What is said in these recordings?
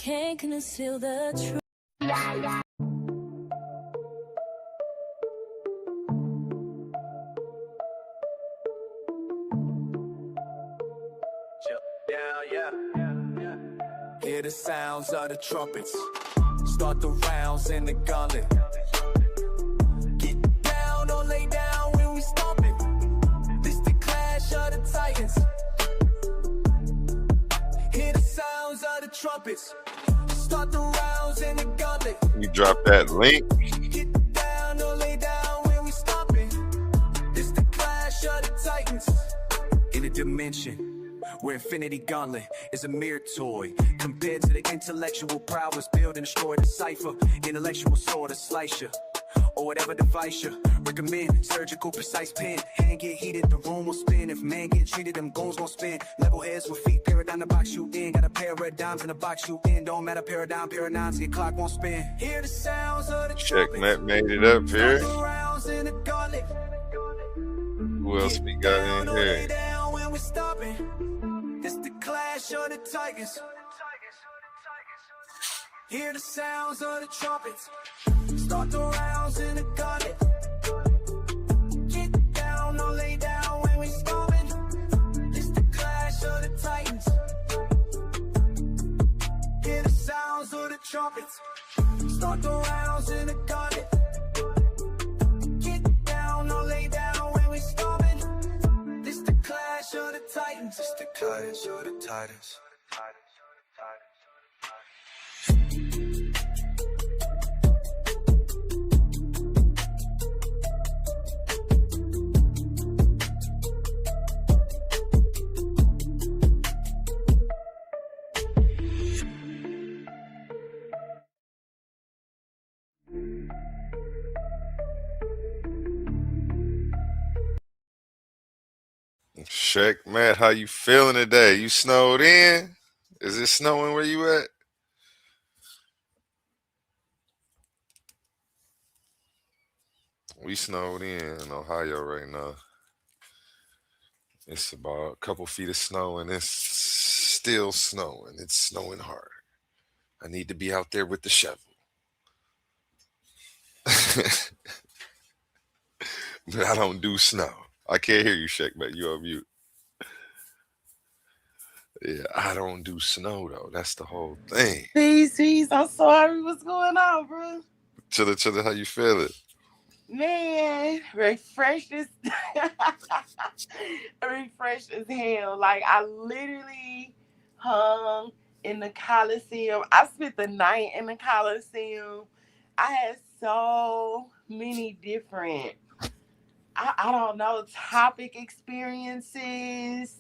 can't conceal the truth. Hear the sounds of the trumpets. Start the rounds in the gauntlet. Get down or lay down when we stomp it. This the clash of the titans. Hear the sounds of the trumpets. Start the rounds in the gauntlet. You drop that link. Get down or lay down when we stomp it. This the clash of the titans. In a dimension where infinity gauntlet is a mere toy compared to the intellectual prowess build and destroy the cipher. Intellectual sword to slice you or whatever device you recommend. Surgical precise pen. Hand get heated, the room will spin. If man get treated, them goals gon' spin. Level heads with feet, paradigm the box you in. Got a pair of red dimes in the box you in. Don't matter paradigms, your clock won't spin. Hear the sounds of the Checkmate made it up here. Who else we got in here? It's the clash of the titans. Hear the sounds of the trumpets. Start the rounds in the gauntlet. Get down or lay down when we storming. It's the clash of the titans. Hear the sounds of the trumpets. Start the rounds in the gauntlet. Get down or lay down when we storming. It's the clash of the titans. It's the clash of the titans. Checkmate, how you feeling today? You snowed in? Is it snowing where you at? We snowed in Ohio right now. It's about a couple feet of snow and it's still snowing. It's snowing hard. I need to be out there with the shovel. But I don't do snow. I can't hear you, Checkmate. You on mute. Yeah, I don't do snow though. That's the whole thing. Peace. I'm sorry. What's going on, bro? Chilla, how you feeling? Man, refreshed as refreshed as hell. Like I literally hung in the Coliseum. I spent the night in the Coliseum. I had so many different, I don't know, topic experiences.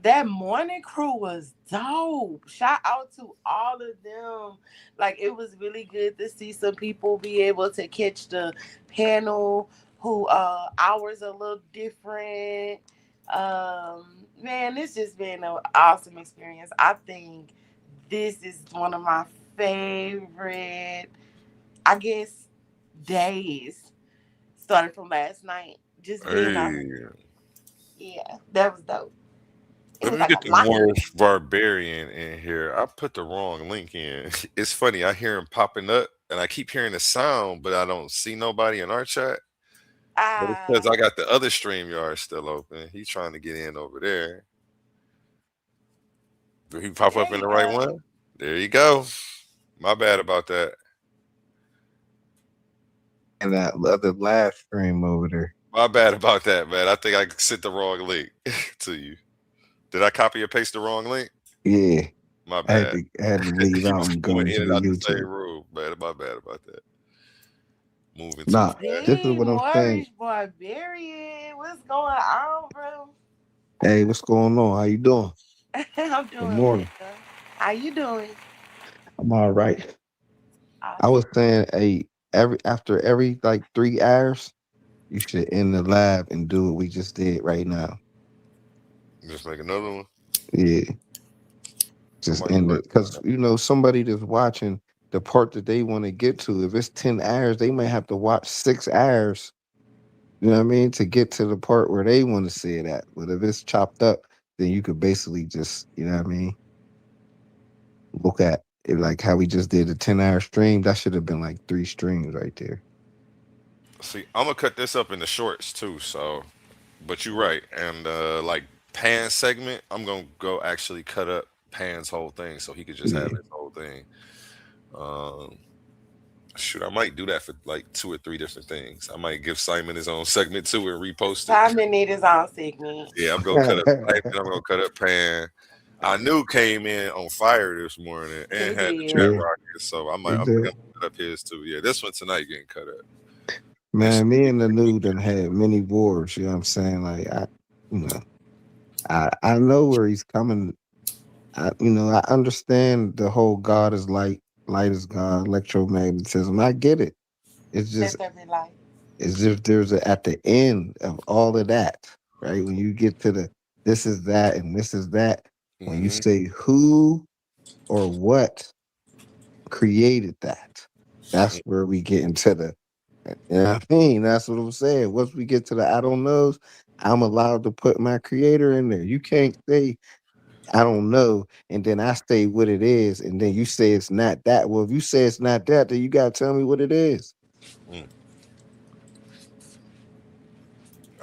That morning crew was dope. Shout out to all of them. Like it was really good to see some people be able to catch the panel who ours a little different. Man, it's just been an awesome experience. I think this is one of my favorite, I guess, days. Started from last night. Just being out. Yeah, that was dope. Let me get the Morris Barbarian in here. I put the wrong link in. It's funny. I hear him popping up, and I keep hearing the sound, but I don't see nobody in our chat. But it's because I got the other StreamYard still open. He's trying to get in over there. Did he pop up in the right one? There you go. My bad about that. And that other live stream over there. My bad about that, man. I think I sent the wrong link to you. Did I copy and paste the wrong link? Yeah. My bad. I had to leave out and go into the YouTube. Room, man. My bad about that. Moving nah, to this is what I'm saying. Barbarian, what's going on, bro? Hey, what's going on? How you doing? I'm doing good morning. Good. How you doing? I'm all right. Awesome. I was saying, hey, after every like 3 hours, you should end the live and do what we just did right now. Just make another one. Yeah. Just end it. Because, somebody that's watching the part that they want to get to, if it's 10 hours, they might have to watch 6 hours, you know what I mean, to get to the part where they want to see it at. But if it's chopped up, then you could basically just, you know what I mean, look at like how we just did a 10-hour stream, that should have been like 3 streams right there. See, I'm gonna cut this up into shorts too. So, but you're right. And like Pan segment, I'm gonna go actually cut up Pan's whole thing so he could just have Yeah, his whole thing. Um, Shoot, I might do that for like 2 or 3 different things. I might give Simon his own segment too and repost it. Simon need his own segment. Yeah, I'm gonna cut up Simon. I'm gonna cut up Pan. I knew came in on fire this morning and He had the did. chat yeah, rocket, so I he might I'm gonna did. cut up his too. Yeah, this one tonight getting cut up. This Man, me and the new done had many wars. You know what I'm saying? Like you know, I know where he's coming. I understand the whole God is light is God, electromagnetism. I get it. It's just That's every life. as if there's at the end of all of that, right? When you get to the this is that and this is that, when you hmm say who or what created that, that's where we get into the, you know what I mean? That's what I'm saying. Once we get to the I don't knows, I'm allowed to put my creator in there. You can't say I don't know, and then I say what it is, and then you say it's not that. Well, if you say it's not that, then you gotta tell me what it is.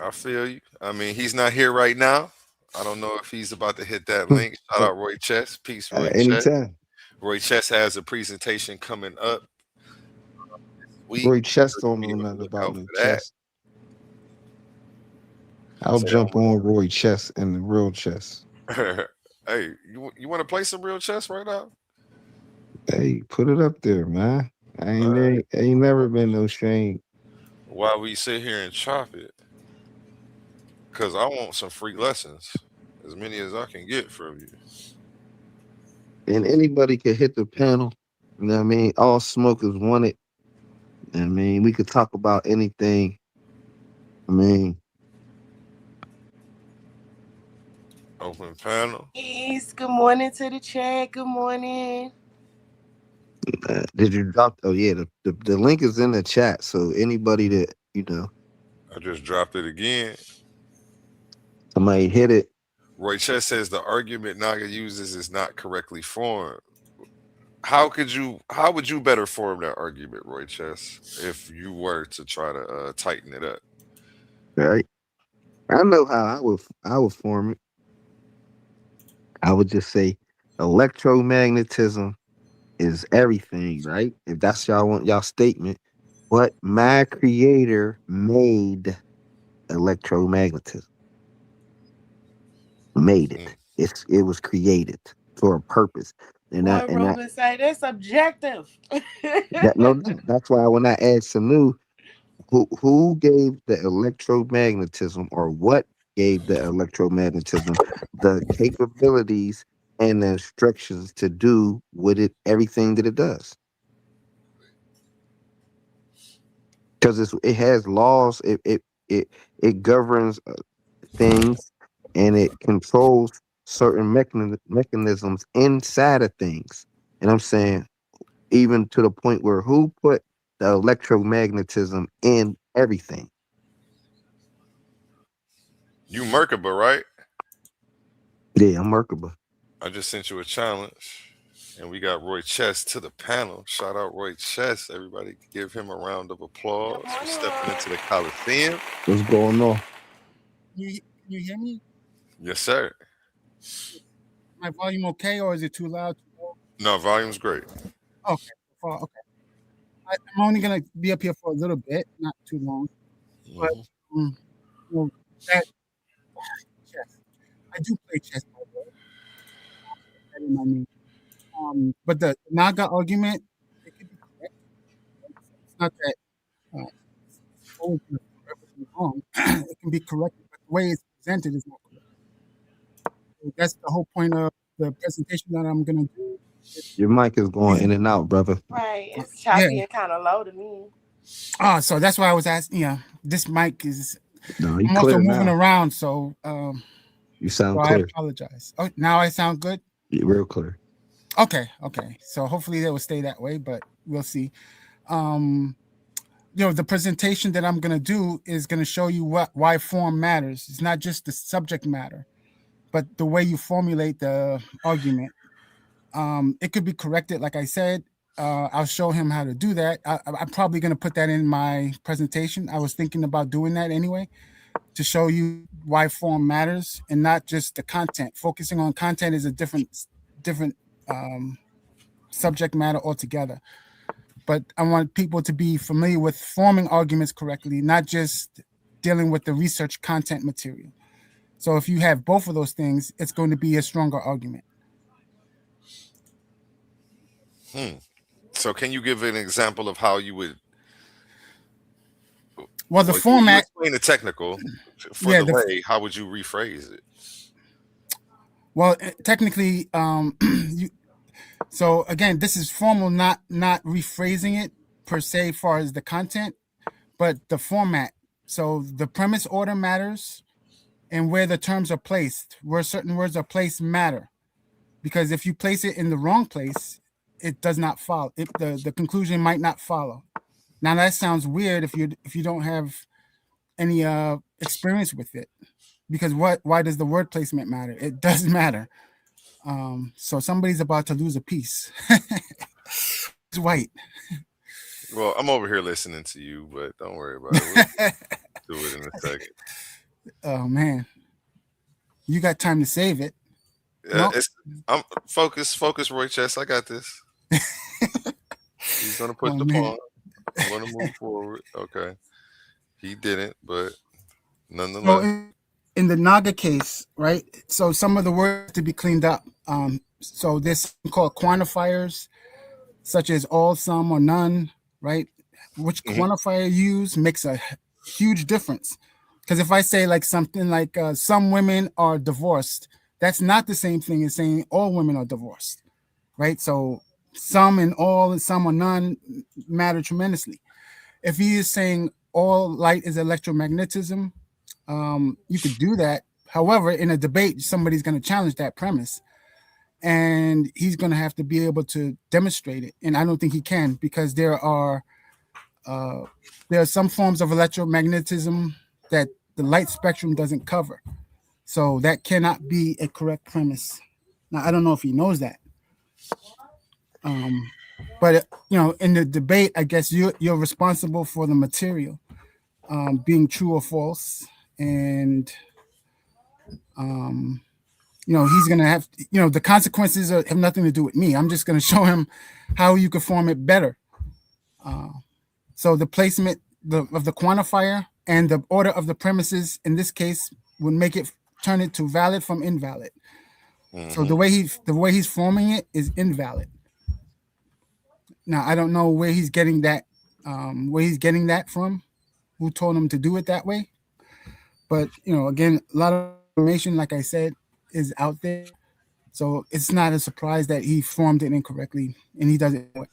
I feel you. I mean, he's not here right now. I don't know if he's about to hit that link. Shout out Roy Chess. Peace, Roy Chess. Anytime. Roy Chess has a presentation coming up this week. Roy Chest So don't be know on the nothing about lookout no for that. chess. I'll Say jump on Roy Chess and the real chess. hey, you want to play some real chess right now? Hey, put it up there, man. All right. Ain't never been no shame. While we sit here and chop it, because I want some free lessons, as many as I can get from you. And anybody can hit the panel. You know what I mean? All smokers want it. I mean, we could talk about anything. I mean, Open panel. Peace. Good morning to the chat. Good morning. did you drop? Oh yeah, the link is in the chat. So anybody that I just dropped it again. somebody hit it. Roy Chess says the argument Naga uses is not correctly formed. How would you better form that argument, Roy Chess, if you were to try to tighten it up? Right. I know how I would form it. I would just say electromagnetism is everything, right? If that's y'all statement, what my creator made electromagnetism. Made it. It was created for a purpose. And What Ruben say? That's subjective. that's why when I asked Sanu, who gave the electromagnetism or what gave the electromagnetism the capabilities and the instructions to do everything that it does, because it has laws, it governs things, and it controls certain mechanisms inside of things. And I'm saying, even to the point where who put the electromagnetism in everything? You Merkaba, right? Yeah, I'm Merkaba. I just sent you a challenge, and we got Roy Chess to the panel. Shout out Roy Chess. Everybody give him a round of applause for stepping into the Coliseum. What's going on? Can you hear me? Yes, sir. My volume okay, or is it too loud? No, volume's great. Okay. Okay. I'm only gonna be up here for a little bit, not too long. But that chess, I do play chess, by the way. But the Naga argument, it could be correct. It's not that it's always wrong. It can be corrected, but the way it's presented is not correct. So that's the whole point of the presentation that I'm gonna do. Your mic is going in and out, brother. Right, it's choppy and kind of low to me. So that's why I was asking. Yeah, this mic is. No, you I'm clear also moving now. around, so you sound so clear. I apologize. Oh, now I sound good. You're real clear. Okay. So hopefully they will stay that way, but we'll see. The presentation that I'm gonna do is gonna show you why form matters. It's not just the subject matter, but the way you formulate the argument. It could be corrected, like I said. I'll show him how to do that. I'm probably going to put that in my presentation. I was thinking about doing that anyway to show you why form matters and not just the content. Focusing on content is a different um, subject matter altogether. But I want people to be familiar with forming arguments correctly, not just dealing with the research content material. So if you have both of those things, it's going to be a stronger argument. Hmm. So can you give an example of how you would? Well, the Well, you format, explain the technical for yeah, the lay. How would you rephrase it? well, technically, you, so again, this is formal, not rephrasing it per se, far as the content, but the format. So the premise order matters, and where the terms are placed, where certain words are placed, matter. Because if you place it in the wrong place, it does not follow. The conclusion might not follow. Now that sounds weird if you don't have any experience with it, because why does the word placement matter? It does matter. So somebody's about to lose a piece. It's white. Well, I'm over here listening to you, but don't worry about it. We'll do it in a second. Oh man, you got time to save it. No, It's I'm focus, Roy Chess. I got this. He's gonna push oh the man. pawn. I'm gonna move forward. Okay. He didn't, but So nonetheless. in the Naga case, right? So some of the words to be cleaned up. So there's something called quantifiers, such as all, some, or none, right? Which Mhm. quantifier you use makes a huge difference. Because if I say like something like some women are divorced, that's not the same thing as saying all women are divorced, right? So some and all and some or none matter tremendously. If he is saying all light is electromagnetism, you could do that. However, in a debate, somebody's going to challenge that premise, and he's going to have to be able to demonstrate it. And I don't think he can, because uh, there are some forms of electromagnetism that the light spectrum doesn't cover. So that cannot be a correct premise. Now I don't know if he knows that, um, but in the debate, I guess you're responsible for the material being true or false, and um, he's gonna have the consequences have nothing to do with me. I'm just gonna show him how you can form it better. Uh, so the placement of the quantifier and the order of the premises in this case would make it turn it to valid from invalid. So Hmm. the way he's forming it is invalid. Now I don't know where he's getting that from, who told him to do it that way. But again, a lot of information, like I said, is out there. So it's not a surprise that he formed it incorrectly and he doesn't know it.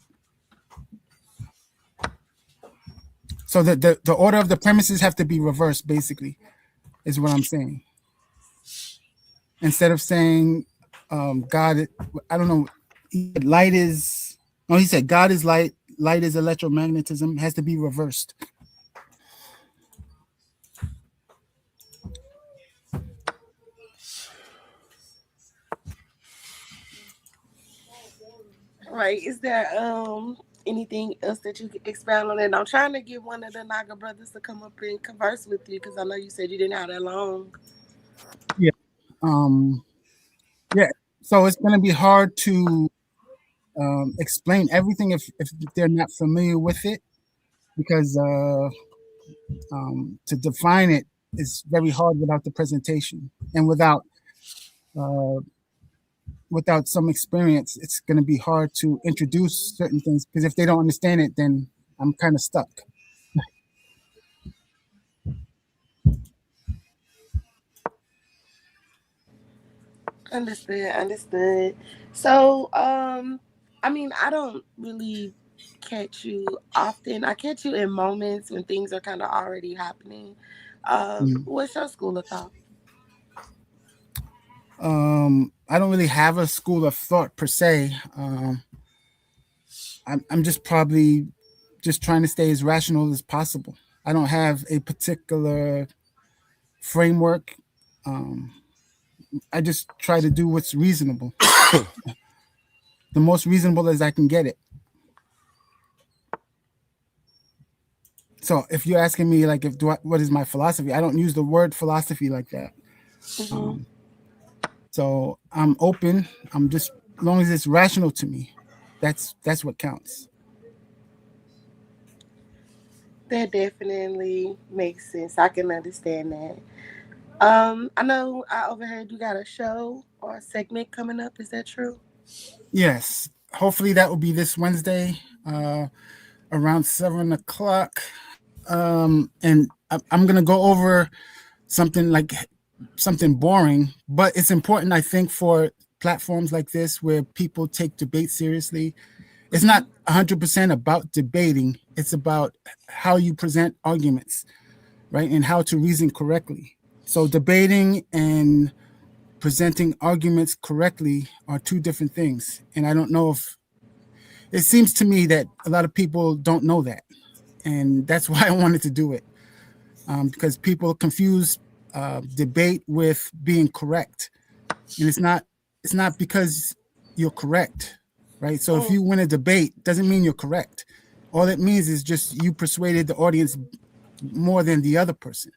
So the order of the premises have to be reversed, basically, is what I'm saying. Instead of saying God, I don't know, light is, no, he said God is light, light is electromagnetism, has to be reversed. Right. Is there anything else that you could expound on? And I'm trying to get one of the Naga brothers to come up and converse with you because I know you said you didn't have that long. Yeah. Um, yeah. So it's going to be hard to explain everything if they're not familiar with it, because to define it is very hard without the presentation and uh, without some experience. It's going to be hard to introduce certain things, because if they don't understand it, then I'm kind of stuck. Understood, understood. So, I mean, I don't really catch you often. I catch you in moments when things are kind of already happening. Mm. What's your school of thought? I don't really have a school of thought per se. I'm just probably just trying to stay as rational as possible. I don't have a particular framework. Um, I just try to do what's reasonable. the most reasonable as I can get it. So if you're asking me like what is my philosophy, I don't use the word philosophy like that. Mm-hmm. So I'm open. I'm just as long as it's rational to me, that's what counts. That definitely makes sense. I can understand that. I know I overheard you got a show or a segment coming up. Is that true? Yes. Hopefully that will be this Wednesday, around 7 o'clock. And I'm gonna go over something like something boring, but it's important, I think, for platforms like this where people take debate seriously. It's Mm-hmm. not 100% about debating, it's about how you present arguments, right? And how to reason correctly. So, debating and presenting arguments correctly are two different things. And I don't know if it seems to me that a lot of people don't know that. And that's why I wanted to do it, because people confuse debate with being correct, and it's not because you're correct, right? So if Mm. you win a debate, doesn't mean you're correct. All it means is just you persuaded the audience more than the other person,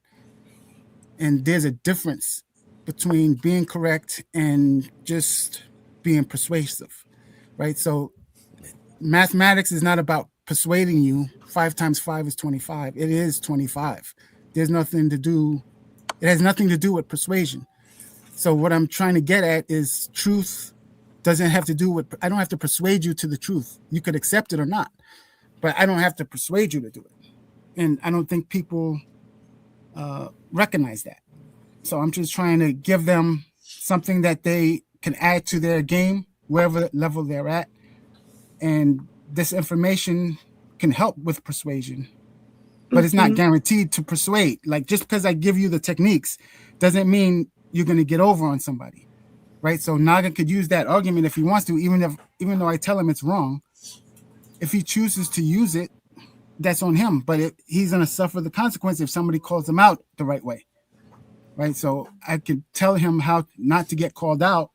and there's a difference between being correct and just being persuasive, right? So mathematics is not about persuading you 5 times 5 is 25. It is 25. There's nothing to do, it has nothing to do with persuasion. So what I'm trying to get at is truth doesn't have to do with, I don't have to persuade you to the truth. You could accept it or not, but I don't have to persuade you to do it. And I don't think people recognize that. So I'm just trying to give them something that they can add to their game, wherever level they're at. And this information can help with persuasion, but it's not Mm-hmm. guaranteed to persuade. Like just because I give you the techniques doesn't mean you're going to get over on somebody, right? So Naga could use that argument if he wants to, even though I tell him it's wrong. If he chooses to use it, that's on him. But he's going to suffer the consequence if somebody calls him out the right way, right? So I could tell him how not to get called out.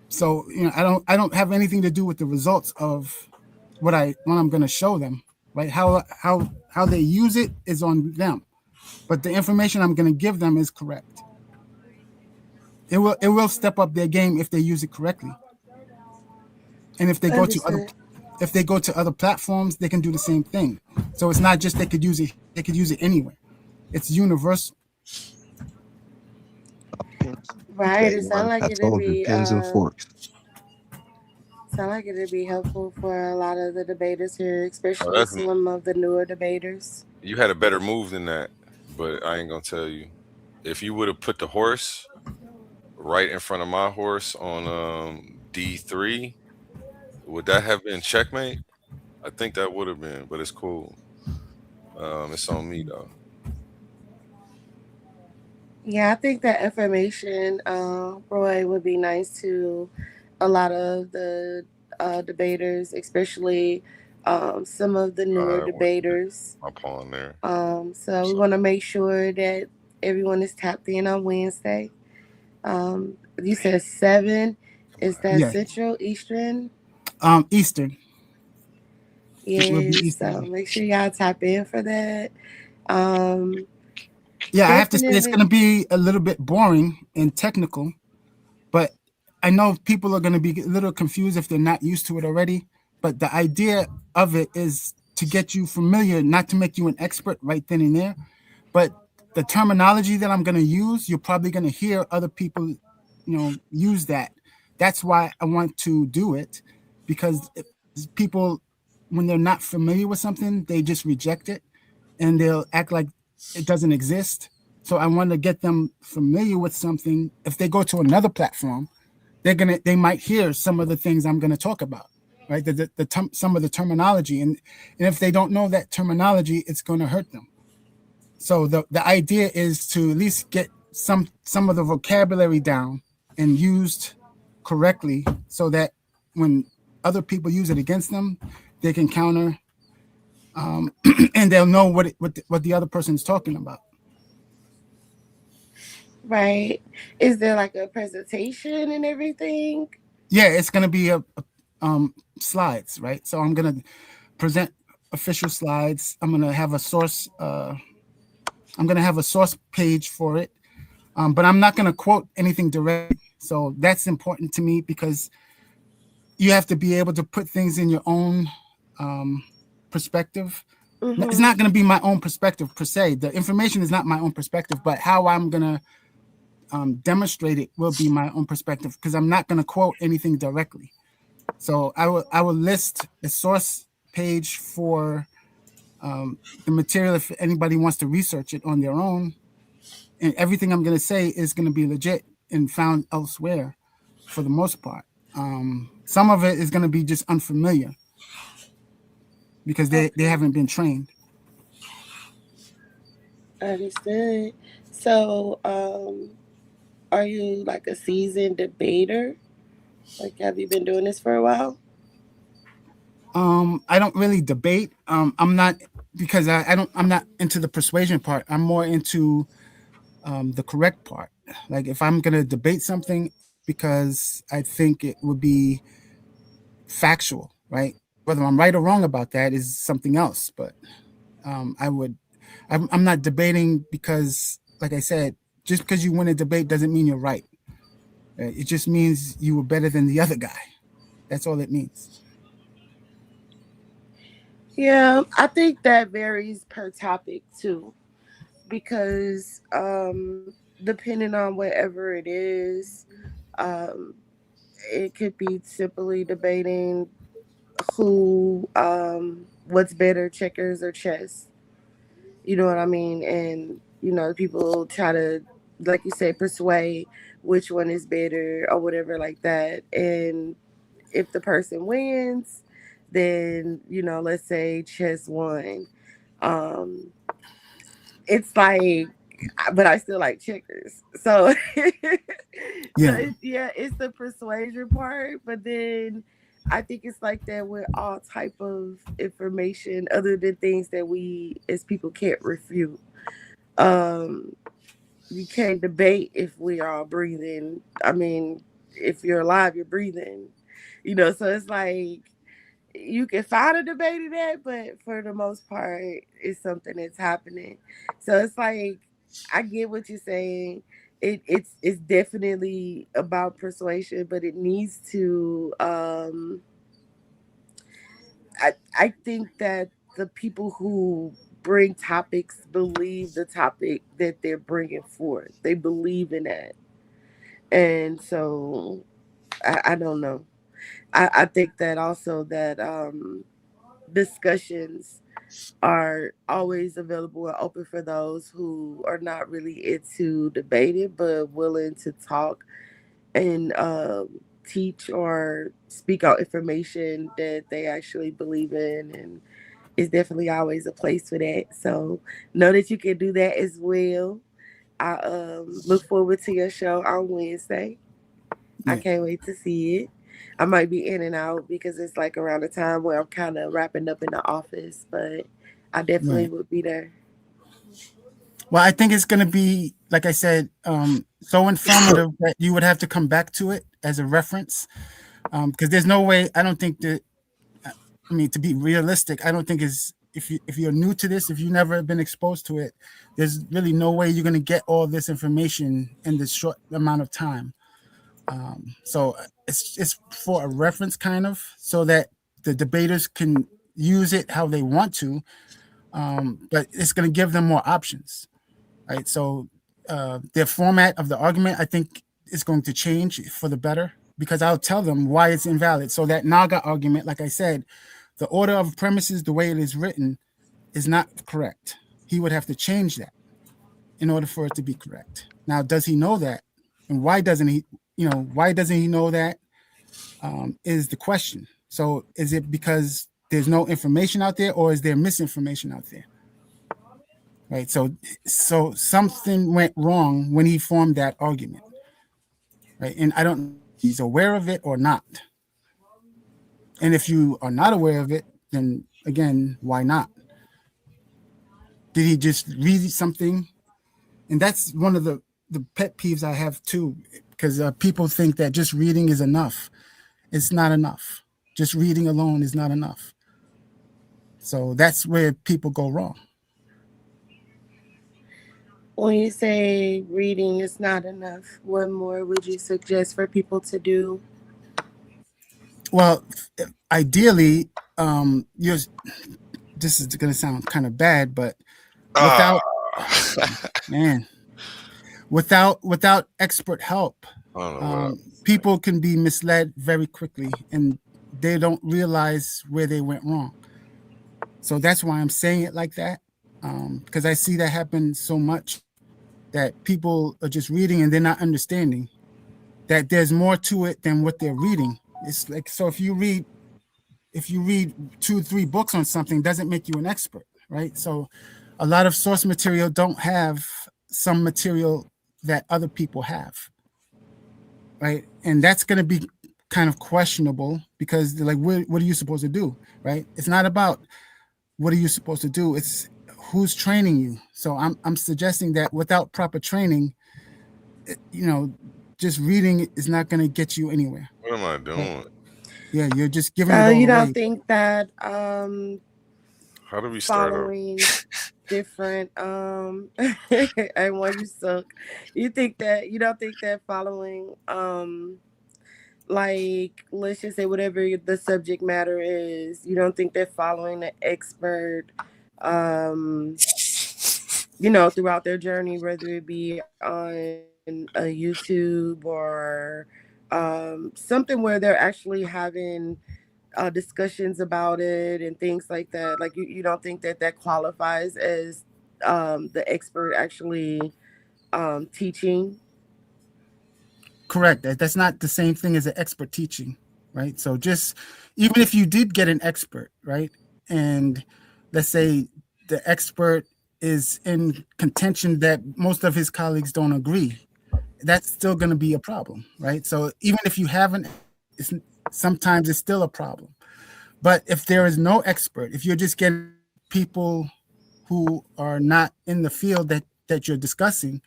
So I don't have anything to do with the results of what I'm going to show them, right? How they use it is on them, but the information I'm going to give them is correct. It will step up their game if they use it correctly. And Understood. if they go to other platforms, they can do the same thing. So it's not just they could use it anywhere. It's universal. Right. It Like sounds like I it'd told you, be pins and forks. helpful for a lot of the debaters here, Oh, especially some of the newer debaters. you had a better move than that, but I ain't gonna tell you. If you would have put the horse right in front of my horse on D3, would that have been checkmate? I think that would have been, but it's cool. It's on me though. Yeah, I think that information, Roy, would be nice to a lot of the debaters, especially some of the All newer right, went debaters. my pawn there. So we So want to make sure that everyone is tapped in on Wednesday. You said 7. Is that Yeah. Central, Eastern? Eastern. It will be Yes. So Eastern. make sure y'all tap in for that. Um, Yeah, I have to say it's going Definitely. to be a little bit boring and technical, but I know people are going to be a little confused if they're not used to it already. But the idea of it is to get you familiar, not to make you an expert right then and there, but the terminology that I'm going to use, you're probably going to hear other people, use that. That's why I want to do it, because people, when they're not familiar with something, they just reject it and they'll act like it doesn't exist. So I want to get them familiar with something. If they go to another platform, they might hear some of the things I'm gonna talk about, right? Some of the terminology, and if they don't know that terminology, it's gonna hurt them. So the idea is to at least get some of the vocabulary down and used correctly, so that when other people use it against them, they can counter, and they'll know what the other person is talking about. Right. Is there like a presentation and everything? Yeah, it's gonna be slides, right? So I'm gonna present official slides. I'm gonna have a source. I'm gonna have a source page for it, but I'm not gonna quote anything directly. So that's important to me because you have to be able to put things in your own perspective. It's Mm-hmm. not going to be my own perspective per se. The information is not my own perspective, but how I'm going to demonstrate it will be my own perspective because I'm not going to quote anything directly. So I will list a source page for the material if anybody wants to research it on their own, and everything I'm going to say is going to be legit and found elsewhere for the most part. Some of it is going to be just unfamiliar because they Okay. haven't been trained. Understood. So, are you like a seasoned debater? Like, have you been doing this for a while? I don't really debate. I'm not because I don't. I'm not into the persuasion part. I'm more into the correct part. Like if I'm gonna debate something, it's because I think it would be factual, right? Whether I'm right or wrong about that is something else. But I would. I'm not debating because, like I said, just because you win a debate doesn't mean you're right. It just means you were better than the other guy. That's all it means. Yeah, I think that varies per topic too, because depending on whatever it is, um, it could be simply debating who what's better, checkers or chess. You know what I mean? And people try to, like you say, persuade which one is better or whatever like that. And if the person wins, then let's say chess won. Um, it's like, but I still like checkers. So, Yeah, yeah, it's the persuasion part. But then I think it's like that with all type of information, other than things that we as people can't refute. Um, you can't debate if we are all breathing. I mean, if you're alive, you're breathing. So it's like you can find a debate in that, but for the most part, it's something that's happening. So it's like I get what you're saying. It's definitely about persuasion, but it needs to. I think that the people who bring topics believe the topic that they're bringing forth. They believe in that, and so I don't know. I think that also that discussions are always available and open for those who are not really into debating but willing to talk and teach or speak out information that they actually believe in. And it's definitely always a place for that. So know that you can do that as well. I look forward to your show on Wednesday. I yeah, can't wait to see it. I might be in and out because it's like around the time where I'm kind of wrapping up in the office, but I definitely right. will be there. Well, I think it's going to be, like I said, so informative that you would have to come back to it as a reference. Because there's no way. I don't think that. I mean, to be realistic, I don't think is if you're new to this, if you've never been exposed to it, there's really no way you're going to get all this information in this short amount of time. So it's for a reference, kind of, so that the debaters can use it how they want to, but it's going to give them more options, right? So their format of the argument, I think, is going to change for the better because I'll tell them why it's invalid. So that Naga argument, like I said, the order of premises, the way it is written, is not correct. He would have to change that in order for it to be correct. Now, does he know that? And why doesn't he? Why doesn't he know that? Is the question. So, is it because there's no information out there, or is there misinformation out there? Right. So something went wrong when he formed that argument. Right. And I don't know if he's aware of it or not. And if you are not aware of it, then again, why not? Did he just read something? And that's one of the pet peeves I have too, because people think that just reading is enough. it's not enough. Just reading alone is not enough. So that's where people go wrong. When you say reading is not enough, what more would you suggest for people to do? Well, ideally, you're. This is going to sound kind of bad, but Ah, without man, without expert help, I don't know what. people can be misled very quickly, and they don't realize where they went wrong. So that's why I'm saying it like that, because I see that happen so much that people are just reading and they're not understanding that there's more to it than what they're reading. It's like, so if you read 2 3 books on something doesn't make you an expert, right? So a lot of source material don't have some material that other people have, right? And that's going to be kind of questionable because they're like, what are you supposed to do, right? It's not about what are you supposed to do, it's who's training you. So I'm suggesting that without proper training, you know, just reading is not going to get you anywhere. What am I Right? doing? Yeah, you're just giving it So all you away. don't think that How do we start over? following different I want you suck. You don't think that following like let's just say whatever the subject matter is, you don't think that following the expert um throughout their journey, whether it be on a YouTube or something where they're actually having discussions about it and things like that. Like you don't think that that qualifies as the expert actually teaching? Correct. That's not the same thing as an expert teaching, right? So just even if you did get an expert, right, and let's say the expert is in contention that most of his colleagues don't agree, that's still going to be a problem, right? So even if you haven't, sometimes it's still a problem. But if there is no expert, if you're just getting people who are not in the field that you're discussing,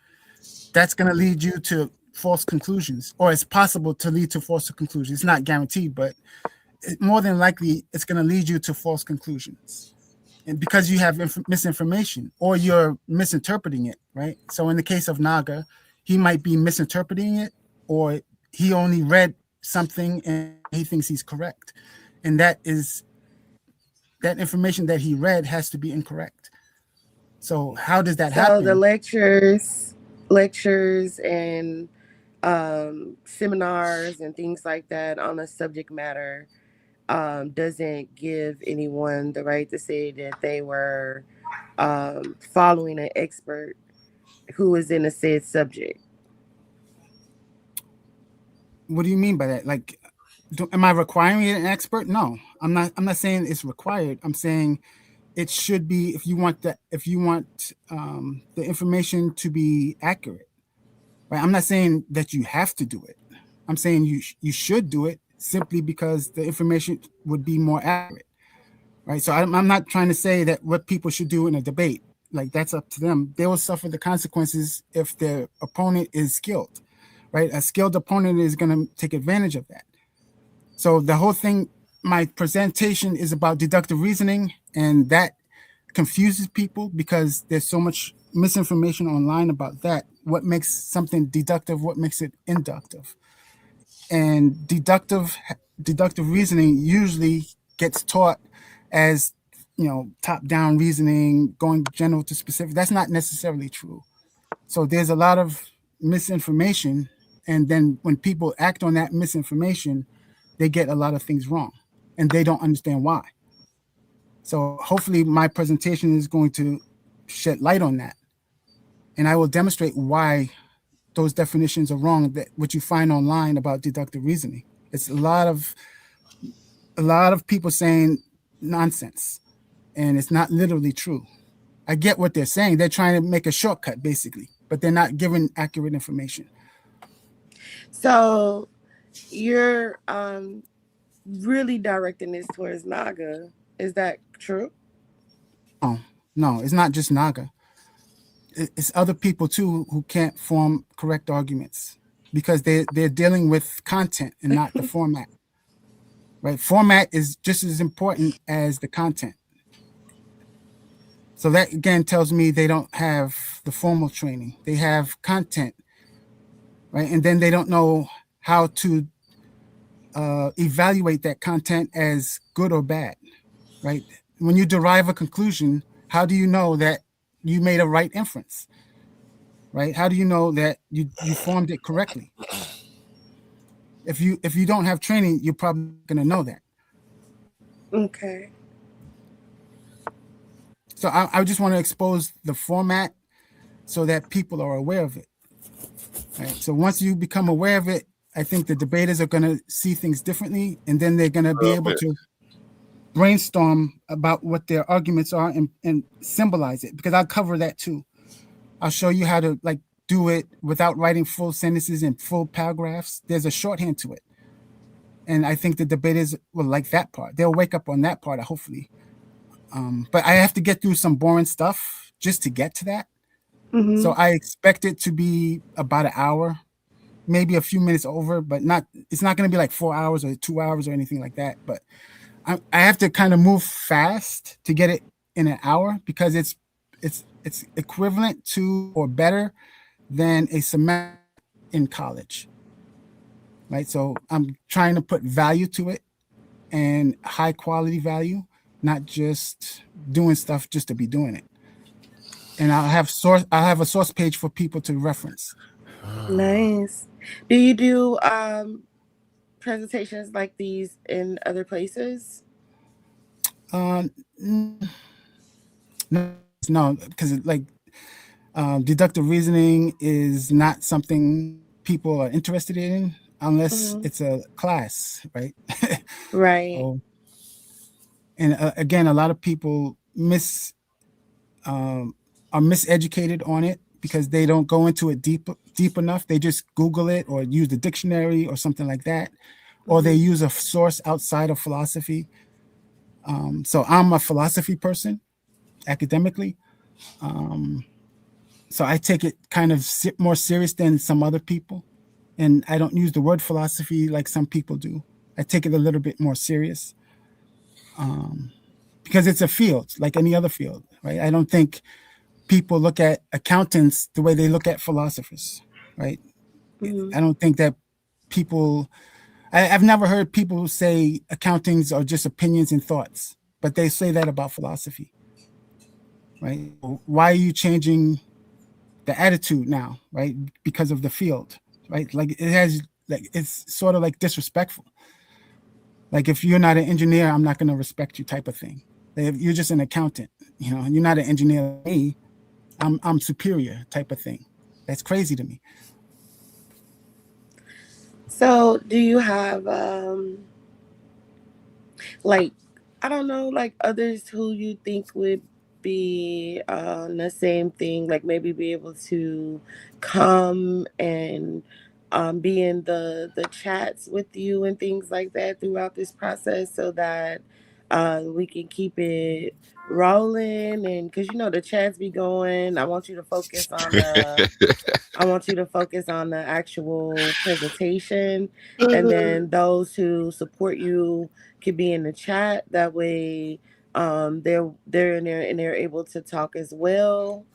that's going to lead you to false conclusions, or it's possible to lead to false conclusions. It's not guaranteed, but more than likely, it's going to lead you to false conclusions. And because you have misinformation or you're misinterpreting it, right? So in the case of Naga, he might be misinterpreting it, or he only read something and he thinks he's correct. And that information that he read has to be incorrect. So how does that So the happen? lectures and seminars and things like that on a subject matter doesn't give anyone the right to say that they were following an expert who is in a said subject. What do you mean by that? Like, am I requiring an expert? No, I'm not. I'm not saying it's required. I'm saying it should be if you want the information to be accurate, right? I'm not saying that you have to do it. I'm saying you should do it simply because the information would be more accurate, right? So I'm not trying to say that what people should do in a debate, like that's up to them. They will suffer the consequences if their opponent is skilled, right? A skilled opponent is going to take advantage of that. So the whole thing, my presentation is about deductive reasoning, and that confuses people because there's so much misinformation online about that. What makes something deductive? What makes it inductive? And deductive reasoning usually gets taught as top down reasoning, going general to specific. That's not necessarily true. So there's a lot of misinformation, and then when people act on that misinformation, they get a lot of things wrong, and they don't understand why. So hopefully my presentation is going to shed light on that, and I will demonstrate why those definitions are wrong. That what you find online about deductive reasoning, it's a lot of people saying nonsense, and it's not literally true. I get what they're saying. They're trying to make a shortcut, basically, but they're not giving accurate information. So you're really directing this towards Naga. Is that true? No, no, it's not just Naga. It's other people too who can't form correct arguments because they're dealing with content and not the format. right? Format is just as important as the content. So that again tells me they don't have the formal training. They have content, right? And then they don't know how to evaluate that content as good or bad, right? When you derive a conclusion, how do you know that you made a right inference, right? How do you know that you formed it correctly? If you don't have training, you're probably not going to know that. Okay. So I just want to expose the format so that people are aware of it. Right? So once you become aware of it, I think the debaters are going to see things differently, and then they're going to be able to brainstorm about what their arguments are and symbolize it, because I'll cover that too. I'll show you how to like do it without writing full sentences and full paragraphs. There's a shorthand to it. And I think the debaters will like that part. They'll wake up on that part, hopefully. But I have to get through some boring stuff just to get to that. Mm-hmm. So I expect it to be about an hour, maybe a few minutes over, but it's not going to be like 4 hours or 2 hours or anything like that. But I have to kind of move fast to get it in an hour, because it's equivalent to or better than a semester in college, right? So I'm trying to put value to it, and high quality value, not just doing stuff just to be doing it. And I'll have a source page for people to reference. Nice. Do you do presentations like these in other places? No, because like deductive reasoning is not something people are interested in unless it's a class, right? Right. So, and again, a lot of people are miseducated on it because they don't go into it deep enough. They just Google it or use the dictionary or something like that, or they use a source outside of philosophy. So I'm a philosophy person academically. So I take it kind of more serious than some other people. And I don't use the word philosophy like some people do. I take it a little bit more serious, because it's a field like any other field, right? I don't think people look at accountants the way they look at philosophers, right? I don't think that people, I've never heard people say accountings are just opinions and thoughts, but they say that about philosophy, right? Why are you changing the attitude now, right? Because of the field, right? Like it's sort of like disrespectful. Like if you're not an engineer, I'm not going to respect you, type of thing. If you're just an accountant, you're not an engineer like me, I'm superior, type of thing. That's crazy to me. So do you have like, I don't know, like others who you think would be the same thing, like maybe be able to come and be in the chats with you and things like that throughout this process, so that we can keep it rolling? And because the chats be going, I want you to focus on the actual presentation, and then those who support you can be in the chat. That way, they're in there and they're able to talk as well.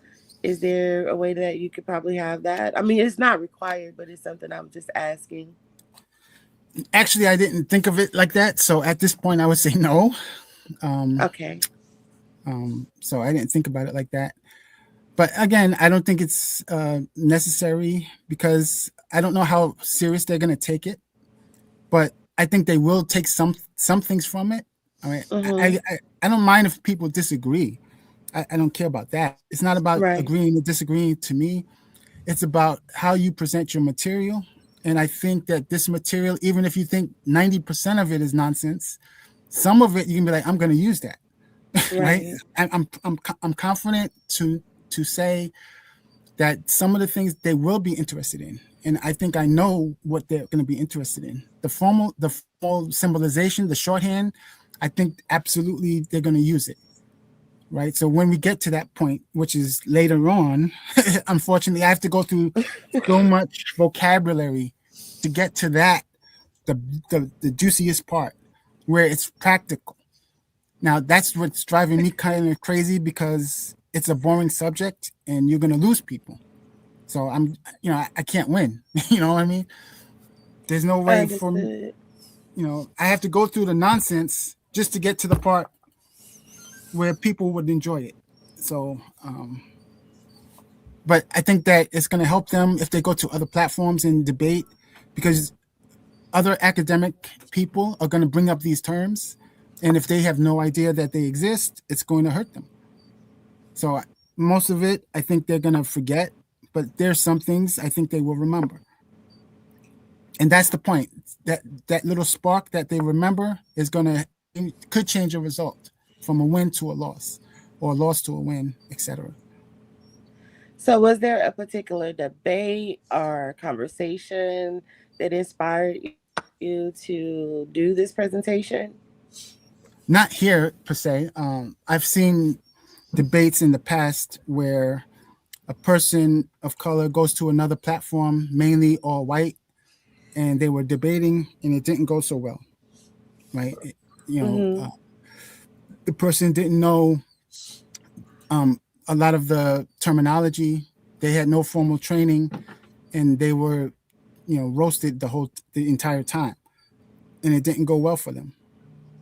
Is there a way that you could probably have that? I mean, it's not required, but it's something I'm just asking. Actually, I didn't think of it like that. So at this point, I would say no. Okay. So I didn't think about it like that. But again, I don't think it's necessary, because I don't know how serious they're going to take it. But I think they will take some things from it. I mean, I don't mind if people disagree. I don't care about that. It's not about Right. agreeing or disagreeing to me. It's about how you present your material. And I think that this material, even if you think 90% of it is nonsense, some of it you can be like, I'm going to use that, right? And I'm confident to say that some of the things they will be interested in, and I think I know what they're going to be interested in. The formal symbolization, the shorthand, I think absolutely they're going to use it, right? So when we get to that point, which is later on, unfortunately, I have to go through so much vocabulary to get to that, the juiciest part, where it's practical. Now that's what's driving me kind of crazy because it's a boring subject and you're going to lose people. So I can't win. You know what I mean? There's no way for me, Understood. I have to go through the nonsense just to get to the part where people would enjoy it. So, but I think that it's going to help them if they go to other platforms and debate because other academic people are going to bring up these terms. And if they have no idea that they exist, it's going to hurt them. So most of it, I think they're going to forget, but there's some things I think they will remember. And that's the point. That little spark that they remember is going to could change a result from a win to a loss or a loss to a win, etc. So, was there a particular debate or conversation that inspired you to do this presentation? Not here per se. I've seen debates in the past where a person of color goes to another platform, mainly all white, and they were debating, and it didn't go so well, right? You know, Mm-hmm. the person didn't know a lot of the terminology. They had no formal training, and they were, roasted the entire time, and it didn't go well for them.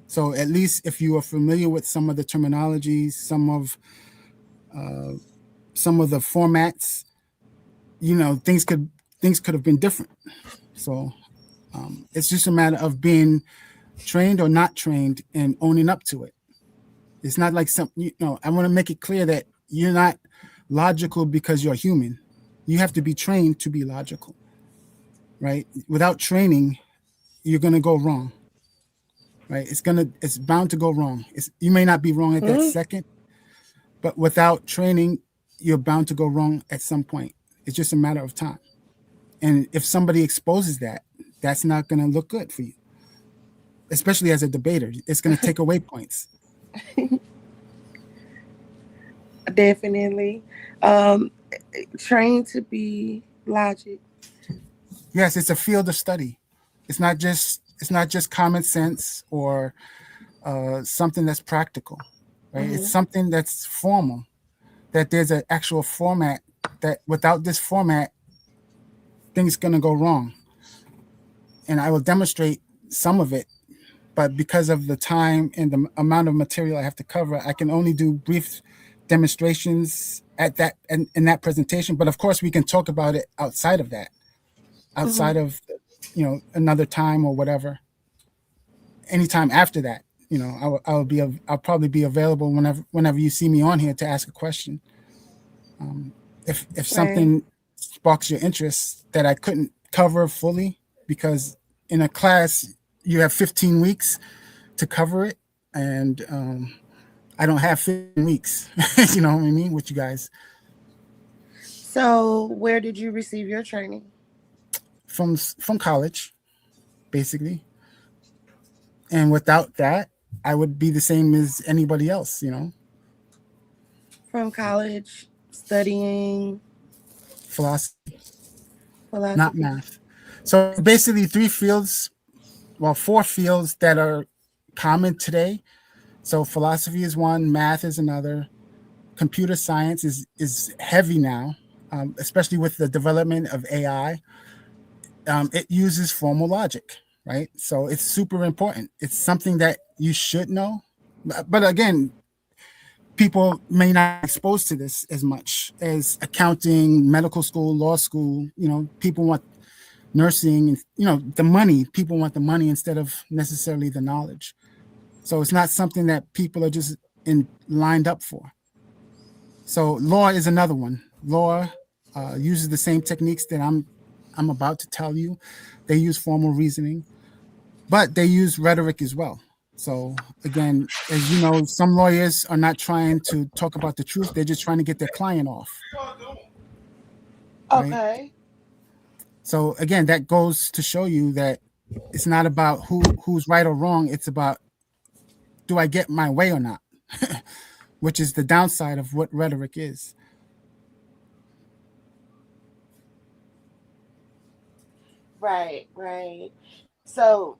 So at least if you are familiar with some of the terminologies, some of the formats, things could have been different. So it's just a matter of being trained or not trained and owning up to it. It's not like I want to make it clear that you're not logical because you're human. You have to be trained to be logical, right? Without training, you're going to go wrong, right? It's bound to go wrong. You may not be wrong at that Mm-hmm. second, but without training, you're bound to go wrong at some point. It's just a matter of time. And if somebody exposes that, that's not going to look good for you, especially as a debater. It's going to take away points. Definitely. Um, Trained to be logic. Yes, it's a field of study. It's not just common sense or something that's practical, right? Mm-hmm. It's something that's formal. That there's an actual format. That without this format, things gonna go wrong. And I will demonstrate some of it, but because of the time and the amount of material I have to cover, I can only do brief demonstrations at that in that presentation. But of course, we can talk about it outside of that, Mm-hmm. outside of another time or whatever. Anytime after that, I'll probably be available whenever you see me on here to ask a question. If Right. something sparks your interest that I couldn't cover fully, because in a class you have 15 weeks to cover it, and I don't have 15 weeks. You know what I mean with you guys So, where did you receive your training? from college, basically, and without that, I would be the same as anybody else. From college, studying Philosophy, not philosophy. math. So basically, four fields that are common today. So philosophy is one, math is another, computer science is heavy now, especially with the development of AI. It uses formal logic, right? So it's super important. It's something that you should know. But again, people may not be exposed to this as much as accounting, medical school, law school. People want nursing, and the money. People want the money instead of necessarily the knowledge. So it's not something that people are just lined up for. So law is another one. Law uses the same techniques that I'm about to tell you. They use formal reasoning, but they use rhetoric as well. So again, as you know, some lawyers are not trying to talk about the truth. They're just trying to get their client off, right? Okay. So again, that goes to show you that it's not about who's right or wrong. It's about, do I get my way or not? Which is the downside of what rhetoric is. Right, right. So,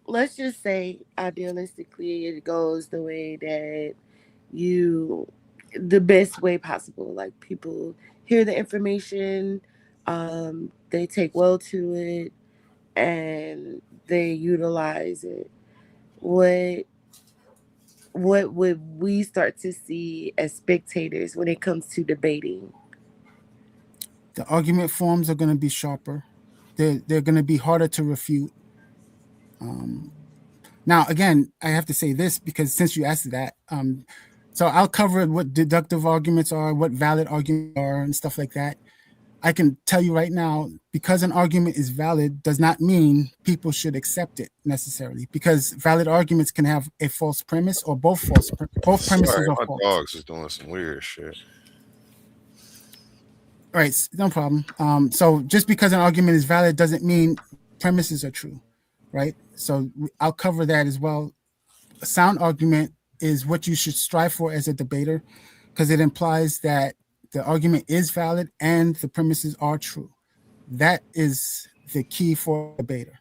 let's just say idealistically it goes the way that you the best way possible. Like people hear the information, they take well to it, and they utilize it. What what would we start to see as spectators when it comes to debating? The argument forms are going to be sharper. They're going to be harder to refute. Um, Now, again, I have to say this because since you asked that, so I'll cover what deductive arguments are, what valid arguments are, and stuff like that. I can tell you right now, because an argument is valid does not mean people should accept it necessarily. Because valid arguments can have a false premise or both Sorry, premises are my false. dogs is doing some weird shit. All right, no problem. So just because an argument is valid doesn't mean premises are true, right? So I'll cover that as well. A sound argument is what you should strive for as a debater because it implies that the argument is valid and the premises are true. That is the key for a debater,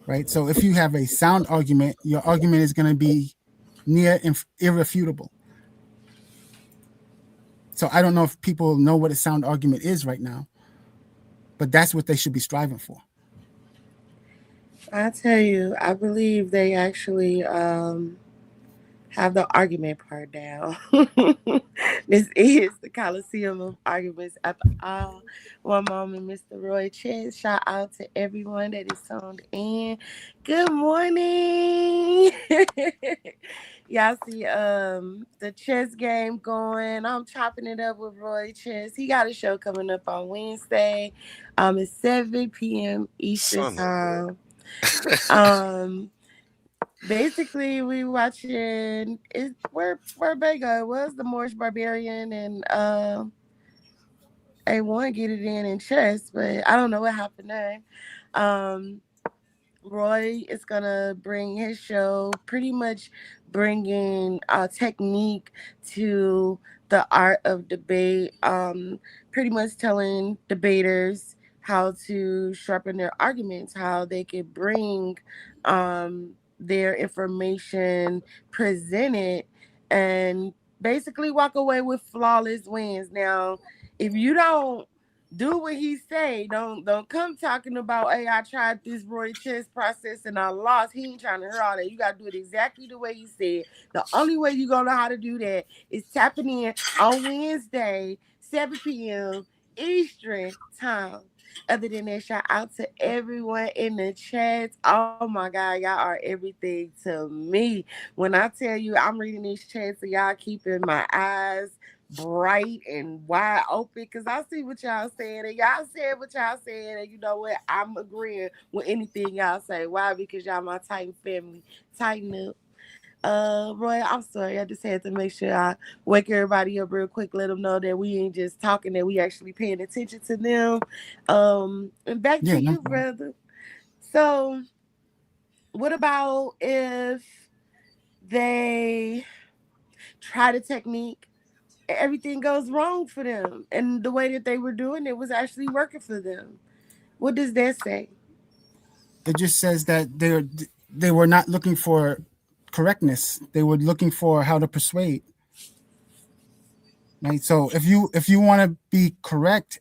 right? So if you have a sound argument, your argument is going to be near irrefutable. So I don't know if people know what a sound argument is right now, but that's what they should be striving for. I tell you, I believe they actually have the argument part down. This is the Coliseum of arguments after all. One moment, Mr. Roy Chess. Shout out to everyone that is tuned in. Good morning. Y'all see the chess game going. I'm chopping it up with Roy Chess. He got a show coming up on Wednesday. It's 7 p.m. Eastern Son of time. Um Basically, we watching it. Where Vega was the Moorish Barbarian and A1 get it in chess, but I don't know what happened there. Um, Roy is gonna bring his show, pretty much bringing technique to the art of debate. Pretty much telling debaters how to sharpen their arguments, how they could bring their information presented, and basically walk away with flawless wins. Now, if you don't do what he say. Don't come talking about, hey, I tried this Roy chess process and I lost. He ain't trying to hear all that. You gotta do it exactly the way he said. The only way you gonna know how to do that is tapping in on Wednesday, 7 p.m. Eastern time. Other than that, shout out to everyone in the chat. Oh my God, y'all are everything to me. When I tell you I'm reading these chats, so y'all keeping my eyes bright and wide open because I see what y'all saying and y'all said what y'all saying, and you know what, I'm agreeing with anything y'all say. Why? Because y'all my Titan family. Tighten up. Roy, I'm sorry, I just had to make sure I wake everybody up real quick, let them know that we ain't just talking, that we actually paying attention to them. And back to Yeah, no you, problem. brother. So what about if they try the technique, everything goes wrong for them, and the way that they were doing it was actually working for them? What does that say? It just says that they were not looking for correctness. They were looking for how to persuade. Right. So if you want to be correct,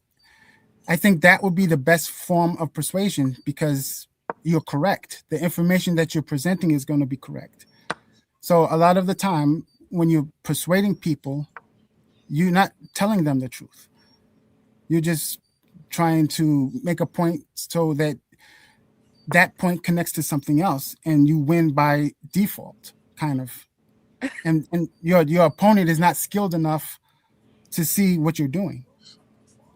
I think that would be the best form of persuasion because you're correct. The information that you're presenting is going to be correct. So a lot of the time when you're persuading people, you're not telling them the truth. You're just trying to make a point so that that point connects to something else and you win by default, kind of. And your opponent is not skilled enough to see what you're doing.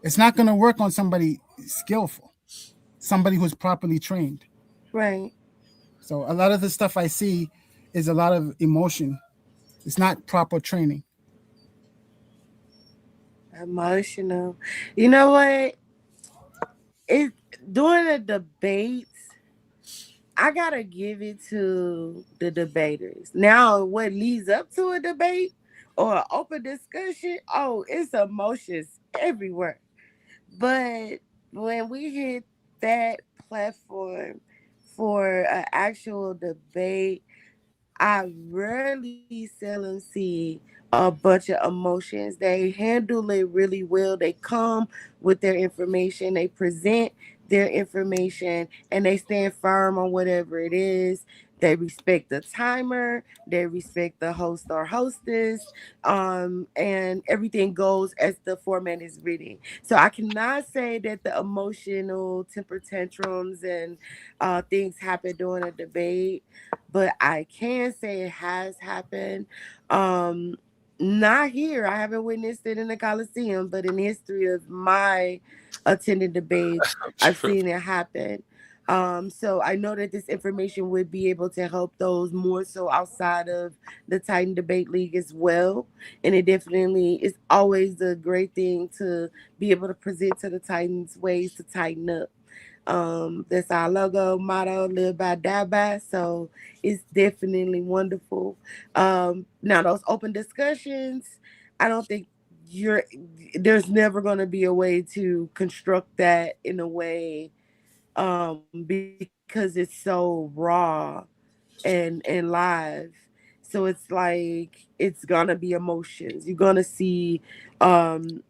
It's not going to work on somebody skillful, somebody who's properly trained. Right. So a lot of the stuff I see is a lot of emotion. It's not proper training. Emotional. You know what? It During the debates, I gotta give it to the debaters. Now, what leads up to a debate or an open discussion? Oh, it's emotions everywhere. But when we hit that platform for an actual debate, I rarely seldom see a bunch of emotions. They handle it really well. They come with their information, they present their information, and they stand firm on whatever it is. They respect the timer, they respect the host or hostess, and everything goes as the format is written. So I cannot say that the emotional temper tantrums and things happen during a debate, but I can say it has happened. Um, Not here. I haven't witnessed it in the Coliseum, but in the history of my attending debates, I've seen it happen. So I know that this information would be able to help those more so outside of the Titan Debate League as well. And it definitely is always a great thing to be able to present to the Titans ways to tighten up. That's our logo motto, live by, die by. So it's definitely wonderful. Now those open discussions, I don't think you're there's never going to be a way to construct that in a way, because it's so raw and live. So it's like it's gonna be emotions. You're gonna see um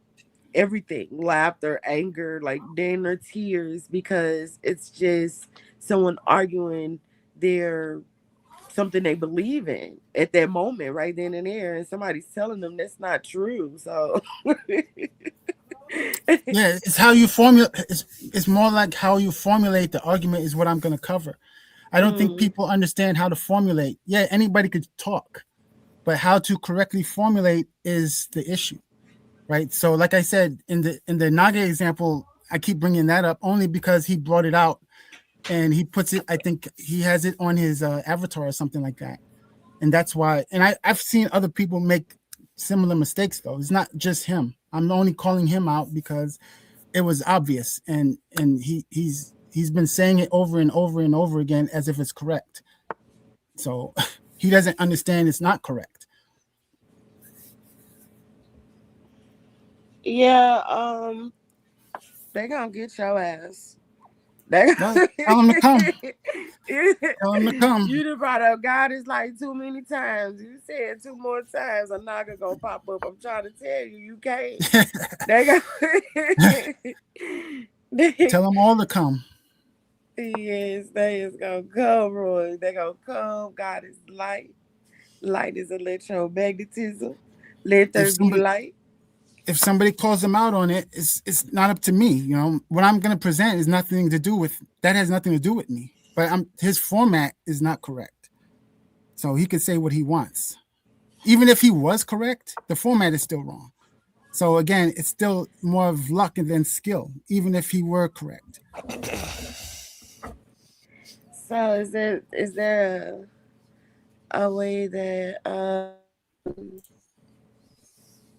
everything, laughter, anger, like then or tears, because it's just someone arguing their something they believe in at that moment right then and there, and somebody's telling them that's not true. So Yeah, it's how you formulate. It's more like how you formulate the argument is what I'm going to cover. I don't think mm, people understand how to formulate. Yeah, anybody could talk, but how to correctly formulate is the issue, right? So, like I said in the Nage example, I keep bringing that up only because he brought it out and he puts it. I think he has it on his avatar or something like that, and that's why. And I've seen other people make similar mistakes though. It's not just him. I'm only calling him out because it was obvious, and he's been saying it over and over and over again as if it's correct. So he doesn't understand it's not correct. yeah, they gonna get your ass. They No, tell him to come. you Tell him to come. done brought up God is like too many times. You said two more times, a naga gonna pop up. I'm trying to tell you, you can't. They got. Tell him all to come. Yes, they is gonna come, Roy. They gonna come. God is light. Light is electromagnetism. Let If there be somebody light. if somebody calls him out on it, it's not up to me. You know what I'm going to present is nothing to do with that. Has nothing to do with me. But his format is not correct, so he could say what he wants. Even if he was correct, the format is still wrong. So again, it's still more of luck than skill, even if he were correct. So is there a way that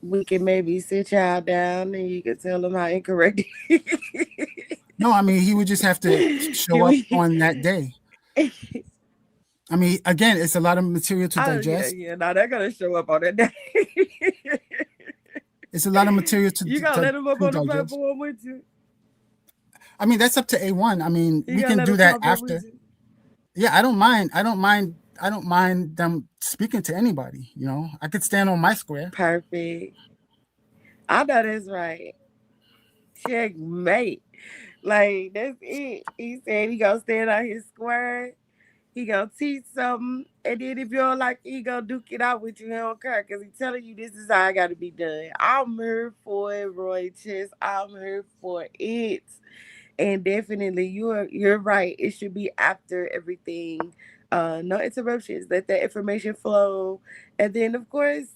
we can maybe sit y'all down and you can tell them how incorrect No, I mean he would just have to show up we, on that day. I mean, again, it's a lot of material to oh yeah, digest. yeah. Now they're gonna show up on that day. It's a lot of material You gonna let them up to on the digest. platform with you? I mean, that's up to A1. I mean, You we gonna can let do them that talk back with after. you? Yeah, I don't mind. I don't mind. I don't mind them speaking to anybody. You know, I could stand on my square. Perfect. I know that's right. Checkmate. Like that's it. He said he gonna stand on his square. He gonna teach something, and then if you don't like it, he gonna duke it out with you. He don't care because he telling you this is how I gotta be done. I'm here for it, Roy Chess. I'm here for it. And definitely you're right. It should be after everything. No interruptions. Let that information flow. And then of course,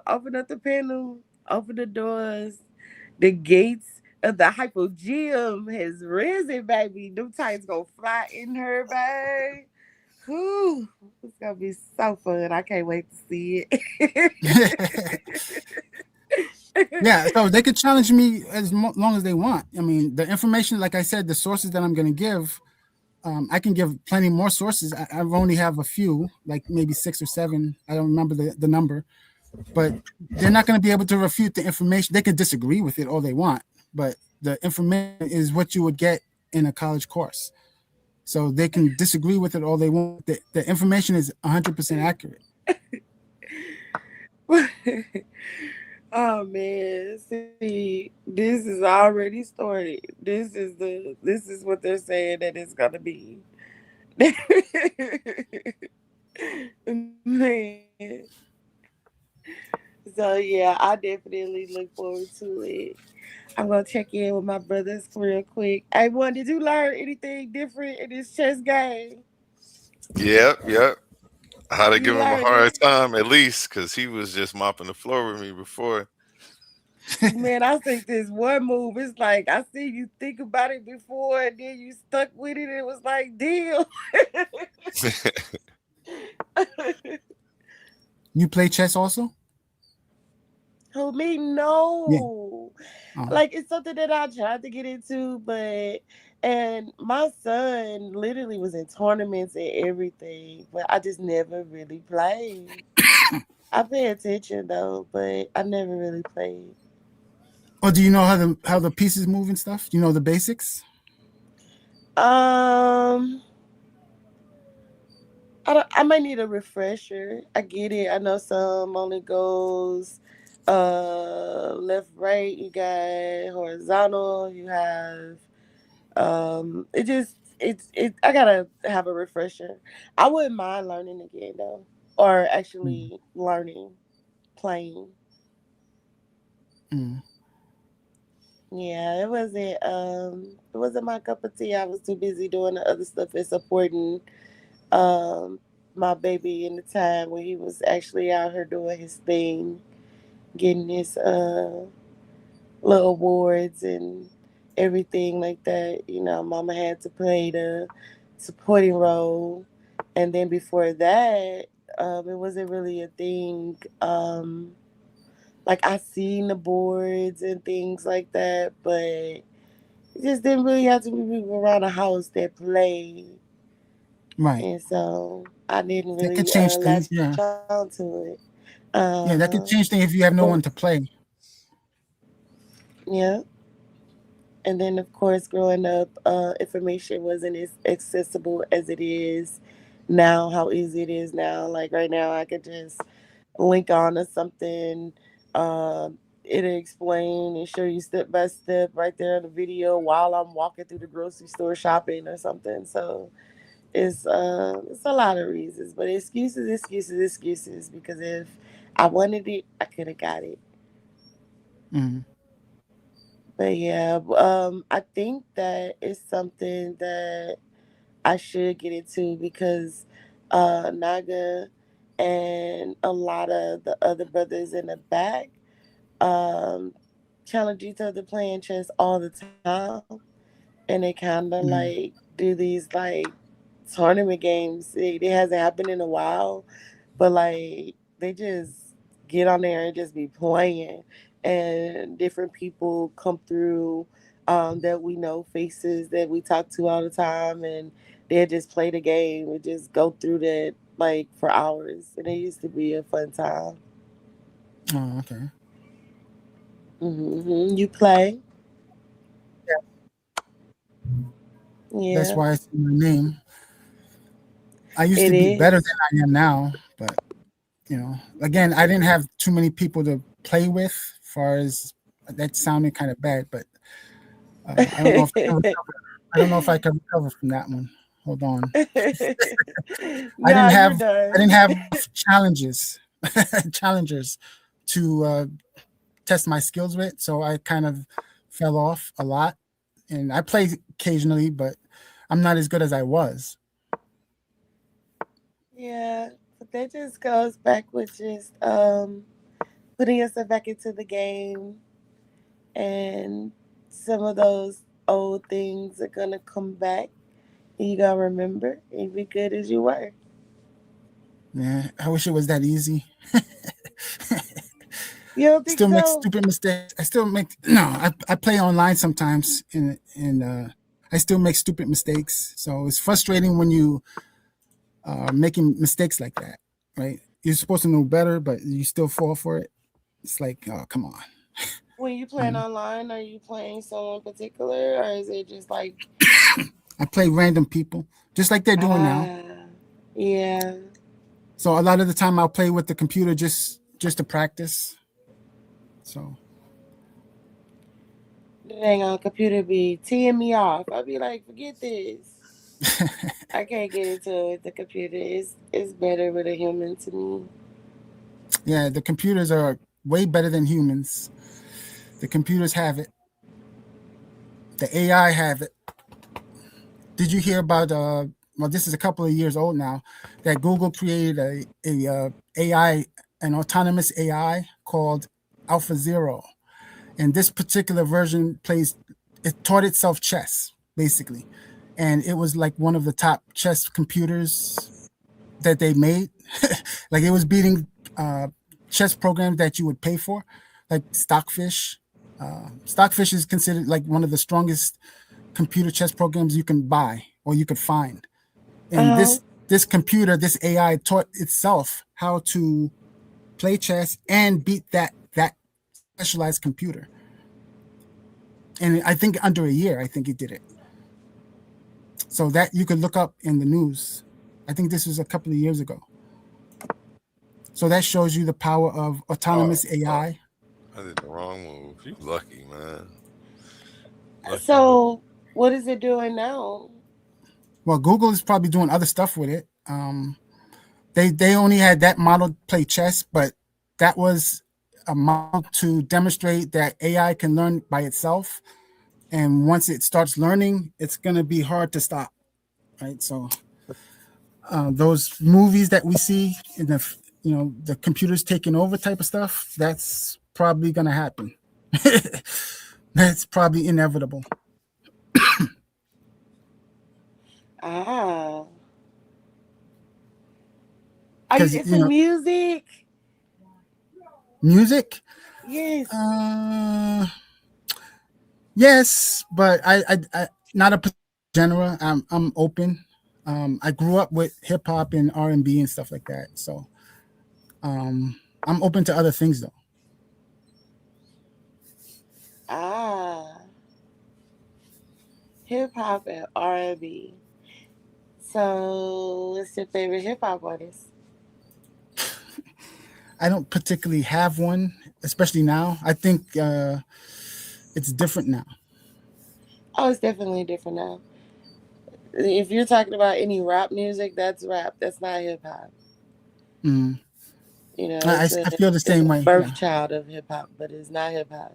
open up the panel, open the doors, the gates of the hypogeum has risen, baby. New Titans gonna fly in her, babe. Whew, it's gonna be so fun. I can't wait to see it. Yeah, so they could challenge me as long as they want. I mean, the information, like I said, the sources that I'm going to give, I can give plenty more sources. I only have a few, like maybe 6 or 7. I don't remember the number, but they're not going to be able to refute the information. They can disagree with it all they want, but the information is what you would get in a college course. So they can disagree with it all they want. The information is 100% accurate. Oh man, see, this is already started. This is what they're saying that it's gonna be. Man. So yeah, I definitely look forward to it. I'm gonna check in with my brothers real quick. Hey, one, did you learn anything different in this chess game? Yep, yep. How to You give him a learned hard it, time at least, because he was just mopping the floor with me before. man. I think this one move. It's like I see you think about it before, and then you stuck with it. It was like, deal. You play chess also? Who me? Yeah. No. Oh. Like it's something that I tried to get into, but and my son literally was in tournaments and everything, but I just never really played. I pay attention though, but I never really played. Or do you know how the pieces move and stuff? Do you know the basics? Um, I might need a refresher. I get it. I know some only goes left right. You got horizontal. You have it just it I gotta have a refresher. I wouldn't mind learning again though, or Mm. actually learning playing. Mm. Yeah, it wasn't my cup of tea. I was too busy doing the other stuff and supporting um my baby in the time when he was actually out here doing his thing, getting his little awards and everything like that. You know, mama had to play the supporting role. And then before that, it wasn't really a thing. Like I seen the boards and things like that, but it just didn't really have to be people around the house that play. Right. And so I didn't That could really change things. latch Yeah. on to it. Yeah, that could change things if you have But no one to play. yeah. And then, of course, growing up, information wasn't as accessible as it is now, how easy it is now. Like right now, I could just link on to something, it'll explain and show you step by step right there in the video while I'm walking through the grocery store shopping or something. So it's a lot of reasons, but excuses, excuses, excuses. Because if I wanted it, I could have got it. Mm. But yeah, I think that it's something that I should get into because Naga and a lot of the other brothers in the back um, challenge each other playing chess all the time, and they kind of Mm. like do these like tournament games. It hasn't happened in a while, but like they just get on there and just be playing, and different people come through that we know, faces that we talk to all the time, and they just play the game and just go through that like for hours, and it used to be a fun time. Oh, okay. You play, That's yeah, why it's in my name. I used it to be better is. than I am now, but again, I didn't have too many people to play with. As far as that sounded kind of bad, but I don't know if I can recover. I don't know if I can recover from that one. Hold on. I didn't Nah, you're have I done. didn't have enough challenges, challengers to test my skills with, so I kind of fell off a lot. And I play occasionally, but I'm not as good as I was. Yeah, but that just goes back with just putting yourself back into the game, and some of those old things are gonna come back. And you gotta remember and be good as you were. Yeah, I wish it was that easy. You don't think Still make so? stupid mistakes. I still make no. I play online sometimes, and I still make stupid mistakes. So it's frustrating when you are making mistakes like that, right? You're supposed to know better, but you still fall for it. It's like, oh, come on. When you You playing know, online, are you playing someone particular, or is it just like I I play random people, just like they're doing now. Yeah. So a lot of the time I'll play with the computer just to practice. So The dang on computer be teeing me off. I'll be like, forget this. I can't get into it with the computer. It's better with a human to me. yeah, the computers are way better than humans. The computers have it. The AI have it. Did you hear about well, this is a couple of years old now, that Google created a AI, an autonomous AI called Alpha Zero, and this particular version plays, it taught itself chess basically, and it was like one of the top chess computers that they made. Like it was beating uh, chess programs that you would pay for, like Stockfish. Stockfish is considered like one of the strongest computer chess programs you can buy or you could find. And Uh-huh. this computer, this AI taught itself how to play chess and beat that specialized computer. And I think under a year, I think it did it. So that you could look up in the news. I think this was a couple of years ago. So that shows you the power of Oh, autonomous oh, AI. I did the wrong move. You lucky, man. Lucky, lucky. So what is it doing now? Well, Google is probably doing other stuff with it. They only had that model play chess, but that was a model to demonstrate that AI can learn by itself. And once it starts learning, it's going to be hard to stop. Right. So those movies that we see in the computers taking over type of stuff, that's probably going to happen. That's probably inevitable. Ah. Are you Because, into music? music, Yes. yes, but I not a genre. I'm open. I grew up with hip hop and R&B and stuff like that. So um, I'm open to other things though. Ah. Hip hop and R&B. So, what's your favorite hip hop artist? I don't particularly have one, especially now. I think it's different now. Oh, it's definitely different now. If you're talking about any rap music, that's rap. That's not hip hop. Mm. You know, I feel the it's same a way. Yeah. birth child of hip hop, but it's not hip hop.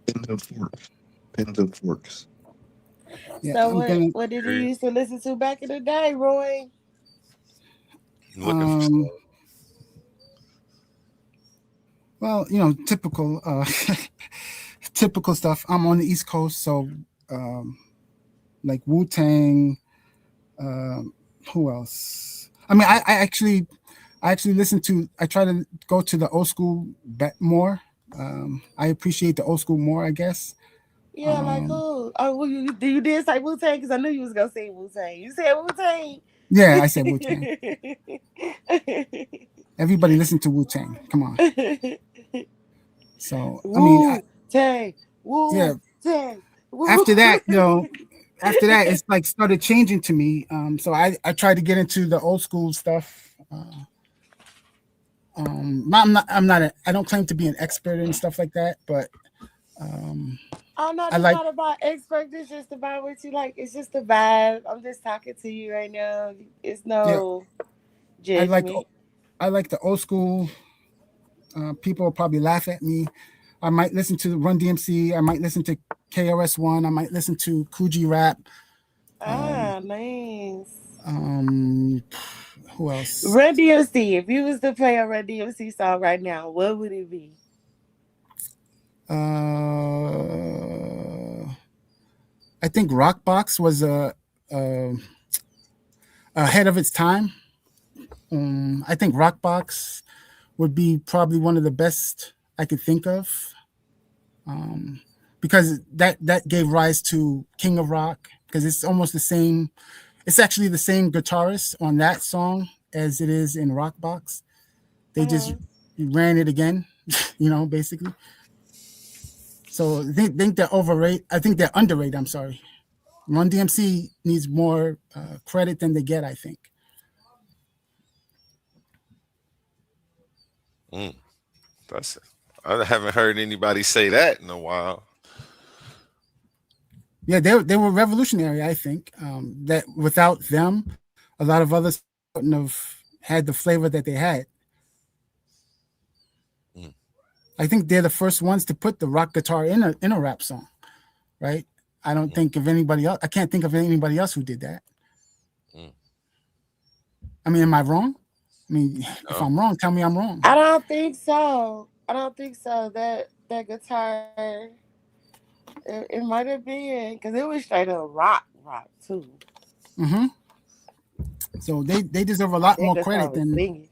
Pins and forks. Pins and forks. Yeah. So I'm gonna. what did you Hey, used to listen to back in the day, Roy? looking for Um. stuff. Well, typical. Typical stuff. I'm on the East Coast, so um, like Wu Tang. Um, who else? I mean, I actually listen to. I try to go to the old school more. I appreciate the old school more, I guess. Yeah, like Um, who? Oh, well, you did say Wu Tang because I knew you was gonna say Wu Tang. You said Wu Tang. yeah, I said Wu Tang. Everybody listen to Wu Tang. Come on. So I mean, Wu Tang, yeah. Wu Tang, Wu. After that, after that, it's like started changing to me. So I tried to get into the old school stuff. I don't claim to be an expert and stuff like that, but um, Oh no, I it's like, not about expert. It's just about what you like. It's just a vibe. I'm just talking to you right now. It's yeah, no I like, judgment. I like the old school. People will probably laugh at me. I might listen to Run DMC. I might listen to KRS One. I might listen to Coogee Rap. Um, Ah, nice. um, who else? Run DMC. If you was to play a Run DMC song right now, what would it be? I think Rockbox was a ahead of its time. I think Rockbox would be probably one of the best I could think of, um, because that gave rise to King of Rock, because it's almost the same. It's actually the same guitarist on that song as it is in Rockbox. They just Uh-huh. ran it again. basically. So they think they're overrated. I think they're underrated. I'm sorry. Run DMC needs more credit than they get, I think. Mm, that's I haven't heard anybody say that in a while. Yeah, they were revolutionary. I think that without them, a lot of others wouldn't have had the flavor that they had. Mm, I think they're the first ones to put the rock guitar in a rap song, right? I don't mm, think of anybody else. I can't think of anybody else who did that. mm. I mean, am I wrong? I mean, if No, I'm wrong, tell me I'm wrong. I don't think so. I don't think so. That guitar, it might have been because it was straight up rock too. Hmm. So they deserve a lot That more guitar credit was than singing.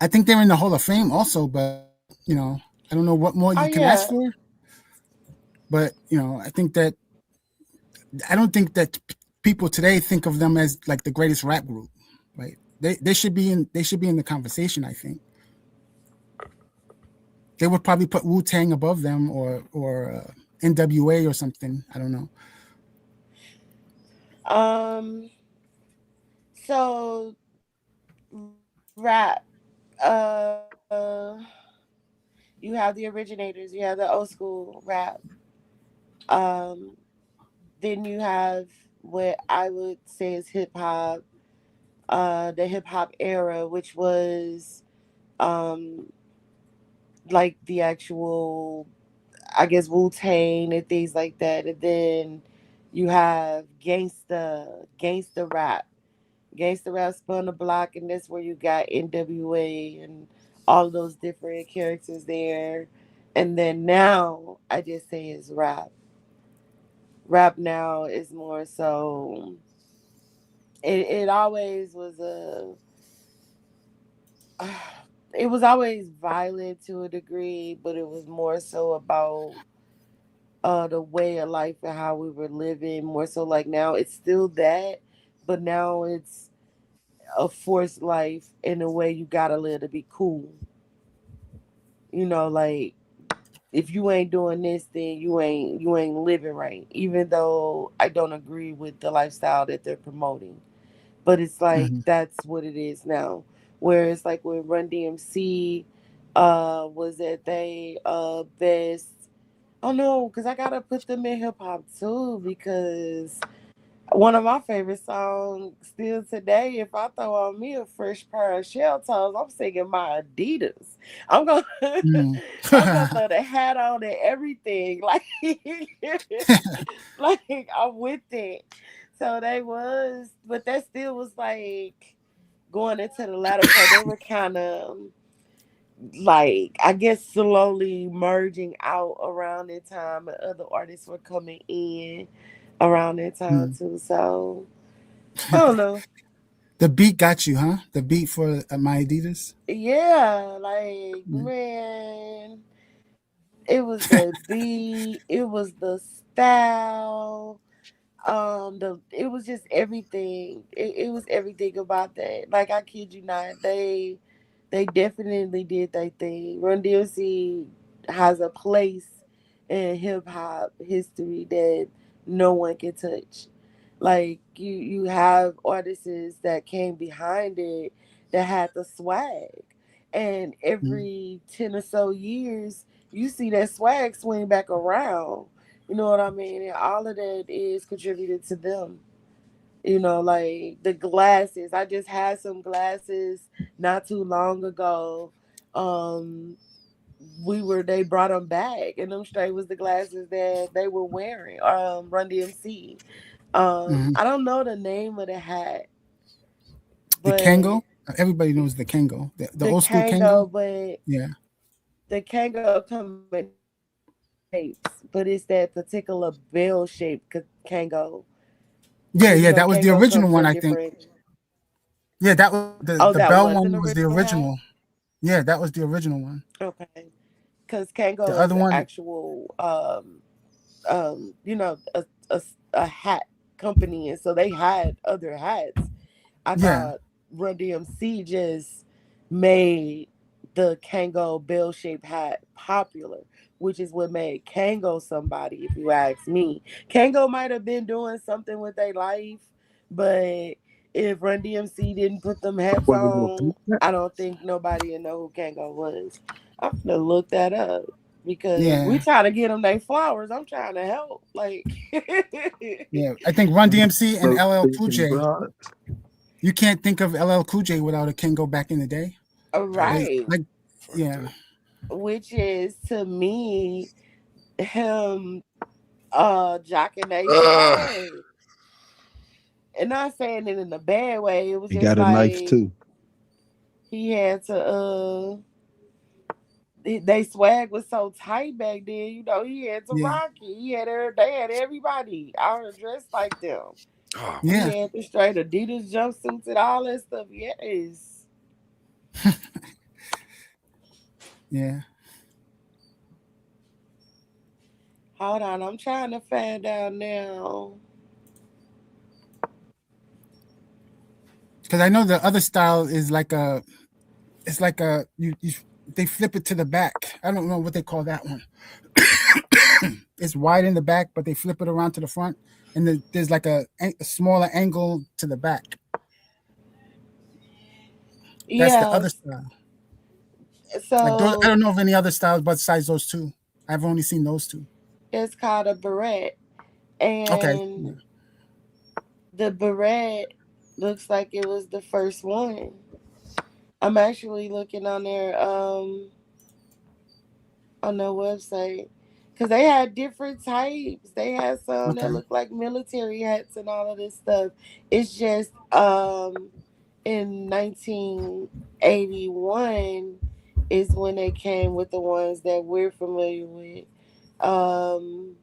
I think they're in the Hall of Fame also. But I don't know what more you Oh can ask yeah. for. But I think that I don't think that people today think of them as like the greatest rap group, right? They should be in the conversation. I think they would probably put Wu Tang above them or NWA or something. I don't know. Um. So rap. You have the originators. You have the old school rap. Um. Then you have what I would say is hip hop. The hip hop era, which was um like the actual, I guess, Wu Tang and things like that. And then you have gangsta rap. Gangsta rap spun the block, and that's where you got NWA and all of those different characters there. And then now, I just say is rap. Rap now is more so. It always was a. It was always violent to a degree, but it was more so about the way of life and how we were living. More so, like now, it's still that, but now it's a forced life in a way you gotta live to be cool. Like if you ain't doing this, then you ain't living right. Even though I don't agree with the lifestyle that they're promoting, but it's like Hmm. that's what it is now. Whereas like when Run DMC was at they best. Oh no, because I gotta put them in hip hop too because one of my favorite songs still today, if I throw on me a fresh pair of shell toes, I'm singing my Adidas. I'm gonna Mm. I'm gonna throw the hat on and everything. Like like I'm with it. So they was, but that still was like going into the latter part, they were kind of like I guess slowly merging out around that time, and other artists were coming in around that time Mm. too. So I don't know. The beat got you, huh? The beat for my Adidas. Yeah, like Mm. man, it was the beat, it was the style, it was just everything. It was everything about that. Like I kid you not, they definitely did their thing. Run DMC has a place in hip hop history that no one can touch. Like you have artists that came behind it that had the swag, and Mm. every 10 or so years, you see that swag swing back around. You know what I mean? And all of that is contributed to them. Like the glasses. I just had some glasses not too long ago. Um, they brought them back, and them straight was the glasses that they were wearing. Run DMC. Hmm. I don't know the name of the hat, The but Kango. Everybody knows the Kango. The the old school Kango. Kango, but Yeah. the Kango come in different shapes, but it's that particular bell shape Kango. Yeah, Because yeah. That was the Kango original comes one, in I think. different. Yeah, that was the Oh, that Bell was one an was the original hat. original. Yeah, that was the original one. Okay, because The Kango is other an one, actual a a hat company, and so they had other hats. I yeah. thought Run DMC just made the Kango bell-shaped hat popular, which is what made Kango somebody, if you ask me. Kango might have been doing something with their life, but if Run DMC didn't put them hats Was it a on, I don't think nobody would know who Kango was. I'm gonna look that up because we Yeah, trying to get them their flowers. I'm trying to help. Like, yeah. I think Run DMC and so LL Cool thinking J. broad? You can't think of LL Cool J without a Kango back in the day. Facts. Like, right, like Facts. yeah, which is to me him jocking their Uh, swag. And not saying it in a bad way. It was He just got a knife like too. he had to they swag was so tight back then, he had to yeah, rock it. They had everybody out here dressed like them. oh He yeah, had the straight Adidas jumpsuits and all that stuff. Yes. yeah. Hold on, I'm trying to find out now. Because I know the other style is like it's like they flip it to the back. I don't know what they call that one. It's wide in the back, but they flip it around to the front, and there's like a smaller angle to the back. That's the Yeah. other style. Like those, I So don't know of any other styles besides those two. I've only seen those two. it's called a beret. Okay. And Yeah. the beret looks like it was the first one. I'm actually looking on their website because they had different types. They had some that Okay. look like military hats and all of this stuff. It's just in 1981 is when they came with the ones that we're familiar with. Um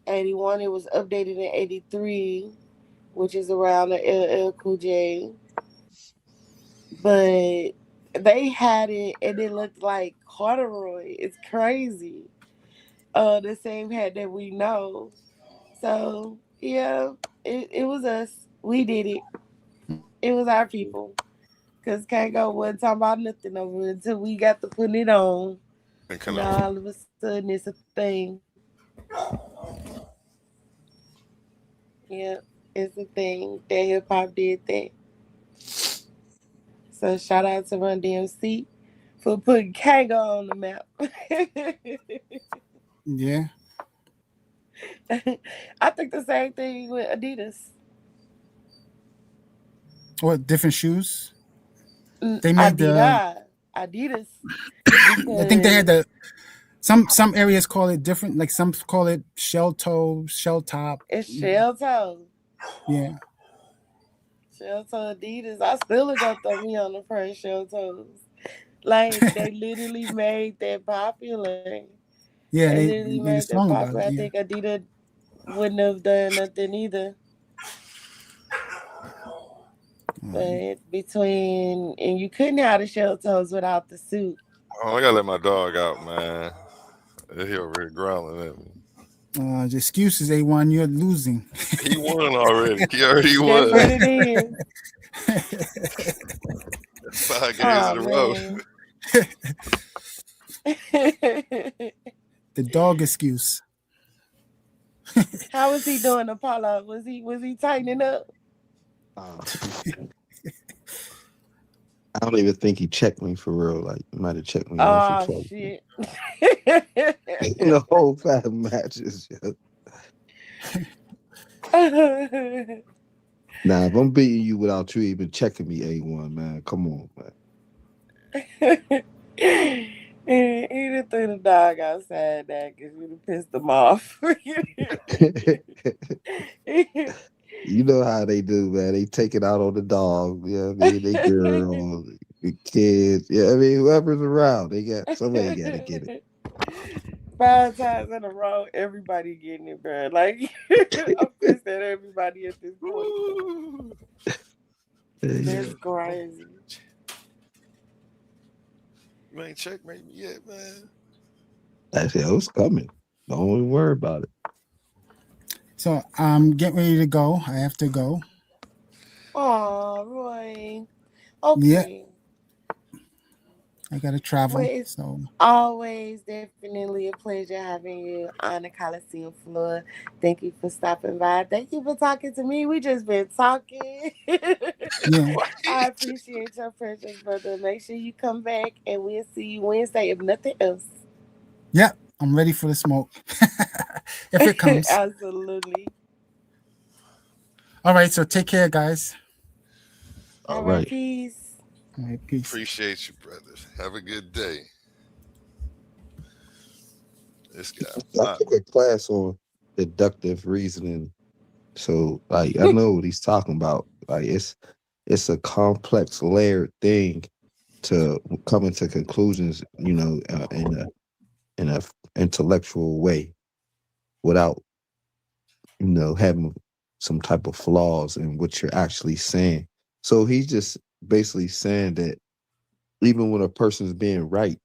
81 it was updated in 83, which is around the LL Cool J. But they had it and it looked like corduroy. It's crazy. The same hat that we know. So yeah, it was us. We did it. It was our people. Cause Kango wasn't talking about nothing over it until we got to putting it on. and kind of Now all of a sudden it's a thing. Yeah, it's a thing. That hip hop did that. So shout out to Run DMC for putting Kango on the map. Yeah. I think the same thing with Adidas. What different shoes? They made the. Adidas, I think they had because the. Some areas call it different. Like some call it shell toe, shell top. it's shell toe. Yeah. Shell toe Adidas. I still look up throw me on the first shell toes. Like they literally made that popular. They Yeah. They literally made a made that song about popular. it. I Yeah. think Adidas wouldn't have done nothing either. But between and you couldn't have the shell toes without the suit. oh, I gotta let my dog out, man. He over here growling at me. The excuses A1, you're losing. He won already. He already That's what won. it is. 5 games in Oh a row. man. The dog excuse. How was he doing, Apollo? Was he tightening up? Uh, I don't even think he checked me for real. Like he might have checked me once or Oh twice shit. in the whole 5 matches. Yeah. Now, if I'm beating you without you even checking me, A1, man, come on, He done threw the dog outside that because you done pissed him off. man. You know how they do, man. They take it out on the dog. Yeah, I mean, they girl, the kids. Yeah, I mean, whoever's around, they got somebody got to get it. 5 times in a row, everybody getting it, bro. Like I'm pissed at everybody at this point. That's crazy. You ain't checkmate me yet, man. I said, oh, it's coming. Don't even worry about it. So I'm getting ready to go. I have to go. Oh, Roy. Yeah. Okay. I gotta travel. Well, it's So always definitely a pleasure having you on the Coliseum floor. Thank you for stopping by. Thank you for talking to me. We just been talking. yeah, I appreciate your presence, brother. Make sure you come back and we'll see you Wednesday, if nothing else. yeah, I'm ready for the smoke if it comes. Absolutely. All right, so take care, guys. All All right, right. peace. All right, peace. Appreciate you, brother. Have a good day. This guy. I took a class on deductive reasoning, so like I know what he's talking about. Like it's a complex layered thing to coming to conclusions, in a intellectual way without having some type of flaws in what you're actually saying. So he's just basically saying that even when a person's being right,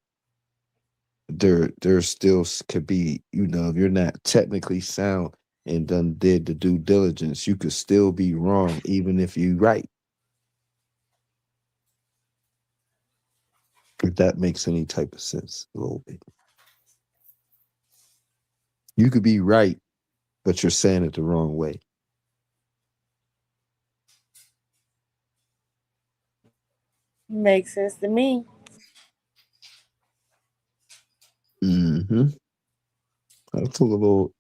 there still could be, if you're not technically sound and done did the due diligence, you could still be wrong even if you right. If that makes any type of sense a little bit. You could be right, but you're saying it the wrong way. Makes sense to me. Mm-hmm. I took a little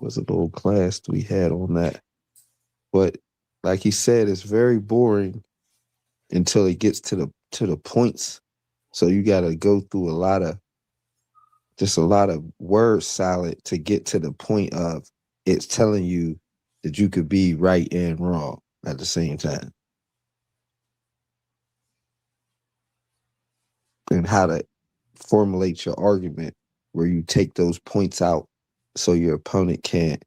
was a little class we had on that. But like he said, it's very boring until it gets to the points. So you gotta go through a lot of word salad to get to the point of it's telling you that you could be right and wrong at the same time. And how to formulate your argument where you take those points out so your opponent can't,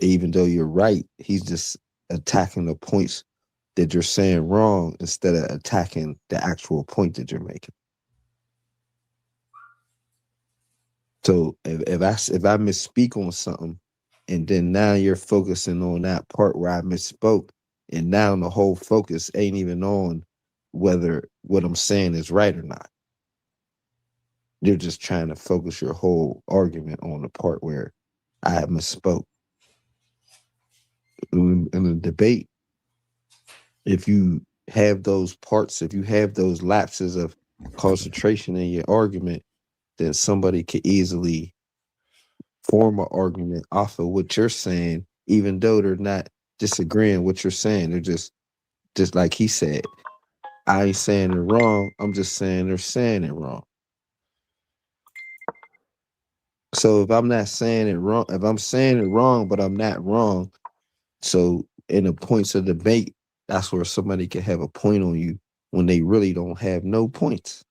even though you're right, he's just attacking the points that you're saying wrong instead of attacking the actual point that you're making. So if I misspeak on something, and then now you're focusing on that part where I misspoke, and now the whole focus ain't even on whether what I'm saying is right or not. You're just trying to focus your whole argument on the part where I misspoke. In a debate, if you have those parts, if you have those lapses of concentration in your argument, then somebody could easily form an argument off of what you're saying, even though they're not disagreeing what you're saying. They're just like he said, I ain't saying it wrong. I'm just saying they're saying it wrong. So if I'm not saying it wrong, if I'm saying it wrong, but I'm not wrong, so in the points of debate, that's where somebody can have a point on you when they really don't have no points.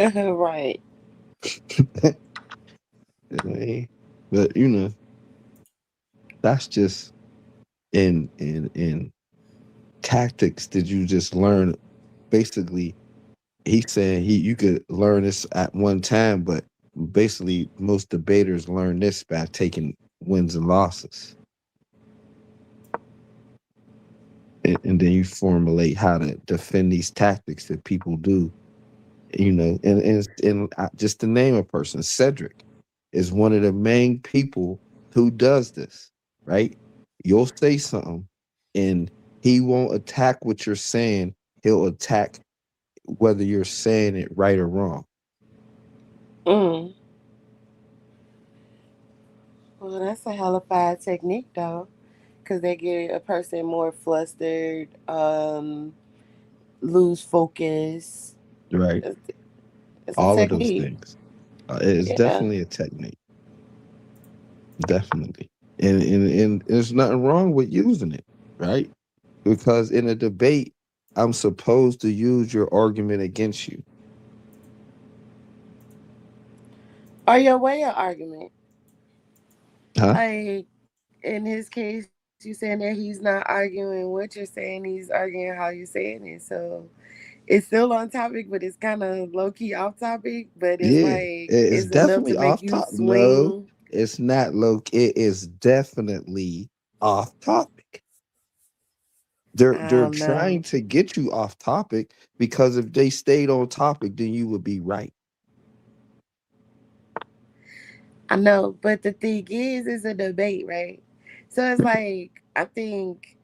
Right. But that's just in tactics that you just learn. Basically, he's saying you could learn this at one time, but basically most debaters learn this by taking wins and losses. And then you formulate how to defend these tactics that people do. And just to name a person, Cedric is one of the main people who does this, right? You'll say something and he won't attack what you're saying. He'll attack whether you're saying it right or wrong. Mm. Well, that's a hellified technique, though, because they get a person more flustered, lose focus. Right. It's, it's a All of those technique. things. It's Yeah. definitely a technique. Definitely. And there's nothing wrong with using it, right? Because in a debate, I'm supposed to use your argument against you. Or your way of argument. Huh? Like, in his case, you saying that he's not arguing what you're saying, he's arguing how you're saying it. So it's still on topic, but it's kind of low key off topic. But it's Yeah. like, It's it's enough to definitely make off you top. No, swing. It's not low. It is definitely off topic. They're I don't trying know. to get you off topic because if they stayed on topic, then you would be right. I know, but the thing is, it's a debate, right? So it's like I think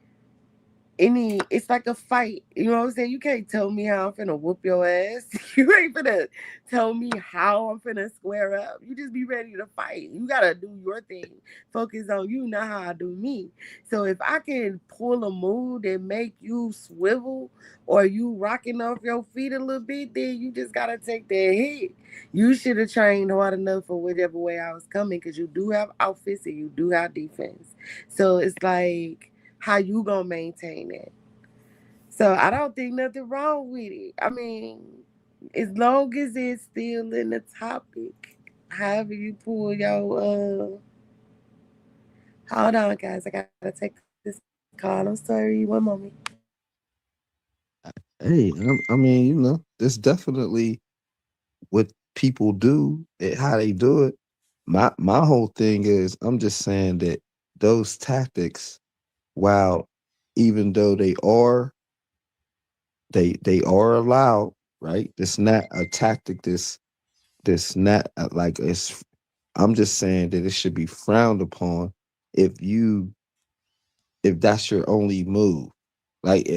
it's like a fight. You know what I'm saying? You can't tell me how I'm finna whoop your ass. You ain't finna tell me how I'm finna square up. You just be ready to fight. You gotta do your thing. Focus on you, not how I do me. So if I can pull a move that make you swivel or you rocking off your feet a little bit, then you just gotta take that hit. You should have trained hard enough for whatever way I was coming because you do have offense and you do have defense. So it's like how you gonna maintain it. So I don't think nothing wrong with it. I mean, as long as it's still in the topic. However you pull your hold on guys, I gotta take this call. I'm sorry, one moment. Hey, I mean, it's definitely what people do, how they do it. My whole thing is, I'm just saying that those tactics, while even though they are allowed, right? It's not a tactic. This not like it's. I'm just saying that it should be frowned upon if you if that's your only move. Like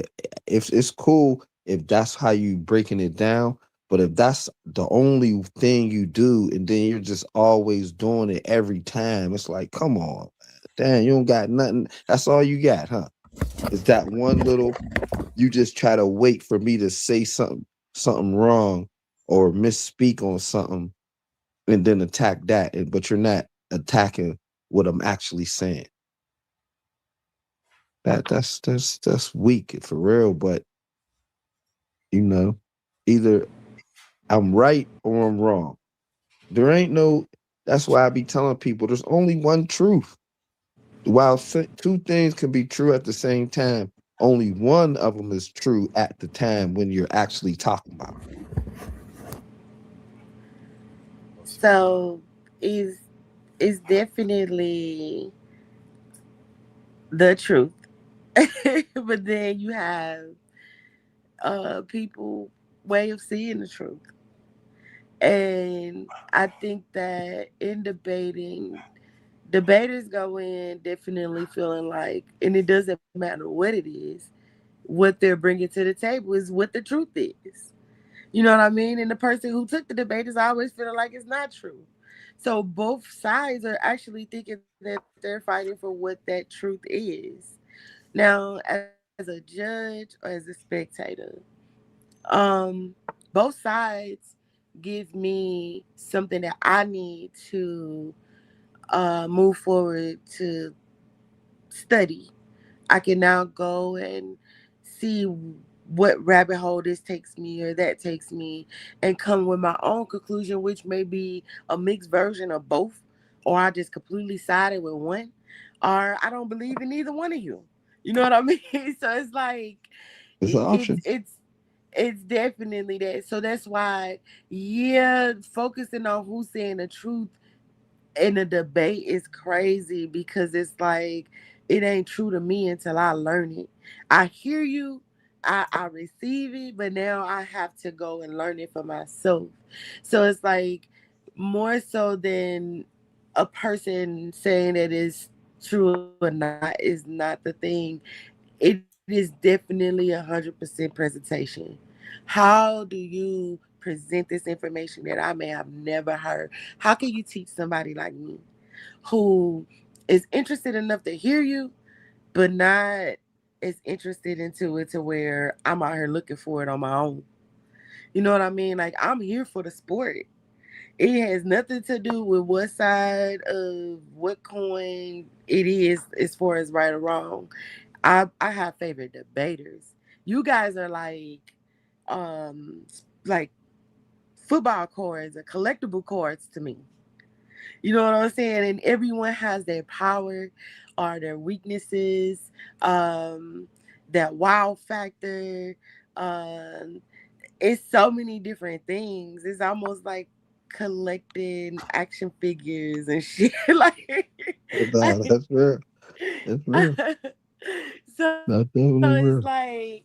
if it's cool if that's how you breaking it down, but if that's the only thing you do and then you're just always doing it every time, it's like, come on, man. Damn, you don't got nothing. That's all you got, huh? Is that one little you just try to wait for me to say something wrong or misspeak on something and then attack that, but you're not attacking what I'm actually saying. That's weak for real. But you know, either I'm right or I'm wrong. There ain't no. That's why I be telling people there's only one truth. While two things can be true at the same time, only one of them is true at the time when you're actually talking about. So is definitely the truth. But then you have people way of seeing the truth. And I think that in debating, debaters go in definitely feeling like, and it doesn't matter what it is, what they're bringing to the table is what the truth is. You know what I mean? And the person who took the debate is always feeling like it's not true. So both sides are actually thinking that they're fighting for what that truth is. Now, as a judge or as a spectator, um, both sides give me something that I need to move forward to study. I can now go and see what rabbit hole this takes me or that takes me and come with my own conclusion, which may be a mixed version of both, or I just completely sided with one, or I don't believe in either one of you. You know what I mean? So it's like It's an option. it's definitely that. So that's why, yeah, focusing on who's saying the truth in a debate is crazy because it's like it ain't true to me until I learn it. I hear you, I receive it, but now I have to go and learn it for myself. So it's like more so than a person saying that it's true or not is not the thing. It is definitely 100% presentation. How do you present this information that I may have never heard? How can you teach somebody like me who is interested enough to hear you, but not as interested into it to where I'm out here looking for it on my own? You know what I mean? Like I'm here for the sport. It has nothing to do with what side of what coin it is as far as right or wrong. I have favorite debaters. You guys are um like football cards or collectible cards to me. You know what I'm saying? And everyone has their power or their weaknesses, that wow factor. Um, it's so many different things. It's almost like collecting action figures and shit. Like, Nah, like that's real. That's real. so That's it's definitely real. like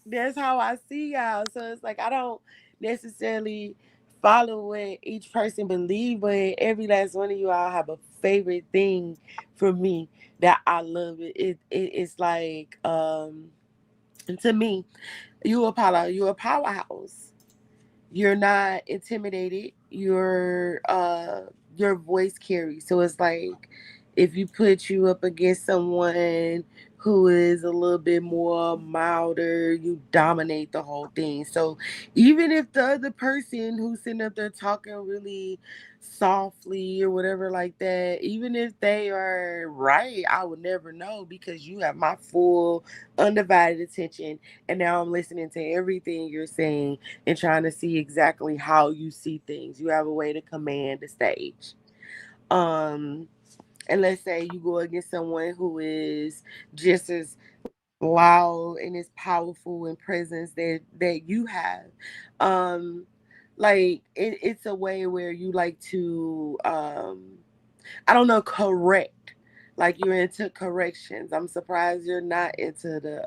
that's how I see y'all. So it's like I don't necessarily follow what each person believe, but every last one of you all have a favorite thing for me that I love. It's like to me, you a powerhouse. You're not intimidated. Your voice carries. So it's like if you put you up against someone who is a little bit more milder, you dominate the whole thing. So even if the other person who's sitting up there talking really softly or whatever like that, even if they are right, I would never know because you have my full undivided attention, and now I'm listening to everything you're saying and trying to see exactly how you see things. You have a way to command the stage. Um, and let's say you go against someone who is just as loud and as powerful in presence that you have. Um, like it's a way where you like to I don't know, correct. Like you're into corrections. I'm surprised you're not into the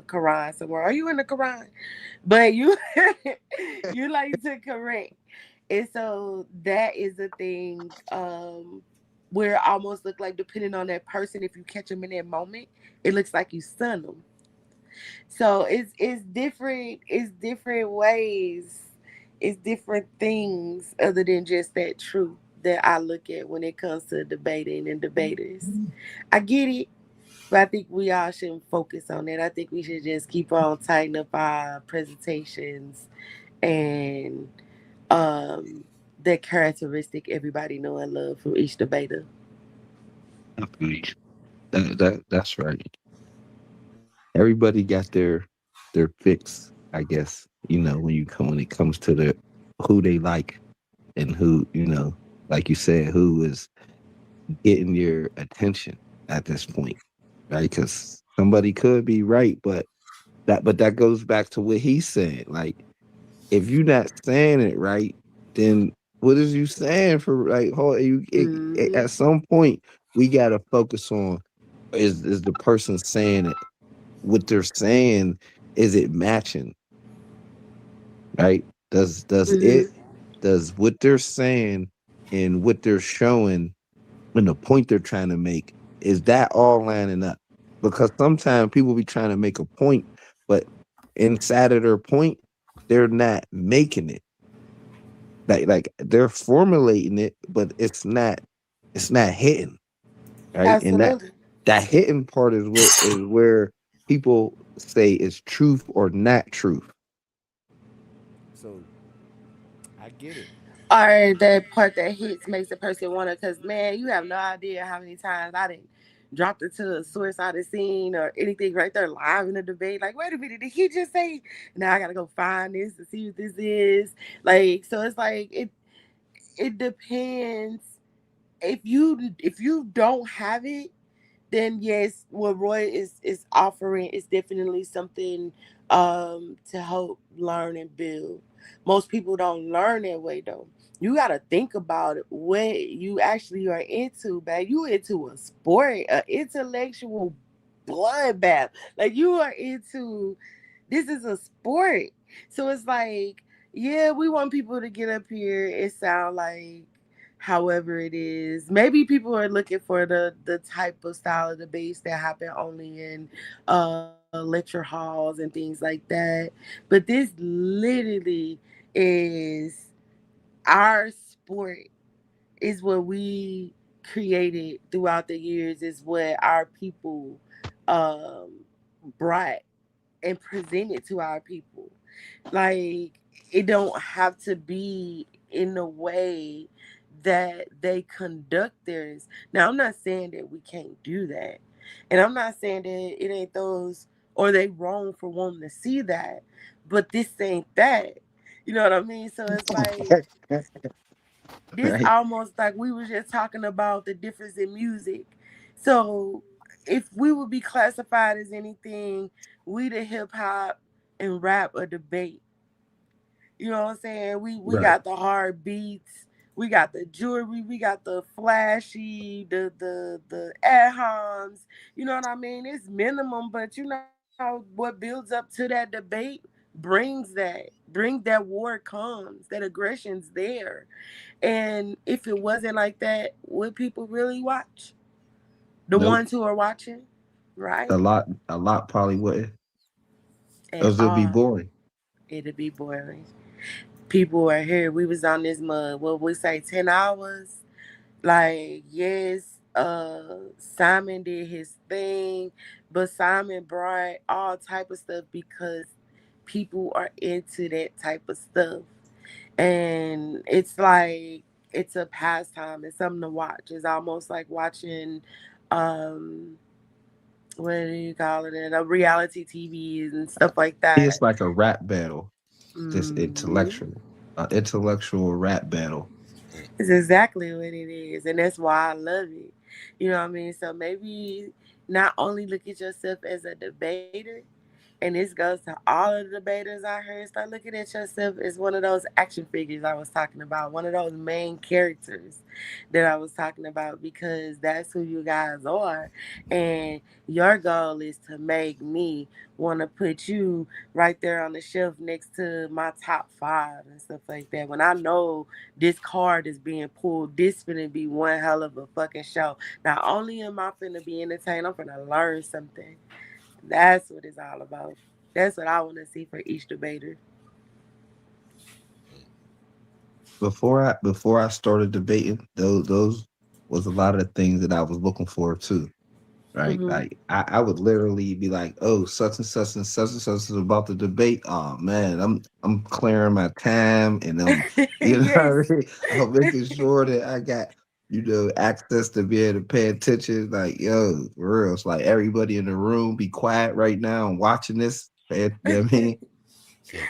Quran somewhere. Are you in the Quran? But you you like to correct. And so that is the thing where it almost look like depending on that person, if you catch them in that moment, it looks like you stun them. So it's different ways, it's different things other than just that truth that I look at when it comes to debating and debaters. I get it, but I think we all shouldn't focus on that. I think we should just keep on tightening up our presentations and um that characteristic everybody know and love from each debater. Definitely. That's right. Everybody got their fix, I guess. When it comes to the who they like and who, like you said, who is getting your attention at this point, right? Because somebody could be right, but that goes back to what he said. Like, if you're not saying it right, then what is you saying for like? At Mm-hmm. some point, we gotta focus on is the person saying it, what they're saying, is it matching, right? Mm-hmm. Does what they're saying and what they're showing and the point they're trying to make, is that all lining up? Because sometimes people be trying to make a point, but inside of their point, they're not making it. Like they're formulating it, but it's not hitting, right? And that Absolutely. that hitting part is where people say is truth or not truth. So I get it. Or that part that hits makes a person wanna, cause man, you have no idea how many times I didn't dropped it to a source I done seen or anything right there live in the debate. Like, wait a minute, did he just say now I gotta go find this to see what this is? Like, so it's like it depends. If you don't have it, then yes, what Roy is offering is definitely something to help learn and build. Most people don't learn that way though. You gotta think about it, what you actually are into, man. You into a sport, an intellectual bloodbath. Like you are into this is a sport. So it's like, yeah, we want people to get up here and sound like however it is. Maybe people are looking for the type of style of debates that happen only in lecture halls and things like that. But this literally is our sport, is what we created throughout the years, is what our people um brought and presented to our people. Like it don't have to be in the way that they conduct theirs. Now I'm not saying that we can't do that. And I'm not saying that it ain't those or they wrong for wanting to see that. But this ain't that. You know what I mean? So it's like this Right. almost like we were just talking about the difference in music. So if we would be classified as anything, we the hip hop and rap a debate. You know what I'm saying? We Right. got the hard beats. We got the jewelry, we got the flashy, the ad homs. You know what I mean? It's minimum, but you know what builds up to that debate brings that war comes, that aggression's there. And if it wasn't like that, would people really watch? The Nope. ones who are watching, right? A lot probably wouldn't. At Else it'll be all. boring. It'd be boring. People are here. We was on this mud. What we say, 10 hours? Like, yes, Simon did his thing, but Simon brought all type of stuff because people are into that type of stuff. And it's like it's a pastime, it's something to watch. It's almost like watching um what do you call it? A reality TV and stuff like It's that. like a rap battle, just Hmm. intellectual, intellectual rap battle. It's exactly what it is, and that's why I love it. You know what I mean? So maybe not only look at yourself as a debater, and this goes to all of the debaters out here, start looking at yourself as one of those action figures I was talking about, one of those main characters that I was talking about, because that's who you guys are. And your goal is to make me want to put you right there on the shelf next to my top five and stuff like that. When I know this card is being pulled, this finna be one hell of a fucking show. Not only am I finna be entertained, I'm finna learn something. That's what it's all about. That's what I want to see for each debater. Before I started debating, those was a lot of the things that I was looking for too. Right? Hmm. Like I would literally be like, oh, such and such and such and such is about to debate. Oh man, I'm clearing my time and I'm you know what I Yes. mean? I'm making sure that I got, access to be able to pay attention. Like, yo, for real. It's like everybody in the room be quiet right now and watching this. You know what I mean?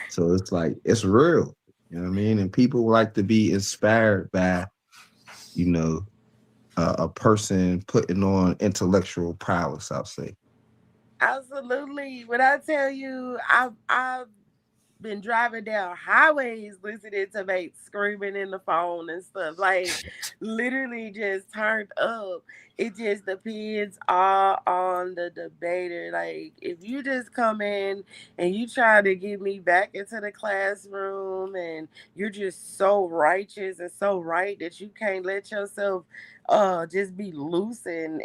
So it's like it's real. You know what I mean? And people like to be inspired by, you know, a person putting on intellectual prowess, I'll say. Absolutely. When I tell you, I've been driving down highways listening to mates screaming in the phone and stuff. Like literally just turned up. It just depends all on the debater. Like if you just come in and you try to get me back into the classroom and you're just so righteous and so right that you can't let yourself just be loose and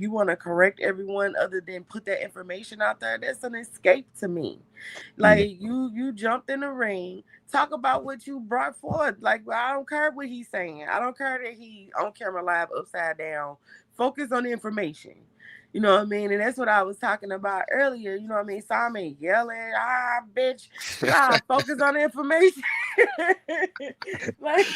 you want to correct everyone other than put that information out there, that's an escape to me. Yeah. Like you jumped in the ring. Talk about what you brought forth. Like I don't care what he's saying. I don't care that he on camera live upside down. Focus on the information. You know what I mean? And that's what I was talking about earlier. You know what I mean? Simon yelling, bitch. Focus on the information. like,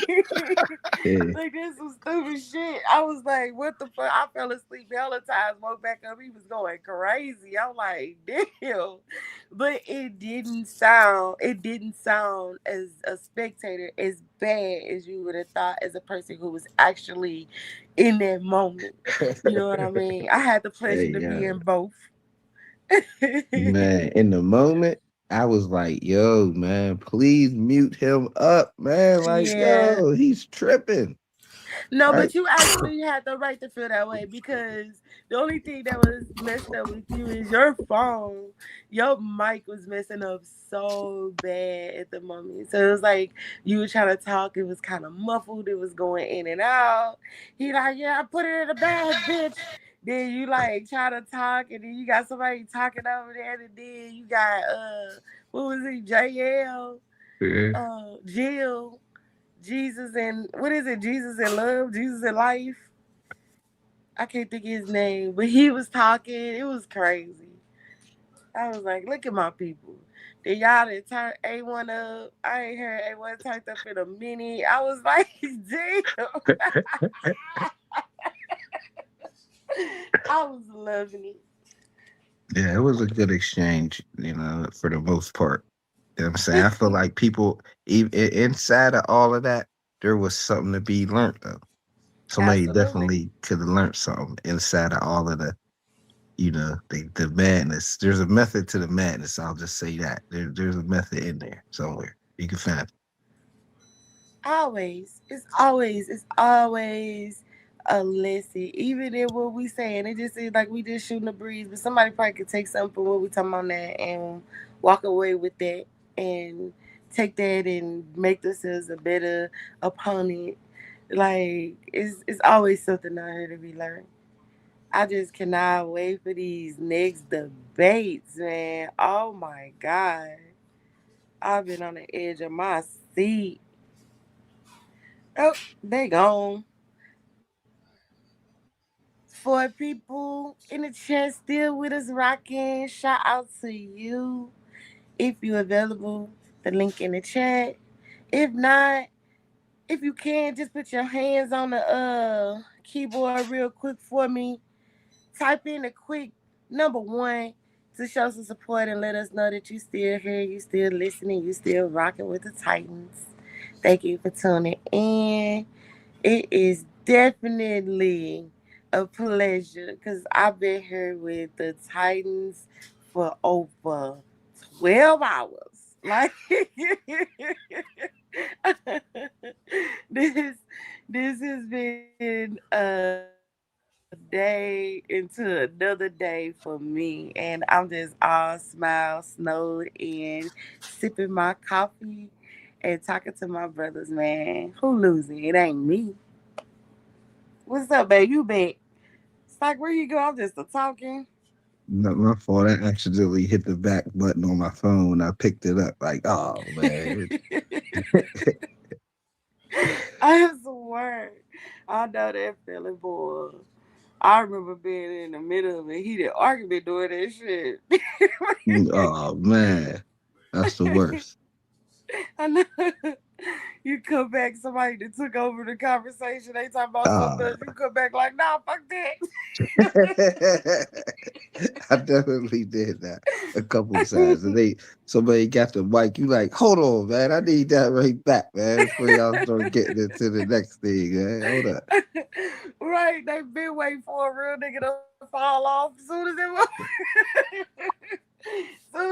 Yeah. like this was stupid shit. I was like, what the fuck? I fell asleep hella times, woke back up. He was going crazy. I'm like, damn. But it didn't sound as a spectator as bad as you would have thought as a person who was actually in that moment. You know what I mean? I had the pleasure Hey, to be yeah. in both. Man, in the moment, I was like, yo, man, please mute him up, man. Like, Yeah. yo, he's tripping. No, Right? but you actually had the right to feel that way because the only thing that was messed up with you is your phone. Your mic was messing up so bad at the moment. So it was like you were trying to talk, it was kind of muffled, it was going in and out. He like, yeah, I put it in the bag, bitch. Then you like try to talk, and then you got somebody talking over there, and then you got what was it, JL, Yeah. Jill. Jesus and what is it? Jesus and love, Jesus and life. I can't think of his name, but he was talking. It was crazy. I was like, look at my people. Then y'all done turn A1 up. I ain't heard A1 turned up in a minute. I was like, damn. I was loving it. Yeah, it was a good exchange, for the most part. You know what I'm saying? I feel like people, even inside of all of that, there was something to be learned, though. Somebody Absolutely. definitely could have learned something inside of all of the madness. There's a method to the madness. I'll just say that there's a method in there somewhere. You can find it. It's always a lesson. Even in what we saying, it just seems like we just shooting the breeze. But somebody probably could take something from what we talking about that and walk away with that and take that and make themselves a better opponent. Like it's always something out here to be learned. I just cannot wait for these next debates, man. Oh my god. I've been on the edge of my seat. Oh, they gone. For people in the chat still with us rocking, shout out to you. If you available, the link in the chat. If not, if you can, just put your hands on the keyboard real quick for me. Type in a quick number one to show some support and let us know that you still here, you still listening, you still rocking with the Titans. Thank you for tuning in. It is definitely a pleasure because I've been here with the Titans for over 12 hours. Like this this has been a day into another day for me, and I'm just all smile, snowed in, sipping my coffee and talking to my brothers, man. Who losing? It ain't me. What's up, babe? You back? It's like, where you go? I'm just a talking. Not my fault. I accidentally hit the back button on my phone. I picked it up. Like, oh man. I swear. I know that feeling, boy. I remember being in the middle of a heated argument doing that shit. Oh man. That's the worst. I know. You come back, somebody that took over the conversation, they talk about something Ah. else. You come back like, nah, fuck I definitely did that a couple times. And that. somebody got the mic, you like, hold on, man. I need that right back, man, before y'all start getting into the next thing, man. Hold up. Right, they been waiting for a real nigga to fall off. Soon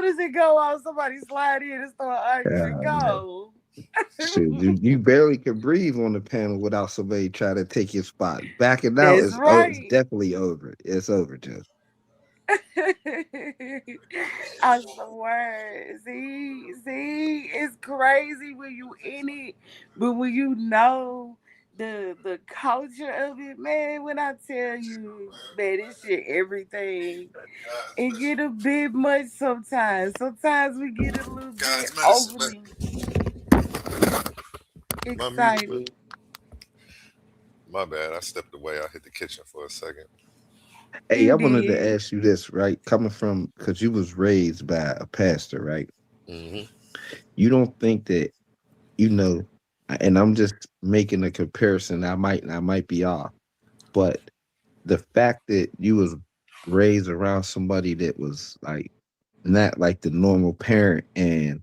as it go off, somebody slide in and start arguing. Man. Go. Shoot, you barely can breathe on the panel without somebody trying to take your spot. Backing out That's is it's right. definitely over. It's over, Joe. I swear. See, it's crazy when you in it, but when you know the culture of it, man. When I tell you, man, this shit everything. It get a bit much sometimes. Sometimes we get a little bit Guys, medicine, man. overly My muted, man. excited. My bad. I stepped away. I hit the kitchen for a second. Hey, I You wanted to did. ask you this, right? Coming from because you was raised by a pastor, right? Hmm. You don't think that and I'm just making a comparison. I might be off, but the fact that you was raised around somebody that was like not like the normal parent, and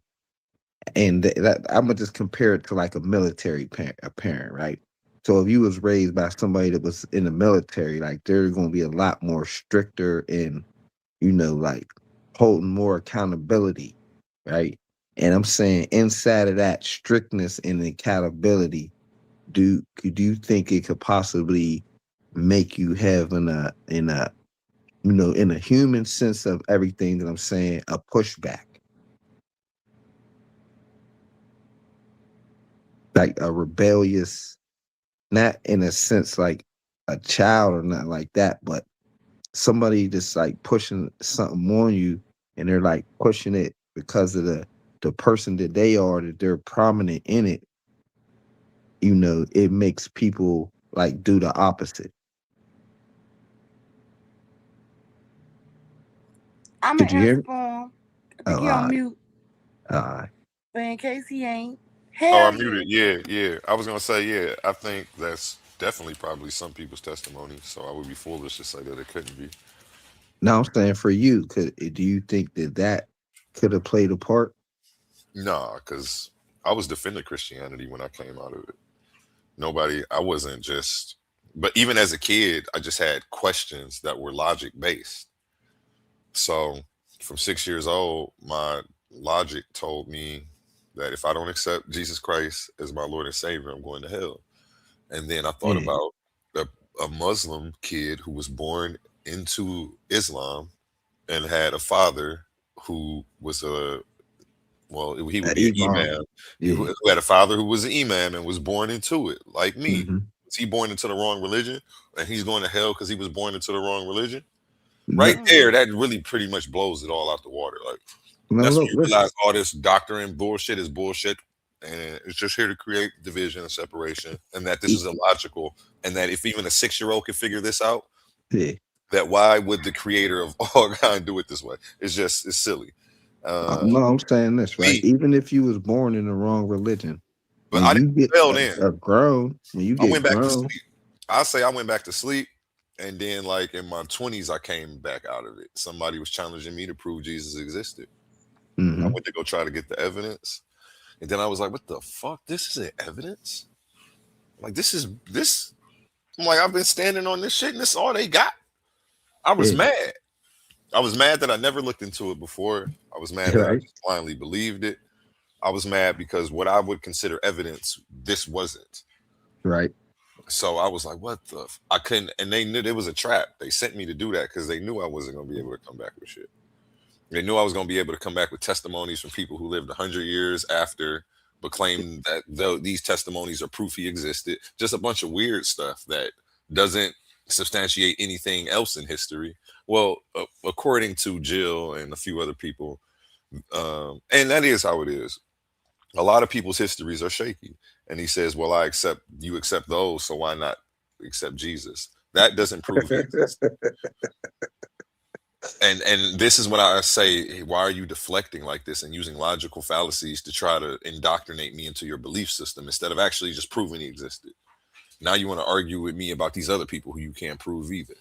I'm gonna just compare it to like a military parent, right? So if you was raised by somebody that was in the military, like they're gonna be a lot more stricter and like holding more accountability, right? And I'm saying inside of that strictness and accountability, could you think it could possibly make you have in a human sense of everything that I'm saying, a pushback, like a rebellious, not in a sense like a child or not like that, but somebody just like pushing something on you, and they're like pushing it because of the person that they are, that they're prominent in it. It makes people like do the opposite. I'm gonna Could you hear answer me? for him. I Oh, think he on mute, all right. but in case he ain't, Oh, I hell muted. yeah. Yeah, yeah. I was gonna say, yeah. I think that's definitely probably some people's testimony. So I would be foolish to say that it couldn't be. Now I'm saying for you, do you think that could have played a part? Nah, because I was defending Christianity when I came out of it. Nobody. I wasn't just. But even as a kid, I just had questions that were logic based. So from 6 years old, my logic told me that if I don't accept Jesus Christ as my Lord and Savior, I'm going to hell. And then I thought Yeah. about a Muslim kid who was born into Islam and had a father who was he would be an Imam. imam, Yeah. who had a father who was an imam and was born into it, like me. Mm-hmm. Was he born into the wrong religion, and he's going to hell because he was born into the wrong religion? No, Right there, that really pretty much blows it all out the water. Like no, that's when look, you listen. realize all this doctrine bullshit is bullshit, and it's just here to create division and separation, and that this is illogical, and that if even a 6-year-old can figure this out, Yeah. that why would the creator of all kind do it this way? It's silly. No, I'm saying this, right? Me, Even if you was born in the wrong religion, but when I you didn't get fail then. when you I get went back to grown, sleep. I say I went back to sleep, and then like in my 20s, I came back out of it. Somebody was challenging me to prove Jesus existed. I mm-hmm. went to go try to get the evidence, and then I was like, "What the fuck? This isn't evidence. Like this. I'm like, I've been standing on this shit, and this is all they got." I was Yeah, mad. I was mad that I never looked into it before. I was mad that I right, just blindly believed it. I was mad because what I would consider evidence, this wasn't. right. So I was like, what the? I couldn't, and they knew it was a trap. They sent me to do that because they knew I wasn't going to be able to come back with shit. They knew I was going to be able to come back with testimonies from people who lived 100 years after, but claimed that these testimonies are proof he existed. Just a bunch of weird stuff that doesn't substantiate anything else in history. Well, according to Jill and a few other people, and that is how it is. A lot of people's histories are shaky, and he says, "Well, you accept those, so why not accept Jesus?" That doesn't prove he exists. And this is what I say: hey, why are you deflecting like this and using logical fallacies to try to indoctrinate me into your belief system instead of actually just proving he existed? Now you want to argue with me about these other people who you can't prove either.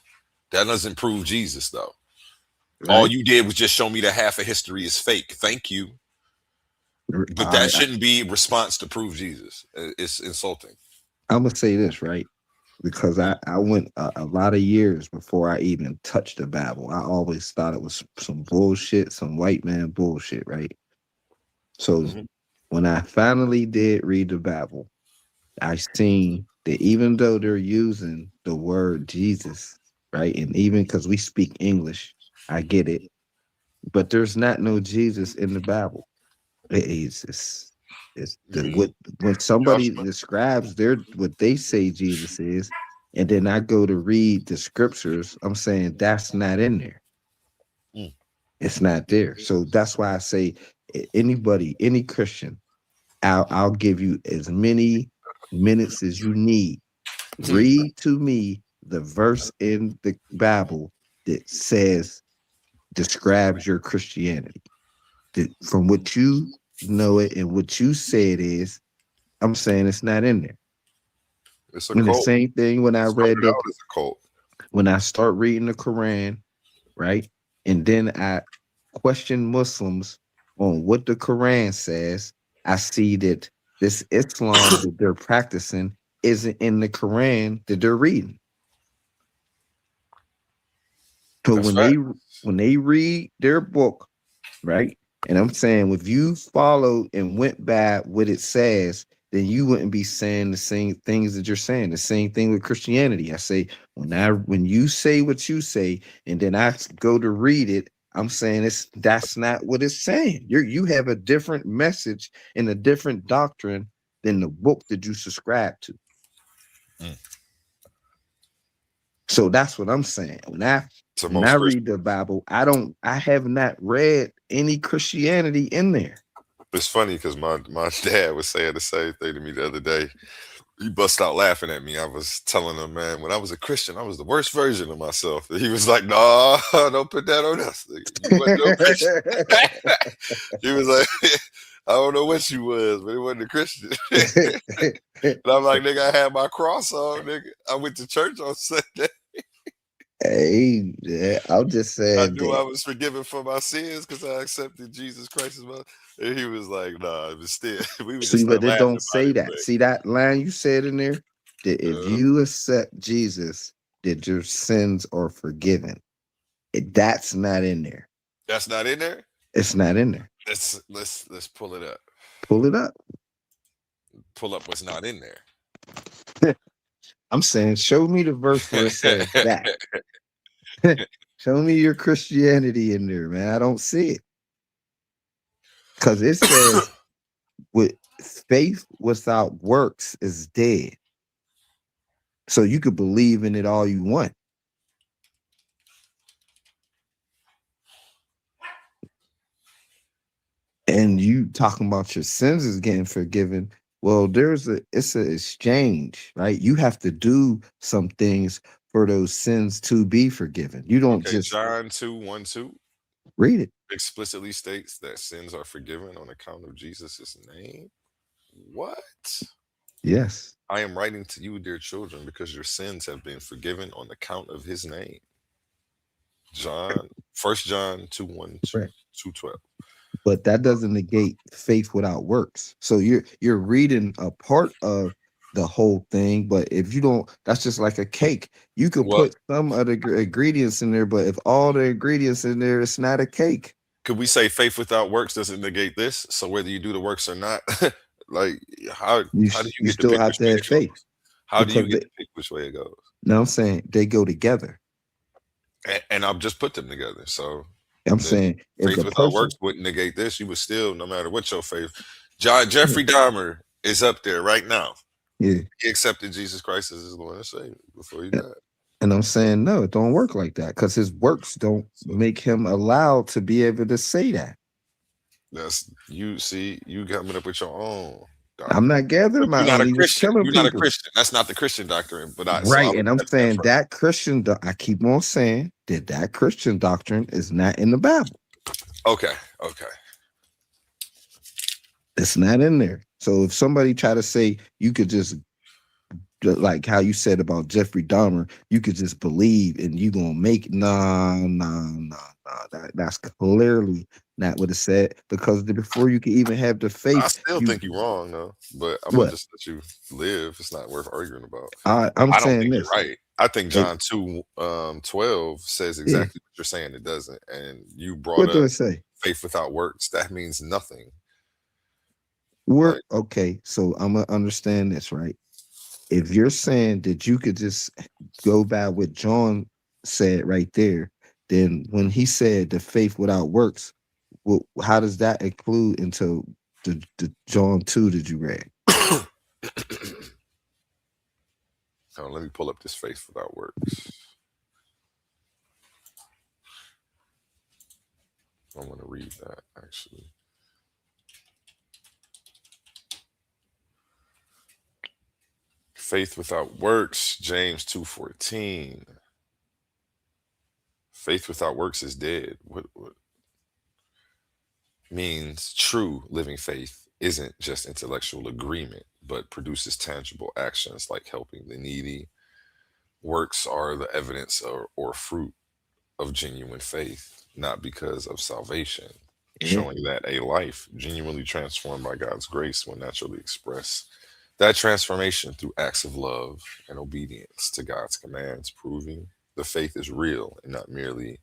That doesn't prove Jesus, though. All Right. you did was just show me that half of history is fake. Thank you. But that shouldn't be response to prove Jesus. It's insulting. I'm gonna say this, right? Because I went a lot of years before I even touched the Bible. I always thought it was some bullshit, some white man bullshit, right? So when I finally did read the Bible, I seen that even though they're using the word Jesus, right, and even because we speak English, I get it, but there's not no Jesus in the Bible. It's You the mean what when somebody Joshua? describes their what they say Jesus is, and then I go to read the scriptures, I'm saying that's not in there. Mm. It's not there. So that's why I say anybody, any Christian, I'll give you as many minutes as you need. Read to me the verse in the Bible that says describes your Christianity. That from what you know it and what you say it is, I'm saying it's not in there. It's a And the cult. same thing when I read Started out as a cult. when I start reading the Quran, right? And then I question Muslims on what the Quran says. I see that this Islam that they're practicing isn't in the Quran that they're reading. So That's fact. when they read their book, right? And I'm saying if you followed and went by what it says, then you wouldn't be saying the same things that you're saying. The same thing with Christianity. I say when you say what you say, and then I go to read it, I'm saying that's not what it's saying. You have a different message and a different doctrine than the book that you subscribe to. So that's what I'm saying. When So I most Christians. read the Bible, I have not read any Christianity in there. It's funny because my dad was saying the same thing to me the other day. He bust out laughing at me. I was telling him, man, when I was a Christian, I was the worst version of myself. And he was like, "No, don't put that on us. Nigga. You wasn't no Christian." He was like, "I don't know what you was, but it wasn't a Christian." And I'm like, "Nigga, I had my cross on, nigga. I went to church on Sunday. Hey, yeah, I'm just I saying knew I that. was forgiven for my sins because I accepted Jesus Christ as my." And he was like, "Nah, but still, we would just See, start but it laughing don't about say it." that. See that line you said in there? That if But, you accept Jesus, that your sins are forgiven. That's not in there. that's not in there. It's not in there. Let's pull it up. Pull it up. Pull up what's not in there. I'm saying, show me the verse where it says that. Show me your Christianity in there, man. I don't see it. Because it says, with faith without works is dead. So you could believe in it all you want. And you talking about your sins is getting forgiven. Well, it's an exchange, right? You have to do some things for those sins to be forgiven. You don't Okay, just John 2:1-2 read it. explicitly states that sins are forgiven on account of Jesus' name. What? Yes. I am writing to you, dear children, because your sins have been forgiven on account of his name. First John 2:1, Right. 2:12. But that doesn't negate faith without works. So you're reading a part of the whole thing, but if you don't, that's just like a cake. You could Well, put some other ingredients in there, but if all the ingredients in there, it's not a cake. could we say faith without works doesn't negate this? So whether you do the works or not, like how do you You get to still pick have which to way have it goes? faith How do you because get to pick which way it goes? now I'm saying they go together. And I've just put them together. So I'm the saying if faith a without person, works wouldn't negate this. You would still, no matter what your faith. Jeffrey Dahmer is up there right now. yeah, He accepted Jesus Christ as his Lord and Savior before he died. and I'm saying no, it don't work like that because his works don't So make him allowed to be able to say that. that's you see, you coming up with your own I'm doctrine. not gathering But my you're not own. a He was Christian. killing You're not a people. Christian. That's not the Christian doctrine. But so I'm Right. gonna And I'm test that saying first. that I keep on saying that Christian doctrine is not in the Bible. Okay. Okay. It's not in there. So if somebody try to say you could just, like how you said about Jeffrey Dahmer, you could just believe and you gonna make that's clearly not what it said because before you can even have the I faith, still you think you're wrong though. But I'm gonna what? just let you live. It's not worth arguing about. I'm I don't saying think you're this. right. I think It, John 2 12 says yeah. exactly what you're saying it doesn't. And you brought What do up it say? faith without works. That means nothing. We're Like okay. So I'm gonna understand this, right? If you're saying that you could just go by what John said right there, then when he said the faith without works, well, how does that include into the John 2 that you read? let me pull up this faith without works. I want to read that actually. Faith without works, James 2:14. Faith without works is dead. What means true living faith isn't just intellectual agreement, but produces tangible actions like helping the needy. Works are the evidence or fruit of genuine faith, not because of salvation, Yeah. showing that a life genuinely transformed by God's grace will naturally express that transformation through acts of love and obedience to God's commands, proving the faith is real and not merely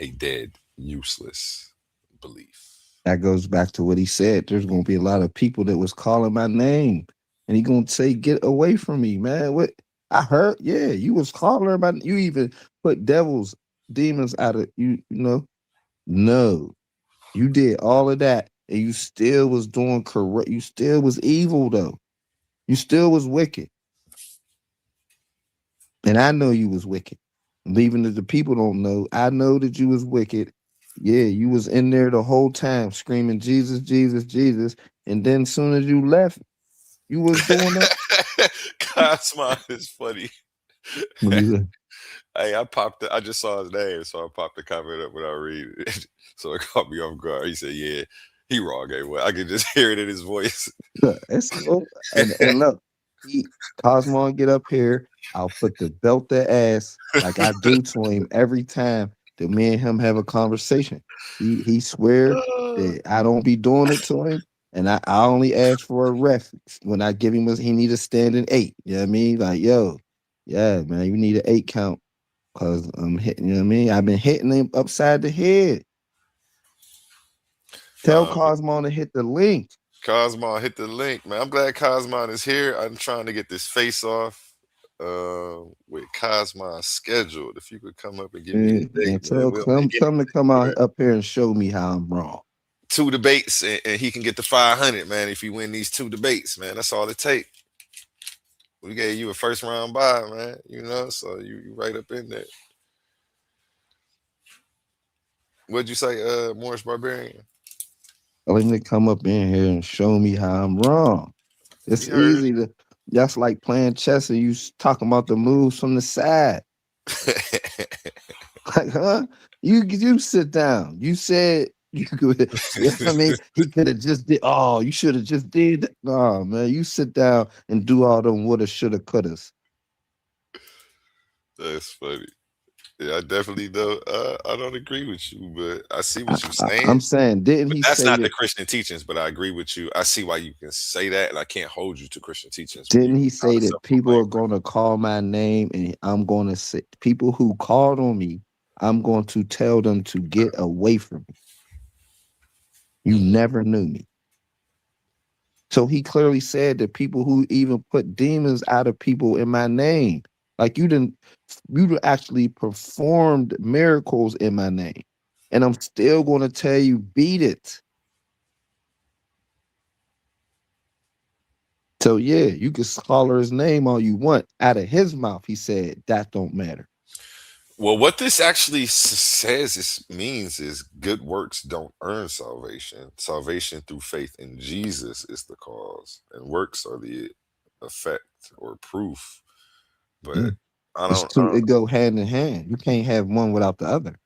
a dead, useless belief. That goes back to what he said. There's gonna be a lot of people that was calling my name, and he gonna say, "Get away from me, man!" What I heard, yeah, you was calling about. You even put demons out of you. You know, no, you did all of that, and you still was doing correct. You still was evil though. You still was wicked, and I know you was wicked. Even if the people don't know, I know that you was wicked. Yeah, you was in there the whole time screaming Jesus, Jesus, Jesus, and then as soon as you left, you was doing that. Cosmo is funny. What do you say? Hey, I just saw his name, so I popped the comment up without reading it. So it caught me off guard. He said, yeah, he wrong, well. I could just hear it in his voice. It's cool. And look, Cosmo get up here. I'll put the belt the ass like I do to him every time that me and him have a conversation. He swear that I don't be doing it to him, and I only ask for a ref when I give him he need a standing 8. You know what I mean? Like, yo, yeah, man, you need an 8 count because I'm hitting. You know what I mean? I've been hitting him upside the head. Tell um, Cosmo to hit the link. Cosmo hit the link, man. I'm glad Cosmo is here. I'm trying to get this face off with Cosmo scheduled. If you could come up and give me a And date, man, tell we'll make it. come to come out up here and show me how I'm wrong. 2 debates and he can get the 500, man. If you win these 2 debates, man, that's all it takes. We gave you a first round bye, man. You know, so you right up in there. What'd you say, Morris Barbarian? Tell him to come up in here and show me how I'm wrong. We It's heard. easy to. That's like playing chess and you talking about the moves from the side. Like, huh? You sit down. You said you could. Yeah, I mean, he could have just did. Oh, you should have just did. No, man, you sit down and do all them woulda, shoulda, couldas. That's funny. Yeah, I definitely don't. I don't agree with you, but I see what you're saying. I'm saying, didn't But he that's say not the that? Christian teachings. But I agree with you. I see why you can say that, and I can't hold you to Christian teachings when you Didn't he not say a that people self-proclaimed are going to call my name and I'm going to say people who called on me, I'm going to tell them to get away from me. You never knew me. So he clearly said that people who even put demons out of people in my name, like you actually performed miracles in my name. And I'm still going to tell you, beat it. So yeah, you can holler his name all you want. Out of his mouth, he said, that don't matter. Well, what this actually means is good works don't earn salvation. Salvation through faith in Jesus is the cause, and works are the effect or proof. Yeah. But I It's don't. two, it go hand in hand. You can't have one without the other.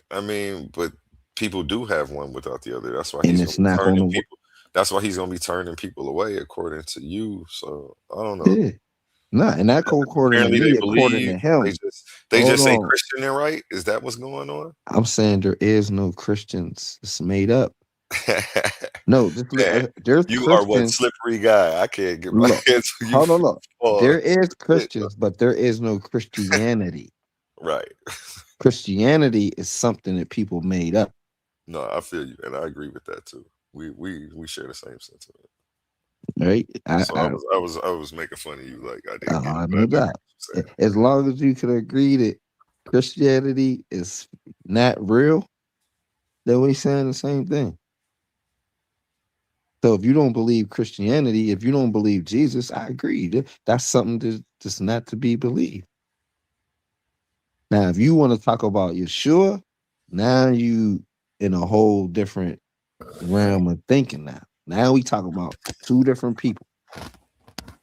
I mean, but people do have one without the other. That's why And he's gonna it's be not turning gonna work. people. That's why he's gonna be turning people away, according to you. So I don't know. Yeah. Not and that according to Apparently, they me, according believe to him. they Hold just say on. Christian and right. Is that what's going on? I'm saying there is no Christians. It's made up. No, just Man, there's you are one Christians. slippery guy. I can't get my Look, hands on you. hold on, look. There Pause. is Christians, but there is no Christianity. Right. Christianity is something that people made up. No, I feel you, and I agree with that too. We share the same sentiment. Right? So I was making fun of you, like I didn't get it, but I No do get doubt. what you're saying. As long as you can agree that Christianity is not real, then we saying the same thing. So if you don't believe Christianity, if you don't believe Jesus, I agree. That's something that's not to be believed. Now, if you want to talk about Yeshua, now you in a whole different realm of thinking now. Now we talk about two different people.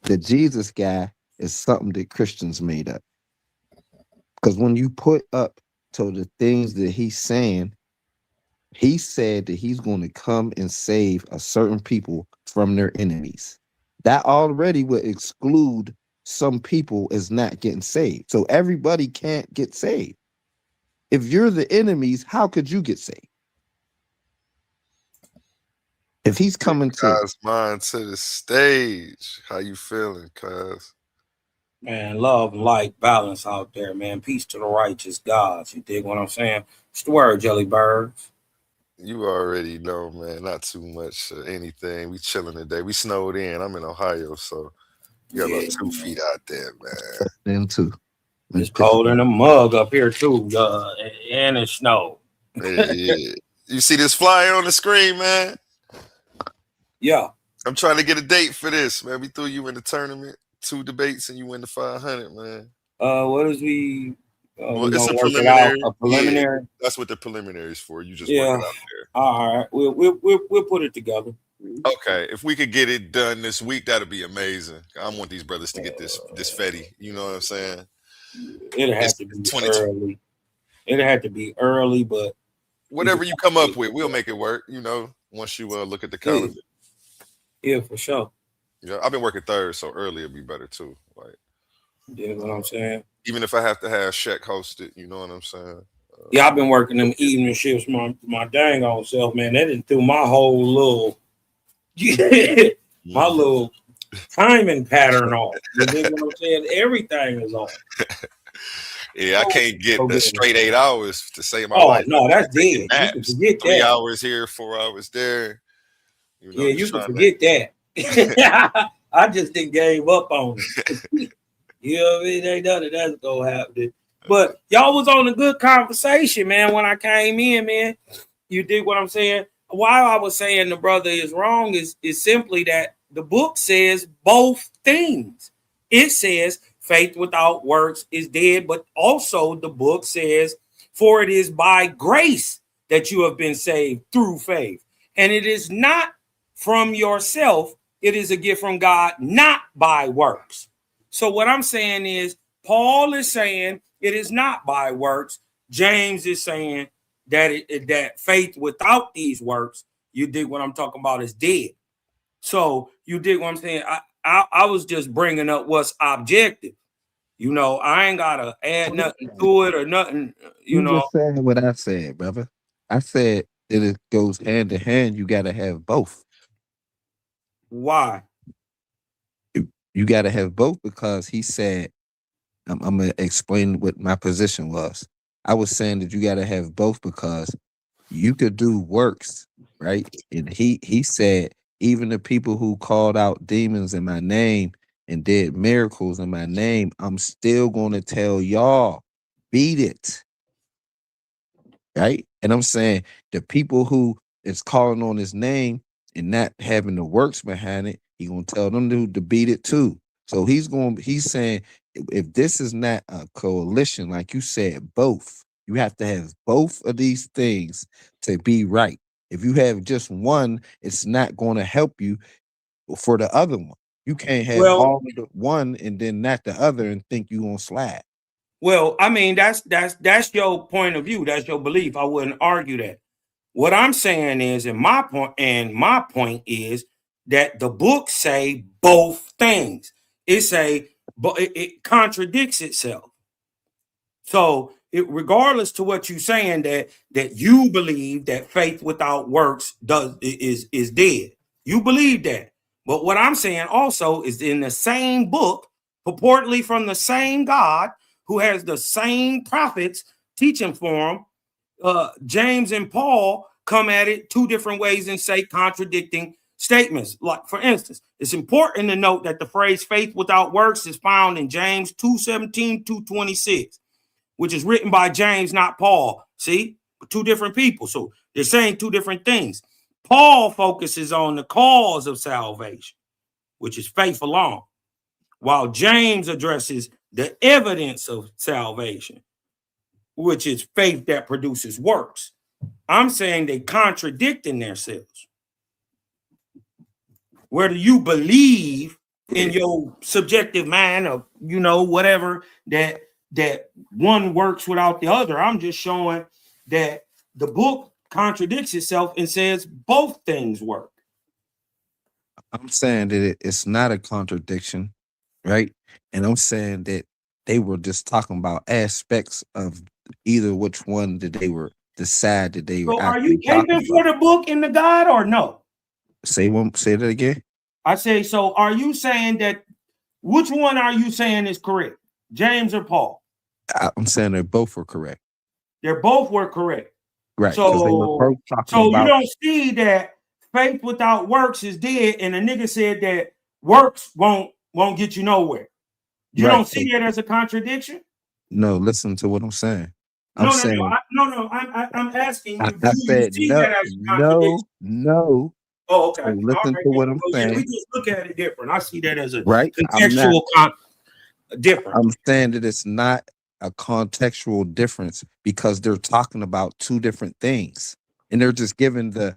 The Jesus guy is something that Christians made up. Because when you put up to the things that he's saying, he said that he's going to come and save a certain people from their enemies. That already would exclude some people as not getting saved. So everybody can't get saved. If you're the enemies, how could you get saved? If he's coming to Cuz mine to the stage. How you feeling, cuz? Man, love and light balance out there, man. Peace to the righteous gods. You dig what I'm saying? What's the word, Jelly Birds? You already know, man. Not too much anything. We chilling today. We snowed in. I'm in Ohio, so we got about 2 feet out there, man. them too. It's cold in the mug up here too, and it snow. Yeah. You see this flyer on the screen, man? Yeah. I'm trying to get a date for this, man. We threw you in the tournament, 2 debates, and you win the 500, man. What is we? Well, We it's gonna a work it out. preliminary. A preliminary. Yeah, that's what the preliminary is for. You just work Yeah. it out there. All right. We'll put it together. Okay, if we could get it done this week, that'd be amazing. I want these brothers to get this fetty. You know what I'm saying? It'll have to be early. It'll have to be early, but whatever you come up with, we'll make it work. You know, once you look at the calendar. Yeah, for sure. Yeah, I've been working third, so early would be better too. Like, you know what I'm saying? Even if I have to have Shaq host it, you know what I'm saying? Yeah, I've been working them evening shifts my dang on self, man. That didn't threw my whole little my little timing pattern off. You know what I'm saying? Everything is off. Yeah, I can't get the straight 8 hours to save my life. life. No, that's dead. You can forget 3 that. hours here, 4 hours there. You know, Yeah, just you can trying forget that. I just didn't gave up on it. You know what I mean? Ain't none of that's gonna happen. But y'all was on a good conversation, man. When I came in, man, you dig what I'm saying? Why I was saying the brother is wrong is simply that the book says both things. It says faith without works is dead, but also the book says, for it is by grace that you have been saved through faith. And it is not from yourself, it is a gift from God, not by works. So what I'm saying is, Paul is saying it is not by works. James is saying that faith without these works, you dig what I'm talking about, is dead. So you dig what I'm saying? I was just bringing up what's objective. You know, I ain't gotta add nothing to it or nothing. You You know just said what I said, brother. I said that it goes hand to hand. You got to have both. why? You got to have both because he said, I'm going to explain what my position was. I was saying that you got to have both because you could do works, right? And he said, even the people who called out demons in my name and did miracles in my name, I'm still going to tell y'all, beat it. Right? And I'm saying the people who is calling on his name and not having the works behind it, he gonna tell them to beat it too. So he's saying if this is not a coalition, like you said, both, you have to have both of these things to be right. If you have just one, it's not going to help you for the other one. You can't have Well, all of the one and then not the other and think you gonna slide. well, I mean that's your point of view. That's your belief. I wouldn't argue that. What I'm saying is, and my point is that the book say both things. It say, but it contradicts itself. So, regardless to what you're saying, that you believe that faith without works is dead. You believe that. But what I'm saying also is in the same book, purportedly from the same God who has the same prophets teaching for him, James and Paul come at it two different ways and say contradicting statements. Like, for instance, it's important to note that the phrase faith without works is found in James 2:17, 2:26, which is written by James, not Paul. See, two different people. So they're saying two different things. Paul focuses on the cause of salvation, which is faith alone, while James addresses the evidence of salvation, which is faith that produces works. I'm saying they contradict in themselves. Whether you believe in your subjective mind or whatever that one works without the other, I'm just showing that the book contradicts itself and says both things work. I'm saying that it's not a contradiction, right? And I'm saying that they were just talking about aspects of either which one that they were decide that they were So are you actually talking caping for about. the book and the God or no? Say that again. I say, so are you saying that, which one are you saying is correct? James or Paul? I'm saying they both were correct, They both were correct. right? Because they were So, both talking so you about. don't see that faith without works is dead, and a nigga said that works won't get you nowhere. You Right. don't see that as a contradiction? No, listen to what I'm saying. I'm No, no, no, saying no. I'm asking you, do I you said see no, that as a contradiction? no. Oh, okay. So All listen right. to what I'm So yeah, we saying, just look at it different. I see that as a right? contextual difference. I'm saying that it's not a contextual difference because they're talking about two different things and they're just giving the Yeah,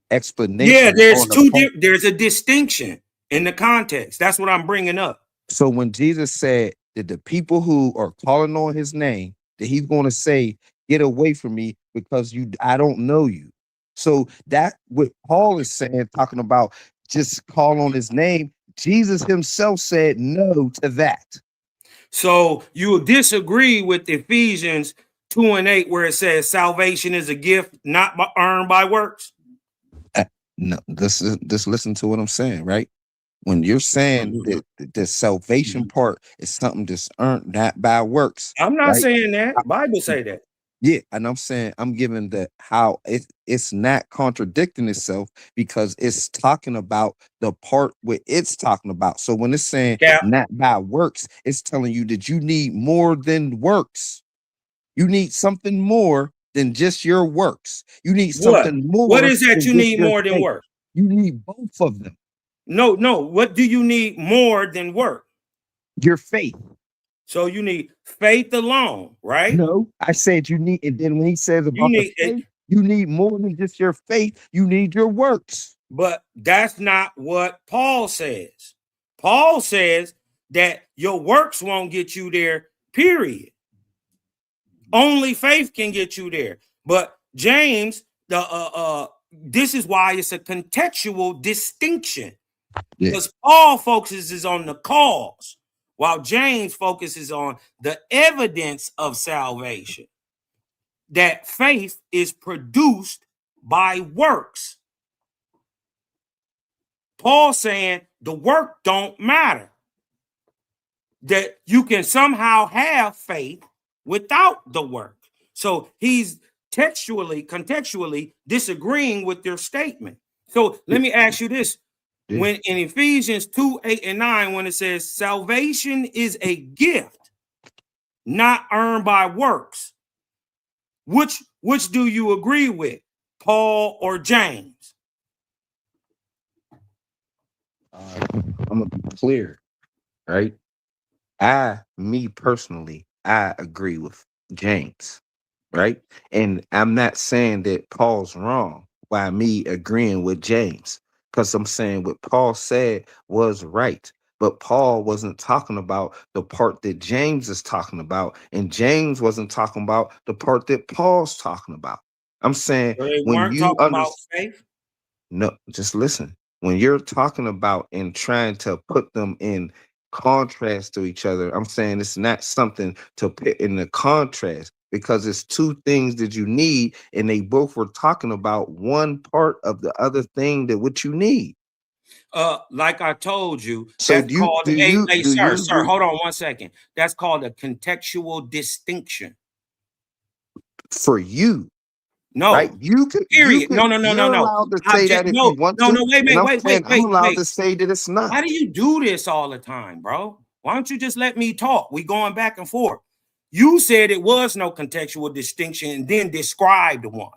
explanation on the point. there's a distinction in the context. That's what I'm bringing up. So when Jesus said that the people who are calling on his name, that he's going to say, get away from me because I don't know you. So that what Paul is saying, talking about just call on his name, Jesus himself said no to that. So you disagree with Ephesians 2:8, where it says salvation is a gift not earned by works? Uh, No, this listen to what I'm saying, right? When you're saying that the salvation part is something that's earned not by works, I'm not right? saying that. Bible say that. Yeah, and I'm saying I'm giving the how it's not contradicting itself because it's talking about the part where it's talking about. So when it's saying Cap. not by works, it's telling you that you need more than works. You need something more than just your works. You need What? something What more is that than you just need your more than faith. work? You need both of them. No, no. What do you need more than work? Your faith. So you need faith alone, right? No, I said you need, and then when he says You about the need it, faith, you need more than just your faith. You need your works. but that's not what Paul says. Paul says that your works won't get you there, period. Only faith can get you there. But James, this is why it's a contextual distinction. Because Paul focuses on the cause, while James focuses on the evidence of salvation. That faith is produced by works. Paul saying the work don't matter. That you can somehow have faith without the work. So he's contextually disagreeing with their statement. So let me ask you this. When in Ephesians 2:8-9, when it says salvation is a gift, not earned by works, which do you agree with, Paul or James? I'm gonna be clear, right? Me personally, I agree with James, right? And I'm not saying that Paul's wrong by me agreeing with James, because I'm saying what Paul said was right. But Paul wasn't talking about the part that James is talking about, and James wasn't talking about the part that Paul's talking about. I'm saying So they when weren't you talking about understand, faith. no, just listen. When you're talking about and trying to put them in contrast to each other, I'm saying it's not something to put in the contrast because it's two things that you need, and they both were talking about one part of the other thing that what you need. Like I told you, So that's called a do you sir, agree hold on 1 second. That's called a contextual distinction. for you? Right? No, You period. could, you're No. allowed to say Object, that if you no, want no, to, no, wait, and wait, I'm wait, saying wait, I'm wait, allowed wait. to say that it's not. How do you do this all the time, bro? Why don't you just let me talk? We going back and forth. You said it was no contextual distinction and then described one,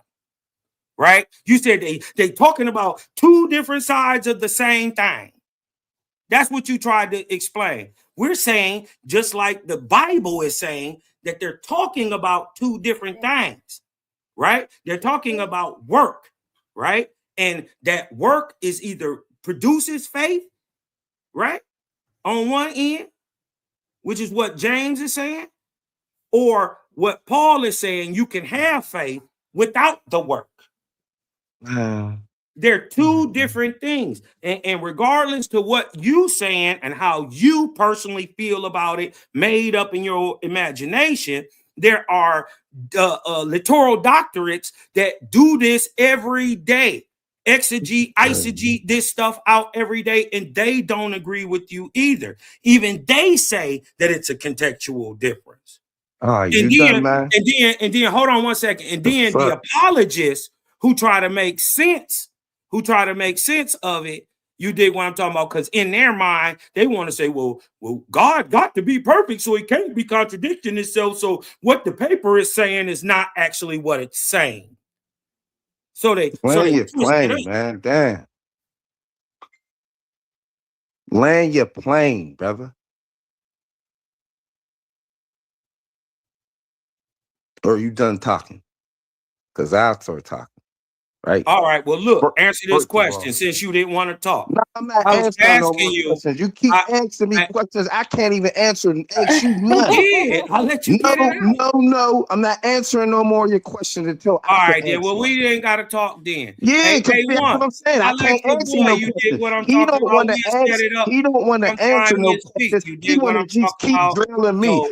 right? You said they talking about two different sides of the same thing. That's what you tried to explain. We're saying, just like the Bible is saying, that they're talking about two different things, right? They're talking about work, right? And that work is either produces faith, right? On one end, which is what James is saying, or what Paul is saying, you can have faith without the work. They're two different things. And regardless to what you saying and how you personally feel about it, made up in your imagination, there are littoral doctorates that do this every day. Eisegete this stuff out every day, and they don't agree with you either. Even they say that it's a contextual difference. You done, man? And then hold on 1 second. And then the apologists who try to make sense of it, you dig what I'm talking about? Because in their mind, they want to say, well, God got to be perfect, so he can't be contradicting himself. So what the paper is saying is not actually what it's saying. So they Land your twist it up. plane, man. Damn. Land your plane, brother. Or you done talking? Because I'll start talking. Right? All right. Well, look, answer this First of question all, since you didn't want to talk. no, I'm not I was answering no asking more you. questions. You keep asking me questions I can't even answer and ask you none. Yeah, I'll let you get it out. No. I'm not answering no more of your questions until All I right, can then. Well, answer them. we ain't got to talk then. Yeah, Hey, because that's what K1, I'm saying. I I let can't your answer boy, no you did questions. what I'm He talking don't about. want to We'll set answer. it up He don't want to answer sometime no you speak. questions. You He did want what to I'm just talking keep about. drilling me. So,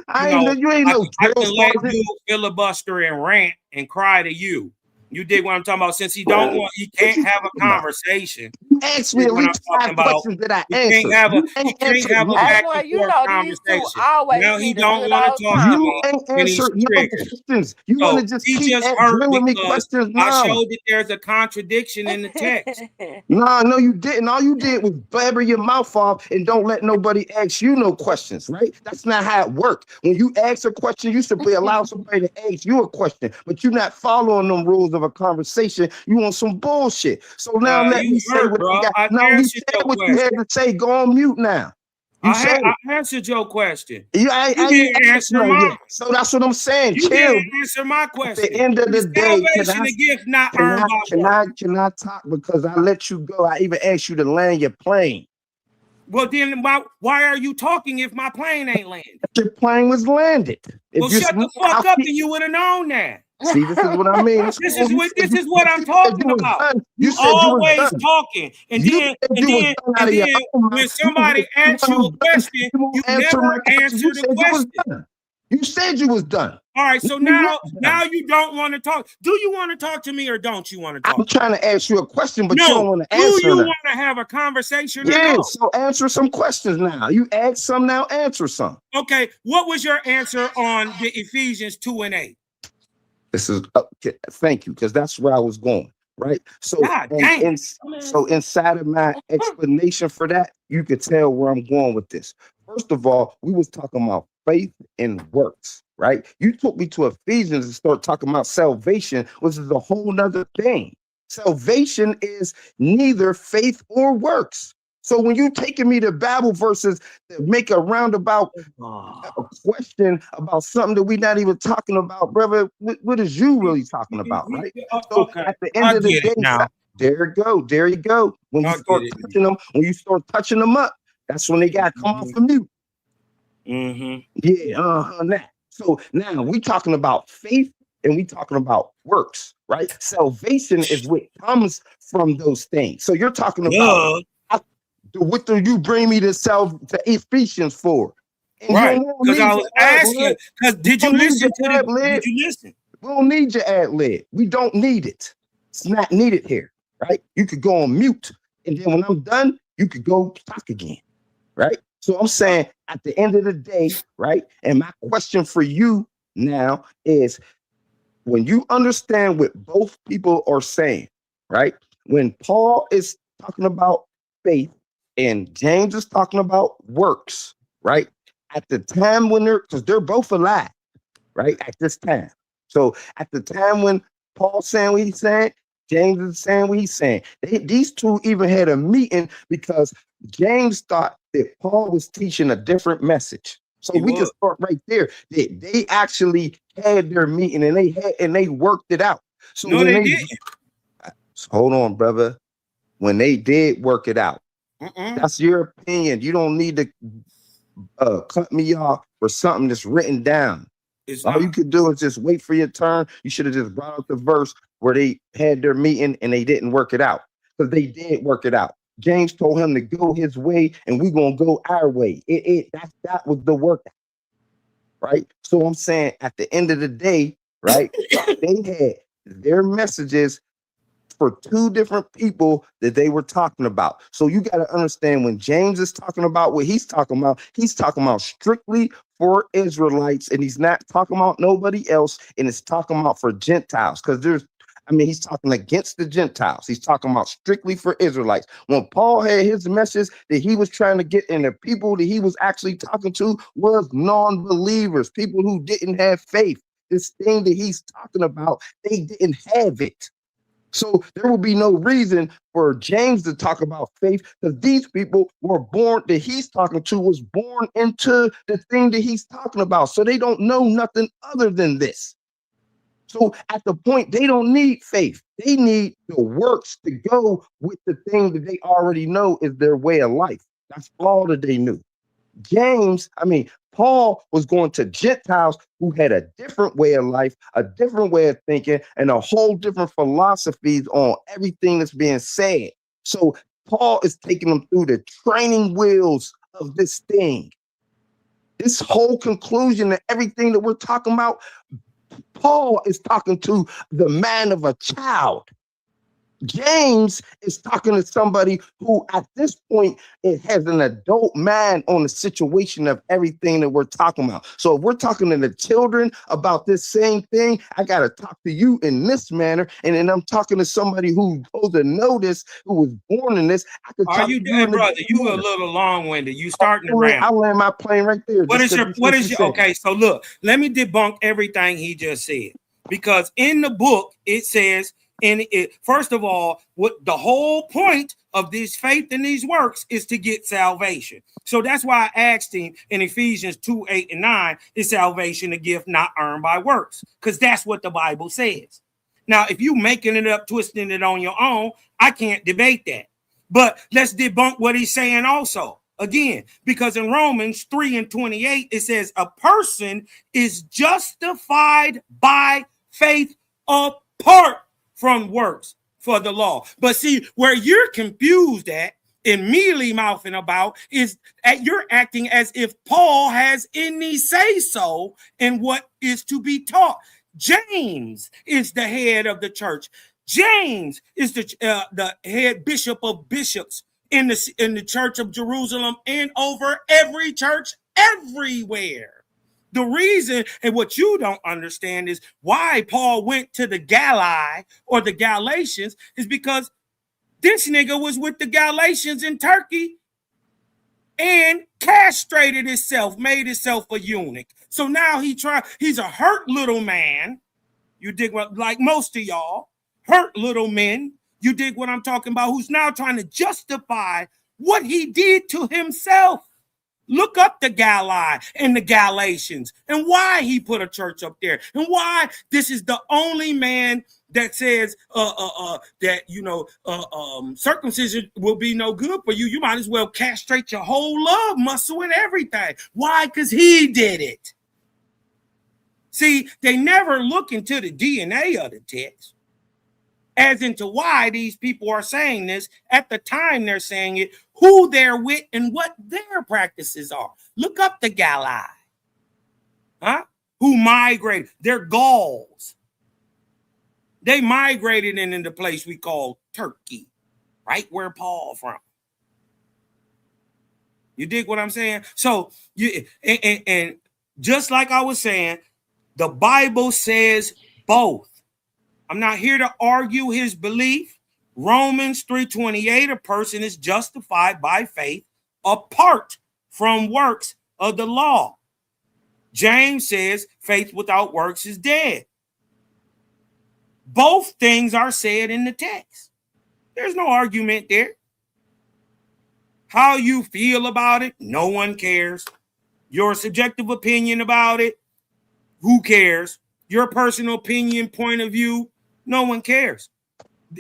You ain't no I drill can let sergeant. you filibuster and rant and cry to you. You dig what I'm talking about? Since he don't want, he What can't you have a talking about? conversation. asked me at What I'm least talking 5 about. questions that I You answered. can't You ain't answered have a none. back Hey, and boy, you forth know these two conversation. always Now he need a don't good want to old talk to You me, time. ain't and he's answered none of the triggered. questions. You want So to just he keep just hurt drilling me because questions I now. showed that there's a contradiction in the text. Nah, no, you didn't. All you did was blabber your mouth off and don't let nobody ask you no questions, right? That's not how it works. When you ask a question, you should be allow somebody to ask you a question, but you're not following them rules of a conversation. You on some bullshit. So now let You me say hurt, what I bro. got. I Now you answered said your what you had question. to say. Go on mute now. You said I it. answered your question. You, You ain't didn't asked answer none mine. yet. So that's what I'm saying. You Chill. didn't answer my At the question. end of the Is day, salvation a gift not earned by work? can I talk because I let you go? I even asked you to land your plane. Well, then why are you talking if my plane ain't landed? Your plane was landed. Well, shut the fuck up, and you would have known that. See, this is what I mean. This is what I'm talking about. You said you was always done. talking, and You then said you was done out of your own when mouth. somebody asks you a question, won't you answer never my question. answer You the said you was question. done. You said you was done. All right, so You now not done. you don't want to talk. Do you want to talk to me or don't you want to talk? I'm trying to ask you a question, but you No. don't want to Do answer you that. want to have a conversation or Yeah, no? so answer some questions now. You ask some, now answer some. Okay, what was your answer on the Ephesians 2:8? This is okay, thank you, because that's where I was going, right? So, God damn. so inside of my explanation for that, you could tell where I'm going with this. First of all, we was talking about faith and works, right? You took me to Ephesians and start talking about salvation, which is a whole nother thing. Salvation is neither faith or works. So when you taking me to Bible verses that make a roundabout a question about something that we're not even talking about, brother, what is you really talking about, right? So Okay, at the end I of the get day, it now. there you go. When you start touching them, when you start touching them up, that's when they got to come off from mute. Yeah, that. So now we talking about faith and we talking about works, right? Salvation is what comes from those things. So you're talking about what do you bring me to Ephesians for? And right, because I was asking, because did you listen to the did you listen? We don't need your ad lib. We don't need it. It's not needed here, right? You could go on mute, and then when I'm done, you could go talk again, right? So I'm saying at the end of the day, right? And my question for you now is when you understand what both people are saying, right? When Paul is talking about faith and James is talking about works, right? At the time when because they're both alive, right? At this time. So at the time when Paul's saying what he's saying, James is saying what he's saying. These two even had a meeting because James thought that Paul was teaching a different message. So we can start right there. They actually had their meeting and they worked it out. So no, they didn't. Hold on, brother. When they did work it out, that's your opinion. You don't need to cut me off for something that's written down. All you could do is just wait for your turn. You should have just brought up the verse where they had their meeting and they didn't work it out, because they did work it out. James told him to go his way and we're going to go our way. That was the work, right? So I'm saying at the end of the day, right, they had their messages for two different people that they were talking about. So you got to understand when James is talking about what he's talking about strictly for Israelites, and he's not talking about nobody else, and it's talking about for Gentiles, because he's talking against the Gentiles. He's talking about strictly for Israelites. When Paul had his message that he was trying to get in, the people that he was actually talking to was non-believers, people who didn't have faith. This thing that he's talking about, they didn't have it. So there will be no reason for James to talk about faith, because these people were born, that he's talking to was born into the thing that he's talking about. So they don't know nothing other than this. So at the point, they don't need faith. They need the works to go with the thing that they already know is their way of life. That's all that they knew. Paul was going to Gentiles who had a different way of life, a different way of thinking, and a whole different philosophies on everything that's being said. So Paul is taking them through the training wheels of this thing. This whole conclusion and everything that we're talking about, Paul is talking to the man of a child. James is talking to somebody who, at this point, it has an adult mind on the situation of everything that we're talking about. So if we're talking to the children about this same thing, I got to talk to you in this manner. And then I'm talking to somebody who's supposed to know this, who was born in this. I could Are talk you to you there, in brother? this You a manner. little long-winded. You starting around. I'll land my plane right there. What is your okay? So look, let me debunk everything he just said, because in the book it says, first of all, what the whole point of this faith and these works is to get salvation. So that's why I asked him in Ephesians 2:8-9, is salvation a gift not earned by works? Because that's what the Bible says. Now, if you making it up, twisting it on your own, I can't debate that. But let's debunk what he's saying also. Again, because in Romans 3:28, it says a person is justified by faith apart from works for the law. But see, where you're confused at and mealy mouthing about is that you're acting as if Paul has any say so in what is to be taught. James is the head of the church. James is the head bishop of bishops in the church of Jerusalem and over every church everywhere. The reason, and what you don't understand, is why Paul went to the Galli or the Galatians is because this nigga was with the Galatians in Turkey and castrated himself, made himself a eunuch. So now he's a hurt little man. You dig what, like most of y'all, hurt little men. You dig what I'm talking about? Who's now trying to justify what he did to himself. Look up the Galli and the Galatians and why he put a church up there and why this is the only man that says that, circumcision will be no good for you. You might as well castrate your whole love muscle and everything. Why? Because he did it. See, they never look into the DNA of the text as into why these people are saying this at the time they're saying it, who they're with, and what their practices are. Look up the Galli, who migrated. They're Gauls. They migrated into the place we call Turkey, right where Paul from. You dig what I'm saying? So, and just like I was saying, the Bible says both. I'm not here to argue his belief. Romans 3:28, a person is justified by faith apart from works of the law. James says faith without works is dead. Both things are said in the text. There's no argument there. How you feel about it, no one cares. Your subjective opinion about it, who cares? Your personal opinion, point of view, no one cares.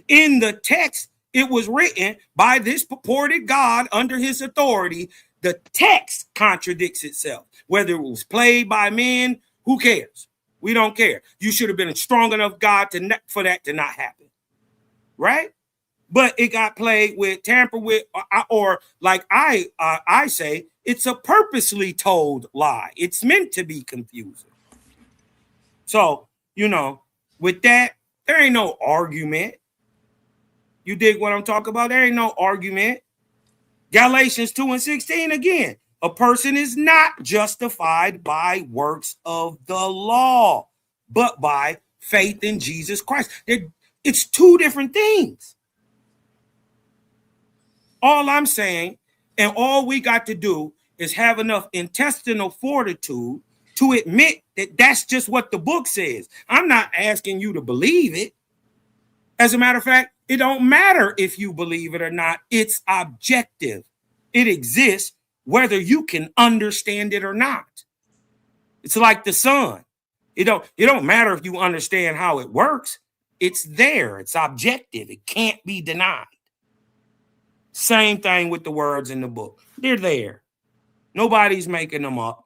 In the text, it was written by this purported God under his authority. The text contradicts itself. Whether it was played by men, who cares? We don't care. You should have been a strong enough God for that to not happen. Right? But it got played with, tampered with, or like I say, it's a purposely told lie. It's meant to be confusing. So, with that, there ain't no argument. You dig what I'm talking about? There ain't no argument. Galatians 2:16 again. A person is not justified by works of the law, but by faith in Jesus Christ. It's two different things. All I'm saying, and all we got to do, is have enough intestinal fortitude to admit that that's just what the book says. I'm not asking you to believe it. As a matter of fact, it don't matter if you believe it or not. It's objective. It exists whether you can understand it or not. It's like the sun. It don't matter if you understand how it works. It's there. It's objective. It can't be denied. Same thing with the words in the book. They're there. Nobody's making them up.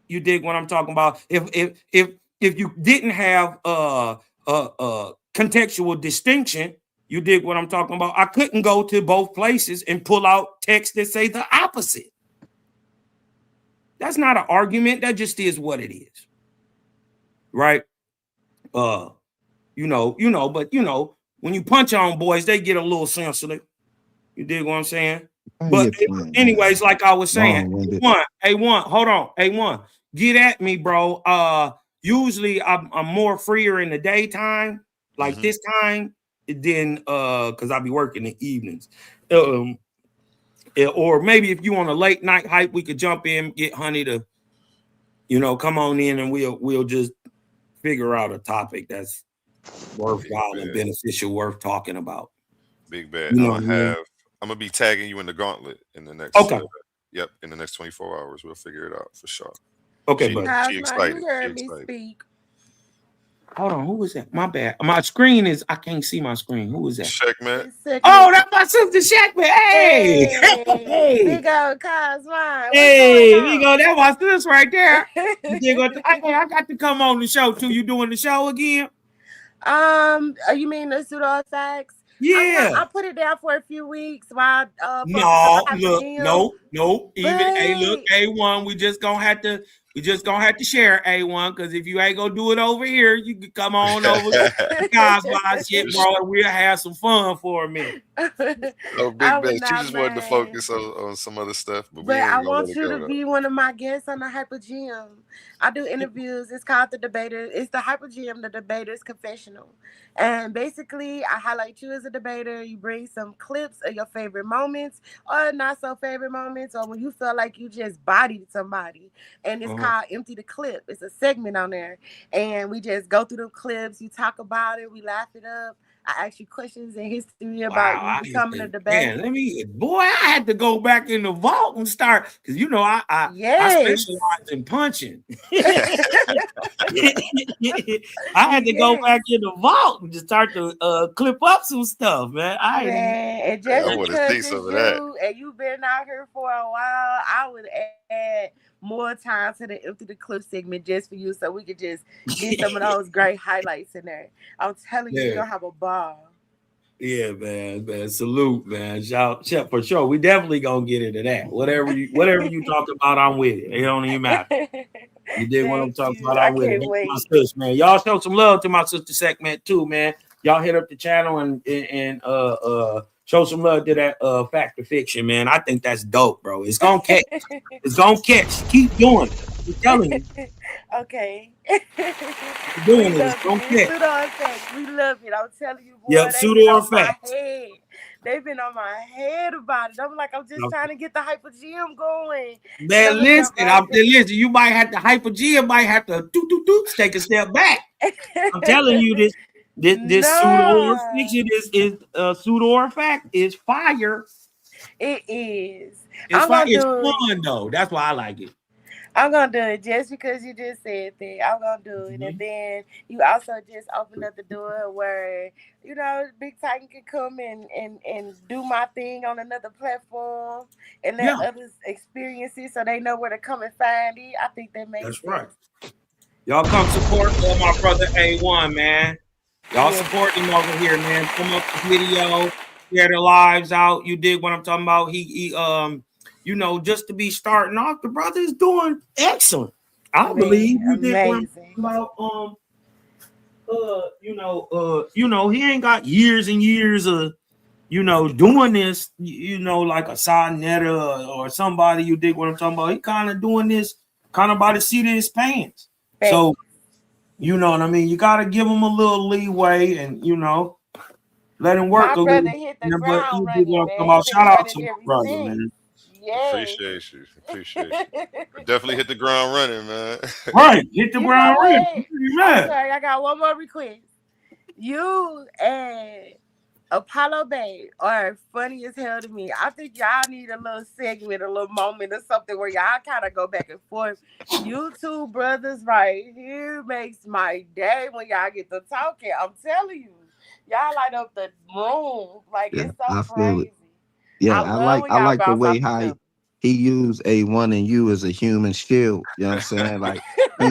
You dig what I'm talking about? If you didn't have contextual distinction, you dig what I'm talking about? I couldn't go to both places and pull out texts that say the opposite. That's not an argument. That just is what it is. Right? But when you punch on boys, they get a little sensitive. You dig what I'm saying? Why But you playing, anyways, man? like I was saying, Long-winded. A1, hold on, A1, get at me, bro. Usually I'm more freer in the daytime, like this time, than because I be working in the evenings. Or maybe if you on a late night hype, we could jump in, get Honey to, come on in, and we'll just figure out a topic that's worthwhile and beneficial, worth talking about. Big bet. You know what I mean? I'm gonna be tagging you in the gauntlet in the next. Okay. In the next 24 hours, we'll figure it out for sure. Okay, but she excited. You heard me speak. Hold on, who is that? My bad. My screen is, I can't see my screen. Who is that? Checkmate. Oh, that's my sister Checkmate. Hey, hey. Big old Cosmine. Hey, we go. That's my sister right there. I got to come on the show too. You doing the show again? You mean the pseudo effects? Yeah. I put it down for a few weeks while no. Even A1, we just gonna have to share A1, because if you ain't gonna do it over here, you can come on over to Cosmine shit, bro, and we'll have some fun for a minute. No, big bet. She just wanted to focus on some other stuff, but I want you to be one of my guests on the Hyper Gym. I do interviews. It's called The Debater. It's the Hyper Gym, The Debater's Confessional. And basically, I highlight you as a debater. You bring some clips of your favorite moments or not so favorite moments, or when you feel like you just bodied somebody. And it's called Empty the Clip. It's a segment on there. And we just go through the clips. You talk about it. We laugh it up. I ask you questions in history about you becoming a debater. I had to go back in the vault and start, because I specialize in punching. I had to go back in the vault and just start to clip up some stuff, man. And just because it's you and you've been out here for a while, I would add more time to the Empty the Clip segment just for you, so we could just get some of those great highlights in there. I'm telling you, you're gonna have a ball. Yeah, man. Salute, man. Shout for sure. We definitely gonna get into that. Whatever you talk about, I'm with it. It don't even matter. You did what I'm talking about, I'm with it. My sister, man. Y'all show some love to my sister segment too, man. Y'all hit up the channel and show some love to that Fact or Fiction, man. I think that's dope, bro. It's gonna catch. It's gonna catch. Keep doing it. I'm telling you. Okay. Keep doing it. It's gonna catch. Pseudo effects. We love it. I'm telling you, boy. Yep, pseudo effects. They've been on my head about it. I'm like, I'm just trying to get the Hyper Gym going. Man, listen, you might have to Hyper Gym, might have to take a step back. I'm telling you this. This pseudo fiction is pseudo fact is fire. It is. It's fun though. That's why I like it. I'm gonna do it just because you just said that. I'm gonna do it, and then you also just opened up the door where Big Titan can come and do my thing on another platform and let others experience it, so they know where to come and find it. I think that makes sense. Right. Y'all come support my brother A1, man. Y'all support him over here, man. Come up the video, share their lives out. You dig what I'm talking about? He just to be starting off, the brother is doing excellent. I believe you did what I'm talking about. He ain't got years and years of doing this, like a Sonetta or somebody. You dig what I'm talking about? He kind of doing this kind of by the seat of his pants. So you know what I mean? You got to give him a little leeway and, let him work a little. Hit the ground running, shout out to my brother, man. Yes. Appreciate you. Definitely hit the ground running, man. Right. Hit the ground running. I'm sorry, I got one more request. You and Apollo Bay are funny as hell to me. I think y'all need a little segment, a little moment or something where y'all kind of go back and forth. You two brothers right here makes my day when y'all get to talking. I'm telling you. Y'all light up the room. Like, it's so crazy. Yeah, I like the way how he used A1 and you as a human shield. You know what I'm saying? Like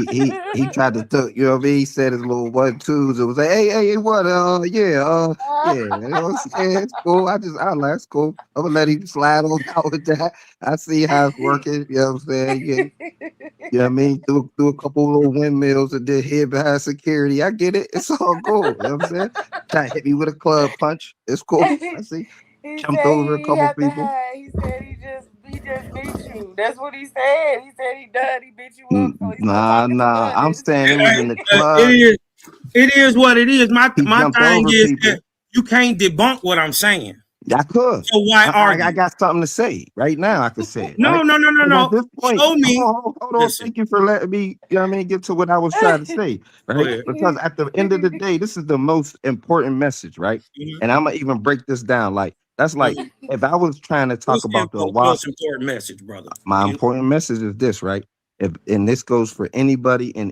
he tried to you know what I mean? He said his little 1-2s. It was like, hey, what? Yeah. You know what I'm saying? It's cool. I like it's cool. I'm gonna let him slide on out with that. I see how it's working. You know what I'm saying? Yeah. You know what I mean? Threw a couple little windmills and did hid behind security. I get it. It's all cool. You know what I'm saying? Try to hit me with a club punch. It's cool. I see. He Jumped said over a he couple had to people. hide. He said he just beat you. That's what he said. He said he done. He beat you up, so he started Nah, talking to nah. I'm others. saying it was in the It club. is what it is. My He jumped thing over is that people. you can't debunk what I'm saying. I could. So why I argue? got something to say right now. I could say it, No, right? no, no, no, Because at no. this point, Show me. hold on. Listen, Thank you for letting me, you know what I mean, get to what I was trying to say, go right? ahead. Because at the end of the day, this is the most important message, right? Mhm, And I'm gonna even break this down. Like that's like mhm. if I was trying to talk What's the about the most WASP, important message, brother? my important message is this, right? If and this goes for anybody in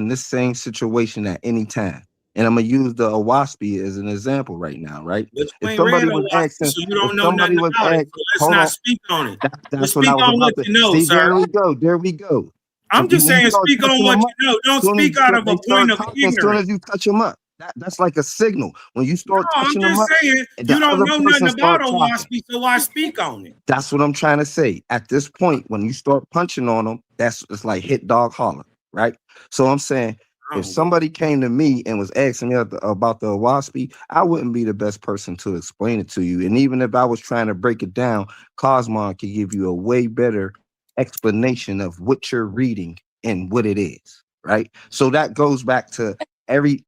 this same situation at any time. And I'm gonna use the Owaspy as an example right now, right? But you If ain't read somebody a was watch, asking, so you if don't know somebody nothing was about it. asking, So let's hold not on, speak on it. But that's what I speak was on what about to you know, see. sir. There we go. There we go. I'm just When you saying, start speak on touching what them up, you know. Don't soon as speak out of a they point start of talking, as soon ignorance. as you touch them up, that's like a signal. When you No, start I'm touching them just up, saying the you don't other know person nothing about start a talking. waspy, so why speak on it? That's what I'm trying to say. At this point, when you start punching on them, it's like hit dog holler, right? So I'm saying I if don't get it. somebody came to me and was asking me about the waspy, I wouldn't be the best person to explain it to you. And even if I was trying to break it down, Cosmon could give you a way better explanation of what you're reading and what it is, right? So that goes back to every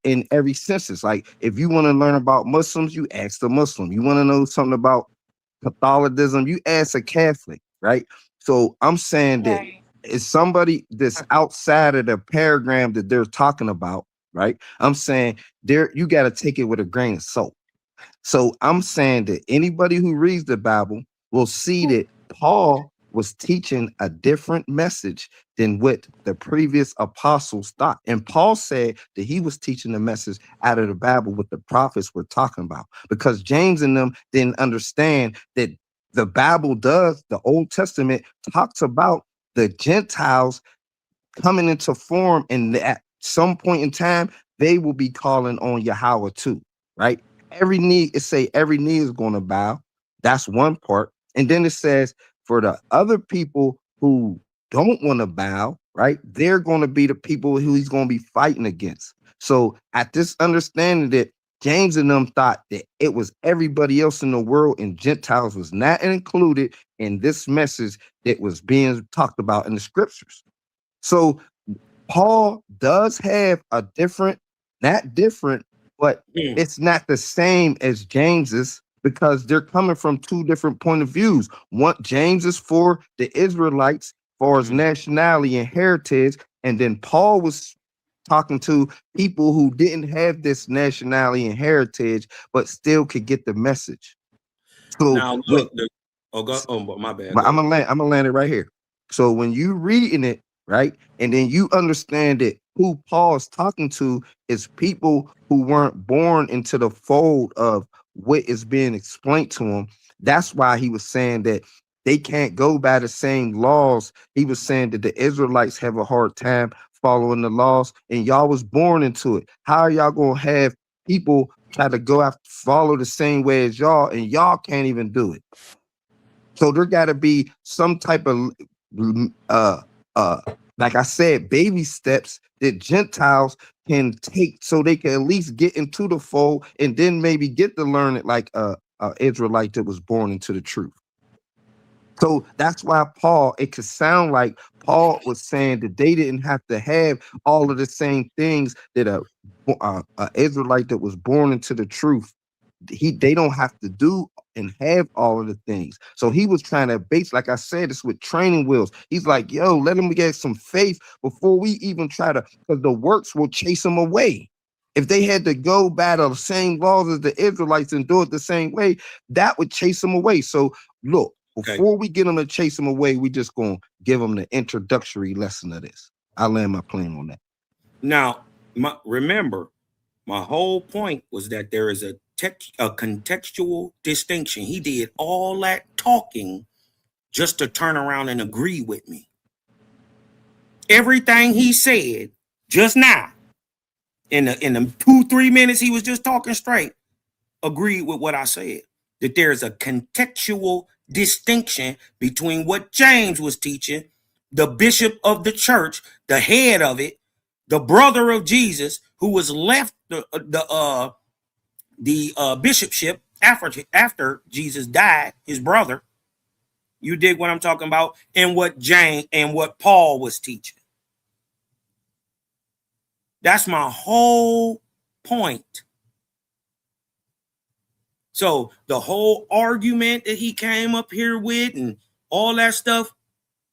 census. Like if you want to learn about Muslims, you ask the Muslim. You want to know something about Catholicism, you ask a Catholic, right? So I'm saying that Right. it's somebody that's outside of the paragraph that they're talking about, right? I'm saying there you got to take it with a grain of salt. So I'm saying that anybody who reads the Bible will see that Paul was teaching a different message than what the previous apostles thought. And Paul said that he was teaching the message out of the Bible, what the prophets were talking about, because James and them didn't understand that the Bible does, the Old Testament talks about the Gentiles coming into form, and at some point in time, they will be calling on Yahweh too, right? Every knee is going to bow. That's one part. And then it says for the other people who don't want to bow, right? They're going to be the people who he's going to be fighting against. So at this understanding that James and them thought that it was everybody else in the world and Gentiles was not included in this message that was being talked about in the scriptures. So Paul does have a different, not different, but Hmm. it's not the same as James's because they're coming from two different point of views. One, James is for the Israelites, for his nationality and heritage, and then Paul was talking to people who didn't have this nationality and heritage, but still could get the message. So Now when look, my bad. but Go ahead. I'm gonna land it right here. So when you reading it, right, and then you understand that who Paul is talking to is people who weren't born into the fold of what is being explained to them. That's why he was saying that they can't go by the same laws. He was saying that the Israelites have a hard time following the laws, and y'all was born into it. How are y'all gonna have people try to go after follow the same way as y'all, and y'all can't even do it? So there got to be some type of uh uh like I said, baby steps that Gentiles can take so they can at least get into the fold and then maybe get to learn it like a Israelite that was born into the truth. So that's why it could sound like Paul was saying that they didn't have to have all of the same things that a Israelite that was born into the truth they don't have to do and have all of the things. So he was trying to base, like I said, it's with training wheels. He's like, yo, let them get some faith before we even try to, because the works will chase them away. If they had to go by the same laws as the Israelites and do it the same way, that would chase them away. So look, Okay. before we get them to chase them away, we just gonna give them the introductory lesson of this. I land my plane on that. Now, remember, my whole point was that there is a contextual distinction. He did all that talking just to turn around and agree with me. Everything he said just now, in the 2-3 minutes he was just talking straight, agreed with what I said. That there's a contextual distinction between what James was teaching the bishop of the church, the head of it, the brother of Jesus, who was left the bishopship after Jesus died, his brother. You dig what I'm talking about? And what Paul was teaching. That's my whole point. So the whole argument that he came up here with and all that stuff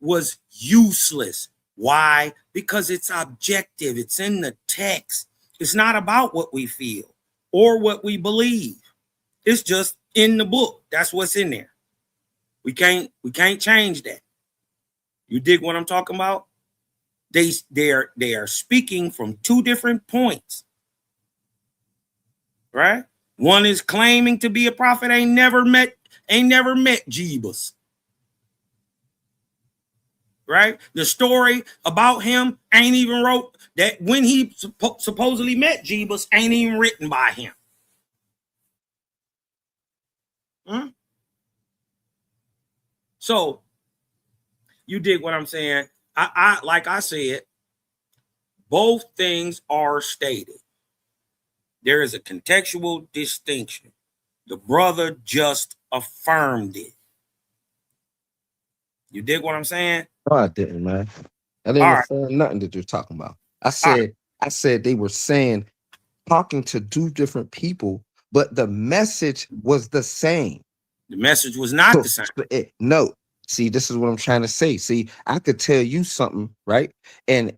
was useless. Why? Because it's objective. It's in the text. It's not about what we feel or what we believe. It's just in the book. That's what's in there. We can't change that. You dig what I'm talking about? They are speaking from two different points. Right? One is claiming to be a prophet, ain't never met Jeebus. Right? The story about him ain't even wrote that when he supposedly met Jeebus ain't even written by him. So you dig what I'm saying? I like I said, both things are stated. There is a contextual distinction. The brother just affirmed it. You dig what I'm saying? No, I didn't, man. I didn't affirm nothing that you're talking about. I said they were saying, talking to two different people, but the message was the same. The message was not the same. No. See, this is what I'm trying to say. See, I could tell you something, right? And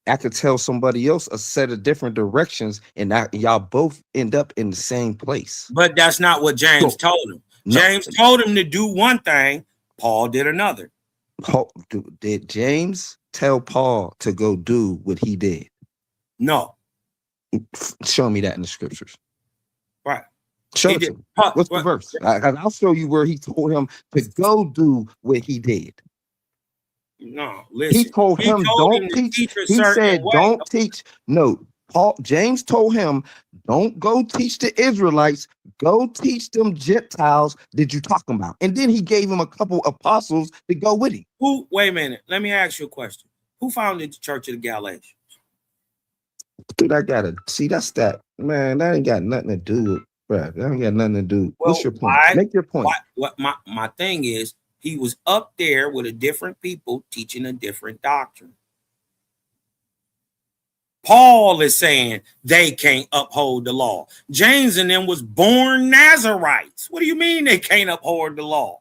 I could tell somebody else a set of different directions, and y'all both end up in the same place. But that's not what James told him. James told him to do one thing. Paul did another. Did James tell Paul to go do what he did? No. Show me that in the scriptures. Right. Show it to me. What's the verse? I'll show you where he told him to go do what he did. No, listen. He told him don't teach. He said don't teach. No, James told him don't go teach the Israelites. Go teach them Gentiles that you talking about. And then he gave him a couple apostles to go with him. Wait a minute. Let me ask you a question. Who founded the Church of the Galatians? Dude, I gotta see that's that. Man, that ain't got nothing to do with, bro. That ain't got nothing to do. Well, what's your point? Make your point. What my thing is, he was up there with a different people teaching a different doctrine. Paul is saying they can't uphold the law. James and them was born Nazarites. What do you mean they can't uphold the law?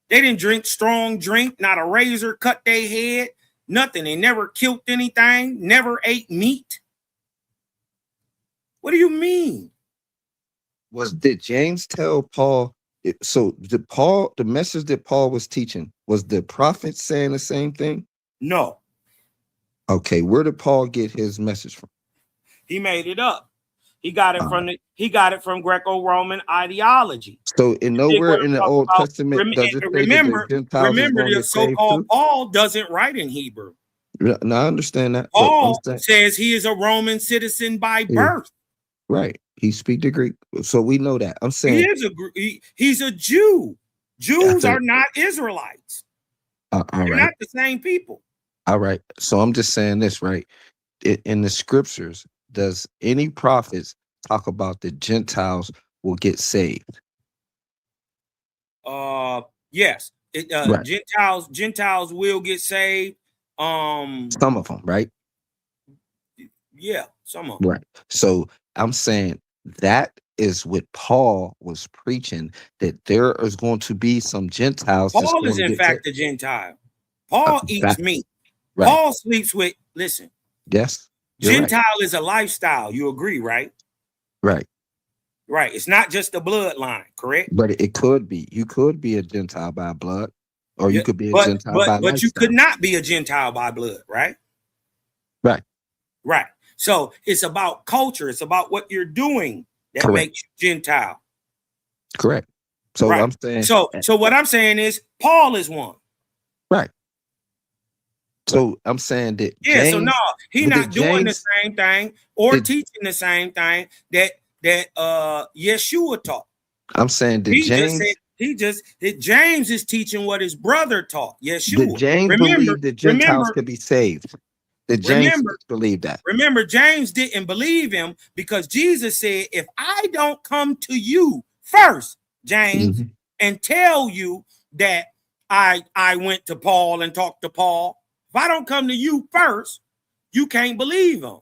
They didn't drink strong drink, not a razor cut their head, nothing. They never killed anything, never ate meat. What do you mean? Did James tell Paul? So the message that Paul was teaching, was the prophet saying the same thing? No. Okay, where did Paul get his message from? He made it up. He got it from Greco-Roman ideology. So nowhere in the Old Testament does it say that the Gentiles remember the so-called Paul doesn't write in Hebrew. No, I understand that. Paul says he is a Roman citizen by birth. Right. He speaks the Greek. So we know that. I'm saying he's a Jew. Jews are not Israelites. They're not the same people. All right. So I'm just saying this, right? In the scriptures, does any prophets talk about the Gentiles will get saved? Yes. Right. Gentiles will get saved. Some of them, right? Yeah, some of them. Right. So I'm saying that is what Paul was preaching, that there is going to be some Gentiles. Paul is in fact a Gentile. Paul eats meat. Right. Paul sleeps with, listen. Yes. Gentile is a lifestyle. You agree, right? Right. Right. It's not just a bloodline, correct? But it could be. You could be a Gentile by blood, or you could be a Gentile by lifestyle. But you could not be a Gentile by blood, right? Right. Right. So it's about culture. It's about what you're doing that makes you Gentile. Correct. So I'm saying. So what I'm saying is Paul is one. Right. So I'm saying that. Yeah. James, so no, he's not doing the same thing or teaching the same thing that Yeshua taught. I'm saying that James is teaching what his brother taught. Yeshua. Did James believe that Gentiles could be saved? Did James believe that? Remember, James didn't believe him because Jesus said, if I don't come to you first, James, and tell you that I went to Paul and talked to Paul, if I don't come to you first, you can't believe him.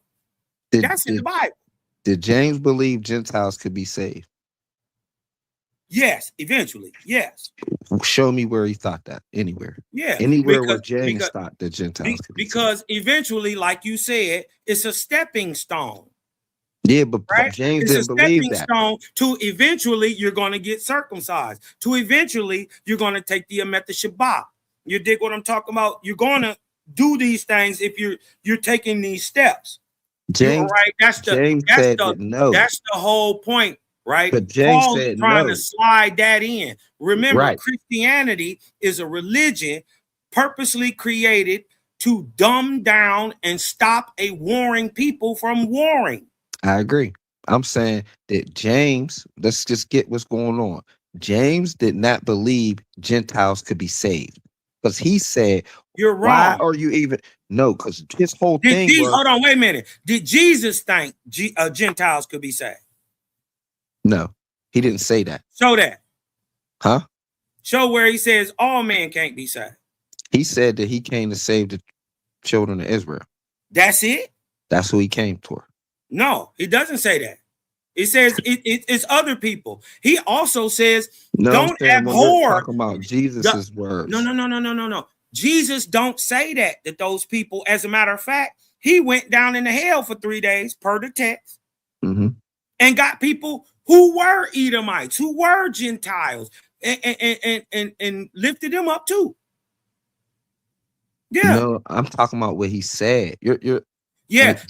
That's in the Bible. Did James believe Gentiles could be saved? Yes, eventually. Yes. Show me where he thought that. Anywhere. Yeah. Anywhere where James thought that Gentiles could be saved. Because eventually, like you said, it's a stepping stone. Yeah, but James didn't believe that. It's a stepping stone to eventually you're going to get circumcised. To eventually you're going to take the Emet Shabbat. You dig what I'm talking about? You're going to do these things if you're taking these steps. James, right? That's the whole point. Right, but James Paul said trying no. to slide that in. Remember, Christianity is a religion purposely created to dumb down and stop a warring people from warring. I agree. I'm saying that James, let's just get what's going on. James did not believe Gentiles could be saved because he said, "You're wrong. Why are you even?" No, because his whole thing was. Hold on, wait a minute. Did Jesus think Gentiles could be saved? No, he didn't say that. Show that. Huh? Show where he says all men can't be saved. He said that he came to save the children of Israel. That's it? That's who he came for. No, he doesn't say that. It says it's other people. He also says, don't abhor. Talking about Jesus' words. No. Jesus don't say that those people, as a matter of fact, he went down into hell for 3 days per the text and got people who were Edomites, who were Gentiles, and lifted them up too. Yeah. No, I'm talking about what he said.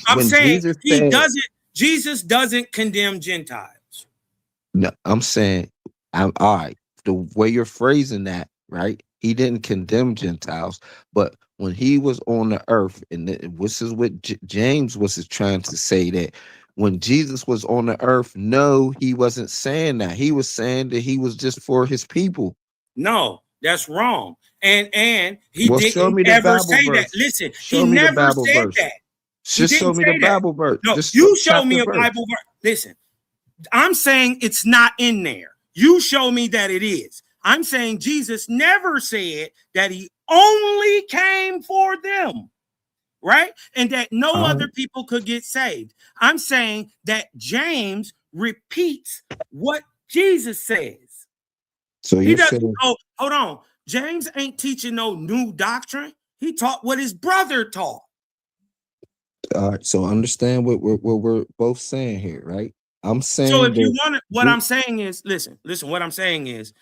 I'm saying Jesus doesn't condemn Gentiles. No, I'm saying, all right. The way you're phrasing that, right? He didn't condemn Gentiles, but when he was on the earth, and this is what James was trying to say, that when Jesus was on the earth, no, he wasn't saying that. He was saying that he was just for his people. No, that's wrong. And he didn't ever say that. Listen, he never said that. Just show me the Bible verse. No, you show me a Bible verse. Listen, I'm saying it's not in there. You show me that it is. I'm saying Jesus never said that he only came for them, right? And that no other people could get saved. I'm saying that James repeats what Jesus says. So he doesn't go, hold on. James ain't teaching no new doctrine. He taught what his brother taught. All right, so understand what we're both saying here, right? I'm saying. So if you want to, what I'm saying is, listen. What I'm saying is,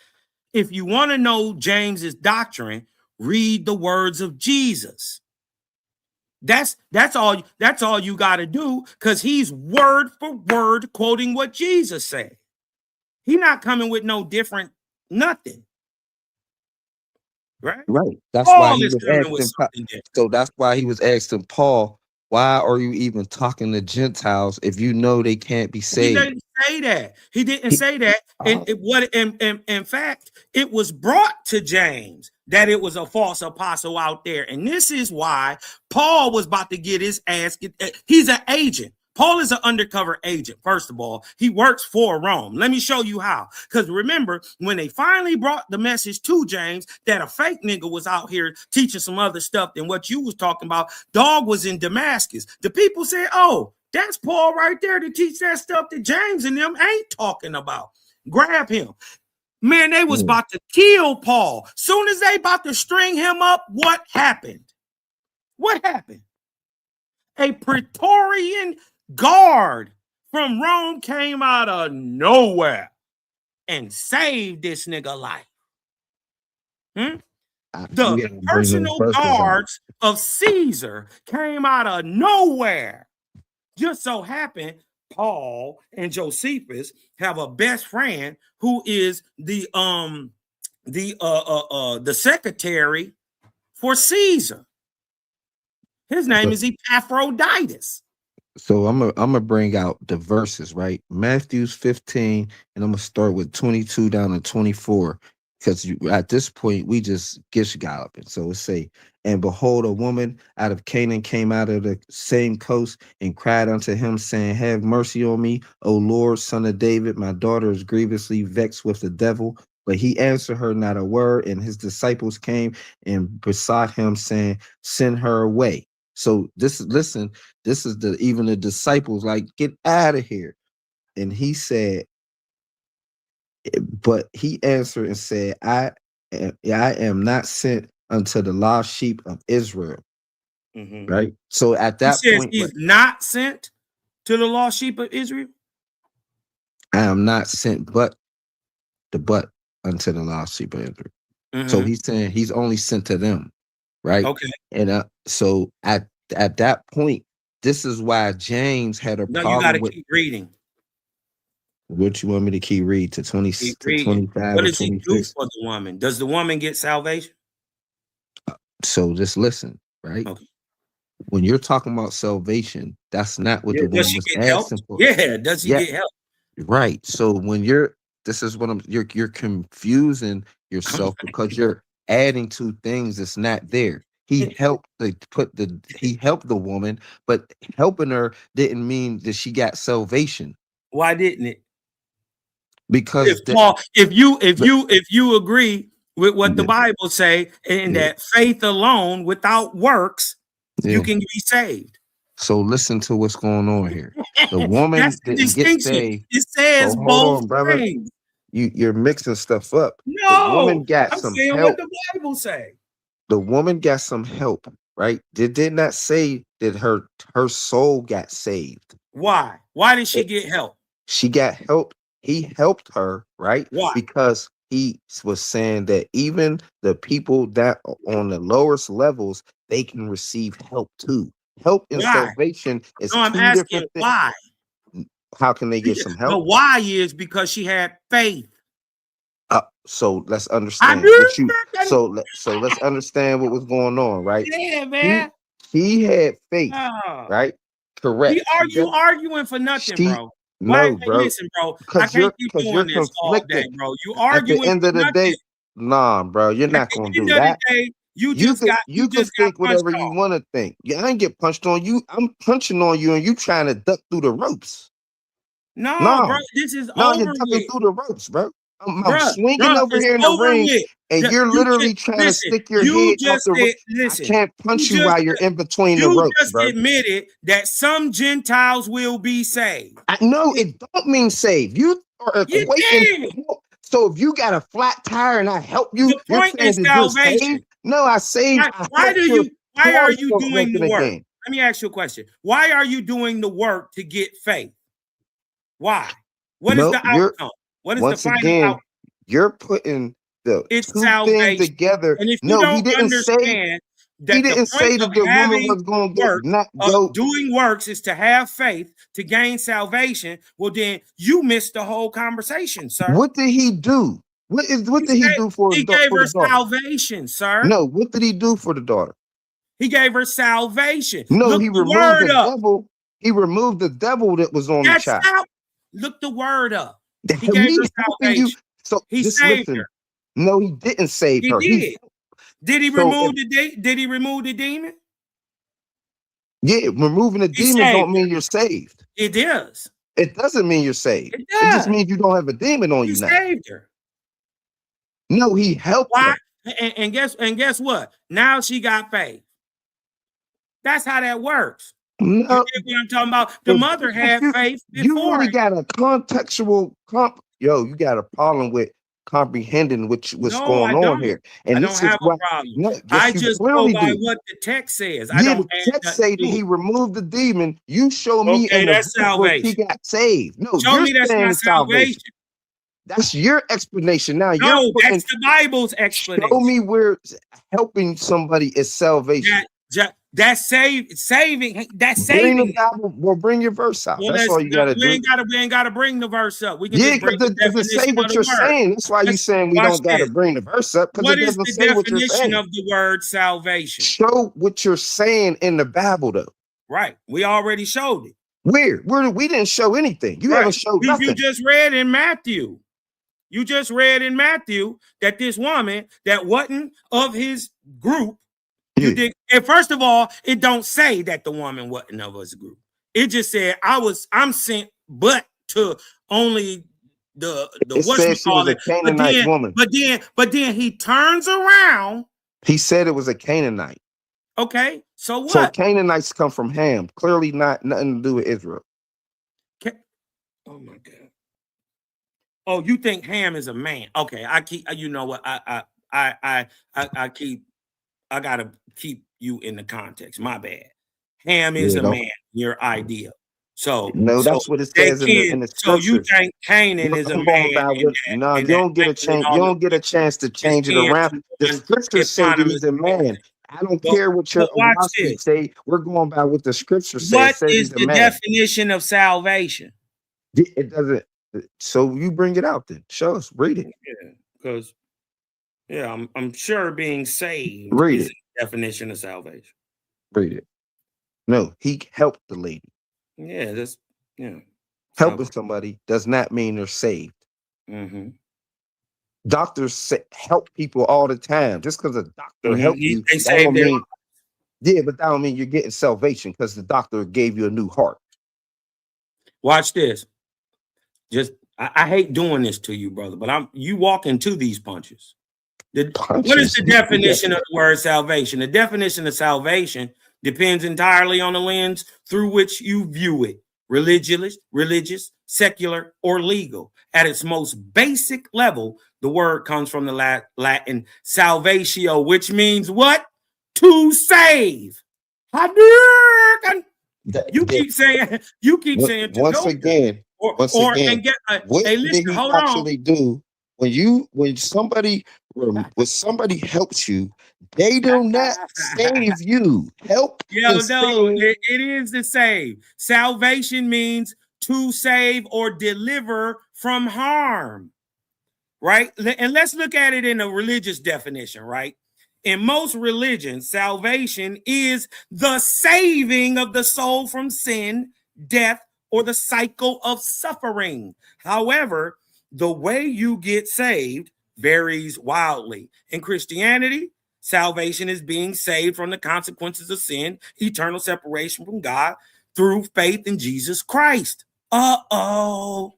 if you want to know James's doctrine, read the words of Jesus. That's all you got to do, because he's word for word quoting what Jesus said. He's not coming with no different nothing. Right. That's why he was asking. So that's why he was asking Paul, why are you even talking to Gentiles if you know they can't be saved? He didn't say that. He didn't say that. And in fact, it was brought to James that it was a false apostle out there. And this is why Paul was about to get his ass. He's an agent. Paul is an undercover agent. First of all, he works for Rome. Let me show you how. Because remember, when they finally brought the message to James that a fake nigga was out here teaching some other stuff than what you was talking about, dog was in Damascus. The people said, oh, that's Paul right there to teach that stuff that James and them ain't talking about. Grab him. Man, they was about to kill Paul. Soon as they about to string him up, what happened? What happened? A Praetorian guard from Rome came out of nowhere and saved this nigga life. The personal guards of Caesar came out of nowhere. Just so happened Paul and Josephus have a best friend who is the secretary for Caesar. His name is Epaphroditus. So I'm gonna bring out the verses, right? Matthew 15, and I'm gonna start with 22 down to 24. because at this point we just gish galloping. So it say, and behold, a woman out of Canaan came out of the same coast and cried unto him, saying, have mercy on me, O Lord, son of David. My daughter is grievously vexed with the devil. But he answered her not a word, and his disciples came and besought him, saying, send her away. So this is the even the disciples like, get out of here. And he said, but he answered and said, I am not sent unto the lost sheep of Israel. Right. So at that point, he's not sent to the lost sheep of Israel. I am not sent but unto the lost sheep of Israel. So he's saying he's only sent to them. Right. Okay. And so at that point, this is why James had a problem. You got to with keep reading. What you want me to keep read to 20 to 25? What or does 26? he do for the woman? Does the woman get salvation? So just listen, right? Okay. When you're talking about salvation, that's not what the woman was asking for. Yeah, does she get help? Right. So when you're confusing yourself because you're adding two things that's not there. He helped the woman, but helping her didn't mean that she got salvation. Why didn't it? Because if you agree with what the Bible say, and that faith alone without works, you can be saved. So listen to what's going on here. The woman didn't get saved. It says both things. You're mixing stuff up. No, the woman got I'm some saying help. what the Bible say. The woman got some help, right? It did not say that her soul got saved. Why? Why did she get help? She got help. He helped her, right? Why? Because he was saying that even the people that are on the lowest levels, they can receive help too. Help and salvation is I'm two asking different things. why. How can they get some help? The why is because she had faith. So let's understand. So let's understand what was going on, right? Yeah, man. He had faith, right? Correct. You arguing for nothing, bro. No, bro. Listen, bro. I can't keep doing this all day, bro. You arguing at the end of the day. Nah, bro, you're not gonna do that. You can think whatever you want to think. Yeah, I ain't get punched on you. I'm punching on you, and you trying to duck through the ropes. No, bro, this is no, over you're ducking through the ropes, bro. I'm swinging over here in the ring, and you're literally trying to stick your head off the ropes. I can't punch you while you're in between the ropes, bro. You just admitted that some Gentiles will be saved. No, it don't mean saved. You are equating. So if you got a flat tire and I help you, the point is salvation. No, I saved. Why are you doing the work? Let me ask you a question. Why are you doing the work to get faith? Why? What is the outcome? What is the final outcome? You're putting the two things together. And if you don't understand that he didn't say that the woman was going to doing works is to have faith to gain salvation, well, then you missed the whole conversation, sir. What did he do? What did he do for his daughter? He gave her salvation, sir. No, what did he do for the daughter? He gave her salvation. No, he removed the devil. He removed the devil that was on the child. Look the word up. He gave her salvation. So he saved her. No, he didn't save her. Did he remove the demon? Yeah, removing the demon don't mean you're saved. It does. It doesn't mean you're saved. It just means you don't have a demon on you now. He saved her. No, he helped her. And guess what? Now she got faith. That's how that works. No, you get what I'm talking about? The mother had faith before. You really got a contextual you got a problem with comprehending what's going on here. And I don't have a problem. I just go by what the text says. The text say that he removed the demon. You show me in the book where he got saved. No, show me that's not salvation. That's your explanation. Now that's the Bible's explanation. Show me where helping somebody is salvation. That's saving. That's saving. Bring the Bible. Well, bring your verse out. Well, that's all you gotta do. We ain't gotta bring the verse up. We can just bring the definition say what you're saying. That's why you're saying we don't gotta bring the verse up. What is the definition of the word salvation? Show what you're saying in the Bible, though. Right. We already showed it. Where? We didn't show anything. You haven't showed nothing. You just read in Matthew. You just read in Matthew that this woman that wasn't of his group. You did. And first of all, it don't say that the woman wasn't of his group. It just said I'm sent, but to only the It said she was a Canaanite woman. But then he turns around. He said it was a Canaanite. Okay, so what? So Canaanites come from Ham. Clearly nothing to do with Israel. Oh my God. Oh, you think Ham is a man? Okay, I keep. You know what? I gotta keep you in the context. My bad. Ham is a man. Your idea. So no, that's what it says in the scriptures. So you think Canaan is a man? No, you don't get a chance. You don't get a chance to change it around. The scriptures say that he's a man. I don't care what your apostles say. We're going by what the scripture says. What is the definition of salvation? It doesn't. So you bring it out then. Show us. Read it. Yeah, because I'm sure being saved is the definition of salvation. Read it. No, he helped the lady. Yeah, that's Helping somebody does not mean they're saved. Mm-hmm. Doctors help people all the time. Just because a doctor helped you, they save their lives. Yeah, but that don't mean you're getting salvation because the doctor gave you a new heart. Watch this. I hate doing this to you, brother, but you walk into these punches. What is the definition of the word salvation? The definition of salvation depends entirely on the lens through which you view it. Religious, secular, or legal. At its most basic level, the word comes from the Latin salvatio, which means what? To save. You keep saying once again. What did he actually do when somebody helps you? They do not save you. Help. It is to save. Salvation means to save or deliver from harm, right? And let's look at it in a religious definition, right? In most religions, salvation is the saving of the soul from sin, death, or the cycle of suffering. However, the way you get saved varies wildly. In Christianity, salvation is being saved from the consequences of sin, eternal separation from God through faith in Jesus Christ. It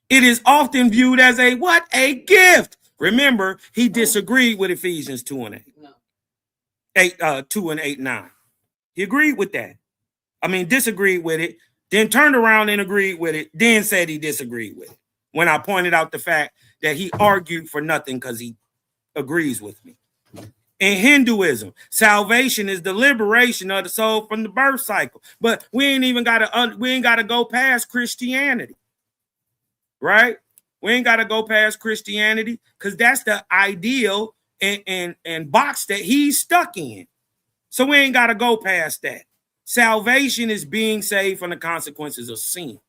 is often viewed as a gift. Remember, he disagreed with Ephesians 2 and 8. 2 and 8, 9. He agreed with that. Disagreed with it, then turned around and agreed with it, then said he disagreed with it. When I pointed out the fact that he argued for nothing because he agrees with me. In Hinduism, salvation is the liberation of the soul from the birth cycle. But we ain't gotta go past Christianity, right? We ain't gotta go past Christianity because that's the ideal and box that he's stuck in. So we ain't gotta go past that. Salvation is being saved from the consequences of sin.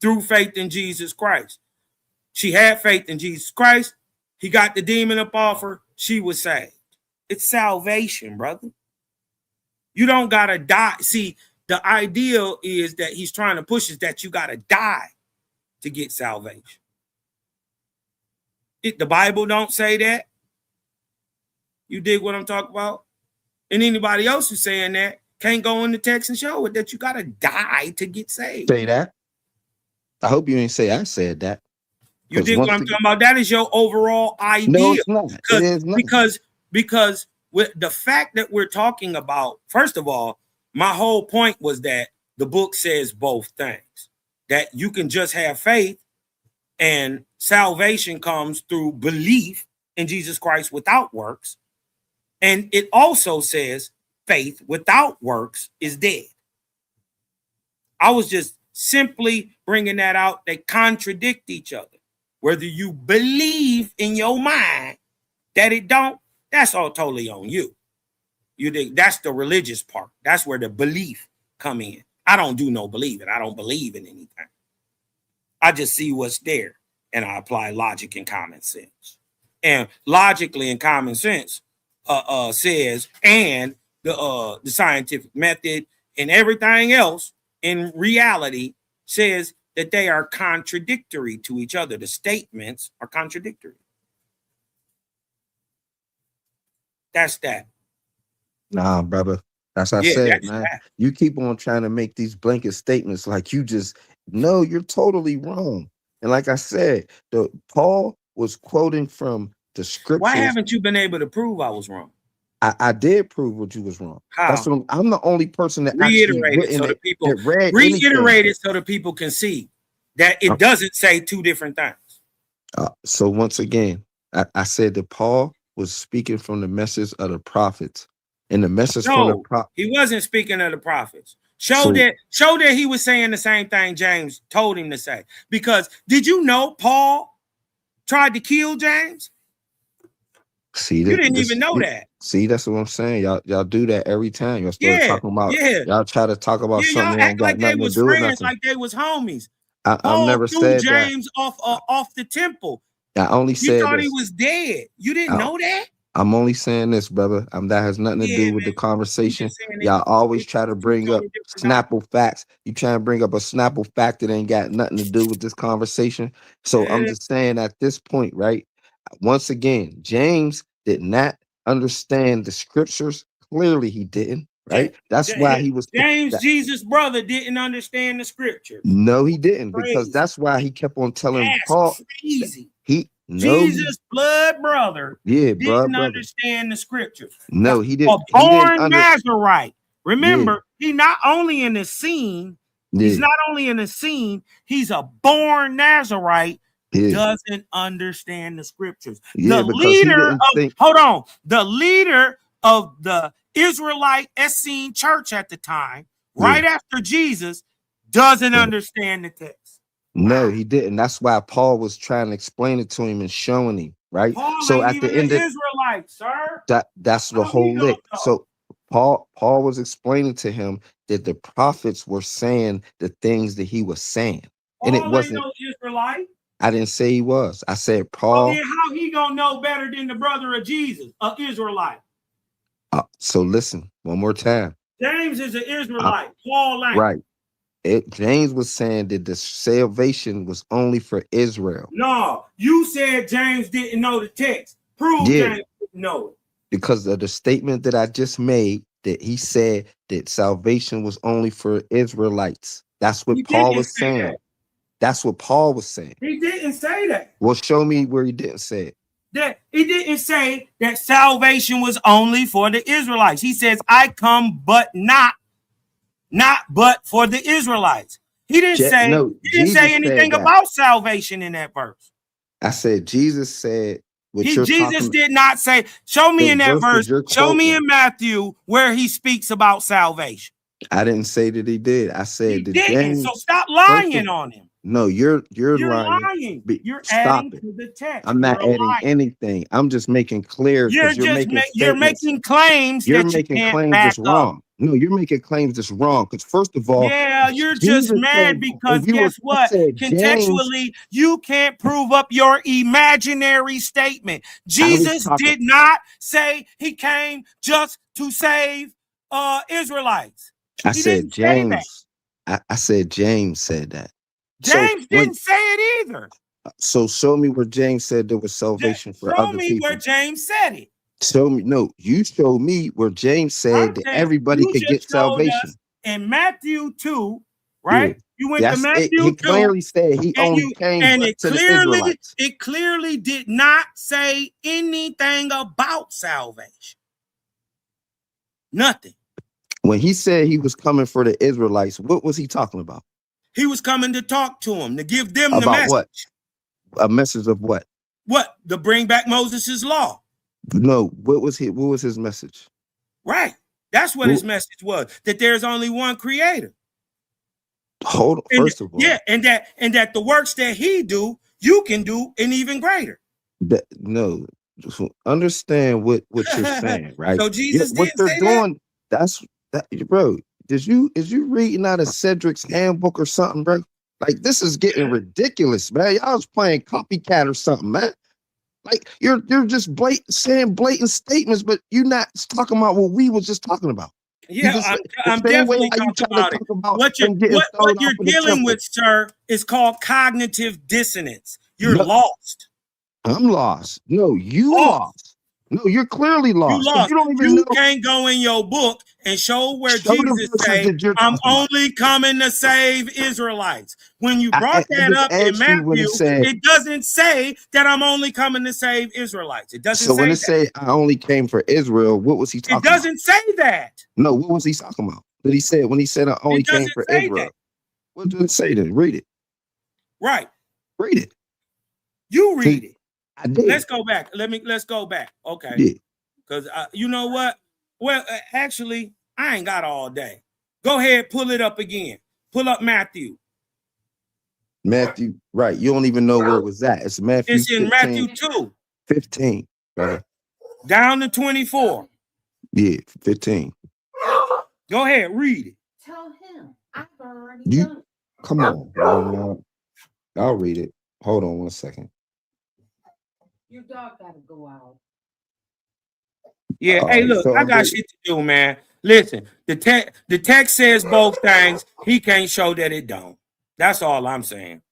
Through faith in Jesus Christ. She had faith in Jesus Christ. He got the demon up off her. She was saved. It's salvation, brother. You don't got to die. See, the ideal is that he's trying to push is that you got to die to get salvation. The Bible don't say that. You dig what I'm talking about? And anybody else who's saying that can't go in the text and show it that you got to die to get saved. Say that. I hope you didn't say I said that. You dig what I'm talking about? That is your overall idea. No, it's not. It is not. Because with the fact that we're talking about, first of all, my whole point was that the book says both things. That you can just have faith and salvation comes through belief in Jesus Christ without works. And it also says faith without works is dead. I was just simply bringing that out. They contradict each other. Whether you believe in your mind that it don't, that's all totally on you. You think that's the religious part. That's where the belief come in. I don't do no believing. I don't believe in anything. I just see what's there and I apply logic and common sense. And logically and common sense says, and the scientific method and everything else in reality says that they are contradictory to each other. The statements are contradictory. That's that. Nah, brother. That's what I said, man. You keep on trying to make these blanket statements like you just no, you're totally wrong. And like I said, Paul was quoting from the scriptures. Why haven't you been able to prove I was wrong? I did prove what you was wrong. How? That's what I'm the only person that reiterate it so the people reiterate it so the people can see that it doesn't say two different things. So once again, I said that Paul was speaking from the message of the prophets, and the message from the prophets. He wasn't speaking of the prophets. Show that he was saying the same thing James told him to say. Because did you know Paul tried to kill James? See, you didn't even know that. See, that's what I'm saying. Y'all do that every time. Y'all start talking about. Y'all try to talk about something that ain't got nothing to do with nothing. Like they was homies. I never said James that. off the temple. I only said you thought he was dead. You didn't know that. I'm only saying this, brother. That has nothing to do with the conversation. Y'all always try to bring up Snapple facts. You try to bring up a Snapple fact that ain't got nothing to do with this conversation. So I'm just saying at this point, right? Once again, James did not understand the scriptures. Clearly, he didn't. Right? That's why he was James, Jesus' brother, didn't understand the scripture. No, he didn't, because that's why he kept on telling Paul. Crazy. Jesus' blood brother didn't understand the scriptures. No, he didn't. A born Nazarite. Remember, he not only in the scene, he's not only in the scene, he's a born Nazarite. Doesn't understand the scriptures. The leader of the Israelite Essene church at the time, right after Jesus, doesn't understand the text. No, he didn't. That's why Paul was trying to explain it to him and showing him, right? Paul so at the end of Israelite, sir. That's the whole lick. So Paul was explaining to him that the prophets were saying the things that he was saying. Paul and it wasn't no Israelite. I didn't say he was. I said Paul. Well, then how he gonna know better than the brother of Jesus, an Israelite? So listen, one more time. James is an Israelite. Paul ain't. Right. James was saying that the salvation was only for Israel. No, you said James didn't know the text. Prove James didn't know it. Because of the statement that I just made, that he said that salvation was only for Israelites. That's what Paul was saying. That's what Paul was saying. He didn't say that. Well, show me where he didn't say it. That he didn't say that salvation was only for the Israelites. He says, I come but not but for the Israelites. He didn't say anything about salvation in that verse. I said Jesus said Jesus did not say, show me in that verse, show me in Matthew where he speaks about salvation. I didn't say that he did. I said that James, so stop lying on him. No, you're lying. You're Stop adding it. to the text. I'm not adding anything. I'm just making clear. You're making claims. You're making claims that's wrong. No, you're making claims that's wrong. Because first of all, you're just mad because guess what? Contextually, you can't prove up your imaginary statement. Jesus did not say he came just to save Israelites. I said James. I said James said that. James didn't say it either. So show me where James said there was salvation for other people. Show me where James said it. Show me. No, you show me where James said that everybody could get salvation. In Matthew 2, right? You went to Matthew 2. He clearly said he only came to the Israelites. It clearly did not say anything about salvation. Nothing. When he said he was coming for the Israelites, what was he talking about? He was coming to talk to them, to give them the message. What? A message of what? What? To bring back Moses' law. No, what was his message? Right. That's what his message was, that there's only one creator. Hold on, first of all. Yeah, and that the works that he do, you can do and even greater. No, understand what you're saying, right? So Jesus what they're doing, that's that, bro. Is you reading out of Cedric's handbook or something, bro? Like, this is getting ridiculous, man. Y'all was playing copycat or something, man. Like, you're just saying blatant statements, but you're not talking about what we was just talking about. Yeah, I'm the same way definitely how you talking trying to about it. talk about What him getting thrown you're off of the dealing temple. with, sir, is called cognitive dissonance. You're No, lost. I'm lost. No, you Off. lost. No, you're clearly You lost because lost. you don't even You know. can't go in your book and show where Show the Jesus verses say, that you're "I'm talking about. only coming to save Israelites." When you I brought that just up in asked you when Matthew, it said. it doesn't say that I'm only coming to save Israelites. It doesn't So when say it that. said I only came for Israel, what was he It talking about? doesn't say that. No, what was he talking about? Did he say when he said I only It came doesn't for say Israel? that. What did it say then? Read it. Right. Read it. You read See, it. I did. Let's go back. Let's go back. Okay. Yeah. Because you know what? Well, actually, I ain't got all day. Go ahead, pull it up again. Pull up Matthew. Matthew, right. You don't even know where it was at. It's Matthew It's in 15, Matthew 2. 15, brother. Down to 24. Yeah, 15. Go ahead, read it. Tell him. I've already You done. come on, brother. Now, I'll read it. Hold on 1 second. Your dog gotta go out. Yeah, hey, look, So I got shit to do, man. Listen, the text says both things. He can't show that it don't. That's all I'm saying.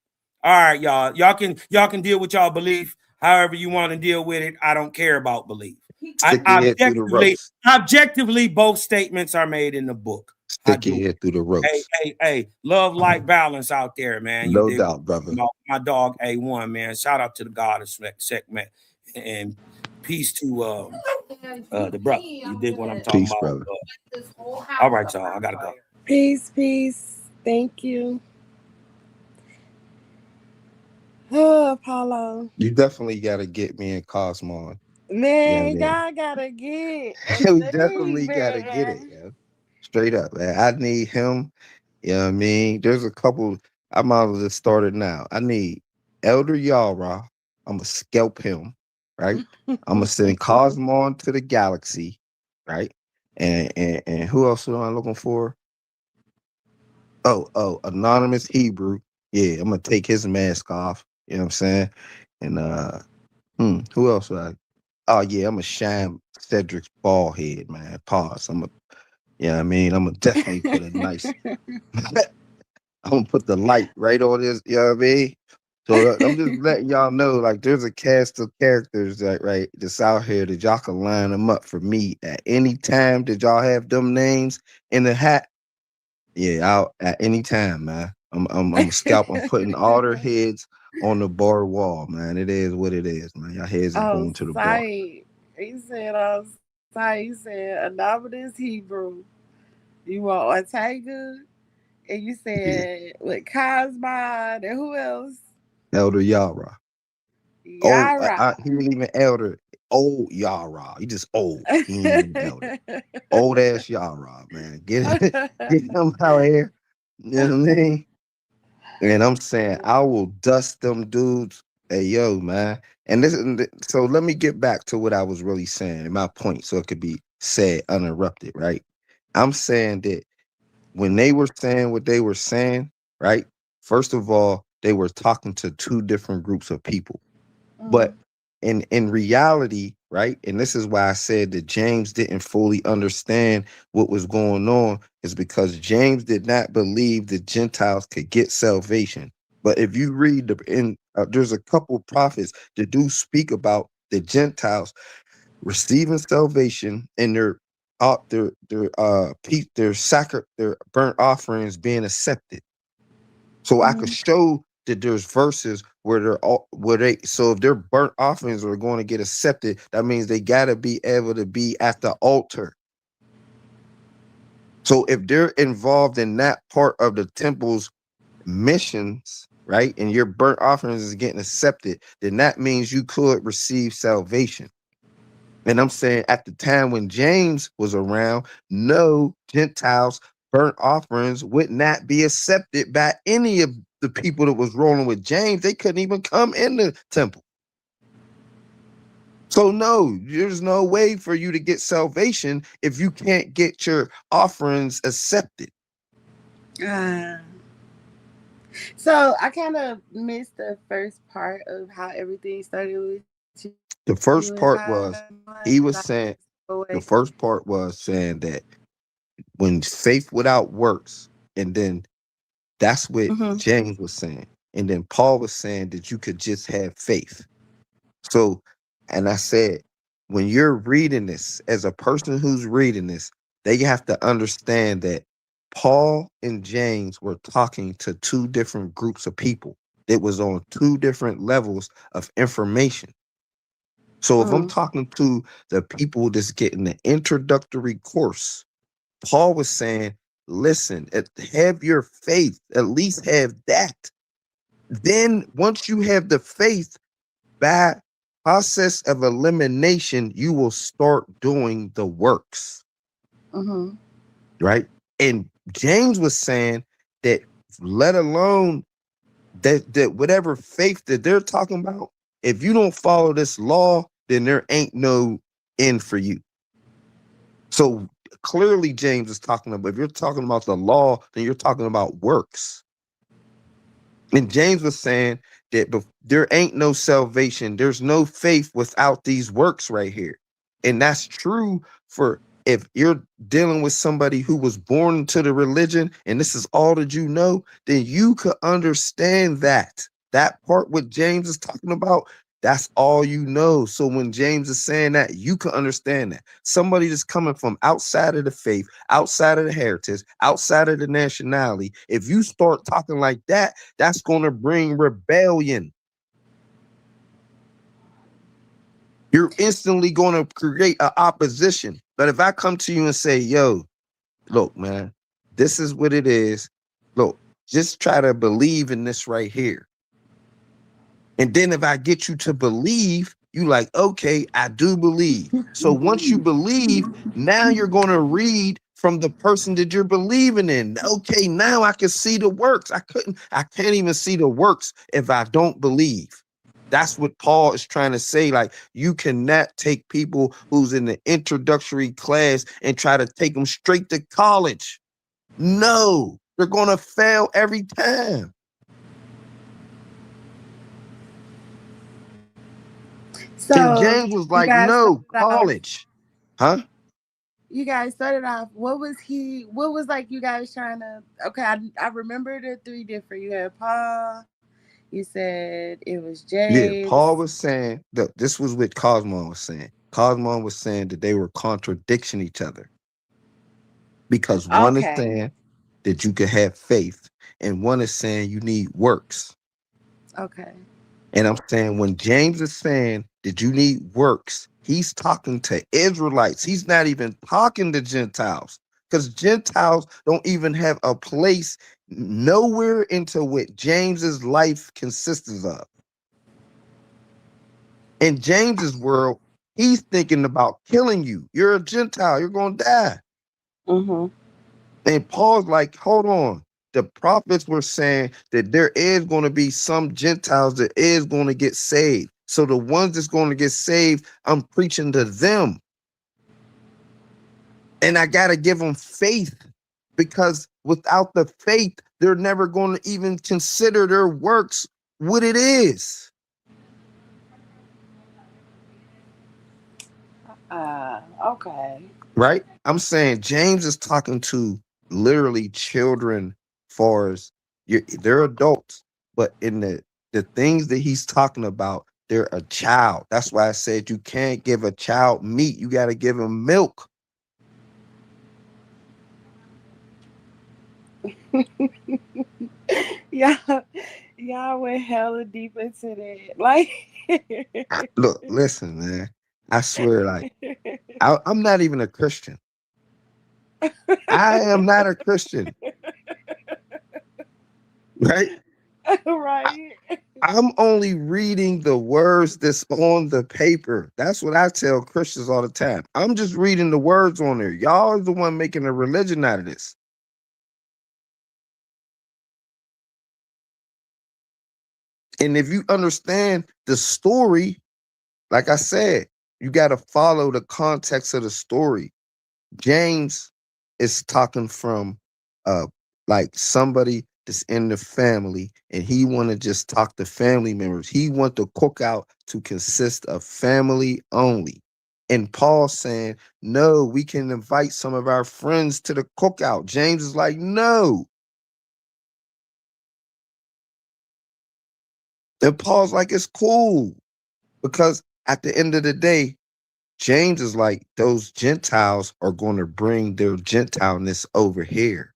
All right, y'all. Y'all can deal with y'all belief however you want to deal with it. I don't care about belief. stick your head through the ropes. Objectively, both statements are made in the book. Stick your head through the ropes. Hey, love, light, balance out there, man. You No dig? doubt, brother. My dog A1, man. Shout out to the God of segment and peace to the brother. You dig what I'm talking Peace, about? brother. All right, y'all. I gotta go. Peace, peace. Thank you. Oh, Apollo. You definitely gotta get me and Cosmo. Man, y'all gotta get We definitely gotta get it, yo. Straight up, man. I need him. You know what I mean? There's a couple. I'm out of the starter now. I need Elder Yara. I'm gonna scalp him, right? I'm gonna send Cosmo to the galaxy, right? And who else am I looking for? Oh, anonymous Hebrew. Yeah, I'm gonna take his mask off. You know what I'm saying? And who else would I? Oh yeah, I'm gonna shine Cedric's bald head, man. Pause. I'm gonna, you know what I mean? I'm gonna definitely put a nice. I'm gonna put the light right on this. You know what I mean? So I'm just letting y'all know, like, there's a cast of characters that that's out here that y'all can line them up for me at any time that y'all have them names in the hat. Yeah, out at any time, man. I'm a scalp. I'm putting all their heads on the bar wall, man. It is what it is, man. Y'all heads is going to the bar. He said on site, he said anonymous Hebrew. You want a tiger? And you said with Cosmo and who else? Elder Yara. Yara. He ain't even elder. Old Yara. He just old. He ain't even elder. Old ass Yara, man. Get him out here. You know what I mean? And I'm saying I will dust them dudes. Hey, yo, man. And so let me get back to what I was really saying and my point so it could be said uninterrupted, right? I'm saying that when they were saying what they were saying, right? First of all, they were talking to two different groups of people. But in reality, right? And this is why I said that James didn't fully understand what was going on, is because James did not believe the Gentiles could get salvation. But if you read there's a couple of prophets that do speak about the Gentiles receiving salvation and their burnt offerings being accepted. So I could show that there's verses where so if their burnt offerings are going to get accepted, that means they gotta be able to be at the altar. So if they're involved in that part of the temple's missions, right, and your burnt offerings is getting accepted, then that means you could receive salvation. And I'm saying at the time when James was around, no Gentiles burnt offerings would not be accepted by any of the people that was rolling with James. They couldn't even come in the temple. So no, there's no way for you to get salvation if you can't get your offerings accepted. So I kind of missed the first part of how everything started with you. The first part was he was saying the first part was saying that when faith without works, and then that's what Mm-hmm. James was saying. And then Paul was saying that you could just have faith. So, and I said, when you're reading this, as a person who's reading this, they have to understand that Paul and James were talking to two different groups of people. It was on two different levels of information. So if I'm talking to the people that's getting the introductory course, Paul was saying, listen, have your faith, at least have that. Then once you have the faith, by process of elimination, you will start doing the works. Mm-hmm. Right? And James was saying that, let alone that whatever faith that they're talking about, if you don't follow this law, then there ain't no end for you. So clearly James is talking about, if you're talking about the law, then you're talking about works. And James was saying that there ain't no salvation. There's no faith without these works right here. And that's true for if you're dealing with somebody who was born into the religion and this is all that you know, then you could understand that. That part what James is talking about, that's all you know. So when James is saying that, you can understand that. Somebody that's coming from outside of the faith, outside of the heritage, outside of the nationality, if you start talking like that, that's going to bring rebellion. You're instantly going to create an opposition. But if I come to you and say, yo, look, man, this is what it is. Look, just try to believe in this right here. And then if I get you to believe, you like, okay, I do believe. So once you believe, now you're going to read from the person that you're believing in. Okay, now I can see the works. I can't even see the works if I don't believe. That's what Paul is trying to say. Like, you cannot take people who's in the introductory class and try to take them straight to college. No, they're going to fail every time. So And James was like, no, college. Huh? You guys started off, what was like you guys trying to, okay, I remember the three different, you had Paul, you said it was Yeah, James. Paul was saying that this was what Cosmo was saying. Cosmo was saying that they were contradicting each other. Because one is saying that you can have faith, and one is saying you need works. Okay. And I'm saying when James is saying that you need works, he's talking to Israelites. He's not even talking to Gentiles, because Gentiles don't even have a place nowhere into what James's life consists of. In James's world, he's thinking about killing you. You're a Gentile. You're going to die. Mm-hmm. And Paul's like, hold on. The prophets were saying that there is going to be some Gentiles that is going to get saved. So the ones that's going to get saved, I'm preaching to them. And I got to give them faith, because without the faith, they're never going to even consider their works what it is. Okay. Right? I'm saying James is talking to literally children, far as they're adults, but in the things that he's talking about, they're a child. That's why I said you can't give a child meat. You got to give him milk. Y'all went hella deep into that. Like, Look, listen, man. I swear, like, I'm not even a Christian. I am not a Christian. Right? right. I'm only reading the words that's on the paper. That's what I tell Christians all the time. I'm just reading the words on there. Y'all are the one making a religion out of this. And if you understand the story, like I said, you got to follow the context of the story. James is talking from like somebody that's in the family, and he want to just talk to family members. He want the cookout to consist of family only. And Paul saying, no, we can invite some of our friends to the cookout. James is like, no. And Paul's like, it's cool. Because at the end of the day, James is like, those Gentiles are going to bring their Gentileness over here.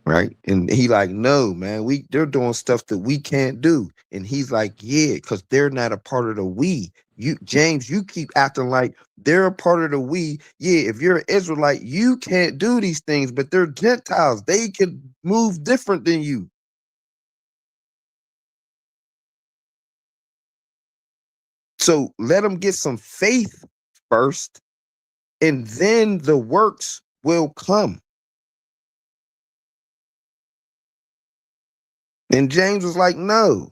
Right. And he like, no, man, they're doing stuff that we can't do. And he's like, yeah, because they're not a part of the we. You, James, you keep acting like they're a part of the we. Yeah, if you're an Israelite, you can't do these things, but they're Gentiles. They can move different than you. So let them get some faith first, and then the works will come. And James was like, no.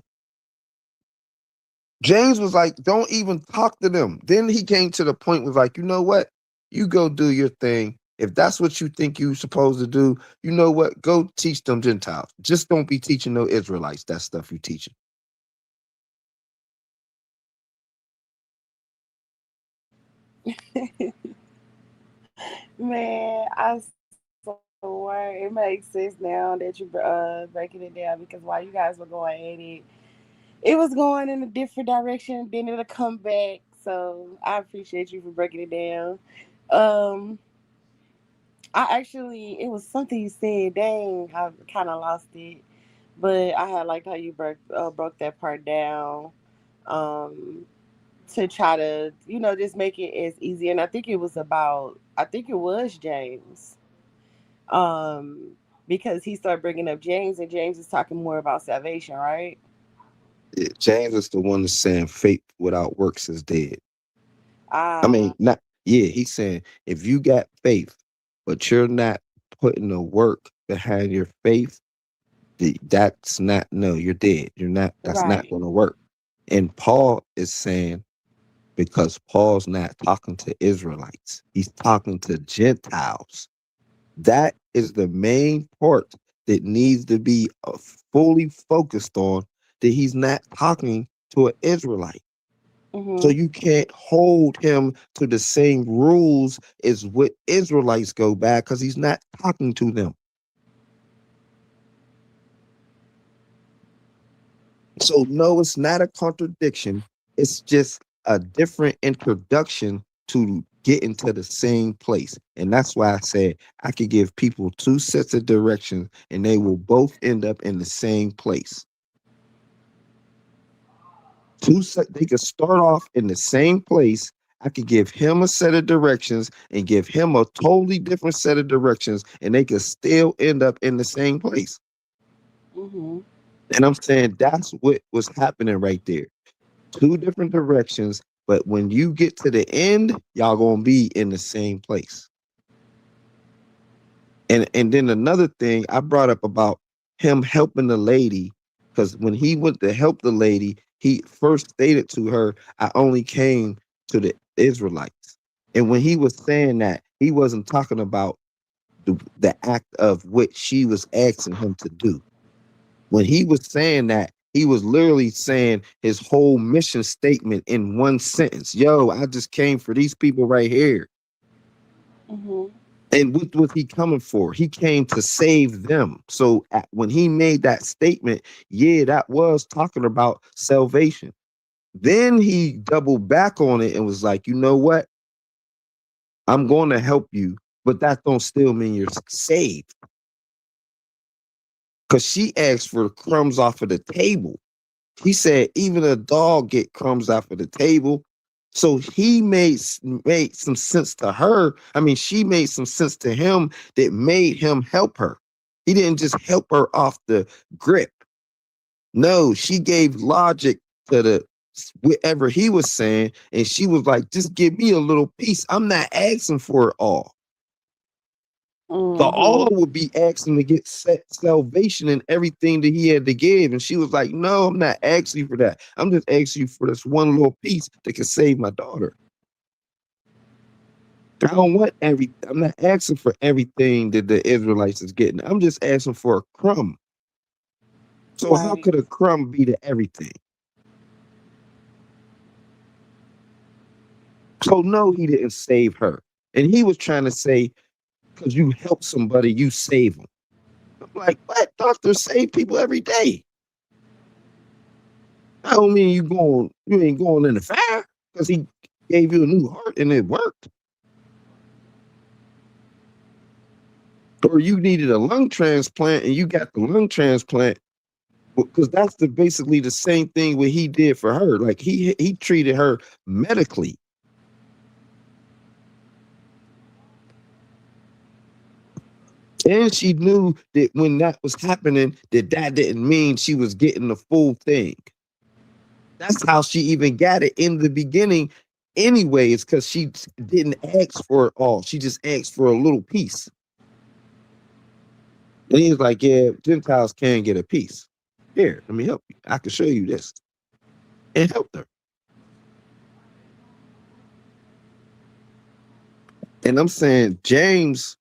James was like, don't even talk to them. Then he came to the point was like, you know what? You go do your thing. If that's what you think you're supposed to do, you know what? Go teach them Gentiles. Just don't be teaching no Israelites that stuff you teaching. Man, I swear it makes sense now that you breaking it down, because while you guys were going at it was going in a different direction. Then it'll come back. So I appreciate you for breaking it down. Um, it was something you said. Dang, I kind of lost it. But I had liked how you broke that part down. Um, to try to, just make it as easy. And I think it was James. Um, because he started bringing up James, and James is talking more about salvation, right? James is the one that's saying faith without works is dead. I mean, Ah, not, yeah, he's saying if you got faith, but you're not putting the work behind your faith, that's not, no, you're dead. You're not, that's not right. going to work. And Paul is saying, because Paul's not talking to Israelites, he's talking to Gentiles. That is the main part that needs to be fully focused on, that he's not talking to an Israelite. So Mm-hmm. you can't hold him to the same rules as what Israelites go by, because he's not talking to them. So no, it's not a contradiction. It's just a different introduction to get into the same place. And that's why I said I could give people two sets of directions and they will both end up in the same place. They could start off in the same place. I could give him a set of directions and give him a totally different set of directions, and they could still end up in the same place. Mm-hmm. And I'm saying that's what was happening right there. Two different directions, but when you get to the end, y'all gonna be in the same place. And then another thing I brought up about him helping the lady, because when he went to help the lady, he first stated to her, I only came to the Israelites. And when he was saying that, he wasn't talking about the act of what she was asking him to do. When he was saying that, he was literally saying his whole mission statement in one sentence. Yo, I just came for these people right here. Mm-hmm. And what was he coming for? He came to save them. So when he made that statement, yeah, that was talking about salvation. Then he doubled back on it and was like, you know what? I'm going to help you, but that don't still mean you're saved. Because she asked for crumbs off of the table. He said even a dog get crumbs off of the table. So he made some sense to her. I mean, she made some sense to him that made him help her. He didn't just help her off the grip. No, she gave logic to the whatever he was saying, and she was like, just give me a little piece. I'm not asking for it all. The all Mm-hmm. would be asking to get salvation and everything that he had to give. And she was like, no, I'm not asking you for that. I'm just asking you for this one little piece that can save my daughter. I don't want I'm not asking for everything that the Israelites is getting. I'm just asking for a crumb. So how Right. could a crumb be to everything? So no, he didn't save her. And he was trying to say, because you help somebody, you save them. I'm like, what? Doctors save people every day. I don't mean you ain't going in the fire because he gave you a new heart and it worked. Or you needed a lung transplant and you got the lung transplant because that's basically the same thing what he did for her. Like he treated her medically. And she knew that when that was happening, that didn't mean she was getting the full thing. That's how she even got it in the beginning anyway. It's because she didn't ask for it all. She just asked for a little piece. And he was like, yeah, Gentiles can get a piece. Here, let me help you. I can show you this. And helped her. And I'm saying James,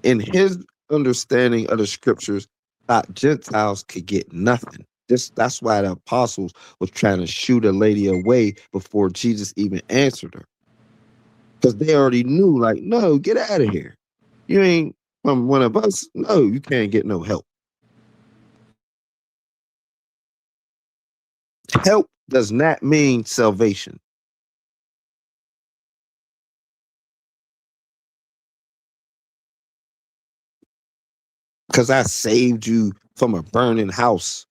in his understanding of the scriptures, thought Gentiles could get nothing. That's why the apostles was trying to shoot a lady away before Jesus even answered her. Because they already knew, like, no, get out of here. You ain't from one of us. No, you can't get no help. Help does not mean salvation. Because I saved you from a burning house.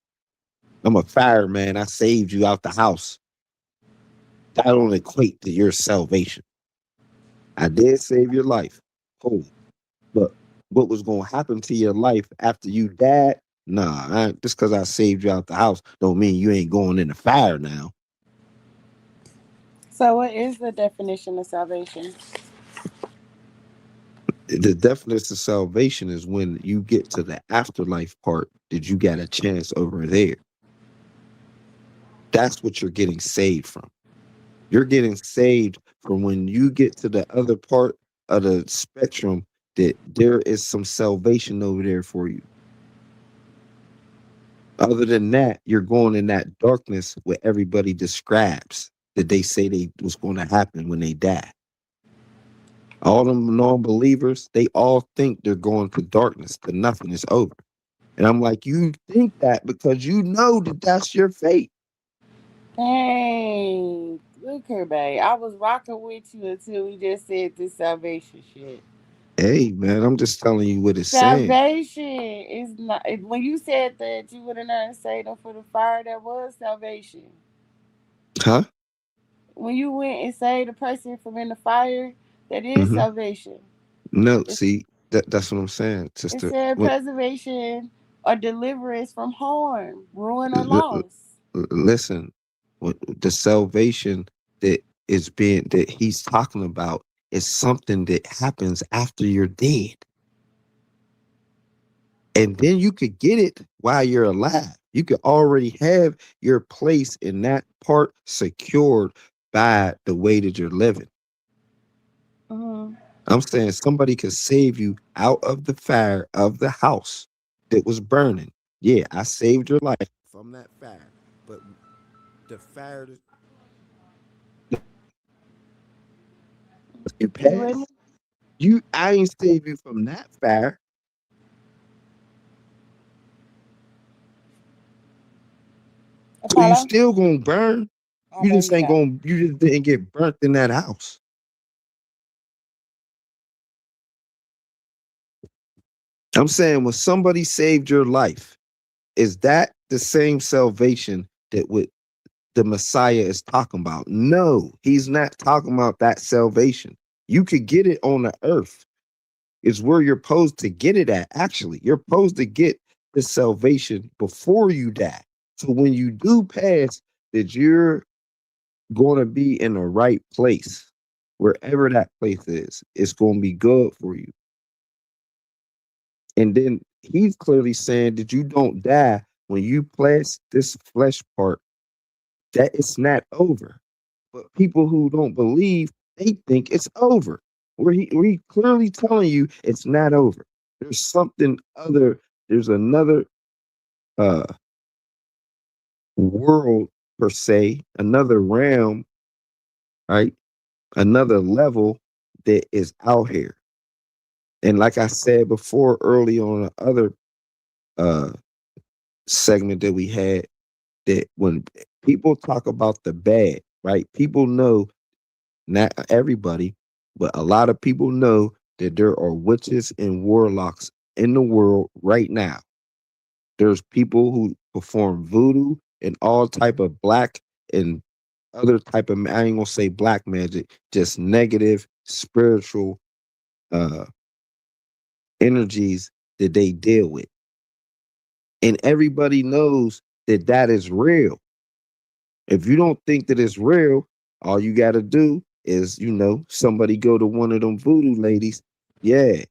I'm a fireman. I saved you out the house. That don't equate to your salvation. I did save your life. Cool. But what was going to happen to your life after you died? Nah, just because I saved you out the house don't mean you ain't going in the fire now. So, what is the definition of salvation? The definition of salvation is when you get to the afterlife part that you got a chance over there. That's what you're getting saved from. You're getting saved from when you get to the other part of the spectrum that there is some salvation over there for you. Other than that, you're going in that darkness where everybody describes that they say they was going to happen when they die. All them non-believers, they all think they're going to darkness, to nothing is over. And I'm like, you think that because you know that that's your fate. Dang. Look here, babe. I was rocking with you until we just said this salvation shit. Hey, man, I'm just telling you what it's saying. Salvation is not. When you said that you went in there and saved them for the fire, that was salvation. Huh? When you went and saved a person from in the fire, that is Hmm. salvation. No, It's, see, that's what I'm saying, it sister. said preservation or deliverance from harm, ruin, or L- l- loss. listen, the salvation that he's talking about is something that happens after you're dead. And then you could get it while you're alive. You could already have your place in that part secured by the way that you're living. Mm-hmm. I'm saying somebody could save you out of the fire of the house that was burning. Yeah, I saved your life from that fire. But the fire that you You with me, passed, I ain't saved you from that fire. So you Apollo? still gonna burn. Oh, there you go. You just didn't get burnt in that house. I'm saying when somebody saved your life, is that the same salvation that what the Messiah is talking about? No, he's not talking about that salvation. You could get it on the earth. It's where you're supposed to get it at. Actually, you're supposed to get the salvation before you die. So when you do pass, that you're going to be in the right place, wherever that place is. It's going to be good for you. And then he's clearly saying that you don't die when you place this flesh part, that it's not over. But people who don't believe, they think it's over. Where he clearly telling you it's not over. There's something other, there's another uh world per se, another realm, right? another level that is out here. And like I said before, early on the other uh segment that we had, that when people talk about the bad, right? People know, not everybody, but a lot of people know that there are witches and warlocks in the world right now. There's people who perform voodoo and all type of black and other type of, I ain't gonna say black magic, just negative spiritual uh energies that they deal with. And everybody knows that that is real. If you don't think that it's real, all you got to do is, somebody go to one of them voodoo ladies. Yeah,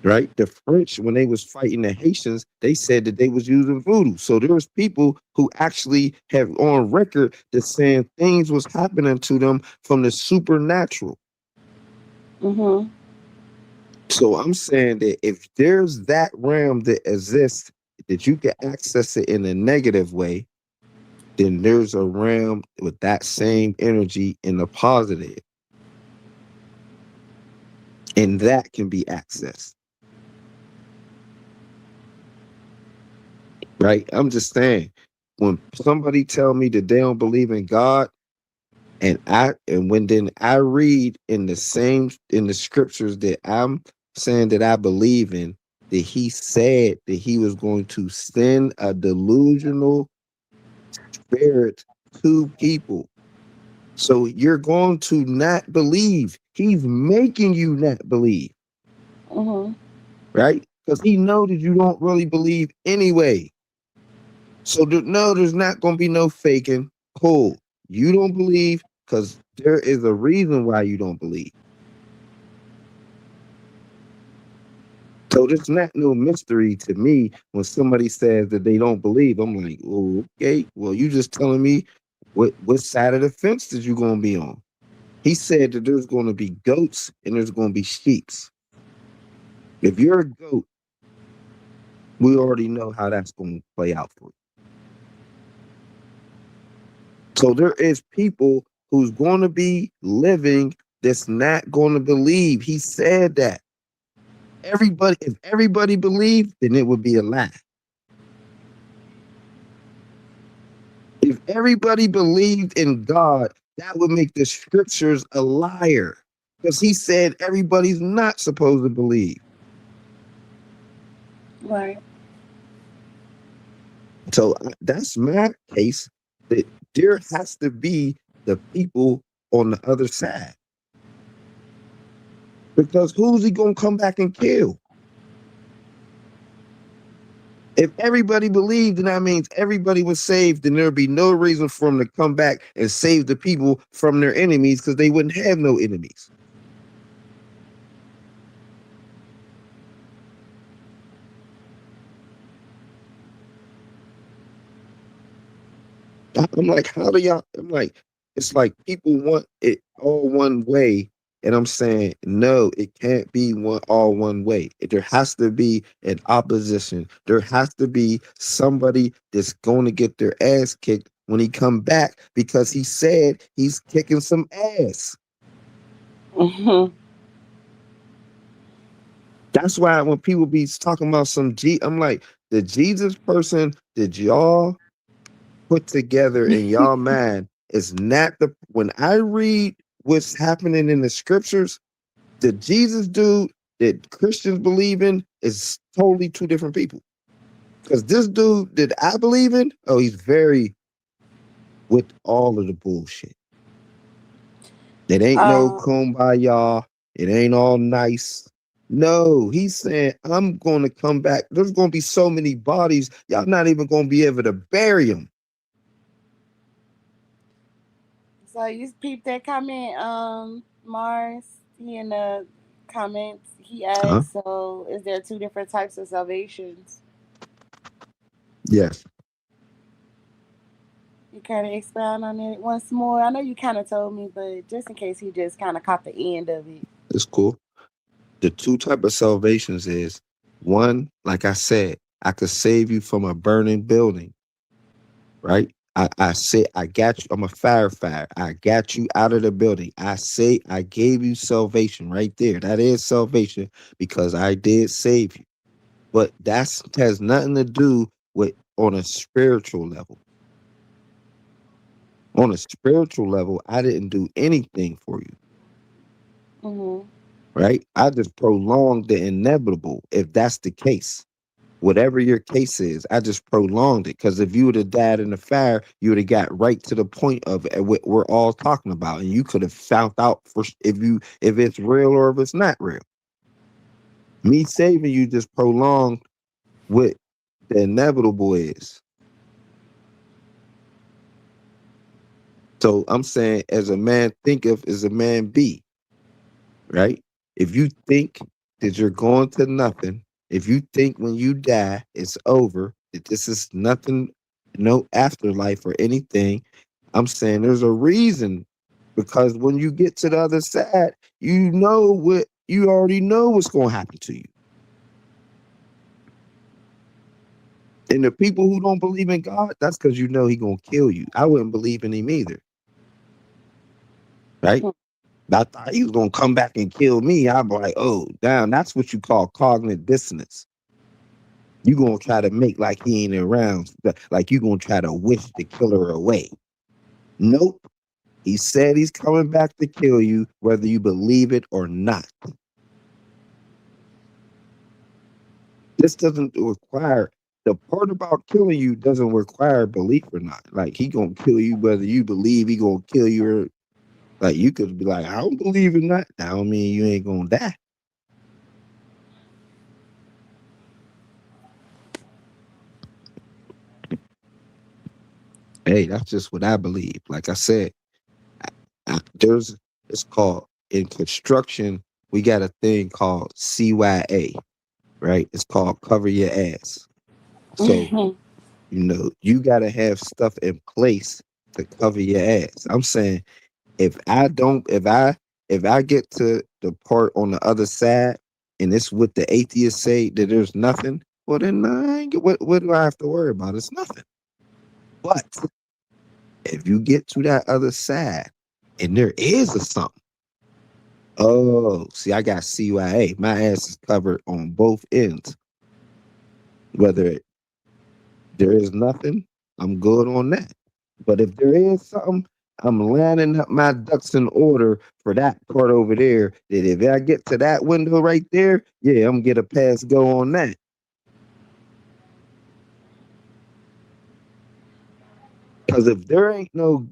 right. The French, when they was fighting the Haitians, they said that they was using voodoo. So there's people who actually have on record that saying things was happening to them from the supernatural. Mm-hmm. So I'm saying that if there's that realm that exists, that you can access it in a negative way, then there's a realm with that same energy in the positive, and that can be accessed. Right? I'm just saying, when somebody tell me that they don't believe in God, and when then I read in the scriptures that I'm saying that I believe in, that he said that he was going to send a delusional spirit to people. So you're going to not believe. He's making you not believe, Mm-hmm. right? Because he knows that you don't really believe anyway. So no, there's not going to be no faking. Cool. You don't believe because there is a reason why you don't believe. So there's not no mystery to me when somebody says that they don't believe. I'm like, oh, okay, well, you just telling me what side of the fence that you going to be on. He said that there's going to be goats and there's going to be sheeps. If you're a goat, we already know how that's going to play out for you. So there is people who's going to be living that's not going to believe. He said that. If everybody believed, then it would be a lie. If everybody believed in God, that would make the scriptures a liar. Because he said everybody's not supposed to believe. Right. So that's my case, that there has to be the people on the other side. Because who's he going to come back and kill? If everybody believed, then that means everybody was saved, then there'd be no reason for him to come back and save the people from their enemies, because they wouldn't have no enemies. I'm like, how do y'all? I'm like, it's like people want it all one way. And I'm saying, no, it can't be all one way. There has to be an opposition. There has to be somebody that's going to get their ass kicked when he come back, because he said he's kicking some ass. Mm-hmm. That's why when people be talking about I'm like, the Jesus person that y'all put together in y'all mind is not when I read what's happening in the scriptures, the Jesus dude that Christians believe in is totally two different people. Because this dude that I believe in, he's very with all of the bullshit. It ain't no kumbaya. It ain't all nice. No, he's saying, I'm going to come back. There's going to be so many bodies, y'all not even going to be able to bury them. So you peeped that comment, Mars. He in the comments he asked, so is there two different types of salvations? Yes. You kind of expound on it once more. I know you kind of told me, but just in case he just kind of caught the end of it. It's cool. The two type of salvations is, one, like I said, I could save you from a burning building, right? I say I got you. I'm a firefighter. I got you out of the building. I say I gave you salvation right there. That is salvation because I did save you. But that's has nothing to do with on a spiritual level. On a spiritual level, I didn't do anything for you, Mhm. right? I just prolonged the inevitable. If that's the case, whatever your case is, I just prolonged it. Because if you would have died in the fire, you would have got right to the point of what we're all talking about, and you could have found out for if it's real or if it's not real. Me saving you just prolonged what the inevitable is. So I'm saying, as a man thinketh, as a man be, right? If you think that you're going to nothing, if you think when you die it's over, that this is nothing, no afterlife or anything, I'm saying there's a reason. Because when you get to the other side, you already know what's going to happen to you. And the people who don't believe in God, that's because you know He gonna kill you. I wouldn't believe in Him either, right? I thought He was gonna come back and kill me. I'm like, oh, damn, that's what you call cognitive dissonance. You gonna try to make like He ain't around, like you gonna try to wish the killer away. Nope. He said He's coming back to kill you, whether you believe it or not. This doesn't require, the part about killing you doesn't require belief or not. Like He gonna kill you whether you believe He gonna kill you or, like, you could be like, I don't believe in that. That don't mean you ain't gonna die. Hey, that's just what I believe. Like I said, it's called, in construction, we got a thing called CYA, right? It's called cover your ass. So, you got to have stuff in place to cover your ass. I'm saying, if I don't, if I get to the part on the other side and it's what the atheists say that there's nothing, well then I ain't, what do I have to worry about? It's nothing. But if you get to that other side and there is a something, oh, see, I got CYA. My ass is covered on both ends. Whether there is nothing, I'm good on that. But if there is something, I'm lining up my ducks in order for that part over there. That if I get to that window right there, yeah, I'm gonna get a pass go on that. Because if there ain't no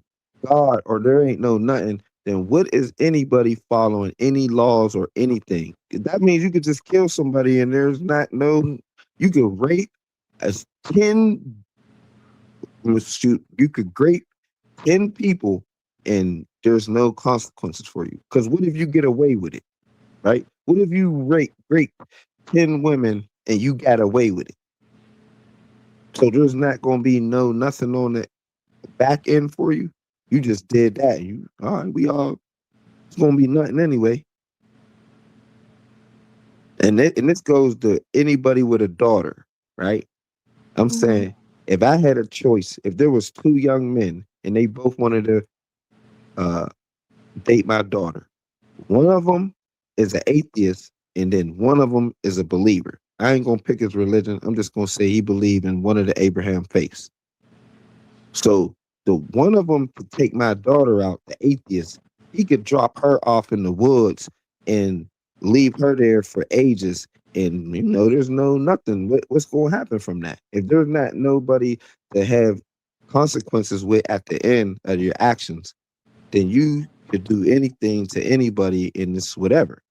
God or there ain't no nothing, then what is anybody following any laws or anything? That means you could just kill somebody and there's not no, you could rape as 10, shoot, you could rape 10 people and there's no consequences for you. Because what if you get away with it, right? What if you rape 10 women and you got away with it? So there's not going to be nothing on the back end for you. You just did that. You all right? It's going to be nothing anyway. And this goes to anybody with a daughter, right? I'm saying, if I had a choice, if there was two young men and they both wanted to date my daughter, one of them is an atheist and then one of them is a believer. I ain't gonna pick his religion. I'm just gonna say he believed in one of the Abraham faiths. So the one of them could take my daughter out, the atheist. He could drop her off in the woods and leave her there for ages. And there's nothing. What's going to happen from that? If there's not nobody to have consequences with at the end of your actions, then you could do anything to anybody in this whatever.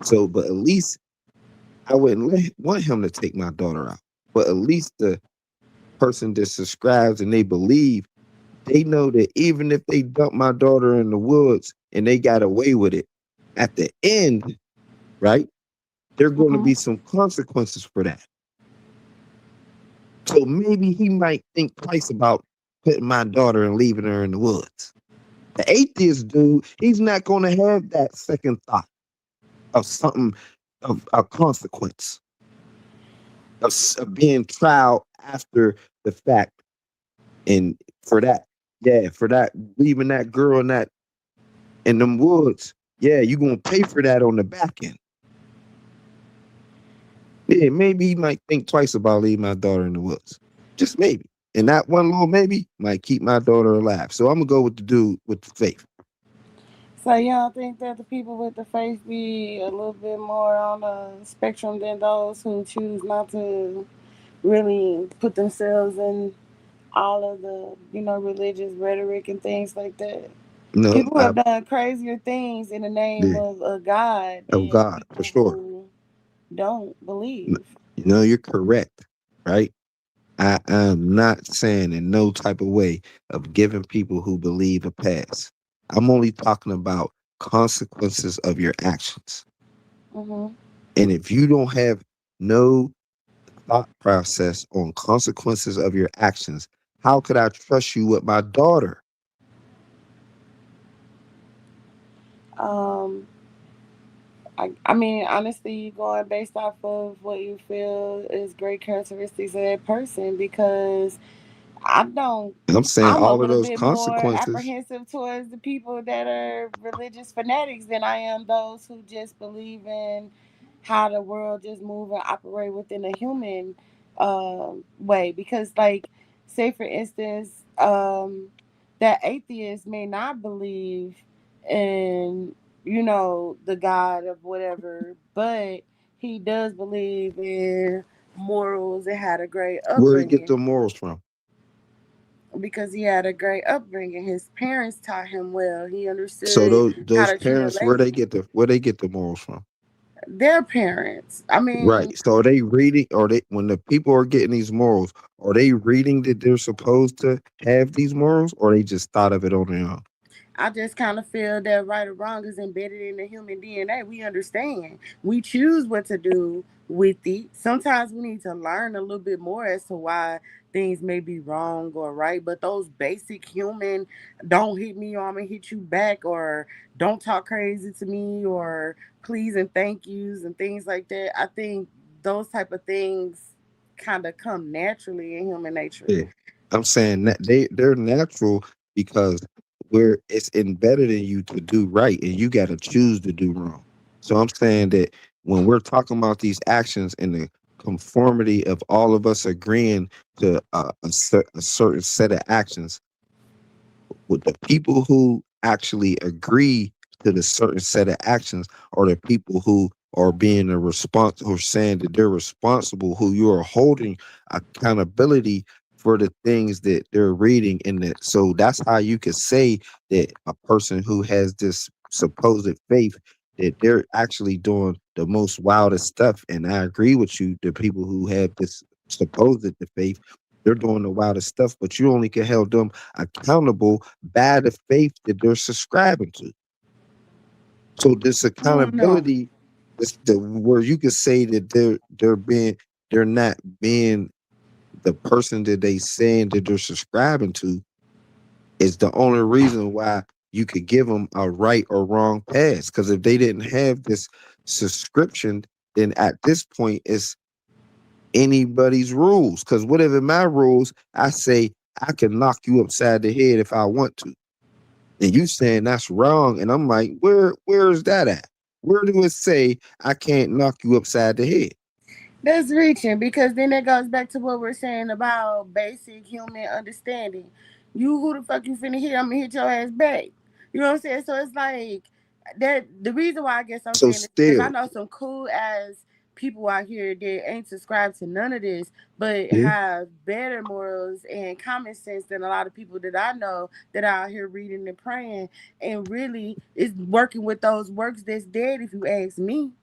So, but at least I wouldn't want him to take my daughter out. But at least the person that subscribes and they believe, they know that even if they dump my daughter in the woods and they got away with it, at the end, right, there are going to be some consequences for that. So maybe he might think twice about putting my daughter and leaving her in the woods. The atheist dude, he's not going to have that second thought of something, of a consequence, of being trial after the fact. And for that. Yeah, for that leaving that girl in them woods. Yeah, you gonna pay for that on the back end. Yeah, maybe he might think twice about leaving my daughter in the woods. Just maybe. And that one little maybe might keep my daughter alive. So I'm gonna go with the dude with the faith. So you don't think that the people with the faith be a little bit more on the spectrum than those who choose not to really put themselves in all of the, religious rhetoric and things like that? No, People who have done crazier things in the name yeah, of a God of than God for people sure. who don't N- believe. You're correct, right? I'm not saying in no type of way of giving people who believe a pass. I'm only talking about consequences of your actions. Hmm. And if you don't have no thought process on consequences of your actions, how could I trust you with my daughter? Um, I mean, honestly, going based off of what you feel is great characteristics of that person because I don't. I'm saying I'm a all of little those bit more consequences. apprehensive towards the people that are religious fanatics than I am those who just believe in how the world just move and operate within a human way. Because, like, say for instance, that atheist may not believe in the God of whatever, but he does believe in morals and had a great Where do you get the upbringing morals from? because he had a great upbringing. His parents taught him well. He So understood how those to treat a parents, where lady. they get the morals from? Their parents. I mean, Right. So are they reading? Or they when the people are getting these morals, are they reading that they're supposed to have these morals, or they just thought of it on their own? I just kind of feel that right or wrong is embedded in the human DNA. We understand. We choose what to do with it. Sometimes we need to learn a little bit more as to why things may be wrong or right. But those basic human, don't hit me or I'm gonna hit you back, or don't talk crazy to me, or please and thank yous and things like that. I think those type of things kind of come naturally in human nature. Yeah. I'm saying that they're natural because where it's embedded in you to do right, and you got to choose to do wrong. So I'm saying that when we're talking about these actions and the conformity of all of us agreeing to a certain set of actions, with the people who actually agree to the certain set of actions are the people who are being a response or saying that they're responsible, who you are holding accountability for the things that they're reading in that. So that's how you could say that a person who has this supposed faith that they're actually doing the most wildest stuff. And I agree with you, the people who have this supposed faith, they're doing the wildest stuff, but you only can hold them accountable by the faith that they're subscribing to. So this I don't know. accountability, this the where you can say that they're not being the person that they saying that they're subscribing to is the only reason why you could give them a right or wrong pass. Because if they didn't have this subscription, then at this point it's anybody's rules. Because whatever my rules, I say I can knock you upside the head if I want to. And you saying that's wrong. And I'm like, where is that at? Where do it say I can't knock you upside the head? That's reaching because then it goes back to what we're saying about basic human understanding. You who the fuck you finna hit? I'm gonna hit your ass back. You know what I'm saying? So it's like that. The reason why I guess I'm So saying this because I still, know some cool ass people out here that ain't subscribed to none of this, but yeah, have better morals and common sense than a lot of people that I know that are out here reading and praying and really is working with those works that's dead. If you ask me.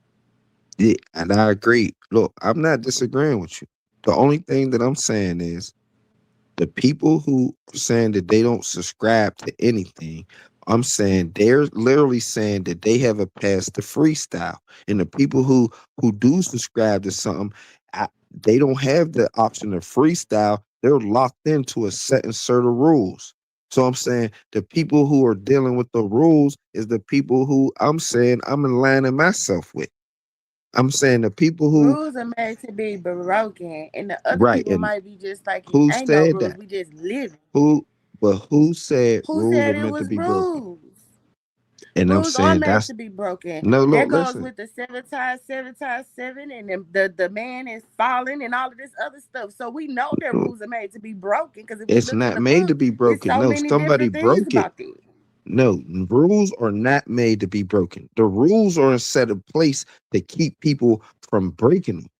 yeah, and I agree. Look, I'm not disagreeing with you. The only thing that I'm saying is the people who are saying that they don't subscribe to anything, I'm saying they're literally saying that they have a pass to freestyle. And the people who do subscribe to something, they don't have the option of freestyle. They're locked into a set of rules. So I'm saying the people who are dealing with the rules is the people who I'm saying I'm aligning myself with. I'm saying the people who Rules are made to be broken, and the other right people and might be just like, who ain't no said rules, that? we just live. Who? But who said Who rules are said it meant to was be broken? rules? And I'm Rules are saying meant that's to be broken. no, look, That goes listen. with the 7 times 7 times 7, and the man is falling and all of this other stuff. So we know that rules are made to be broken because if we It's look in not the made to book, be it's broken. so No, many somebody different things broke it. about that. No, rules are not made to be broken. The rules are set in place to keep people from breaking them.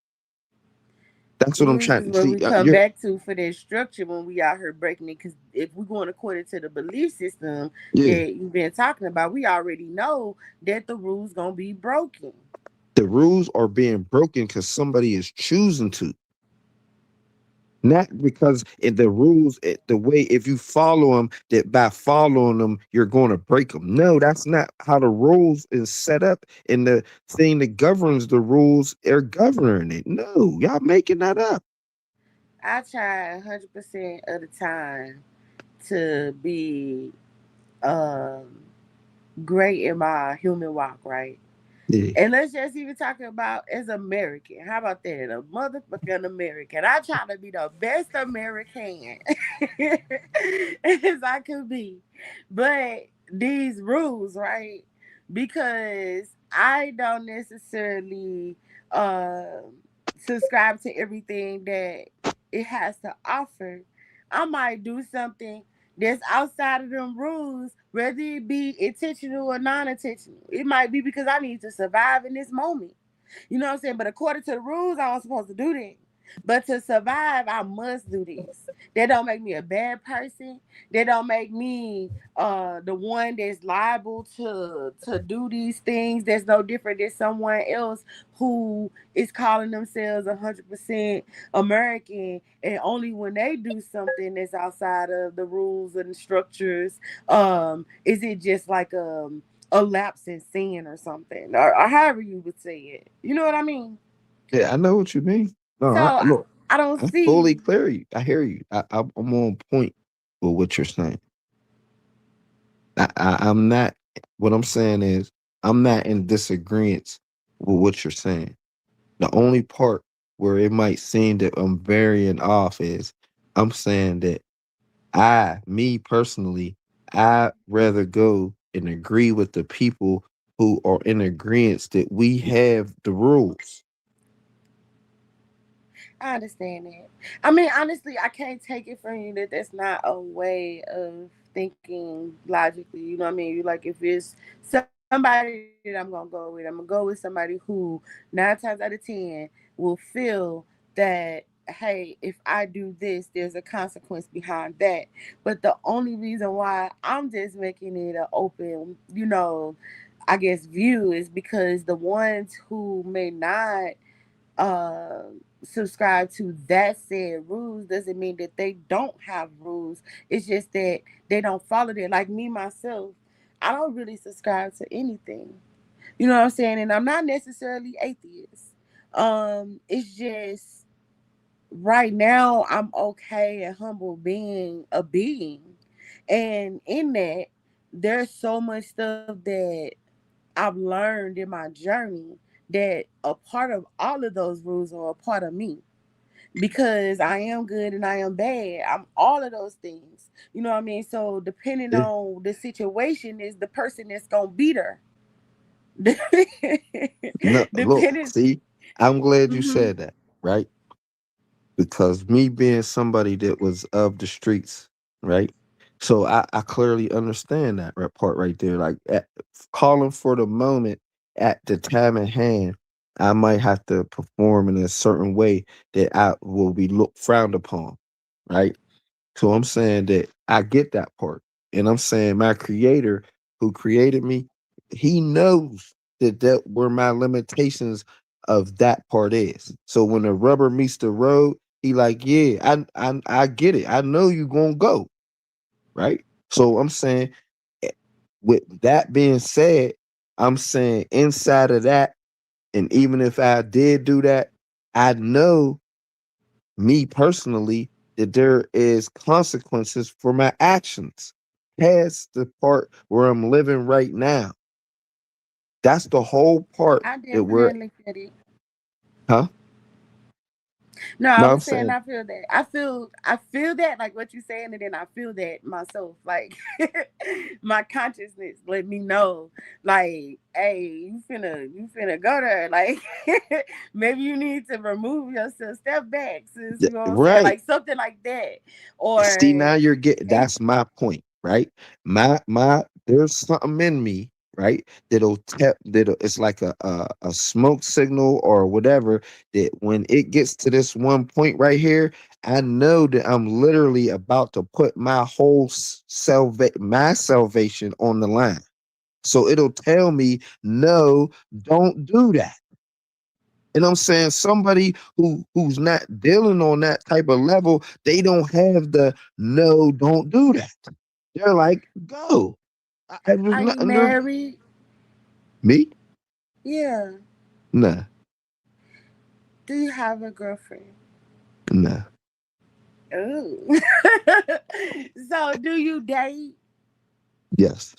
That's what I'm This trying is to what see. we come You're back to for that structure when we out here breaking it. Because if we're going according to the belief system yeah. that you've been talking about, we already know that the rules gonna be broken. The rules are being broken because somebody is choosing to. Not because the rules, the way if you follow them, that by following them you're going to break them. No, that's not how the rules is set up. And the thing that governs the rules are governing it. No, y'all making that up. I try 100% of the time to be um great in my human walk, right? Yeah. And let's just even talk about as American. How about that? A motherfucking American. I try to be the best American as I could be. But these rules, right? Because I don't necessarily subscribe to everything that it has to offer. I might do something that's outside of them rules, whether it be intentional or non-intentional. It might be because I need to survive in this moment. You know what I'm saying? But according to the rules, I'm supposed to do that. But to survive, I must do this. That don't make me a bad person. That don't make me the one that's liable to do these things. That's no different than someone else who is calling themselves 100% American, and only when they do something that's outside of the rules and structures, is it just like a lapse in sin or something, or however you would say it. You know what I mean? Yeah, I know what you mean. No, So look, I don't I fully see. clear you. I hear you. I'm on point with what you're saying. I'm not. What I'm saying is, I'm not in disagreement with what you're saying. The only part where it might seem that I'm varying off is I'm saying that me personally, I rather go and agree with the people who are in agreement that we have the rules. I understand that. I mean, honestly, I can't take it from you that that's not a way of thinking logically. You know what I mean? You like if it's somebody that I'm gonna go with, I'm gonna go with somebody who 9 times out of 10 will feel that, hey, if I do this, there's a consequence behind that. But the only reason why I'm just making it an open, I guess view is because the ones who may not uh, subscribe to that said rules doesn't mean that they don't have rules. It's just that they don't follow them. Like me myself, I don't really subscribe to anything. You know what I'm saying? And I'm not necessarily atheist. It's just right now I'm okay and humble being a being. And in that, there's so much stuff that I've learned in my journey that a part of all of those rules are a part of me, because I am good and I am bad. I'm all of those things. You know what I mean? So depending Yeah. on the situation is the person that's gonna beat her. No, look, Depending. see, I'm glad you Hmm. said that, right? Because me being somebody that was of the streets, right? So I clearly understand that part right there. Like calling for the moment at the time at hand, I might have to perform in a certain way that I will be looked frowned upon, right? So I'm saying that I get that part. And I'm saying my creator who created me, he knows that where my limitations of that part is. So when the rubber meets the road, he like, yeah, I get it. I know you gonna go, right? So I'm saying eh, with that being said, I'm saying inside of that, and even if I did do that, I know me personally that there is consequences for my actions past the part where I'm living right now. That's the whole part I that we're definitely get it. huh? No, I No, I'm was saying saying I feel that. I feel that like what you're saying, and then I feel that myself. Like my consciousness let me know, like, hey, you finna go there. Like maybe you need to remove yourself, step back, sis. You know what I'm saying? right. Like something like that. Or See, now you're getting, and that's my point, right? My there's something in me, right? That'll tell that it's like a smoke signal or whatever, that when it gets to this one point right here, I know that I'm literally about to put my whole my salvation on the line. So it'll tell me, no, don't do that. And I'm saying somebody who's not dealing on that type of level, they don't have the no, don't do that. They're like, go. There's are you nothing there. married? Me? Yeah. Nah, Do you have a girlfriend? nah. Ooh. So do you date? Yes,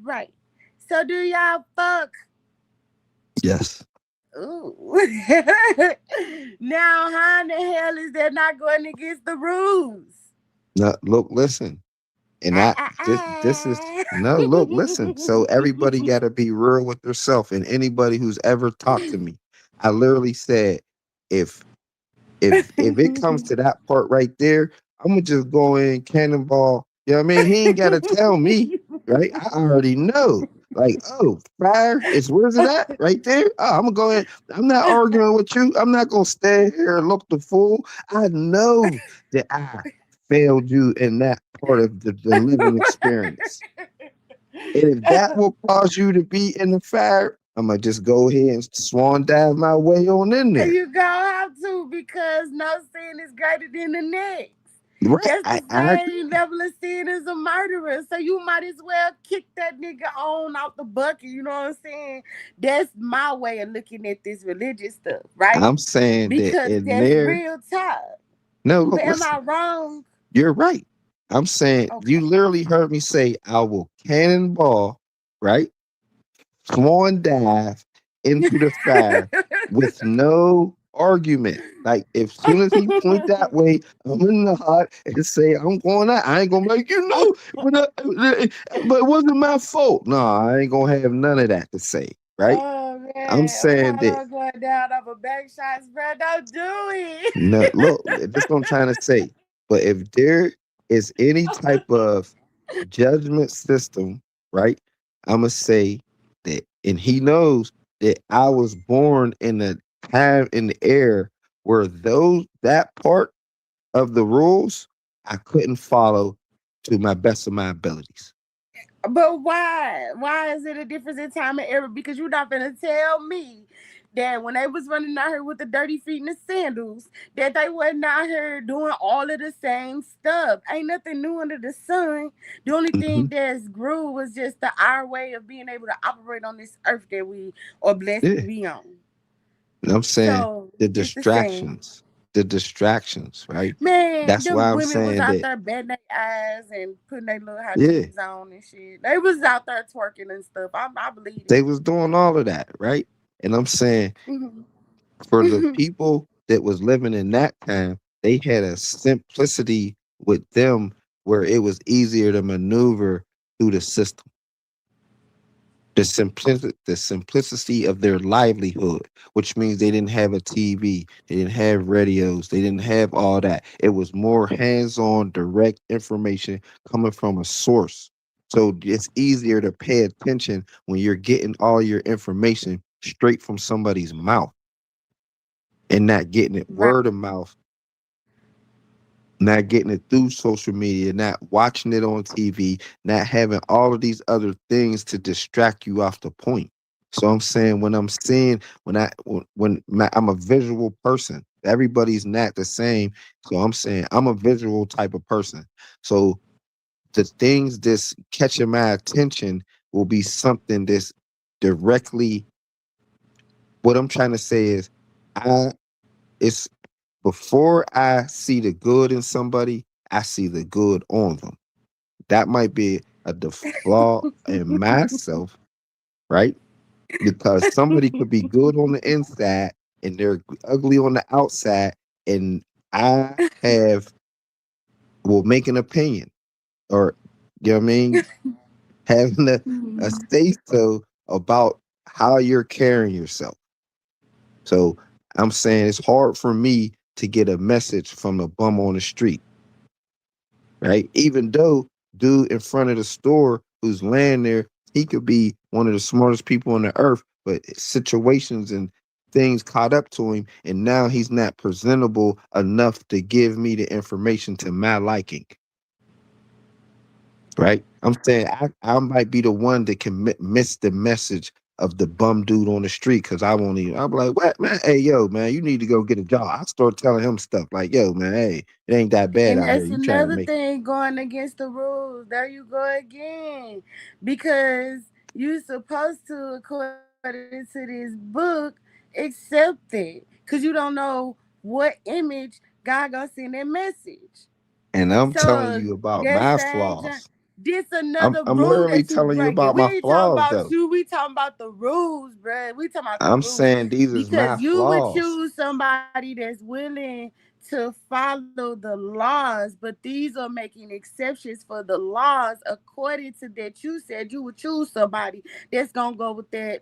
Right. So do y'all fuck? yes. Ooh. Now, how in the hell is that not going against the rules? No, look, listen. And Ah, I ah, this is ah. no, look, listen. So everybody gotta be real with themselves. And anybody who's ever talked to me, I literally said, if if it comes to that part right there, I'm gonna just go in cannonball. You know what I mean? He ain't gotta tell me, right? I already know. Like, oh, fire is where's it at? Right there. Oh, I'm gonna go ahead. I'm not arguing with you. I'm not gonna stand here and look the fool. I know that I failed you in that part of the living experience. And if that will cause you to be in the fire, I'm gonna just go ahead and swan dive my way on in there. You gonna have to because no sin is greater than the next. Right. That's the I agree. same level of sin as a murderer. So you might as well kick that nigga on out the bucket. You know what I'm saying? That's my way of looking at this religious stuff, right? I'm saying that Because in that's there, real talk. no, look, But am listen, I wrong? you're right. I'm saying you Okay. literally heard me say I will cannonball, right? Swan dive into the fire with no argument. Like if soon as he point that way, I'm in the hot and say I'm going out. I ain't gonna make you know, but it wasn't my fault. No, I ain't gonna have none of that to say, right? Oh I'm man, saying that Apollo going down over back shots, bro. Don't do it. no, look, that's what I'm trying to say. But if there is any type of judgment system, right? I'm gonna say that, and he knows that I was born in a time in the air where that part of the rules I couldn't follow to my best of my abilities. But why? Why is it a difference in time and era? Because you're not gonna tell me that when they was running out here with the dirty feet and the sandals, that they wasn't out here doing all of the same stuff. Ain't nothing new under the sun. The only thing Hmm. that's grew was just our way of being able to operate on this earth that we are blessed to Yeah, be on. and I'm saying So the it's the same. distractions, right? Man, That's why them I'm women was saying out that. there betting their eyes and putting their little hot Yeah, cheeks on and shit. They was out there twerking and stuff. I believe they it. was doing all of that, right? And I'm saying Mhm. for the people that was living in that time, they had a simplicity with them where it was easier to maneuver through the system. The simplicity of their livelihood, which means they didn't have a TV, they didn't have radios, they didn't have all that. It was more hands-on, direct information coming from a source. So it's easier to pay attention when you're getting all your information straight from somebody's mouth and not getting it Right. word of mouth, not getting it through social media, not watching it on TV, not having all of these other things to distract you off the point. So I'm saying when I'm seeing I'm a visual person. Everybody's not the same. So I'm saying I'm a visual type of person. So the things that's catching my attention will be something that's directly what I'm trying to say is I it's before I see the good in somebody, I see the good on them. That might be the flaw in myself, right? Because somebody could be good on the inside, and they're ugly on the outside, and I have will make an opinion, or you know what I mean, having a say so about how you're carrying yourself. So I'm saying it's hard for me to get a message from a bum on the street, right? Even though dude in front of the store who's laying there, he could be one of the smartest people on the earth, but situations and things caught up to him, and now he's not presentable enough to give me the information to my liking. Right? I'm saying I might be the one that can miss the message of the bum dude on the street because I won't even. I'm like, what, man? Hey, yo, man, you need to go get a job. I start telling him stuff like, yo, man, hey, it ain't that bad And out here. that's You trying to another make. thing going against the rules. There you go again. Because you supposed to, according to this book, accept it. Because you don't know what image God gonna send that message. And I'm telling So you about that my same time, flaws. this I'm another I'm rule literally that you telling you breaking. about We my ain't talking flaws, about though. you. We talking about the rules, bruh. We talking about the I'm rules saying these is my because you would flaws. choose somebody that's willing to follow the laws, but these are making exceptions for the laws. According to that, you said you would choose somebody that's gonna go with that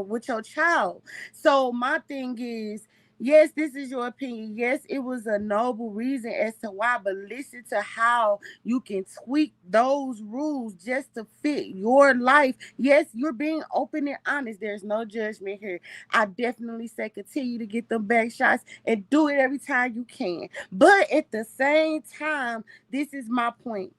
with your child. So my thing is, yes, this is your opinion. Yes, it was a noble reason as to why, but listen to how you can tweak those rules just to fit your life. Yes, you're being open and honest. There's no judgment here. I definitely say continue to get them back shots and do it every time you can. But at the same time, this is my point.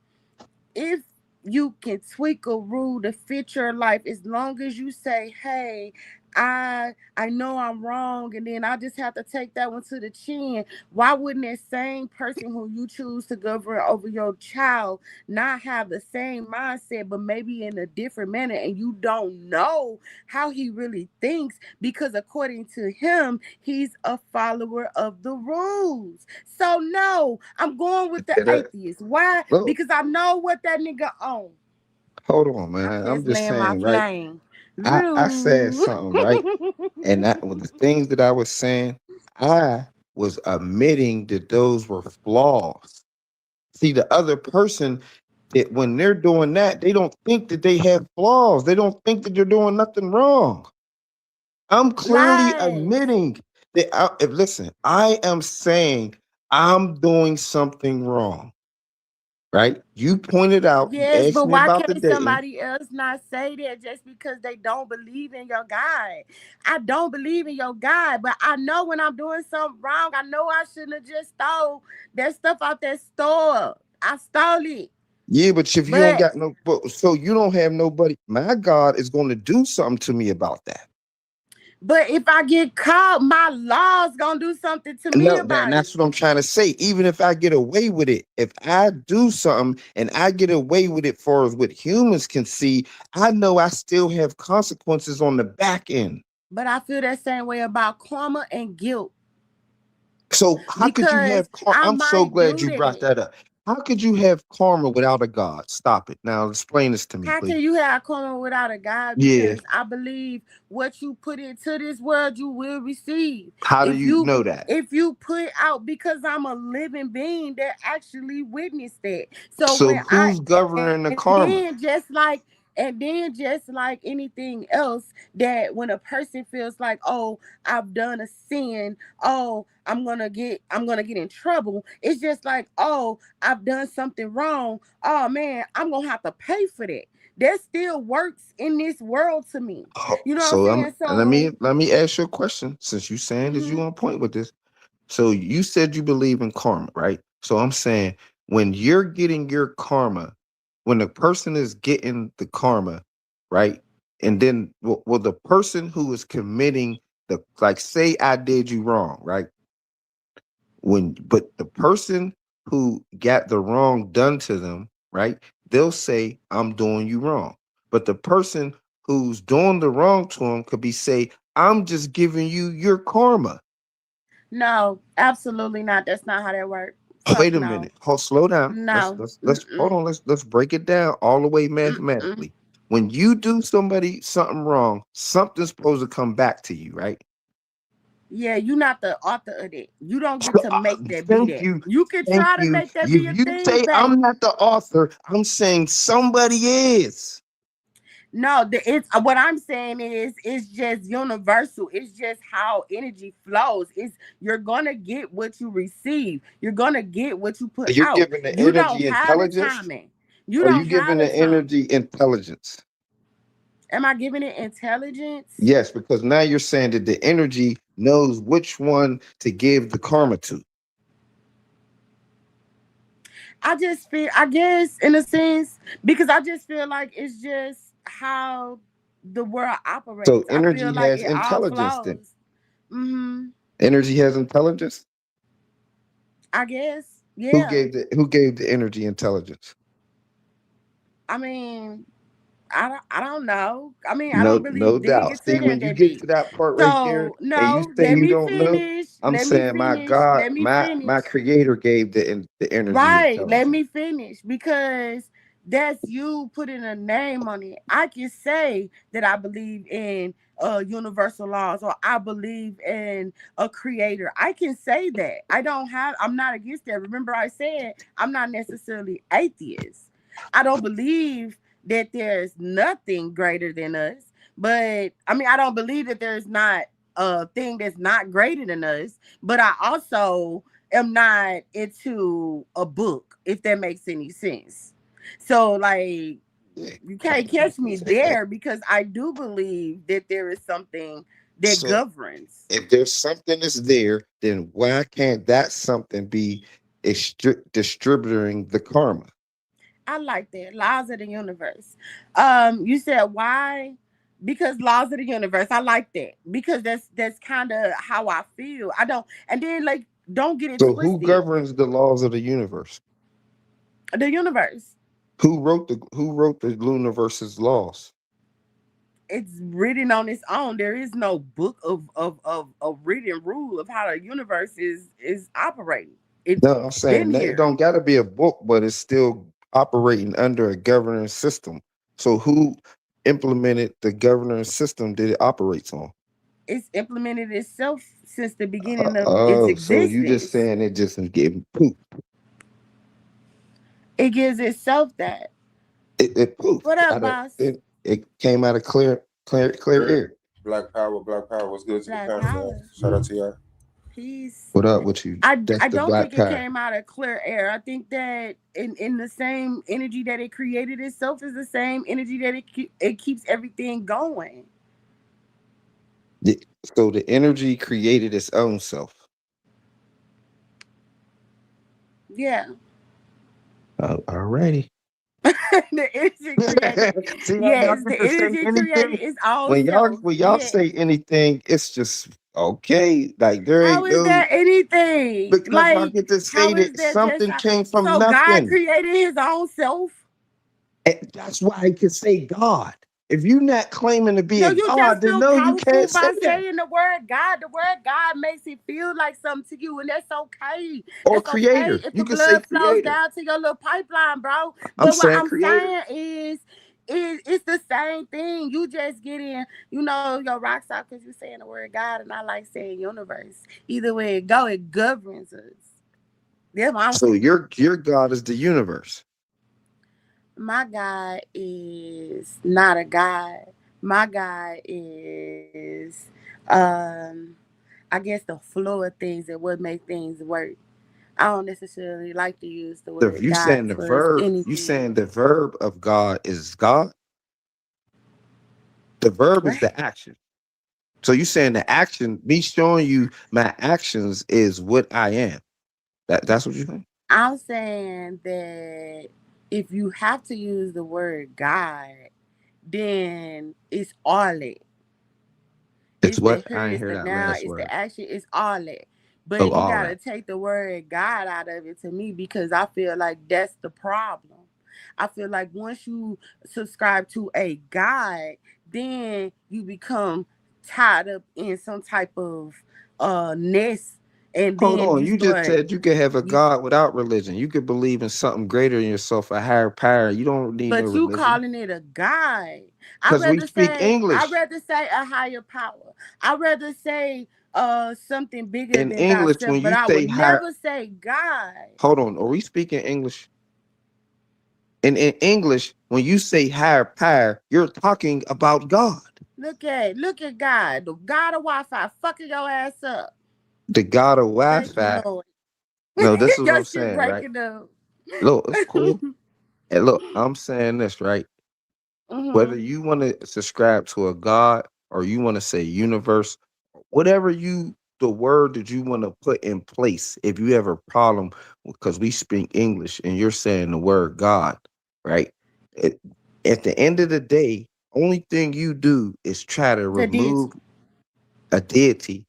If you can tweak a rule to fit your life, as long as you say, hey, I know I'm wrong, and then I just have to take that one to the chin. Why wouldn't that same person who you choose to govern over your child not have the same mindset, but maybe in a different manner, and you don't know how he really thinks because according to him, he's a follower of the rules. So no, I'm going with the Yeah, atheist. Why? look, Because I know what that nigga on. hold on, I man. I'm just just land my saying, right? plane. I said Rule. something, right? And that with the things that I was saying, I was admitting that those were flaws. See, the other person that when they're doing that, they don't think that they have flaws. They don't think that they're doing nothing wrong. I'm clearly Lies. admitting that. If listen, I am saying I'm doing something wrong. Right? You pointed out. You Yes, asked but me why about the can't dating. somebody else not say that just because they don't believe in your God? I don't believe in your God, but I know when I'm doing something wrong, I know I shouldn't have just stole that stuff out that store. I stole it. Yeah, but if you don't But got no, so you don't have nobody. My God is going to do something to me about that. but if I get caught, my law's gonna do something to me No, about it. that's what I'm trying to say. Even if I get away with it, if I do something and I get away with it for what humans can see, I know I still have consequences on the back end. But I feel that same way about karma and guilt So how could you because have I I'm so might glad do you brought that. that up. How could you have karma without a God? Stop it. Now explain this to me, How can please. you have karma without a God? Yeah. Because I believe what you put into this world, you will receive. How do If you you know that? if you put out, because I'm a living being that actually witnessed that. So So when I who's and governing the then karma? just like anything else, that when a person feels like, oh, I've done a sin, oh, I'm gonna get in trouble. It's just like, oh, I've done something wrong. Oh man, I'm gonna have to pay for that. That still works in this world to me. You know what I'm So saying? let So, me ask you a question since you saying that you mhm. on point with this. So you said you believe in karma, right? So I'm saying when you're getting your karma, when the person is getting the karma, right? And then well the person who is committing the like say I did you wrong, right? When but the person who got the wrong done to them, right? They'll say I'm doing you wrong. But the person who's doing the wrong to them could be say I'm just giving you your karma. No, absolutely not. That's not how that works. Fuck Wait a no. minute. Hold, slow down. No. Let's hold Mm-mm. on. Let's break it down all the way Mm-mm. mathematically. When you do somebody something wrong, something's supposed to come back to you, right? Yeah, you're not the author of that. You don't get to make that be Thank that. you. You can Thank try to you. make that be If a you thing, say babe. I'm not the author, I'm saying somebody is. No, it's what I'm saying is it's just universal. It's just how energy flows. It's you're gonna get what you receive. You're gonna get what you put You're out. giving the You don't energy have the intelligence, timing. You or you don't giving have the the time. energy intelligence? Am I giving it intelligence? Yes, because now you're saying that the energy knows which one to give the karma to. I just feel, I guess, in a sense, because I just feel like it's just how the world So operates. I feel energy like has it all intelligence then. flows. Hmm. Energy has intelligence. I guess, Who yeah. gave the energy intelligence? I mean, I don't know. I mean, I don't No, really no dig doubt. into See, that when you that get deep. to that part right there, So and you no, say let you me don't know, finish. I'm Let me saying my finish. God, Let me my finish. creator gave the energy Right. Let intelligence. me finish because that's you putting a name on it. I can say that I believe in universal laws or I believe in a creator. I can say that. I'm not against that. Remember I said I'm not necessarily atheist. I don't believe that there's nothing greater than us. But I mean I don't believe that there's not a thing that's not greater than us. But I also am not into a book, if that makes any sense. So, like, Yeah, you I can't can catch me say that. there because I do believe that there is something that So governs. if there's something that's there, then why can't that something be distributing the karma? I like that. Laws of the universe. You said why? Because laws of the universe. I like that. Because that's kind of how I feel. I don't and then like don't get it So who twisted. governs the laws of the universe? The universe. Who wrote the universe's laws? It's written on its own. There is no book of written rule of how the universe is operating. It's No, I'm saying been that it here. don't got to be a book, but it's still operating under a governing system. So who implemented the governing system that it operates on? It's implemented itself since the beginning of its Oh, so you just existence. saying it just is getting poop. It gives itself that. It What poofed up, out of boss? it came out of clear Hey, air. Black Power, what's good to the Black panel, man? power. Shout out to y'all. Peace. What up with you? That's I the don't black think it power. came out of clear air. I think that in the same energy that it created itself is the same energy that it keeps everything going. The- So the energy created its own self. Yeah. Alrighty. The energy created. See how y'all Yes, get the to say energy created anything? its own When y'all self. when y'all Yes. say anything, it's just okay. Like there How ain't is no, that anything? because y'all Like, get to say how is that that just something came from so God nothing. created his own self? And that's why I can say God. If you're not claiming to be So a you God, just then feel no, you powerful can't say by that. saying the word God. The word God makes it feel like something to you, and that's okay. Or That's okay creator. if You the can say blood flows creator. down to your little pipeline, bro. I'm But what saying I'm creator. saying is it's the same thing. You just getting, your rocks out because you saying the word God, and I like saying universe. Either way it go, it governs us. That's what I'm So saying. your God is the universe. My God is not a God. My God is I guess the flow of things and what make things work. I don't necessarily like to use the If word you God saying the towards verb, you anything. saying the verb of God is God. The verb is What? the action. So you saying the action, me showing you my actions is what I am. That's what you think? I'm saying that if you have to use the word God, then it's all it. It's It's the what? here, I ain't it's hear the that now, last it's the word. action, it's all that. Oh, But you all gotta that. take the word God out of it to me because I feel like that's the problem. I feel like once you subscribe to a God, then you become tied up in some type of nest, and Hold then on. you You just start said you could have a you God without religion. You could believe in something greater than yourself, a higher power. You don't need no but you religion. calling it a God. Because we speak I English. rather say a higher power. I rather say something bigger In than English, thyself, when but you I would say higher, never say God. hold on, are we speaking English? In English, when you say higher power, you're talking about God. Look at God, the God of Wi-Fi, fucking your ass up. The God of Thank you, Wi-Fi. Lord. No, this is what Your I'm shit saying, right? breaking up. Look, it's cool. And look, I'm saying this, right? Whether Hmm. you want to subscribe to a God or you want to say universe, whatever the word that you want to put in place, if you have a problem, because we speak English and you're saying the word God, right? It, at the end of the day, only thing you do is try to The deity. remove a deity.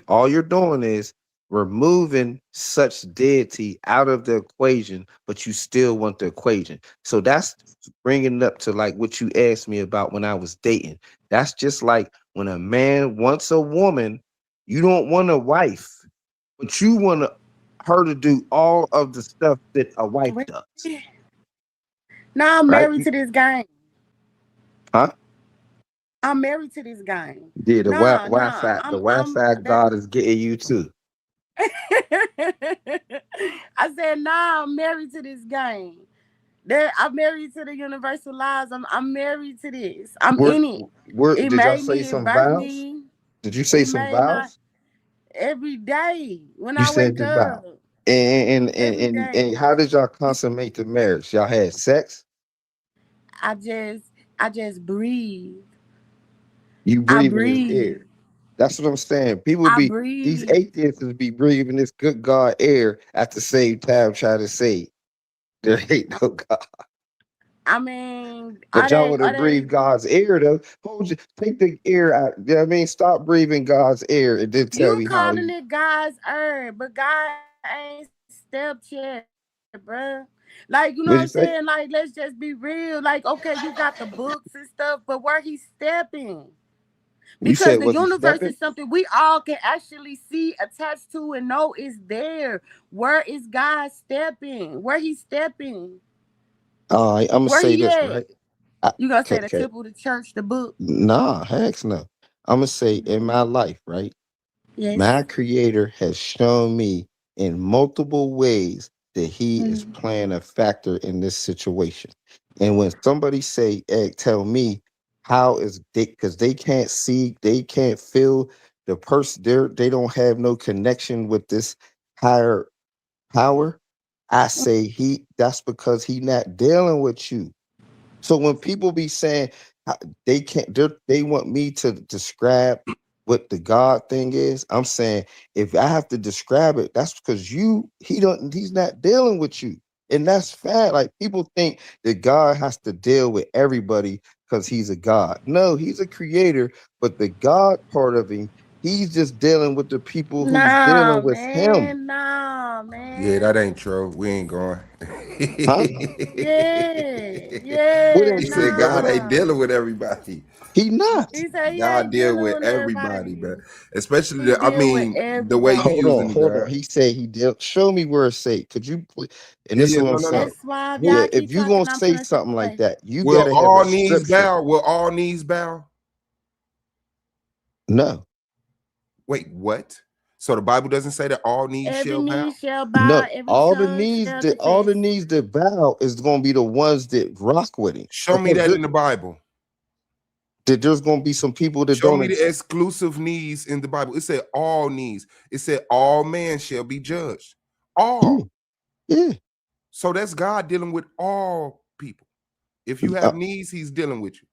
All you're doing is removing such deity out of the equation, but you still want the equation. So that's bringing it up to like what you asked me about when I was dating. That's just like when a man wants a woman, you don't want a wife, but you want her to do all of the stuff that a wife Wait. does, Now I'm right? married to this game. Huh? I'm married to this game. Yeah, Nah. The I'm Wi-Fi that. God is getting you too. I said, nah, I'm married to this game. That I'm married to the universal laws. I'm married to this. I'm Where, in it. where It did y'all made say me. It some birthed vows? me. Did you say It some made my vows? every day when You I said wake the vow. up. Every And day. how did y'all consummate the marriage? Y'all had sex? I just breathe. You I breathing his breathe. air. That's what I'm saying. I These breathe. atheists be breathing this good God air at the same time trying to say there ain't no God. I mean, But y'all would are have they? breathed God's air though. Take the air out. You know what I mean? Stop breathing God's air and then tell You me how calling you it God's herb, but God ain't stepped yet, bruh. Like, you know what I'm saying? what'd you Like, say? let's just be real. Like, okay, you got the books and stuff, but where he's stepping? You Because the said was he universe is stepping? something we all can actually see, attached to, and know is there. Where is God stepping? Where he's stepping? All right, I'm gonna Where say he this, at? right? I, You gonna say the okay. temple, the church, the book? Nah, heck no. I'm gonna say in Mhm. my life, right? My Yes. creator has shown me in multiple ways that he is Mhm. playing a factor in this situation. And when somebody say, tell me how is they because they can't see, they can't feel the person they don't have no connection with this higher power. I say that's because he not dealing with you. So when people be saying they can't, they want me to describe what the God thing is. I'm saying if I have to describe it, that's because he's not dealing with you, and that's fine. Like people think that God has to deal with everybody because he's a God. No, he's a creator, but the God part of him, he's just dealing with the people who's Nah, dealing with him. man. Nah, Yeah, that man. ain't true. We ain't going. Huh? Yeah, What yeah, He ain't true, said God brother? ain't nah. dealing with everybody. He not. He said he God ain't deal dealing with with everybody, everybody. but especially He I deal with mean the way you everybody. using Hold on. God. He said he did. Show me where it say. Could you please? And Yeah, this is yeah, what I'm no, no, saying. no. That's why if Will Yeah, y'all if keep you gonna talking, I'm say finna step something like away. that, you will gotta have a all knees scripture. bow? Will all knees bow? No, Wait, what? So the Bible doesn't say that all knees Every shall bow? knee shall bow, no. every tongue shall All the confess. knees that bow is gonna be the ones that rock with him. Show me Because that in the Bible. there's gonna be some people that Show don't me the accept. exclusive knees in the Bible. It said all knees. It said all man shall be judged. Yeah, All. yeah. So that's God dealing with all people. If you Uh, have needs, he's dealing with you,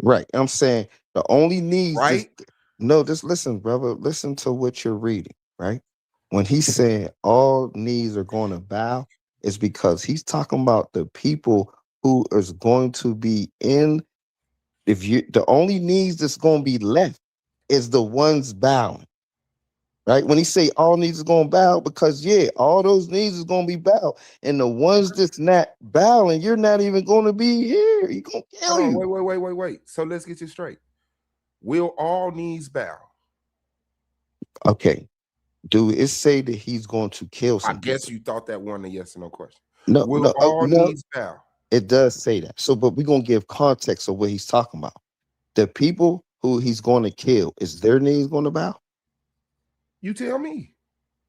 right. I'm saying the only needs this. right? No, just listen, brother. Listen to what you're reading. Right. When he said all knees are going to bow, is because he's talking about the people who is going to be in. If you the only knees that's going to be left is the ones bowing, right? When he say all knees is going to bow, because yeah, all those knees is going to be bowed, and the ones that's not bowing, you're not even going to be here. He going to Hold kill on, you. wait. So let's get you straight. Will all knees bow? Okay, do it say that he's going to kill I some guess people? you thought that one a yes or no question. No, Will no, all no. knees bow? It does say that. So, but we're gonna give context of what he's talking about. The people who he's going to kill, is their knees going to bow? You tell me.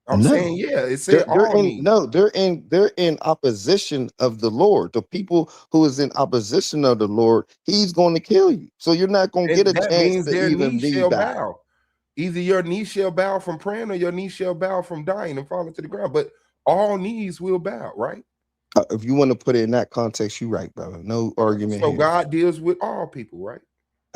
I'm No. saying, yeah, it said They're all in needs. no, they're in opposition of the Lord. The people who is in opposition of the Lord, he's going to kill you. So you're not going to get And a that chance means to their even knee be shall bow. bow. Either your knee shall bow from praying or your knee shall bow from dying and falling to the ground. But all knees will bow, right? If you want to put it in that context, you're right, brother. No argument So here. God deals with all people, right?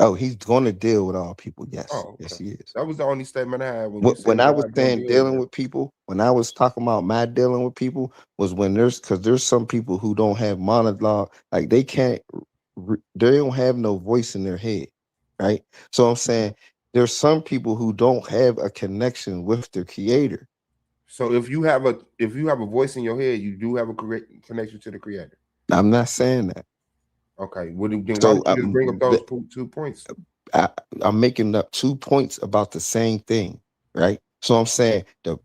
Oh, he's going to deal with all people. Yes, Oh, yes, okay. he is. That was the only statement I had when you said When I was God don't saying deal with dealing them. with people, when I was talking about my dealing with people, was when there's some people who don't have monologue, like they can't, they don't have no voice in their head, right? So I'm saying there's some people who don't have a connection with their creator. So if you have a voice in your head, you do have a connection to the creator. I'm not saying that. Okay. Well, then why So don't you just bring up those 2 points? I'm making up 2 points about the same thing, right? So I'm saying the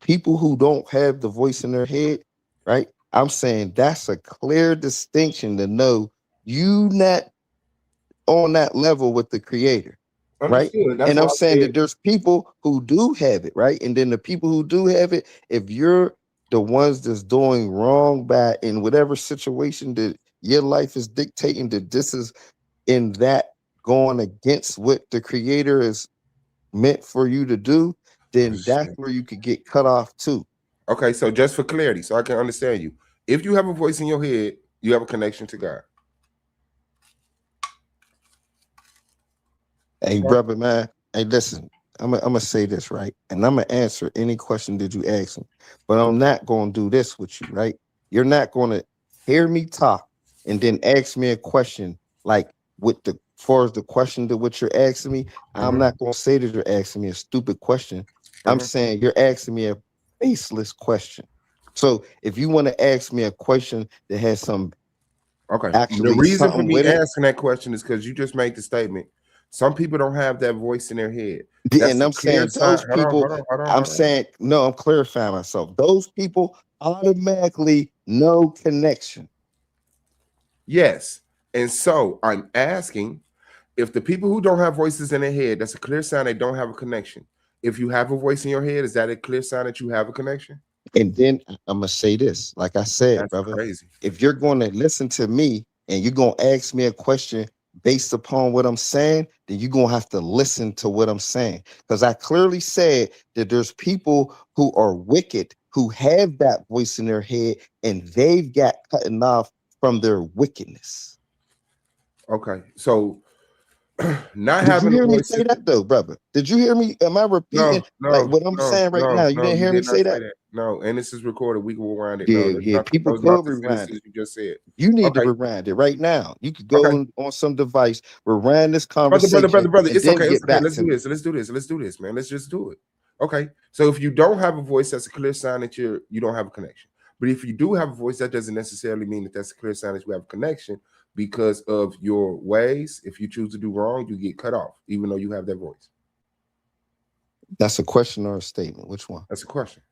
people who don't have the voice in their head, right? I'm saying that's a clear distinction to know you not on that level with the creator, right? Understood. That's And why I'm I saying said, that there's people who do have it, right? And then the people who do have it, if you're the ones that's doing wrong by in whatever situation that your life is dictating that this is in that going against what the creator is meant for you to do, then that's where you could get cut off too. okay, so just for clarity, so I can understand you. If you have a voice in your head, you have a connection to God. Hey, brother, man. Hey, listen. I'm gonna say this right, and I'm gonna answer any question that you ask me. But I'm not gonna do this with you, right? You're not gonna hear me talk and then ask me a question like with the far as the question that what you're asking me. I'm not gonna say that you're asking me a stupid question. I'm saying you're asking me a baseless question. So if you want to ask me a question that has some Okay. The actually reason for something me with it, asking that question is because you just made the statement. Some people don't have that voice in their head. and That's a I'm clear saying sign. those people, I'm saying, no, I'm clarifying myself. Those people automatically no connection. Yes. And so I'm asking if the people who don't have voices in their head, that's a clear sign they don't have a connection. If you have a voice in your head, is that a clear sign that you have a connection? And then I'm gonna say this, like I said, That's brother, crazy. if you're going to listen to me and you're gonna ask me a question based upon what I'm saying, then you're gonna have to listen to what I'm saying. Because I clearly said that there's people who are wicked who have that voice in their head and they've got cutting off from their wickedness. Okay. So not Did you having a hear me voice. say that though, brother? Did you hear me? Am I repeating like what I'm saying right now? You didn't You hear me did not say say that? that. No, and this is recorded. We can rewind it. No, Yeah, that's yeah. not. People Those are not could the rewind sentences it. you just said. You need to Okay, rewind it right now. You could okay, go on some device, rewind this brother. conversation, and It's then okay. It's get okay. back Let's to do me. this. Let's do this. Let's do this, man. Let's just do it. Okay. So if you don't have a voice, that's a clear sign that you don't have a connection. But if you do have a voice, that doesn't necessarily mean that that's a clear sign that you have a connection because of your ways. If you choose to do wrong, you get cut off, even though you have that voice. That's a question or a statement. Which one? That's a question.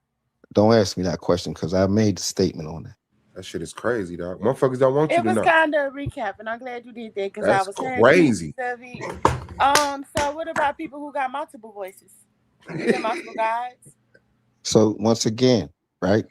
Don't ask me that question because I made the statement on that. That shit is crazy, dog. Motherfuckers don't want you It to was know. kind of a recap, and I'm glad you did that because I That's was hearing pieces crazy. of it. So what about people who got multiple voices? Is there multiple guides? So once again, right?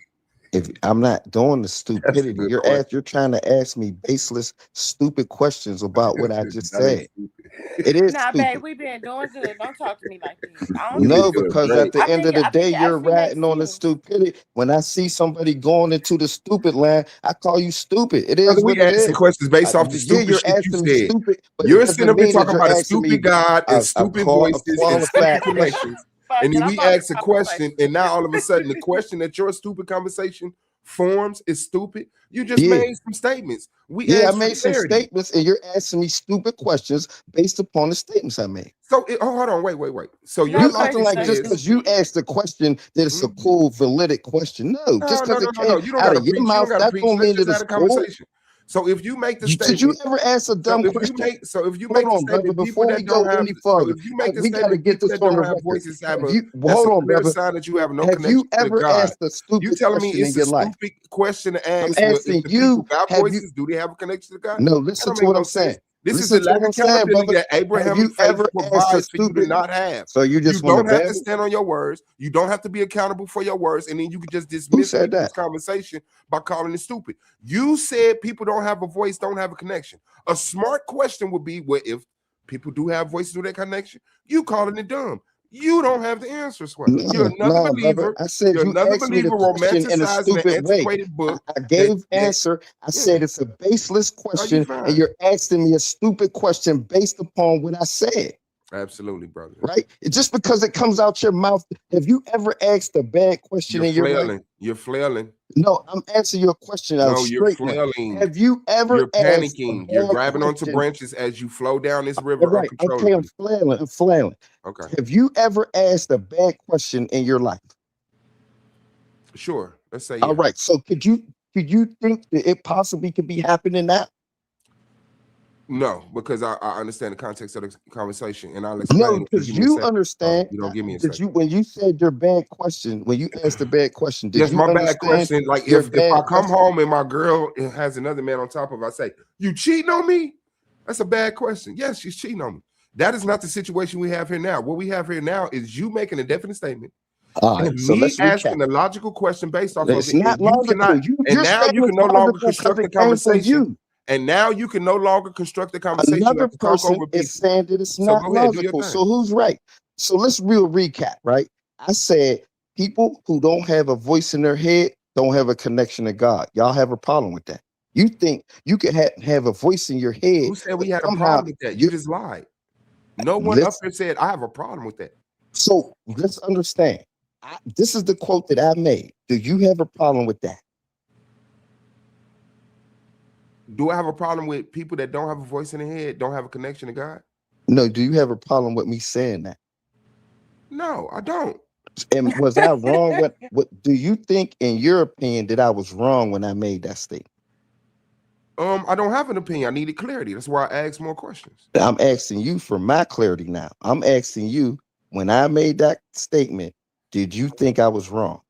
If I'm not doing the That's a stupidity, good question. you're trying to ask me baseless, stupid questions about what I just That ain't said. stupid. It is Nah, babe, stupid. we been doing good. Don't talk to me like that. I don't We do been No, this. doing because at great. the end of the I day, think it you're actually makes ratting on the sense. stupidity. When I see somebody going into the stupid line, I call you stupid. It Brother, is we what it asking is. questions based off the Yeah, stupid you're shit you asking me said. stupid, but it You're sitting doesn't up here mean that talking you're about a asking me stupid God and stupid a voices and stupid qualified question. connections. Fuck And it, then I'm we about to ask a call the question, and now all of a sudden the question. question that your stupid conversation forms is stupid. You just Yeah. made some statements. We Yeah, I asked for made some clarity. statements, and you're asking me stupid questions based upon the statements I made. So hold on, wait. So your No You acting logic questions like are just says, because you stupid. asked a question that it's a Mhm. cool, valid question. No, just because it No. came You don't out gotta of your preach. You don't mouth, gotta that preach. don't Let's mean just that have it's a cool. conversation. So if you make the Did you statement, ever ask a dumb question? so if you Hold make the on, brother. statement, people Before we that don't go have, any so further, if you make the we got to statement, get people this that on the don't have record. voices have If a, you that's hold a on, clear brother, sign that you have no have you connection to the ever God. asked a You stupid telling me question in it's a your life? stupid question to I'm ask? Well, if asking the people you, got have you? voices, do they have a connection to God? No, That listen don't to make what no I'm sense. saying. This is Listen the to lack what of I'm saying, accountability brother. that Abrahamic you faith ever asked a provides for you to stupid? not have. So you You just want don't to have to babble? stand on your words. You don't have to be accountable for your words, and then you can just Who dismiss said people's that? conversation by calling it stupid. You said people don't have a voice, don't have a connection. A smart question would be, well, if people do have voices through that connection, you calling it dumb. You don't have the answer, Swell. You're another No, brother. believer. I said You're you another asked me the believer question in a romanticizing an stupid way. antiquated book. I gave answer. I yeah. said it's a baseless Are you question, fine? and you're asking me a stupid question based upon what I said. Absolutely, brother. Right? Just because it comes out your mouth. Have you ever asked a bad question You're in your life? flailing. You're flailing. No, I'm answering your question. No, you're Straight one. flailing. Have you ever You're asked a panicking. You're bad grabbing onto question? branches as you flow down this All river right. Okay, I'm uncontrollably. flailing. I'm flailing. Okay. Have you ever asked a bad question in your life? Sure. Let's say yeah. All right. So could you think that it possibly could be happening now? No, because I understand the context of the conversation, and I'll No, explain. because Give me a you second. understand. You don't give me a Because second. when you said your bad question, when you asked a bad question, did Yes, you my bad understand question. Like your if bad I come question? home and my girl has another man on top of her, I say, "You cheating on me?" That's a bad question. Yes, she's cheating on me. That is not the situation we have here now. What we have here now is you making a definite statement. All right, And so me let's asking recap. a logical question based off It's of it, not and you logical. cannot, and You're now saying you can it's no longer logical because construct the it came from conversation. you. And now you can no longer construct the conversation. You Another have to talk person over is people. saying that it's So not go ahead, do your logical. thing. So who's right? So let's real recap, right? I said people who don't have a voice in their head don't have a connection to God. Y'all have a problem with that. You think you can have a voice in your head? Who said we had a somehow problem with that? You just lied. No one up here said I have a problem with that. So let's understand. This is the quote that I made. Do you have a problem with that? Do I have a problem with people that don't have a voice in their head, don't have a connection to God? No. Do you have a problem with me saying that? No, I don't. And was I wrong? What do you think, in your opinion, that I was wrong when I made that statement? I don't have an opinion. I needed clarity. That's why I asked more questions. I'm asking you for my clarity now. I'm asking you, when I made that statement, did you think I was wrong?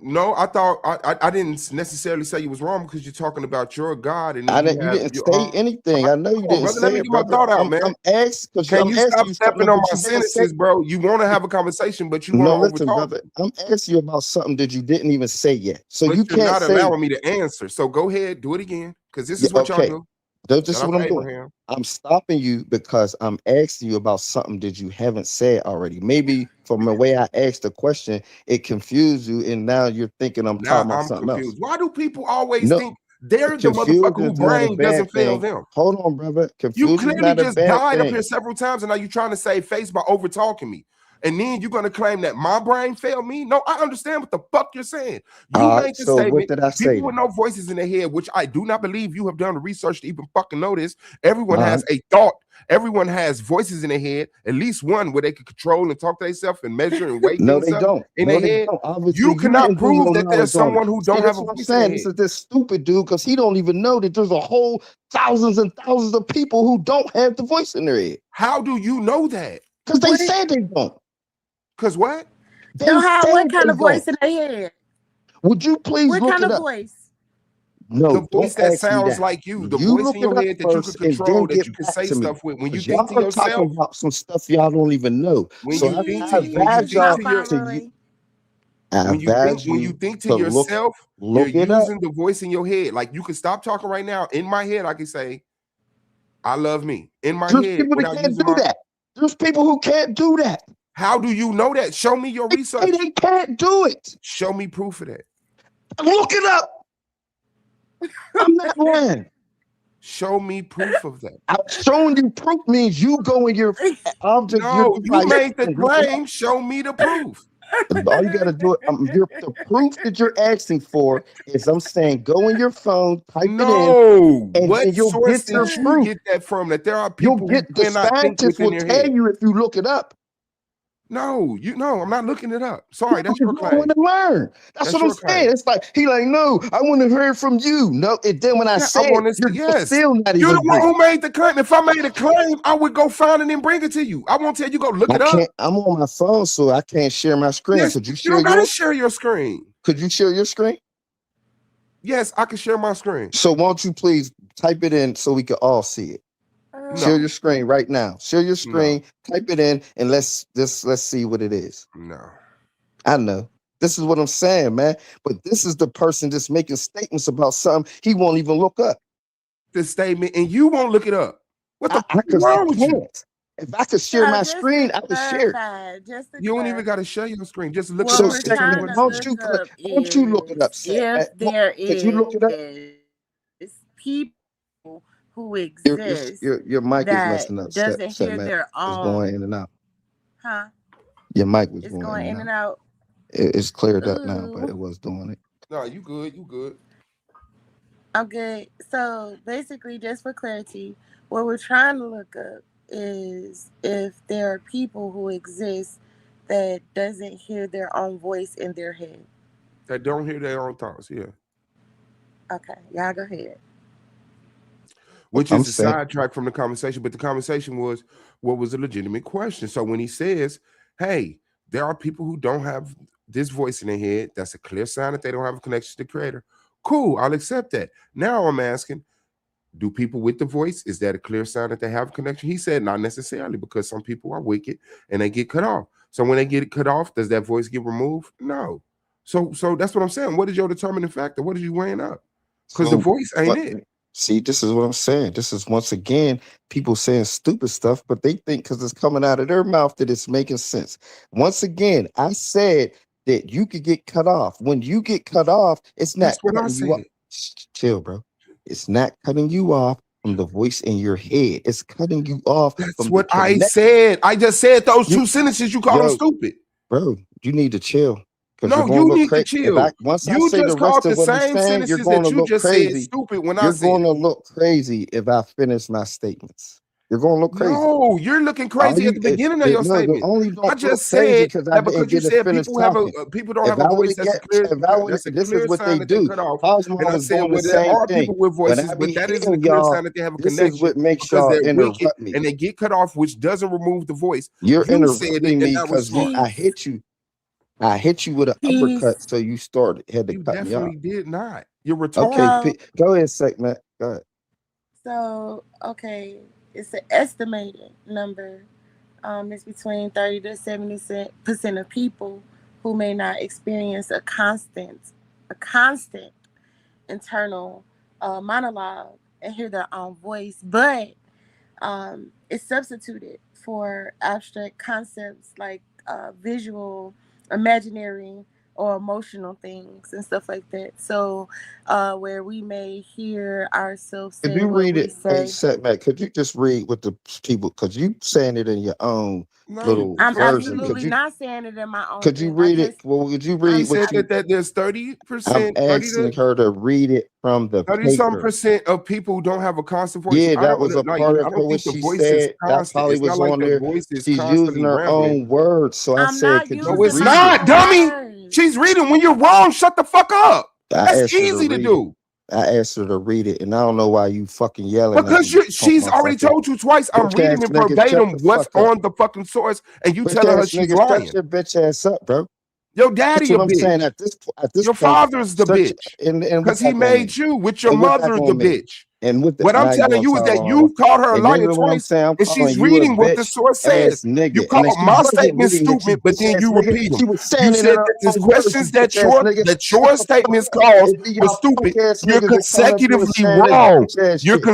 No, I thought I didn't necessarily say you was wrong because you're talking about your God and You then didn't say anything. I know you didn't brother, say let me it, get my brother. thought out, man. I'm asking Can you stop you something, stepping on but my you didn't say. sentences, bro? You want to have a conversation, but you No, want to listen, overtalk. brother. I'm asking you about something that you didn't even say yet. So But you you're can't not say. allowing me to answer. So go ahead, do it again, because this is what y'all Okay. do. This is Shout out what to I'm doing. Abraham. I'm stopping you because I'm asking you about something that you haven't said already. Maybe from the way I asked the question, it confused you, and now you're thinking I'm Now talking about I'm something confused. else. Why do people always No, think they're the confused motherfucker who is not a brain bad doesn't fail thing. them? Hold on, brother. You Confused is clearly not a just bad died up thing. here several times, and now you're trying to save face by over talking me. And then you're gonna claim that my brain failed me? No, I understand what the fuck you're saying. You All made right, the so what statement. did I say People with then? no voices in their head, which I do not believe you have done the research to even fucking know this. Everyone All has a thought. Everyone has voices in their head, at least one where they can control and talk to themselves and measure and weigh No, things they up don't. in No, their they head. don't. Obviously, You you cannot didn't do prove your that there's knowledge on someone it. who See, don't have that's a what I'm voice in their saying. head. This is this stupid dude because he don't even know that there's a whole thousands and thousands of people who don't have the voice in their head. How do you know that? Because they said they don't. Because what? They No, how? said What kind they of voice don't. in their head? Would you please What look kind it of up? voice? No, The voice don't that ask me sounds that. like you, the You voice look in it your up head that you can first and then control, that get you can back say to me. stuff with. When you Because think y'all to are talking yourself, about some stuff y'all don't even know. when So you think to I advise y'all to when you think to look yourself, you're it up. using the voice in your head. Like you can stop talking right now. In my head, I can say, I love me. In my There's head, people that without can't using do my. that. There's people who can't do that. How do you know that? Show me your research. They can't do it. Show me proof of that. Look it up. I'm not lying. Show me proof of that. I'm showing you proof means you go in your object. No, you device made the and look it up. claim. Show me the proof. All you got to do it. The proof that you're asking for is I'm saying go in your phone, type it in, No. and What then you'll source get your did you proof. get that from? That there are You'll people who get the cannot think scientists within will their tell head. you if you look it up. No, I'm not looking it up. Sorry, that's your I claim. want to learn. That's what I'm your saying. claim. It's like he like, no, I want to hear from you. No, and then when I say it, you're still not You're even the one there. who made the claim. If I made a claim, I would go find it and bring it to you. I won't tell you go look it up. I'm on my phone, so I can't share my screen. Yes, Could you you share don't gotta yours? share your screen. Could you share your screen? Yes, I can share my screen. So won't you please type it in so we can all see it? Share No, your screen right now. Share your no, screen, type it in, and let's see what it is. no. I know. This is what I'm saying, man. But this is the person just making statements about something he won't even look up. The statement, and you won't look it up. What the fuck is Because I wrong with you? can't. If I could share my just to screen, I would share it. clarify, just to You don't even clarify, got to share your screen. Just look what it up. we're So, Check your trying Segment, to voice. won't you look it up, is Segment? if there Could you look it up? is people who Your exist your mic is that messing up, doesn't hear Segment. their It's going own, in and out. huh? Your mic was It's going going in in and and out. out. It's cleared up now, but Ooh, it was doing it. No, you good. You good. I'm good. So basically, just for clarity, what we're trying to look up is if there are people who exist that doesn't hear their own voice in their head. That don't hear their own thoughts. Yeah. Okay, y'all go ahead. Which I'm is a saying, sidetrack from the conversation, but the conversation was what was a legitimate question. So when he says, hey, there are people who don't have this voice in their head, that's a clear sign that they don't have a connection to the creator. Cool, I'll accept that. Now I'm asking, do people with the voice, is that a clear sign that they have a connection? He said not necessarily, because some people are wicked and they get cut off. So when they get cut off, does that voice get removed? No. So that's what I'm saying. What is your determining factor? What are you weighing up? Because the so voice ain't what? it. See, this is what I'm saying. This is once again people saying stupid stuff, but they think because it's coming out of their mouth that it's making sense. Once again, I said that you could get cut off. When you get cut off, it's not That's what I cutting you off. said. Chill, bro. It's not cutting you off from the voice in your head. It's cutting you off That's from what the I connection. said. I just said those You, two sentences. You call them yo, stupid. bro, you need to chill. Because No, you're going you to look need to crazy. chill. Once I You say the just called rest the of what he's same saying, you're sentences going that to you look just said crazy. stupid when I You're said going to it. look crazy if I finish my statements. You're going to look crazy. No, you're looking crazy at the beginning of your No, you statement. only I don't look just crazy said because I that didn't because you get to said finish people have talking. people don't If have a I would voice. have get, if I would, That's a this is clear what sign they that they do. cut off. Cosmo And I was said, doing the well, there same are thing. people with When voices, I be but that isn't a hitting clear y'all, sign that they have a this is connection what makes because y'all they're wicked interrupt me. and they get cut off, which doesn't remove the voice. You're You said it, interrupting and me that was because I fine. Peace. hit you. I hit you with an uppercut, Peace. so you had to You cut me off. definitely did not. You're Okay, retarded. So, go ahead, segment. Go ahead. okay, it's an estimated number. It's between 30 to 70% of people who may not experience a constant internal monologue and hear their own voice, but it's substituted for abstract concepts like visual, imaginary, or emotional things and stuff like that. So, where we may hear ourselves Could say you what read we it? Hey, say. setback. Could you just read what the people? Because you saying it in your own No, little I'm fuck version. you. absolutely not saying it in my own Could you thing. I read it? just, Well, would you He read I'm, what said you? that there's I'm 30%, 30 asking to her to read it from the 30 some paper. percent of people who don't have a constant voice. Yeah, I that don't was know, a like, part I of her don't what think the she voice is said. That constant. probably It's not was like on the there. voice is She's using constantly her rambling. own words. So I I'm said, not could No, you it's using read my it? not, own dummy. words. She's reading. When you're wrong, shut the fuck up. I That's asked her to easy to read it. do. I asked her to read it, and I don't know why you fucking yelling at Because me. she's already told you twice. I'm Bitch ass reading it nigga, shut verbatim the what's fuck up. on the fucking source, and you Bitch telling her ass she's nigga, shut lying. your bitch ass up, bro. Your That's daddy a what I'm saying. bitch. At this Your point, father's the shut bitch. and Because what he that gonna made mean? you with your And what that mother's the gonna mean? bitch. And What I'm now you telling gonna you is talk that all you called her a and this liar is what I'm twice, saying. I'm and calling she's you a reading what the bitch source ass says. You nigga. And called then she my wasn't statement reading it, you stupid, but bitch then ass you nigga. repeat them. She was You saying it in said her that the own words, you questions bitch ass nigga. that Shut your the fuck statements up. caused If were y'all stupid. punk ass You're niggas that come up here consecutively saying this wrong. bitch ass You're shit.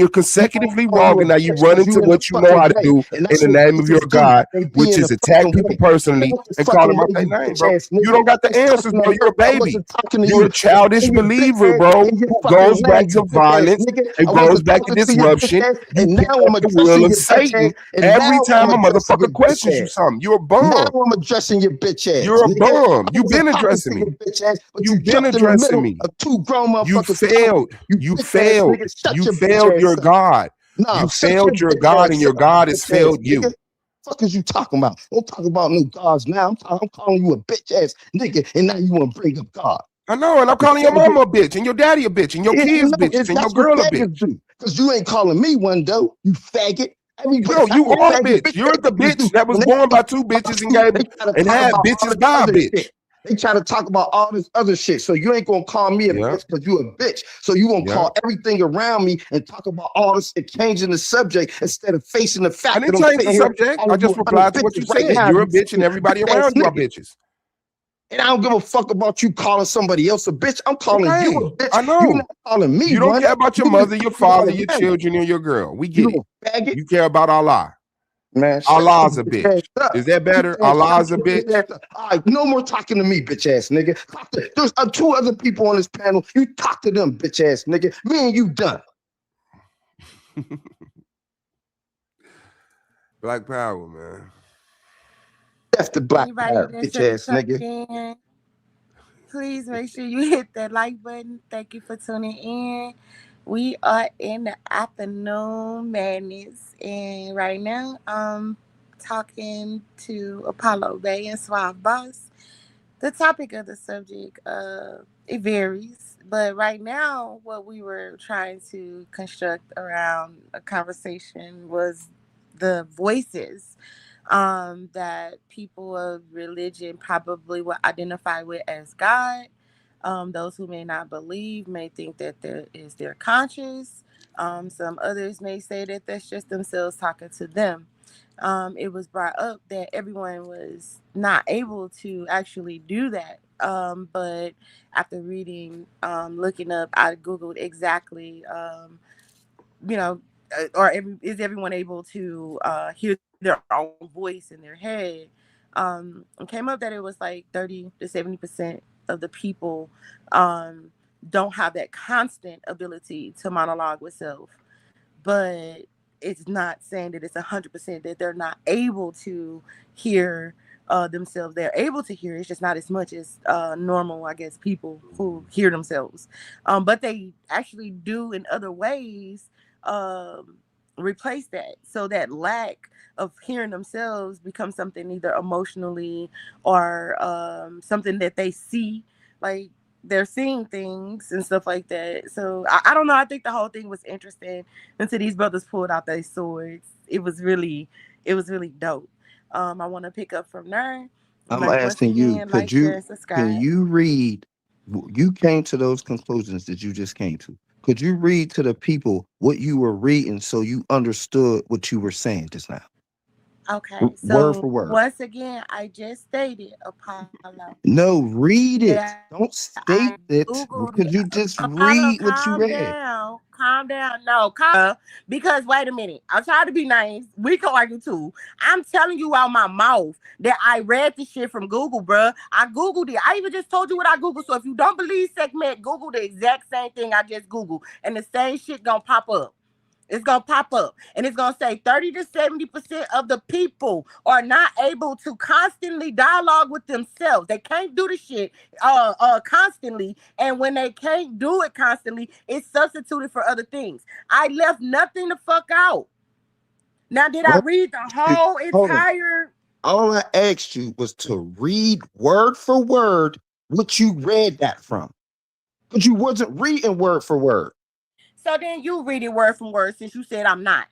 consecutively Call wrong, you a and now you bitch run because into you in the what you know fucking how to way. do And in that's the what name of your bitches do. God, They be which in is the attack fucking people way. personally Get the and call them fucking out way, their you name, bitch bro. ass You nigga. don't got the Just answers, talking bro. that You're a mouth. I baby. wasn't talking to You're you. a childish In your bitch believer, ass, bro, in your who fucking goes back lane, to you bitch ass violence nigga. I and goes wasn't back to talking to your bitch disruption. ass, You and pick now up I'm the will addressing of your bitch ass, Satan and every now I'm time a addressing your motherfucker bitch questions you ass. something. You're a Now bum. I'm addressing your bitch ass, You're a nigga. bum. I You've been wasn't talking addressing to me. your bitch ass, but you You've been jumped in the addressing middle me. of two grown You motherfuckers talking. failed. You You bitch ass failed. nigga, shut You your bitch failed ass your up. God. No, You shut your failed your bitch God, and ass your up, God has bitch ass failed nigga. you. Fuck is you talking about? Don't talk about no gods now. I'm calling you a bitch ass nigga, and now you want to bring up God. I know, and I'm calling your mama a bitch, and your daddy a bitch, and your Yeah, kids no, bitches, and your that's what girl a faggots bitch. do. Because you ain't calling me one though, you faggot. Every No, you are a bitch. You're the niggas do. bitch that was When they born by talk two about bitches you, they and gotta talk had about all bitches this by a other bitch. shit. They try to talk about all this other shit. So you ain't gonna call me a Yeah. bitch because you a bitch. So you gonna Yeah. call everything around me and talk about all this and changing the subject instead of facing the I fact didn't that I'm change the sitting here subject. I calling you just 100 replied to what you bitches right said. now. You're a You bitch, and fucking everybody bitch ass around you are nigga. bitches. And I don't give a fuck about you calling somebody else a bitch. I'm calling you Okay, a bitch. I know. You're not calling me You don't one. care about your You mother, just your talking about father, a your man. children, and your girl. We get You it. a faggot. You care about Allah. Man, shut your Allah's a bitch bitch. ass up. Is that better? Man, Allah's shut a your bitch bitch. ass up. All right, no more talking to me, bitch ass nigga. There's two other people on this panel. You talk to them, bitch ass nigga. Me and you done. Black power, man. That's the black Anybody power, that's bitch ass nigga. in, please make sure you hit that like button. Thank you for tuning in. We are in the afternoon madness, and right now I'm talking to Apollo Bay and Suave Boss. The topic of the subject, it varies, but right now, what we were trying to construct around a conversation was the voices that people of religion probably will identify with as God. Those who may not believe may think that there is their conscience. Some others may say that that's just themselves talking to them. It was brought up that everyone was not able to actually do that. But after reading, looking up, I Googled exactly, you know, is everyone able to hear their own voice in their head? It came up that it was like 30 to 70% of the people um, don't have that constant ability to monologue with self, but it's not saying that it's 100% that they're not able to hear themselves. They're able to hear. It's just not as much as normal, I guess, people who hear themselves. But they actually do in other ways um, replace that. So that lack of hearing themselves becomes something either emotionally or something that they see. Like they're seeing things and stuff like that. So I don't know. I think the whole thing was interesting until these brothers pulled out their swords. It was really dope. I want to pick up from there. I'm Like once asking you, again, like, share, and can subscribe. you read? You came to those conclusions that you just came to. Could you read to the people what you were reading so you understood what you were saying just now, Okay, word so for word? once again, I just stated Apollo No, read that it. I Don't Googled state it. it. Could you just Apollo, read what calm you read? down. Calm down. No, calm down. Because wait a minute. I'm trying to be nice. We can argue too. I'm telling you out my mouth that I read the shit from Google, bruh. I Googled it. I even just told you what I Googled. So if you don't believe segment, Google the exact same thing I just Googled. And the same shit gonna pop up. It's gonna pop up and it's gonna say 30 to 70% of the people are not able to constantly dialogue with themselves. They can't do the shit constantly, and when they can't do it constantly, it's substituted for other things. I left nothing the fuck out. Now, did I All read the I asked you- whole hold on. entire? All I asked you was to read word for word what you read that from. But you wasn't reading word for word. So then you read it word from word since you said I'm not.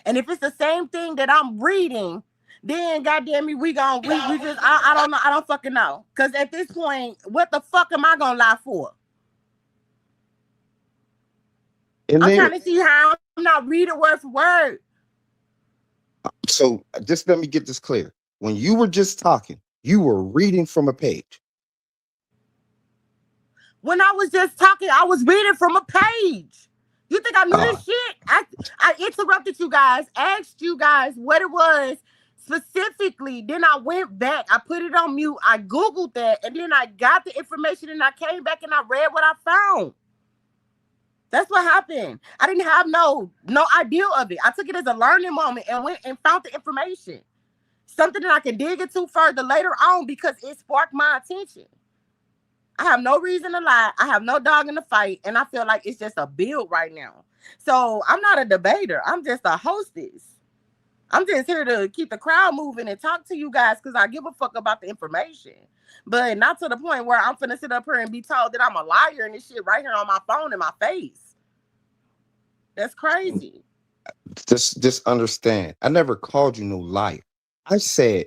And if it's the same thing that I'm reading, then goddamn me, we just I don't know, I don't fucking know. Cause at this point, what the fuck am I gonna lie for? And I'm then, trying to see how I'm not reading word for word. so just let me get this clear. When you were just talking, you were reading from a page. When I was just talking, I was reading from a page. You think I knew Uh, this shit? I interrupted you guys, asked you guys what it was specifically. Then I went back, I put it on mute, I Googled that, and then I got the information and I came back and I read what I found. That's what happened. I didn't have no idea of it. I took it as a learning moment and went and found the information. Something that I can dig into further later on because it sparked my attention. I have no reason to lie. I have no dog in the fight, and I feel like it's just a build right now. So I'm not a debater. I'm just a hostess. I'm just here to keep the crowd moving and talk to you guys because I give a fuck about the information. But not to the point where I'm finna sit up here and be told that I'm a liar and this shit right here on my phone in my face. That's crazy. just understand. I never called you no liar. I said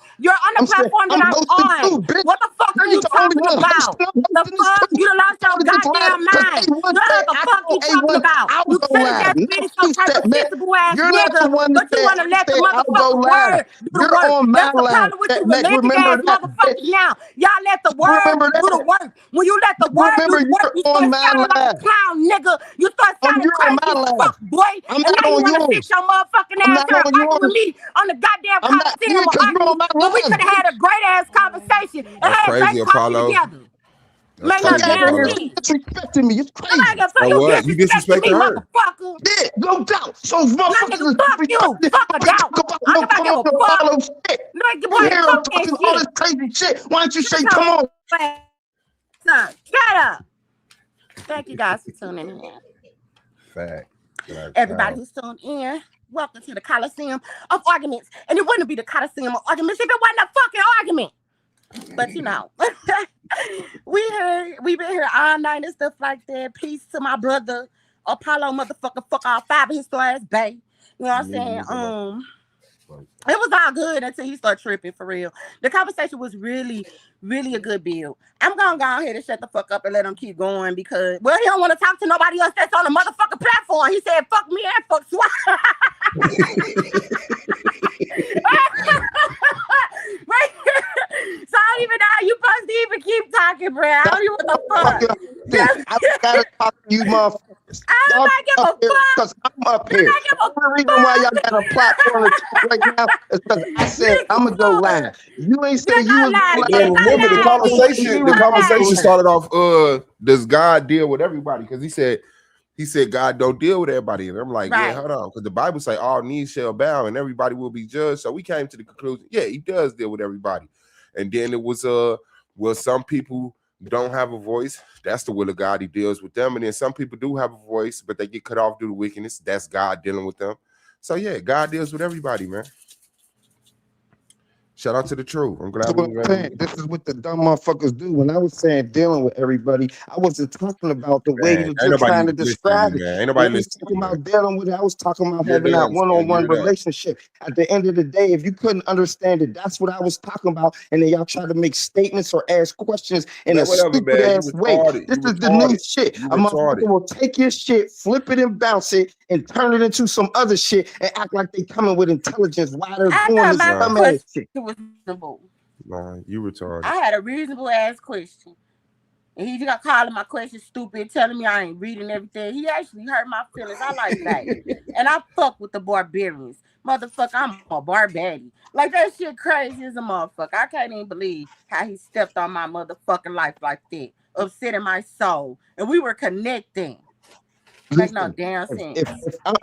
You're on the I'm saying platform that I'm I'm hosting on. too, bitch. What the fuck You are you ain't the only talking one about? hosting. I'm The hosting this fuck? too. You done lost your Just live. goddamn Cause mind. A1 You know said, what the I fuck you told talking A1 about? I You was gonna could have live. just No, been some she type said, of man, sensible ass you're not nigga, the one that but you said, want to I let the said I'll go motherfucking live. word do the You're work. on my That's the live. problem with you That religious remember ass that, motherfuckers bitch. now. Y'all let the word Remember do the that. work. When you let the word do Remember the work, you're you on start my sounding like a live. clown, nigga. You start sounding You're on crazy my as live. fuck, boy. I'm And not now you on want to sit your motherfucking ass here arguing with me on the goddamn Coliseum when we could have had a great ass conversation and That's had crazy, great coffee Apollo. together. That's Make no crazy, damn Apollo. sense. Disrespecting me. It's crazy. Nobody got So you what? You disrespecting me, disrespecting her? motherfucker. Yeah, no doubt. So Nigga, motherfuckers fuck you. Fuck a doubt. I don't give a fuck. Nigga, boy, here fuck that talking all this shit. crazy shit. Why don't you say, Shut come on? Son, shut up. Thank you guys for tuning in. Fact. Everybody who's tuned in, welcome to the Coliseum of Arguments. And it wouldn't be the Coliseum of Arguments if it wasn't a fucking argument. But you know, we've been here all night and stuff like that. Peace to my brother Apollo, motherfucker, fuck all 5 of his ass bay. You know what I'm saying? It was all good until he started tripping for real. The conversation was really, really a good build. I'm gonna go ahead and shut the fuck up and let him keep going because, well, he don't want to talk to nobody else that's on the motherfucking platform. He said, "Fuck me and fuck Swat." So I don't even know how you supposed to even keep talking, bro. I don't even know what the fuck. I gotta talk to you, motherfuckers. I don't give a fuck. Because I'm up here. The reason why y'all got a platform to talk right now is because I said I'm gonna go live. You ain't say you was And then remember the conversation started off, does God deal with everybody? Because he said God don't deal with everybody. And I'm like, yeah, hold on. Because the Bible say all knees shall bow and everybody will be judged. So we came to the conclusion, yeah, he does deal with everybody. And then it was well, some people don't have a voice. That's the will of God. He deals with them. And then some people do have a voice, but they get cut off due to wickedness. That's God dealing with them. So yeah, God deals with everybody, man. Shout out to the truth. I'm glad we read. This is what the dumb motherfuckers do. When I was saying dealing with everybody, I wasn't talking about the way that you're trying to describe it. Ain't nobody I was talking about dealing with it. I was talking about having that one-on-one relationship. At the end of the day, if you couldn't understand it, that's what I was talking about. And then y'all try to make statements or ask questions in a stupid ass way. This is the new shit. A motherfucker will take your shit, flip it and bounce it, and turn it into some other shit and act like they coming with intelligence while they're doing this dumbass shit. Reasonable. Nah, you retarded. I had a reasonable ass question. And he got calling my question stupid, telling me I ain't reading everything. He actually hurt my feelings. I like that. And I fuck with the barbarians. Motherfucker, I'm a barbarian. Like that shit crazy as a motherfucker. I can't even believe how he stepped on my motherfucking life like that. Upsetting my soul. And we were connecting. Make no damn sense.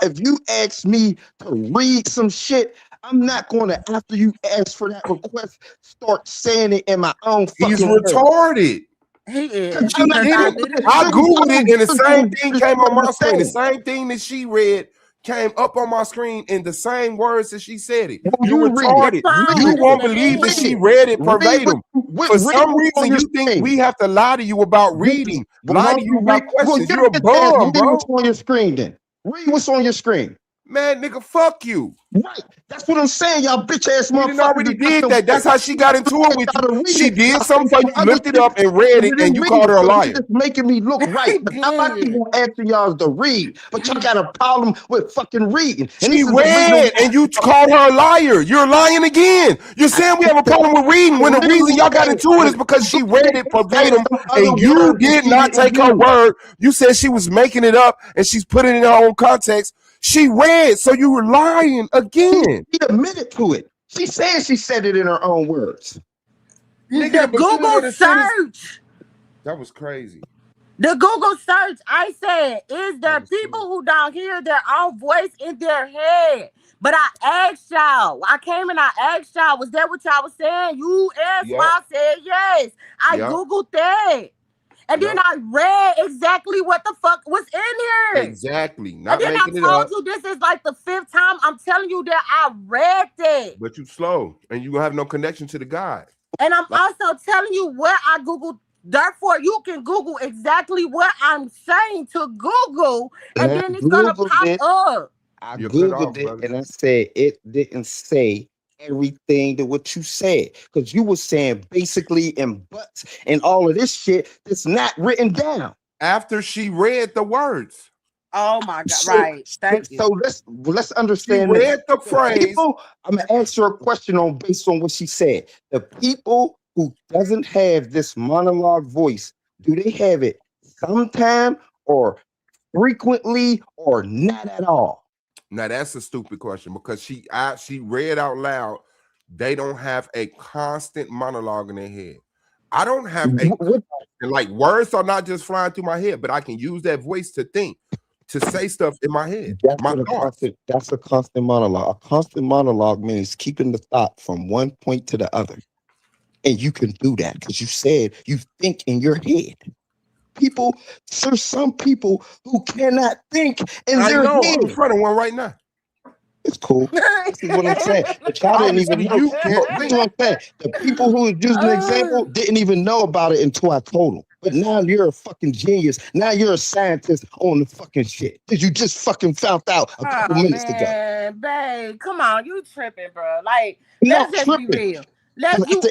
If you ask me to read some shit, I'm not going to, after you ask for that request, start saying it in my own fucking He's retarded. He is. I Googled it and the same thing came on my screen. The same thing that she read came up on my screen in the same words that she said it. You're retarded. You won't believe that she read it verbatim. For some reason, you think we have to lie to you about reading. Lie to you about questions. You're a bum, bro. What's on your screen then? Read what's on your screen. Man, nigga, fuck you. Right. That's what I'm saying, y'all bitch ass motherfuckers. You already did that. That's how she got into it with you. She did something for you, looked it up and read it, and you called her a liar. It's making me look right. But nobody gonna answer y'all to read. But y'all got a problem with fucking reading. And she read, and you called her a liar. You're lying again. You're saying we have a problem with reading when the reason y'all got into it is because she read it verbatim, and you did not take her word. You said she was making it up, and she's putting it in her own context. She read, so you were lying again. She admitted to it. She said she said it in her own words. The Google search. That was crazy. The Google search, I said, is there people who don't hear their own voice in their head? But I asked y'all. I came and I asked y'all, was that what y'all was saying? You asked, I said yes. I Googled that. And then I read exactly what the fuck was in here. Exactly. Not and then making I told you this is like the 5th time I'm telling you that I read that. But you slow and you have no connection to the God. And I'm also telling you what I Googled. Therefore, you can Google exactly what I'm saying to Google, and then it's gonna pop up. I Googled it and I said it didn't say everything to what you said, because you were saying basically and buts and all of this shit that's not written down after she read the words. Oh my God! Right. Thank you. So let's understand. She read the phrase. People, I'm gonna answer a question based on what she said. The people who doesn't have this monologue voice, do they have it sometime or frequently or not at all? Now that's a stupid question because she read out loud. They don't have a constant monologue in their head. I don't have a like words are not just flying through my head, but I can use that voice to think, to say stuff in my head. That's a constant monologue. A constant monologue means keeping the thought from one point to the other. And you can do that because you said you think in your head. There's some people who cannot think in their head. I'm in front of one right now. It's cool. This is what I'm saying. But y'all didn't even know. You can't This is what I'm saying. The people who was using the example didn't even know about it until I told them. But now you're a fucking genius. Now you're a scientist on the fucking shit. Because you just fucking found out a couple minutes ago. Babe, come on, you tripping, bro. Like, let's just be real. Let's just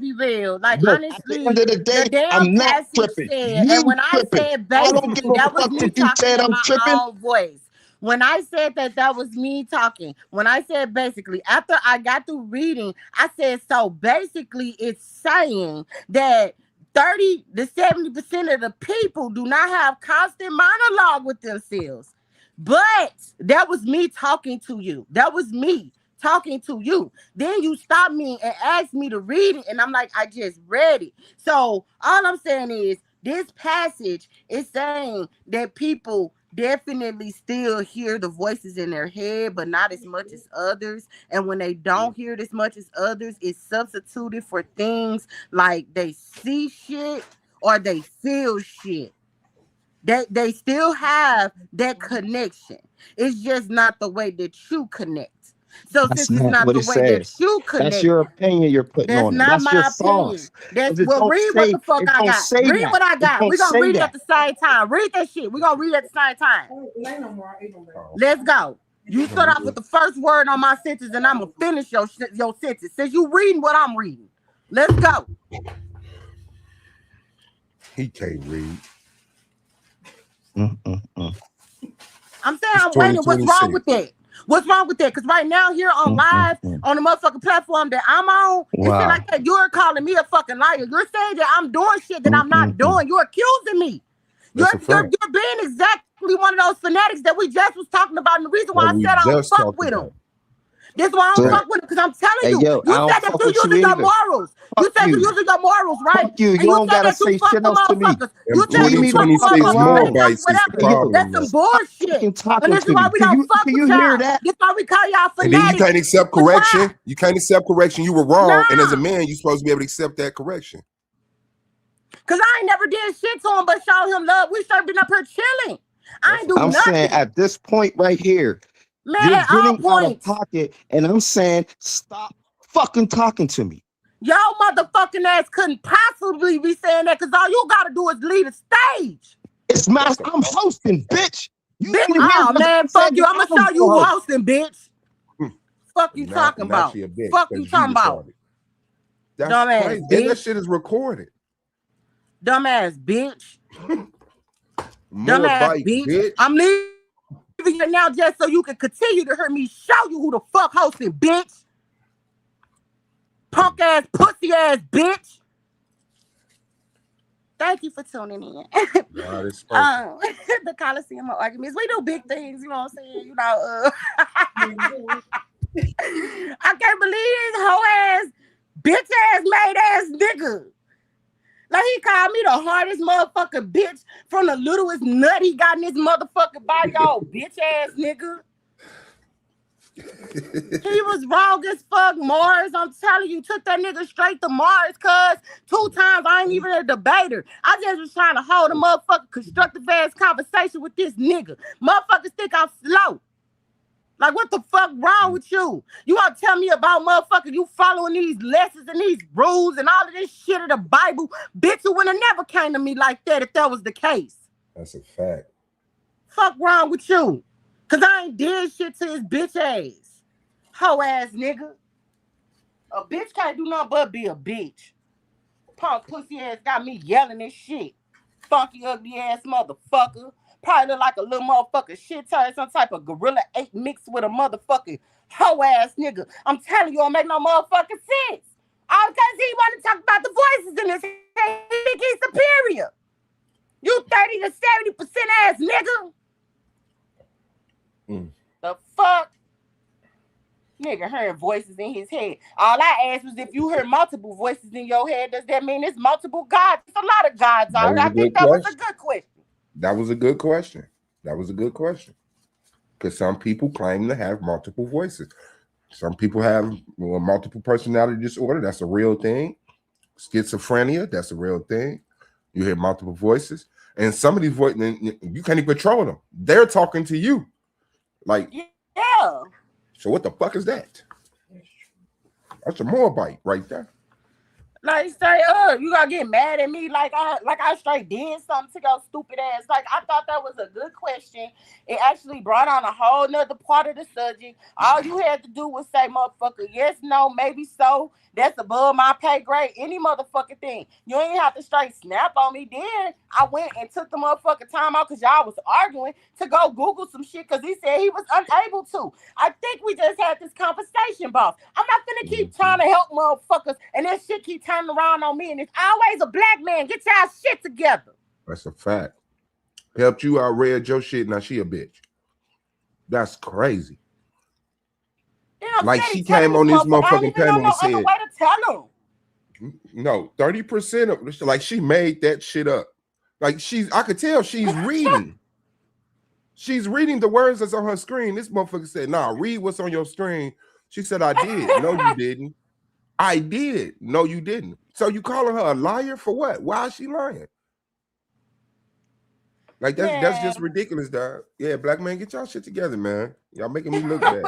be real. Like, honestly, at the end of the day, I'm not tripping. And when I said basically, that was me talking in my own voice. When I said that was me talking. When I said basically, after I got through reading, I said, so basically it's saying that 30 to 70% of the people do not have constant monologue with themselves. But that was me talking to you. That was me talking to you. Then you stopped me and asked me to read it, and I'm like, I just read it. So all I'm saying is this passage is saying that people definitely still hear the voices in their head, but not as much as others. And when they don't hear it as much as others, it's substituted for things like they see shit or they feel shit. They still have that connection. It's just not the way that you connect. So That's since it's not the way that you connect, that's your opinion you're putting on it. That's not my opinion. Read what the fuck I got. Read what I got. We're gonna read it at the same time. Read that shit. We're gonna read it at the same time. Let's go. You start off with the first word on my sentence, and I'm gonna finish your sentence. Since you reading what I'm reading, let's go. He can't read. I'm saying I'm waiting. What's wrong with that? What's wrong with that? Because right now here on live on the motherfucking platform that I'm on, it's shit like that. You're calling me a fucking liar. You're saying that I'm doing shit that I'm not doing. You're accusing me. You're being exactly one of those fanatics that we just was talking about. And the reason why I said I don't fuck with them. That's why I don't fuck with them, because I'm telling you, you said that you're using your morals. You said you're using your morals, right? Fuck you. You don't gotta say shit else to me. You said you fuck more bites. That's some bullshit. And this is why we don't fuck with y'all. That's why we call y'all fanatics. And then you can't accept correction. You can't accept correction. You were wrong. And as a man, you're supposed to be able to accept that correction. Because I ain't never did shit to him but show him love. We should been up here chilling. I ain't do nothing. I'm saying at this point right here, man, you're getting out of pocket, and I'm saying stop fucking talking to me. Y'all motherfucking ass couldn't possibly be saying that because all you gotta do is leave the stage. It's my I'm hosting, bitch. Oh man, fuck you. I'm gonna show you who hosting, bitch. Fuck you talking about. Fuck you talking about. That's crazy. And that shit is recorded. Dumbass bitch. Dumbass bitch. I'm leaving you now just so you can continue to hear me show you who the fuck hosting, bitch. Punk ass, pussy ass bitch. Thank you for tuning in. The Coliseum of Arguments. We do big things, you know what I'm saying? You know, I can't believe this hoe ass, bitch ass, made ass nigga. Like he called me the hardest motherfucking bitch from the littlest nut he got in his motherfucking body, y'all bitch ass nigga. He was wrong as fuck, Mars. I'm telling you, took that nigga straight to Mars, cuz 2 times I ain't even a debater. I just was trying to hold a motherfucking constructive ass conversation with this nigga. Motherfuckers think I'm slow. Like, what the fuck wrong with you? You want to tell me about motherfucker you following these lessons and these rules and all of this shit of the Bible? Bitch, you would have never came to me like that if that was the case. That's a fact. Fuck wrong with you? Because I ain't did shit to his bitch ass. Hoe ass nigga. A bitch can't do nothing but be a bitch. Punk pussy ass got me yelling this shit. Funky ugly ass motherfucker. Probably look like a little motherfucker shit turd, some type of gorilla 8 mixed with a motherfucking hoe ass nigga. I'm telling you, don't make no motherfucking sense. All because he want to talk about the voices in his head. He think he's superior. You 30 to 70% ass nigga. The fuck? Nigga hearing voices in his head. All I asked was if you heard multiple voices in your head, does that mean it's multiple gods? There's a lot of gods That out was here. a I think good that was a question. good question. That was a good question. That was a good question. Because some people claim to have multiple voices. Some people have multiple personality disorder. That's a real thing. Schizophrenia, that's a real thing. You hear multiple voices. And some of these voices, you can't even control them. They're talking to you. Like, yeah. So what the fuck is that? That's a Moabite right there. Like straight up, you gonna get mad at me like I straight did something to your stupid ass. Like I thought that was a good question. It actually brought on a whole nother part of the subject. All you had to do was say, motherfucker, yes, no, maybe so. That's above my pay grade. Any motherfucking thing. You ain't have to straight snap on me. Then I went and took the motherfucking time out because y'all was arguing to go Google some shit because he said he was unable to. I think we just had this conversation, boss. I'm not gonna keep trying to help motherfuckers and this shit keep turning around on me and it's always a black man. Get y'all shit together. That's a fact. Helped you out, read your shit, now she a bitch. That's crazy. You know, like she came on this motherfucking panel and said, way to tell him. No, 30% of like she made that shit up. Like I could tell she's reading. She's reading the words that's on her screen. This motherfucker said, nah, read what's on your screen. She said, I did. No, you didn't. I did. No, you didn't. So you calling her a liar for what? Why is she lying? Like that's just ridiculous, dog. Yeah, black man, get y'all shit together, man. Y'all making me look bad.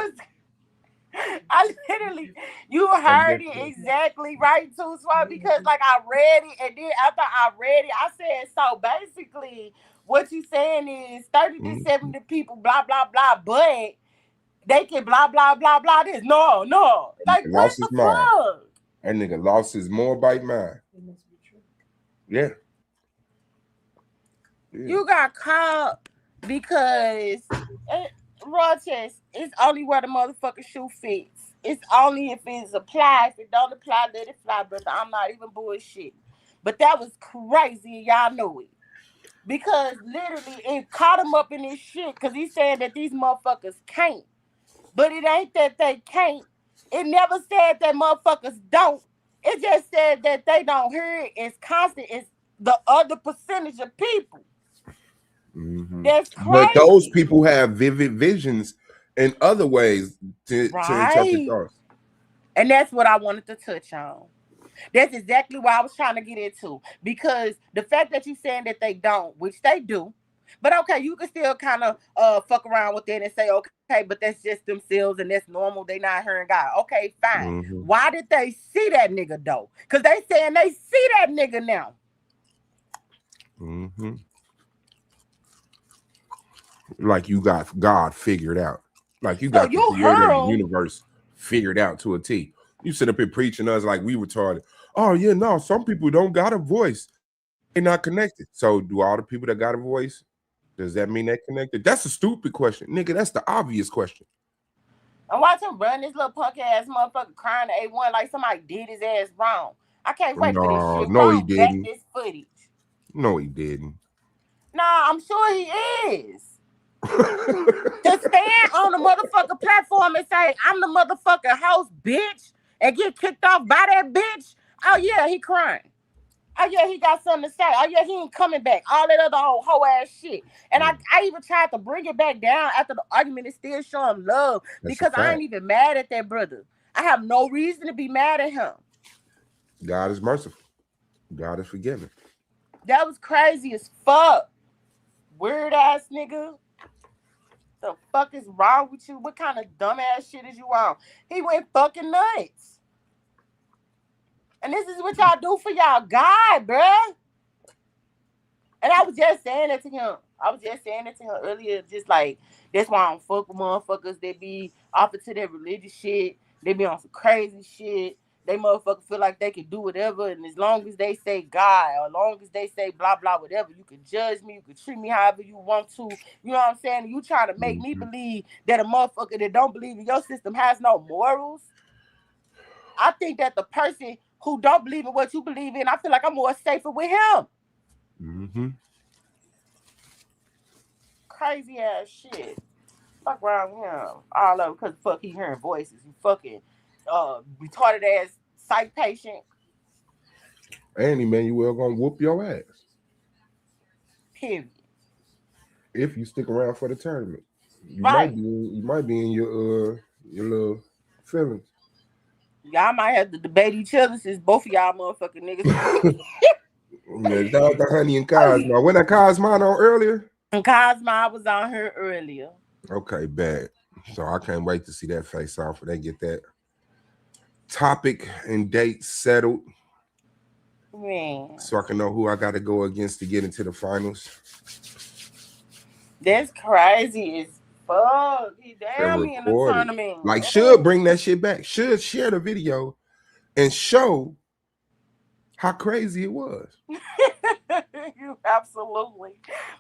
I literally, you heard it exactly right, too, Swab, because like I read it, and then after I read it, I said, so basically, what you saying is 30 to 70 people, blah, blah, blah, but they can blah, blah, blah, blah, this. No. Like, what the fuck? That nigga lost his Moabite mind. Yeah. You got caught because Rochester, it's only where the motherfucking shoe fits. It's only if it's applied. If it don't apply, let it fly, brother. I'm not even bullshit. But that was crazy, y'all know it. Because literally, it caught him up in this shit because he's saying that these motherfuckers can't. But it ain't that they can't. It never said that motherfuckers don't. It just said that they don't hear it. It's constant. It's the other percentage of people. That's crazy. But those people have vivid visions in other ways to interpret thoughts. And that's what I wanted to touch on. That's exactly what I was trying to get into. Because the fact that you're saying that they don't, which they do, but okay, you can still kind of fuck around with it and say, okay, but that's just themselves and that's normal. They not hearing God. Okay, fine. Why did they see that nigga though? Because they saying they see that nigga now. Like you got God figured out. Like you got the creator of the universe figured out to a T. You sit up here preaching us like we retarded. Oh yeah, no, some people don't got a voice. They're not connected. So do all the people that got a voice, does that mean they're connected? That's a stupid question. Nigga, that's the obvious question. And watch him run this little punk ass motherfucker crying to A1 like somebody did his ass wrong. I can't wait for this shit. No, he didn't. Back this footage. No, he didn't. Nah, I'm sure he is. To stand on the motherfucker platform and say, I'm the motherfucking host, bitch, and get kicked off by that bitch. Oh, yeah, he crying. Oh, yeah, he got something to say. Oh, yeah, he ain't coming back. All that other whole ass shit. And I even tried to bring it back down after the argument and still show him love because I ain't even mad at that brother. I have no reason to be mad at him. God is merciful. God is forgiving. That was crazy as fuck. Weird ass nigga. The fuck is wrong with you? What kind of dumbass shit is you on? He went fucking nuts. And this is what y'all do for y'all God, bruh. And I was just saying it to him. Earlier, just like, that's why I don't fuck with motherfuckers that be off into their religious shit. They be on some crazy shit. They motherfuckers feel like they can do whatever, and as long as they say God, or as long as they say blah, blah, whatever, you can judge me, you can treat me however you want to. You know what I'm saying? You trying to make me believe that a motherfucker that don't believe in your system has no morals. I think that the person who don't believe in what you believe in, I feel like I'm more safer with him. Crazy ass shit. Fuck around with him. All over because fuck he hearing voices. You fucking retarded ass psych patient. And Emmanuel gonna whoop your ass. Period. If you stick around for the tournament. You Right. might be in your little feelings. Y'all might have to debate each other since both of y'all motherfucking niggas. Yeah, that was the Honey and Cosmo. When that Cosmo on earlier? And Cosmo was on her earlier. Okay, bad. So I can't wait to see that face off when they get that topic and date settled. Man. So I can know who I got to go against to get into the finals. That's crazy as fuck. He damn me in the tournament. Like, should bring that shit back. Should share the video and show how crazy it was. You absolutely.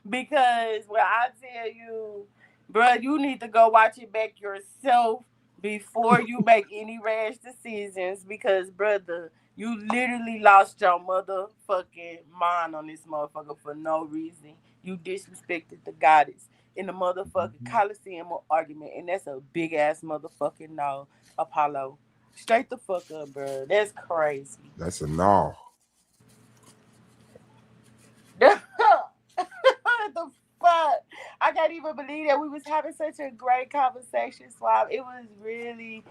Because when I tell you, bro, you need to go watch it back yourself before you make any rash decisions. Because, brother, you literally lost your motherfucking mind on this motherfucker for no reason. You disrespected the goddess in the motherfucking Coliseum argument. And that's a big ass motherfucking no, Apollo. Straight the fuck up, bro. That's crazy. That's a no. What the fuck? I can't even believe that we was having such a great conversation, Swab. It was really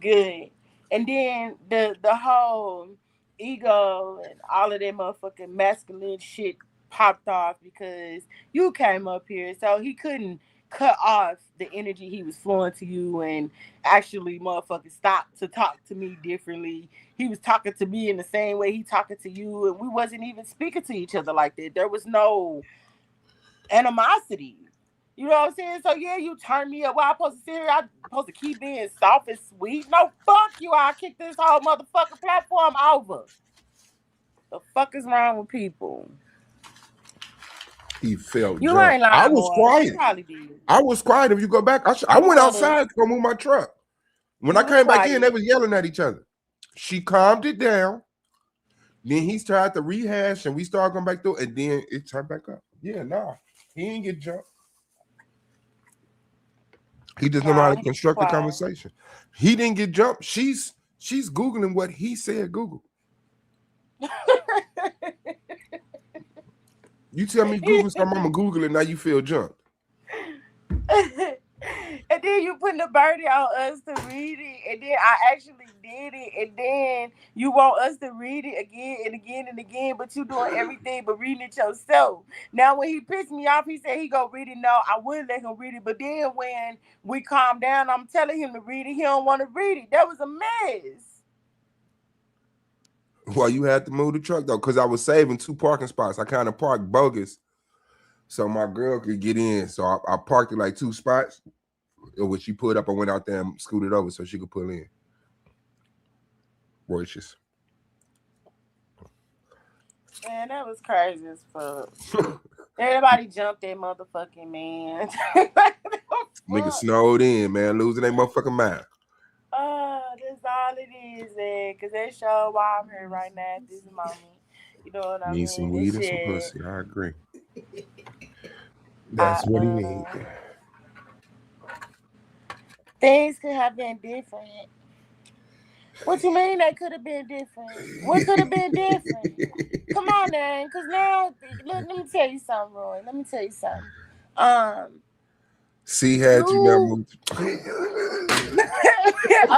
good. And then the whole ego and all of that motherfucking masculine shit popped off because you came up here. So he couldn't cut off the energy he was flowing to you and actually motherfucking stop to talk to me differently. He was talking to me in the same way he talking to you, and we wasn't even speaking to each other like that. There was no animosity. You know what I'm saying? So yeah, you turn me up. Why I'm supposed to sit here? I'm supposed to keep being soft and sweet? No, fuck you. I'll kick this whole motherfucking platform over. The fuck is wrong with people? He felt you drunk. Ain't lying, I was boy. quiet. Probably did. I was quiet. If you go back, I went outside to go move my truck. When I came back in, they was yelling at each other. She calmed it down. Then he tried to rehash, and we started going back through, and then it turned back up. Yeah, nah, he didn't get jumped. He just know how to construct the conversation. He didn't get jumped. She's Googling what he said Google. You tell me Google something, I'm gonna Google it, now you feel jumped. And then you putting the burden on us to read it, and then I actually did it, and then you want us to read it again and again and again, but you doing everything but reading it yourself. Now, when he pissed me off, he said he gonna read it. No, I wouldn't let him read it, but then when we calm down, I'm telling him to read it. He don't want to read it. That was a mess. Well, you had to move the truck though, because I was saving 2 parking spots. I kind of parked bogus so my girl could get in. So I parked it like 2 spots. When she pulled up, I went out there and scooted over so she could pull in. Righteous. Man, that was crazy as fuck. Everybody jumped that motherfucking man. Nigga snowed in, man, losing their motherfucking mind. That's all it is, man. Cause that show why I'm here right now at this moment. You know what I mean? Need some weed and some pussy. I agree. That's what he needs. Things could have been different. What you mean they could have been different? What could have been different? Come on, man. Cause now, look, let me tell you something, Roy. Let me tell you something. See, had you never.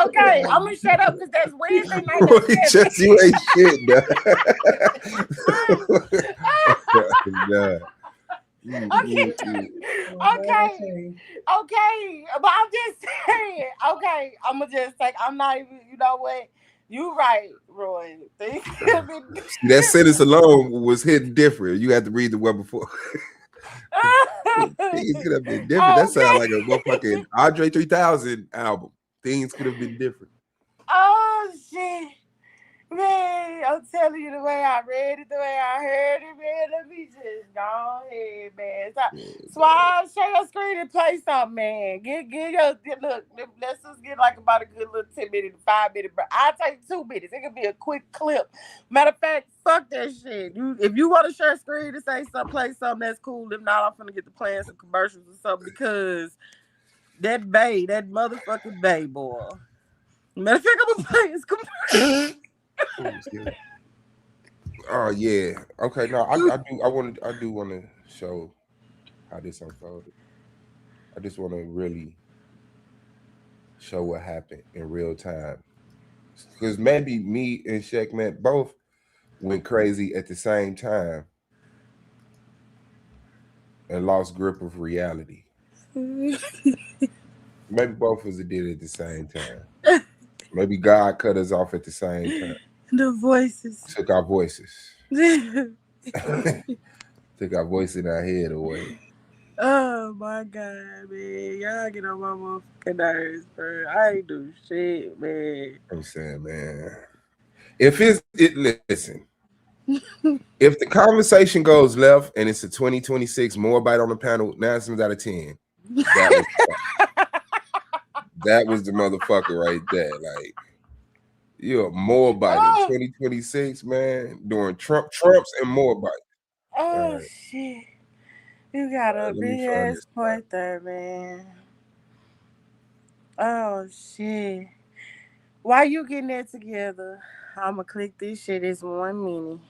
Okay, I'm gonna shut up because that's Wednesday night. Just you ain't shit, nah. Okay, but I'm just saying. Okay, I'm gonna just say I'm not even. You know what? You right, Roy. That sentence alone was hitting different. You had to read the one before. Things could have been different. That sounds like a motherfucking Andre 3000 album. Things could have been different. Oh shit, man! I'm telling you the way I read it, the way I heard it, man. Let me just go ahead, man. Swab, share your screen and play something, man. Get look. Let's just get like about a good little 10-minute, 5-minute. But I'll take 2 minutes. It could be a quick clip. Matter of fact, fuck that shit. If you want to share screen to say something, play something, that's cool. If not, I'm gonna get to playing some commercials or something because That motherfucking bay boy. Matter of fact, I'm gonna play his commercial. Oh yeah. Okay. No, I do want to show how this unfolded. I just want to really show what happened in real time. Because maybe me and Checkmate both went crazy at the same time and lost grip of reality. Maybe both of us did it at the same time. Maybe God cut us off at the same time. The voices. Took our voices. Took our voice in our head away. Oh my God, man. Y'all get on my motherfucking nerves, bro. I ain't do shit, man. I'm saying, man. Listen. If the conversation goes left and it's a 2026 more bite on the panel, 9 times out of 10. That was the motherfucker right there. Like, you're more bite in 2026, man. Doing Trumps and more bite. Oh shit. You got a big ass point there, man. Oh shit. While you getting that together, I'ma click this shit. It's 1 minute.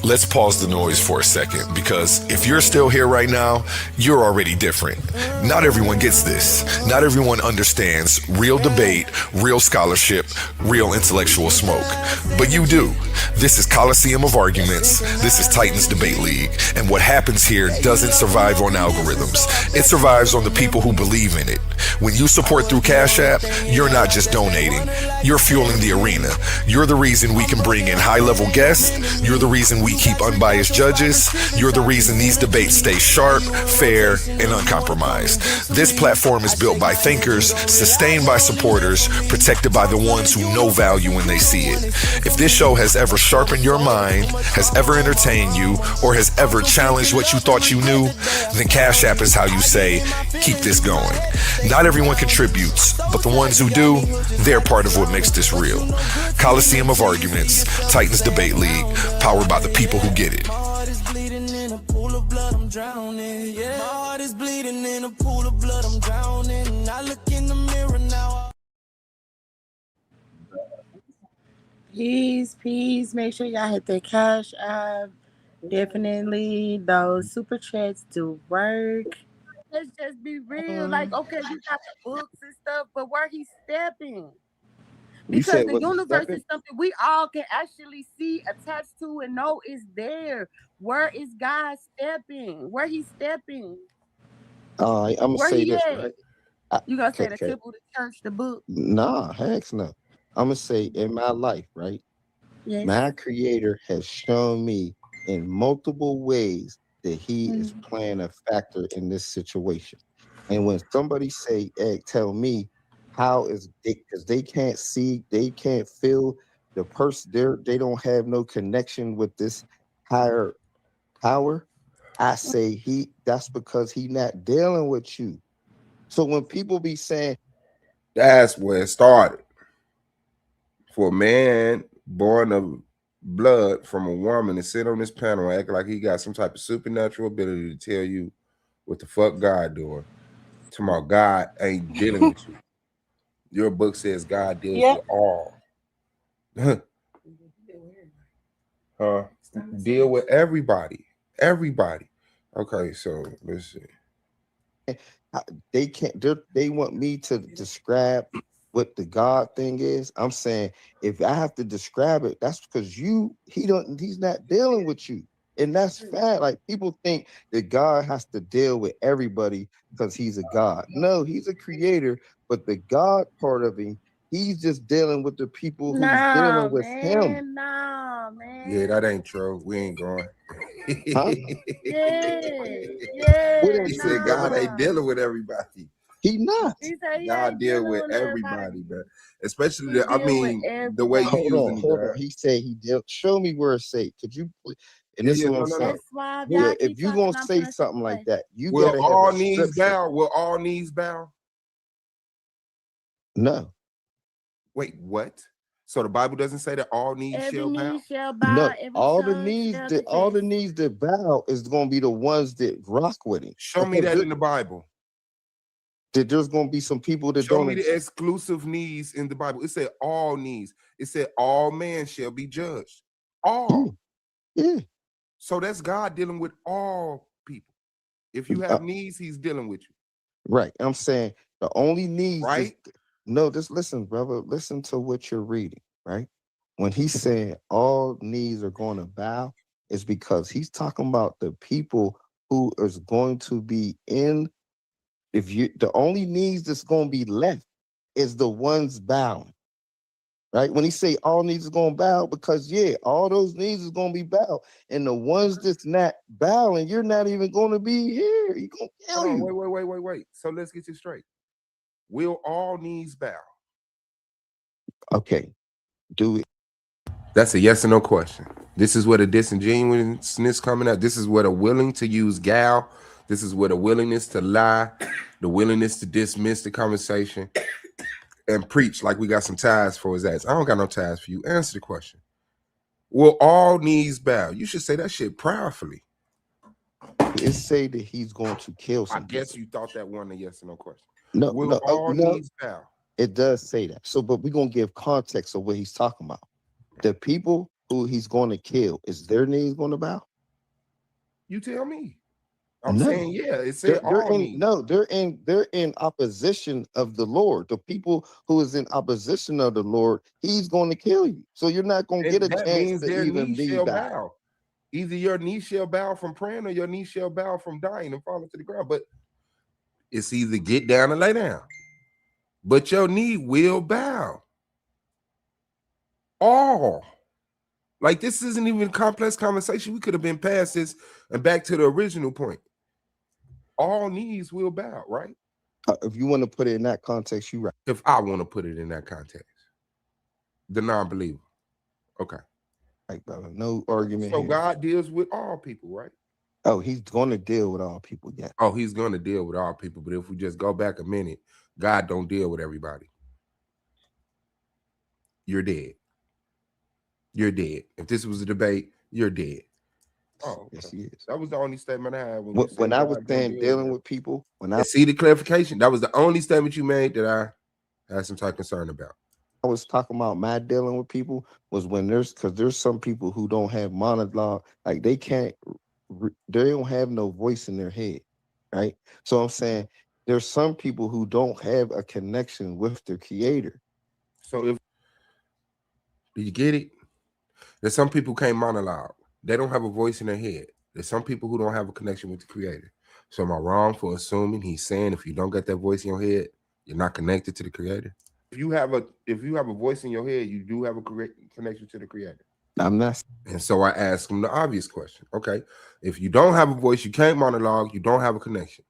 Let's pause the noise for a second, because if you're still here right now, you're already different. Not everyone gets this. Not everyone understands real debate, real scholarship, real intellectual smoke. But you do. This is Coliseum of Arguments. This is Titans Debate League. And what happens here doesn't survive on algorithms. It survives on the people who believe in it. When you support through Cash App, you're not just donating. You're fueling the arena. You're the reason we can bring in high-level guests. You're the reason we keep unbiased judges. You're the reason these debates stay sharp, fair, and uncompromised. This platform is built by thinkers, sustained by supporters, protected by the ones who know value when they see it. If this show has ever sharpened your mind, has ever entertained you, or has ever challenged what you thought you knew, then Cash App is how you say, keep this going. Not everyone contributes, but the ones who do, they're part of what makes this real. Coliseum of Arguments, Titans Debate League, powered by the people who get it. My heart is bleeding in a pool of blood, I'm drowning. Yeah. My heart is bleeding in a pool of blood, I'm drowning. I look in the mirror now. Peace. Make sure y'all hit the Cash App. Definitely those super chats do work. Let's just be real. Like, okay, you got the books and stuff, but where he's stepping? Because the universe is something we all can actually see, attached to, and know is there. Where is God stepping? Where he's stepping? I'm gonna say this, right? You gonna say the temple, the church, the book? Nah, heck no. I'm gonna say in my life, right? Yes. My creator has shown me in multiple ways that he is playing a factor in this situation. And when somebody say, hey, tell me how is it, because they can't see, they can't feel the person, they don't have no connection with this higher power. I say that's because he not dealing with you. So when people be saying, that's where it started. For a man born of blood from a woman to sit on this panel and act like he got some type of supernatural ability to tell you what the fuck God doing. Tomorrow, God ain't dealing with you. Your book says God deals with all. Deal with everybody. Everybody. Okay, so let's see. They want me to describe what the God thing is. I'm saying if I have to describe it, that's because he's not dealing with you. And that's fact. Like, people think that God has to deal with everybody because he's a God. No, he's a creator, but the God part of him, he's just dealing with the people who's dealing with him. Nah, man. Yeah, that ain't true. We ain't going. Huh? He said God ain't dealing with everybody. He not. God deal with everybody, man. Especially the way you using hold on. He said he dealt. Show me where it say. Could you please? And this is what I'm saying. Yeah, if you gonna say something like that, you gotta have all a knees scripture. bow? Will all knees bow? No. Wait, what? So the Bible doesn't say that all knees shall bow? No, all the knees that bow is gonna be the ones that rock with him. Show me that in the Bible. that there's going to be some people that Show don't me the exclusive needs in the Bible. It said all needs. It said all men shall be judged. All. Yeah. So that's God dealing with all people. If you have needs, he's dealing with you. Right. I'm saying the only needs. Right. Just listen, brother. Listen to what you're reading. Right. When he said all knees are going to bow, it's because he's talking about the people who is going to be in. The only knees that's going to be left is the ones bowing. Right? When he say all knees is going to bow, because all those knees is going to be bowed, and the ones that's not bowing, you're not even going to be here. He's going to kill you. Wait. So let's get this straight. Will all knees bow? Okay. Do it. That's a yes or no question. This is where the disingenuousness coming out. This is where the willing to use gal. This is where the willingness to lie, the willingness to dismiss the conversation and preach like we got some ties for his ass. I don't got no ties for you. Answer the question. Will all knees bow? You should say that shit proudly. It say that he's going to kill some I guess you thought that wasn't a yes or no question. No, will all knees bow? It does say that. So, but we're going to give context of what he's talking about. The people who he's going to kill, is their knees going to bow? You tell me. I'm saying, yeah, it said they're in opposition of the Lord. The people who is in opposition of the Lord, he's going to kill you. So you're not going to get a chance to even be bow. Either your knee shall bow from praying or your knee shall bow from dying and falling to the ground. But it's either get down and lay down. But your knee will bow. All. Like, this isn't even a complex conversation. We could have been past this and back to the original point. All knees will bow, right? If you want to put it in that context, you're right. If I want to put it in that context. The non-believer. Okay. Right, brother. No argument. So here. God deals with all people, right? Oh, he's going to deal with all people, yeah. Oh, he's going to deal with all people. But if we just go back a minute, God don't deal with everybody. You're dead. You're dead. If this was a debate, you're dead. Oh, okay. Yes, he is. That was the only statement I had. When I was saying dealing with people, see the clarification, that was the only statement you made that I had some type of concern about. I was talking about my dealing with people was when there's some people who don't have monologue, like they don't have no voice in their head, right? So I'm saying there's some people who don't have a connection with their creator. So do you get it? There's some people who can't monologue. They don't have a voice in their head. There's some people who don't have a connection with the creator. So am I wrong for assuming he's saying if you don't get that voice in your head, you're not connected to the creator? If you have a voice in your head, you do have a connection to the creator. I'm not. And so I asked him the obvious question. Okay, if you don't have a voice, you can't monologue, you don't have a connection.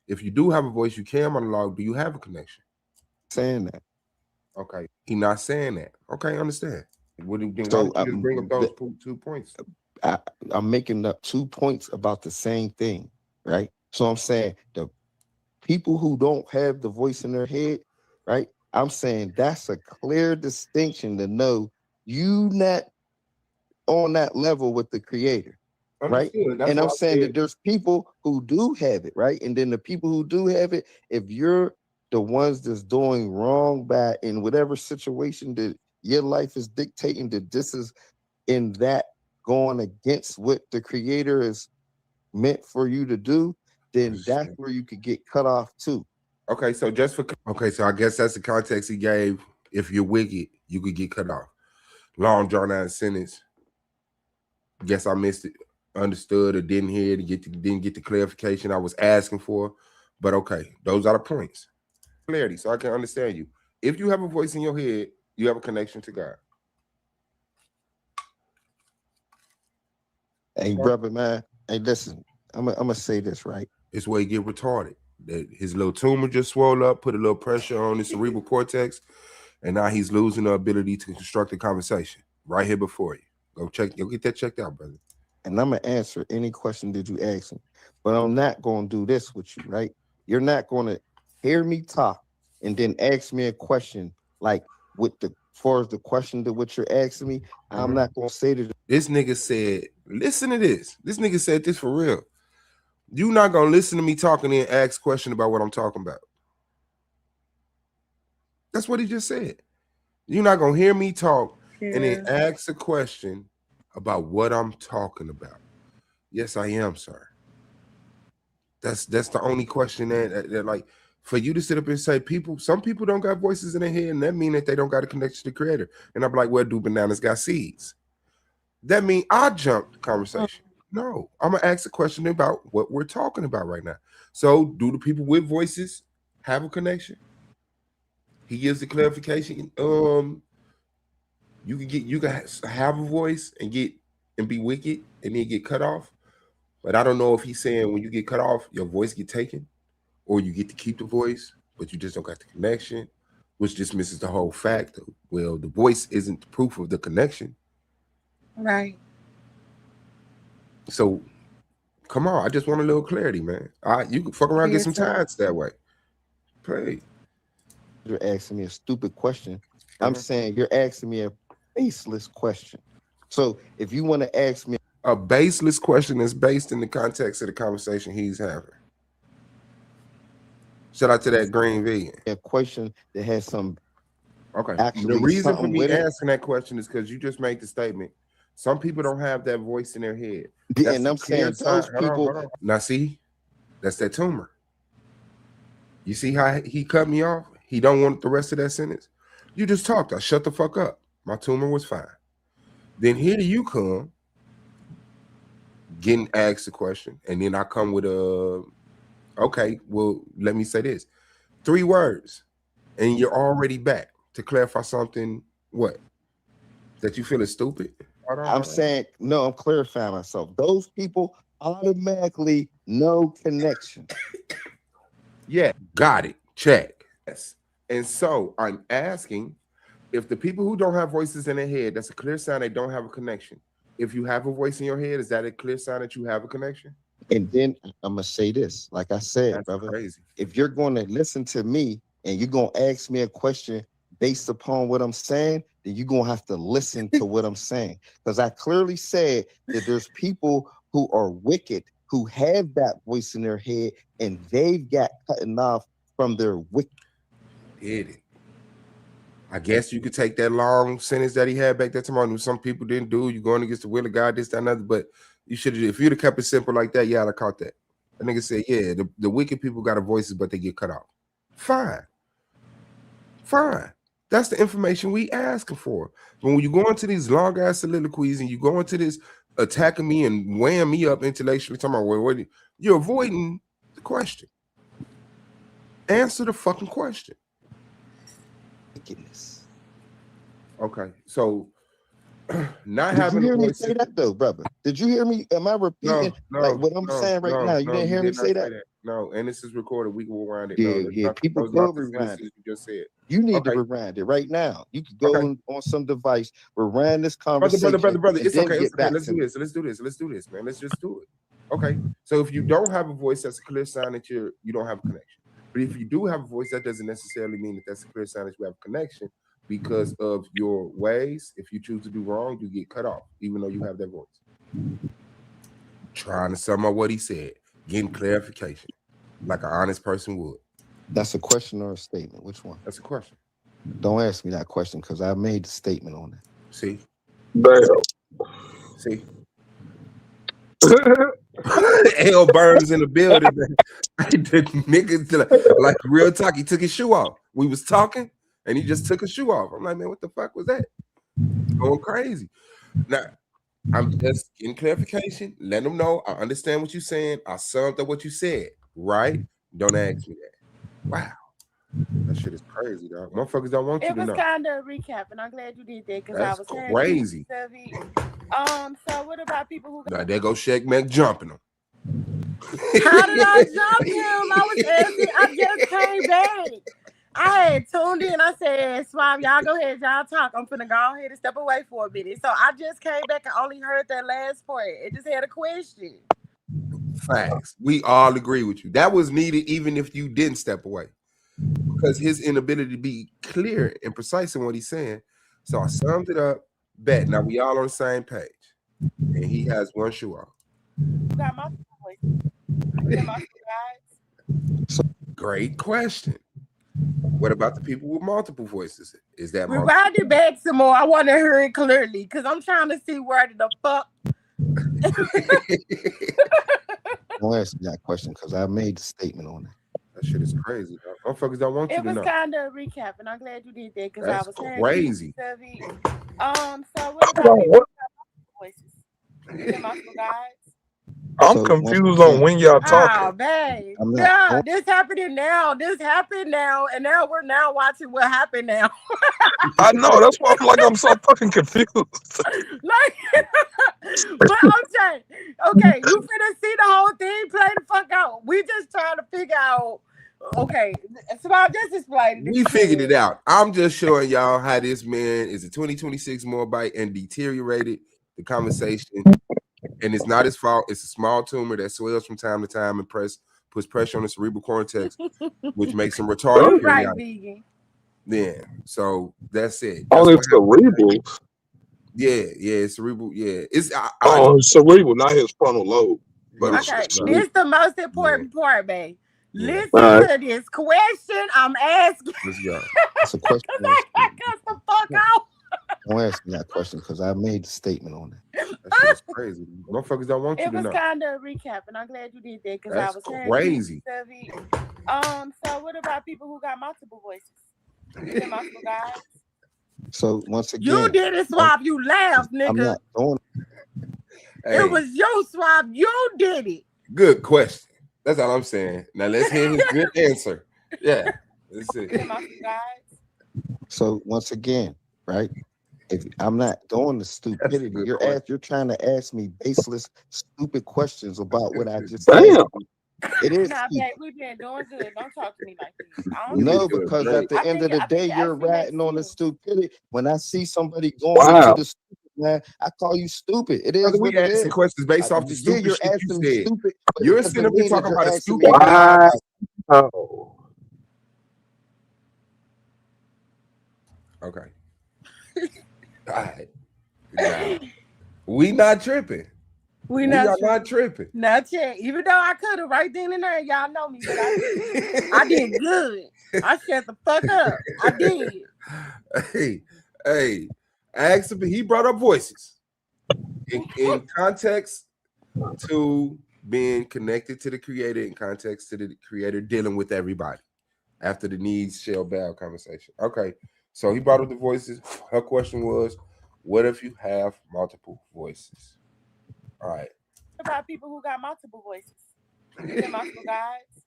If you do have a voice, you can monologue, do you have a connection? Saying that. Okay, he's not saying that. Okay, I understand. Why don't you just bring up those 2 points? I'm making up 2 points about the same thing, right? So I'm saying the people who don't have the voice in their head, right? I'm saying that's a clear distinction to know you not on that level with the creator, right? And I'm saying that there's people who do have it, right? And then the people who do have it, if you're the ones that's doing wrong by in whatever situation that your life is dictating that this is in that going against what the creator is meant for you to do, then that's where you could get cut off too. Okay, so so I guess that's the context he gave. If you're wicked, you could get cut off. Long drawn out sentence. Guess I missed it, understood or didn't hear it, didn't get the clarification I was asking for. But okay, those are the points. Clarity, so I can understand you. If you have a voice in your head, you have a connection to God. Hey, brother, man. Hey, listen, I'm gonna say this, right? It's where he get retarded. That his little tumor just swelled up, put a little pressure on his cerebral cortex, and now he's losing the ability to construct a conversation right here before you. Go get that checked out, brother. And I'm gonna answer any question that you ask me, but I'm not gonna do this with you, right? You're not gonna hear me talk and then ask me a question like with the far as the question to what you're asking me. I'm not gonna say that. This nigga said, listen to this. This nigga said this for real. You not gonna listen to me talking and ask question about what I'm talking about. That's what he just said. You're not gonna hear me talk and then Yeah. ask a question about what I'm talking about. Yes, I am, sir. That's the only question that like for you to sit up and say some people don't got voices in their head, and that mean that they don't got a connection to the creator. And I'm like, well, do bananas got seeds? That mean I jumped the conversation. No, I'm gonna ask a question about what we're talking about right now. So, do the people with voices have a connection? He gives the clarification. You can have a voice and be wicked and then get cut off. But I don't know if he's saying when you get cut off, your voice get taken, or you get to keep the voice, but you just don't got the connection, which just misses the whole fact. Well, the voice isn't proof of the connection. Right. So come on, I just want a little clarity, man. You can fuck around and get some ties that way. Play. You're asking me a stupid question. I'm saying you're asking me a baseless question. So if you want to ask me a baseless question that's based in the context of the conversation he's having. Shout out to that green vegan. A question that has some The reason for me asking that question is because you just made the statement. Some people don't have that voice in their head. Yeah, and I'm saying those people. Hold on. Now see, that's that tumor. You see how he cut me off? He don't want the rest of that sentence. You just talked. I shut the fuck up. My tumor was fine. Then here you come, getting asked a question, and then I come with okay, well, let me say this. 3 words, and you're already back to clarify something, what? That you feel is stupid? I'm saying, no, I'm clarifying myself. Those people automatically no connection. Yeah, got it. Check. Yes. And so I'm asking if the people who don't have voices in their head, that's a clear sign they don't have a connection. If you have a voice in your head, is that a clear sign that you have a connection? And then I'm gonna say this, like I said, that's brother, crazy. If you're going to listen to me and you're gonna ask me a question based upon what I'm saying, then you're gonna have to listen to what I'm saying. Because I clearly said that there's people who are wicked who have that voice in their head and they've got cutting off from their wicked. Did it. I guess you could take that long sentence that he had back there tomorrow. Some people didn't do. You're going against the will of God, this, that, and other. But you should have, if you'd have kept it simple like that, yeah, I'd have caught that. That nigga said, yeah, the wicked people got a voices, but they get cut off. Fine. That's the information we asking for. But when you go into these long ass soliloquies and you go into this attacking me and weighing me up intellectually, talking about you're avoiding the question. Answer the fucking question. Wickedness. Okay, so not Did having you hear a me voice say that though, brother? Did you hear me? Am I repeating like what I'm saying right now? You didn't hear me say that? No, and this is recorded. We can rewind it. Yeah, people go rewind it. You just said. You need to rewind it right now. You could go on some device, rewind this conversation. Brother. It's okay. It's okay. Let's do this, man. Let's just do it. Okay. So if you don't have a voice, that's a clear sign that you don't have a connection. But if you do have a voice, that doesn't necessarily mean that that's a clear sign that you have a connection because of your ways. If you choose to do wrong, you get cut off, even though you have that voice. Trying to sum up what he said, getting clarification, like an honest person would. That's a question or a statement? Which one? That's a question. Don't ask me that question because I made the statement on it. See? Damn. See? L Burns in the building. The nigga, like real talk, he took his shoe off. We was talking and he just took his shoe off. I'm like, man, what the fuck was that? Going crazy. Now, I'm just getting clarification. Let them know I understand what you're saying. I summed up what you said, right? Don't ask me that. Wow. That shit is crazy, dog. Motherfuckers don't want you to know. It was kind of a recap, and I'm glad you did that because I was crazy. So what about people who? Now there go Shaq Mac jumping them. How did I jump him? I was asking. I just came back. I had tuned in. I said, "Swab, y'all go ahead, y'all talk. I'm finna go ahead and step away for a minute." So I just came back and only heard that last part. It just had a question. Facts. We all agree with you. That was needed even if you didn't step away. Because his inability to be clear and precise in what he's saying. So I summed it up. Bet. Now we all on the same page. And he has one shoe off. Got my voice. Got my guys. Great question. What about the people with multiple voices? Is that multiple? Rewind it back some more. I want to hear it clearly because I'm trying to see where the fuck. Don't ask me that question because I made the statement on it. That shit is crazy. Motherfuckers don't want you It to was know. kind of a recap, and I'm glad you did that because I That's was saying crazy. So what about people with voices? Is it multiple guys? I'm So, once confused again, on when y'all Oh, talking. babe. I'm not Yeah, going. this happening now. This happened now, and now we're now watching what happened now. I know, that's why I'm so fucking confused. Like, but I'm saying, okay, you finna see the whole thing, play the fuck out. We just trying to figure out. Okay, so I just explained it. We figured it out. I'm just showing y'all how this man is a 2026 Moabite and deteriorated the conversation. And it's not his fault. It's a small tumor that swells from time to time and puts pressure on the cerebral cortex, which makes him retarded. You right, vegan. Yeah, so that's it. Oh, That's it's cerebral. Yeah, cerebral. Yeah, it's cerebral, not his frontal lobe. But Okay, this is the most important part, babe. Listen to this question I'm asking. Let's go. It's a question. I got the fuck out. Don't ask me that question because I made the statement on it. That shit's crazy. Motherfuckers don't want you It to was know. kind of a recap, and I'm glad you did that because I was saying crazy. So what about people who got multiple voices? Is it multiple guys? So once again, you did it, Swab. You laughed, nigga. I'm not doing it. Hey, it was your Swab. You did it. Good question. That's all I'm saying. Now let's hear his good answer. Yeah, let's see. So once again, right? If I'm not doing the stupidity, you're trying to ask me baseless, stupid questions about what I just said. It is. Nah, babe, we've been doing good. Don't talk to me like this. No, because at the end of the day, you're ratting on the stupidity. When I see somebody going into the stupid, man, I call you stupid. It is what it is. Questions based off the stupid you're shit asking you said. stupid. You're sitting up here talking about a stupid. Okay. All right. Nah. We not tripping. We not tripping. Not yet. Even though I could have right then and there, y'all know me, but I did good. I shut the fuck up. I did. Hey, asked him. He brought up voices in context to being connected to the creator, in context to the creator dealing with everybody after the needs shall bow conversation. Okay, so he brought up the voices. Her question was, what if you have multiple voices? All right. What about people who got multiple voices? Is it multiple guys?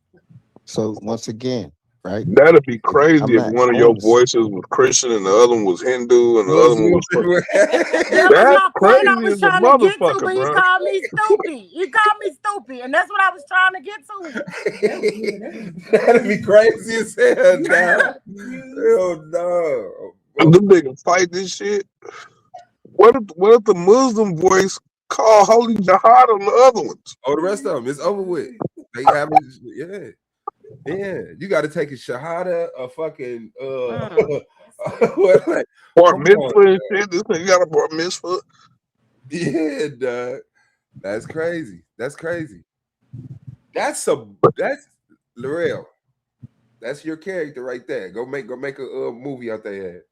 So once again, right? That'd be crazy if one of your voices was Christian and the other one was Hindu and the other one was that's crazy I was as a trying to get to, but bro. he called me stupid. He called me stupid, and that's what I was trying to get to. That'd be crazy as hell. Hell no. Them niggas fight this shit. What if the Muslim voice call holy jihad on the other ones? Oh, the rest of them, it's over with. They have it, yeah. You got to take a shahada, a fucking bar mitzvah and shit. This nigga got a bar mitzvah. Yeah, dog. That's crazy. That's That's L'Oreal. That's your character right there. Go make a movie out there.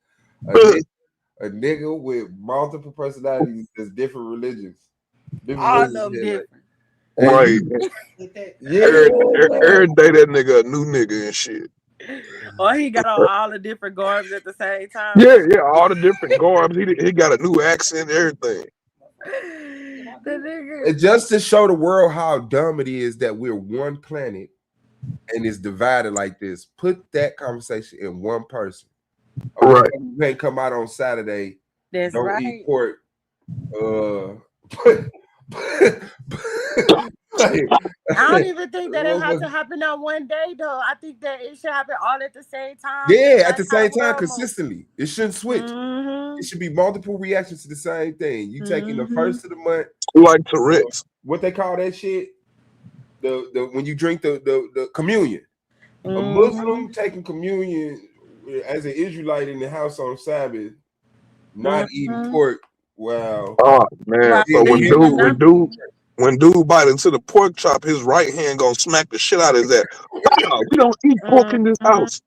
A nigga with multiple personalities that's different religions. All of them different. Right. Yeah. Every day that nigga a new nigga and shit. Or he got on all the different garbs at the same time. Yeah, all the different garbs. He got a new accent, everything. And just to show the world how dumb it is that we're one planet and it's divided like this, put that conversation in one person. Right. You can't come out on Saturday. That's don't right. Eat pork. I don't even think that it has to happen on one day, though. I think that it should happen all at the same time. Yeah, at the same time, consistently. It shouldn't switch. Mm-hmm. It should be multiple reactions to the same thing. You taking the first of the month, like Tourette's. What they call that shit? The when you drink the communion. A Muslim taking communion as an Israelite in the house on Sabbath, not eating pork. Wow. Oh man. So when dude bite into the pork chop, his right hand gonna smack the shit out of his ass. Wow, we don't eat pork in this house.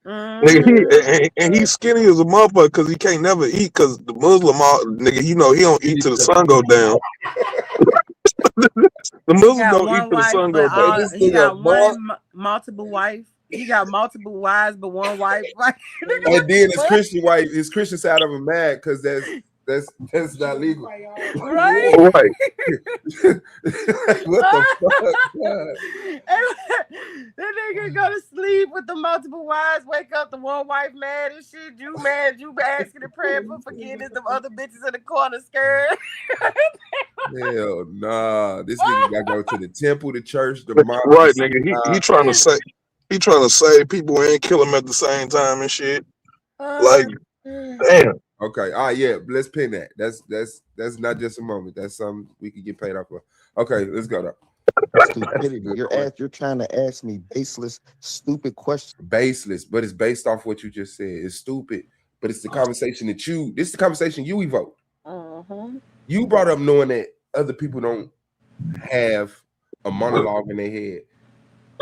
Nigga, and he's skinny as a motherfucker because he can't never eat because the Muslim, nigga, he don't eat till the sun go down. The Muslim don't eat till the sun go down. He got multiple wife. He got multiple wives, but one wife. Like, and then his Christian wife, his Christian side of him mad because that's not legal. Right? Right. What the fuck? That nigga go to sleep with the multiple wives, wake up the one wife mad and shit. You mad, you asking and praying for forgiveness. The other bitches in the corner scared. Hell nah. This nigga gotta go to the temple, the church, the mosque. Right, nigga. He trying to save people and kill them at the same time and shit. Like, damn. Okay, yeah, let's pin that. That's not just a moment. That's something we can get paid off for. Okay, let's go though. Stupidity. You're trying to ask me baseless, stupid questions. Baseless, but it's based off what you just said. It's stupid, but it's the conversation this is the conversation you evoked. You brought up knowing that other people don't have a monologue in their head.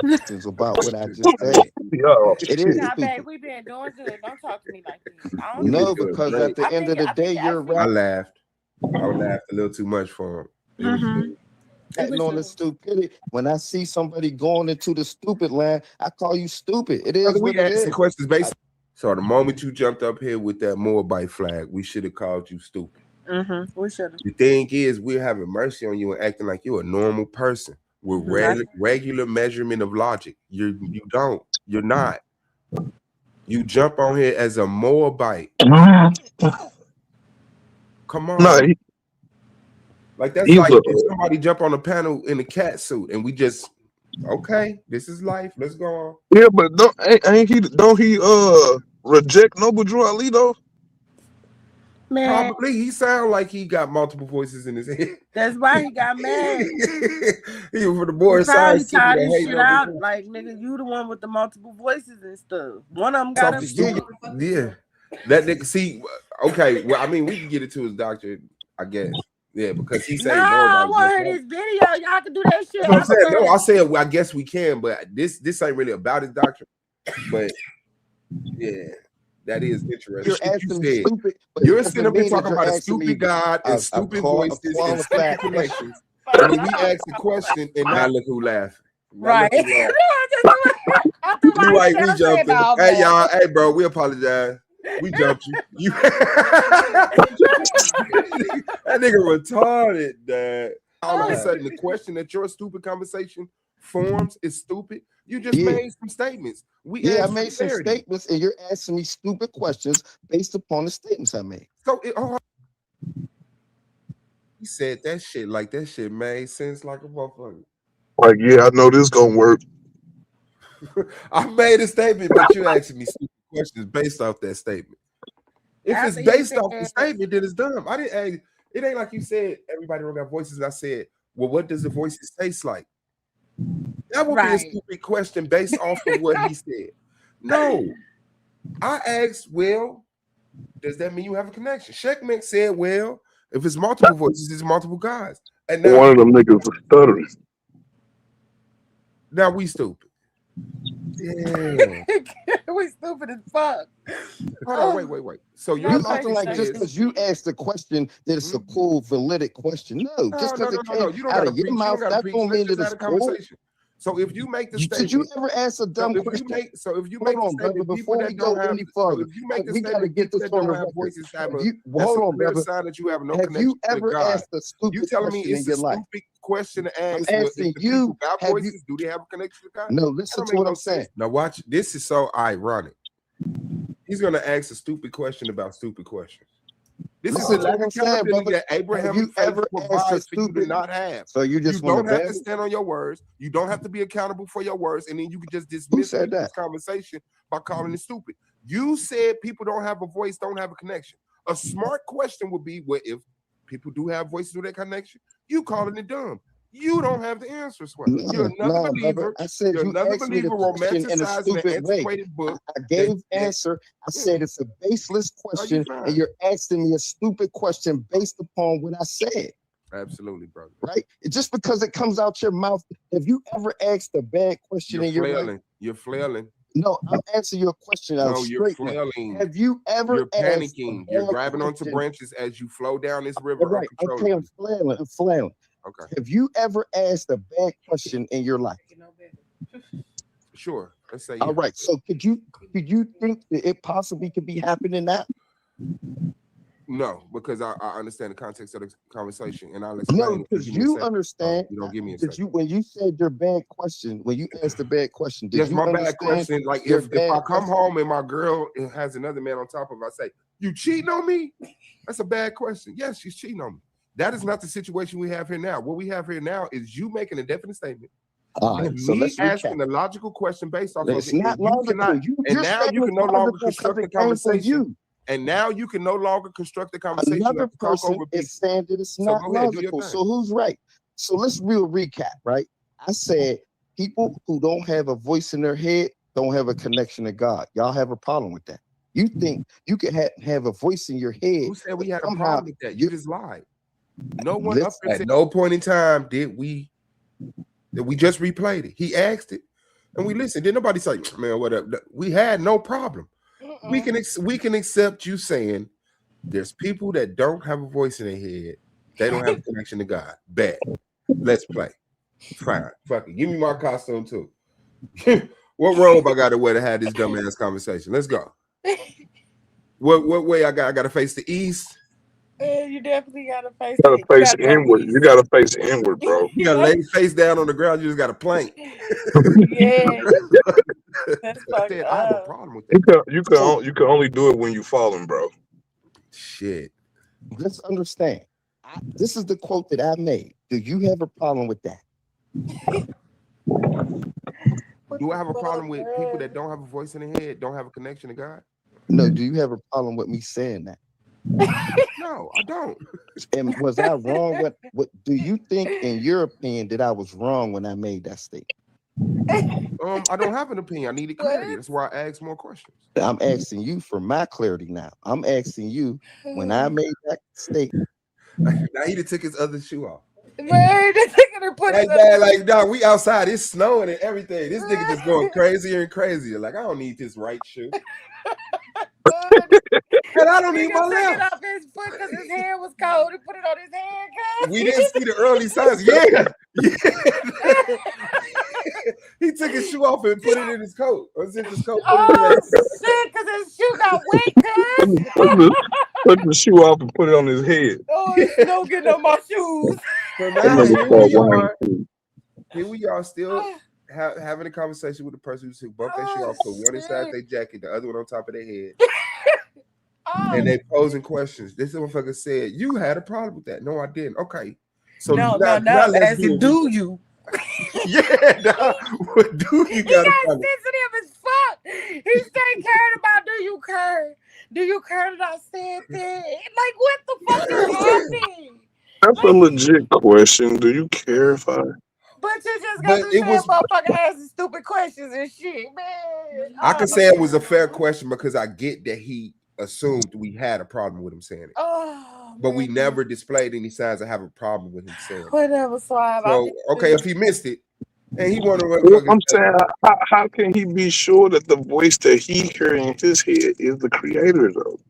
It's about what I just said. It is. Nah, babe, we been doing good. Don't talk to me like this. No, because at the end of the day, you're right. I laughed. I laughed a little too much for him. On the stupidity. When I see somebody going into the stupid land, I call you stupid. It is what it is. Questions based. So the moment you jumped up here with that Moabite flag, we should have called you stupid. We should have. The thing is, we're having mercy on you and acting like you're a normal person with regular measurement of logic. You're not. You jump on here as a Moabite. Come on. No, like that's like if somebody jump on a panel in a cat suit and we just this is life. Let's go on. Yeah, but don't he reject Noble Drew Ali though? Man. Probably. He sound like he got multiple voices in his head. That's why he got mad. He for the board side. Tired this shit out. Like, nigga, you the one with the multiple voices and stuff. One of them got him stupid. Yeah. That nigga, see, okay. Well, I mean, we can get it to his doctor, I guess. Yeah, because he said more I about want to hear this video. Y'all can do that shit. I'm saying, no, I said, well, I guess we can, but this ain't really about his doctor. But yeah. That is interesting. You're asking me stupid. You're sitting up here talking about a stupid God and stupid voices and stupid connections. And then we ask the question, and now look who laughing. Right. You right, we jumped in. Hey, y'all. Hey, bro, we apologize. We jumped you. That nigga retarded, Dad. All of a sudden, the question that your stupid conversation forms is stupid. You just made some statements. I made some statements, and you're asking me stupid questions based upon the statements I made. So he said that shit like that shit made sense like a motherfucker. Like, yeah, I know this gonna work. I made a statement, but you asking me stupid questions based off that statement. If it's based off the statement, then it's dumb. I didn't ask. It ain't like you said everybody don't got voices. And I said, well, what does the voices taste like? That would be a stupid question based off of what he said. No. I asked, well, does that mean you have a connection? Sheckman said, well, if it's multiple voices, it's multiple guys. And now one of them niggas is stuttering. Now we stupid. Yeah. We stupid as fuck. Hold on, wait. So you're acting like just because you asked the question that it's a cool, valid question. No, just because it came out of your mouth, that don't mean that it's cool. So if you make the statement, did you ever ask a dumb question? If you make the statement, before we go any further, we got to get this on the record. Hold on, brother. That you have no have connection you ever with God. asked a stupid question in your life? Stupid question to ask. I'm asking you, do they have a connection with God? No, listen to what I'm saying. Now watch. This is so ironic. He's gonna ask a stupid question about stupid questions. This is a lack of accountability that Abraham ever provides for you to not have. So you just don't have to stand on your words. You don't have to be accountable for your words, and then you can just dismiss this conversation by calling it stupid. You said people don't have a voice, don't have a connection. A smart question would be, well, if people do have voices with that connection, you calling it dumb. You don't have the answers for it. You're another believer. I said you're you another asked me the question in a stupid way. I gave answer. I said it's a baseless question, and you're asking me a stupid question based upon what I said. Absolutely, brother. Right? Just because it comes out your mouth, have you ever asked a bad question in your life? You're flailing. No, I'm answering your question out No, you're straight one. flailing. Have you ever You're asked a panicking. You're bad grabbing onto question? branches as you flow down this river All right, okay, uncontrollably. I'm flailing. Okay, Have you ever asked a bad question in your life? sure. Let's say All yeah. right, so could you think that it possibly could be happening now? No, because I understand the context of the conversation, and I'll No, explain. because Give me a you second. understand. You don't give me a Did second. you when you said your bad question, when you asked the bad question, did Yes, you my bad understand question. Like your if I bad come question? home and my girl has another man on top of her, I say, "You cheating on me?" That's a bad question. Yes, she's cheating on me. That is not the situation we have here now. What we have here now is you making a definite statement All right, and so me let's recap. asking a logical question based off of It's it. not And you logical. cannot, and Your now you can statement's no longer logical because construct the it came from conversation. you. And now you can no longer construct the conversation. You Another have to talk person over is people. saying that it's So not go ahead, do your logical. thing. So who's right? So let's real recap, right? I said people who don't have a voice in their head don't have a connection to God. Y'all have a problem with that. You think you can have a voice in your head? Who said we had a somehow problem with that? You just lied. No one up Listen, there at no point in time did we just replayed it. He asked it, and we listened. Did nobody say, "Man, what up?" We had no problem. We can accept you saying there's people that don't have a voice in their head. They don't have a connection to God. Bet. Let's play. Fine. Fuck it. Give me my costume too. What robe I got to wear to have this dumbass conversation? Let's go. What way I got? I got to face the east. You definitely gotta face You gotta it. face inward. You gotta face inward, bro. You got to lay face down on the ground. You just got to plank. Yeah, that's I fucked said I have a up. problem with that. You can only do it when you falling, bro. Shit. let's understand. This is the quote that I made. Do you have a problem with that? Do I have a problem with people that don't have a voice in their head, don't have a connection to God? No. Do you have a problem with me saying that? No, I don't. And was I wrong? What do you think, in your opinion, that I was wrong when I made that statement? I don't have an opinion. I needed clarity. That's why I asked more questions. I'm asking you for my clarity now. I'm asking you when I made that statement. Now he took his other shoe off. Man, this nigga put Like it that, like dog, we outside, it's snowing and everything. This nigga just going crazier and crazier. Like, I don't need this right shoe. And I don't need my took it left. off his foot because his hair was cold. He put it on his hand, cuz. We didn't see the early signs. Yeah. He took his shoe off and put it in his coat. Or zipped his coat, put it in Oh his shit, because his shoe got wet, cuz. Took the shoe off and put it on his head. Oh, it's no getting on my shoes. So That now nigga here called we Wayne. are. Here we are still having a conversation with the person who bumped their shoe off, put one inside their jacket, the other one on top of their head. And they posing questions. This motherfucker said, "You had a problem with that." No, I didn't. Okay. So no. let's Asking, do you? Yeah, nah, what do you got? He got sensitive as fuck. He stay caring about, do you care? Do you care that I said that? Like, what the fuck is happening? That's a legit question. Do you care if I? But you just got But to it say was- motherfucker asking stupid questions and shit, man. I can say it was a fair question because I get that he assumed we had a problem with him saying it. Oh, but we never displayed any signs of having a problem with him saying it. whatever, Swab. So, okay, if he missed it, and he wanted Well, I'm saying, how can he be sure that the voice that he heard in his head is the creator, though?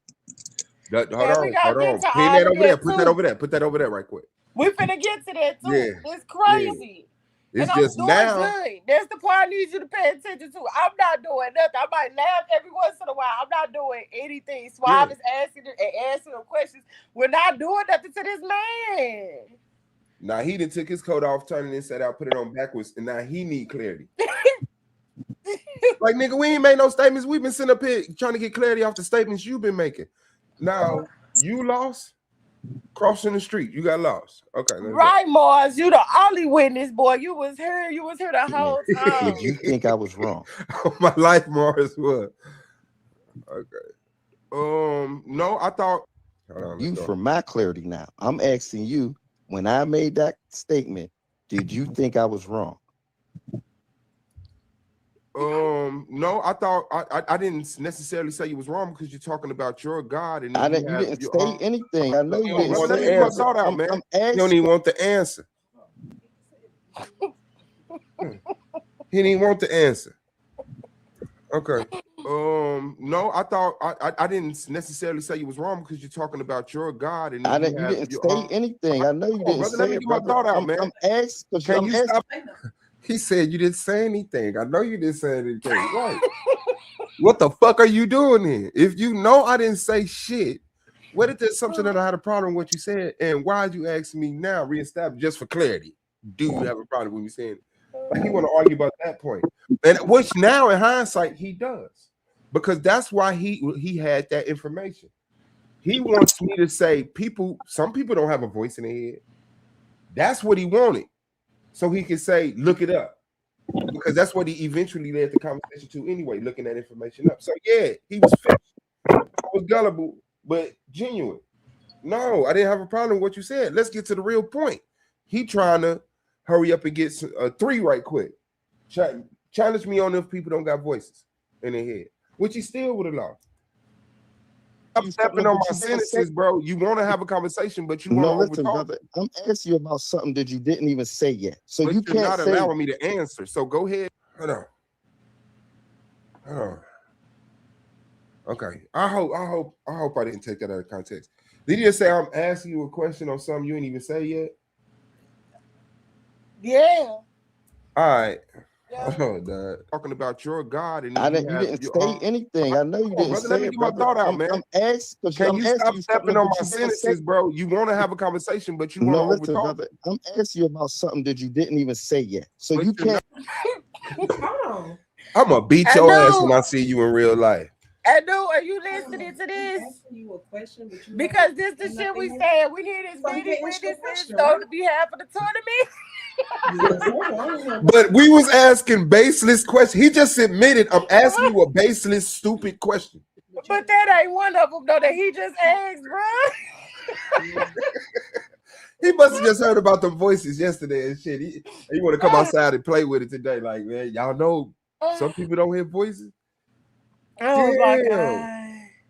Hold we on. gotta get to Pin all that of over there. that, Put too. that over there. Put that over there right quick. We finna get to that too. Yeah. It's crazy. It's and just I'm doing now. good. That's the part I need you to pay attention to. I'm not doing nothing. I might laugh every once in a while. I'm not doing anything. Swab is asking him questions. We're not doing nothing to this man. Now he done took his coat off, turned it inside out, put it on backwards, and now he need clarity. Like, nigga, we ain't made no statements. We've been sitting up here trying to get clarity off the statements you've been making. Now you lost. Crossing the street, you got lost. Okay, right, Mars. You the only witness, boy. You was here. You was here the whole time. Did you think I was wrong? My life, Mars was. Okay. No, I thought. Hold on, you for my clarity now. I'm asking you, when I made that statement, did you think I was wrong? No, I thought I didn't necessarily say you was wrong because you're talking about your God, and you didn't say anything. I know you didn't want say the answer. Out, man. You don't even want the answer. He didn't want the answer. Okay. No, I thought I didn't necessarily say you was wrong because you're talking about your God and I then didn't. You have didn't your say anything. I know you Come on, didn't brother. Let say me it, get my brother. thought out, man. I'm asked because Can I'm you asking. stop? He said you didn't say anything. I know you didn't say anything. Right. What the fuck are you doing here? If you know I didn't say shit, what if there's something that I had a problem with what you said? And why'd you ask me now, reestablish just for clarity? Do you have a problem with me saying it? Like he want to argue about that point. And which now in hindsight he does. Because that's why he had that information. He wants me to say some people don't have a voice in their head. That's what he wanted. So he can say, look it up. Because that's what he eventually led the conversation to anyway, looking that information up. So yeah, he was was gullible, but genuine. No, I didn't have a problem with what you said. Let's get to the real point. He trying to hurry up and get a 3 right quick. Challenge me on if people don't got voices in their head, which he still would have lost. Stop stepping on my sentences, bro. You want to have a conversation, but you want to listen, overtalk. brother. I'm asking you about something that you didn't even say yet. So but you you're can't not say allowing me to answer. So go ahead. Hold on. Okay. I hope I didn't take that out of context. Did you just say I'm asking you a question on something you ain't even say yet? Yeah. All right. Yeah. Oh, Dad. Talking about your God and you didn't say anything. I know you didn't brother, say let me it, get my brother. thought out, man. I'm asking Can you stop you stepping something on that my you didn't say. sentences, bro? You want to have a conversation, but you No, want to listen, overtalk. brother. I'm asking you about something that you didn't even say yet. So But you you're can't. Hold on. I'm gonna beat I your ass know. when I see you in real life. I know. Are you listening to this? Asking you a question, but you Because this the shit we said. We need as many witnesses so to be half of the tournament. But we was asking baseless questions. He just admitted I'm asking you a baseless, stupid question. But that ain't one of them though that he just asked, bro. He must have just heard about the voices yesterday and shit. He want to come outside and play with it today. Like, man, y'all know some people don't hear voices. Oh my God.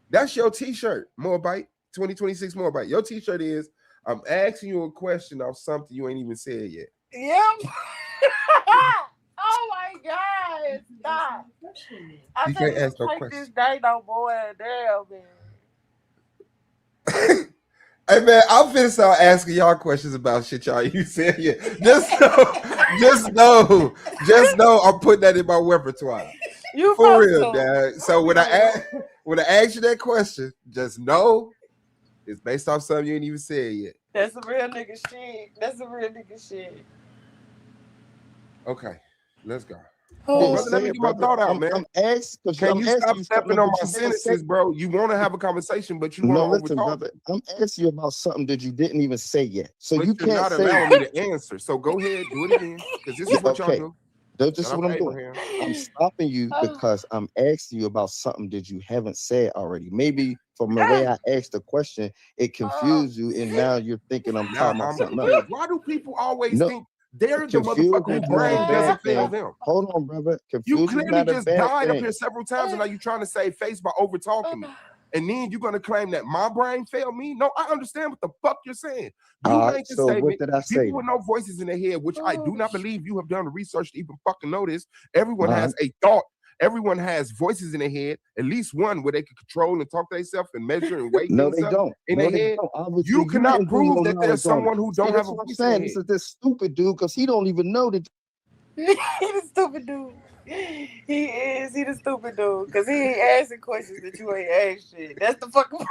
That's your t-shirt, Moabite 2026 Moabite. Your t-shirt is I'm asking you a question on something you ain't even said yet. Yep. Oh my God. Stop. I can't ask no question. This day no boy. Damn, man. Hey man, I'm finna start asking y'all questions about shit y'all you said yet. Just know, I'm putting that in my repertoire. You for real, Dad. So when I ask you that question, just know it's based off something you ain't even said yet. That's a real nigga shit. Okay, let's go. Oh, brother, let me get my thought out, man. I'm asking. Can you stop stepping on my sentences, bro? You want to have a conversation, but you want to listen, overtalk. brother. I'm asking you about something that you didn't even say yet. So but you you're can't not say. allowing me to answer. So go ahead, do it again, because this is what y'all do. This is what I'm doing. I'm stopping you because I'm asking you about something that you haven't said already. Maybe from the way I asked the question, it confused you, and now you're thinking I'm talking about something else. Why do people always think they're the Confusion motherfucker whose is not a brain bad doesn't fail thing. them? Hold on, brother. You Confusion is clearly not a just bad died up thing. here several times, and now you're trying to save face by over talking me. And then you're gonna claim that my brain failed me. No, I understand what the fuck you're saying. You make the statement. What did I say? People with no voices in their head, which I do not believe you have done the research to even fucking know this. Everyone has a thought. Everyone has voices in their head, at least one where they can control and talk to themselves and measure and weigh No, things they up don't. in No, their they head. don't. Obviously, You cannot didn't do prove your that there's knowledge on someone it. who don't See, have that's a what I'm voice in their saying. head. This is this stupid dude because he don't even know that. He the stupid dude. He is. He the stupid dude because he ain't asking questions that you ain't asked shit. That's the fucking problem.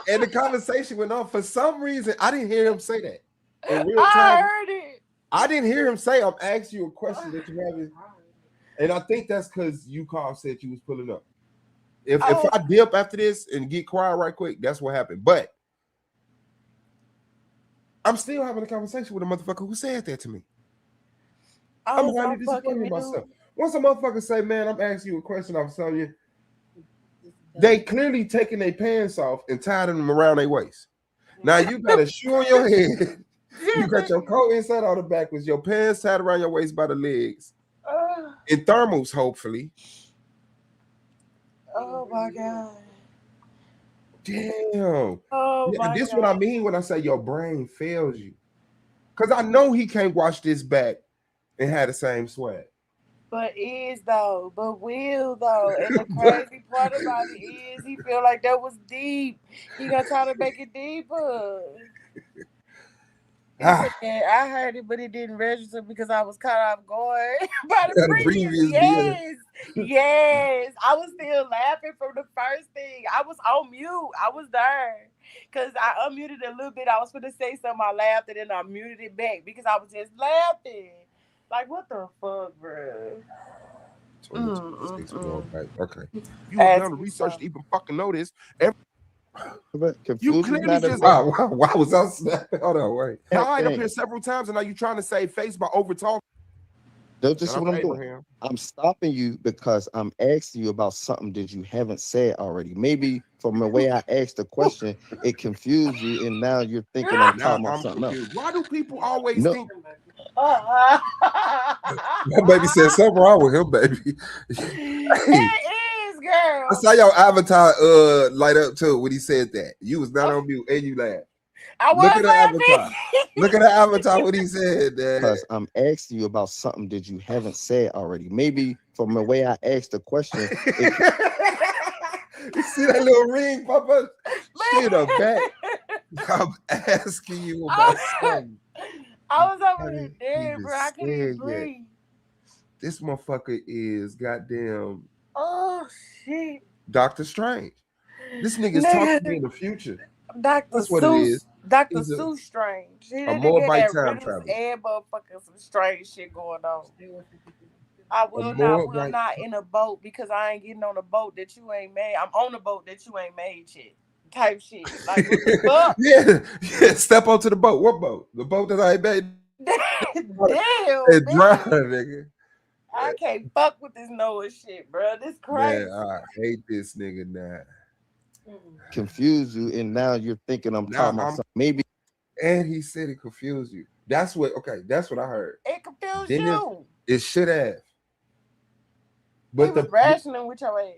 And the conversation went on. For some reason, I didn't hear him say that in real I time. heard it. I didn't hear him say, I'm asking you a question that you haven't. And I think that's because you, Carl, said you was pulling up. If I dip after this and get quiet right quick, that's what happened. But I'm still having a conversation with a motherfucker who said that to me. I'm highly disappointed in myself. Once a motherfucker say, man, I'm asking you a question, I'm telling you, they clearly taking their pants off and tied them around their waist. Now you got a shoe on your head. You got your coat inside out the back with your pants tied around your waist by the legs. In thermals, hopefully. Oh my God. Damn. Oh my This God. what I mean when I say your brain fails you. Because I know he can't watch this back and have the same swag. But will though, and the crazy part about it is he feel like that was deep. He gonna try to make it deeper. He said, I heard it, but it didn't register because I was caught off guard by the previous. Yes. I was still laughing from the first thing. I was on mute. I was there. Because I unmuted a little bit. I was going to say something. I laughed and then I muted it back because I was just laughing. Like, what the fuck, bro? Okay. You have done the research to even fucking know this. You clearly just wow, was I snapping? Hold on, wait. Died up here several times, and are you trying to save face by over talking? That's just what I'm doing. I'm stopping you because I'm asking you about something that you haven't said already. Maybe from the way I asked the question, it confused you, and now you're thinking I'm talking about something else. Why do people always think? My baby said something wrong with him, baby. It is, girl. I saw your avatar light up too when he said that. You was not on mute and you laughed. Look at the avatar. Look at the avatar when he said that. Because I'm asking you about something that you haven't said already. Maybe from the way I asked the question. You see that little ring, Papa? Shit up back. I'm asking you about something. I was over here dead, bro. I couldn't even breathe. This motherfucker is goddamn. Oh shit. Doctor Strange. This nigga's talking to me in the future. That's what it is. Dr. Seuss Strange. A more by time travel. And motherfucking some strange shit going on. I will not in a boat because I ain't getting on a boat that you ain't made. I'm on a boat that you ain't made shit. Type shit. Like what the fuck? Yeah. Step onto the boat. What boat? The boat that I ain't made. Damn. It's dry, nigga. I can't fuck with this Noah shit, bro. This crazy. Man, I hate this nigga now. Confuse you, and now you're thinking I'm talking about something. Maybe. And he said it confused you. That's what I heard. It confused you. It should have. But the rationing with your ass.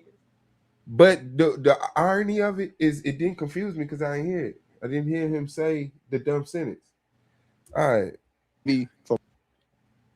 But the irony of it is it didn't confuse me because I didn't hear it. I didn't hear him say the dumb sentence. All right.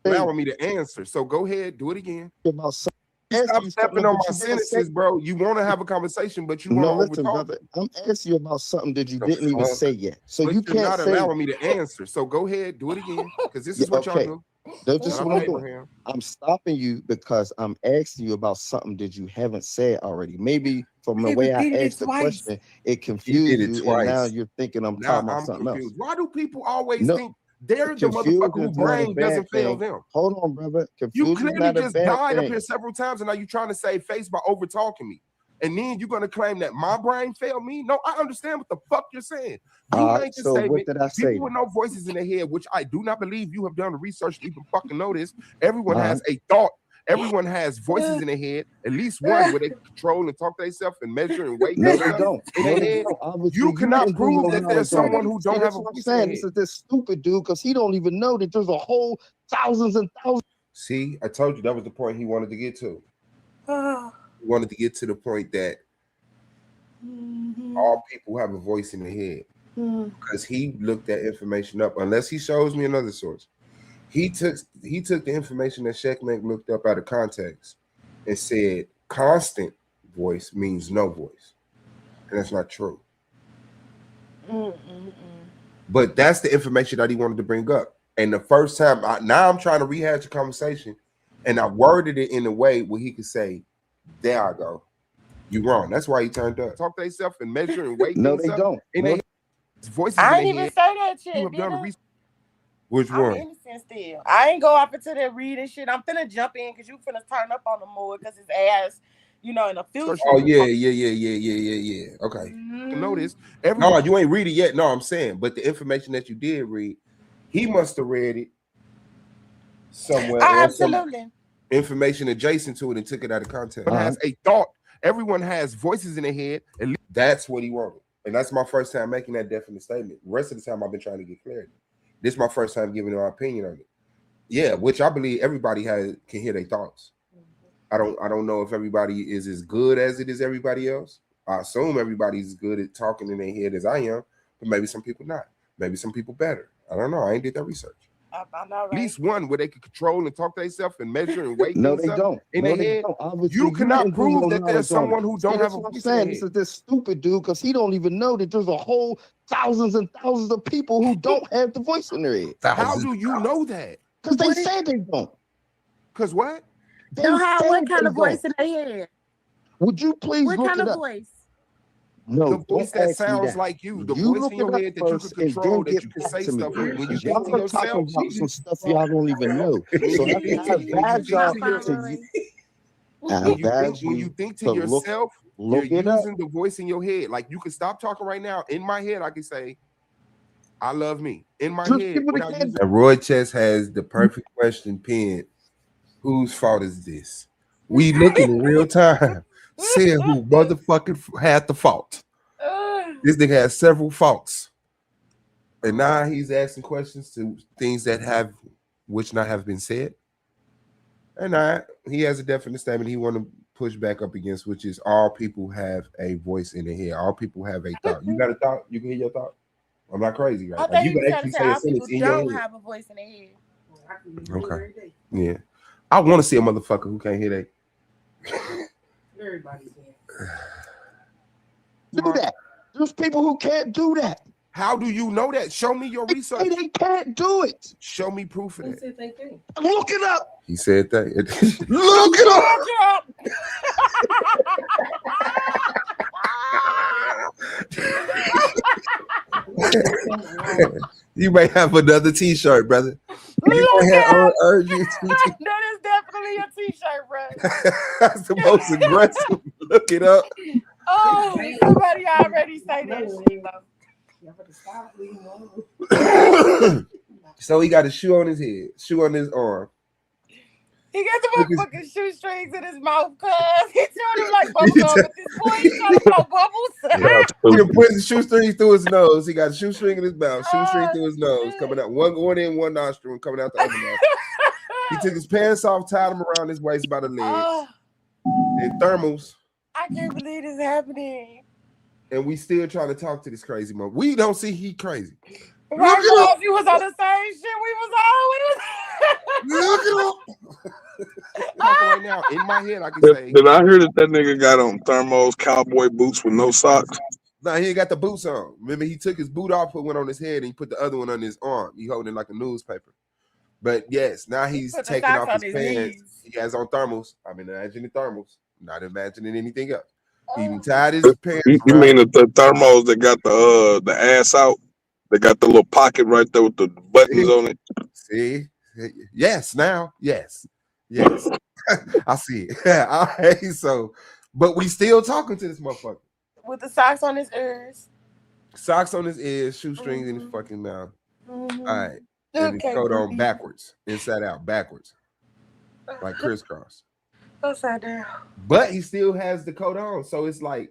Allowing me to answer. So go ahead, do it again. Stop stepping on my sentences, bro. You want to have a conversation, but you want to overtalk. Brother, I'm asking you about something that you didn't even say yet. So but you can't not allowing me to answer. So go ahead, do it again, because this is what y'all do. That's just what I'm doing. I'm stopping you because I'm asking you about something that you haven't said already. Maybe from the way I asked the question, it confused you, and now you're thinking I'm talking about something else. Why do people always think they're the motherfucker whose brain doesn't fail them? Hold on, brother. You clearly just died up here several times, and now you're trying to save face by over talking me. And then you're gonna claim that my brain failed me? No, I understand what the fuck you're saying. You make the statement. What did I say? People with no voices in their head, which I do not believe you have done the research to even fucking know this. Everyone has a thought. Everyone has voices in their head, at least one where they control and talk to themselves and measure and weight. No, they don't. In their head. You cannot prove that there's someone who don't have a voice in their head. This is this stupid dude because he don't even know that there's a whole thousands and thousands. See, I told you that was the point he wanted to get to. He wanted to get to the point that all people have a voice in their head because he looked that information up. Unless he shows me another source. He took the information that Checkmate looked up out of context and said constant voice means no voice. And that's not true. But that's the information that he wanted to bring up. And the first time, now I'm trying to rehash the conversation, and I worded it in a way where he could say, there I go. You wrong. That's why he turned up. Talk to themselves and measure and weight. No, they don't. Voices I didn't even say that shit. Which one? I'm innocent still. I ain't go off into that reading shit. I'm finna jump in because you finna turn up on the more because his ass, in the future. Oh, yeah. Okay. You know this. No, you ain't read it yet. No, I'm saying, but the information that you did read, he must have read it somewhere. Absolutely. Information adjacent to it and took it out of context. It has a thought. Everyone has voices in their head. At least that's what he wanted. And that's my first time making that definite statement. The rest of the time I've been trying to get clarity. This is my first time giving my opinion on it. Yeah, which I believe everybody can hear their thoughts. I don't know if everybody is as good as it is everybody else. I assume everybody's good at talking in their head as I am, but maybe some people not. Maybe some people better. I don't know. I ain't did that research. I know, right? At least one where they could control and talk to themselves and measure and weigh No, things they up don't. in No, their they head. don't. Obviously, You cannot didn't do prove no that there's knowledge on it. someone who See, don't that's have a what I'm voice in their saying. This head. is this stupid dude because he don't even know that there's a whole thousands and thousands of people who don't have the voice in their head. How do you know that? Because they What is- said they don't. Because what? They So how? said What kind they of voice don't. in their head? Would you please What look kind it of up? voice? No, The voice don't that ask me sounds that. like you, the You voice look in your it up head that you first can and control, then that get you can back say to me. stuff with. When you Because think y'all to are talking yourself, about some stuff y'all don't even know. when So you I think to, when you advise think y'all to My your, to phone. I when you advise think to to look yourself, you're it up. using the voice in your head. Like you can stop talking right now. In my head, I can say, "I love me." In my There's head, people that without can't using. And Roy Chess has the perfect question pinned. Whose fault is this? We looking in real time, seeing who motherfucking had the fault. This nigga has several faults, and now he's asking questions to things that have, which not have been said. And he has a definite statement he want to push back up against, which is all people have a voice in their head. All people have a thought. You got a thought? You can hear your thought. I'm not crazy, right? I Like thought you he can was trying actually to say say a all people sentence in your don't head. have a voice in their head. Okay. Yeah. I want to see a motherfucker who can't hear that. Everybody can. do that. There's people who can't do that. How do you know that? Show me your research. They can't do it. Show me proof of Who that. said they can? Look it up. He said that. Look it up. You may have another T-shirt, brother. You may have urgent. That is definitely a T-shirt, bro. That's the most aggressive. Look it up. Oh, somebody already say that shit. Y'all better stop leaving alone. So he got a shoe on his head, shoe on his arm. He got the motherfucking shoestrings in his mouth, cuz he trying to like bubble gum at this point. He's trying to blow bubbles. He put the shoestring through his nose. He got a shoestring in his mouth, shoestring through his nose, coming out one going in one nostril and coming out the other nostril. He took his pants off, tied them around his waist by the legs. And thermals. I can't believe this happening. And we still trying to talk to this crazy mother. We don't see he crazy. Right, well, if you was on the same shit, we was Look it up. Right now, in my head, I can say. Did I hear that nigga got on thermos cowboy boots with no socks? No, he ain't got the boots on. Remember, he took his boot off, put one on his head, and he put the other one on his arm. He holding it like a newspaper. But yes, now he's taking off his pants. He has on thermals. I'm imagining thermals, not imagining anything else. He even tied his pants. You mean the thermos that got the ass out? They got the little pocket right there with the buttons on it. See? Yes, now. Yes. I see it. All right, so, but we still talking to this motherfucker. with the socks on his ears. Socks on his ears, shoestrings in his fucking mouth. All right. And his coat on backwards, inside out, backwards. Like crisscross. Upside down. But he still has the coat on. So it's like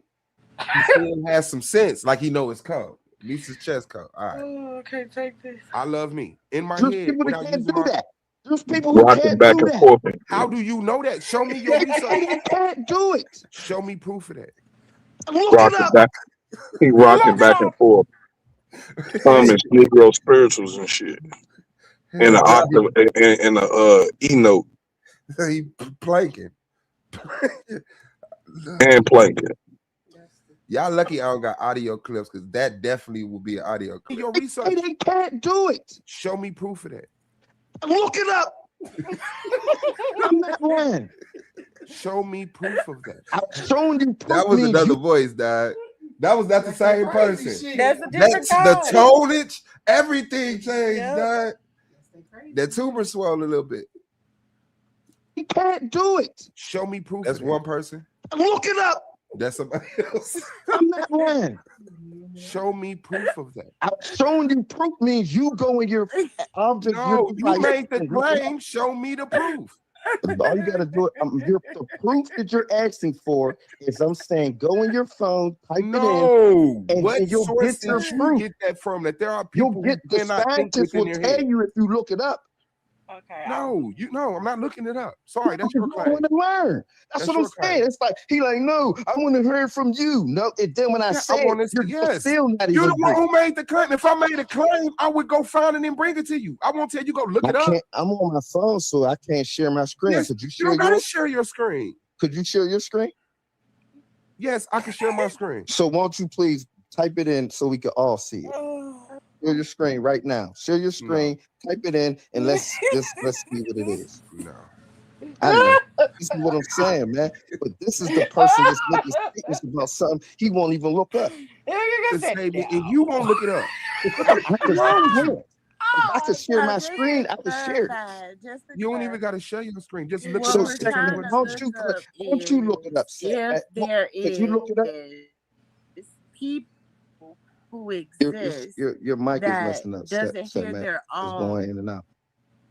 he still has some sense. Like he know it's cold. At least his chest coat. All right. Oh, I can't take this. I love me. In my There's head. people that without can't using do my- that. There's people who Rocking can't back do and that. forth. How do you know that? Show me your research. They can't do it. Show me proof of that. Look it Rocking up. back. He rocking back and forth. Some is Negro spirituals and shit. In the octave, in the E note. He planking. And planking. Y'all lucky I don't got audio clips because that definitely will be an audio clip. Your research. They can't do it. Show me proof of that. Look it up. I'm not lying. Show me proof of that. I've shown you proof. That was means another you- voice, dog. That was not the same person. That's a different The guy. tonage, everything changed, Yep. dog. That tumor swelled a little bit. He can't do it. Show me proof. That's one person. Look it up. That's somebody else. I'm not lying. Show me proof of that. I've shown you proof means you go in your object. No, your you device made the and look it up. claim. Show me the proof. All you gotta do it. The proof that you're asking for is I'm saying go in your phone, type No. it in, What and you'll source get your did you proof. get that from? That there are people You'll get who the cannot think scientists will within tell their head. you if you look it up. Okay. No, I'm not looking it up. Sorry, that's your You don't claim. want to learn. That's what I'm your saying. claim. It's like he like, no, I want to hear from you. No, and then when I Yeah, say it, you're still not You're even the one agree. who made the claim. If I made a claim, I would go find it and bring it to you. I won't tell you go look I it up. can't. I'm on my phone, so I can't share my screen. Yes, Could you you share don't gotta yours? share your screen. Could you share your screen? Yes, I can share my screen. So won't you please type it in so we can all see it? Share your screen right now. Share your screen, type it in, and let's see what it is. No. I know. This is what I'm saying, man. But this is the person that's making statements about something he won't even look up. The statement, and you won't look it up. If I could share my screen, I could share it. You don't even got to share your screen. Just look What it we're up. trying to look up Don't you look it up, if there Could you look it up? is people who Your exist mic is that messing up. doesn't hear man. their It's own. going in and out.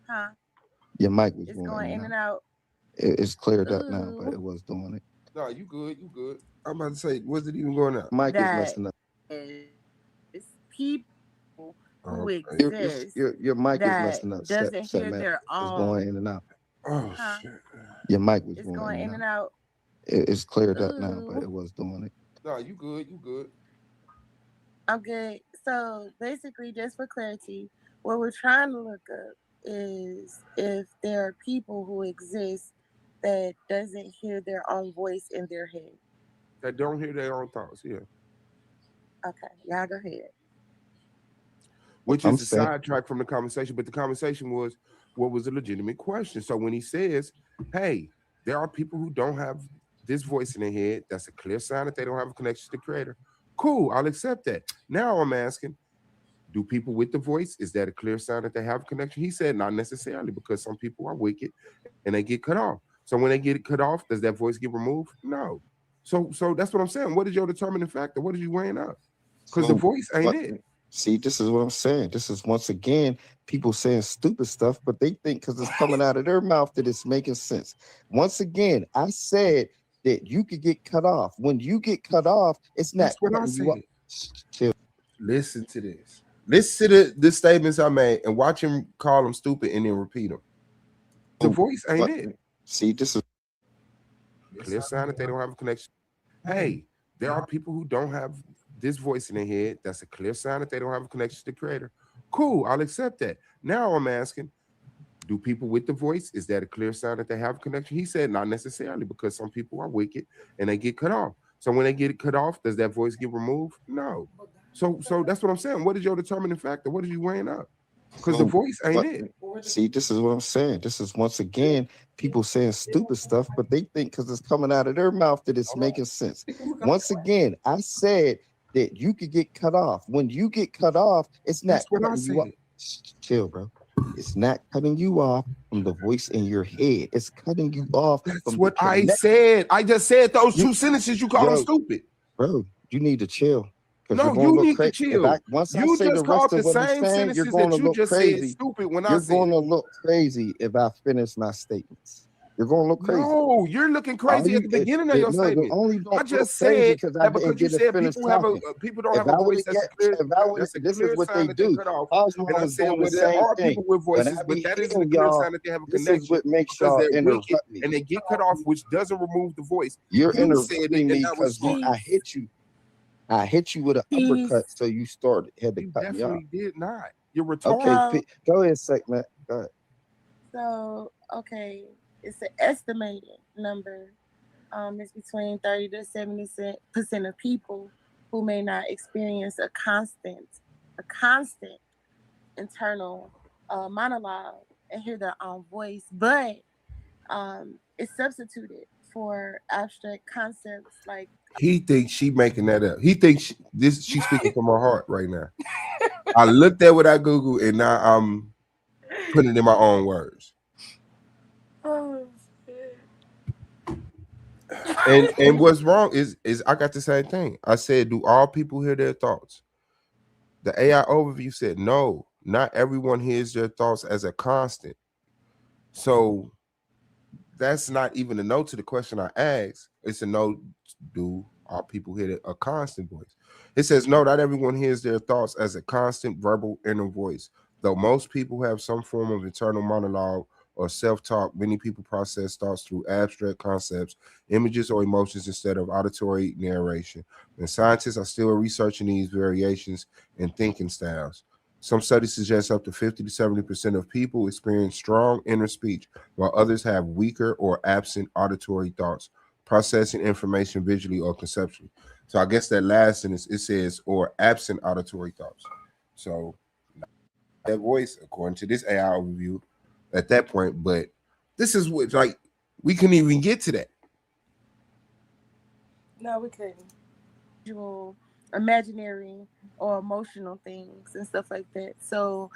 Huh? Your mic was It's going in and out. It's cleared up now, but it was doing it. No, you good. You good. I'm about to say, was it even going out? Mic is messing up. It's people who Okay. exist Your mic is that messing up. doesn't hear man. their It's own. going in and out. Oh Huh? shit. Your mic was It's going in and out. It's cleared up now, but it was doing it. No, you good. You good. I'm good. So basically, just for clarity, what we're trying to look up is if there are people who exist that doesn't hear their own voice in their head. That don't hear their own thoughts. Yeah. Okay, y'all go ahead. Which is a sidetrack from the conversation, but the conversation was what was a legitimate question. So when he says, hey, there are people who don't have this voice in their head, that's a clear sign that they don't have a connection to the creator. Cool, I'll accept that. Now I'm asking, do people with the voice, is that a clear sign that they have a connection? He said not necessarily, because some people are wicked and they get cut off. So when they get cut off, does that voice get removed? No. So that's what I'm saying. What is your determining factor? What are you weighing up? Because the voice ain't it. See, this is what I'm saying. This is once again people saying stupid stuff, but they think because it's coming out of their mouth that it's making sense. Once again, I said that you could get cut off. When you get cut off, it's not. That's what I said. Listen to this. Listen to the statements I made and watch him call them stupid and then repeat them. The voice ain't it. See, this is clear sign that they don't have a connection. Hey, there are people who don't have this voice in their head. That's a clear sign that they don't have a connection to the creator. Cool, I'll accept that. Now I'm asking, do people with the voice, is that a clear sign that they have a connection? He said not necessarily, because some people are wicked and they get cut off. So when they get cut off, does that voice get removed? No. So that's what I'm saying. What is your determining factor? What are you weighing up? Because the voice ain't it. See, this is what I'm saying. This is once again people saying stupid stuff, but they think because it's coming out of their mouth that it's making sense. Once again, I said that you could get cut off. When you get cut off, it's not cutting you off. Chill, bro. It's not cutting you off from the voice in your head. It's cutting you off. That's what I said. I just said those two sentences. You call them stupid, bro. You need to chill. No, you need to chill. You just called the same sentences that you just said stupid when I said. You're going to look crazy if I finish my statements. You're going to look crazy. No, you're looking crazy at the beginning of your statement. I just said that because you said people don't have a voice. That's a clear sign that they cut off. And I said, well, there are people with voices, but that isn't a clear sign that they have a connection because they're wicked and they get cut off, which doesn't remove the voice. You're interrupting me because I hit you. I hit you with an uppercut, so you had to cut me off. Definitely did not. You're retarded. Okay, go ahead, segment. Go ahead. So, okay, it's an estimated number. It's between 30 to 70% of people who may not experience a constant internal monologue and hear their own voice, but it's substituted for abstract concepts like. He thinks she making that up. He thinks she's speaking from her heart right now. I looked at what I Googled and now I'm putting it in my own words. Oh shit. And what's wrong is I got the same thing. I said, do all people hear their thoughts? The AI overview said no, not everyone hears their thoughts as a constant. So that's not even a no to the question I asked. It's a no. Do all people hear a constant voice? It says no, not everyone hears their thoughts as a constant verbal inner voice. Though most people have some form of internal monologue or self-talk, many people process thoughts through abstract concepts, images, or emotions instead of auditory narration. And scientists are still researching these variations in thinking styles. Some studies suggest up to 50 to 70% of people experience strong inner speech, while others have weaker or absent auditory thoughts, processing information visually or conceptually. So I guess that last sentence, it says, or absent auditory thoughts. So that voice, according to this AI overview, at that point, but this is what, like, we couldn't even get to that. No, we couldn't. Imaginary or emotional things and stuff like that. So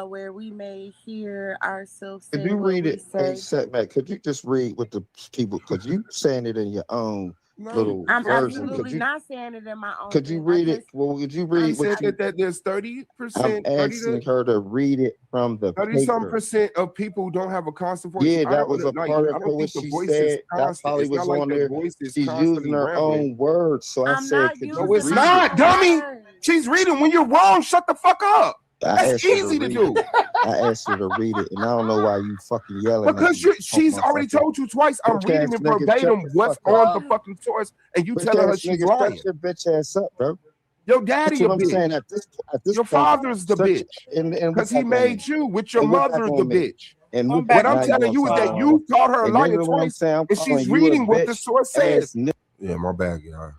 where we may hear ourselves say Could you what read we it? say. Hey, setback. Could you just read what the people? Because you saying it in your own little I'm version. absolutely not saying it in my own. Could you thing. read it? Well, would you read what you? That there's 30%, I'm asking her to read it from the 30-some paper. percent of people don't have a constant voice. Yeah, that was a part of what she said. That probably was on there. She's using her own words. So I said, could you no, it's read not, it? dummy. She's reading. When you're wrong, shut the fuck up. I That's asked her easy to read do. it. I asked her to read it, and I don't know why you fucking yelling. Because at me, she's already told you twice. I'm Bitch reading ass it nigga, shut verbatim the what's fuck on up. the fucking source, and you Bitch telling her ass she's nigga, lying. shut your bitch ass up, bro. Your daddy That's a what I'm bitch. saying. At this Your point, father's the shut your- bitch. and Because what he that gonna made mean? you with your And what that mother the gonna mean? bitch. And I'm what back. What I'm now you telling you is gonna that tell you called her a and liar then what I'm twice, saying, I'm and calling she's you a reading what the bitch source ass says. Yeah, my bad, y'all.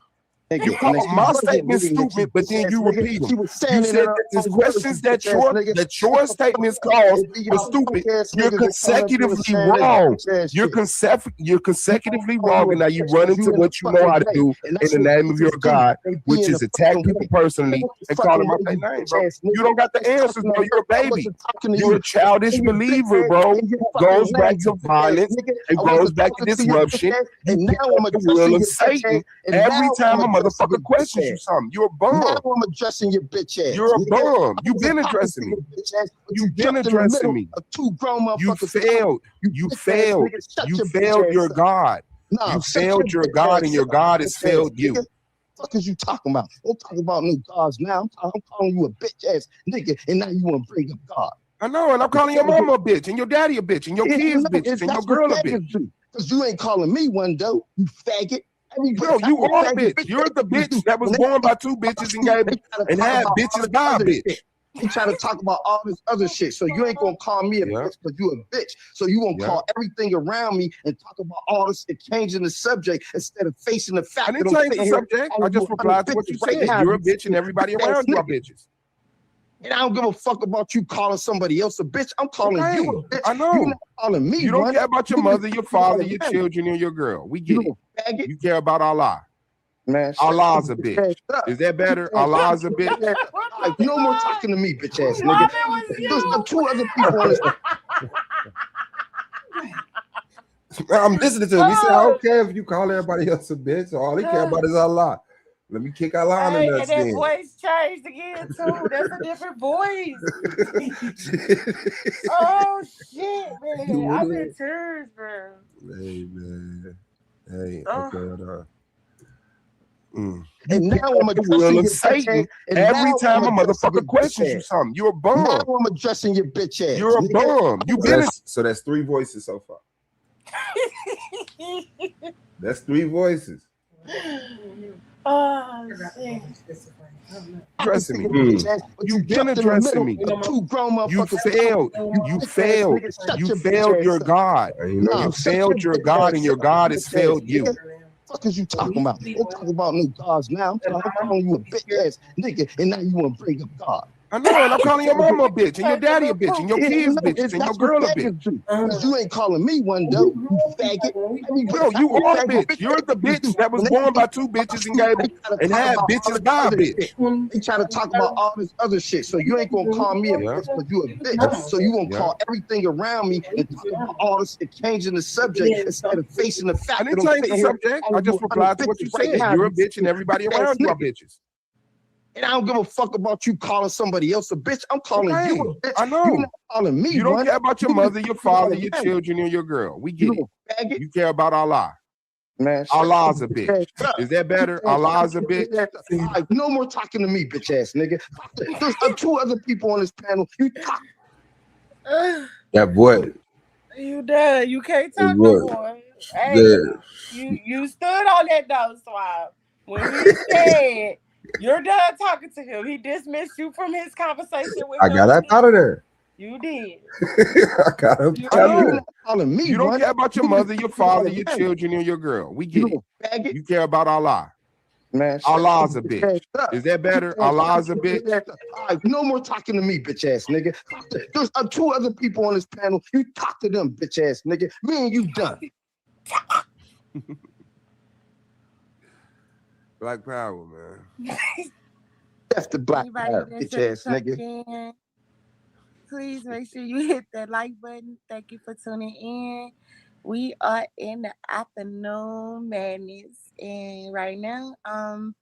nigga. You And call then she my wasn't statements reading it, stupid, but then bitch you ass nigga. repeat them. She was You saying it said in her that there's own words, questions you that bitch ass nigga. your statements cause It be were y'all stupid. punk ass You're niggas that come up here consecutively saying this wrong. bitch ass You're shit. you're consecutively Call wrong, you a and now you bitch run 'cause into you in the what you know how fucking to way. do And in that's the what name of your bitches do. God, They be which in is the attack fucking people way. personally and call them out their You name, bitch bro. ass You nigga. don't got the That's answers, talking bro. to You're a her. I baby. wasn't talking to You're you. a childish You bitch believer, ass bro. in your Goes fucking back lane, to you bitch ass violence. nigga. It I goes wasn't back to talking to your bitch disruption. ass. You And pick now up I'm the will addressing of your bitch ass. Satan And every now I'm time a addressing your motherfucker bitch questions you ass. something. You're a Now bum. I'm addressing your bitch ass. You're a Nigga. bum. I You've wasn't been talking addressing to me. your bitch ass, but you You've been jumped in the addressing middle me. of two grown You motherfuckers talking. failed. You You bitch ass failed. nigga. Shut You your bitch failed ass your up. God. Nah, You shut failed your your bitch God, and ass your up, God has bitch ass failed nigga. you. Fuck is you talking about? Don't talk about no gods now. I'm calling you a bitch ass nigga, and now you want to bring up God. I know, and I'm calling your mama a bitch, and your daddy a bitch, and your kids bitches, and your girl a bitch. Because you ain't calling me one though, you faggot. No, you are a bitch. You're the bitch that was born by two bitches and had bitches by a bitch. They try to talk about all this other shit. So you ain't gonna call me a bitch because you a bitch. So you gonna call everything around me and talk about all this and changing the subject instead of facing the fact I that didn't I'm change the sitting here subject. I calling just you replied to what you said. You're a bitch, and everybody around you are bitches. And I don't give a fuck about you calling somebody else a bitch. I'm calling you a bitch. I know. You're not calling me You don't one. care about your You mother, your father, your faggot. children, and your girl. We get it. Faggot. You care about Allah. Man, Allah's a bitch. Is that better? Allah's a bitch. No more talking to me, bitch ass nigga. There's two other people on this. I'm listening to him. He said, I don't care if you call everybody else a bitch. All he care about is Allah. Let me kick Allah in the nuts And that then. voice changed again too. That's a different voice. Oh shit, man! I'm in tears, bro. Hey, man. Hey, okay, hold on. And now I'm The will addressing of your Satan bitch ass. every time a motherfucker questions you something. You're a bum. Now I'm addressing your bitch ass. You're a bum. You been so that's three voices so far. That's three voices. Oh shit. Addressing me. You've been addressing me. You failed. You failed. You failed your God. You failed your God, and your God has failed you. Fuck is you talking about? Don't talk about no gods now. I'm calling you a bitch ass nigga, and now you want to bring up God. I know, and I'm calling your mama a bitch, and your daddy a bitch, and your kids bitches, and your girl a bitch. Because you ain't calling me one though, you faggot. No, you are a bitch. You're the bitch that was born by two bitches and had bitches by a bitch. They try to talk about all this other shit. So you ain't gonna call me a bitch because you a bitch. So you gonna call everything around me and talk about all this and changing the subject instead of facing the fact I didn't that I'm change the sitting here. subject. I just replied to what you said. You're a bitch, and everybody around you are bitches. And I don't give a fuck about you calling somebody else a bitch. I'm calling you a bitch. I know. You're not calling me You don't one. care about your mother, your father, your children, and your girl. We get it. You care about Allah. Man, Allah's a bitch. Is that better? Allah's a bitch. All right, no more talking to me, bitch ass nigga. There's two other people on this panel. You talk. That boy. You done. You can't talk no What? more. Hey, The, you stood on that though, Swab. When he said you're done talking to him, he dismissed you from his conversation with I him. got up out of there. You did. I got up You out of did. there. Calling me, You don't one. care about your mother, your father, your Hey, children, and your girl. We get you it. faggot. You care about Allah. Man, Allah's a bitch. Is that better? Allah's a bitch. All right, no more talking to me, bitch ass nigga. There's two other people on this panel. You talk to them, bitch ass nigga. Me and you done. Black power, man. That's the black Anybody power, that bitch ass tucked nigga. in, please make sure you hit that like button. Thank you for tuning in. We are in the afternoon madness, and right now I'm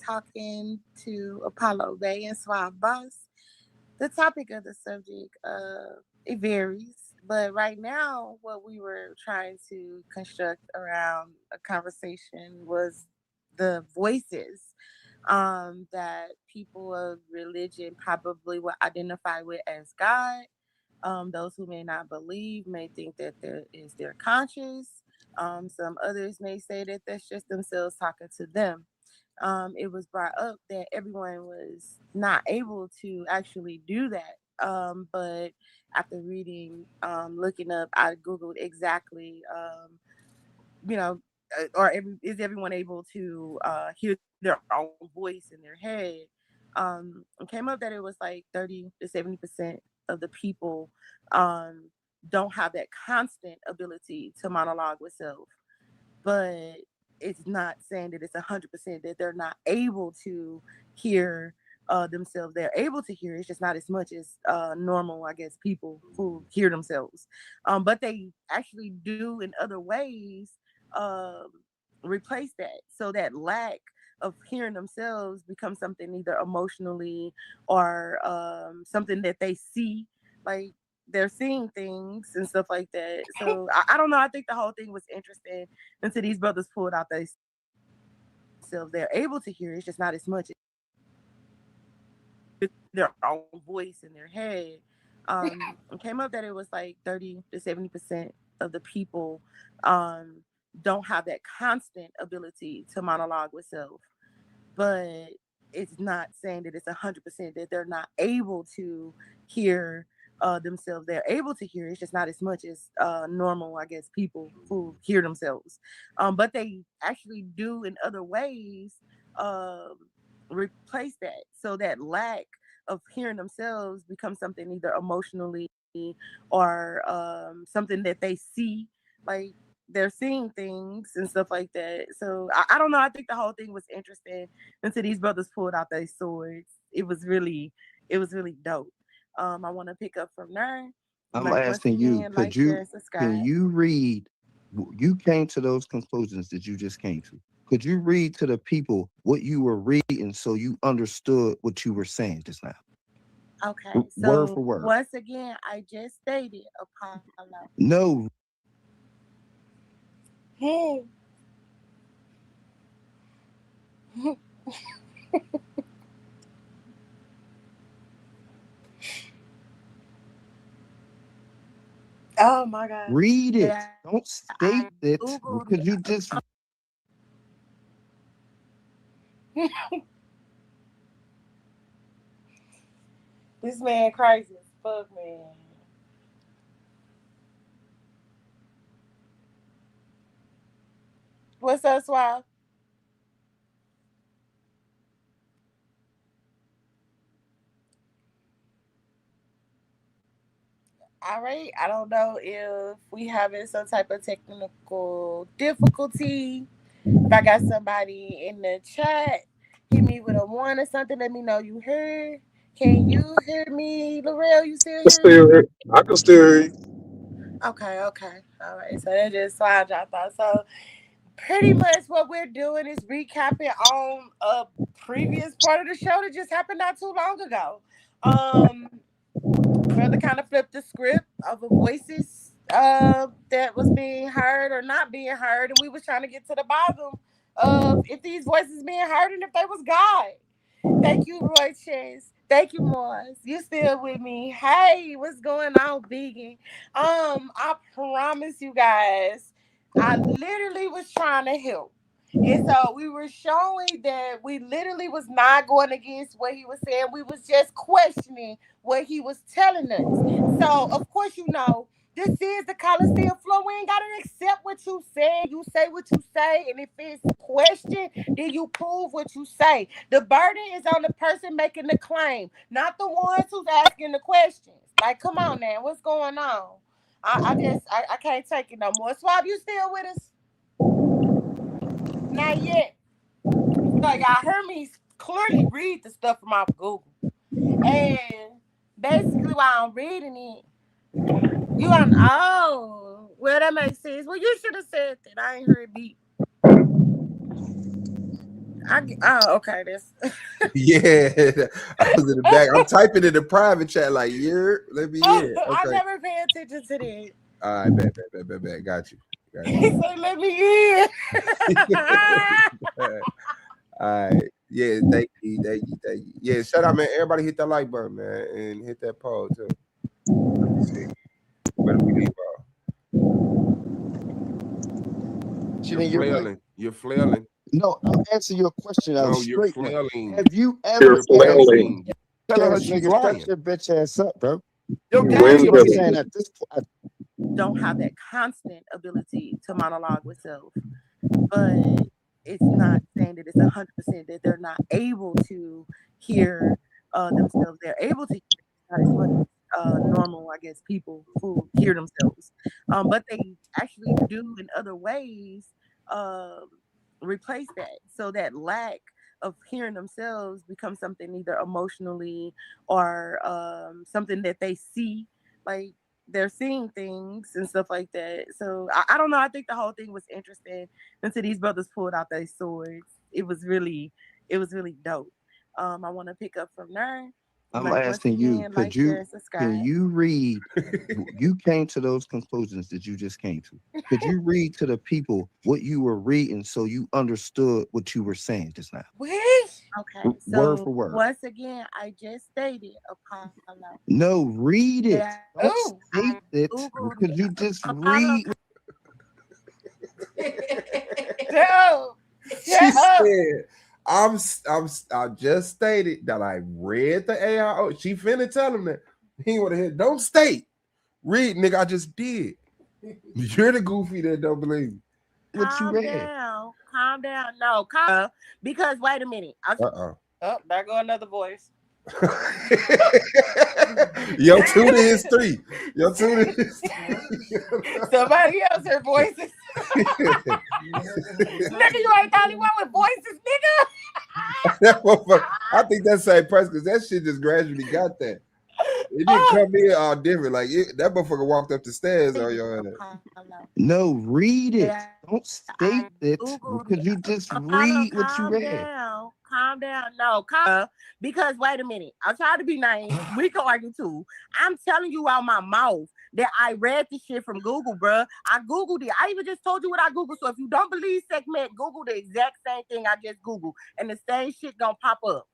talking to Apollo Bay and Swab Boss. The topic of the subject, it varies, but right now what we were trying to construct around a conversation was the voices that people of religion probably will identify with as God. Those who may not believe may think that there is their conscience. Some others may say that that's just themselves talking to them. It was brought up that everyone was not able to actually do that. But after reading, looking up, I Googled exactly, is everyone able to hear their own voice in their head? It came up that it was like 30 to 70% of the people don't have that constant ability to monologue with self, but it's not saying that it's 100% that they're not able to hear themselves. They're able to hear. It's just not as much as normal, I guess, people who hear themselves. But they actually do in other ways um, replace that. So that lack of hearing themselves becomes something either emotionally or something that they see, like they're seeing things and stuff like that. So I don't know. I think the whole thing was interesting until these brothers pulled out themselves. They're able to hear. It's just not as much as their own voice in their head. It came up that it was like 30 to 70% of the people don't have that constant ability to monologue with self, but it's not saying that it's 100% that they're not able to hear themselves. They're able to hear. It's just not as much as normal, I guess, people who hear themselves. But they actually do in other ways um, replace that. So that lack of hearing themselves becomes something either emotionally or something that they see, like they're seeing things and stuff like that. So I don't know. I think the whole thing was interesting until these brothers pulled out their swords. It was really dope. I want to pick up from there. I'm Like once asking you, again, like, share, and can subscribe. you read? You came to those conclusions that you just came to. Could you read to the people what you were reading so you understood what you were saying just now? Okay, Word so for word. once again, I just stated Apollo. No. Oh my God. Read it. Yeah, Don't state it. Could you just This man crazy as fuck, man. What's up, Swab? All right. I don't know if we having some type of technical difficulty. If I got somebody in the chat, hit me with a one or something. Let me know you heard. Can you hear me, Laurel? You still hear me? I can still hear you. Okay, okay. All right. So that just so I dropped out. So pretty much what we're doing is recapping on a previous part of the show that just happened not too long ago. Brother kind of flipped the script of the voices that was being heard or not being heard, and we was trying to get to the bottom of if these voices being heard and if they was God. Thank you, Roy Chase. Thank you, Morris. You still with me? Hey, what's going on, vegan? I promise you guys, I literally was trying to help. And so we were showing that we literally was not going against what he was saying. We was just questioning what he was telling us. So of course, this is the Coliseum flow. We ain't gotta accept what you say. You say what you say, and if it's questioned, then you prove what you say. The burden is on the person making the claim, not the ones who's asking the questions. Like, come on now, what's going on? I can't take it no more. Swab, you still with us? Not yet. So y'all heard me clearly read the stuff from off Google. And basically while I'm reading it, well, that makes sense. Well, you should have said that. I ain't heard beat. Okay, that's Yeah, I was in the back. I'm typing in the private chat like, "Yeah, let me in." I Okay. never pay attention to that. All right, bet. Got you. He said, "Let me in." All right. Yeah, thank you. Yeah, shout out, man. Everybody hit that like button, man, and hit that poll too. Let me see. Where do we leave off? You're flailing. No, I'm answering your question. I'm you're straight now. flailing. Have you You're ever flailing. Tell her ass she's nigga lying. shut your bitch ass up, bro? Your That's game what I'm Windmilling. saying at this point. Don't have that constant ability to monologue with self, but it's not saying that it's 100% that they're not able to hear themselves. They're able to hear, not as much normal, I guess, people who hear themselves, but they actually do in other ways replace that. So that lack of hearing themselves becomes something either emotionally or something that they see, like they're seeing things and stuff like that. So I don't know. I think the whole thing was interesting until these brothers pulled out their swords. It was really dope. I want to pick up from there. I'm Like, asking you, can you read? You came to those conclusions that you just came to. Could you read to the people what you were reading so you understood what you were saying just now? Okay, so Word for word. once again, I just stated Apollo. No, read it. Don't state it. Googled Could you just read? She said, I just stated that I read the AIO. She finna tell him that. He would have hit. Don't state. Read, nigga. I just did. You're the goofy that don't believe me. What you read? Calm down. No, because wait a minute. Oh, there go another voice. Yo, 2 to his 3. Somebody else heard voices. Nigga, you ain't the only one with voices, nigga. I think that's same person because that shit just gradually got that. It didn't come in all different. Like that motherfucker walked up the stairs on your head. No, read it. Don't state it. Could you just read what you read? Calm down. No, because wait a minute. I'm trying to be nice. We can argue too. I'm telling you out my mouth that I read this shit from Google, bruh. I Googled it. I even just told you what I Googled. So if you don't believe segment, Google the exact same thing I just Googled. And the same shit gonna pop up.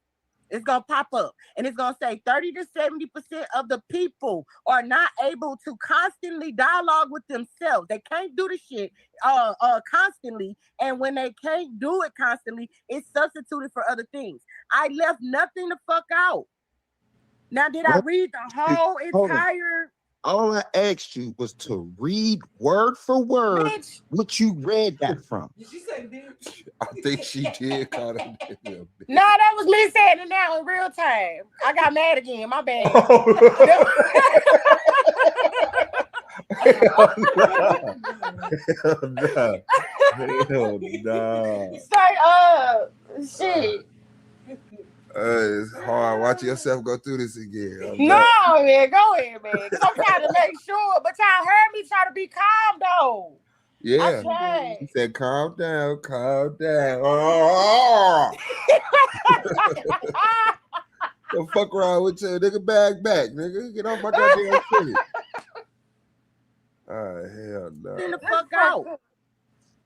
It's going to pop up and it's going to say 30 to 70% of the people are not able to constantly dialogue with themselves. They can't do the shit constantly. And when they can't do it constantly, it's substituted for other things. I left nothing the fuck out. Now, did I read the whole entire... All I asked you was to read word for word what you read that from. Did you say bitch? I think she did call him bitch. No, that was me saying it now in real time. I got mad again. My bad. Hell no. Straight up. Shit. It's hard. Watch yourself go through this again. No, man, go ahead, man. Because I'm trying to make sure. But y'all heard me try to be calm, though. Yeah. He said, calm down, calm down. Oh. Don't fuck around with you, nigga. Bag back, nigga. Get off my goddamn shit. hell no. Get the fuck out.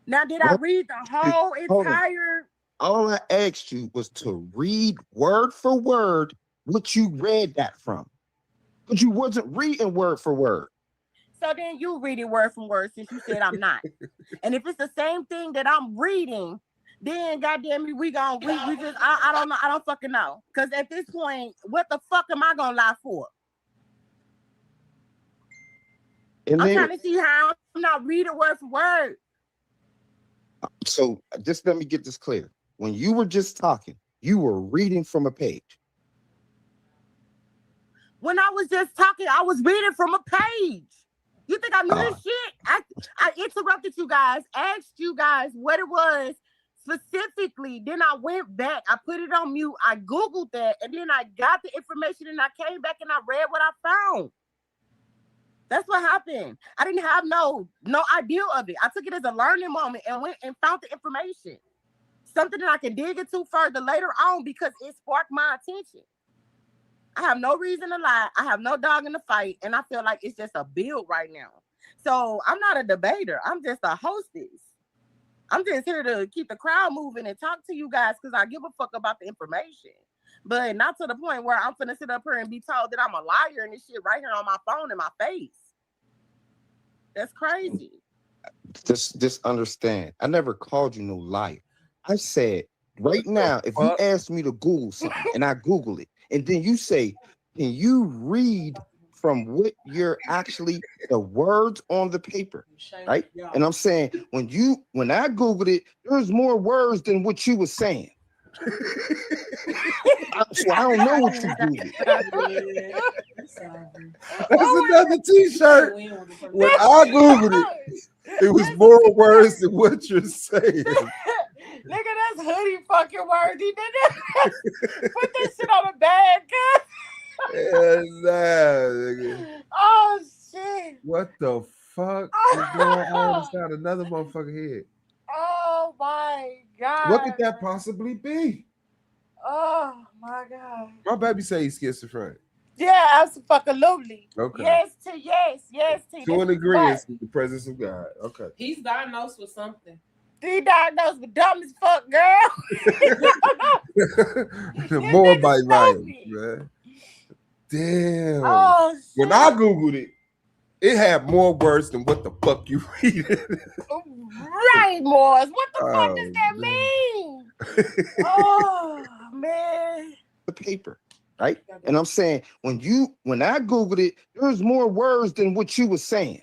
Now, did I read the whole entire? All I asked you was to read word for word what you read that from. But you wasn't reading word for word. So then you read it word for word since you said I'm not. And if it's the same thing that I'm reading, then goddamn it, we just I don't know. I don't fucking know. Because at this point, what the fuck am I gonna lie for? And I'm then, trying to see how I'm not reading word for word. So just let me get this clear. When you were just talking, you were reading from a page. When I was just talking, I was reading from a page. You think I knew this shit? I interrupted you guys, asked you guys what it was specifically. Then I went back, I put it on mute, I Googled that, and then I got the information and I came back and I read what I found. That's what happened. I didn't have no idea of it. I took it as a learning moment and went and found the information. Something that I can dig into further later on because it sparked my attention. I have no reason to lie. I have no dog in the fight. And I feel like it's just a build right now. So I'm not a debater. I'm just a hostess. I'm just here to keep the crowd moving and talk to you guys because I give a fuck about the information. But not to the point where I'm finna sit up here and be told that I'm a liar and this shit right here on my phone in my face. That's crazy. Just understand. I never called you no liar. I said, right now, if you ask me to Google something and I Google it, and then you say, can you read from what you're actually the words on the paper, right? And I'm saying, when I Googled it, there's more words than what you were saying. So I don't know what you Googled. That's another T-shirt. When I Googled it was more words than what you're saying. Nigga, that's hoodie fucking worthy. Put this shit on a bag, cuz. Nigga. Oh shit. What the fuck is going on inside another motherfucker head? Oh my god. What could that possibly be? Oh my god. My baby say he's schizophrenic. Yeah, absolutely. Okay. Yes to yes, yes to. To an agreement in the presence of God. Okay. He's diagnosed with something. He diagnosed with dumb as fuck, girl. More bite man. Damn. Oh, shit. When I Googled it, it had more words than what the fuck you read. Right, Morris. What the fuck does that mean? Oh man. The paper, right? And I'm saying, when I Googled it, there's more words than what you were saying.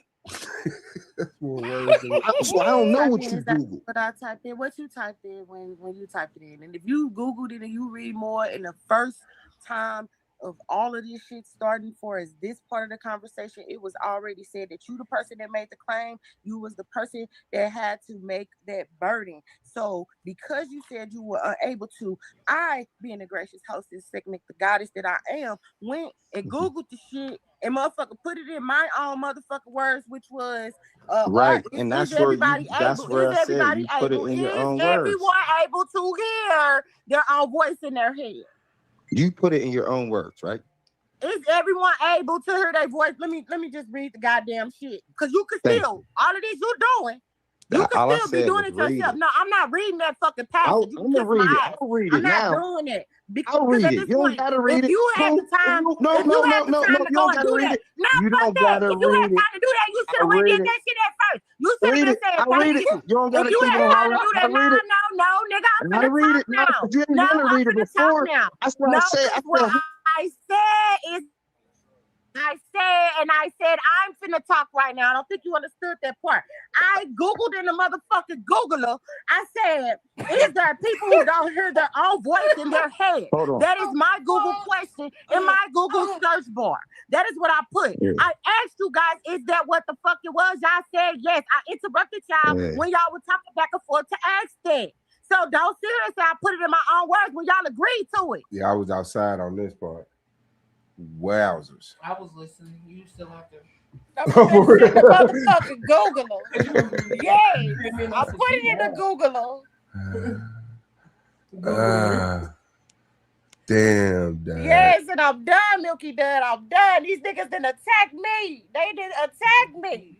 More words than so I don't know what you Googled. But I typed in what you typed in when you typed it in. And if you Googled it and you read more in the first time of all of this shit starting for as this part of the conversation, it was already said that you the person that made the claim, you was the person that had to make that burden. So because you said you were unable to, I, being a gracious hostess, segment the goddess that I am, went and Googled the shit and motherfucker put it in my own motherfucking words, which was right. And that's where I said you put it in your own words. Is everyone able to hear their own voice in their head? You put it in your own words, right? Is everyone able to hear their voice? Let me just read the goddamn shit. Because you can still, all of this you're doing, you can still be doing it yourself. No, I'm not reading that fucking passage. I'm gonna read it. I'll read it now. I'm not doing it. I'll read it. You don't gotta read it. If you had the time, you don't gotta read it. You don't gotta read it. If you had time to do that, you should have went and did that shit at first. You should have been saying, I'll read it. You don't gotta keep on hollering. No, nigga, I'm gonna read it now. You didn't want to read it before. That's what I said. I said, I'm finna talk right now. I don't think you understood that part. I Googled in the motherfucking Googler. I said, is there people who don't hear their own voice in their head? That is my Google question in my Google search bar. That is what I put. Yeah. I asked you guys, is that what the fuck it was? Y'all said yes. I interrupted y'all when y'all were talking back and forth to ask that. So don't sit here and say I put it in my own words when y'all agreed to it. Yeah, I was outside on this part. Wowzers. I was listening. You still out there. I'm putting it in the motherfucking Googler. Yay. I put it in the Googler. Damn, Dad. Yes, and I'm done, Milky Dad. I'm done. These niggas didn't attack me. They didn't attack me.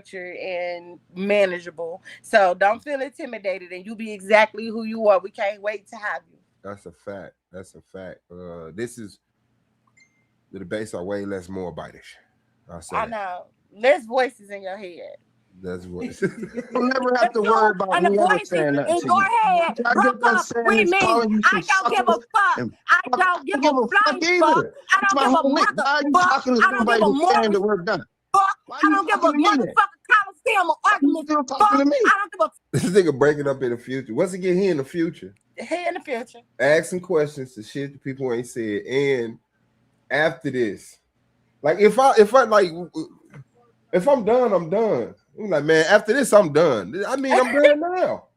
structured and manageable. So don't feel intimidated, and you be exactly who you are. We can't wait to have you. That's a fact. That's a fact. This is the debates are way less more bitish. I know. Less voices in your head. That's what. You'll never have to worry about And the me ever voices saying nothing in to your you. head I broke get done up saying with is me. calling you some I don't give a suckers. fuck. And I fuck, don't give I give a a fuck flying either. fuck. I That's don't my give a whole nigga. mother Why are you fuck. talking to I don't give somebody a that's saying that mother we're done? fuck. Why I are you don't give a talking to me then? motherfucking coliseum or Why are you argument. still Fuck. talking to me? I don't give a This nigga breaking up in the future. Once again, he in the future. He in the future. Asking questions to shit that people ain't said. And after this, like if I'm done, I'm done. I'm like, man, after this, I'm done. I mean, I'm done now.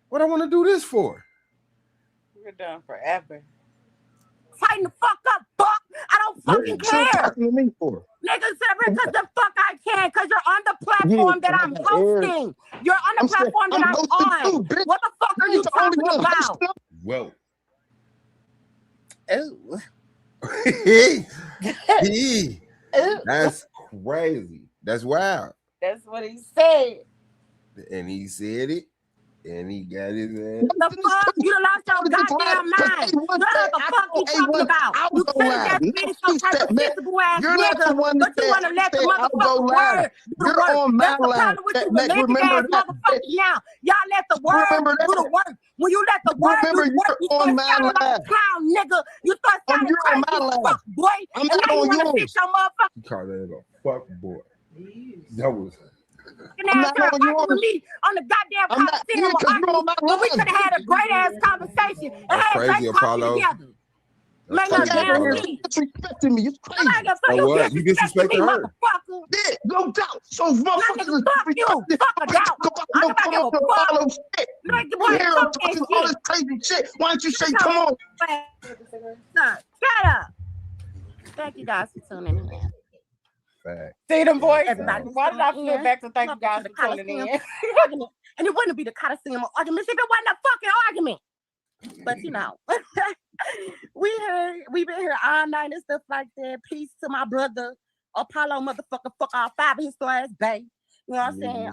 What I want to do this for? We're done forever. Tighten the fuck up, fuck. I don't fucking What you still care. talking to me for? Niggas said because the fuck I can, because you're on the platform that I'm hosting. You're on the platform that I'm on. Too, bitch. What the fuck are you talking about? Whoa. Ooh. That's crazy. That's wild. That's what he said. And he said it. And he got his ass. The fuck? You done lost your goddamn mind. You know what the fuck you talking about? You think that bitch some type of sensible ass nigga, but you want to let the motherfucking word do the work. That's the problem with you religious ass motherfuckers now. Y'all let the word do the work. When you let the word do the work, you start sounding like a clown, nigga. You start sounding crazy as fuck, boy. And now you want to fix your motherfucking He called that a fuck boy. That was. ass here arguing with me on the goddamn Coliseum argument, but we could have had a great ass conversation and had crazy, great coffee Apollo. together. That's Make no crazy, damn Apollo. sense. Disrespecting me. It's crazy. So what? You disrespecting me, her? motherfucker. Yeah, no doubt. So motherfuckers, fuck you. Fuck a doubt. I don't give a fuck. Make the boy here, I'm talking all this crazy shit. Why don't you say, come on? Shut up. Thank you guys for tuning in. Fact. See them boys? Everybody, why did I flip back to thank you guys for tuning in? And it wouldn't be the Coliseum arguments if it wasn't a fucking argument. But you know, we've been here all night and stuff like that. Peace to my brother Apollo, motherfucker, fuck all five of his ass, babe. You know what I'm saying?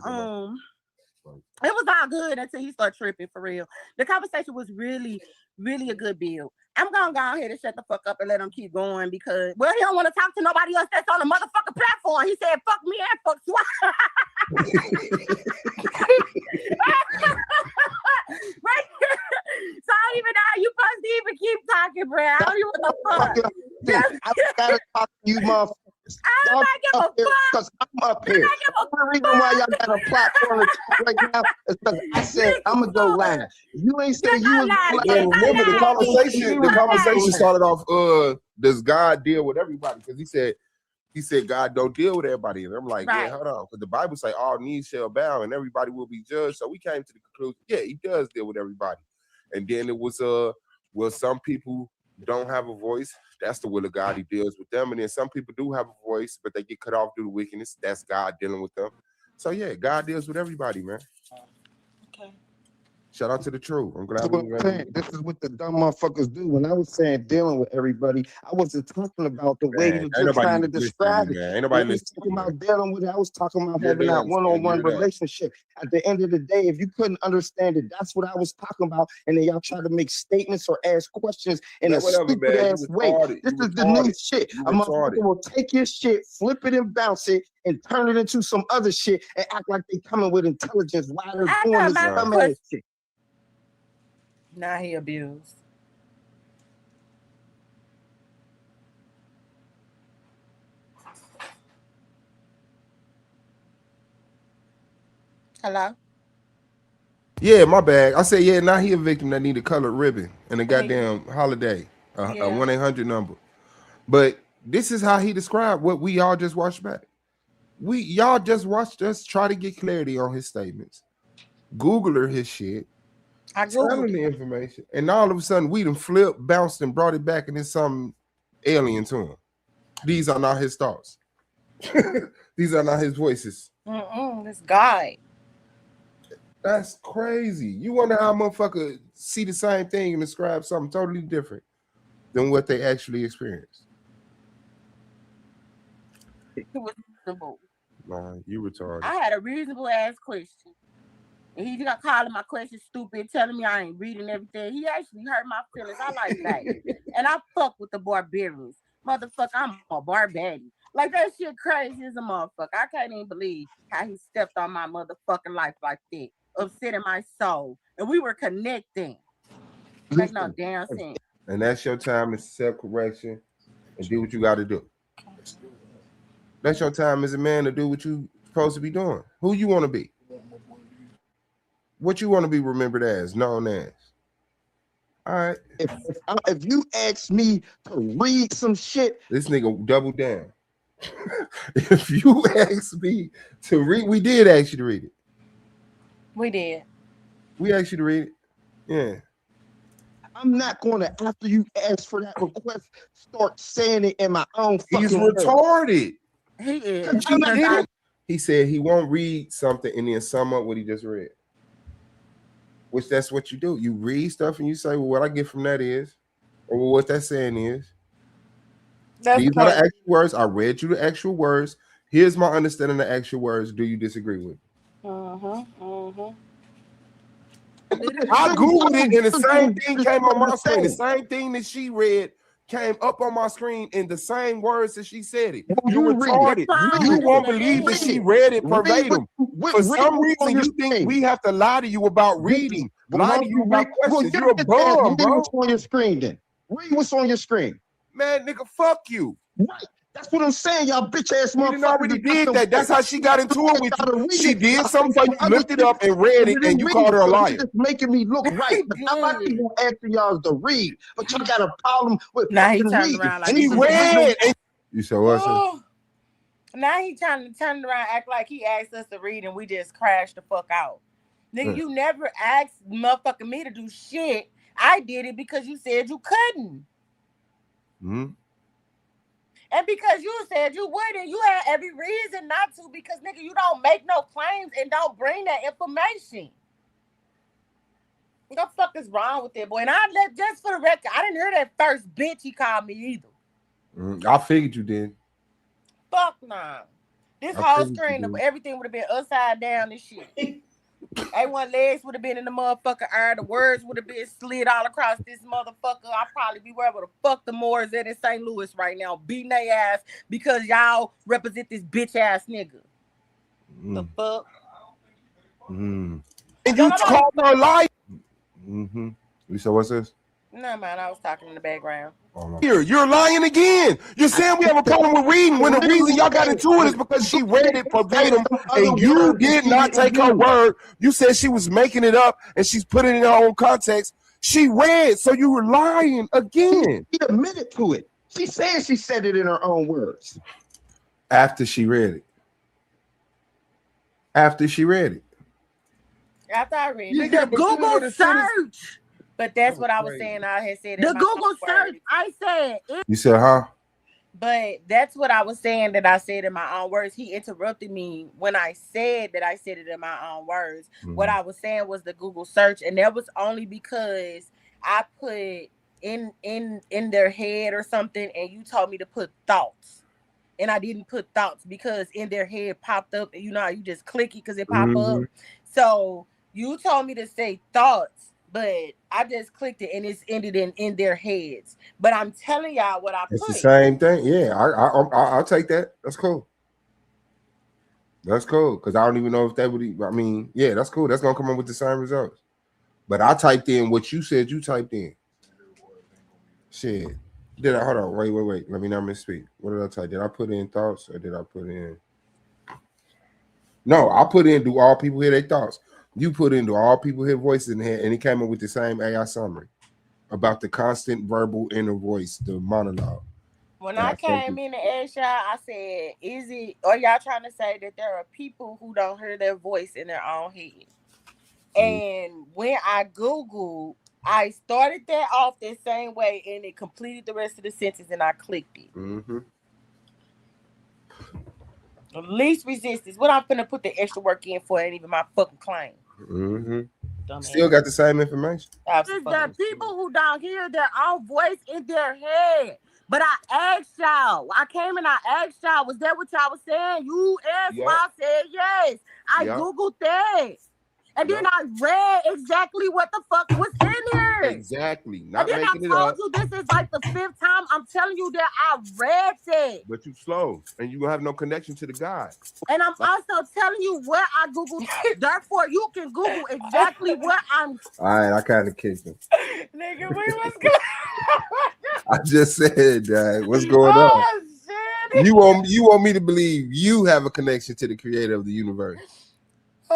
It was all good until he started tripping for real. The conversation was really, really a good build. I'm gonna go ahead and shut the fuck up and let him keep going because, well, he don't want to talk to nobody else that's on the motherfucking platform. He said, fuck me and fuck Swat. Right? So I don't even know how you supposed to even keep talking, bro. I don't even know what the fuck. I gotta talk to you, motherfuckers. I don't give a fuck. Because I'm up here. The reason why y'all got a platform to talk right now is because I said I'm gonna go live. You ain't say you was And remember the conversation started off, does God deal with everybody? Because he said God don't deal with everybody. And I'm like, yeah, hold on. Because the Bible say all knees shall bow and everybody will be judged. So we came to the conclusion, yeah, he does deal with everybody. And then it was well, some people don't have a voice. That's the will of God. He deals with them. And then some people do have a voice, but they get cut off due to wickedness. That's God dealing with them. So yeah, God deals with everybody, man. Okay. Shout out to the truth. I'm glad this is what the dumb motherfuckers do. When I was saying dealing with everybody, I wasn't talking about the way you were just trying to describe it. Ain't nobody listening. Talking about dealing with it. I was talking about having that one-on-one relationship. At the end of the day, if you couldn't understand it, that's what I was talking about. And then y'all try to make statements or ask questions in a stupid ass way. This is the new shit. A motherfucker will take your shit, flip it and bounce it, and turn it into some other shit and act like they coming with intelligence while they're doing this dumbass shit. Now he abused. Hello? Yeah, my bad. I said, yeah, now he a victim that need a colored ribbon and a goddamn holiday, a 1-800 number. But this is how he described what we all just watched back. Y'all just watched us try to get clarity on his statements. Googler his shit. I Googled the information. And all of a sudden, we done flipped, bounced, and brought it back, and it's something alien to him. These are not his thoughts. These are not his voices. This guy. That's crazy. You wonder how motherfucker see the same thing and describe something totally different than what they actually experienced. It was reasonable. Nah, you retarded. I had a reasonable ass question. And he got calling my questions stupid, telling me I ain't reading everything. He actually hurt my feelings. I like that. And I fuck with the barbarians. Motherfucker, I'm a barbarian. Like, that shit crazy as a motherfucker. I can't even believe how he stepped on my motherfucking life like that. Upsetting my soul. And we were connecting. Make no damn sense. And that's your time to self-correction and do what you got to do. That's your time as a man to do what you supposed to be doing. Who you want to be. What you want to be remembered as, known as. All right. If you ask me to read some shit, this nigga double down. If you ask me to read, we did ask you to read it. We did. We asked you to read it. Yeah. I'm not going to, after you ask for that request, start saying it in my own fucking He's retarded. He is. He said he won't read something and then sum up what he just read. Which that's what you do. You read stuff and you say, well, what I get from that is, or what that saying is. These are the actual words. I read you the actual words. Here's my understanding of the actual words. Do you disagree with it? I Googled it and the same thing came on my screen. The same thing that she read came up on my screen in the same words that she said it. You're retarded. You won't believe that she read it verbatim. For some reason, you think we have to lie to you about reading. Lie to you about questions. You're a bum, bro. What's on your screen then? Read what's on your screen. Man, nigga, fuck you. Right. That's what I'm saying, y'all bitch ass motherfuckers. You already did that. That's how she got into it with you. She did something for you, looked it up and read it, and you called her a liar. Just making me look right. I'm not even asking y'all to read, but y'all got a problem with fucking reading. Like he read. You said what? Oh. Now he trying to turn around, act like he asked us to read, and we just crashed the fuck out. Nigga, you never asked motherfucking me to do shit. I did it because you said you couldn't. And because you said you wouldn't, you had every reason not to, because nigga, you don't make no claims and don't bring that information. What the fuck is wrong with that boy? And just for the record, I didn't hear that first bitch he called me either. I figured you did. Fuck nah. This whole screen of everything would have been upside down and shit. A1 legs would have been in the motherfucker air. The words would have been slid all across this motherfucker. I'd probably be wherever the fuck the Moors at in St. Louis right now, beating their ass because y'all represent this bitch ass nigga. The fuck? And you called her life. You said what's this? No, man, I was talking in the background. Here, you're lying again. You're saying we have a problem with reading when the reason y'all got into it is because she read it verbatim and you did not take her word. You said she was making it up and she's putting it in her own context. She read, so you were lying again. She admitted to it. She said she said it in her own words. After she read it. After she read it. After I read it. The Google search. But that's what I was saying. I had said the Google search. I said. You said, huh? But that's what I was saying that I said in my own words. He interrupted me when I said that I said it in my own words. What I was saying was the Google search, and that was only because I put in their head or something, and you told me to put thoughts, and I didn't put thoughts because in their head popped up, and you know how you just click it because it popped up. So you told me to say thoughts. But I just clicked it and it's ended in their heads. But I'm telling y'all what I put. It's the same thing. Yeah, I'll take that. That's cool. That's cool. Because I don't even know if that would, I mean, yeah, that's cool. That's going to come up with the same results. But I typed in what you said you typed in. Shit. Hold on. Wait. Let me not misspeak. What did I type? Did I put in thoughts or did I put in? No, I put in, do all people hear their thoughts? You put into all people hear voices in here, and it came up with the same AI summary about the constant verbal inner voice, the monologue. When I came in the air shot, I said, "Is it? Are y'all trying to say that there are people who don't hear their voice in their own head?" And when I Googled, I started that off the same way, and it completed the rest of the sentence, and I clicked it. Least resistance. What I'm finna put the extra work in for ain't even my fucking claim. Still got the same information. It's the people who don't hear their own voice in their head. But I asked y'all. I came and I asked y'all. Was that what y'all was saying? You asked. I said yes. I Googled that. And then I read exactly what the fuck was in here. Exactly. Not and then making I it told up. you this is like the 5th time I'm telling you that I read it. But you slow, and you have no connection to the God. And I'm also telling you what I Googled. Therefore, you can Google exactly what I'm. All right, I kind of kicked him. Nigga, we was good. I just said that. What's going on? Oh, shit. You want me to believe you have a connection to the creator of the universe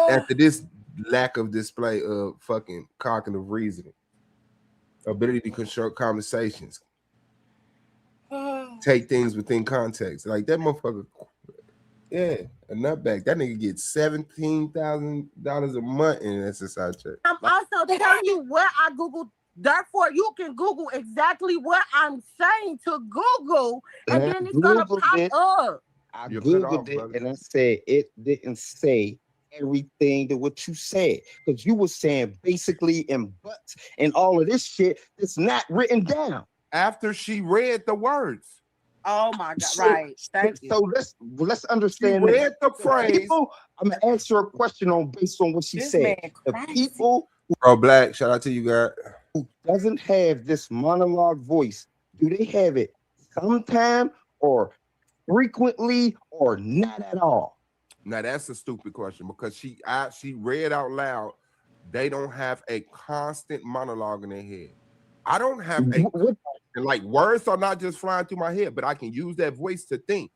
after this lack of display of fucking cognitive reasoning, ability to construct conversations, take things within context. Like that motherfucker, yeah, a nutbag. That nigga gets $17,000 a month in SSI check. I'm also telling you what I Googled. Therefore, you can Google exactly what I'm saying to Google, and then it's gonna pop up. I You're cut Googled off, it brother. and I said it didn't say everything that what you said, because you were saying basically and buts and all of this shit that's not written down. After she read the words. Oh my God! So- Right. Thank you. So let's She understand read the the phrase. people. I'm gonna answer a question based on what she This said. man The crazy. people Bro, Black, shout out to you, God. who doesn't have this monologue voice, do they have it sometime or frequently or not at all? Now that's a stupid question because she read out loud. They don't have a constant monologue in their head. I don't have a like words are not just flying through my head, but I can use that voice to think,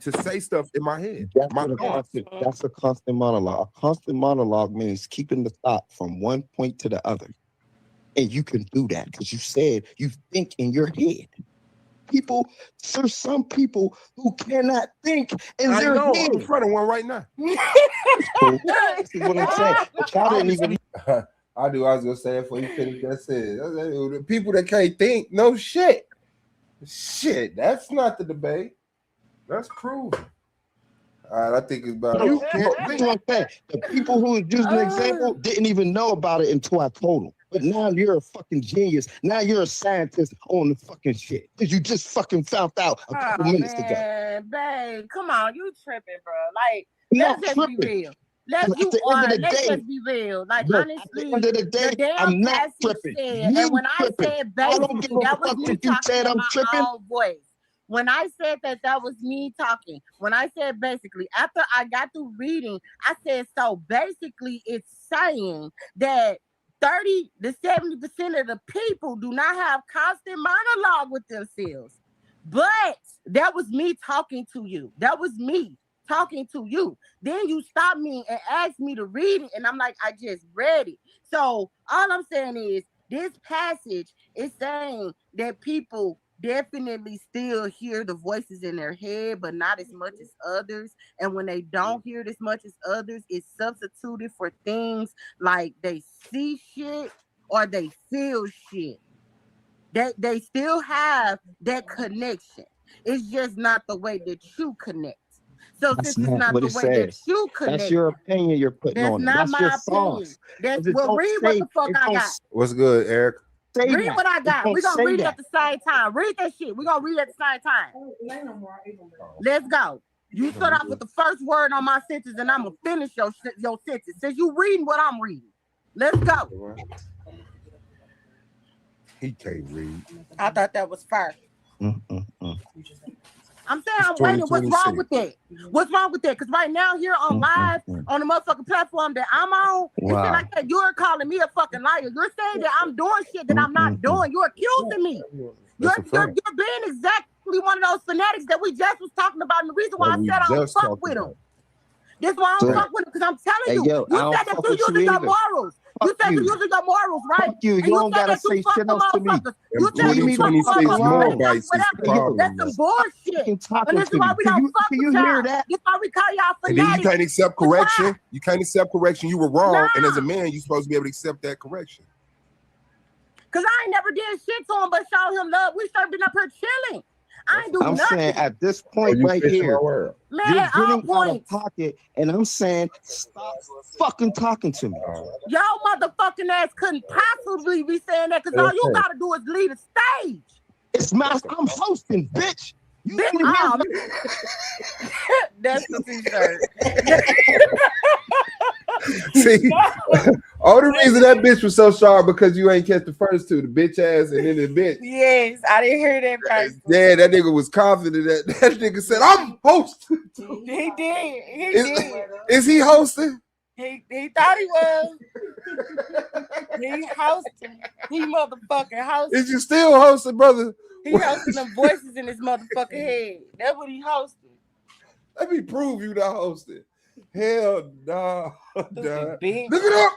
to say stuff in my head. That's a constant monologue. A constant monologue means keeping the thought from one point to the other. And you can do that because you said you think in your head. There's some people who cannot think in I their know. head. I'm in front of one right now. This is what I'm saying. But y'all didn't even. I knew I was gonna say it before you finished that sentence. The people that can't think, no shit. Shit, that's not the debate. That's proven. All right, I think it's about. You This is what I'm saying. The people who was using the example didn't even know about it until I told them. But now you're a fucking genius. Now you're a scientist on the fucking shit. Because you just fucking found out a couple minutes ago. Babe, come on, you tripping, bro? Like, Not let's just be tripping. real. Let's But at the end of the let's day- just be real. Like, Look, honestly, at the end of the day, the damn I'm not passage tripping. said, You and when I tripping. said I don't basically, give a that was fuck me if you talking said in I'm my tripping. own voice. When I said that was me talking. When I said basically, after I got through reading, I said, so basically it's saying that 30 to 70% of the people do not have constant monologue with themselves. But that was me talking to you. That was me talking to you. Then you stopped me and asked me to read it, and I'm like, I just read it. So all I'm saying is this passage is saying that people definitely still hear the voices in their head, but not as much as others. And when they don't hear it as much as others, it's substituted for things like they see shit or they feel shit. They still have that connection. It's just not the way that you connect. So That's since it's not not what the it way that says. you connect, That's your opinion you're putting that's on it. not That's my your opinion. sauce. That's It well, don't read what say- the fuck it I don't got. What's good, Eric? say Read that. what I It got. don't We're gonna say read it that. at the same time. Read that shit. We're gonna read it at the same time. Let's go. You start off with the first word on my sentence, and I'm gonna finish your sentence. Since you reading what I'm reading. Let's go. He can't read. I thought that was fair. I'm saying It's I'm waiting. What's wrong 2026. with that? What's wrong with that? Because right now here on live on the motherfucking platform that I'm on, and shit like that, you're calling me a fucking liar. You're saying that I'm doing shit that I'm not doing. You're accusing me. You're being exactly one of those fanatics that we just was talking about, and the reason why I said I don't fuck with them. That's why I don't fuck with them, because I'm telling you, yo, I you don't said that fuck you're with you using your either. morals. You Fuck said you. you're using your morals, right? Fuck you. And You don't said gotta that you say fuck shit some else to me. motherfuckers. You said Leave you me fuck the fuck motherfuckers. alone. That's whatever. That's some bullshit. Fucking talking And this to is why me. we Can don't you- fuck can with you y'all. hear that? This why we call y'all And then you fanatics. can't accept correction. You can't accept correction. You were wrong. And as a man, you're supposed to be able to accept that correction. Cause I ain't never did shit to him but show him love. We should been up here chilling. I ain't do I'm nothing. saying at this point you right fixing here, my world. Man, you're at all getting out of points. pocket, and I'm saying stop fucking talking to me. Y'all motherfucking ass couldn't possibly be saying that because all you gotta do is leave the stage. It's I'm hosting, bitch. You Bitch, didn't hear oh, me. that's the t-shirt. See, only reason that bitch was so sharp because you ain't catch the first two, the bitch ass and then the bitch. Yes, I didn't hear that first one. Yeah, that nigga was confident that nigga said, I'm hosting. He did. He did. Is he hosting? He thought he was. He hosting. He motherfucking hosting. Is you still hosting, brother? He hosting them voices in his motherfucking head. That's what he hosting. Let me prove you not hosting. Hell no. Look it up.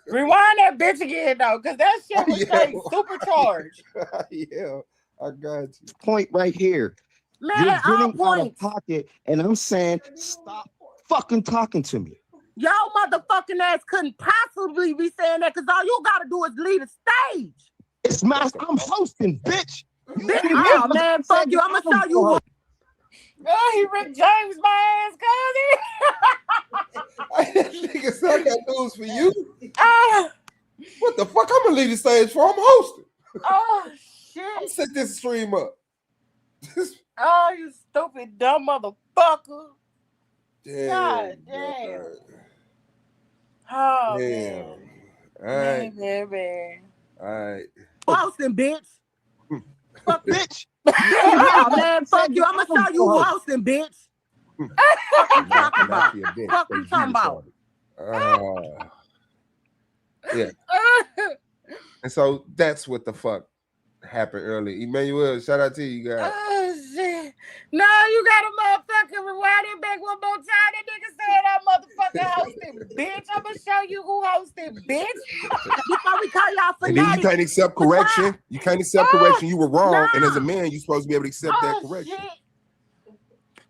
Rewind that bitch again though, because that shit was straight supercharged. Yeah, I got you. Point right here. Man, You're all getting out of points. pocket, and I'm saying, stop fucking talking to me. Y'all motherfucking ass couldn't possibly be saying that because all you gotta do is leave the stage. It's my, I'm hosting, bitch. Oh man, fuck you. I'm gonna show you what. Oh, he Rick James my ass, cousin. That nigga said, I got news for you. What the fuck? I'm gonna leave the stage for. I'm hosting. Oh shit. I'm set this stream up. Oh, you stupid dumb motherfucker. Damn, God damn. Oh damn. man. All right. Man. All right. Hosting, bitch. Fuck, bitch. Oh man, fuck you. I'm gonna show you who hosting, bitch. What you talking about? What you talking about? Yeah. And so that's what the fuck happened earlier. Emmanuel, shout out to you guys. Oh shit. No, you gotta motherfucking rewind it back one more time. That nigga said I'm motherfucking hosting, bitch. I'm gonna show you who hosted, bitch. Before we call y'all And then you fanatics. can't accept correction. You can't accept correction. You were wrong. And as a man, you're supposed to be able to accept that correction. Shit.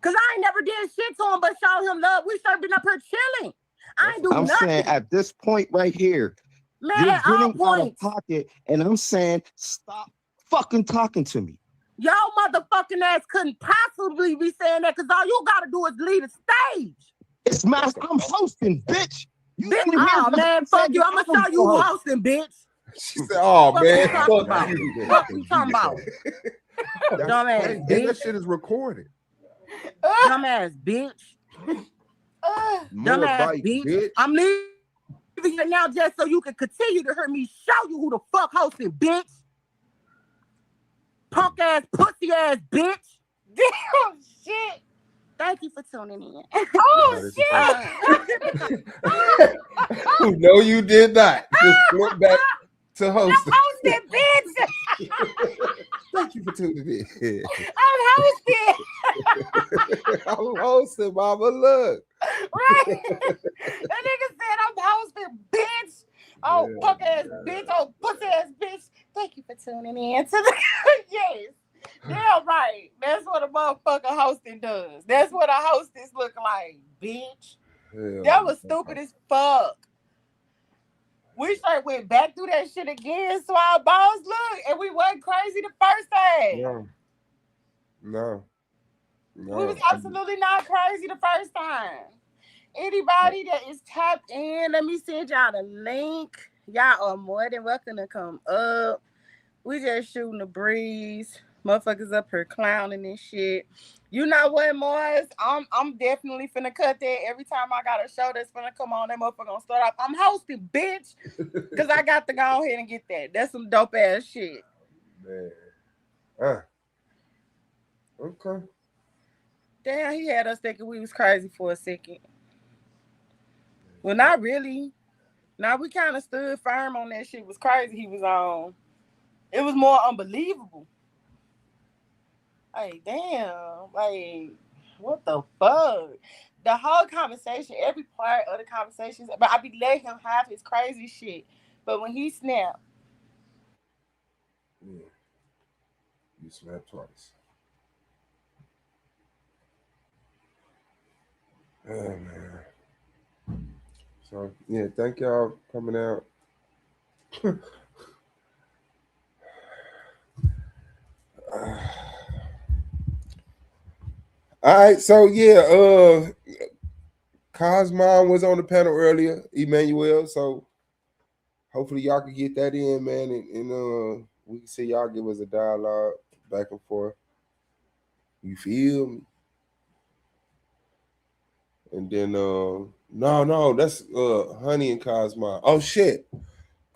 Cause I ain't never did shit to him but show him love. We should have been up here chilling. I ain't do I'm nothing. saying at this point right here, Man, you're all getting out of points. pocket, and I'm saying, stop fucking talking to me. Y'all motherfucking ass couldn't possibly be saying that because all you gotta do is leave the stage. It's my, I'm hosting, bitch. Bitch, oh man, fuck you. I'm gonna show you who hosting, bitch. She said, oh What man, you talking fuck about? you. What you talking about? Dumbass And bitch. that shit is recorded. Dumbass bitch. More Dumbass bite, bitch. I'm leaving it now just so you can continue to hear me show you who the fuck hosting, bitch. Punk ass, pussy ass bitch. Damn shit. Thank you for tuning in. Oh shit. No, you did not. Just went back to hosting. Hosting, bitch. Thank you for tuning in. I'm hosting. I'm hosting, mama. Look. Right. That nigga said I'm hosting, bitch. Oh, punk ass bitch. Oh, pussy ass bitch. Thank you for tuning in to the yes. Damn right. That's what a motherfucker hosting does. That's what a hostess look like, bitch. That was stupid as fuck. We straight went back through that shit again, so our balls look, and we wasn't crazy the first time. No. We was absolutely not crazy the first time. Anybody that is tapped in, let me send y'all the link. Y'all are more than welcome to come up. We just shooting the breeze. Motherfuckers up here clowning and shit. You know what, Mars? I'm definitely finna cut that every time I got a show that's finna come on. That motherfucker gonna start off. I'm hosting, bitch. Cause I got to go ahead and get that. That's some dope ass shit. Man. Okay. Damn, he had us thinking we was crazy for a second. Well, not really. Now we kind of stood firm on that shit. Was crazy he was on. It was more unbelievable. Like, damn. Like, what the fuck? The whole conversation, every part of the conversations, but I be letting him have his crazy shit. But when he snapped. Yeah. You snapped twice. Oh, man. So, yeah, thank y'all for coming out. All right, so yeah, Cosmon was on the panel earlier, Emmanuel. So hopefully y'all can get that in, man, and we can see y'all give us a dialogue back and forth. You feel me? And then No, that's Honey and Cosmo. Oh shit.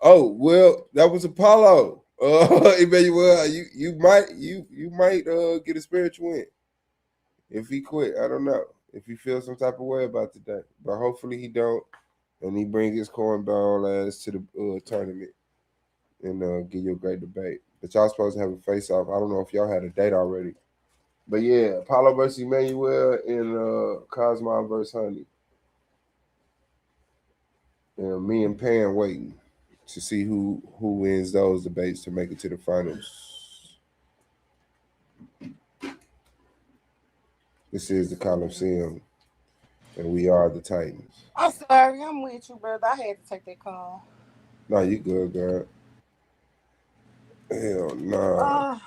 Oh well, that was Apollo. Emmanuel, you might get a spiritual win if he quit. I don't know if he feels some type of way about today, but hopefully he don't, and he bring his cornball ass to the tournament and give you a great debate. But y'all supposed to have a face off. I don't know if y'all had a date already, but yeah, Apollo versus Emmanuel and Cosmo versus Honey. And me and Pan waiting to see who wins those debates to make it to the finals. This is the Coliseum, and we are the Titans. I'm sorry, I'm with you, brother. I had to take that call. No, you good, girl. Hell no.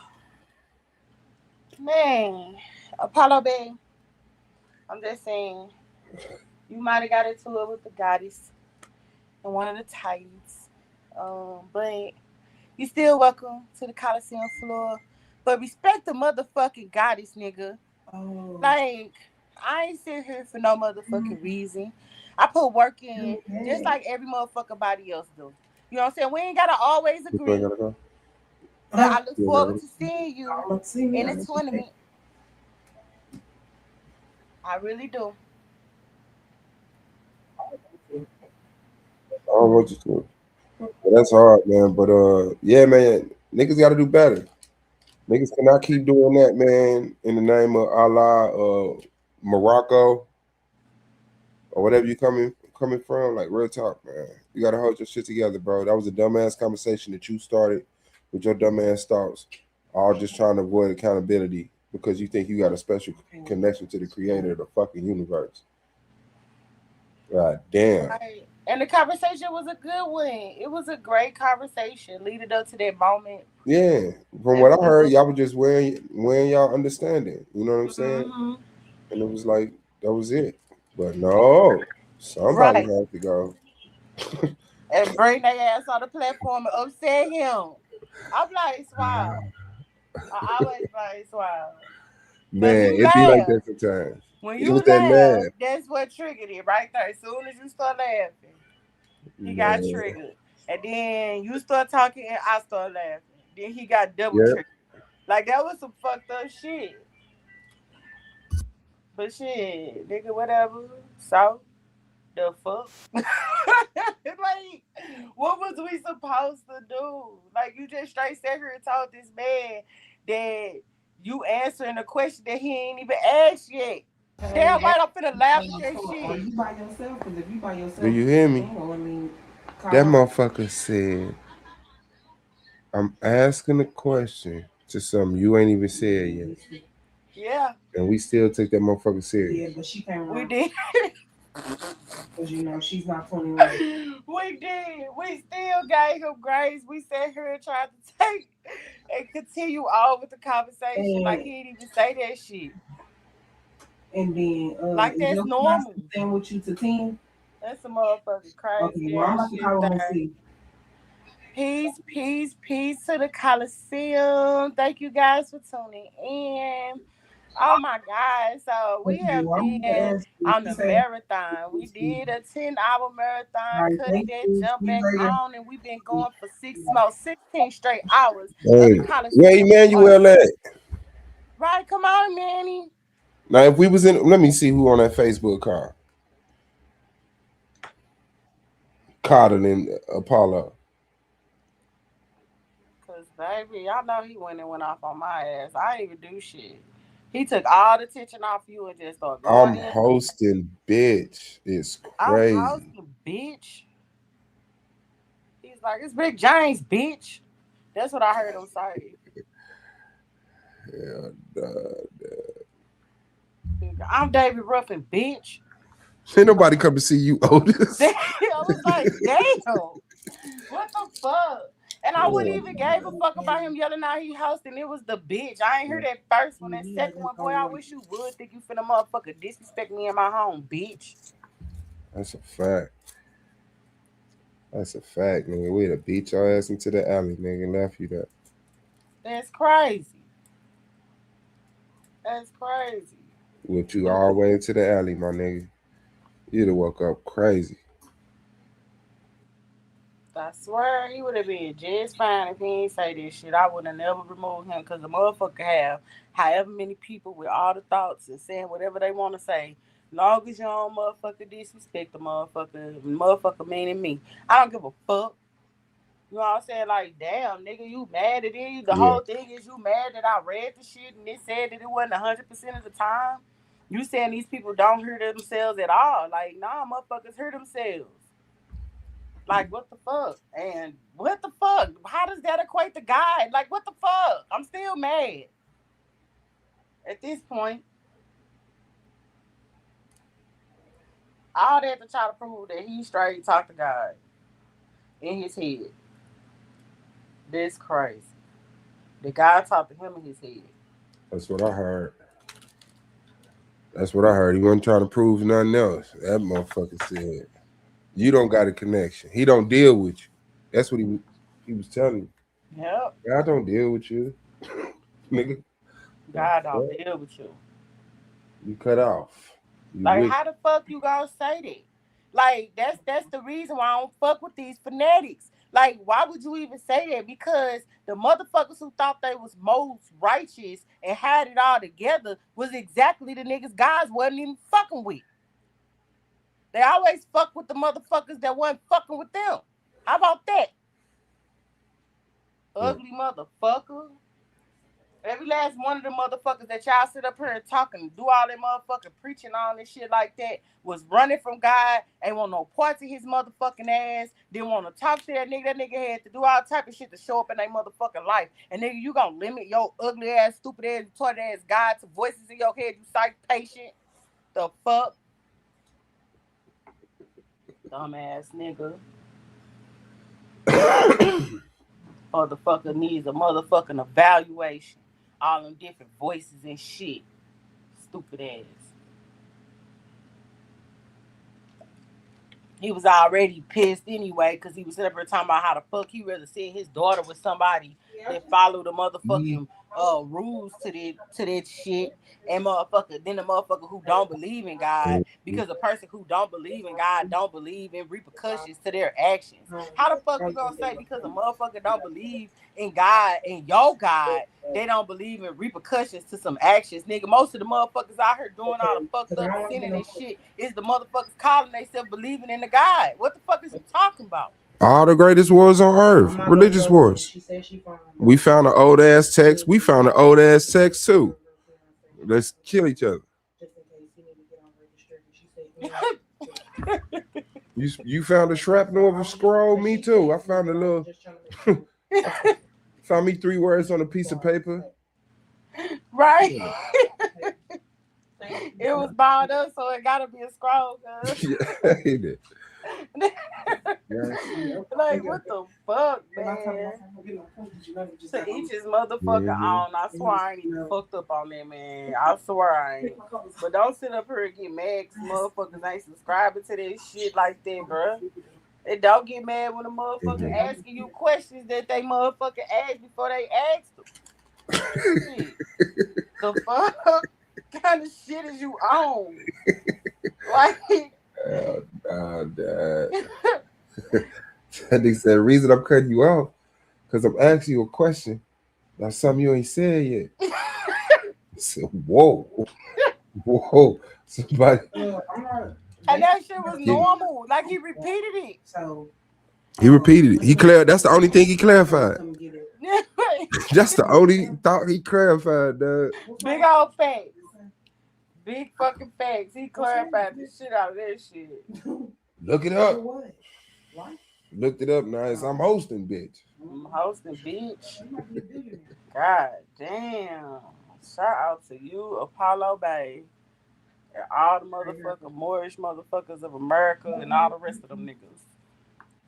Man, Apollo Bay. I'm just saying, you might have got into it with the goddess and one of the Titans. But you still welcome to the Coliseum floor. But respect the motherfucking goddess, nigga. Like, I ain't sitting here for no motherfucking reason. I put work in just like every motherfucking body else do. You know what I'm saying? We ain't gotta always agree. But I look forward to seeing you in the tournament. I really do. I don't want you to. But that's hard, man. But yeah, man, niggas got to do better. Niggas cannot keep doing that, man. In the name of Allah, Morocco, or whatever you coming from. Like real talk, man. You got to hold your shit together, bro. That was a dumbass conversation that you started with your dumbass thoughts, all just trying to avoid accountability because you think you got a special connection to the creator of the fucking universe. God damn. Right. And the conversation was a good one. It was a great conversation leading up to that moment. Yeah, from what I heard, y'all were just wearing y'all understanding. You know what I'm saying? Mm-hmm. And it was like that was it. But no, somebody had to go and bring their ass on the platform and upset him. I'm like, wow. I always like, wow. Man, You it be like laugh. that sometimes. When It you was that laugh, laugh. that's what triggered it right there. As soon as you start laughing, he got triggered. And then you start talking and I start laughing. Then he got double triggered. Like that was some fucked up shit. But shit, nigga, whatever. So the fuck? Like, what was we supposed to do? Like, you just straight sat here and told this man that you answering a question that he ain't even asked yet. Damn right, I'm finna laugh at that shit. Are you by yourself? Because if you by yourself, Do you hear me? That motherfucker said, I'm asking a question to something you ain't even said yet. Yeah. And we still take that motherfucker serious. Yeah, but she came We around. did. Because you know she's not 21. We did. We still gave him grace. We sat here and tried to take and continue on with the conversation. Like he didn't even say that shit. And then like that's normal. Staying with you to 10. That's a motherfucking crazy. Okay, well, I'm about to call him and see. Peace to the Coliseum. Thank you guys for tuning in. Oh my God. So we have been on the marathon. We did a 10-hour marathon, cut that jump back on, and we've been going for 16 straight hours of the Coliseum. Where Emmanuel at? Right, come on, Manny. Now, if we was in, let me see who on that Facebook call. Carter and Apollo. Cause baby, y'all know he went off on my ass. I didn't even do shit. He took all the attention off you and just started going in. I'm hosting, bitch. It's crazy. I'm hosting, bitch. He's like, it's Big James, bitch. That's what I heard him say. Hell, I'm David Ruffin, bitch. Ain't nobody come to see you, Otis. I was like, damn. What the fuck? And I wouldn't even gave a fuck about him yelling out he hosting. It was the bitch. I ain't heard that first one. That second one, boy, I wish you would think you finna motherfucker disrespect me in my home, bitch. That's a fact. That's a fact, nigga. We'd have beat your ass into the alley, nigga, and left you that. That's crazy. That's crazy. Whipped you all the way into the alley, my nigga. You'd have woke up crazy. I swear he would have been just fine if he ain't say this shit. I would have never removed him because the motherfucker have however many people with all the thoughts and saying whatever they want to say. Long as you don't motherfucker disrespect the motherfucker meaning me. I don't give a fuck. You know what I'm saying? Like, damn, nigga, you mad at it? The Yeah. whole thing is you mad that I read the shit and it said that it wasn't 100% of the time. You saying these people don't hear themselves at all? Like, nah, motherfuckers hear themselves. Like, what the fuck? And what the fuck? How does that equate to God? Like, what the fuck? I'm still mad at this point. All that to try to prove that he straight talked to God in his head. That's crazy. The God talked to him in his head. That's what I heard. That's what I heard. He wasn't trying to prove nothing else. That motherfucker said, "You don't got a connection. He don't deal with you." That's what he was telling you. Yep. God don't deal with you, nigga. God don't deal with you. You cut off. You Like, wicked. how the fuck you gonna say that? Like, that's the reason why I don't fuck with these fanatics. Like, why would you even say that? Because the motherfuckers who thought they was most righteous and had it all together was exactly the niggas guys wasn't even fucking with. They always fuck with the motherfuckers that wasn't fucking with them. How about that? Ugly motherfucker. Every last one of the motherfuckers that y'all sit up here and talking, do all that motherfucking preaching on and shit like that, was running from God, ain't want no parts of his motherfucking ass, didn't want to talk to that nigga. That nigga had to do all type of shit to show up in their motherfucking life. And nigga, you gonna limit your ugly ass, stupid ass, retarded ass God to voices in your head, you psych patient? The fuck? Dumbass nigga. Motherfucker needs a motherfucking evaluation. All them different voices and shit. Stupid ass. He was already pissed anyway because he was sitting up here talking about how the fuck he rather see his daughter with somebody that follow the motherfucking rules to that shit, and motherfucker then the motherfucker who don't believe in God, because a person who don't believe in God don't believe in repercussions to their actions. How the fuck you gonna say because a motherfucker don't believe in God and your God, they don't believe in repercussions to some actions? Nigga, most of the motherfuckers out here doing all the fucked up sinning and shit is the motherfuckers calling themselves believing in the God. What the fuck is you talking about? All the greatest wars on earth, religious wars. We found an old ass text. We found an old ass text too. Let's kill each other. You found a shrapnel of a scroll? Me too. I found a little. Found me 3 words on a piece of paper. Right. It was bound up, so it gotta be a scroll. Yeah, he did. Like, what the fuck, man? To each his motherfucker own. I swear I ain't even fucked up on that, man. I swear I ain't. But don't sit up here and get mad because motherfuckers ain't subscribing to that shit like that, bro. And don't get mad when a motherfucker asking you questions that they motherfucker asked before they asked them. Shit. The fuck kind of shit is you on? Like, Dad. That nigga said, the reason I'm cutting you off because I'm asking you a question. That's something you ain't said yet. I said, whoa. Whoa. Somebody. And that shit was normal. Like, he repeated it. He repeated it. He cleared. That's the only thing he clarified. That's the only thought he clarified, dog. Big old facts. Big fucking facts. He clarified the shit out of that shit. Look it up. Looked it up, nice. I'm hosting, bitch. I'm hosting, bitch. God damn. Shout out to you, Apollo Bay. And all the motherfucking Moorish motherfuckers of America and all the rest of them niggas.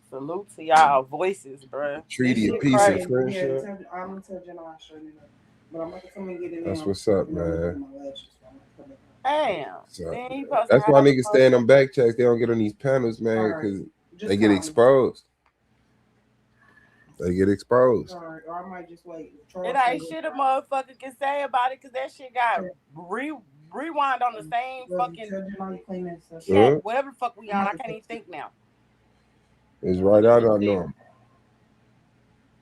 Salute to y'all voices, bro. Treaty of peace and friendship. That's what's up, man. Damn. So, that's why niggas stay in them back checks. They don't get on these panels, man, because they get exposed. They get exposed. Or I might just wait. It ain't shit a motherfucker can say about it because that shit got rewind on the same fucking Huh? chat, whatever the fuck we on. I can't even think now. It's right out of normal.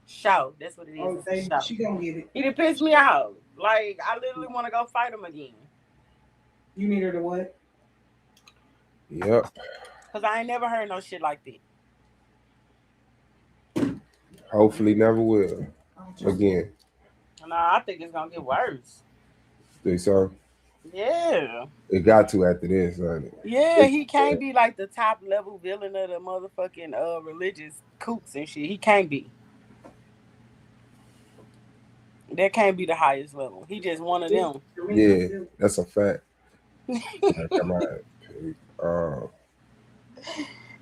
Show. That's what it is. Oh, It's a show. she gonna get it. He done pissed me off. Like, I literally want to go fight him again. You need her to what? Yep. Because I ain't never heard no shit like that. Hopefully never will. Again. Nah, I think it's going to get worse. Think so? Yeah. It got to after this, honey. Yeah, he can't be like the top level villain of the motherfucking religious coots and shit. He can't be. That can't be the highest level. He just one of them. Yeah, that's a fact. Come on.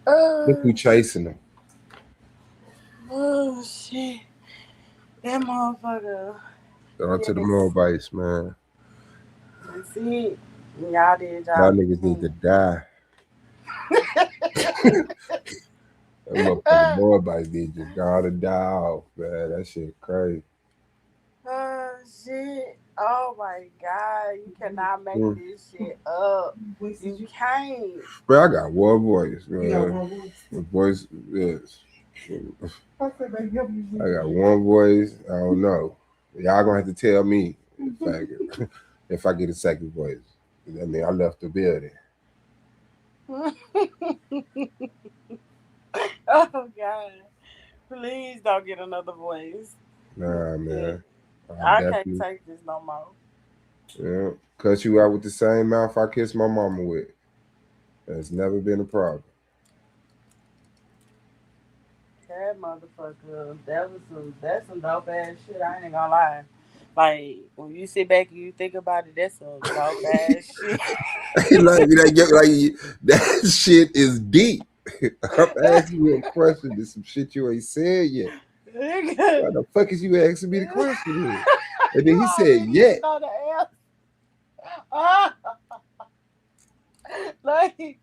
Look who chasing him. Oh, shit. That motherfucker. Shout out to the Moabites, man. That's it. Y'all did Y'all niggas need to die. That motherfucking Moabites need to gotta die off, man. That shit crazy. Oh, shit. Oh, my God. You cannot make this shit up. You can't. Bro, I got one voice, man. The voice, yes. I got one voice. I don't know. Y'all gonna have to tell me if I get a second voice. I mean, I left the building. Oh, God. Please don't get another voice. Nah, man. I can't take this no more. Yeah. Cut you out with the same mouth I kissed my mama with. That's never been a problem. That motherfucker, that's some dope ass shit. I ain't gonna lie. Like, when you sit back and you think about it, that's some dope ass shit. like that shit is deep. I'm asking you a question. There's some shit you ain't said yet. Why the fuck is you asking me the question then? And then he said, yeah. Like,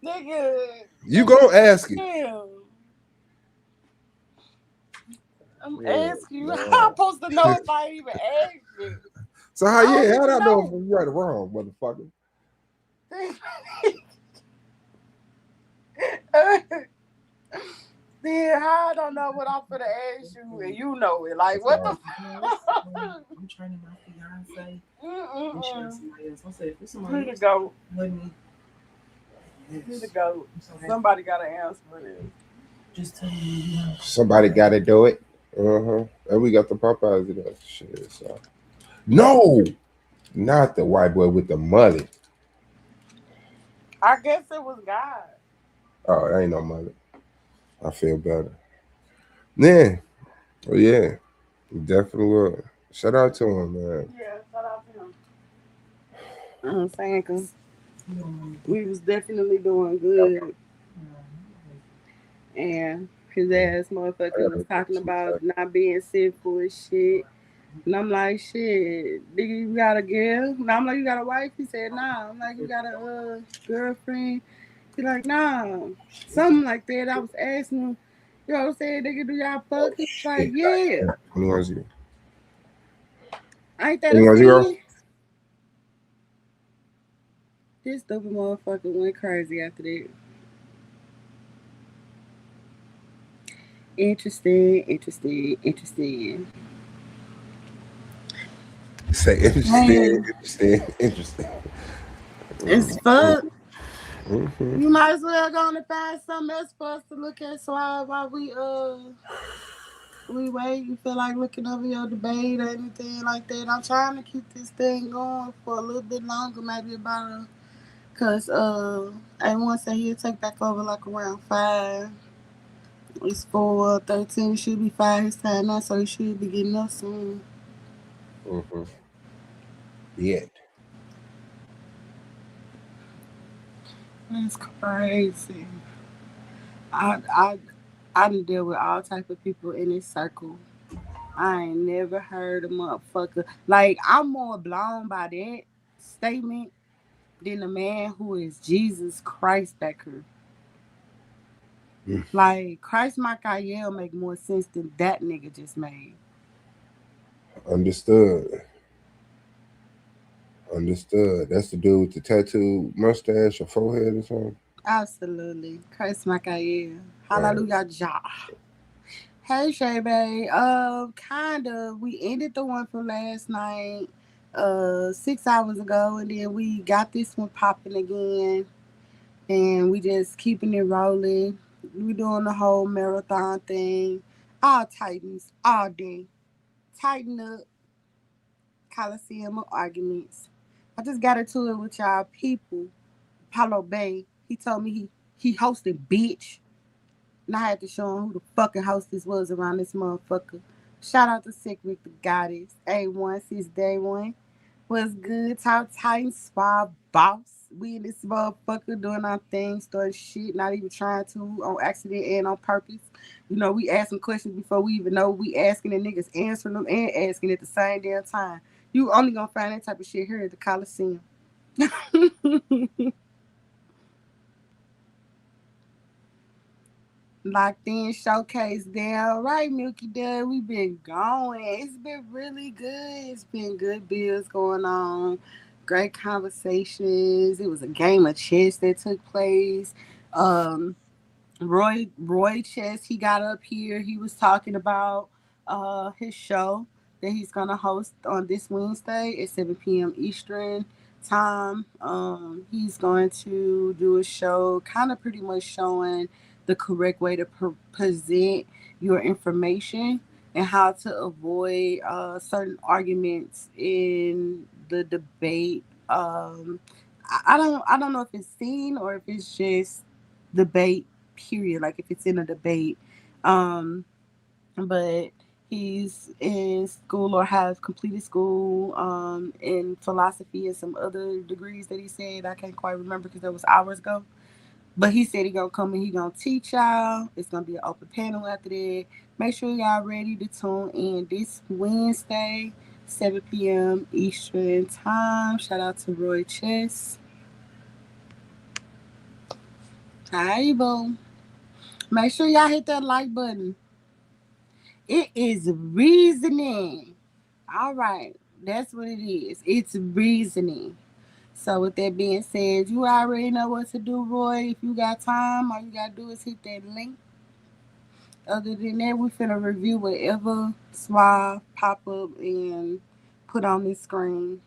nigga. You gonna ask it. Damn. I'm asking you. How I'm supposed to know if I even asked you? So how did I know if you right or wrong, motherfucker? Then how I don't know what I'm finna ask you and you know it. Like, what the fuck? I'm training my fiance. And she has somebody else. I said, if somebody Here to go. Let me. Here to go. Somebody got to answer for this. Just tell me. Somebody got to do it. And we got the Popeyes of that shit. So. No, not the white boy with the mullet. I guess it was God. Oh, that ain't no mullet. I feel better. Yeah. Oh, yeah. Definitely will. Shout out to him, man. Yeah, shout out to him. I'm saying, because we was definitely doing good. And his ass motherfucker was talking about not being sinful and shit. And I'm like, shit, nigga, you got a girl? And I'm like, you got a wife? He said, nah. I'm like, you got a girlfriend? He's like, nah. Something like that. I was asking him, you know what I'm saying, nigga, do y'all fuck? He's like, yeah. Ain't that a sin? This stupid motherfucker went crazy after that. Interesting. Say interesting. It's fuck. Mm-hmm. You might as well go and find something else for us to look at. So while we wait, you feel like looking over your debate or anything like that. I'm trying to keep this thing going for a little bit longer, maybe about because everyone said he'll take back over like around 5. It's 4:13. It should be 5 his time now, so he should be getting up soon. Mm-hmm. Yeah. That's crazy. I done deal with all type of people in this circle. I ain't never heard a motherfucker. Like, I'm more blown by that statement than a man who is Jesus Christ back here. Like, Christ Michael make more sense than that nigga just made. Understood. Understood. That's the dude with the tattoo mustache or forehead or something. Absolutely. Christ Makael. Right. Hallelujah. Ja. Hey Shay Bay. Kind of. We ended the one from last night, 6 hours ago, and then we got this one popping again, and we just keeping it rolling. We doing the whole marathon thing. All Titans, all day. Tighten up, Coliseum of arguments. I just got into it with y'all people. Paulo Bay. He told me he hosted bitch. And I had to show him who the fucking hostess was around this motherfucker. Shout out to Sick Rick the Goddess. A1 since day one. Was good. Top Titan Spar Boss. We in this motherfucker doing our thing, starting shit, not even trying to, on accident and on purpose. You know, we asking questions before we even know we asking, and niggas answering them and asking at the same damn time. You only gonna find that type of shit here at the Coliseum. Locked in showcase down right, Milky Dad. We've been going. It's been really good. It's been good bills going on. Great conversations. It was a game of chess that took place. Um, Roy Chess, he got up here. He was talking about his show that he's gonna host on this Wednesday at 7 p.m. Eastern time. He's going to do a show, kind of pretty much showing the correct way to present your information and how to avoid certain arguments in the debate. I don't know if it's seen or if it's just debate period, like if it's in a debate. Um, but he's in school or has completed school in philosophy and some other degrees that he said. I can't quite remember because that was hours ago. But he said he gonna come and he gonna teach y'all. It's gonna be an open panel after that. Make sure y'all ready to tune in this Wednesday, 7 p.m. Eastern time. Shout out to Roy Chess. Hi, boom. Make sure y'all hit that like button. It is reasoning. All right. That's what it is. It's reasoning. So with that being said, you already know what to do, Roy. If you got time, all you gotta do is hit that link. Other than that, we finna review whatever swab pop up and put on this screen.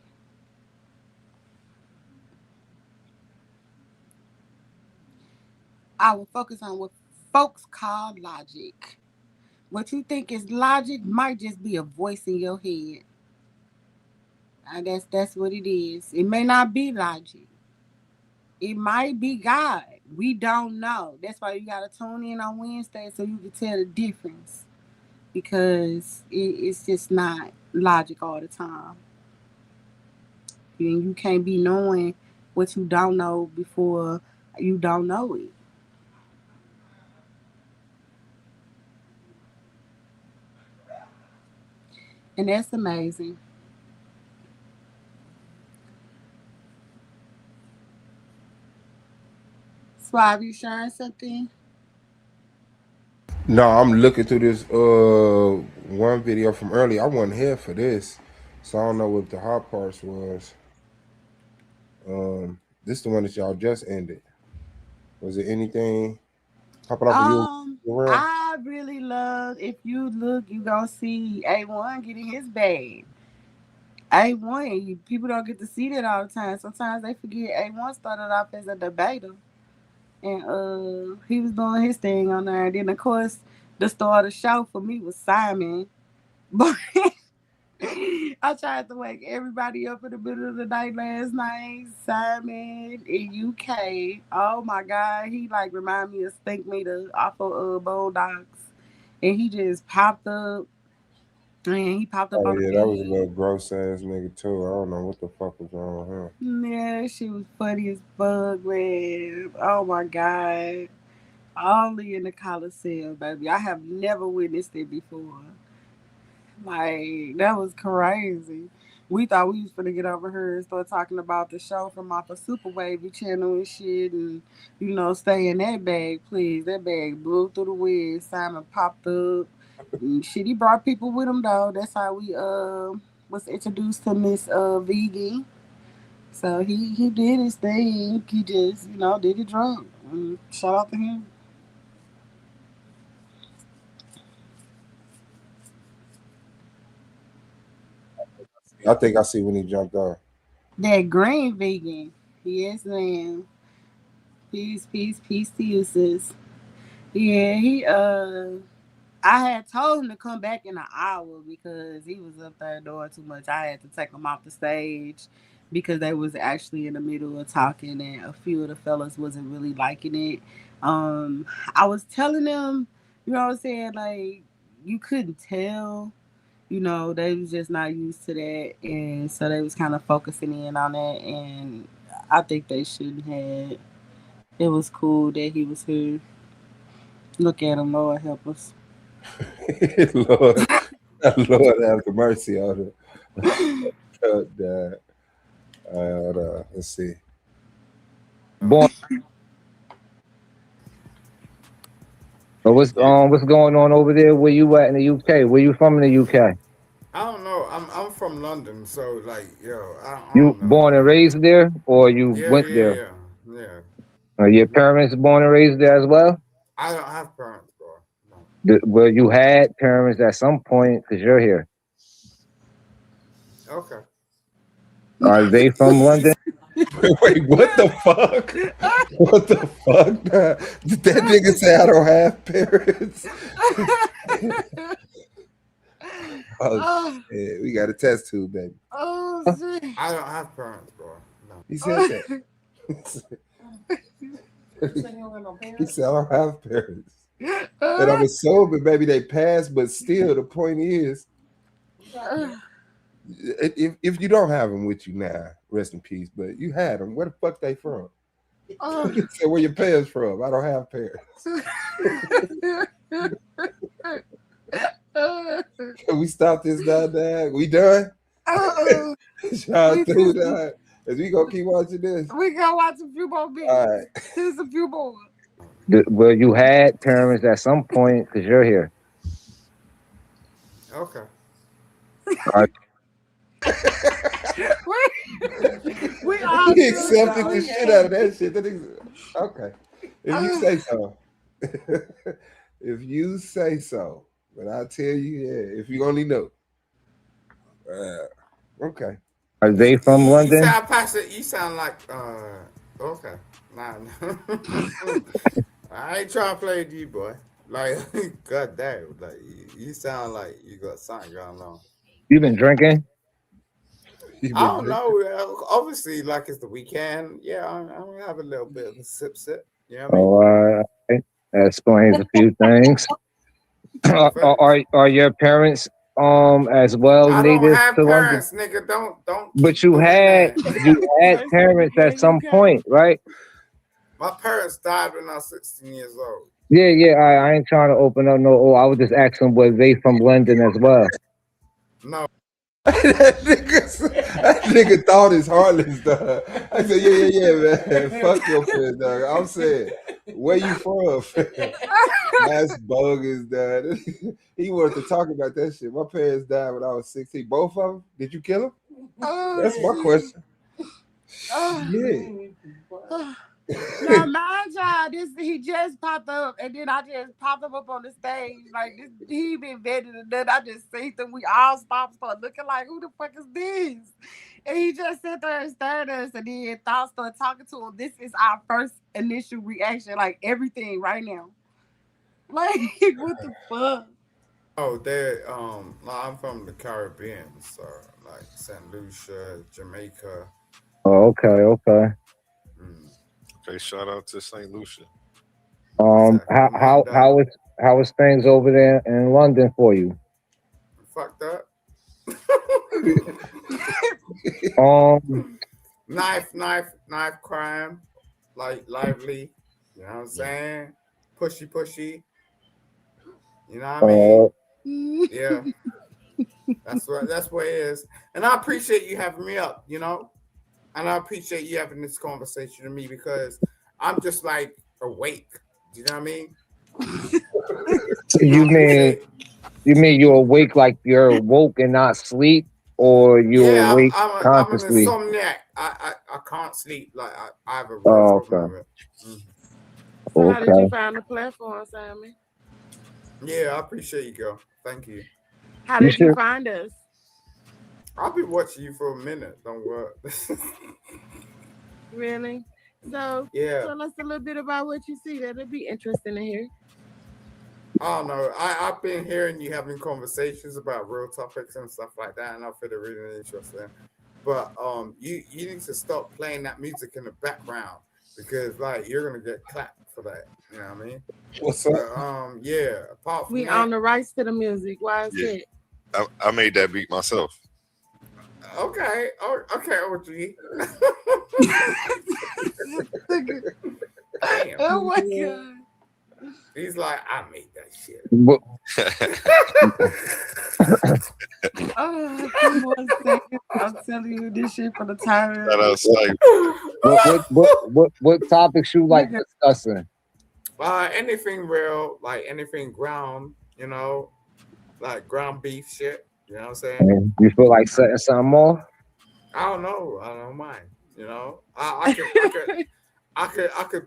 I will focus on what folks call logic. What you think is logic might just be a voice in your head. That's what it is. It may not be logic. It might be God. We don't know. That's why you gotta tune in on Wednesday so you can tell the difference. Because it's just not logic all the time. And you can't be knowing what you don't know before you don't know it. And that's amazing. Swab, you sharing something? No, I'm looking through this one video from earlier. I wasn't here for this, so I don't know what the hot parts was. This is the one that y'all just ended. Was it anything popping off of you around? I really love, if you look, you gonna see A1 getting his bag. A1, people don't get to see that all the time. Sometimes they forget A1 started off as a debater. And he was doing his thing on there. And then of course the star of the show for me was Simon. But I tried to wake everybody up in the middle of the night last night. Simon in UK. Oh my God. He like remind me of Stink Meter off of Bulldogs. And he just popped up. And he popped up Oh on the yeah, that was a little feed. gross ass nigga too. I don't know what the fuck was wrong with him. Yeah, she was funny as fuck, man. Oh my God. Only in the Coliseum, baby. I have never witnessed it before. Like, that was crazy. We thought we was gonna get over here and start talking about the show from off of Super Wavy channel and shit and, stay in that bag, please. That bag blew through the wind. Simon popped up. And shit, he brought people with him though. That's how we was introduced to Miss Vegan. So he did his thing. He just did it drunk. Shout out to him. I think I see when he jumped on. That green vegan. Yes, ma'am. Peace to you, sis. Yeah, I had told him to come back in an hour because he was up there doing too much. I had to take him off the stage because they was actually in the middle of talking and a few of the fellas wasn't really liking it. I was telling them, you know what I'm saying, like you couldn't tell, they was just not used to that, and so they was kind of focusing in on that, and I think they shouldn't have. It was cool that he was here. Look at him, Lord help us. Lord, Lord have mercy on him. Hold on. Let's see. Born. So what's going on over there? Where you at in the UK? Where you from in the UK? I don't know. I'm from London, so like, yo, I You don't know. born and raised there, or you Yeah, went yeah, there? yeah, yeah. Are your parents born and raised there as well? I don't have parents, bro. No. Well, you had parents at some point because you're here. Okay. Are they from London? Wait, what the fuck? What the fuck? Did that nigga say I don't have parents? Oh shit, we got a test tube, baby. Oh shit. I don't have parents, bro. No. He said that. He said I don't have parents. And I'm assuming maybe they passed, but still the point is, if you don't have them with you now, rest in peace. But you had them. Where the fuck they from? He said, where your parents from? I don't have parents. Can we stop this now, Dad? We done? Shout out to Dad. Is we gonna keep watching this? We gonna watch a few more videos. All right. Here's a few more. Well, you had parents at some point because you're here. Okay. we all He accepted the shit out of that shit. Okay. If you say so. If you say so. But I tell you, yeah, if you only know. Okay. Are they from London? You sound passionate. You sound like okay. Nah. I ain't trying to play with you, boy. Like, god damn, like you sound like you got something going on. You been drinking? I don't know. Obviously, like it's the weekend. Yeah, I'm gonna have a little bit of a sip. You know what I mean? Oh, that explains a few things. Are your parents as well I native don't have to parents, London? nigga. Don't. But you had parents at some point, right? My parents died when I was 16 years old. Yeah. I ain't trying to open up no. I was just asking, was they from London as well? No. that nigga thought his heartless, dog. I said, yeah, man. Fuck your friend, dog. I'm saying, where you from? That's bogus, dog. He wanted to talk about that shit. My parents died when I was 16. Both of them? Did you kill them? That's my question. Yeah. Now, mind y'all, he just popped up, and then I just popped him up on the stage. Like, he been vetted, and then I just seen them. We all start looking like, who the fuck is this? And he just sat there and stared at us, and then thoughts started talking to him. This is our first initial reaction, like everything right now. Like, what the fuck? Oh, they're I'm from the Caribbean, so like St. Lucia, Jamaica. Oh, okay. Okay, shout out to St. Lucia. How is things over there in London for you? Fucked up. Knife crime, like lively. You know what I'm saying? Pushy. You know what I mean? Yeah. That's what it is. And I appreciate you having me up, you know? And I appreciate you having this conversation with me because I'm just like awake. Do you know what I mean? You mean you're awake like you're woke and not sleep, or you awake I'm an consciously? insomniac. I can't sleep. Like I have a real problem with it. Mm-hmm. So how did you find the platform, Simon? Yeah, I appreciate you, girl. Thank you. How did you find us? I'll be watching you for a minute. Don't worry. Really? So tell us a little bit about what you see. That'd be interesting to hear. I don't know. I've been hearing you having conversations about real topics and stuff like that, and I find it really interesting. But you need to stop playing that music in the background because like you're gonna get clapped for that. You know what I mean? What's up? Yeah. Apart from We that, own the rights to the music. Why is it? I made that beat myself. Okay. Oh, okay, OG. Damn. Oh my god. He's like, I made that shit. Oh, come on, second. I'm telling you this shit for the time. What topics you like discussing? Anything real, like anything ground, you know, like ground beef shit. You know what I'm saying? You feel like setting something more? I don't know. I don't mind. You know, I could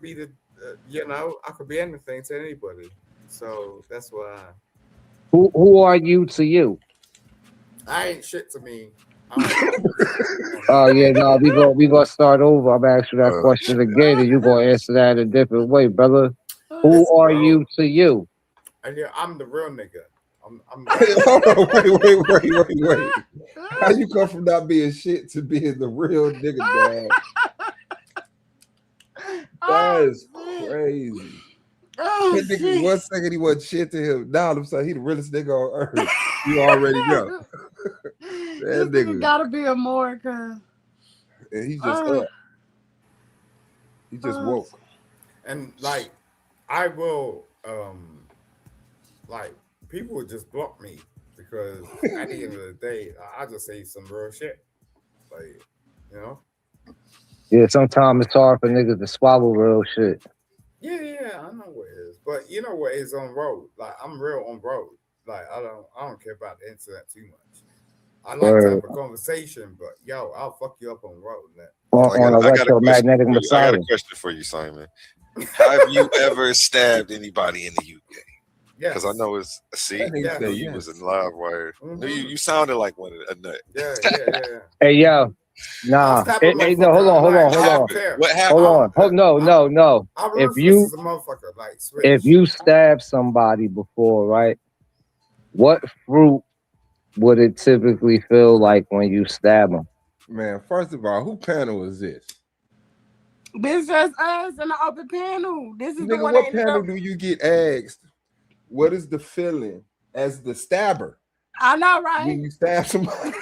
be the, you know, I could be anything to anybody. So that's why. Who are you to you? I ain't shit to me. Oh yeah, no, we gonna start over. I'm gonna ask you that question again, and you gonna answer that a different way, brother. Who are you to you? And yeah, I'm the real nigga. I'm Hold on, wait. How you come from not being shit to being the real nigga, dad? That is crazy. That nigga, 1 second he wasn't shit to him. Now I'm saying he the realest nigga on earth. You already know. That nigga gotta be a more, cause and he just up. He just woke. And like I will like people would just block me because at the end of the day I just say some real shit. Like, you know? Yeah, sometimes it's hard for niggas to swallow real shit. Yeah, I know what it is. But you know what is on road. Like I'm real on road. Like I don't care about the internet too much. I like to have a conversation, but yo, I'll fuck you up on road. On electromagnetic I got Messiah. a question for you, Simon. Have you ever stabbed anybody in the UK? Because I know it's you was in live wire. You sounded like one of a nut. Yeah. Hey yo, nah. Hey, no, hold on. What happened? Hold no. If you stab somebody before, right? What fruit would it typically feel like when you stab them? Man, first of all, who panel is this? This just us in the open panel. This is Nigga, the one. what panel do you get asked? What is the feeling as the stabber? I know, right? When you stab somebody,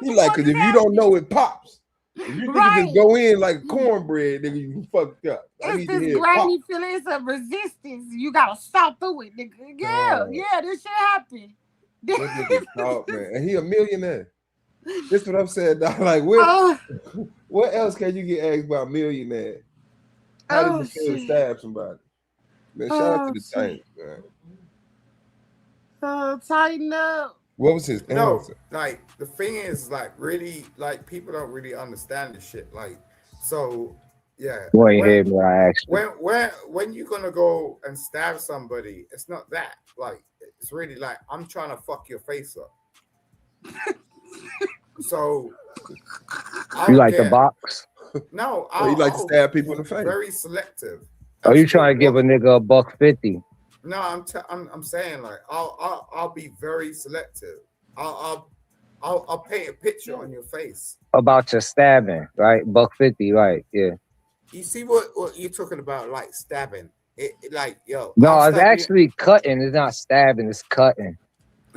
he like, because if you don't know, it pops. If you just go in like cornbread, nigga, you fucked up. It's this grainy feeling of resistance. You gotta stop through it, nigga. Yeah, this shit happened. That nigga talk, man, and he a millionaire. This is what I'm saying, dog. Like, what else can you get asked about millionaire? How did you feel to stab somebody? Man, shout out to the tank, man. Tighten up. What was his answer? No, like the thing is, like really, like people don't really understand this shit. Like, so yeah. When you gonna go and stab somebody, it's not that. Like, it's really like I'm trying to fuck your face up. So you like the box? No, you like to stab people in the face. Very selective. Are you trying to give a nigga $150? No, I'm saying like I'll be very selective. I'll paint a picture on your face about your stabbing, right? $150, right? Yeah. You see what you're talking about, like stabbing? It like yo. No, it's actually cutting. It's not stabbing. It's cutting.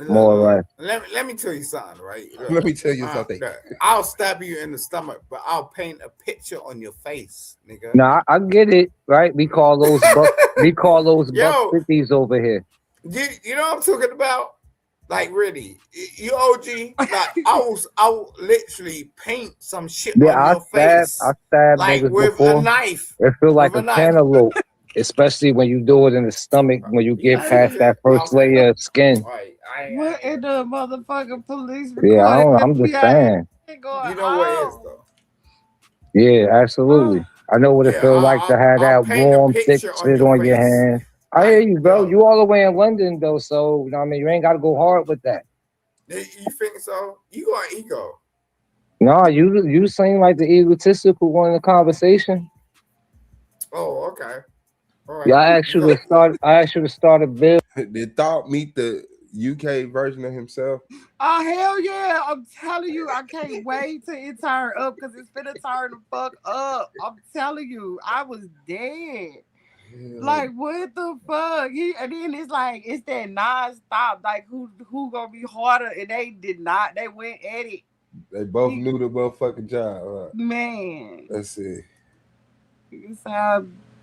More or less. Let me tell you something, right? Look, let me tell you something. I'll stab you in the stomach, but I'll paint a picture on your face, nigga. Nah, I get it, right? We call those $150s over here. You know what I'm talking about? Like really, you OG. Like I'll literally paint some shit on your face. I stab like niggas with before. A knife. It feel like a cantaloupe, especially when you do it in the stomach when you get past that first layer of skin. Right. What in the motherfucking police Yeah, recording? I'm just saying. Going You know what it is though. Yeah, absolutely. I know what it feels like to have I'll that paint a warm, thick picture on shit your on your face. hand. I hear you, bro. You all the way in London though, so you know what I mean, you ain't got to go hard with that. You think so? You got ego. No, you seem like the egotistical one in the conversation. Oh, okay. All right. Yeah, I asked you to start a bill. Did Thought meet the UK version of himself? Oh hell yeah! I'm telling you, I can't wait till it turn up because it's finna turn the fuck up. I'm telling you, I was dead. Like what the fuck? And then it's like it's that non-stop. Like who gonna be harder? And they did not. They went at it. They both knew the motherfucking job. Huh? Man, Let's see. It's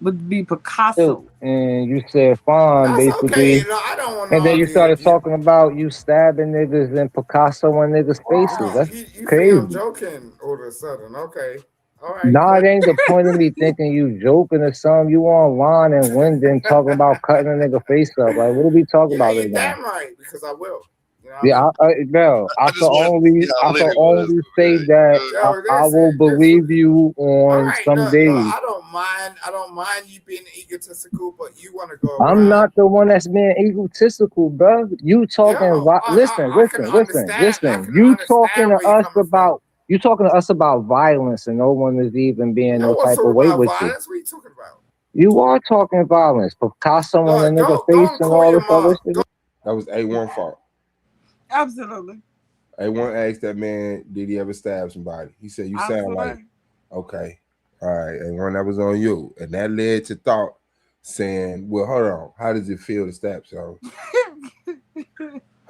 would be Picasso. And you said fine, That's basically. okay. No, I don't want to. And then you started talking about you stabbing niggas and Picasso on niggas' faces. That's you crazy. think I'm joking all of a sudden? Okay. All right. Nah, it ain't the point of me thinking you joking or something. You online and Wyndham talking about cutting a nigga face up. Like, what are we talking about right now? Damn right, because I will. You know Yeah, I can only say that I will believe you on some days. I don't mind you being egotistical, but you want to go around. I'm not the one that's being egotistical, bro. You talking? Listen. You talking to us about? You talking to us about violence, and no one is even being no type of way with you. What are you talking about? You are talking violence, Picasso on a nigga face and all this other shit. That was A1 fault. Absolutely. A1 asked that man, did he ever stab somebody? He said, you sound like, okay. All right. A1, that was on you. And that led to Thought saying, well, hold on. How does it feel to stab someone?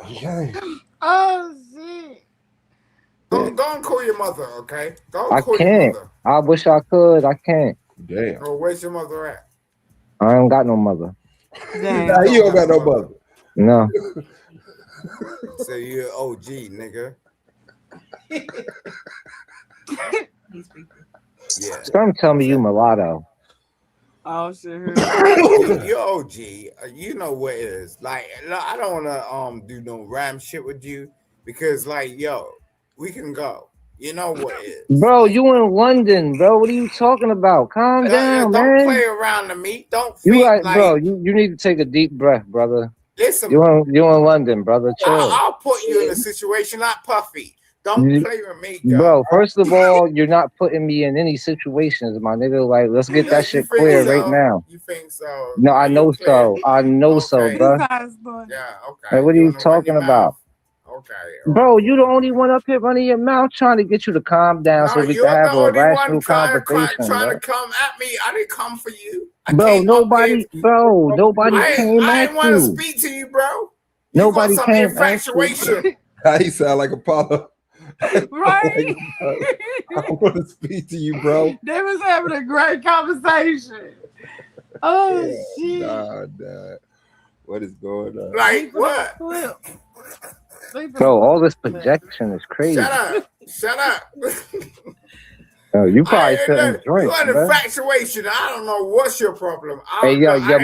Okay. Oh, shit. Go and call your mother, okay? I can't. I wish I could. I can't. Damn. Oh, where's your mother at? I don't got no mother. Nah, you don't got no mother. No. So you're OG, nigga. Yeah. Some tell me you mulatto. Oh shit. You're OG. You know what it is. Like, I don't wanna do no rhyme shit with you because, like, yo, we can go. You know what it is. Bro, you in London, bro. What are you talking about? Calm down, man. Don't play around to me. Don't you think like, bro, you need to take a deep breath, brother. Listen, you in London, brother. Chill. I'll put you in a situation, not Puffy. Don't play with me, girl. Bro. First of all, you're not putting me in any situations, my nigga. Like, let's get that shit clear right now. You think so? No, I know so. I know so, bro. Yeah, okay. Like, what are you talking about? Okay. Bro, you the only one up here running your mouth trying to get you to calm down so we can have a rational conversation. Trying to come at me. I didn't come for you. Nobody came I at didn't want to you. speak to you, bro. Nobody came infatuation. He sound like Apollo. Right? I want to speak to you, bro. They was having a great conversation. Oh shit. Nah. What is going on? Like what? Bro, all this projection is crazy. Shut up. You probably shouldn't drink. You an infatuation. I don't know what's your problem. Hey, yo, your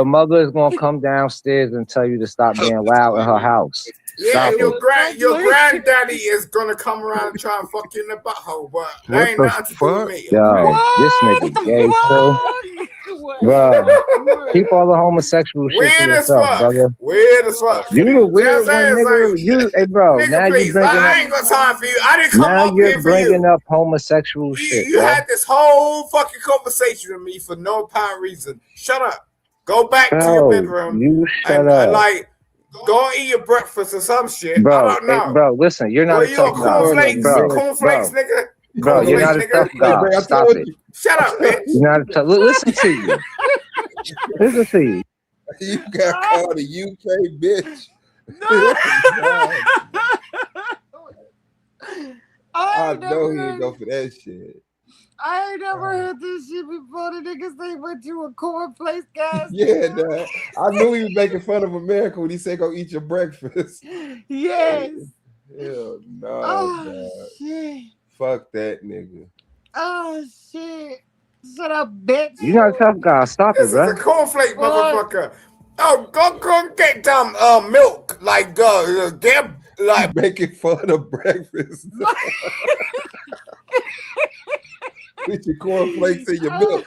mother is gonna come downstairs and tell you to stop being loud in her house. Yeah, your granddaddy is gonna come around and try and fuck you in the butthole, but that ain't nothing to do with me. Yo, this nigga gay, too. Bro, keep all the homosexual shit to yourself, brother. Weird as fuck. You the weird one, nigga. Hey, bro, now you bringing I ain't got time for you. I didn't come now up here for you. Now you're bringing up homosexual shit. You had this whole fucking conversation with me for no apparent reason. Shut up. Go back to your bedroom. You shut up. Like, go eat your breakfast or some shit. Bro, I don't know. Hey, bro, listen, you're not a tough guy. Cornflakes, nigga. Bro, you're not a tough guy. Stop it. Shut up, bitch. You're not a tough. Listen to you. Listen to you. You got called a UK bitch. No. I know he didn't go for that shit. I ain't never heard this shit before. The niggas say went to a cornflakes gas. Yeah, nah. I knew he was making fun of America when he said go eat your breakfast. Yes. Hell no. Oh shit. Fuck that nigga. Oh shit. Shut up, bitch. You're not a tough guy. Stop it, bro. This is a cornflake, motherfucker. Oh, go and get milk. like they're like making fun of breakfast. With your cornflakes and your milk.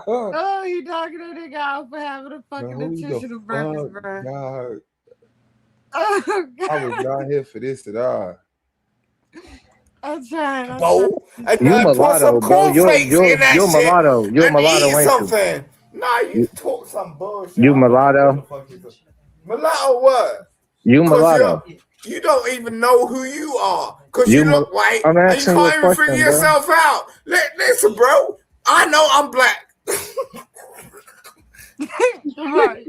Oh, he talking to the guy for having a fucking nutritional breakfast, bro. God. Oh, God. I was not here for this at all. I'm trying. And you mulatto, bro. You're mulatto. You're mulatto, ain't something. Nah, you talk some bullshit. You mulatto. Mulatto what? You mulatto. You don't even know who you are because you look white I'm and you asking you a can't even question, figure bro. yourself out. Listen, bro. I know I'm black. Right.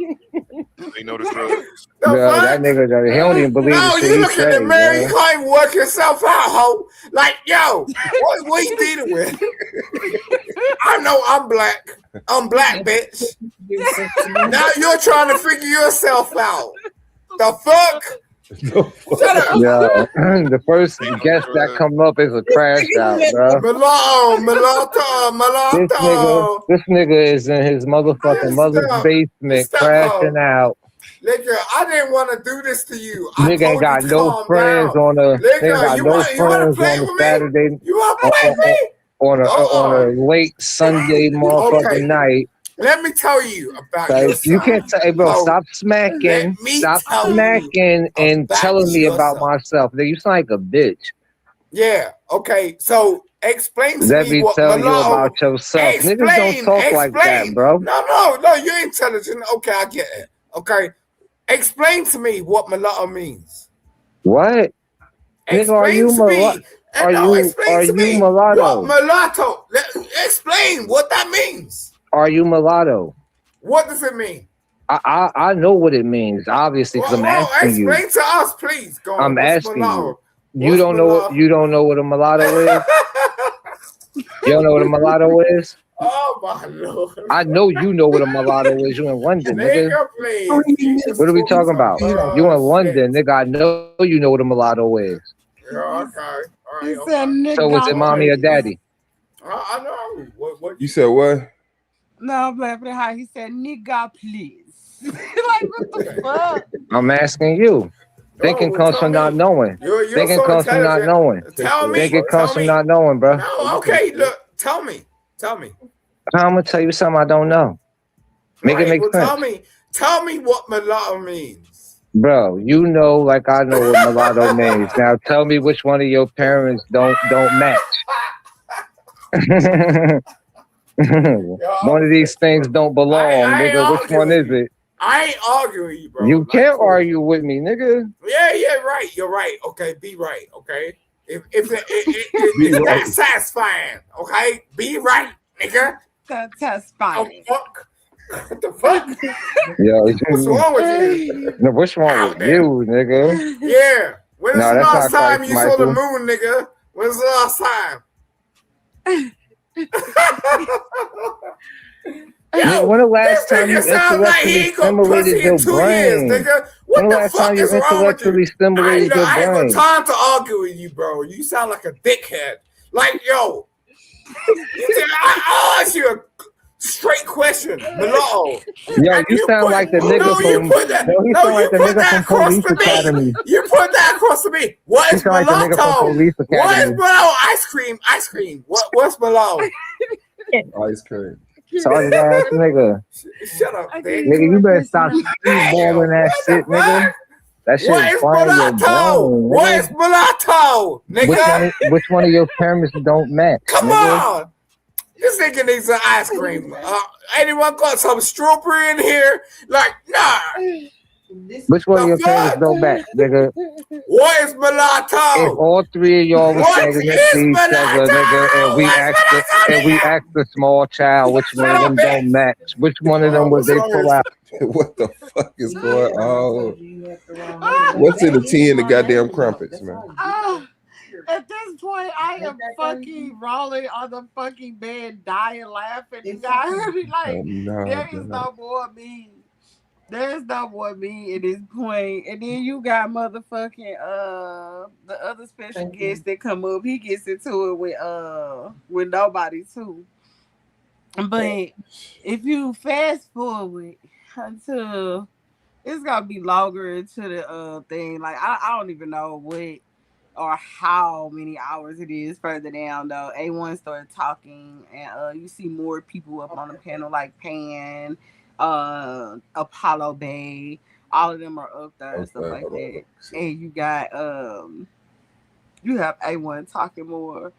They know the drugs. Bro, that nigga, he don't even believe the shit you he look in say, the mirror, you bro. can't even work yourself out, ho. Like, yo, what you dealing with? I know I'm black. I'm black, bitch. Now you're trying to figure yourself out. The fuck? Shut up. Yeah, the first guest that come up is a crash out, bro. Mulatto. This nigga is in his motherfucking mother's basement crashing out. Nigga, I didn't want to do this to you. Nigga ain't got no friends on a Saturday on a late Sunday motherfucking night. Let me tell you about like, your you son. can't tell, hey, bro. Stop smacking and telling me about myself. Nigga, you sound like a bitch. Yeah. Okay. So explain to Let me me what tell you mulatto. about yourself. Niggas don't talk like that, bro. No. You're intelligent. Okay, I get it. Okay. Explain to me what mulatto means. What? Nigga, are you mulatto? Are you mulatto? What mulatto? Explain what that means. Are you mulatto? What does it mean? I know what it means, obviously, because I'm asking you. Explain to us, please. Go on. I'm asking mulatto? you. You don't know. You don't know what a mulatto is. You don't know what a mulatto is. Oh my lord! I know you know what a mulatto is. You in London, nigga. What are we talking about? You in London, nigga. I know you know what a mulatto is. Yeah, okay. All right. So is it mommy or daddy? I know. What you said? What? No, I'm laughing at how he said, "Nigga, please." Like, what the fuck? I'm asking you. Thinking comes from not knowing. Thinking comes from not knowing. Tell me. Thinking comes from not knowing, bro. No, okay. Look, tell me. I'm gonna tell you something I don't know. Make it make sense. Tell me what mulatto means. Bro, you know like I know what mulatto means. Now tell me which one of your parents don't match. One of these things don't belong, nigga. Which one is it? I ain't arguing with you, bro. You can't argue with me, nigga. Yeah, right. You're right. Okay, be right. Okay. If that's satisfying, okay? Be right, nigga. That's satisfying. Oh, fuck. What the fuck? Yo, what's wrong with you? No, what's wrong with you, nigga? Yeah. When's the last time you saw the Michael. moon, nigga? When's the last time? Yo, when the last time you intellectually stimulated your brain? When the last time you intellectually stimulated your I ain't brain? got time to argue with you, bro. You sound like a dickhead. Like, yo, I'll ask you a straight question. Mulatto. Yo, you sound like the nigga from Police Academy. You put that across to me. What is mulatto? What is mulatto? Ice cream. What's mulatto? Ice cream. Sorry, ass nigga. Shut up, nigga. You better stop speedballing that shit, nigga. That shit is flying your brain. What is mulatto, nigga? Which one of your parents don't match? Come on. This nigga needs some ice cream. Anyone got some strawberry in here? Like, nah. Which one of your parents don't match, nigga? What is mulatto? If all three of y'all was standing next to each other, nigga, and we asked the small child which one of them don't match, which one of them would they pull out? What the fuck is going on? What's in the tea and the goddamn crumpets, man? At this point, I am fucking rolling on the fucking bed, dying, laughing. You guys heard me like, there is no more me. There's no more me at this point. And then you got motherfucking the other special guest that come up. He gets into it with nobody too. But if you fast forward until It's gonna be longer into the thing. Like I don't even know what or how many hours it is further down though. A1 started talking, and you see more people up on the panel like Pan, Apollo Bay. All of them are up there and stuff like that. And you got you have A1 talking more.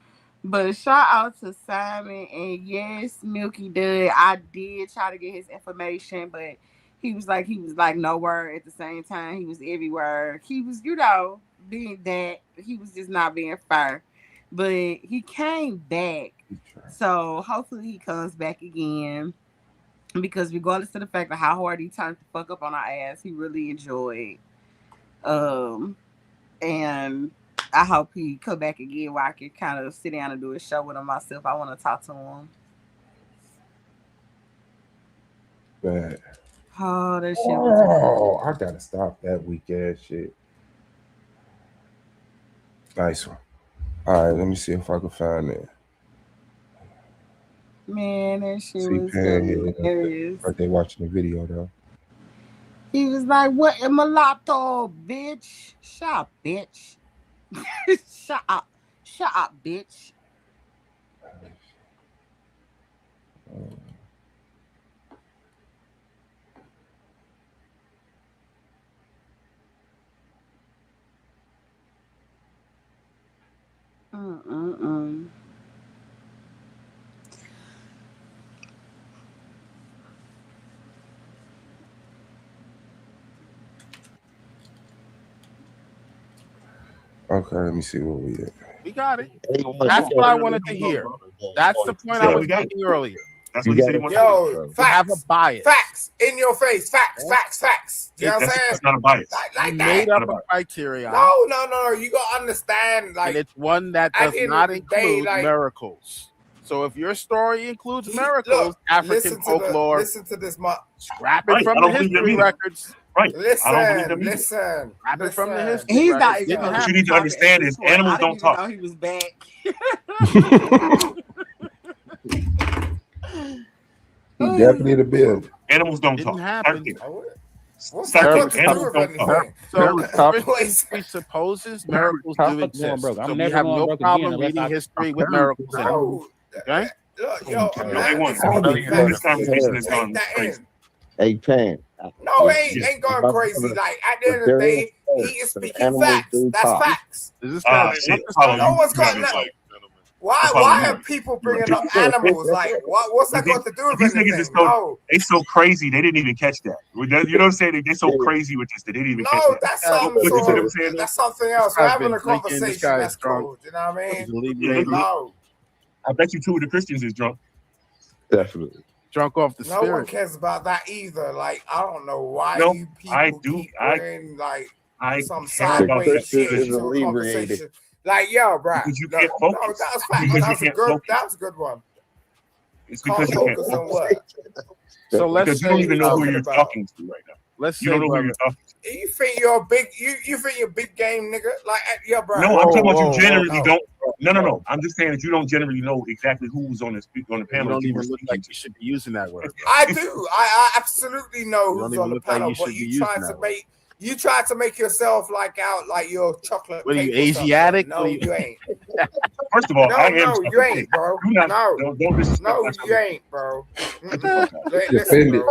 But shout out to Simon, and yes, Milky Dud. I did try to get his information, but he was like nowhere at the same time. He was everywhere. He was, being that he was just not being fair. But he came back. So hopefully he comes back again. Because regardless of the fact of how hard he turned the fuck up on our ass, he really enjoyed. And I hope he come back again where I can kind of sit down and do a show with him myself. I want to talk to him. Bad. Oh, that shit was I gotta stop that weak ass shit. Nice one. All right, let me see if I can find it. Man, that shit was hilarious. Like they watching the video though. He was like, "What a mulatto, bitch? Shut up, bitch. Shut up, bitch." Okay, let me see what we at. We got it. That's what I wanted to hear. That's the point I was making earlier. That's what he said he wanted to facts. Have a bias. Facts in your face. Facts. You know what I'm saying? That's not a bias. Like you that. made up a criteria. No. You gotta understand. Like, and it's one that does not include miracles. So if your story includes miracles, African folklore, listen to this. Scrap it from the history records. Right. Listen. Scrap it from the history. He's not. What you need to understand is animals don't talk. Know he was back. He definitely the build. Animals don't talk. What's that got to do with anything? So Christian presupposes miracles do exist. So we have no problem reading history with miracles in it. Okay? This conversation is going crazy. Hey, Pan. No, it ain't going crazy. Like, at the end of the day, he is speaking facts. That's facts. No one's going to. Why are people bringing up animals? Like, what's that got to do with anything? These niggas they so crazy, they didn't even catch that. You know what I'm saying? They're so crazy with this, they didn't even catch that. That's something else. We're having a conversation. That's cool. You know what I mean? No. I bet you 2 of the Christians is drunk. Definitely. Drunk off the spirit. No one cares about that either. Like, I don't know why you people keep bringing, like, some sideways shit into a conversation. Like, yo, bro. Because you can't focus. No, that was facts. That was a good one. It's because you can't focus. So let's because you don't even know who you're talking to right now. You don't know who you're talking to. You think you're a big, you think you're a big game nigga? Like, yo, bro. No, I'm talking about you generally don't. No. I'm just saying that you don't generally know exactly who's on the panel. You don't even look like you should be using that word. I do. I absolutely know who's on the panel, but you try to make yourself like you're chocolate. What are you, Asiatic? No, you ain't. First of all, I am. No, you ain't, bro. No, you ain't, bro. Listen, bro.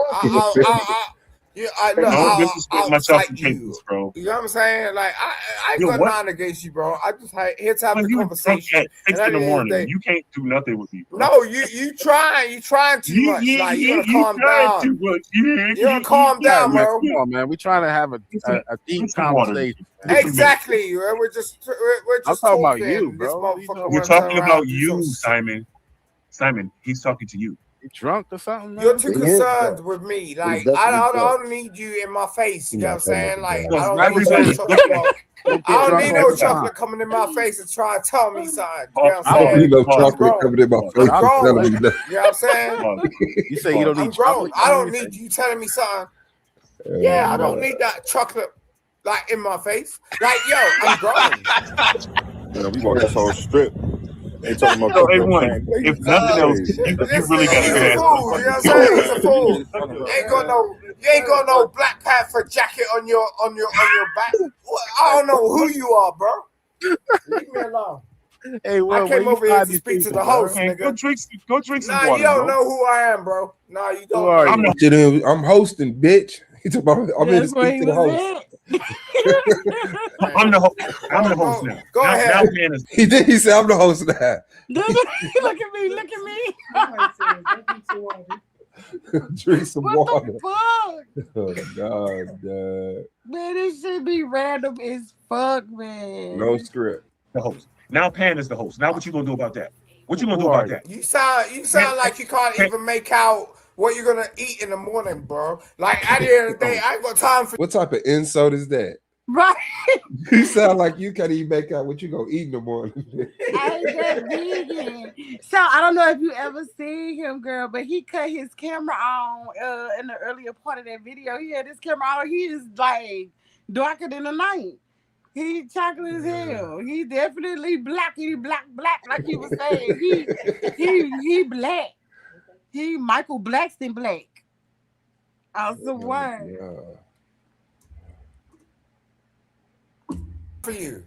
Don't disrespect my self-confidence, bro. You know what I'm saying? Like, I ain't got nothing against you, bro. I just here to have a conversation. At 6 in the morning, you can't do nothing with me, bro. No, you trying too much. Like, you gotta calm down. Too much. You gotta calm down, bro. Come on, man. We're trying to have a deep conversation. Exactly. We're just I'm talking about you, bro. We're talking about you, Simon. Simon, he's talking to you. Drunk or something? Man? You're too concerned with me. Like, I don't need you in my face. You know what I'm saying? Like, I don't need no chocolate coming in my face and trying to tell me something. You know what I'm saying? I don't need no chocolate coming in my face. You know what I'm saying? You say you don't need chocolate? I don't need you telling me something. Yeah, I don't need that chocolate like in my face. Like, yo, I'm grown. Yeah, we want this whole strip. They talking about So, the A1, if nothing else, you really got a good ass. Fool, you know what I'm saying? He's a fool. You ain't got no Black Panther jacket on your back. I don't know who you are, bro. Leave me alone. Hey, I came over here to speak to the host, nigga. Go drink some Nah, water, you don't bro. know who I am, bro. Nah, you don't. I'm hosting, bitch. He talking about, I'm here to speak to the host. I'm the host. I'm the host now. Go ahead. Now Pan is. He said I'm the host now. Look at me. Look at me. Drink some What water. the fuck? Oh God, Man, this shit be random as fuck, man. no script. The host. Now Pan is the host. Now what you gonna do about that? What you gonna do about that? You sound like you can't even make out what you're gonna eat in the morning, bro. Like at the end of the day, I ain't got time for. What type of insult is that? Right. You sound like you can't even make out what you gonna eat in the morning. I ain't that vegan. So I don't know if you ever seen him, girl, but he cut his camera on in the earlier part of that video. He had his camera on. He is like darker than the night. He chocolate as hell. He definitely black. He black like you was saying. He black. He Michael Blackston black. I swear. For you. You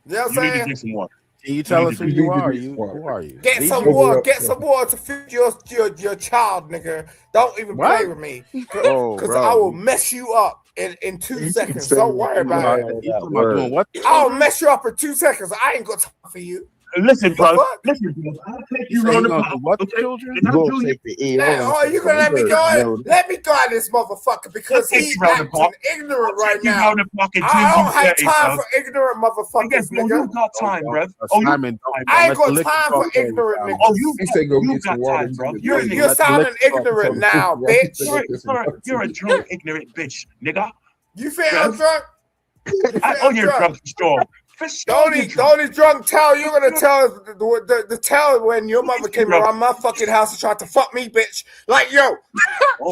know what I'm saying? You need to drink some water. Can you tell us who you are? Who are you? Get some water to feed your child, nigga. Don't even play with me. Because I will mess you up in 2 seconds. Don't worry about it. I'll mess you up in 2 seconds. I ain't got time for you. Listen, bro. Listen, bro. I'll take you around the block. What children? Oh, you gonna let me go? Let me go at this motherfucker because he's acting ignorant right now. I don't have time for ignorant motherfuckers, nigga. You got time, bro. I ain't got time for ignorant niggas. Oh, you got time, bro. You're sounding ignorant now, bitch. You're a drunk, ignorant bitch, nigga. You feel I'm drunk? You're drunk, strong. The only drunk tell you're gonna tell the tell when your mother came around my fucking house and tried to fuck me, bitch. Like, yo,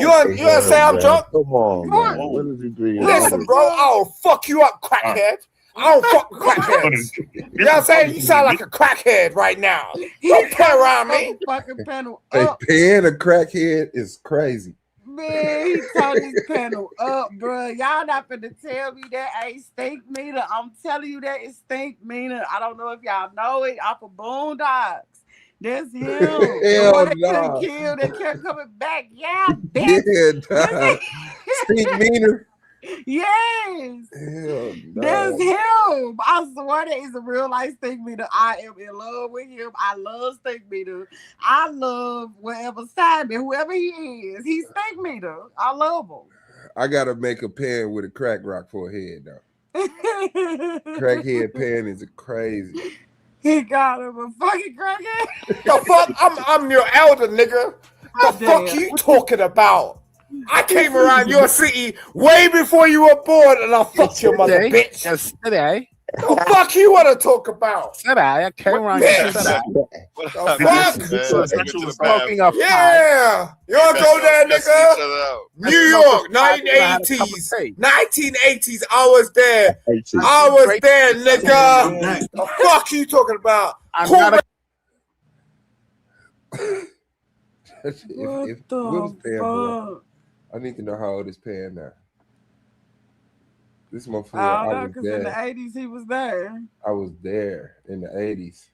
you wanna say I'm drunk? Come on, man. What is he doing? Listen, bro, I'll fuck you up, crackhead. I don't fuck with crackheads. You know what I'm saying? You sound like a crackhead right now. Don't play around me. Fucking panel Hey, up. Pan a crackhead is crazy. Man, he turned his panel up, bro. Y'all not finna tell me that ain't stink meter. I'm telling you that is stink meter. I don't know if y'all know it off of Boondocks. That's him. The one that couldn't kill, that kept coming back. Yeah, bitch. Yeah, stink meter. Yes. That's him. I swear that is a real life stink meter. I am in love with him. I love stink meter. I love whatever Simon, whoever he is. He's stink meter. I love him. I gotta make a Pan with a crack rock for a head though. Crackhead Pan is crazy. He got him a fucking crackhead. The fuck? I'm your elder, nigga. The fuck you talking about? I came around your city way before you were born, and I fucked your mother, bitch. Yesterday. The fuck you want to talk about? I came around yesterday. Smoking a yeah. You want to go there, nigga? New York, 1980s. 1980s, I was there. I was there, nigga. The fuck you talking about? What the fuck? I need to know how old is Pan now. This motherfucker. I don't know, because in the 80s he was there. I was there in the 80s.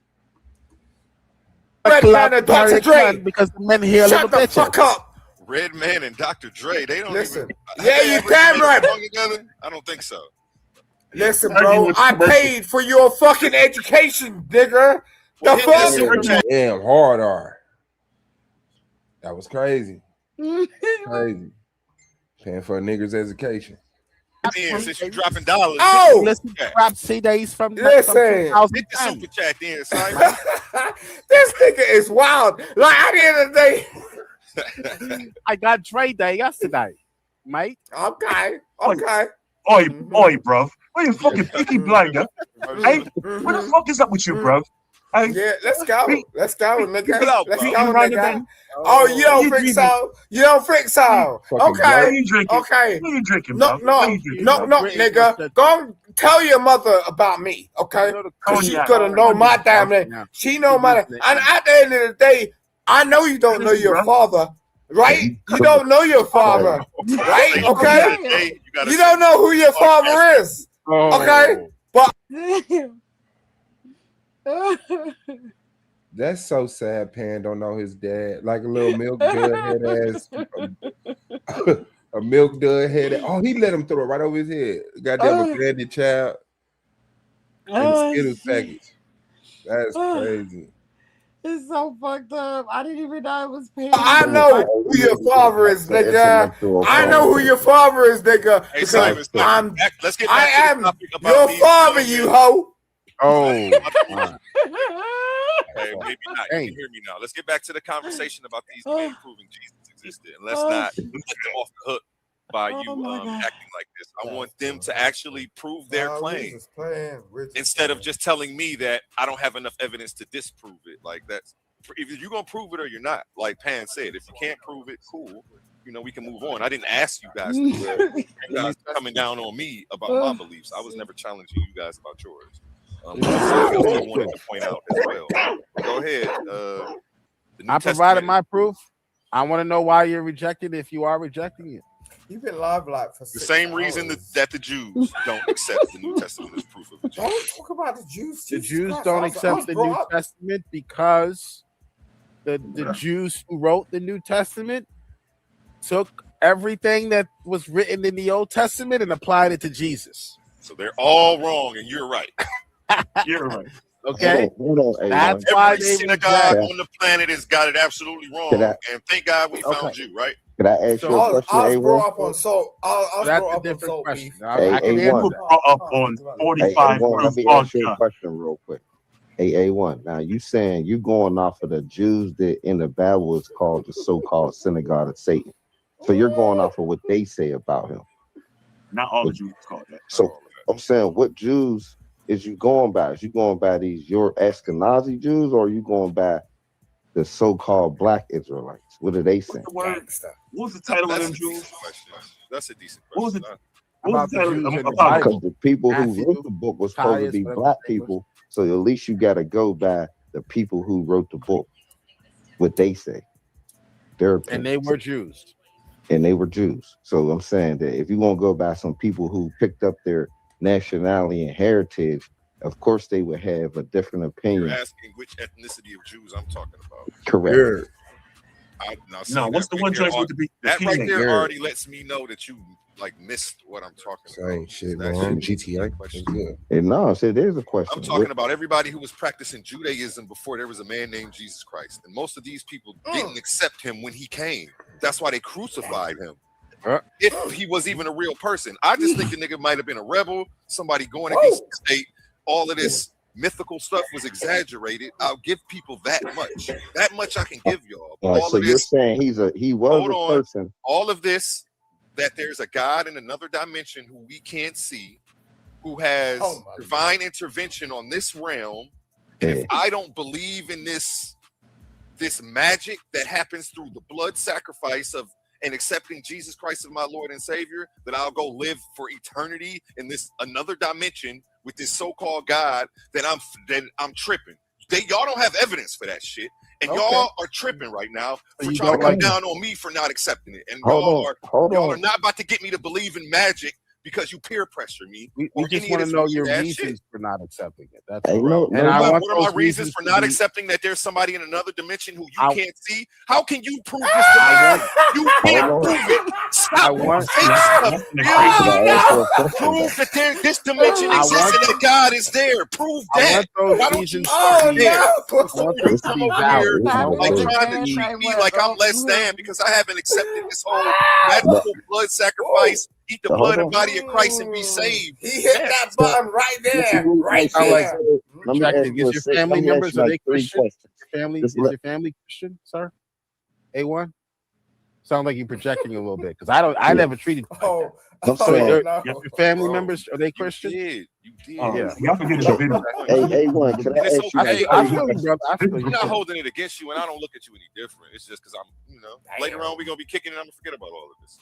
Redman and Dr. Dre. Because the men here Shut the fuck up. Redman and Dr. Dre, they don't listen. Yeah, you damn right. I don't think so. Listen, bro, I paid for your fucking education, nigga. The fuck? Damn, hard R. That was crazy. Crazy. Paying for a nigger's education. Since you're dropping dollars. Oh! Listen, drop CDs from listen. Hit the super chat then, Simon. This nigga is wild. Like, at the end of the day. I got Dre Day yesterday, mate. Okay. Oi, bruv. What you fucking Peaky Blinder? Hey, what the fuck is up with you, bruv? Yeah, let's go. Let's go, nigga. Let's go, nigga. Oh, you don't think so? You don't think so? Okay. Okay. What are you drinking, No, bro? nigga. Go tell your mother about me, okay? Because she's gonna know my damn name. She know my name. And at the end of the day, I know you don't know your father, right? You don't know your father, right? Okay? You don't know who your father is, okay? But That's so sad. Pan don't know his dad, like a little milk dud head ass, a milk dud head. Oh, he let him throw it right over his head. Goddamn abandoned child in the Skittles package. That's crazy. It's so fucked up. I didn't even know it was Pan. I know who your father is, nigga. I know who your father is, nigga. Hey, Because let's get back to the topic about your these father, you hoe. Oh, okay, maybe not. You can hear me now. Let's get back to the conversation about these men proving Jesus existed, and let's not let them off the hook by you acting like this. I want them to actually prove their claim instead of just telling me that I don't have enough evidence to disprove it. Like that's if you're gonna prove it or you're not. Like Pan said, if you can't prove it, cool. You know, we can move on. I didn't ask you guys to do that. You guys coming down on me about my beliefs. I was never challenging you guys about yours. Something else I wanted to point out as well. Go ahead. I provided my proof. I want to know why you're rejecting it if you are rejecting it. You've been live for the same reason that the Jews don't accept the New Testament as proof of the Jews. Don't talk about the Jews. The Jews don't accept the New Testament because the Jews who wrote the New Testament took everything that was written in the Old Testament and applied it to Jesus. So they're all wrong, and you're right. You're right. Okay, hold on, that's every why they synagogue on the planet has got it absolutely wrong, and thank God we found you, right? Could I ask you a question? I was brought up on salt. That's a different question. I can brought up on 45. Let me ask you a question real quick. A1. Now you saying you going off of the Jews that in the Bible is called the so-called synagogue of Satan. So you're going off of what they say about him. Not all the Jews call that. So I'm saying, what Jews is you going by? Is you going by these your Ashkenazi Jews, or are you going by the so-called Black Israelites? What are they saying? What was the title of them Jews? That's a decent question. What was the title of Because the people who wrote the book was supposed to be Black people, so at least you got to go by the people who wrote the book, what they say. And they were Jews. And they were Jews. So I'm saying that if you want to go by some people who picked up their nationality and heritage, of course they would have a different opinion. You're asking which ethnicity of Jews I'm talking about. Correct. No, what's the one joint with the that right there already lets me know that you like missed what I'm talking about. Same shit, man. GTA. And no, I said there's a question. I'm talking about everybody who was practicing Judaism before there was a man named Jesus Christ. And most of these people didn't accept him when he came. That's why they crucified him. If he was even a real person. I just think the nigga might have been a rebel, somebody going against the state. All of this mythical stuff was exaggerated. I'll give people that much. That much I can give y'all. All so you're saying he was a person. All of this, that there's a God in another dimension who we can't see, who has divine intervention on this realm. And if I don't believe in this magic that happens through the blood sacrifice of and accepting Jesus Christ as my Lord and Savior, that I'll go live for eternity in this another dimension with this so-called God, then I'm tripping. Y'all don't have evidence for that shit. And y'all are tripping right now for trying to come down on me for not accepting it. And y'all are not about to get me to believe in magic because you peer pressure me. We just want to know your reasons for not accepting it. That's all. What are my reasons for not accepting that there's somebody in another dimension who you can't see? How can you prove this to me? You can't prove it. Stop fake stuff. Prove that this dimension exists and that God is there. Prove that. Why don't you come over here like trying to treat me like I'm less than because I haven't accepted this whole magical blood sacrifice? Eat the blood and body of Christ and be saved. He hit that button right there. Right there. Let me ask you, is your family members, are they Christian? Is your family Christian, sir? A1? Sound like you're projecting a little bit because I never treated you like that. I'm So saying, your family members, are they Christian? You did. Yeah. Y'all forget it's a video. Hey, one, can I And it's ask you? okay. I feel you, brother. I feel I'm you. not holding it against you, and I don't look at you any different. It's just because later on we're gonna be kicking it. I'm gonna forget about all of this.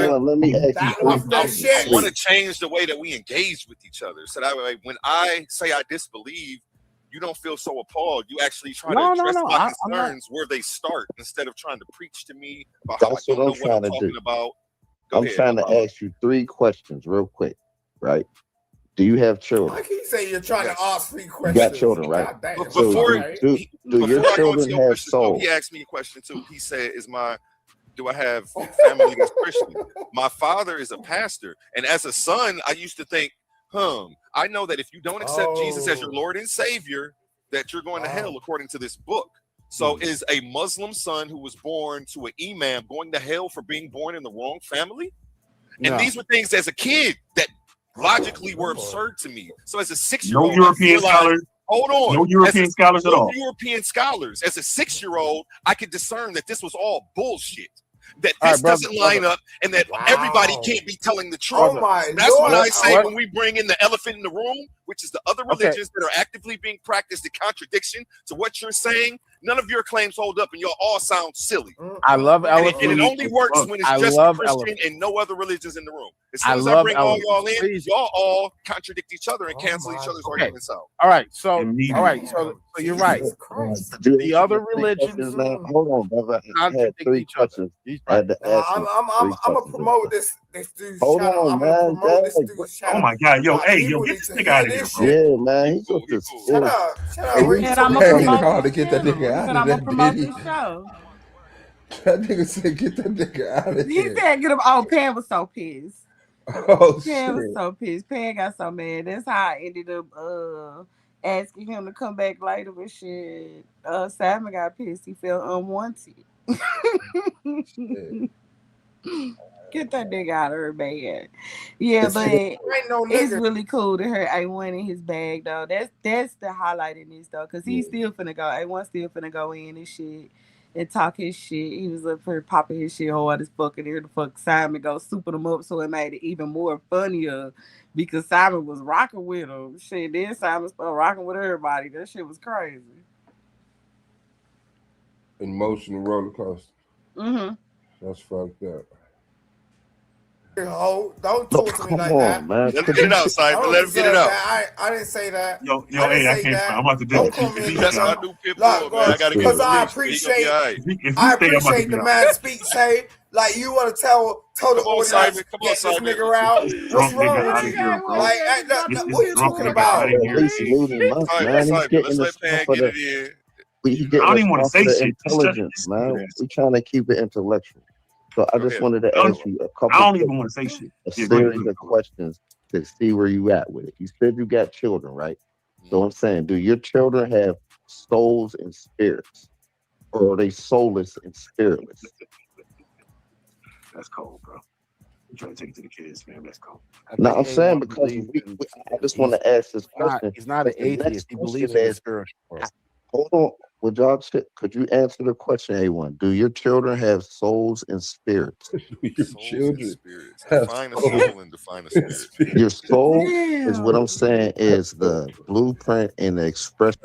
One, let me ask you. I want to change the way that we engage with each other, so that way, when I say I disbelieve, you don't feel so appalled. You actually try to address my concerns where they start, instead of trying to preach to me about how I don't know what I'm talking about. I'm trying to ask you 3 questions real quick, right? Do you have children? Like he say you're trying to ask 3 questions. You got children, right? So do your children have souls? He asked me a question too. He said, do I have family that's Christian? My father is a pastor. And as a son, I used to think, I know that if you don't accept Jesus as your Lord and Savior, that you're going to hell according to this book. So is a Muslim son who was born to an imam going to hell for being born in the wrong family? And these were things as a kid that logically were absurd to me. So as a 6-year-old, no European scholars. Hold on. No European scholars at all. No European scholars. As a 6-year-old, I could discern that this was all bullshit. That this doesn't line up, and that everybody can't be telling the truth. Oh my That's Lord. what I say when we bring in the elephant in the room, which is the other religions that are actively being practiced in contradiction to what you're saying. None of your claims hold up, and y'all all sound silly. I love elephant. And it only works when it's just a Christian and no other religions in the room. As soon as I bring all y'all in, y'all all contradict each other and cancel each other's arguments out. All right, so you're right. The other religions. Hold on, brother. I had 3 questions. I had to ask I'm gonna promote this dude's Hold channel. on, I'm man. gonna promote this dude's channel. Oh my God, yo, hey, yo, get this nigga out of here, bro. Yeah, man. He's just Shut up. I'm hard to get that nigga out of there. promote this show. That nigga said, "Get that nigga out of He here." said, "Get him." Oh, Pan was so pissed. Oh Pan was shit. so pissed. Pan got so mad. That's how I ended up asking him to come back later with shit. Simon got pissed. He felt unwanted. Get that nigga out of her bag. Yeah, but it's really cool to hear A1 in his bag though. That's the highlight in this though, because he's still finna go. A1 still finna go in and shit and talk his shit. He was up here popping his shit hard as fuck, and here the fuck Simon go super them up, so it made it even more funnier because Simon was rocking with him. Shit, then Simon started rocking with everybody. That shit was crazy. Emotional roller coaster. Mm-hmm. That's fucked up. Don't talk to me like that. Man. Let him get it out, Simon. Let him get it out. I didn't say that. Yo, hey, I can't. I'm about to do it. That's my new pit bull, man. I gotta get because I appreciate the man speak. Say like you want to tell the audience, get this nigga out. What's wrong with you? Like, what are you talking about? He's losing months, man. He's getting the stuff for the. He's getting I don't even want to say shit. Intelligence, man. We trying to keep it intellectual. So I just wanted to ask you a couple. I don't even want to say shit. A series of questions to see where you at with it. You said you got children, right? So I'm saying, do your children have souls and spirits, or are they soulless and spiritless? That's cold, bro. I'm trying to take it to the kids, man. That's cold. No, I'm saying because I just want to ask this question. He's not an atheist. He believes in spiritual. Hold on. Would y'all could you answer the question, A1? Do your children have souls and spirits? Your children define a soul and define a spirit. Your soul is what I'm saying is the blueprint and the expression.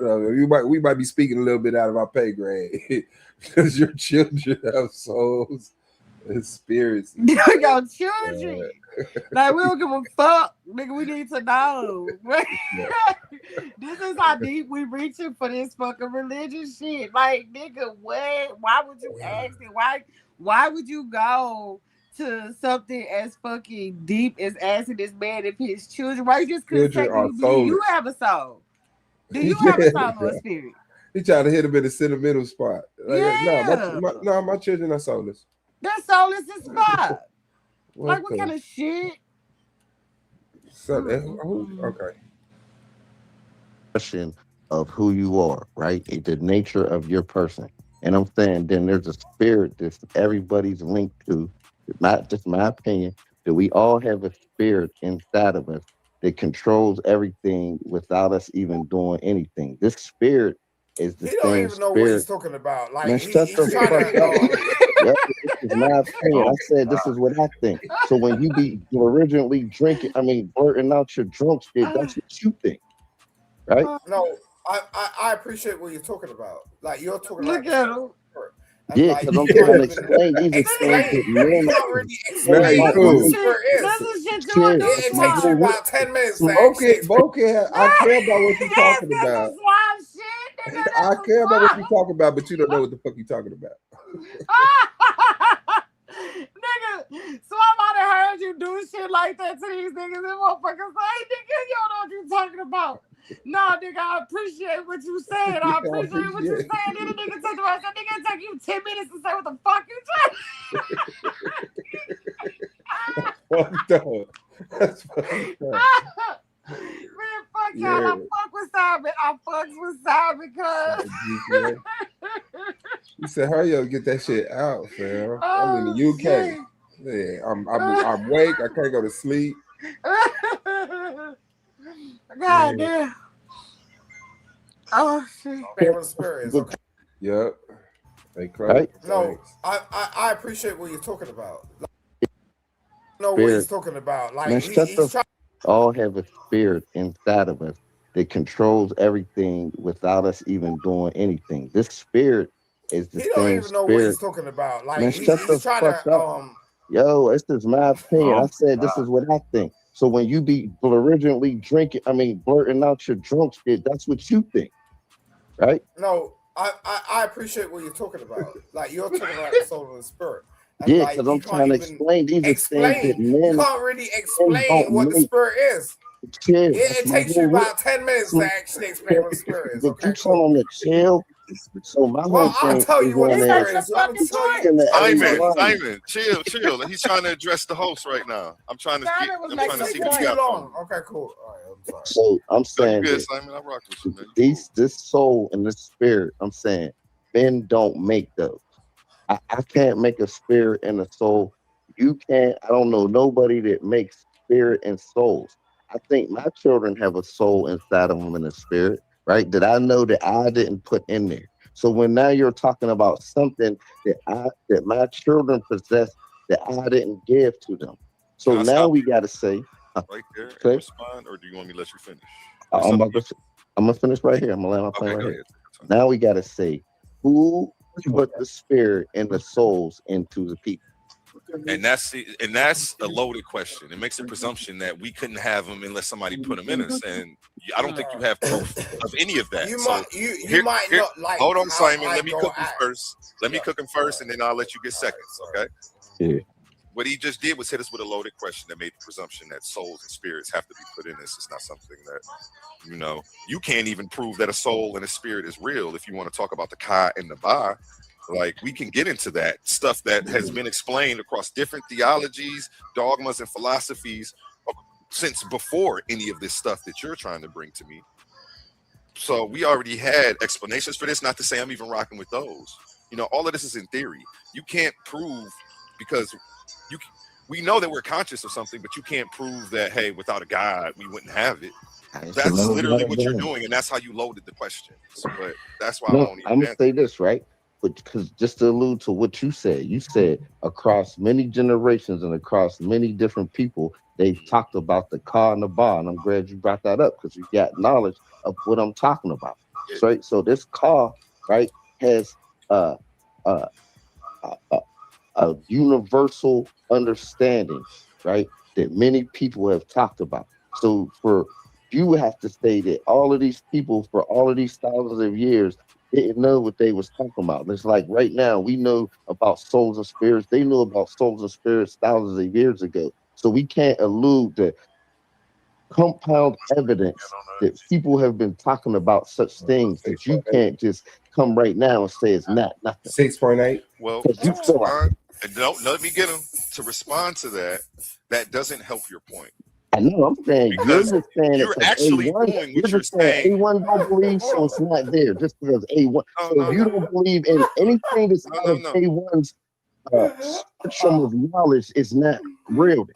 We might be speaking a little bit out of our pay grade because your children have souls and spirits. Your children. Like, we don't give a fuck, nigga. We need to know. This is how deep we reaching for this fucking religious shit. Like, nigga, what? Why would you ask it? Why would you go to something as fucking deep as asking this man if his children? Why you just couldn't say you have a soul? Do you have a soul or a spirit? He tried to hit him in the sentimental spot. Yeah. No, my children are soulless. They're soulless as fuck. Like, what kind of shit? Okay. Question of who you are, right? The nature of your person. And I'm saying then there's a spirit that everybody's linked to. Not just my opinion, that we all have a spirit inside of us that controls everything without us even doing anything. This spirit is the He don't same even know what he's spirit. talking about. Like Man, shut he's the trying fuck to. up. Yo, this is my opinion. I said this is what I think. So when you be originally drinking, blurting out your drunk shit, that's what you think, right? No, I appreciate what you're talking about. Like you're talking Look like at him. Yeah, like because I'm you trying can't to even explain these are things explain. that You men can't really Nah, he explain what the cool. spirit is. This is shit you shit. do It takes you about 10 minutes to actually Okay, explain. okay, I care about what you're talking That's about. some swamp shit, nigga. I That's care some about what swamp. you're talking about, but you don't know what the fuck you're talking about. Nigga, so I might have heard you do shit like that to these niggas and motherfuckers. Like, nigga, you don't know what you're talking about. No, nigga, I appreciate what you said. I appreciate what you saying. Then the nigga said to us, that nigga take you 10 minutes to say what the fuck you trying. That's fucked up. Man, fuck y'all. I fuck with Simon. I fucks with Simon, cuz. You said, hurry up, get that shit out, fam. I'm in the Oh, UK. shit. Yeah, I'm awake. I can't go to sleep. God damn. Oh shit. What spirit is okay. Yep. They close. Right? No, I appreciate what you're talking about. Like, I know what he's talking about. Like Man, shut he's the trying. all have a spirit inside of us that controls everything without us even doing anything. This spirit is the He don't same even know what he's spirit. talking about. Like Man, shut the he's trying fuck to up. Yo, this is my opinion. I said this God. is what I think. So when you be originally drinking, blurting out your drunk shit, that's what you think, right? No, I appreciate what you're talking about. Like you're talking about the soul and the spirit. And Yeah, like because you I'm can't trying to even explain these are things that you can't really men explain what don't the make. spirit is. Chill. It takes you about 10 minutes to actually explain what the spirit is. But Okay, you tell them to chill. So my Well, whole I'll thing tell is you what the on spirit that. is. Let me tell you. Simon, chill. He's trying to address the host right now. I'm trying to see It's what you too got. long. Okay, cool. All right, I'm sorry. So I'm No, you saying good, that Simon. I rock with you, man. this soul and this spirit, I'm saying men don't make those. I can't make a spirit and a soul. You can't. I don't know nobody that makes spirit and souls. I think my children have a soul inside of them and a spirit, right? That I know that I didn't put in there. So when now you're talking about something that my children possess that I didn't give to them. So Can I now stop we you got to say, right there and say, respond, or do you want me to let you finish? I'm gonna finish right here. I'm gonna land my plane Okay, right go here. ahead. Now we got to say who put the spirit and the souls into the people. And that's a loaded question. It makes a presumption that we couldn't have them unless somebody put them in us, and I don't think you have proof of any of that. You So might you might not like. hold on, how Simon. I Let me go cook him at. first. Let me cook him first, and then I'll let you get seconds. Okay. Yeah. What he just did was hit us with a loaded question that made the presumption that souls and spirits have to be put in us. It's not something that you can't even prove that a soul and a spirit is real. If you want to talk about the Ka and the Ba, like we can get into that stuff that has been explained across different theologies, dogmas, and philosophies since before any of this stuff that you're trying to bring to me. So we already had explanations for this. Not to say I'm even rocking with those. All of this is in theory. You can't prove because we know that we're conscious of something, but you can't prove that, hey, without a God, we wouldn't have it. That's literally what you're doing, and that's how you loaded the question. But that's why I No, won't even I'm gonna answer. say this right, but because just to allude to what you said across many generations and across many different people, they've talked about the Ka and the Ba, and I'm glad you brought that up because you got knowledge of what I'm talking about. Right. So this Ka, right, has uh uh a universal understanding, right, that many people have talked about. So for you have to say that all of these people for all of these thousands of years didn't know what they was talking about. It's like right now we know about souls and spirits. They knew about souls and spirits thousands of years ago. So we can't allude to compound evidence that people have been talking about such things that you can't just come right now and say it's not nothing. 6.8. Well, Because you feel like and don't let me get him to respond to that. That doesn't help your point. I know. I'm saying Because you're just saying you're it because actually A1. doing You're what you're just saying saying. A1 don't believe, so it's not there. Just because A1. So No, you don't believe in anything that's out of A1's spectrum of knowledge is not real.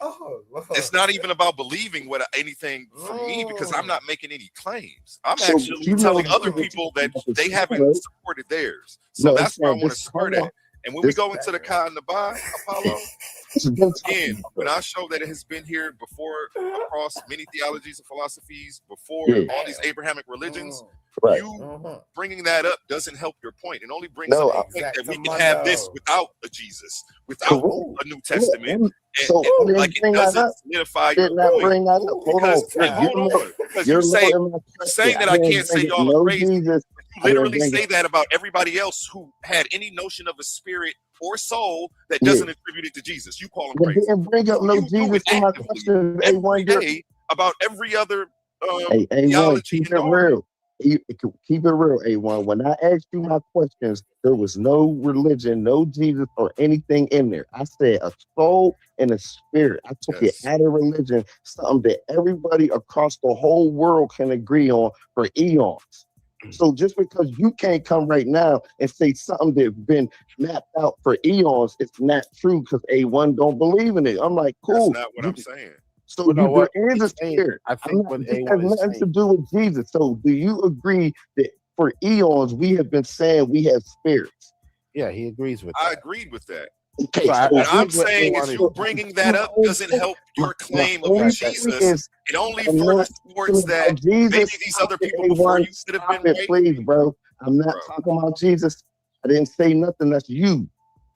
It's not even about believing what anything from me because I'm not making any claims. I'm So, actually telling other people that they haven't supported theirs. So that's where I want to start at. And when we go into the Ka and the Ba, Apollo, again, when I show that it has been here before across many theologies and philosophies, before all these Abrahamic religions, you bringing that up doesn't help your point. It only brings up the point that we can have this without a Jesus, without a New Testament. And like it doesn't solidify your point. Because hold on, because you're saying that I can't say y'all are crazy. You literally say that about everybody else who had any notion of a spirit or soul that doesn't attribute it to Jesus. You call them crazy. Didn't bring up no Jesus in my question. Every day about every other A1, keep it real. Keep it real, A1. When I asked you my questions, there was no religion, no Jesus, or anything in there. I said a soul and a spirit. I took it out of religion, something that everybody across the whole world can agree on for eons. So just because you can't come right now and say something that's been mapped out for eons, it's not true because A1 don't believe in it. I'm like, cool. That's not what I'm saying. So there is a spirit. I think what it A1 has is nothing saying. to do with Jesus. So do you agree that for eons we have been saying we have spirits? Yeah, he agrees with I that. agreed with that. Okay, So what I'm saying is you bringing that up doesn't help your claim of Jesus. It only further supports that maybe these other people before you should have been right. Please, bro. I'm not talking about Jesus. I didn't say nothing. That's you.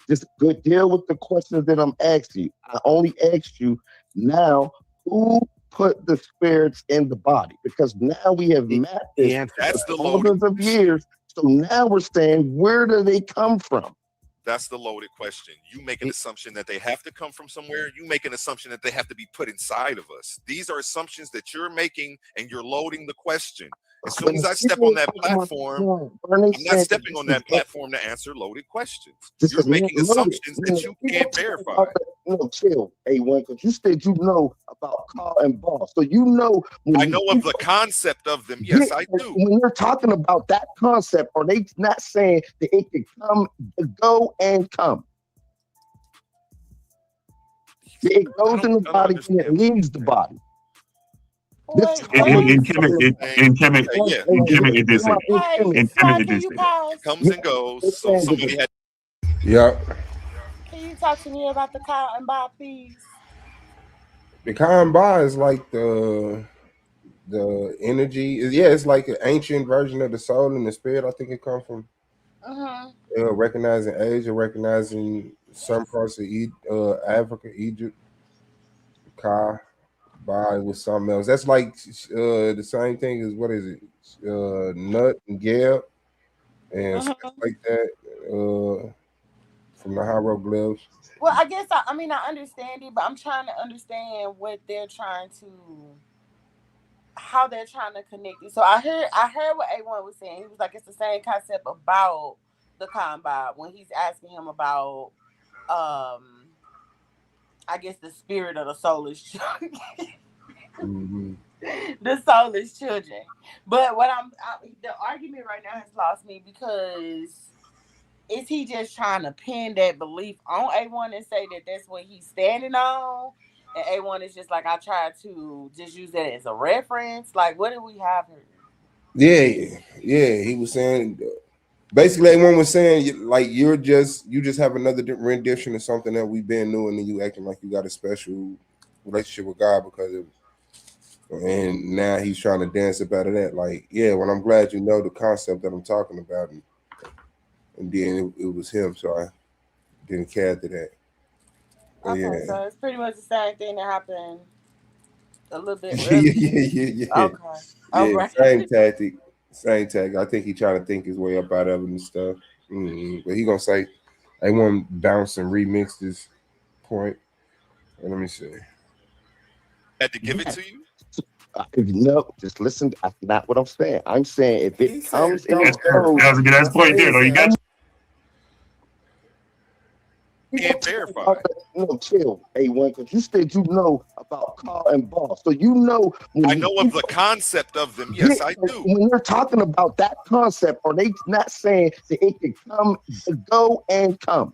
Just good deal with the questions that I'm asking you. I only asked you now who put the spirits in the body because now we have mapped this That's the thousands of years. So now we're saying where do they come from? That's the loaded question. You make an assumption that they have to come from somewhere. You make an assumption that they have to be put inside of us. These are assumptions that you're making and you're loading the question. As soon as I step on that platform, I'm not stepping on that platform to answer loaded questions. You're making assumptions that you can't verify. No, chill, A1, because you said you know about Carl and Ball. So you know I know of the concept of them. Yes, I do. When you're talking about that concept, are they not saying that it can come, go, and come? It goes in the body and it leaves the body. In Kemet, it did say that. In Kemet, it did say that. It comes and goes. So somebody had. Yeah. Can you talk to me about the Ka and Ba, please? The Ka and Ba is like the energy. Yeah, it's like an ancient version of the soul and the spirit. I think it comes from recognizing Asia, recognizing some parts of Africa, Egypt. Ka, Ba was something else. That's like the same thing as what is it? Nut and Gab and stuff like that. From the hieroglyphs. Well, I guess I understand it, but I'm trying to understand what they're trying to, how they're trying to connect it. So I heard what A1 was saying. He was like, it's the same concept about the Ka and Ba when he's asking him about, I guess the spirit of the soulless children. The soulless children. But the argument right now has lost me because is he just trying to pin that belief on A1 and say that that's what he's standing on? And A1 is just like, I tried to just use that as a reference. Like, what do we have here? Yeah. He was saying, basically, A1 was saying, like, you just have another rendition of something that we've been doing, and you acting like you got a special relationship with God because of it. And now he's trying to dance up out of that. Like, yeah, well, I'm glad you know the concept that I'm talking about. And then it was him, so I didn't care to that. Okay, so it's pretty much the same thing that happened a little bit earlier. Yeah. Okay. All right. Same tactic. I think he trying to think his way up out of it and stuff. But he gonna say, I want to bounce and remix this point. Let me see. Had to give it to you? No, just listen. That's not what I'm saying. I'm saying if it comes and it goes. That was a good point there, though. You got. Can't verify. No, chill, A1, because you said you know about Carl and Ball. So you know. I know of the concept of them. Yes, I do. When you're talking about that concept, are they not saying that it can come, go, and come?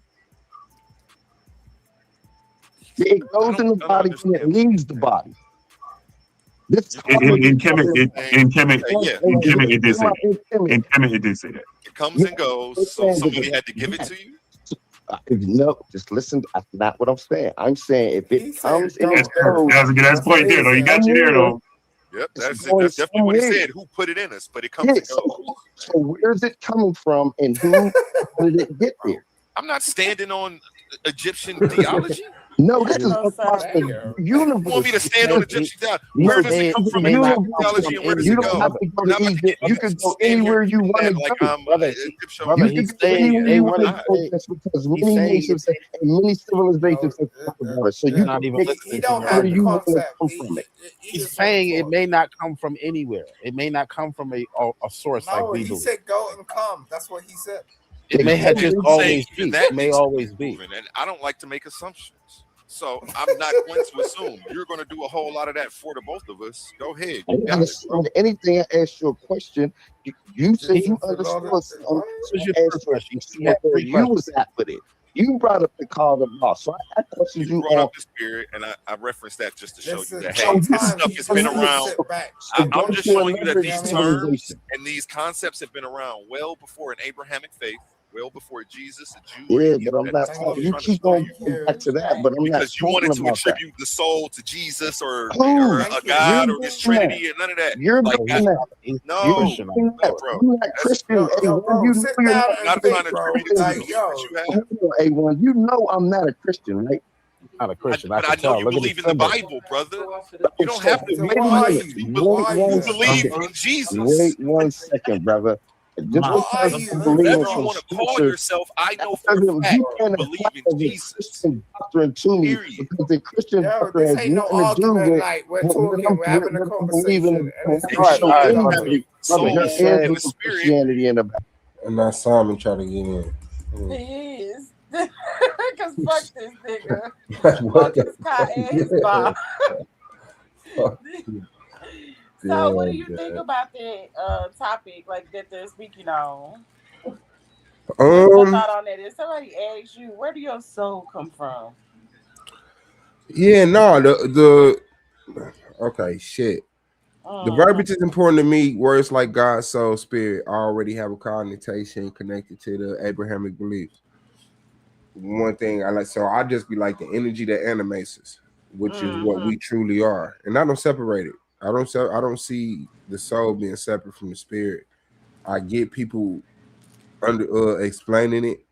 It goes in the body and it leaves the body. This In Kemet, it did say that. In Kemet, it did say that. It comes and goes. So somebody had to give it to you. No, just listen. That's not what I'm saying. I'm saying if it comes and it goes, That's a good point there, though. You got you there, though. Yep, that's definitely what he said. Who put it in us? But it comes and goes. So where's it coming from, and how did it get there? I'm not standing on Egyptian theology. No, this is across the universe. You want me to stand on Egyptian theology? Where does it come from? Egyptian theology, and where does it go? You don't have to go to Egypt. You can go anywhere you want to like go. Brother, He's saying they want to go just because many nations and many civilizations have talked about it. So you not even listening to where you want to come from it. He's saying it may not come from anywhere. It may not come from a source like we he believe. said go and come. That's what he said. It may have just always be. It may always be. And I don't like to make assumptions. So I'm not going to assume you're going to do a whole lot of that for the both of us. Go ahead. I didn't understand anything. I asked you a question. You said you understood something. I asked you where you was at with it. You brought up the call of law. So I thought you brought up the spirit, and I referenced that just to show you that, hey, this stuff has been around. I'm just showing you that these terms and these concepts have been around well before an Abrahamic faith. Well before Jesus, a Jew. Yeah, but I'm not talking. You keep going back to that, but I'm not because you wanted to attribute the soul to Jesus or a God or His Trinity and none of that. You're like doing that. No, bro. You're not Christian. I'm not trying to attribute it to you. A1, you know I'm not a Christian, right? Not a Christian. But I know you believe in the Bible, brother. You don't have to believe. You believe in Jesus. Wait 1 second, brother. Just because you want to call yourself, I know for a fact you believe in Jesus. Christian doctrine to me because the Christian doctrine has nothing to do with we're having a conversation. Christianity in the back. And now Simon trying to get in. He is. Because fuck this nigga. Fuck this guy and his mom. So what do you think about that topic, like that they're speaking on? What's your thought on that? If somebody asks you, where do your soul come from? Yeah, no, the okay, shit. The verbiage is important to me. Words like God, soul, spirit already have a connotation connected to the Abrahamic beliefs. One thing I like, so I just be like the energy that animates us, which is what we truly are, and I don't separate it. I don't see the soul being separate from the spirit. I get people under explaining it,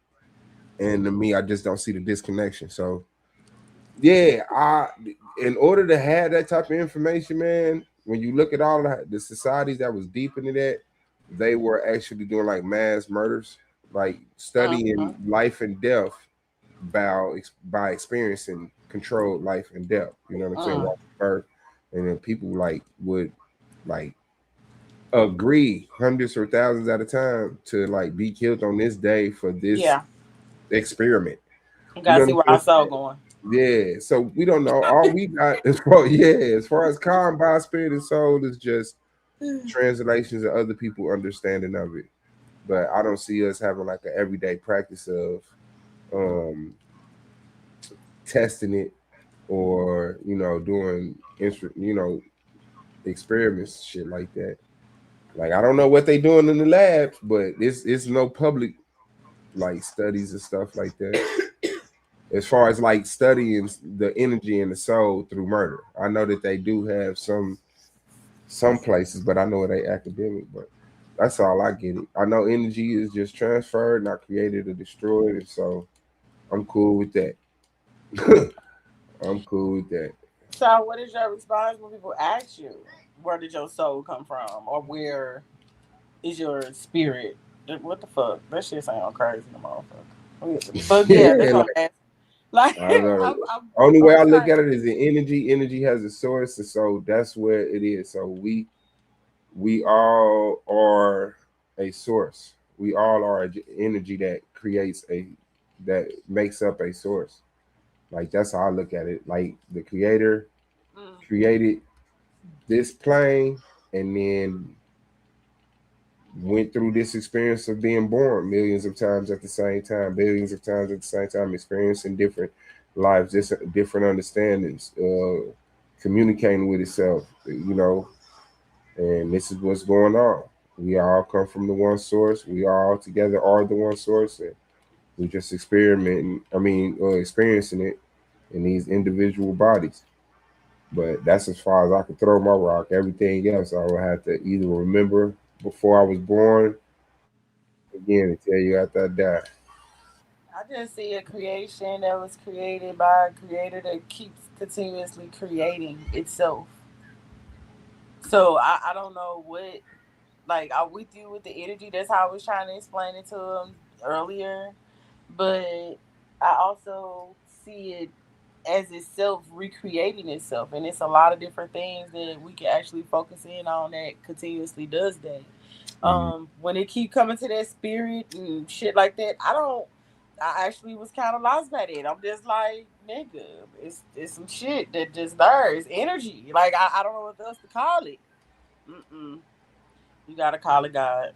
and to me, I just don't see the disconnection. So, yeah, in order to have that type of information, man, when you look at all the societies that was deep into that, they were actually doing like mass murders, like studying life and death by experiencing controlled life and death. You know what I'm saying? Birth. And then people would agree hundreds or thousands at a time to be killed on this day for this experiment. You gotta see where our soul going. Yeah, so we don't know. All we got as far as calm by spirit and soul is just translations of other people understanding of it. But I don't see us having like an everyday practice of testing it or doing experiments, shit like that. Like I don't know what they doing in the labs, but it's no public studies and stuff like that. As far as studying the energy and the soul through murder, I know that they do have some places, but I know it ain't academic. But that's all I get it. I know energy is just transferred, not created or destroyed, and so I'm cool with that. I'm cool with that. So what is your response when people ask you, where did your soul come from? Or where is your spirit? What the fuck? That shit sound crazy, motherfucker. But yeah, they're gonna ask. Only way I look at it is the energy. Energy has a source, and so that's where it is. So we all are a source. We all are energy that that makes up a source. Like that's how I look at it. Like the creator created this plane and then went through this experience of being born millions of times at the same time, billions of times at the same time, experiencing different lives, just different understandings, communicating with itself, and this is what's going on. We all come from the one source. We all together are the one source, and we just experiencing it in these individual bodies. But that's as far as I could throw my rock. Everything else I would have to either remember before I was born, again, and tell you after I die. I just see a creation that was created by a creator that keeps continuously creating itself. So I don't know what, like, I'm with you with the energy. That's how I was trying to explain it to him earlier. But I also see it as itself recreating itself. And it's a lot of different things that we can actually focus in on that continuously does that. When it keep coming to that spirit and shit like that, I actually was kind of lost by that. I'm just like, nigga, it's some shit that just there. It's energy. Like, I don't know what else to call it. You gotta call it God.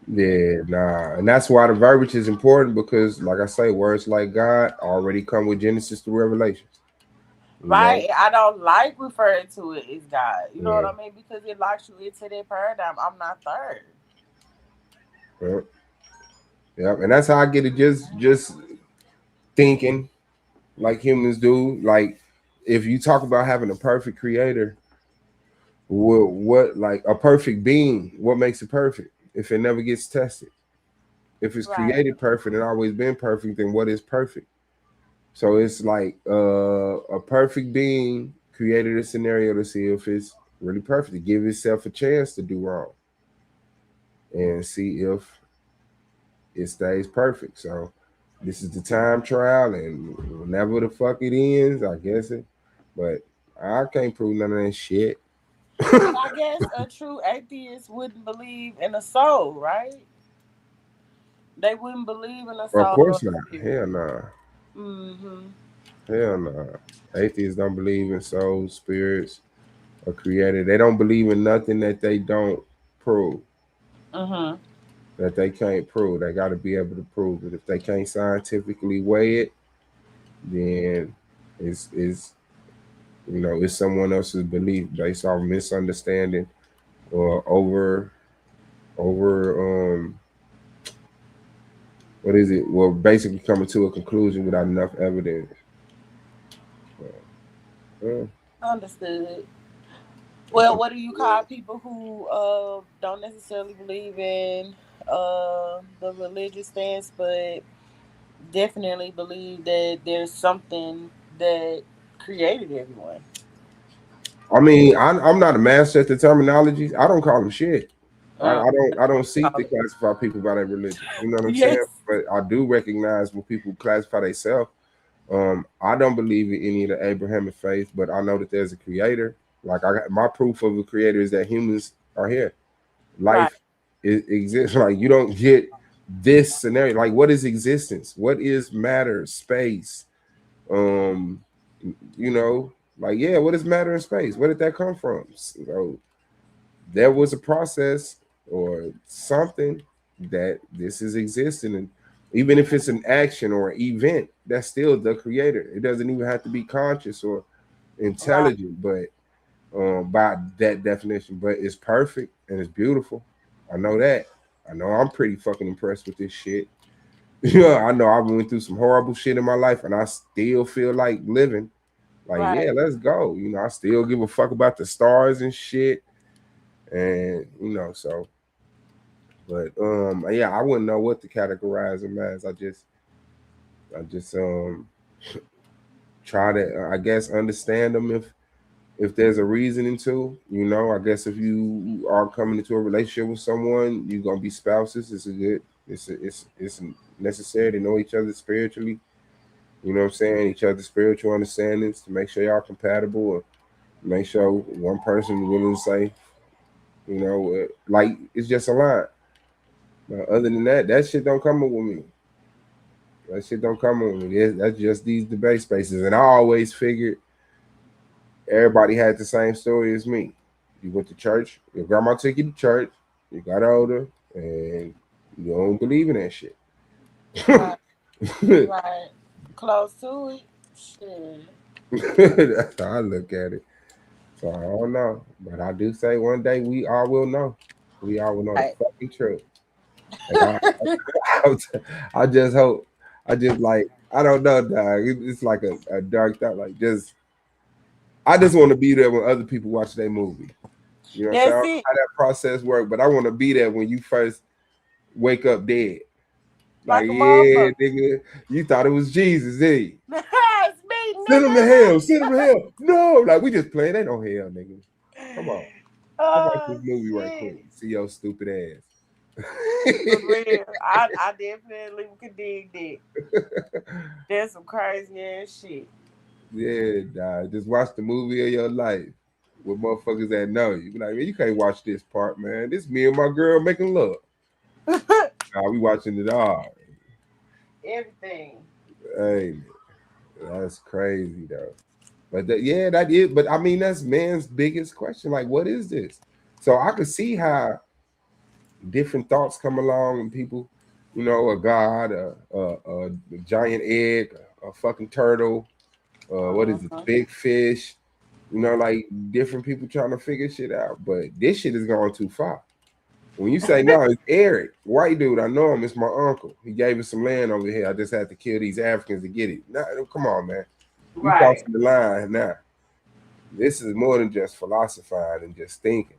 Yeah, nah, and that's why the verbiage is important because, like I say, words like God already come with Genesis to Revelations. Right. I don't like referring to it as God. You know what Yeah. I mean? Because it locks you into that paradigm. I'm not third. Yep. Yep. And that's how I get it. Just thinking like humans do. Like if you talk about having a perfect creator, what like a perfect being? What makes it perfect? If it never gets tested, if it's created perfect and always been perfect, then what is perfect? So it's like a perfect being created a scenario to see if it's really perfect, to give itself a chance to do wrong and see if it stays perfect. So this is the time trial, and whenever the fuck it ends, I guess it. But I can't prove none of that shit. I guess a true atheist wouldn't believe in a soul, right? They wouldn't believe in a Of soul or course not. spirit. Hell nah. Mm-hmm. Hell nah. Atheists don't believe in souls, spirits, or creator. They don't believe in nothing that they don't prove. Mm-hmm. That they can't prove. They got to be able to prove it. If they can't scientifically weigh it, then it's it's someone else's belief based off misunderstanding or over what is it? Well, basically coming to a conclusion without enough evidence. Uh, Understood. Well, what do you call people who don't necessarily believe in the religious stance, but definitely believe that there's something that created everyone? I mean, I'm not a master at the terminologies. I don't call them shit. I don't seek to classify people by their religion. You know what I'm saying? Yes. But I do recognize when people classify themselves. I don't believe in any of the Abrahamic faith, but I know that there's a creator. Like I got my proof of a creator is that humans are here. Life exists. Like you don't get this scenario. Like what is existence? What is matter? Space? Um, like yeah, what is matter and space? Where did that come from? So there was a process or something that this is existing, and even if it's an action or an event, that's still the creator. It doesn't even have to be conscious or intelligent, but by that definition, but it's perfect and it's beautiful. I know that. I know I'm pretty fucking impressed with this shit. I know I went through some horrible shit in my life and I still feel like living. Like, yeah, let's go. I still give a fuck about the stars and shit. And so but yeah, I wouldn't know what to categorize them as. I just try to I guess understand them if there's a reasoning to, I guess if you are coming into a relationship with someone, you're gonna be spouses. It's necessary to know each other spiritually. You know what I'm saying? Each other's spiritual understandings to make sure y'all compatible, or make sure one person willing to say, like it's just a line. But other than that, that shit don't come up with me. That shit don't come with me. That's just these debate spaces, and I always figured everybody had the same story as me. You went to church, your grandma took you to church, you got older, and you don't believe in that shit. Right. Right. Close to it. Shit. That's how I look at it. So I don't know, but I do say one day we all will know. We all will know the fucking truth. Like I just hope. I just like I don't know, dog. It's like a dark thought. Like I just want to be there when other people watch their movie. You know what I'm saying? I don't know how that process works, but I want to be there when you first wake up dead. Like, yeah, nigga, you thought it was Jesus, eh? It's me, nigga. Send him to hell. Send him to hell. No, like we just playing. Ain't no hell, nigga. Come on. Let's watch this movie right quick. See your stupid ass. For real. I definitely could dig that. That's some crazy ass shit. Yeah, dog. Just watch the movie of your life with motherfuckers that know you. Be like, man, you can't watch this part, man. This me and my girl making love. Nah, we watching it all. Everything. Hey, that's crazy though. But that is. But I mean, that's man's biggest question. Like, what is this? So I could see how different thoughts come along and people, you know, a god, a giant egg, a fucking turtle, what is it, big fish, you know, like different people trying to figure shit out. But this shit is going too far. When you say no, it's Eric, white dude, I know him, it's my uncle. He gave us some land over here. I just had to kill these Africans to get it. Nah, come on, man. You crossing the line now. This is more than just philosophizing and just thinking.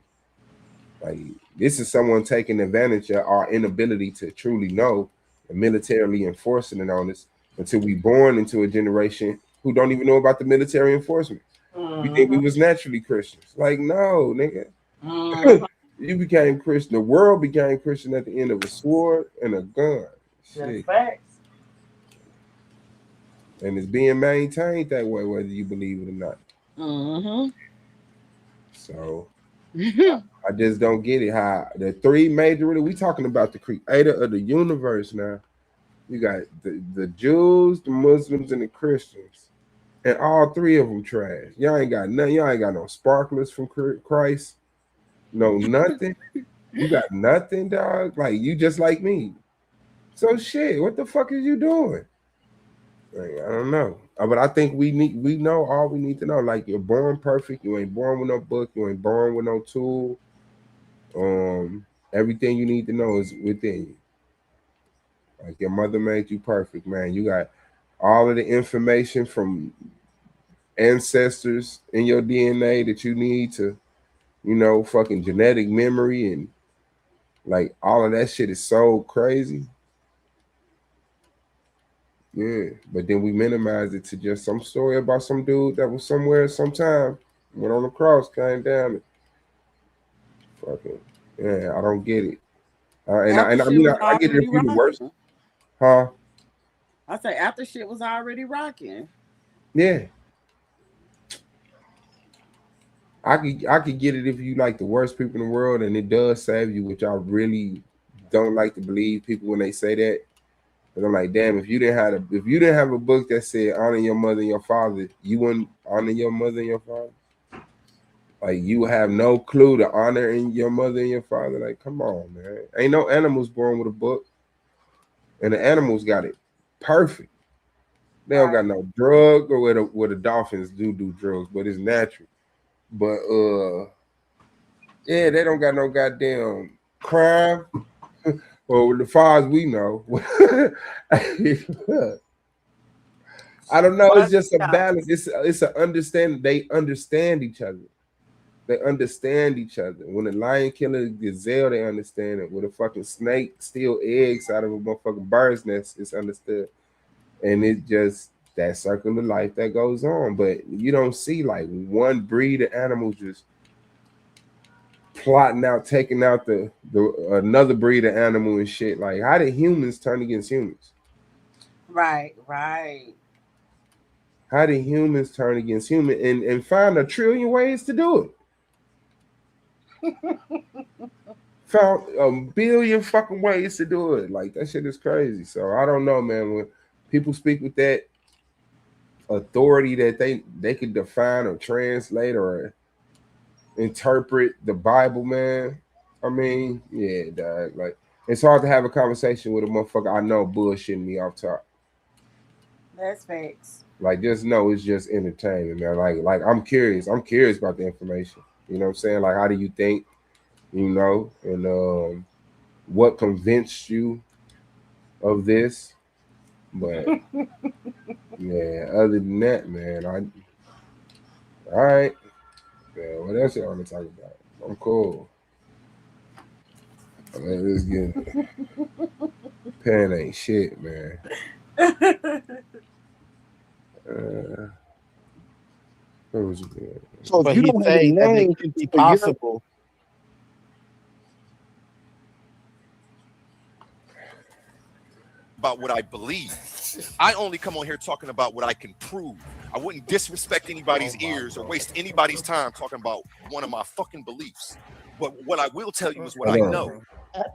Like, this is someone taking advantage of our inability to truly know and militarily enforcing it on us until we born into a generation who don't even know about the military enforcement. We think we was naturally Christians. Like, no, nigga. You became Christian. The world became Christian at the end of a sword and a gun. Shit. That's facts. And it's being maintained that way, whether you believe it or not. So I just don't get it. How the three major, we talking about the creator of the universe now. You got the Jews, the Muslims, and the Christians. And all three of them trash. Y'all ain't got nothing. Y'all ain't got no sparklers from Christ. No, nothing. You got nothing, dog. Like, you just like me. So shit, what the fuck is you doing? Like, I don't know. But I think we know all we need to know. Like, you're born perfect. You ain't born with no book. You ain't born with no tool. Everything you need to know is within you. Like, your mother made you perfect, man. You got all of the information from ancestors in your DNA that you need to, you know, fucking genetic memory, and like all of that shit is so crazy. Yeah, but then we minimize it to just some story about some dude that was somewhere sometime, went on the cross, came down, and fucking, yeah, I don't get it. I mean, I get it if you're the worst. Huh? I say after shit was already rocking. Yeah. I could get it if you like the worst people in the world and it does save you, which I really don't like to believe people when they say that. But I'm like, damn, if you didn't have a book that said honor your mother and your father, you wouldn't honor your mother and your father. Like, you have no clue to honor your mother and your father. Like, come on, man. Ain't no animals born with a book. And the animals got it perfect. They don't got no drug, or where the dolphins do drugs, but it's natural. But yeah, they don't got no goddamn crime. Or as far as we know. I don't know. It's just a balance. It's an understanding. They understand each other. They understand each other. When a lion kill a gazelle, they understand it. When a fucking snake steal eggs out of a motherfucking bird's nest, it's understood. And it's just that circle of life that goes on. But you don't see like one breed of animals just plotting out, taking out the another breed of animal and shit. Like, how did humans turn against humans? Right. How did humans turn against humans and find 1 trillion ways to do it? Found 1 billion fucking ways to do it. Like, that shit is crazy. So I don't know, man. When people speak with that authority that they could define or translate or interpret the Bible, man. I mean, yeah, dog. Like, it's hard to have a conversation with a motherfucker I know bullshitting me off top. That's facts. Like, just know it's just entertainment, man. Like I'm curious. I'm curious about the information. You know what I'm saying? Like, how do you think? You know, and what convinced you of this? But yeah, other than that, man, all right. Yeah, what else y'all want to talk about? I'm cool. Let's get it. Pen ain't shit, man. What was it? So if But you he's don't have a saying that it name could be for your possible. About what I believe. I only come on here talking about what I can prove. I wouldn't disrespect anybody's ears or waste anybody's time talking about one of my fucking beliefs. But what I will tell you is what I know.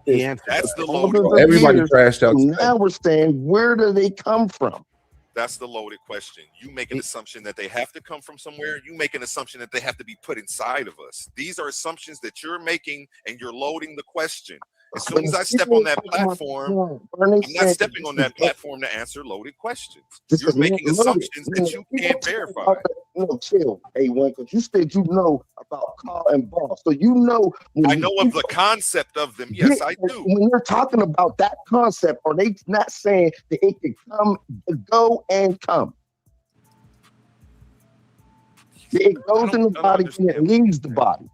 That's the loaded question. Everybody crashed out. Now we're saying, where do they come from? That's the loaded question. You make an assumption that they have to come from somewhere. You make an assumption that they have to be put inside of us. These are assumptions that you're making, and you're loading the question. As soon as I step on that platform, I'm not stepping on that platform to answer loaded questions. You're making assumptions that you can't verify. No, chill, A1, because you said you know about Carl and Boss. So you know. I know of the concept of them. Yes, I do. When you're talking about that concept, are they not saying that it can come, go, and come? It goes in the body and it leaves the body.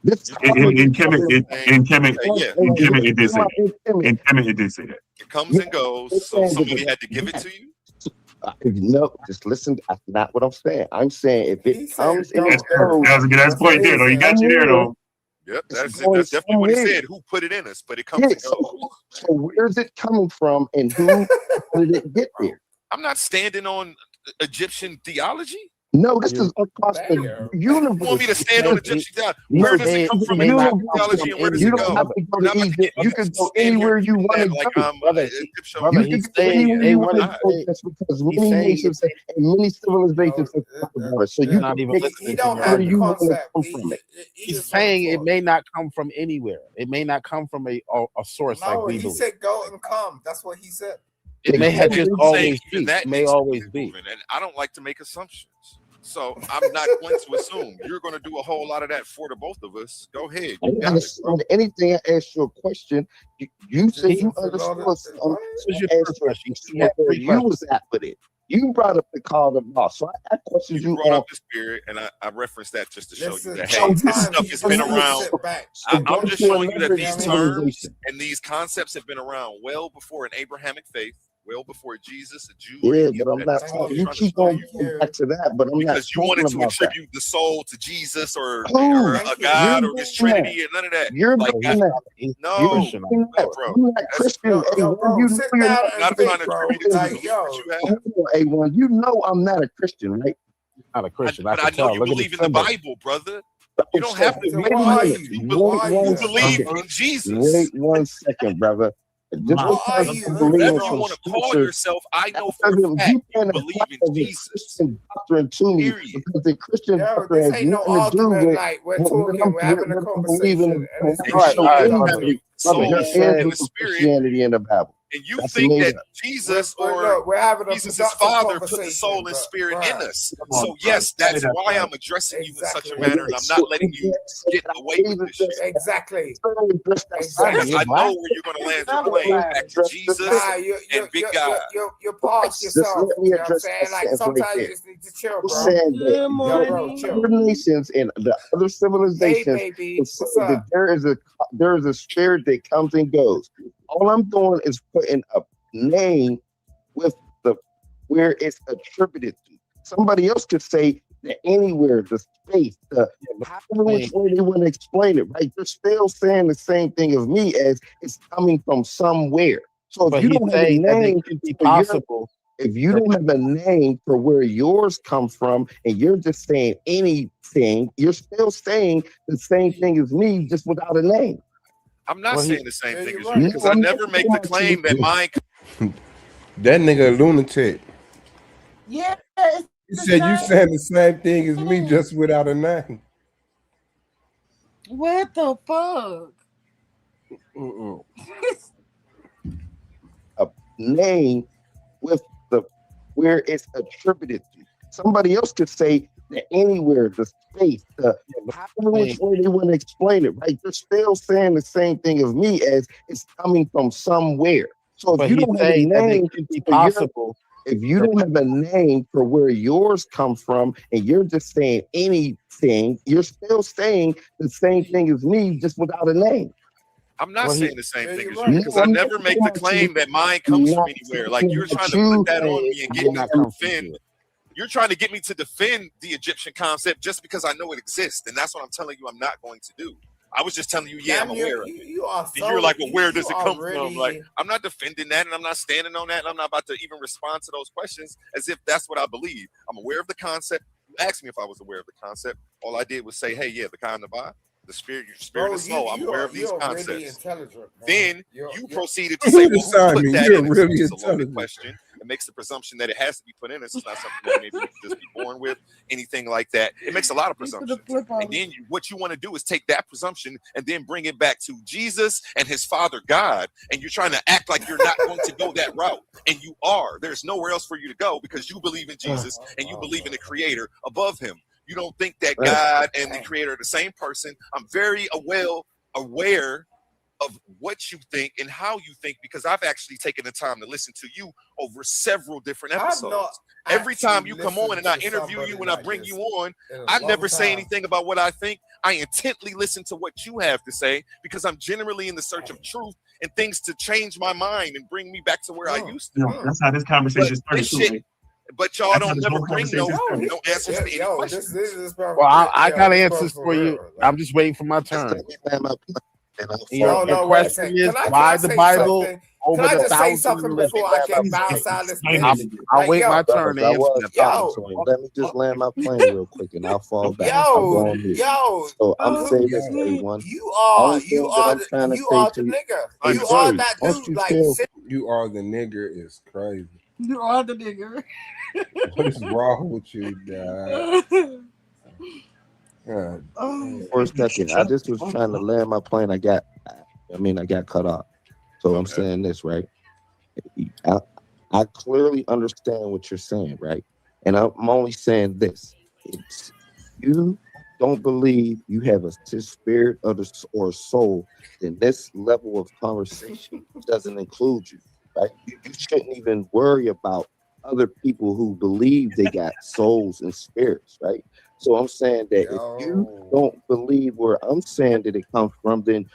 This in Kemet, it did say that. In Kemet, it did say that. It comes and goes. So somebody had to give it to you. No, just listen. That's not what I'm saying. I'm saying if it comes and it goes, that's a good point there. Though you got you there though. Yep, that's definitely what he said. Who put it in us? But it comes and goes. So where's it coming from, and who did it get there? I'm not standing on Egyptian theology. No, this is across the universe. You want me to stand on Egyptian theology? Where does it come from in Egyptian theology, and where does it go? You don't have to go to Egypt. You can go anywhere you want to go. Brother, he's saying they want to. Because many nations and many civilizations have talked about it. So you not even listening to where you want to come from it. He's saying it may not come from anywhere. It may not come from a source like we he believe. said go and come. That's what he said. It may have just always be. That It may always be. And I don't like to make assumptions. So I'm not going to assume you're going to do a whole lot of that for the both of us. Go ahead. You got it, anything I asked you a question, you said you understood where you was at with it. You brought up the call of law. So I questioned you brought up the spirit, and I referenced that just to show you that, hey, this stuff has been around. I'm just showing you that these terms and these concepts have been around well before an Abrahamic faith. Well before Jesus, a Jew. Yeah, but I'm not talking. You keep on going back to that, but I'm not because you wanted to attribute the soul to Jesus or a God or His Trinity and none of that. You're like that. No, bro. You're not Christian. I'm not trying to attribute it to you. A1, you know I'm not a Christian, right? Not a Christian, but I know you believe in the Bible, brother. You don't have to. You believe in Jesus. Wait 1 second, brother. Just whatever you want to call yourself, I know for a fact you believe in Jesus. Doctrine to me, because the Christian doctrine has nothing to do with we're talking, we're having a conversation. Christianity in the Bible. And you think that Jesus or Jesus' Father put the soul and spirit in us. So yes, that's why I'm addressing you in such a manner, and I'm not letting you get away with this shit. Exactly. Because I know where you're going to land your plane back to Jesus and Big God. You're past yourself. You know what I'm saying? Like sometimes you just need to chill, bro. Other nations and the other civilizations, there is a spirit that comes and goes. All I'm doing is putting a name with the where it's attributed to. Somebody else could say that anywhere, the space, however which way they want to explain it, right? They're still saying the same thing as me as it's coming from somewhere. So if you don't have a name, if you don't have a name for where yours come from, and you're just saying anything, you're still saying the same thing as me, just without a name. I'm not saying the same thing as you because I never make the claim that mine. That nigga a lunatic. Yeah. You said you saying the same thing as me, just without a name. What the fuck? A name with the where it's attributed to. Somebody else could say the anywhere, the space, the however which way they want to explain it, right? They're still saying the same thing as me as it's coming from somewhere. So if But you he's don't have a saying that it name could be for your, possible. if you don't have a name for where yours come from, and you're just saying anything, you're still saying the same thing as me, just without a name. I'm not saying the same thing as you No, because I I'm not never talking make the about you. claim that mine I'm comes from not anywhere. Like talking you're about trying to put you. that on me and I'm get me not to coming from defend. you. You're trying to get me to defend the Egyptian concept just because I know it exists, and that's what I'm telling you. I'm not going to do. I was just telling you, yeah, I'm Damn, aware of it. you are And you're like, well, where does you it come from? Like, already. I'm not defending that, and I'm not standing on that, and I'm not about to even respond to those questions as if that's what I believe. I'm aware of the concept. You asked me if I was aware of the concept. All I did was say, hey, yeah, the kind of vibe, the spirit, your spirit Bro, and soul. I'm aware of these you're really concepts. intelligent. Man. Then You're proceeded to say, well, who put Simon, that you're in us? really Which is a loaded intelligent. question. It makes the presumption that it has to be put in us. It's not something that maybe we can just be born with, anything like that. It makes a lot of presumptions. And then what you want to do is take that presumption and then bring it back to Jesus and his Father God. And you're trying to act like you're not going to go that route. And you are. There's nowhere else for you to go because you believe in Jesus and you believe in the Creator above him. You don't think that God and the Creator are the same person. I'm very aware of what you think and how you think because I've actually taken the time to listen to you over several different episodes. Every time you come on and I interview you and I bring you on, I never say anything about what I think. I intently listen to what you have to say because I'm generally in the search of truth and things to change my mind and bring me back to where I used to. No, that's how this conversation started too. But y'all don't never bring no answers to any questions. Well, I got answers for you. I'm just waiting for my turn. The question is why the Bible over the 1,000 years. before I can bounce out this I'll wait my turn to I answer was that. talking to him. Let me just land my plane real quick, and I'll fall back. I'll go on mute. So I'm saying this to everyone. You are the nigger. You are that dude. Like You are the nigger is crazy. You are the nigger. What is wrong with you, dad? For a second, I just was trying to land my plane. I got cut off. So I'm saying this, right? I clearly understand what you're saying, right? And I'm only saying this. It's you don't believe you have a spirit or soul, then this level of conversation doesn't include you, right? You shouldn't even worry about other people who believe they got souls and spirits, right? So I'm saying that if you don't believe where I'm saying that it comes from, then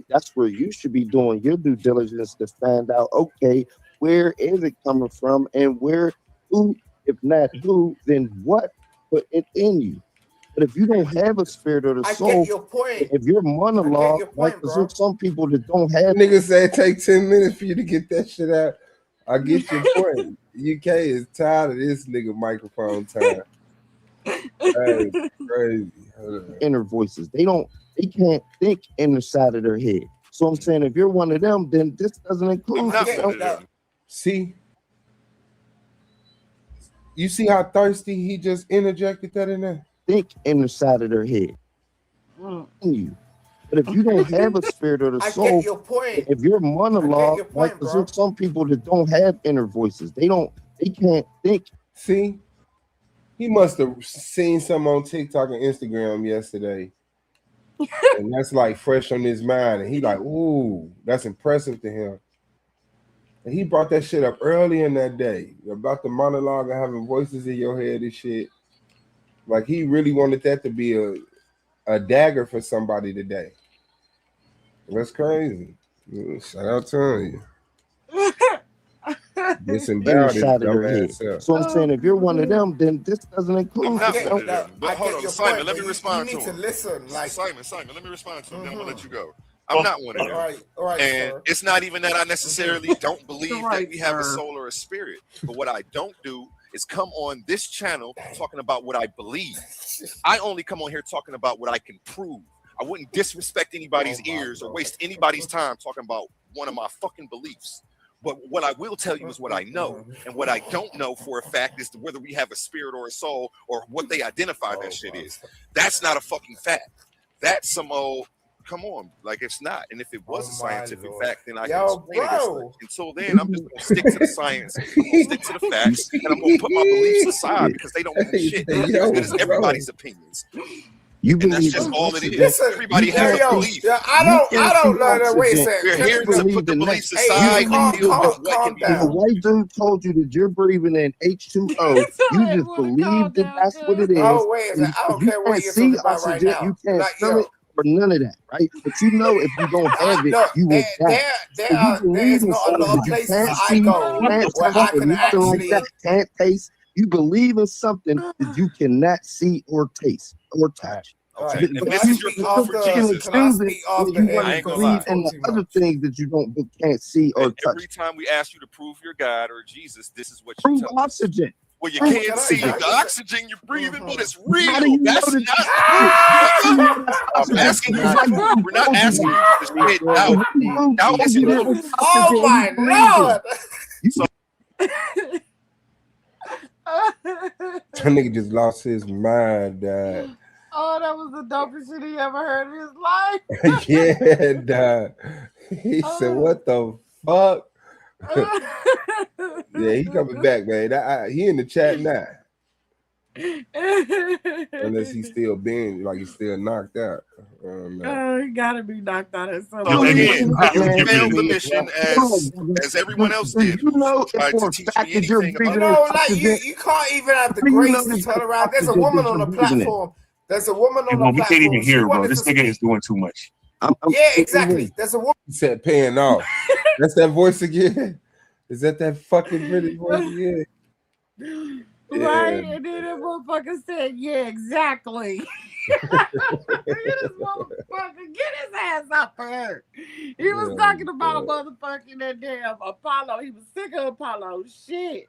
that's where you should be doing your due diligence to find out, okay, where is it coming from and who, if not who, then what put it in you. But if you don't have a spirit or the soul, get your point. If you're monologue, like there's some people that don't have. Niggas say it take 10 minutes for you to get that shit out. I get your point. UK is tired of this nigga microphone time. Crazy. Inner voices. They can't think in the side of their head. So I'm saying if you're one of them, then this doesn't include you. See? You see how thirsty he just interjected that in there? Think in the side of their head. You. But if you don't have a spirit or the soul, get your point. If you're monologue, like there's some people that don't have inner voices. They can't think. See? He must have seen something on TikTok and Instagram yesterday. And that's like fresh on his mind. And he like, ooh, that's impressive to him. And he brought that shit up early in that day about the monologue and having voices in your head and shit. Like he really wanted that to be a dagger for somebody today. That's crazy. Shout out to you. Inside of their head. So I'm saying if you're one of them, then this doesn't include. But hold on, Simon. Let me respond to him. You need to listen, like Simon. Let me respond to him. Then I'm gonna let you go. I'm not one of them. All right, and sir. It's not even that I necessarily don't believe that we have a soul or a spirit. But what I don't do is come on this channel talking about what I believe. I only come on here talking about what I can prove. I wouldn't disrespect anybody's ears or waste anybody's time talking about one of my fucking beliefs. But what I will tell you is what I know. And what I don't know for a fact is whether we have a spirit or a soul or what they identify that shit is. That's not a fucking fact. That's some old come on, like it's not. And if it was a my scientific Lord. fact, then I can Yo, explain it as bro. such. Until then, I'm just gonna stick to the science, I'm gonna stick to the facts, and I'm gonna put my beliefs aside because they don't mean shit. They're as good as everybody's opinions. You And that's believe just in all it is. Listen, Everybody yo, has a yo, belief. yeah, I don't know that. Wait a second. We're here to put the beliefs aside and calm, deal with what calm can be If a down. white dude told you that you're breathing in H2O, you just believe that that's what it is. Oh, wait a second. I don't You care what can't you're see talking about right oxygen, now. you can't Like, smell it, or none of that, right? But you know if you don't have it, no, you will die. there is no other places Can't I see, go can't where touch, I or can nothing like actually. that, can't taste. You believe in something that you cannot see or taste or touch. Okay, But if this is your proof for Jesus, you want I to ain't gonna believe lie. in the other things that you can't see or And touch. every time we ask you to prove your God or Jesus, this is what you Prove tell us. oxygen. Well, you Prove can't see oxygen. the oxygen you're breathing, but it's real. How do you know That's that not oxygen? I'm asking you for proof. We're not asking you to shed doubt. Doubt isn't proof. Oh my Lord! So That nigga just lost his mind, dad. Oh, that was the dopest shit he ever heard in his life. Yeah, dad. He said, "What the fuck?" Yeah, he coming back, man. He in the chat now. Unless he's still being like he's still knocked out. Oh, he gotta be knocked out at some So point. again, you failed the mission as everyone else did. You know, Tried for to a teach fact me that you're anything breathing about in Like oxygen. you can't even have the How do you grace know to that turn you're around. There's a oxygen woman that on you're the breathing in? platform. There's a woman on Well, the we can't even platform. She hear, bro. wanted This to. nigga is doing too much. Yeah, exactly. There's a woman. He said paying off. That's that voice again. Is that fucking British voice again? Right, and then that motherfucker said, "Yeah, exactly." This motherfucker, get his ass up here. He was talking about motherfucking that damn Apollo. He was sick of Apollo. Shit.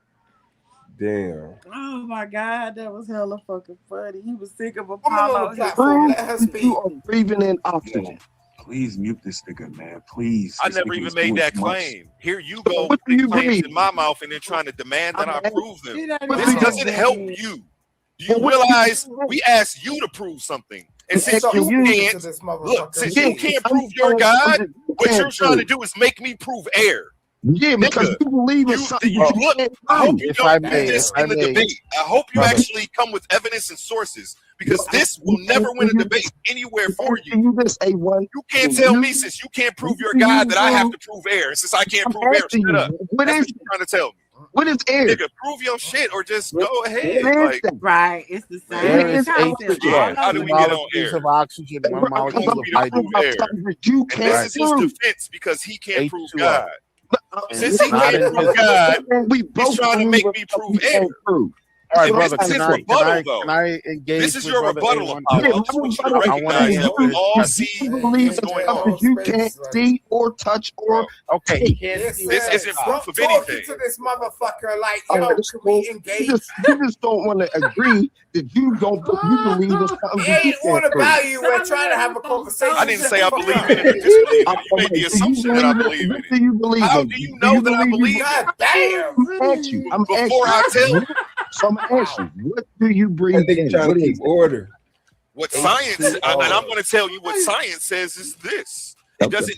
Damn. Oh my God, that was hella fucking funny. He was sick of On Apollo. the platform. Let her speak. You are breathing in oxygen. Please mute this nigga, man. Please. I This never nigga even is made doing that too much. claim. Here you go, What do putting you claims breathe? in my mouth and then trying to demand that I prove them. What This do doesn't you help breathe? you. Do you realize we asked you to prove something? And since So you you- can't, this look, since motherfucker. you can't prove your God, what you're trying to do is make me prove air. Yeah, because Nigga, you believe in something you you look. can't I hope prove. you If don't I do may, this if I in the may, debate. I hope you brother. actually come with evidence and sources because this will never win a debate anywhere for you. You this A1. You can't tell me since you can't prove your God that I have to prove air. And since I can't prove air, shut up. What That's is what you're trying to tell me. what is air? Nigga, prove your shit or just go ahead. What is Like, that? Right, it's the There same is concept. H2O. how do Two we get on molecules air? of oxygen, one molecule want of me to hydrogen. prove air. You And can't this is his prove. defense because he can't prove H2O. God. Since he Not can't in prove his- God, We he's both trying to believe make in me something prove we air. can't prove. All right, And brother. this is his Can rebuttal, though. I engage This is with your brother rebuttal, A1? Apollo. Yeah, I just want you to my rebuttal recognize is that we this. all is see you believe what's in going stuff on. that you can't see or touch or Okay, he can't Yes, see This sir. isn't proof Stop of talking anything. to this motherfucker. Like, all right, can we engage? you just don't want to agree that you believe in something It that you ain't all can't prove. about you. We're trying to have a conversation. I didn't Shut say the I fuck believe up. in it or disbelieve in it. You All made the right, so you assumption that I believe in what it. do you believe How in? do you know that I believe in it? God damn. I'm asking you. I'm Before I asking tell you. you So I'm asking you, what do you That breathe nigga in? trying What to is keep it? order. what science, and I'm going to tell you what science says is this. It Okay. doesn't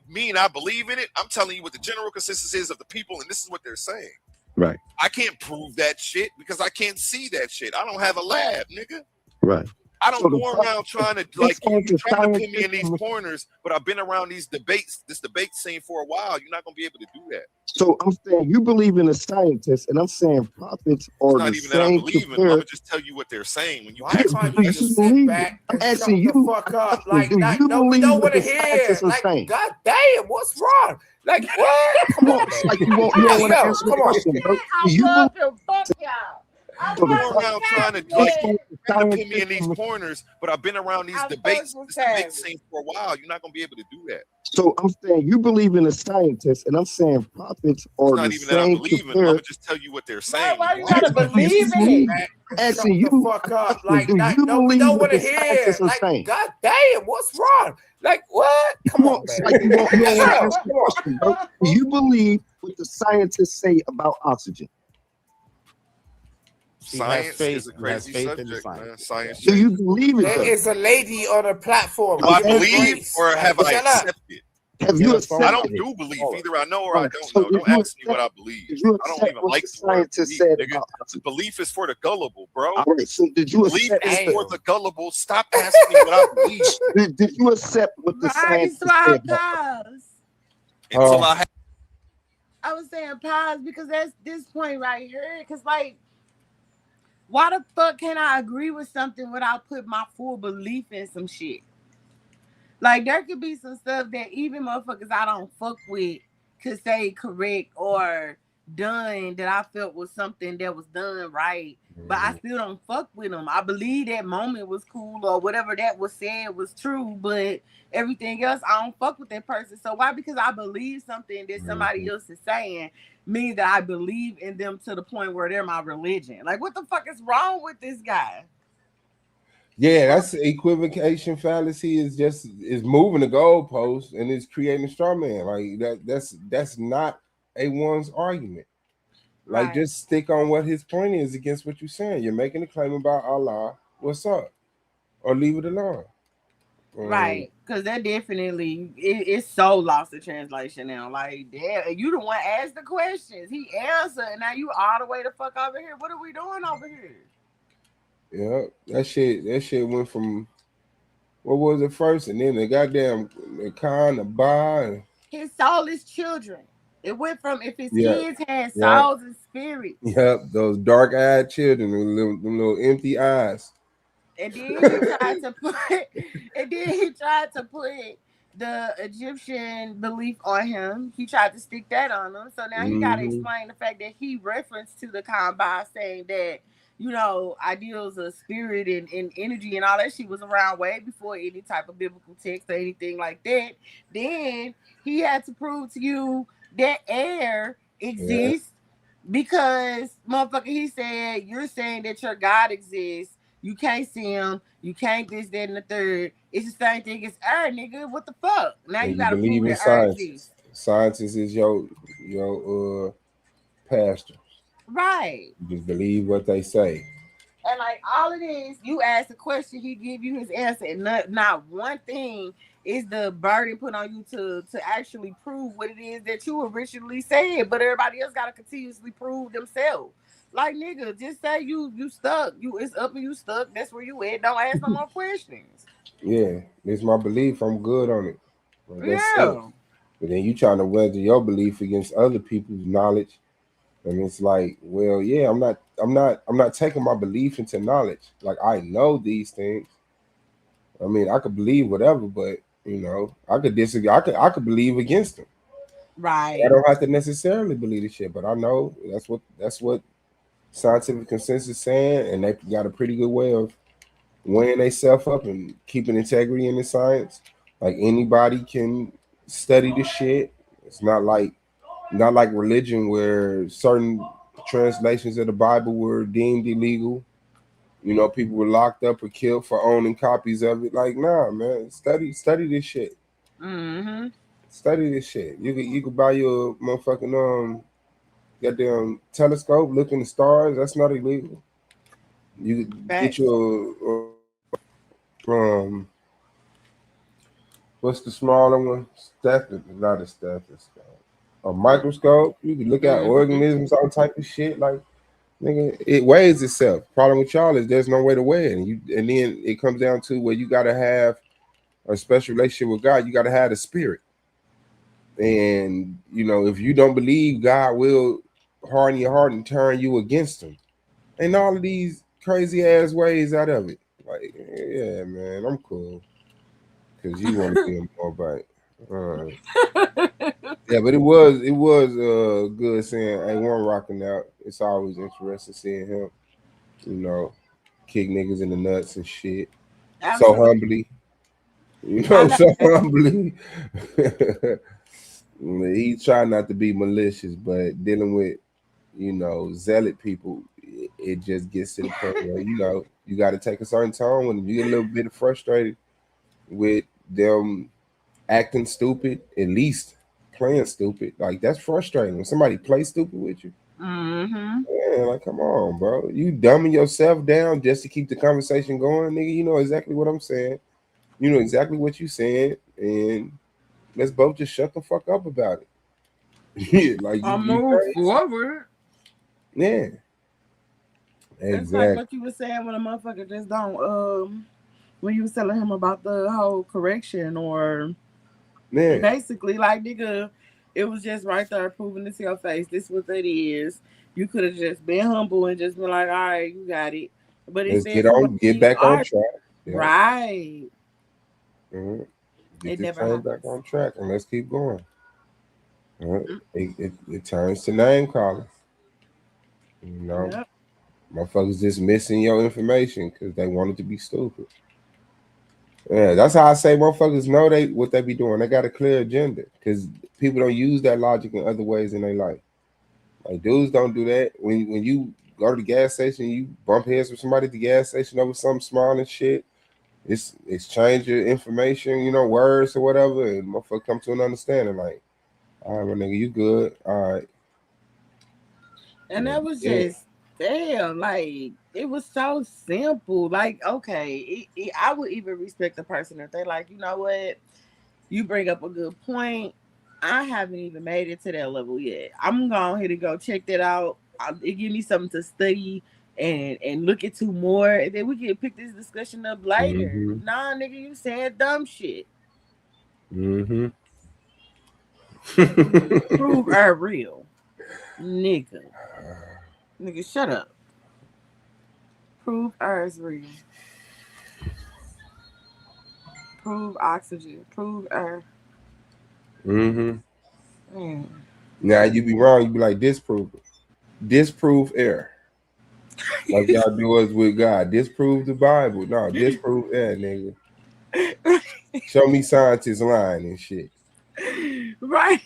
mean I believe in it. I'm telling you what the general consensus is of the people, and this is what they're saying. Right. I can't prove that shit because I can't see that shit. I don't have a lab, nigga. Right. I don't So the go pro- around trying to this like you ain't the trying to put science me in these system. corners, but I've been around this debate scene for a while. You're not gonna be able to do that. So I'm saying you believe in the scientists, and I'm saying prophets It's are not the even that I same believe in them. I'm compared. gonna just tell you what they're saying when you Why ask me can't Do you you just believe sit it? back I'm and asking shut the you. fuck up? Do Like, you no, we believe don't what want to the hear. scientists are Like, saying? god damn, what's wrong? Like, what? Come on, man. Like you don't want to Yo, answer the come on. question, bro. Do I you love him. Fuck y'all. I So the go fuck around trying to this like ain't the trying to science put me in these system. corners, but I've been around these I debates fuck with this debate Savage. scene for a while. You're not gonna be able to do that. So I'm saying you believe in the scientists, and I'm saying prophets It's are not the even that I same believe in them. I'm compared. gonna just tell you what they're saying. Why when you you gotta ask me. Do you believe in believe? it? Asking Shut you. the fuck up. Like, Do you no, we believe don't what want the to hear. scientists are Like, saying? god damn, what's wrong? Like, what? Come on, It's man. like you don't want to Yo, answer the come on. question, bro. Do you believe what the scientists say about oxygen? Science is a He has crazy faith in the subject, science. man. Science Do you changes. believe it There though? is a lady on a platform. Do I Give her believe grace. or have I Shut up. accepted? Have Get you her phone. I accepted don't it? do believe. Call her. Either I know or All I right. don't So know. did Don't you ask me what I accept? believe. Did you I don't accept even what like the the word scientists belief, said nigga. about? Belief is for the gullible, bro. All right. So did you Belief accept? is Damn. for the gullible. Stop asking me what I believe Did you accept what the Right, so scientists I said about? pause. until I have. I was saying pause because that's this point right here. Because, like, why the fuck can I agree with something without putting my full belief in some shit? Like, there could be some stuff that even motherfuckers I don't fuck with could say correct or done that I felt was something that was done right, but I still don't fuck with them. I believe that moment was cool or whatever that was said was true, but everything else, I don't fuck with that person. So why? Because I believe something that somebody else is saying means that I believe in them to the point where they're my religion. Like, what the fuck is wrong with this guy? Yeah, that's equivocation fallacy. Is moving the goalpost and it's creating a straw man. Like that's not a one's argument. Like Right. just stick on what his point is against what you're saying. You're making a claim about Allah. What's up? Or leave it alone. Right, because that definitely it's so lost in translation now. Like, damn, you the one asked the questions, he answered, and now you all the way the fuck over here. What are we doing over here? Yeah, that shit went from what was it first, and then the goddamn the Khan, the Ba. His soul is children. It went from if his Yeah, kids had yeah, souls and spirits, yep. Those dark-eyed children, them little empty eyes. and then he tried to put, the Egyptian belief on him. He tried to stick that on him. So now he got to explain the fact that he referenced to the Kanban saying that, you know, ideals of spirit and energy and all that shit was around way before any type of biblical text or anything like that. Then he had to prove to you that air exists because, motherfucker, he said, you're saying that your God exists. You can't see him. You can't this, that, and the third. It's the same thing as air, nigga. What the fuck? Now And you you gotta believe prove in that air exists. scientists is your pastor. Right. You just believe what they say. And like all of this, you ask a question, he give you his answer, and not one thing is the burden put on you to actually prove what it is that you originally said. But everybody else gotta continuously prove themselves. Like, nigga, just say you stuck. It's up and you stuck. That's where you at. Don't ask no more questions. Yeah, it's my belief. I'm good on it. Like, that's it. Yeah. But then you trying to weather your belief against other people's knowledge, and it's like, well, yeah, I'm not taking my belief into knowledge. Like, I know these things. I mean, I could believe whatever, but I could disagree. I could believe against them. Right. I don't have to necessarily believe the shit, but I know that's what scientific consensus saying, and they got a pretty good way of weighing themselves up and keeping integrity in the science. Like anybody can study the shit. It's not like religion where certain translations of the Bible were deemed illegal. People were locked up or killed for owning copies of it. Like, nah, man, study this shit. Mm-hmm. Study this shit. You could buy your motherfucking goddamn telescope, look in the stars. That's not illegal. You could get your what's the smaller one? Not a stethoscope. A microscope. You can look at organisms, all type of shit. Like, nigga, it weighs itself. Problem with y'all is there's no way to weigh it, and then it comes down to where you gotta have a special relationship with God. You gotta have the spirit, and if you don't believe, God will harden your heart and turn you against Him, and all of these crazy ass ways out of it. Like, yeah, man, I'm cool. Because you want to be more about it. Yeah, but it was good seeing A1 rocking out. It's always interesting seeing him, kick niggas in the nuts and shit. So Absolutely. humbly. I know. So humbly. He tried not to be malicious, but dealing with, zealot people, it just gets to the point where, you got to take a certain tone when you get a little bit frustrated with them acting stupid, at least playing stupid. Like, that's frustrating when somebody plays stupid with you. Mm-hmm. Yeah, like, come on, bro. You dumbing yourself down just to keep the conversation going, nigga. You know exactly what I'm saying. You know exactly what you saying, and let's both just shut the fuck up about it. Like I'll you move crazy. forward. Yeah. It's like Exactly. what you were saying when a motherfucker just don't when you was telling him about the whole correction or Yeah. basically like nigga, it was just right there proving it to your face. This what it is. You could have just been humble and just been like, all right, you got it. But Let's instead you went get and you back on are track. Yeah. right. Mhm. Get It this never train back happens. on track and let's keep going. It turns to name calling. You know, Yep. motherfuckers just missing your information because they wanted to be stupid. Yeah, that's how I say motherfuckers know what they be doing. They got a clear agenda because people don't use that logic in other ways in their life. Like dudes don't do that. When you go to the gas station, you bump heads with somebody at the gas station over something small and shit. It's exchange your information, you know, words or whatever, and motherfucker come to an understanding. Like, all right, my nigga, you good? All right. And that was Yeah. just damn, like it was so simple. Like, okay, I would even respect the person if they like, you know what, you bring up a good point. I haven't even made it to that level yet. I'm going here to go check that out. It give me something to study and look into more, and then we can pick this discussion up later. Mm-hmm. Nah, nigga, you saying dumb shit. Mm-hmm. Prove are real, nigga. Nigga, shut up. Prove Earth's real. Prove oxygen. Prove air. Mm-hmm. Mm. Now you be wrong. You be like disprove it. Disprove error. Like y'all do us with God. Disprove the Bible. No, disprove error, nigga. Show me scientists lying and shit. Right.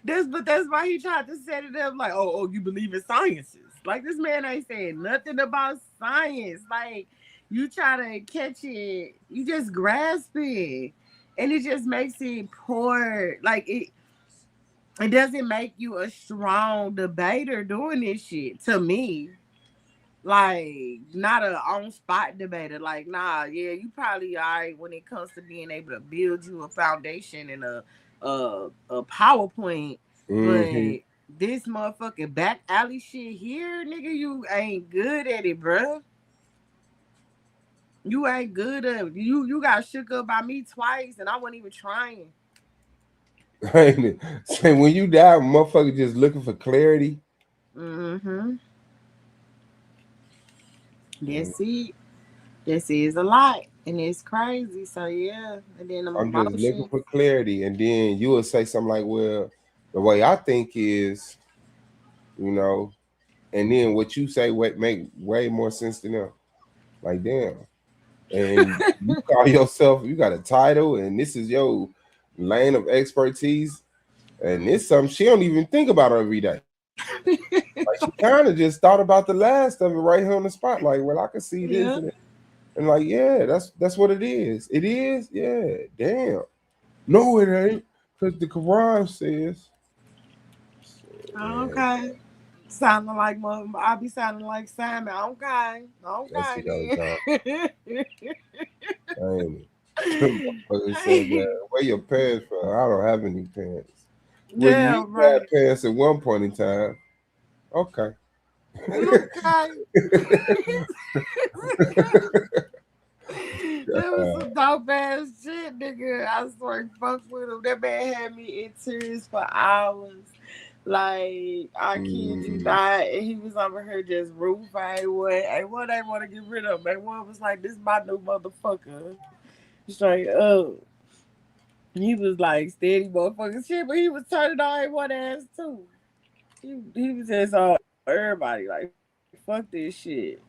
That's why he tried to set it up like, oh, you believe in sciences. Like this man ain't saying nothing about science. Like you try to catch it, you just grasp it. And it just makes it poor. Like it doesn't make you a strong debater doing this shit to me. Like not a on spot debater. Like, nah, yeah, you probably all right when it comes to being able to build you a foundation and a PowerPoint, Mm-hmm. but this motherfucking back alley shit here, nigga, you ain't good at it, bruh. You ain't good at it. You got shook up by me twice, and I wasn't even trying. Say when you die, motherfucker just looking for clarity. Mm-hmm. That's it. This is a lot, and it's crazy. So yeah, and then the I'm just looking emotions. for clarity, and then you will say something like, "Well, the way I think is, you know," and then what you say make way more sense than them. Like, damn. And you call yourself, you got a title, and this is your lane of expertise, and it's something she don't even think about every day. Like she kind of just thought about the last of it right here on the spot. Like, well, I can see this, Yeah. and like, yeah, that's what it is. It is, yeah. Damn. No, it ain't, because the Quran says. Okay. Sounding like I be sounding like Simon. Okay. That's Okay the other time. then. Ain't it? Motherfucker said, where your pants from? I don't have any pants. Well, you Yeah, used to right. have pants at one point in time. Okay. Okay. That was some dope ass shit, nigga. I swear, fuck with him. That man had me in tears for hours. Like, I kid you not. And he was over here just roof. A1 ain't want to get rid of him. A1 was like, this my new motherfucker. Straight up. He was like steady motherfucking shit, but he was turning on A1 ass too. He was just on everybody. Like, fuck this shit.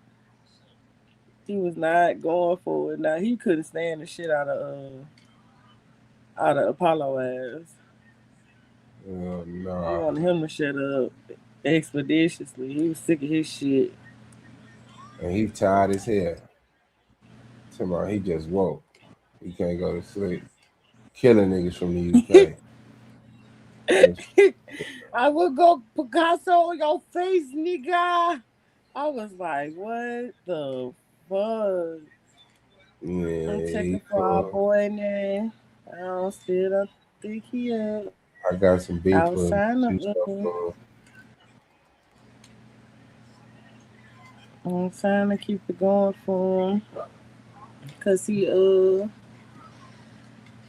He was not going for it. Now he couldn't stand the shit out of Apollo ass. Oh, He no. wanted him to shut up expeditiously. He was sick of his shit. And he tired as hell. Tomorrow he just woke. He can't go to sleep. Killing niggas from the UK. I would go Picasso on your face, nigga. I was like, what the fuck? Yeah, I'm checking for our boy in there. I still don't think he up. I got some I beef was with him. trying Two to stuff for him. I'm trying to keep it going for him. Cause he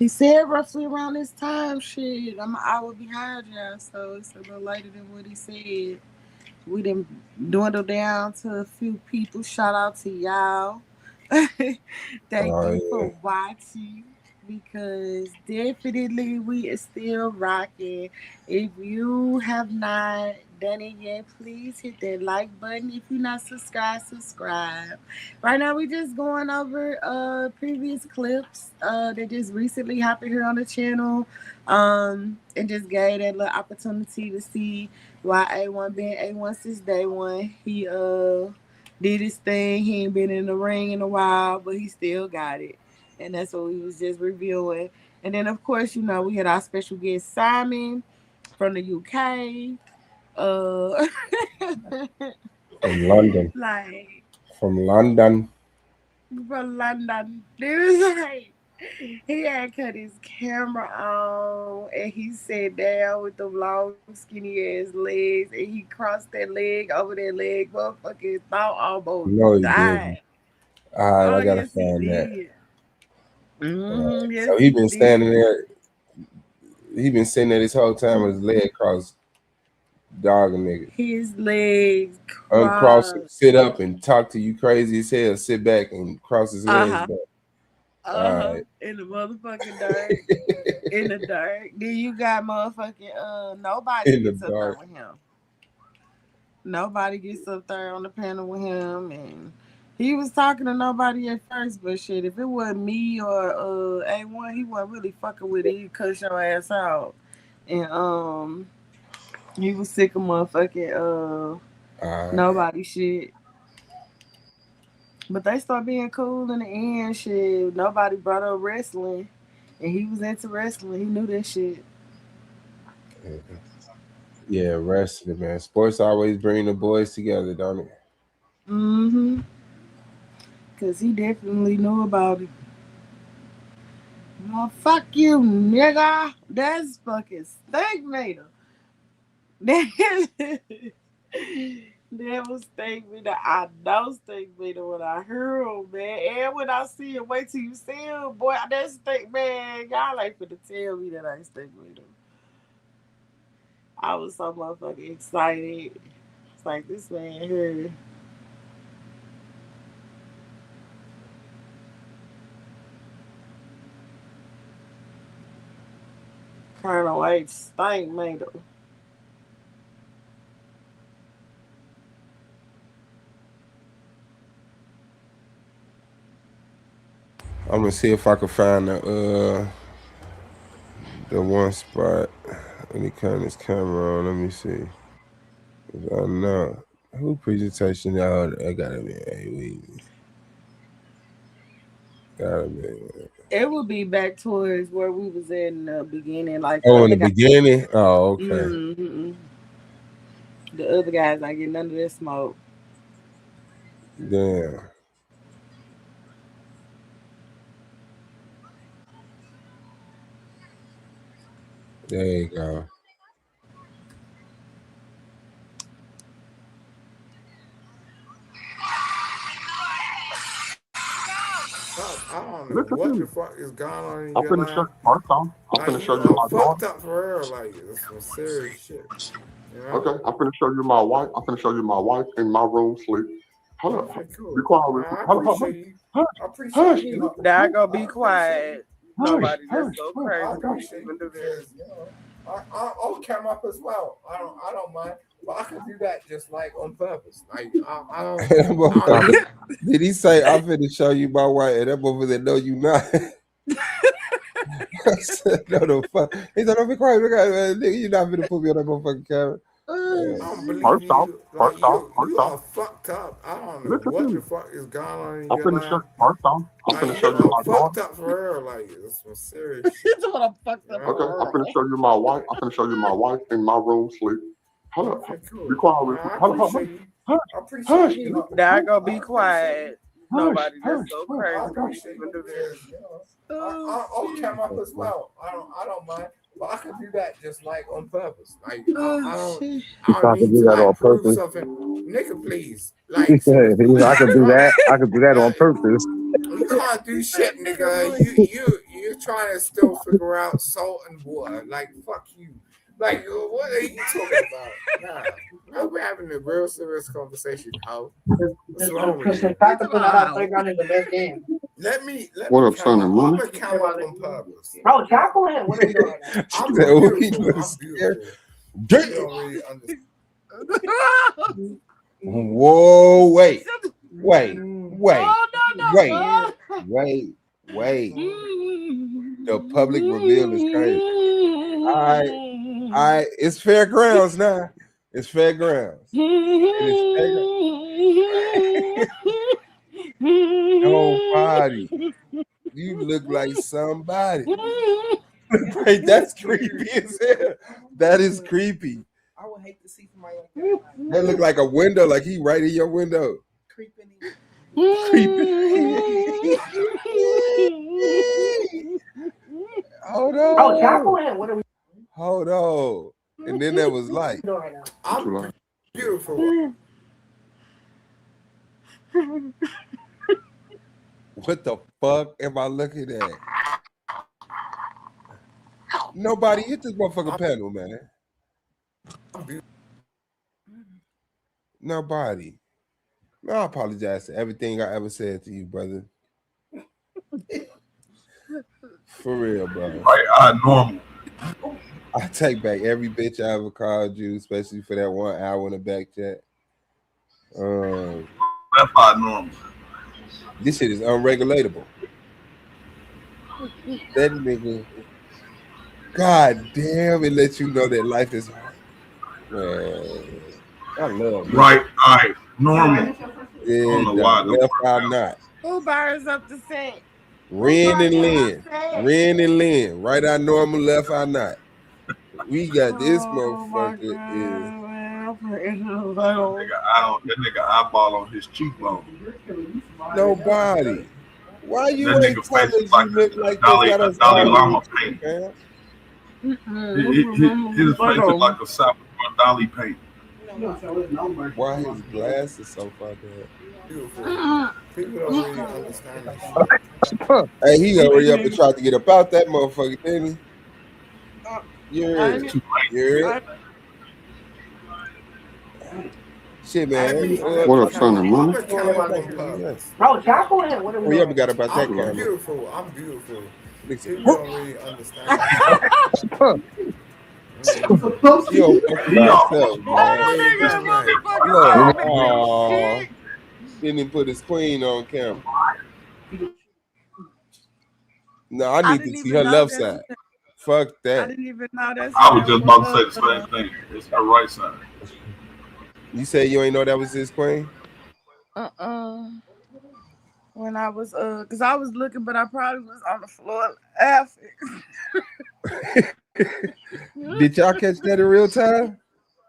said roughly around this time, shit, I'm an hour behind y'all, so it's a little later than what he said. We done dwindle down to a few people. Shout out to y'all. Thank you for watching, because definitely we are still rocking. If you have not done it yet, please hit that like button. If you're not subscribed, subscribe. Right now we just going over previous clips that just recently happened here on the channel, and just gave that little opportunity to see why A1 been A1 since day one. He did his thing. He ain't been in the ring in a while, but he still got it. And that's what we was just reviewing. And then, of course, we had our special guest, Simon, from the UK. From London. From London. From London. It was like, he had cut his camera on and he sat down with the long, skinny ass legs, and he crossed that leg over that leg. Motherfucking thought almost No, he died. didn't. All right, I gotta yes, find he that. did. Yes, So he been standing there. He been sitting there this whole time with his leg crossed, dogging niggas. His legs Uncross him, crossed. sit up and talk to you crazy as hell. Sit back and cross his legs back. All right. In the motherfucking dirt. In the dirt. Then you got motherfucking nobody gets up there with him. Nobody gets up there on the panel with him, and he was talking to nobody at first, but shit, if it wasn't me or A1, he wasn't really fucking with it. He'd cut your ass out. And he was sick of motherfucking nobody shit. But they start being cool in the end, shit. Nobody brought up wrestling, and he was into wrestling. He knew that shit. Yeah, wrestling, man. Sports always bring the boys together, don't it? Mm-hmm. Because he definitely knew about it. Well, fuck you, nigga. That's fucking Steak Mater. That was Steak Mater. I know Steak Mater when I hear him, man. And when I see him, wait till you see him, boy. That's Steak, man. Y'all ain't finna tell me that I ain't Steak Mater. I was so motherfucking excited. It's like, this man here. Colonel H. Steak Mater. I'm gonna see if I can find the one spot. Let me turn this camera on. Let me see. I know who presentation. Oh, I gotta be A. Gotta be. It would be back towards where we was in the beginning, like in the beginning. Oh, okay. Mm-hmm. The other guys not getting none of this smoke. Damn. There you go. I don't know what the fuck is going on in I'm your finna show life. you my song. I'm Like, finna you show you are my fucked daughter. up for real. Like, it's some serious shit. You know? Okay, I'm finna show you my wife. I'm finna show you my wife in my room sleep. Hold up. Okay, cool. Be quiet. I appreciate you. Hush. I appreciate you. Now go be quiet. Nobody Hush. just go crazy. I appreciate you because, I'll come up as well. I don't mind. But I can do that just like on purpose. Like I don't Did he say I'm finna show you my wife? And that motherfucker said, no, you not. I said, no, fuck. He said, don't be quiet. Nigga, you're not finna put me on that motherfucking camera. don't believe First off, you. Like you are fucked up. I don't know listen what to the me. fuck is going on in I'm your finna life. show. First off, I'm Like finna show you you are my fucked daughter. up for real. Like it's some serious shit. That's what I'm fucked up. Okay, I'm finna show you my wife. I'm finna show you my wife in my room sleep. Hold up. Okay, cool. Be quiet. Rick. I Hold up. appreciate you. Hush. I appreciate you. Now I go be quiet. Nobody Hush. that's so I crazy. appreciate Even you. do this. I can't my pussy out. I don't mind. But I could do that just like on purpose. Like I I don't could need do to that on like prove purpose. something. Nigga, please. He Like said, seriously. I could do that. I could do that on purpose. You can't do shit, nigga. You're trying to still figure out salt and water. Like fuck you. Like what are you talking about? Nah, we're having a real serious conversation. How? What's wrong with you? Let me What up, count. son and money? I'm gonna count up on purpose. Bro, tackle him. What are you doing right now? I'm That way he beautiful. looks I'm beautiful. scared. You don't really understand. Whoa, wait. The public reveal is crazy. All right, it's fair grounds now. It's fair grounds. Nobody. You look like somebody. Right, that's creepy as hell. That is creepy. I would hate to see somebody like that. That look like a window, like he right in your window. Creeping in. Hold on. Bro, tackle him. What are we Hold on. And then there was light. doing right now? I'm beautiful. What the fuck am I looking at? Nobody hit this motherfucking panel, man. Nobody. No, I apologize to everything I ever said to you, brother. For real, bro. Right, normal. I take back every bitch I ever called you, especially for that 1 hour in the back chat. That's not normal. This shit is unregulatable. That nigga, god damn, it lets you know that life is hard. Man, I love it. Right, all right, normal. Yeah, left eye not. Who bars up the set? Ren and Lynn. Right eye normal, left eye not. We got this motherfucker is. That nigga eyeball on his cheekbone. Nobody. Why you That ain't nigga telling face us like you look like Dalai Lama this? paint. His face look like a Salvador Dali paint. Why his glasses so fucked up? Beautiful. People don't really understand this. Hey, he already up and tried to get up out that motherfucker, didn't he? Yeah. Shit, man. What up, son and money? Bro, tackle him. What are we We doing? ever got about that I'm camera. beautiful. I'm beautiful. People don't really understand. You don't fuck yourself, man. Look, didn't even put his queen on camera. No, I need to see her left side. Fuck that. I didn't even know that's. I was just about to say the same thing. It's her right side. You say you ain't know that was his queen? When I was because I was looking, but I probably was on the floor laughing. Did y'all catch that in real time?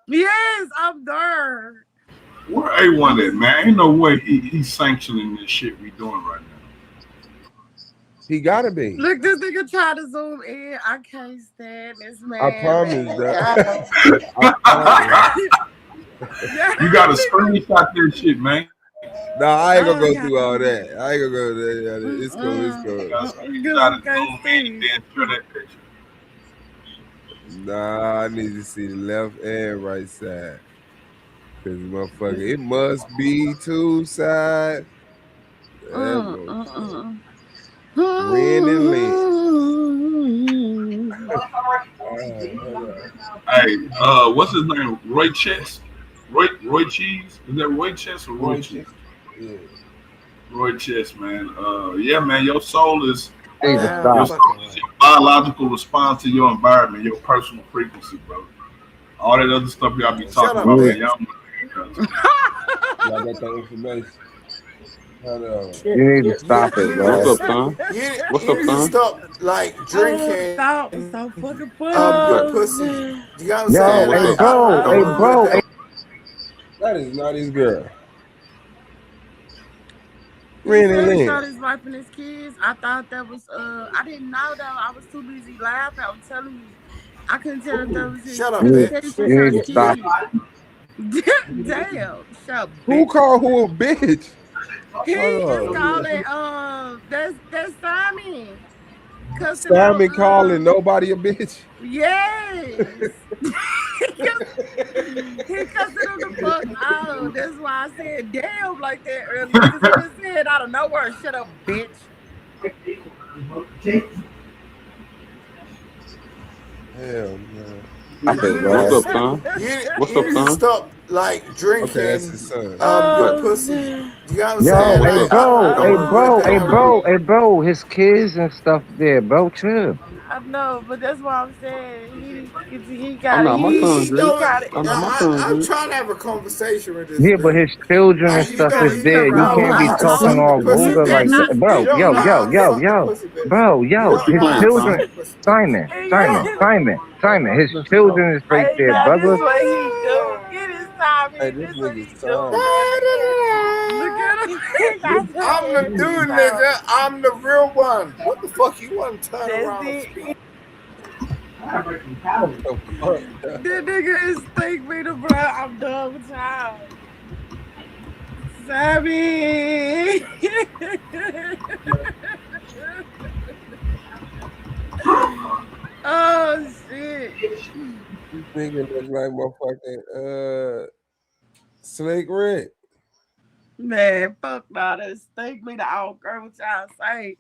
Yes, I'm there. Where A1 at, man? Ain't no way he's sanctioning this shit we doing right now. He gotta be. Look, this nigga try to zoom in. I can't stand this man. I promise that. You gotta screenshot that shit, man. No, I ain't gonna go through all that. I ain't gonna go there. It's cool. It's cool. Nah, I need to see the left and right side. Cause motherfucker, it must be two sides. Ren and Lynn. Hey, what's his name? Roy Chess? Roy Cheese? Is that Roy Chess or Roy Cheese? Yeah. Roy Chess, man. Yeah, man, your soul is your biological response to your environment, your personal frequency, bro. All that other stuff y'all be talking up, about, bitch. man. Y'all got that information. You need to stop it, bro. What's up, son? What's up, You need to son? stop like drinking Stop. So fucking funny. your Oh, pussy. man. You got what I'm Yo, saying? What's hey, up? bro, hey, bro, hey. That is not his girl. He Rennie said he Lynn. shot his wife and his kids. I thought that was I didn't know though. I was too busy laughing. I'm telling you. I couldn't tell if that was his. Shut up, He bitch. said he You shot need his to stop kids. Damn, shut up, Who bitch. called who a bitch? He Hold is on. calling that's Simon. Cussing Simon out calling nobody a bitch. yes. He cussing him the fuck out. That's why I said damn like that earlier. Because he just said out of nowhere, shut up, bitch. Hell no. What's up, son? What's You up, need to son? stop like drinking Okay, that's his son. your Oh, pussy. man. You got what I'm Yo, saying? hey, Like, bro, I hey, don't agree bro, with that hey, at bro, all. hey, bro. His kids and stuff there, bro. Chill. I know, but that's why I'm saying he I'm got not my son, He G. got it. I'm not my son, I'm G. trying to have a conversation with this Yeah, but man. his children and Like, you stuff don't is there. even You know can't be how to talking suck the all pussy, vulgar like bitch. that, bro. You don't Yo, know yo, how to yo, suck the yo, pussy, bitch. bro, You yo. don't His know how to Playing, suck son. children, the pussy, bitch. Simon. His Let's go. children is right Hey, there, now this brother. is what he do. Get his time Hey, in. this This is what nigga's he do, son. bro. Look at him. He got I'm the scared. dude, nigga. I'm the real one. What the fuck you want to turn That's around and it. speak? What the fuck? This nigga is think me the bro. I'm done with y'all. Sammy. Oh shit. This nigga look like motherfucking Snake Red. Man, fuck nah. That's think me the I don't care what y'all say.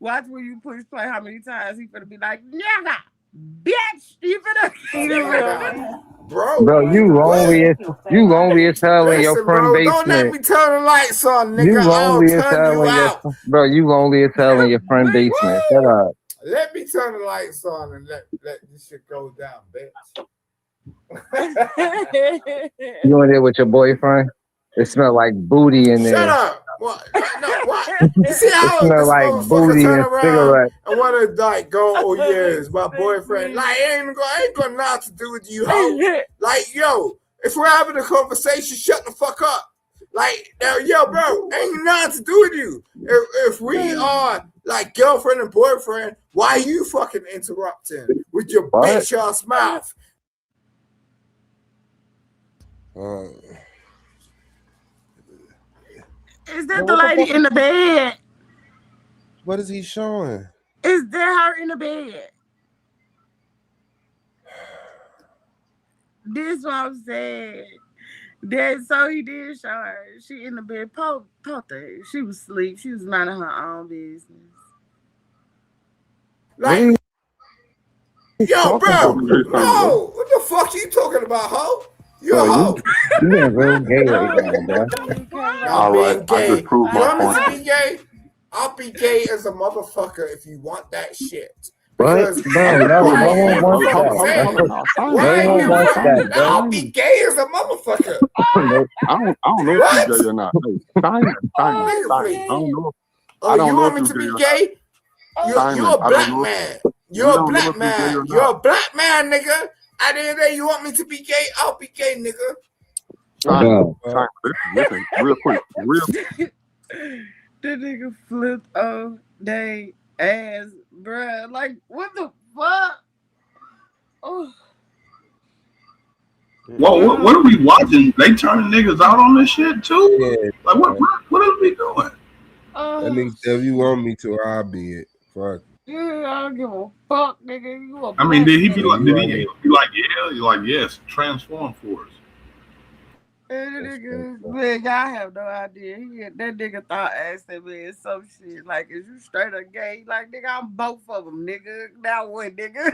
Watch when you push play how many times he finna be like, nigga, bitch, you finna eat him up. Bro, Bro, you lonely as hell in your listen, friend bro. Don't let basement. me turn the lights on, nigga. You I'll lonely as turn hell you in your out. bro. You lonely as hell in your friend basement. Shut up. Let me turn the lights on and let this shit go down, bitch. You in there with your boyfriend? It smell like booty in Shut there. up. What? No, what? You see It how smell this like motherfucker booty turn and around cigarette. and want to like go, oh yeah, it's my boyfriend. Like, ain't got nothing to do with you, hoe. Like, yo, if we're having a conversation, shut the fuck up. Like, yo, bro, ain't nothing to do with you. If we are like girlfriend and boyfriend, why are you fucking interrupting with your bitch ass mouth? Is that the lady in the bed? What is he showing? Is that her in the bed? This what I'm saying. That so he did show her. She in the bed. Poor thing. She was asleep. She was minding her own business. Like, yo, bro, Okay, son, no, what the fuck you talking about, hoe? You a Bro, hoe. you being real gay right now, bro. I'm All right, being I gay. just proved You my want me point. to be gay? I'll be gay as a motherfucker if you want that shit. What? Because Bro, I just no, proved no my why are one point. you wants Hold fucking on, that. hold saying? on. No, No Why are one you wants fucking? that, bro. I'll be gay as a motherfucker. I don't know if What? you're gay or not. Hey, Simon. Nigga, I please. don't know. Oh, I don't you know want if me you're to gay be or not. gay? You're Simon, a I don't black know. man. We You're a don't know black if you're gay man. or You're not. a black man, nigga. At the end of the day, you want me to be gay? I'll be gay, nigga. Simon, Bro. listen, real quick, The nigga flipped on they ass, bruh. Like, what the fuck? Oh. What are we watching? They turning niggas out on this shit too? Yeah, Like what are we doing? that nigga said if you want me to, I'll be it. Fuck. Yeah, I don't give a fuck, nigga. You a I mean, black did he man. be like? Did he be like, yeah? You're like, yes, transform for us. And the nigga, man, y'all have no idea. That nigga thought asked that man some shit. Like, is you straight or gay? Like, nigga, I'm both of them, nigga. Now what, nigga?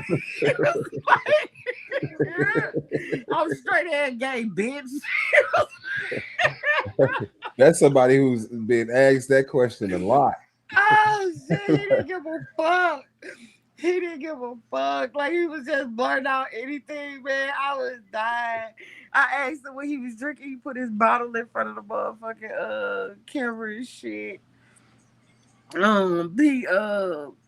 I'm straight and gay, bitch. That's somebody who's been asked that question a lot. Oh, shit, he didn't give a fuck. He didn't give a fuck. Like, he was just blurting out anything, man. I was dying. I asked him what he was drinking. He put his bottle in front of the motherfucking camera and shit.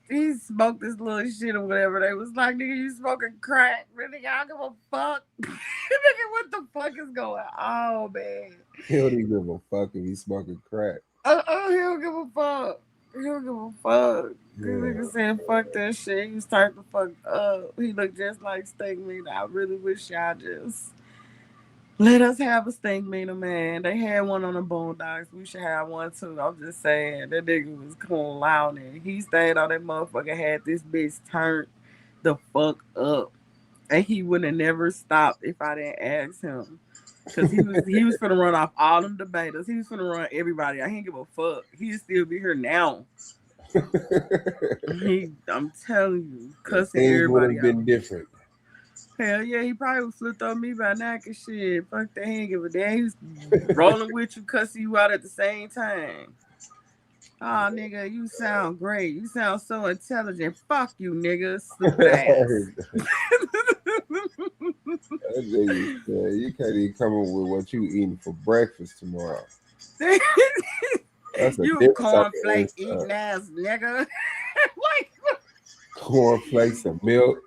He smoked this little shit or whatever. They was like, nigga, you smoking crack. Really, y'all give a fuck. Nigga, what the fuck is going on, man? He don't even give a fuck if he's smoking crack. He don't give a fuck. He don't give a fuck. This nigga said fuck that shit. He was turned the fuck up. He looked just like Steak Meter. I really wish y'all just let us have a Steak Meter, man. They had one on the Boondocks. We should have one too. I'm just saying. That nigga was clowning. He stayed on that motherfucker, had this bitch turned the fuck up. And he would have never stopped if I didn't ask him. Because he was finna run off all them debaters. He was finna run everybody. I didn't give a fuck. He'd still be here now. I'm telling you, cussing Things everybody would have out. been different. Hell yeah, he probably would flip on me by now and shit. Fuck that, he ain't give a damn. He was rolling with you, cussing you out at the same time. Oh, nigga, you sound great. You sound so intelligent. Fuck you, nigga. Stupid ass. You can't even come up with what you eating for breakfast tomorrow. That's you cornflake eating ass nigga. Like, cornflakes and milk.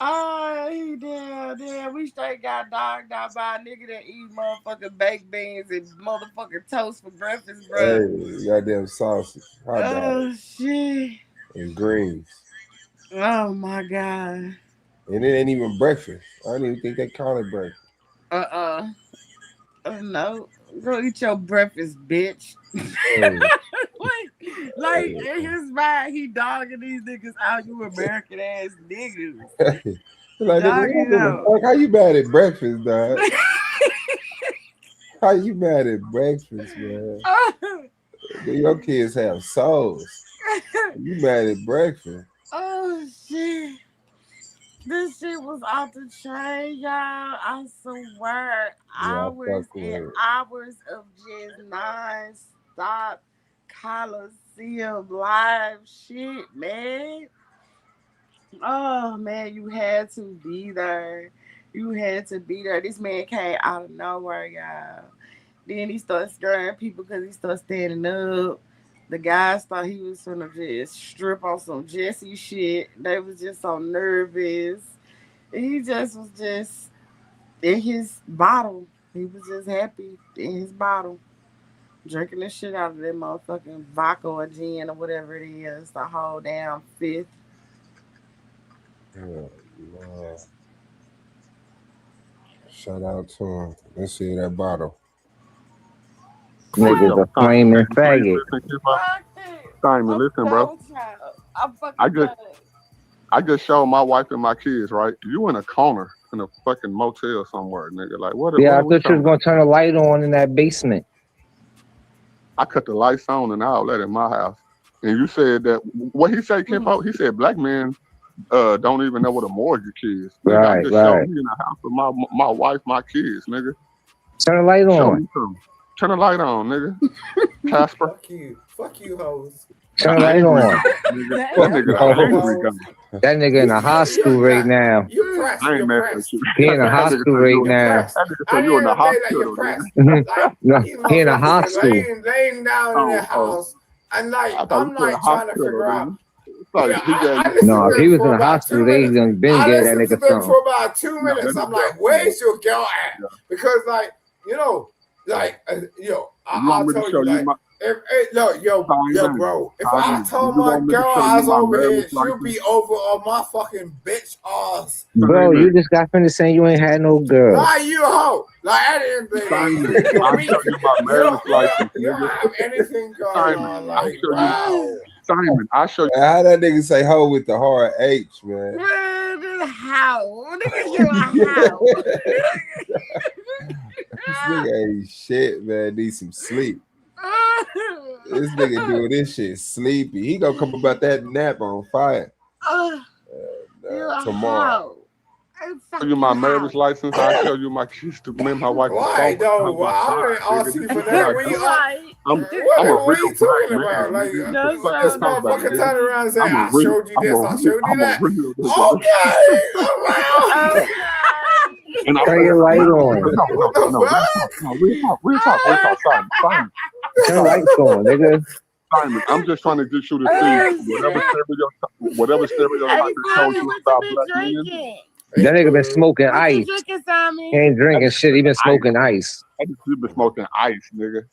Oh, damn. We straight got dogged out by a nigga that eat motherfucking baked beans and motherfucking toast for breakfast, bro. Hey, goddamn sausage, hot dog, Oh, shit. and greens. Oh, my God. And it ain't even breakfast. I don't even think they call it breakfast. No. Go eat your breakfast, bitch. Hey. like in his mind, he dogging these niggas out. You American ass niggas. Like, nigga, how you mad at breakfast, dog? How you mad at breakfast, man? Your kids have souls. You mad at breakfast? Oh shit. This shit was off the chain, y'all. I swear. Hours and hours of just non-stop Coliseum live shit, man. Oh, man, you had to be there. You had to be there. This man came out of nowhere, y'all. Then he started scaring people because he started standing up. The guys thought he was gonna just strip on some Jesse shit. They was just so nervous. He just was just in his bottle. He was just happy in his bottle. Drinking the shit out of that motherfucking vodka or gin or whatever it is. The whole damn fifth. Oh, wow. Shout out to him. Let's see that bottle. Niggas a flaming faggot. Simon, listen, bro. I just showed my wife and my kids, right? You in a corner in a fucking motel somewhere, nigga. Like, what? Yeah, what I thought you was gonna turn a light on in that basement. I cut the lights on and outlet in my house. And you said that, what he said, Kimpo? He said black men don't even know what a mortgage is. Nigga, Right, I just right. showed me in the house with my wife, my kids, nigga. Turn the light Show on. me something. Turn the light on, nigga. Casper. Fuck you, hoes. Turn the light on. That nigga in a hospital right now. You pressed. I ain't messing with you. He in a hospital right now. You in the hospital, No, he in a hospital. Laying down in the house, and like I'm like trying to figure out. No, if he was in the hospital, they done been get that nigga something. something. For about 2 minutes, I'm like, where's your girl at? Because like, I'll tell you, like, yo, bro, if I told my girl I was over here, she'll be over on my fucking bitch ass. Bro, you just got finished saying you ain't had no girl. Why you a hoe? Like, I didn't believe I'll show you my marriage license, you don't have anything going on. Like, wow. Simon, I'll show you. How that nigga say hoe with the hard H, man? How? Nigga, you a how? This nigga ain't shit, man. Need some sleep. This nigga doing this shit sleepy. He gonna come about that nap on fire tomorrow. Show you my marriage license. I show you my keys to me and my wife. Why though? Why I ain't asking you for that? I'm a What are real you black talking man. about? Like Nigga. Fuck this that talk about, motherfucker nigga. turn around and say, I'm a I real, showed you this, I showed you that. real Okay, around. And I Turn your light on. No, real talk, Simon. Turn lights on, nigga. Simon, I'm just trying to get you to see whatever stereotype they told you about black men. That nigga been smoking What you ice. drinking, Simon? He ain't drinking shit. He been smoking ice. You been smoking ice, nigga.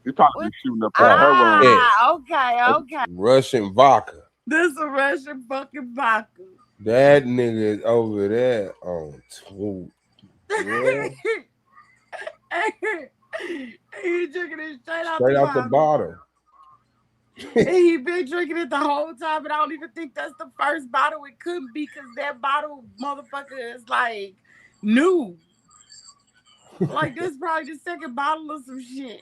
You probably been shooting up that heroin. Okay. Russian vodka. This a Russian fucking vodka. That nigga is over there on tweet. Yeah. He drinking it Straight out the bottle. And he been drinking it the whole time, and I don't even think that's the first bottle. It couldn't be because that bottle, motherfucker, is like new. Like this probably the second bottle of some shit.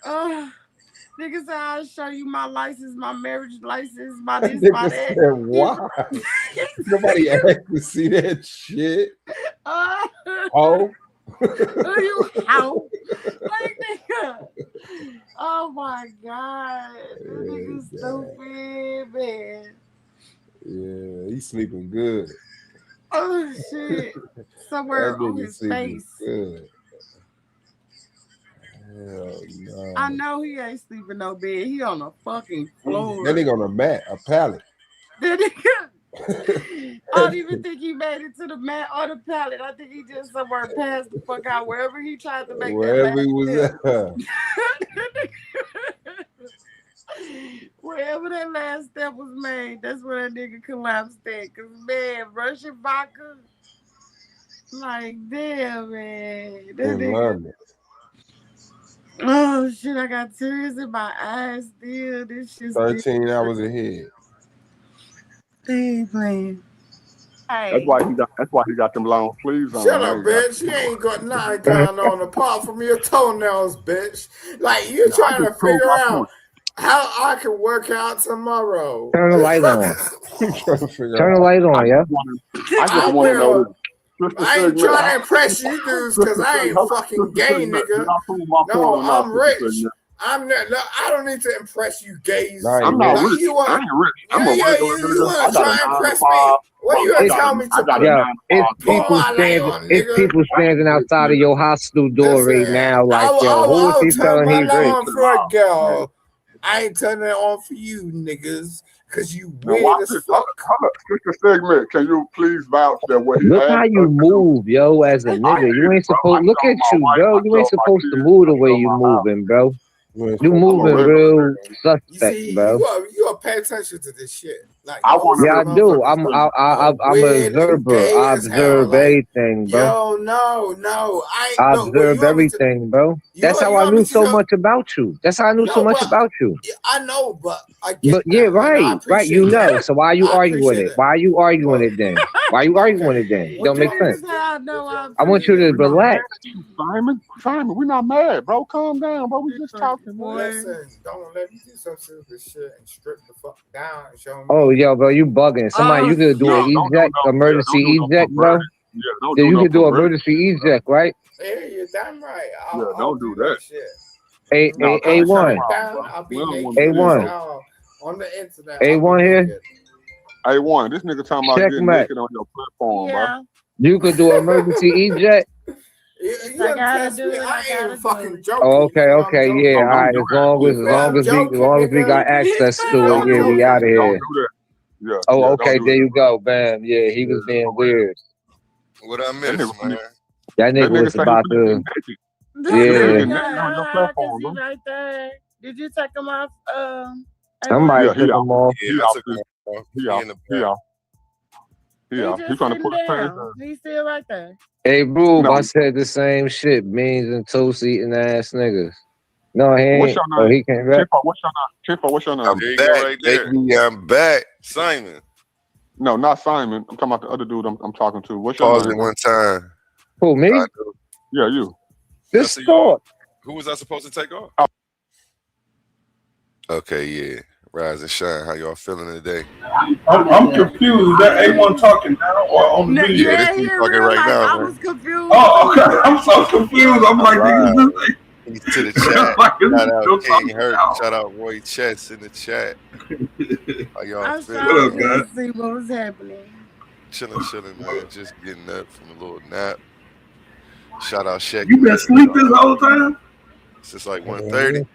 Niggas say I'll show you my license, my marriage license, my this, my that. Said, why? Nobody asked to see that shit. Oh. You how? Like nigga. Oh my god. This nigga's stupid, man. Yeah, he's sleeping good. Oh shit. Somewhere on his face. Good. Hell no. I know he ain't sleeping no bed. He on the fucking floor. That nigga on a mat, a pallet. That nigga. I don't even think he made it to the mat or the pallet. I think he just somewhere passed the fuck out wherever he tried to make wherever that he was at. Wherever that last step was made, that's where that nigga collapsed at. Cause man, Russian vodka, like damn man, that In nigga. London. Oh shit, I got tears in my eyes still. This shit's 13 hours ahead. playing. That's why he got them long sleeves on. Shut up, bitch. You ain't got nothing going on apart from your toenails, bitch. Like, you trying to figure out how I can work out tomorrow. Turn the light on. Turn the light on, yeah. I just want to know this. I ain't trying to impress you dudes because I ain't fucking gay, nigga. No, I'm rich. I'm not. I don't need to impress you gays. I'm not rich. I ain't rich. I'm a regular nigga. You want to try and impress me? What you gonna tell me to? Yeah, it's people standing outside of your hospital door right now. Like, yo, who is he telling he's rich? For a girl. I ain't turning it on for you niggas. Cause you weird as fuck. Sister Segment, can you please vouch that what he Look how you move, yo, as a nigga. You ain't supposed. Look at you, bro. You ain't supposed to move the way you moving, bro. You moving real suspect, bro. You gotta pay attention to this shit. Like, I do. I'm an observer. I observe everything, bro. Yo, no. I observe everything, bro. That's how I knew so much about you. That's how I knew so much about you. I know, but I get But yeah, right. You know. So why are you arguing with it? Why are you arguing it then? Why are you arguing it then? It don't make sense. I want you to relax. Simon, we're not mad, bro. Calm down, bro. We just talking, boy. Listen, don't let me do some stupid shit and strip the fuck down and show me. Oh, yo, bro, you bugging. Somebody, you could do an eject, emergency eject, bro. Yeah, you could do emergency eject, right? Yeah, you're damn right. Don't do that. A1. A1. On the internet. A1 here. A1. This nigga talking about getting naked on your platform, bro. You could do emergency eject. I ain't even fucking joking. Oh, okay, yeah, all right. As long as we got access to it, yeah, we out of here. Yeah. Oh, okay, there you go, bam. Yeah, he was being weird. What I missed, man? That nigga was about to. Yeah. Right there. Did you take him off? Somebody took him off. He off. He's trying to put his pants down. He's still right there. Hey, Rube, I said the same shit. Beans and toast eating ass niggas. No, he ain't. What's your name? Oh, he can't rap. What's your name? I'm back, right there. I'm back. Simon. No, not Simon. I'm talking about the other dude I'm talking to. What's your Pause name? it one time. Who, me? Yeah, you. This thought. Who was I supposed to take off? Okay, yeah. Rise and shine. How y'all feeling today? I'm confused. That A1 talking now or on the video? Yeah, this is talking right like, now, I man. was confused. Oh, okay. I'm so confused. I'm like, Right. niggas, this Peace to the chat. like, Shout out still King talking Hurt. now. Shout out Roy Chess in the chat. How y'all I was feeling? trying to see what was happening. Chilling, man. Just getting up from a little nap. Shout out Shaq. You been asleep this whole time? Since like 1:30.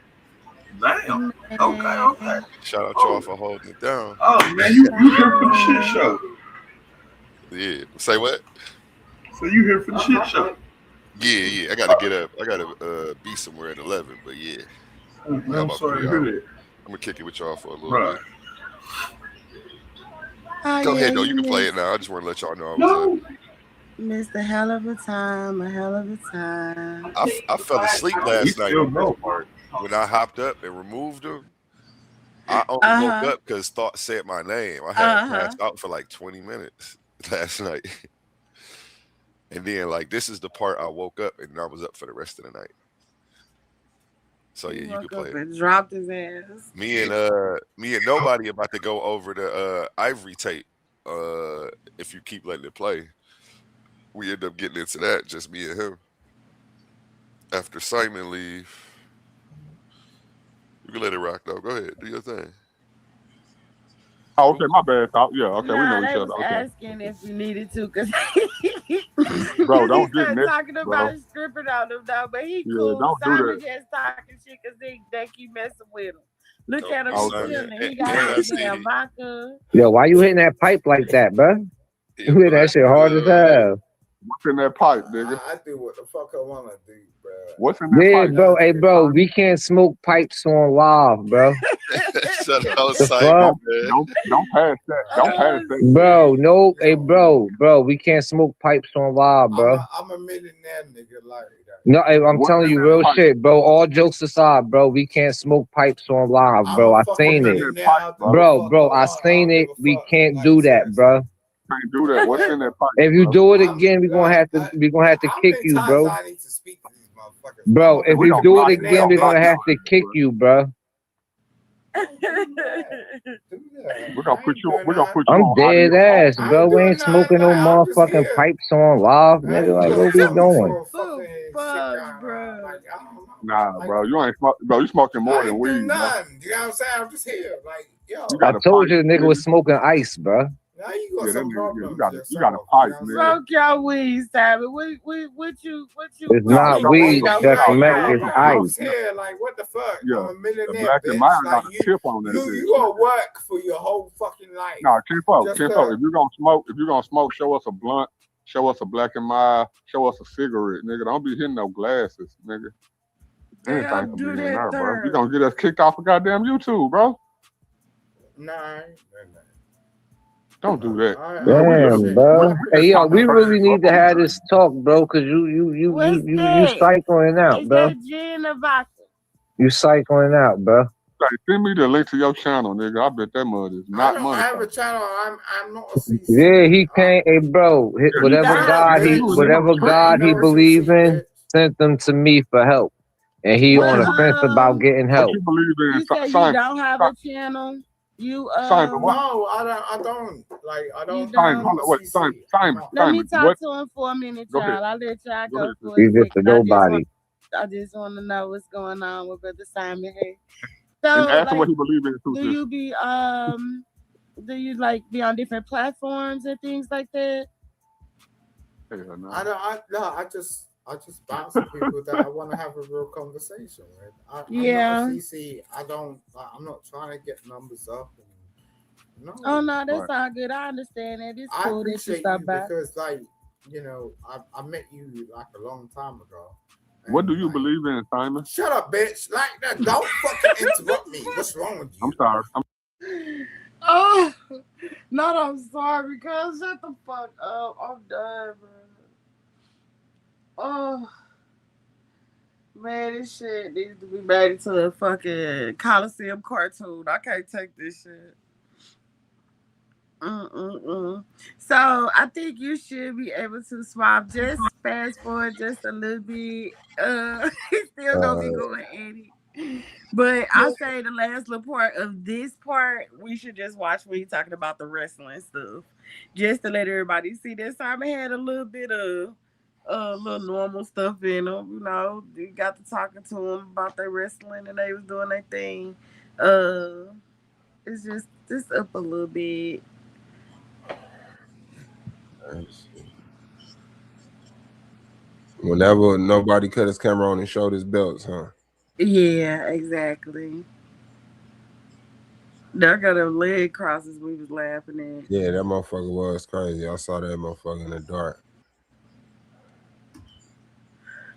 Damn. Okay. Shout out y'all for holding it down. Oh man, you here for the shit show? Yeah. Say what? So you here for the shit show? Yeah. I gotta get up. I gotta be somewhere at 11. But yeah, Man, I'm sorry to hear that. I'm gonna kick it with y'all for a little Right. bit. Go ahead though. You can play it now. I just want to let y'all know I was up. Missed a hell of a time. I fell asleep last night on this part. When I hopped up and removed them, I only woke up because Thought said my name. I had passed out for like 20 minutes last night. And then like this is the part I woke up and I was up for the rest of the night. So yeah, you can play it. And dropped his ass. Me and nobody about to go over the Ivory tape. If you keep letting it play. We end up getting into that, just me and him. After Simon leave. You can let it rock though. Go ahead, do your thing. Oh, okay, my bad. Yeah, okay, we know each they other. was Okay. asking if you needed to, cause Bro, don't he get started messy, talking about bro. stripping on them though, but he Yeah, cool. don't do Simon that. just talking shit cause they keep messing with him. Look at him, Simon. chilling. He got his damn vodka. Yo, why you hitting that pipe like that, bro? You hit that shit hard as hell. What's in that pipe, nigga? I do what the fuck I want to do, bro. What's in that Yeah, pipe? bro. Hey, bro, we can't smoke pipes on live, bro. Shut up, The Simon. fuck? Don't pass that. Don't pass that. Bro, no, hey, bro, we can't smoke pipes on live, bro. I'm a millionaire nigga like that. No, I'm telling you real shit, bro. All jokes aside, bro, we can't smoke pipes on live, bro. I seen it, bro. I seen it. We can't do that, bro. Can't do that. What's in that pipe? If you do it again, we're gonna have to kick you, bro. I need to speak to these motherfuckers. Bro, if you do it again, we're gonna have to kick you, bro. We're gonna put you. I'm dead ass, bro. We ain't smoking no motherfucking pipes on live, nigga. Like, what we doing? Fuck, bro. Nah, bro, you ain't smoking. Bro, you smoking more than weed. You know what I'm saying? I'm just here, like, yo. I told you the nigga was smoking ice, bro. Now you got some problems. You got a pipe, nigga. Smoke your weed, Simon. What you? It's not weed, that's smack, it's ice. Here, like, what the fuck? Yeah, I'm a millionaire, the black and bitch. mine Like, got a tip on that. you gonna work for your whole fucking life. Nah, Kenpo. Just If you're gonna smoke, show us a blunt, show us a black and mild, show us a cigarette, nigga. Don't be hitting no glasses, nigga. Anything can be in there, bro. You gonna get us kicked off of goddamn YouTube, bro? Nah. Don't do that. Damn, bro. Hey, yo, we really need to have this talk, bro, because you cycling out, Is bro. that gin or vodka? You cycling out, bro. Hey, send me the link to your channel, nigga. I bet that mud is not money. I have a channel. I'm not a CC. Yeah, he can't. Hey, bro, whatever God he believe in, sent them to me for help, and he on the fence about getting help. What you believe in? You say you don't have a channel. You No, I don't. Like, I don't. Let me talk to him for a minute, child. I'll let y'all go for He's just a nobody. I just want to know what's going on with Brother Simon here. So, And ask him what he believes in too. do you be on different platforms and things like that? No. I just bounce with people that I want to have a real conversation with. I'm Yeah. not a CC. I'm not trying to get numbers up. No. Oh no, that's all good. I understand that. It's I cool that you appreciate stop you by. because, like, you know, I met you like a long time ago. What do you believe in, Simon? Shut up, bitch! Like that, don't fucking interrupt me. What's wrong with you? I'm sorry. Oh, not I'm sorry, cuz shut the fuck up. I'm done, bro. Oh, man, this shit needs to be made into a fucking Coliseum cartoon. I can't take this shit. So I think you should be able to swap. Just fast forward just a little bit. He's still gonna be going 80. But I say the last little part of this part, we should just watch when he's talking about the wrestling stuff. Just to let everybody see that Simon had a little bit of little normal stuff in them. You know, they got to talking to him about their wrestling and they was doing their thing. It's just up a little bit. Whenever nobody cut his camera on and showed his belts, huh? Yeah, exactly. I got a leg crosses we was laughing at. Yeah, that motherfucker was crazy. I saw that motherfucker in the dark.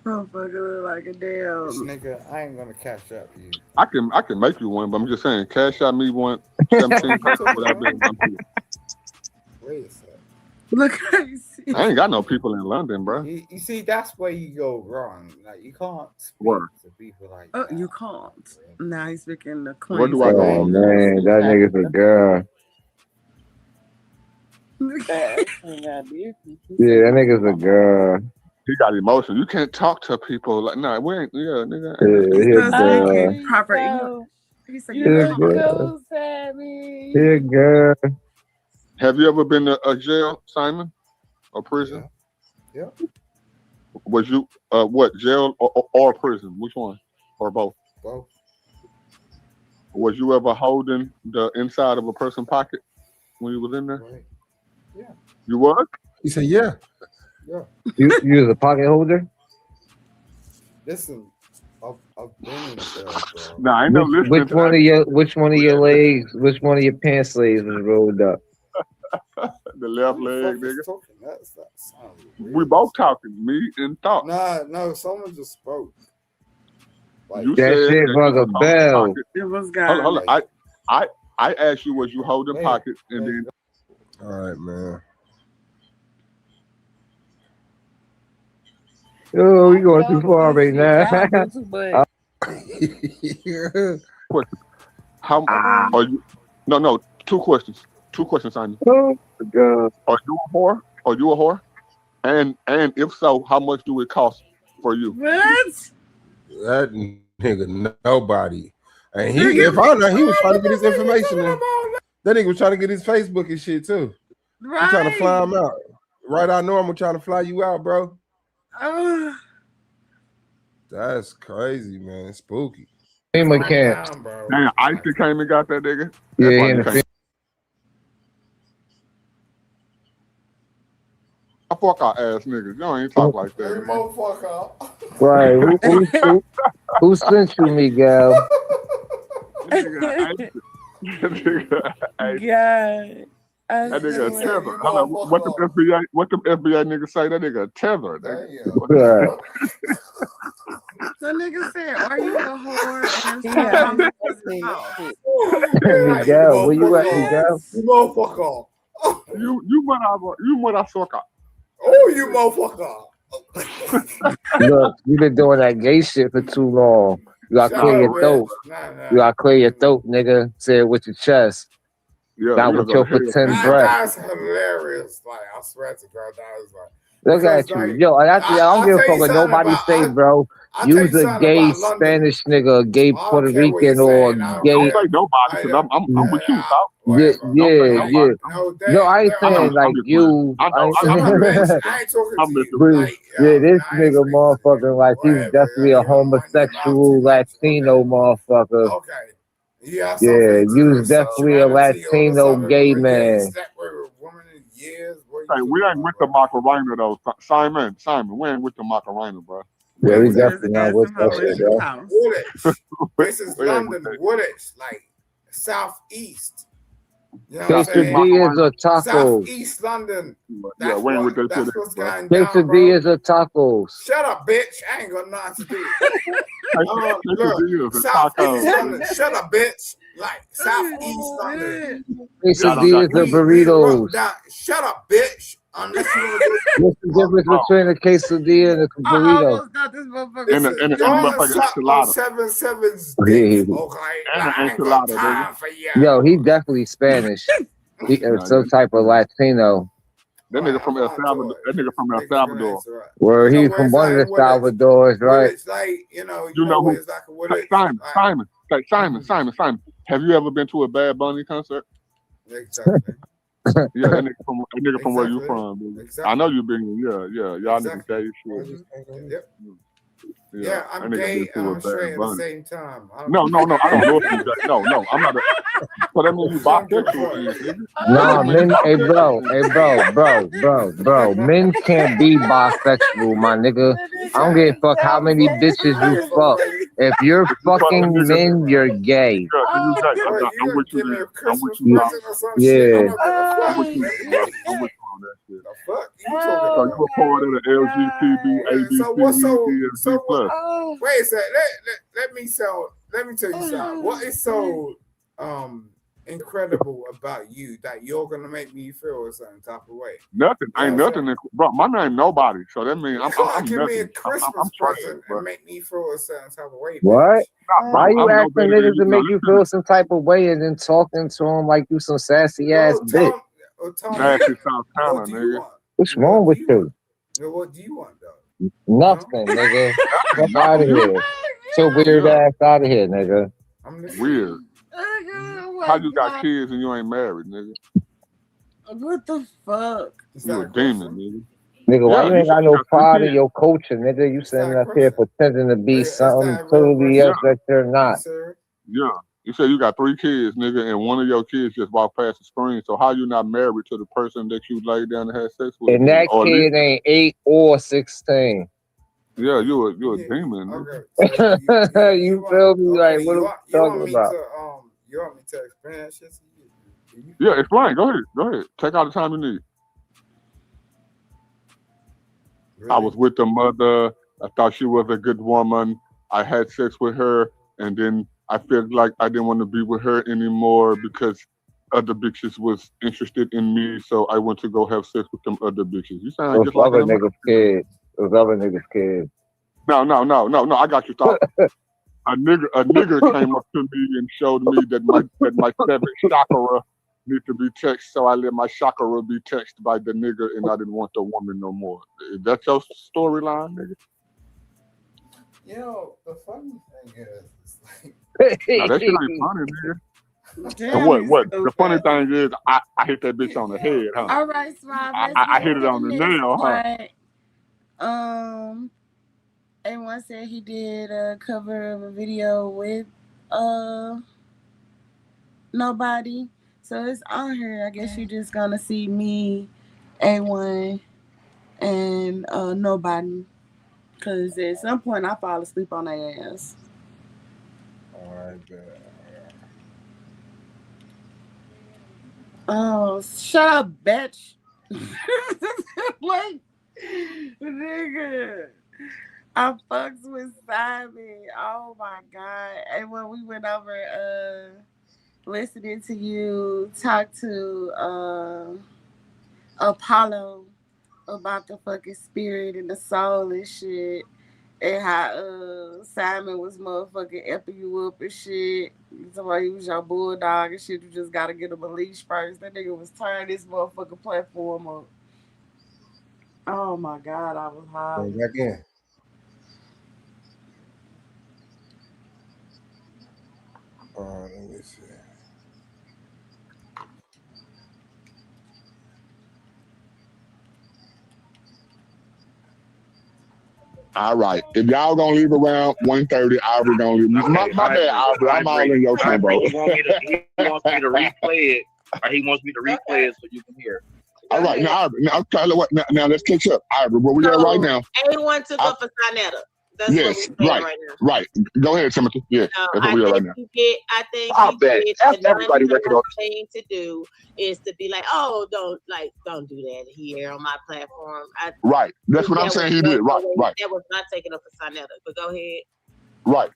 Motherfucker look like a damn. This nigga, I ain't gonna cash up you. I can make you one, but I'm just saying, cash out me one 17 pesos without being here. Wait a second. Look, I ain't got no people in London, bro. You see, that's where you go wrong. Like you can't speak to people like that. You can't. Now he's speaking the Queen. Where do I go? Oh man, that nigga's a girl. Yeah, that nigga's a girl. He got emotion. You can't talk to people like, nah, we ain't, nigga. Proper. He said, "You look so Sammy." Here, girl. Have you ever been to a jail, Simon, or prison? Yeah. Was you what jail or prison? Which one, or both? Both. Was you ever holding the inside of a person's pocket when you was in there? Right. Yeah. You was? He said, "Yeah." Yeah. You was a pocket holder? Listen, I've been in jail, bro. Nah, I ain't no listening. Which one of your legs? Which one of your pants sleeves was rolled up? The left leg, nigga. We both talking, me and Thought. No, someone just spoke. Like, you that said shit rung a bell. It was hold on. I asked you, was you holding pockets, and then. All right, man. Oh, we going too far right now. How are you? No. Two questions, Simon. Oh my God. Are you a whore? And if so, how much do it cost for you? What? That nigga, nobody. And if I know, he was trying to get his information. That nigga was trying to get his Facebook and shit too. Right. He trying to fly him out. Right, I know I'm trying to fly you out, bro. That's crazy, man. Spooky. FEMA camp. Damn, Ice came and got that nigga. Yeah, I fuck our ass niggas. Y'all ain't talk like that. Motherfucker. Right. Who sent you, Miguel? That nigga a tether. What the FBI nigga say? That nigga a tether. Right. The nigga said, "Are you a whore?" Miguel, where you at, Miguel? You motherfucker. You motherfucker. Oh, you motherfucker. Look, you been doing that gay shit for too long. You gotta clear your throat. You gotta clear your throat, nigga. Say it with your chest. Not with your pretend breath. That's hilarious. Like, I swear to God, that is like. Look at you. Yo, I don't give a fuck what nobody say, bro. Use a gay Spanish nigga, a gay Puerto Rican, or gay. Don't say nobody, because I'm with you, Pop. Yeah. No, I ain't saying like you. I ain't this nigga motherfucker, like he's definitely a homosexual Latino motherfucker. Okay. Yeah, you's definitely a Latino gay man. Hey, we ain't with the Macarena though, Simon. We ain't with the Macarena, bro. Yeah, we definitely not with that shit, bro. This is London, Woolwich, like southeast. You know quesadillas or tacos? Southeast London. Yeah, we ain't with that shit. What's going down, quesadillas or tacos? Shut up, bitch. I ain't got nothing to do. Look, southeast London. Shut up, bitch. Like southeast London. Quesadillas or burritos? Shut up, bitch. What's the difference between a quesadilla and a burrito? And a enchilada. 7-7's Yo, he definitely Spanish. He, some type of Latino. That nigga from El Salvador. That nigga from El Salvador. Where he from one of the Salvadors, right? It's like, you know who? It's like a Simon. Have you ever been to a Bad Bunny concert? Exactly. Yeah, that nigga from where you from, dude. Exactly. I know you been. Yeah. Y'all niggas gay shit. Yep. Yeah, I'm gay and I'm straight at the same time. No, I don't know if you gay. No, I'm not. So that means you bisexual. Nah, men, bro. Men can't be bisexual, my nigga. I don't give a fuck how many bitches you fuck. If you're fucking men, you're gay. I'm with you. Yeah. I'm with you on that shit. So you a part of the LGBT, ABC, wait a second. Let me tell you something. What is so incredible about you that you're gonna make me feel a certain type of way? Nothing. Ain't nothing, bro. My name nobody, so that means I'm give nothing. me a Christmas present and make me feel a certain type of way. What? Why you asking niggas to make you feel some type of way and then talking to them like you some sassy ass bitch? Sassy South nigga. What's wrong with you? What do you want, though? Nothing, nigga. Get out of here. So weird ass out of here, nigga. Weird. How you got kids and you ain't married, nigga? What the fuck? You a demon, nigga. Nigga, why you ain't got no pride in your culture, nigga? You sitting up here pretending to be something totally else that you're not. Yeah. You said you got 3 kids, nigga, and one of your kids just walked past the screen. So how you not married to the person that you laid down and had sex with? And that kid ain't 8 or 16. Yeah, you a demon, nigga. Okay. You feel me? Like, what are we talking about? You want me to explain that shit to you? Yeah, explain. Go ahead. Take all the time you need. Really? I was with the mother. I thought she was a good woman. I had sex with her, and then I felt like I didn't want to be with her anymore because other bitches was interested in me. So I went to go have sex with them other bitches. You sound just like other niggas' kids. Those other niggas' kids. No. I got you thought. A nigger came up to me and showed me that my 7th chakra need to be touched, so I let my chakra be touched by the nigger, and I didn't want the woman no more. Is that your storyline, nigga? The funny thing is, now, that shit ain't funny, nigga. And what? The funny thing is, I hit that bitch on the head, huh? All right, Swab. I hit it on the nail, huh? A1 said he did a cover of a video with nobody. So it's on here. I guess you're just gonna see me, A1, and nobody. Cause at some point I fall asleep on their ass. Alright, Oh, shut up, bitch. Like, nigga. I fucks with Simon. Oh my God. And when we went over listening to you talk to Apollo about the fucking spirit and the soul and shit, and how Simon was motherfucking effing you up and shit. Somebody was your bulldog and shit. You just gotta get him a leash first. That nigga was turning this motherfucking platform up. Oh my God, I was high. Go back in. Let me see. All right. If y'all gonna leave around 1:30, Aubrey gonna leave. My bad, Aubrey. I'm all in your tempo. He wants me to replay it, or he wants me to replay it so you can hear. All right, now, Aubrey. Now, tell you what. Now, let's catch up, Aubrey. Where we at right now? A1 took up for Sinetta. That's yes, what we're right now. Right. Go ahead, Timothy. Yeah, that's what we are right now. I think the non-human thing to do is to be like, oh, don't do that here on my platform. Right. That's what I'm saying. He did. Right. That was not taken up for Sinetta. But go ahead. Right.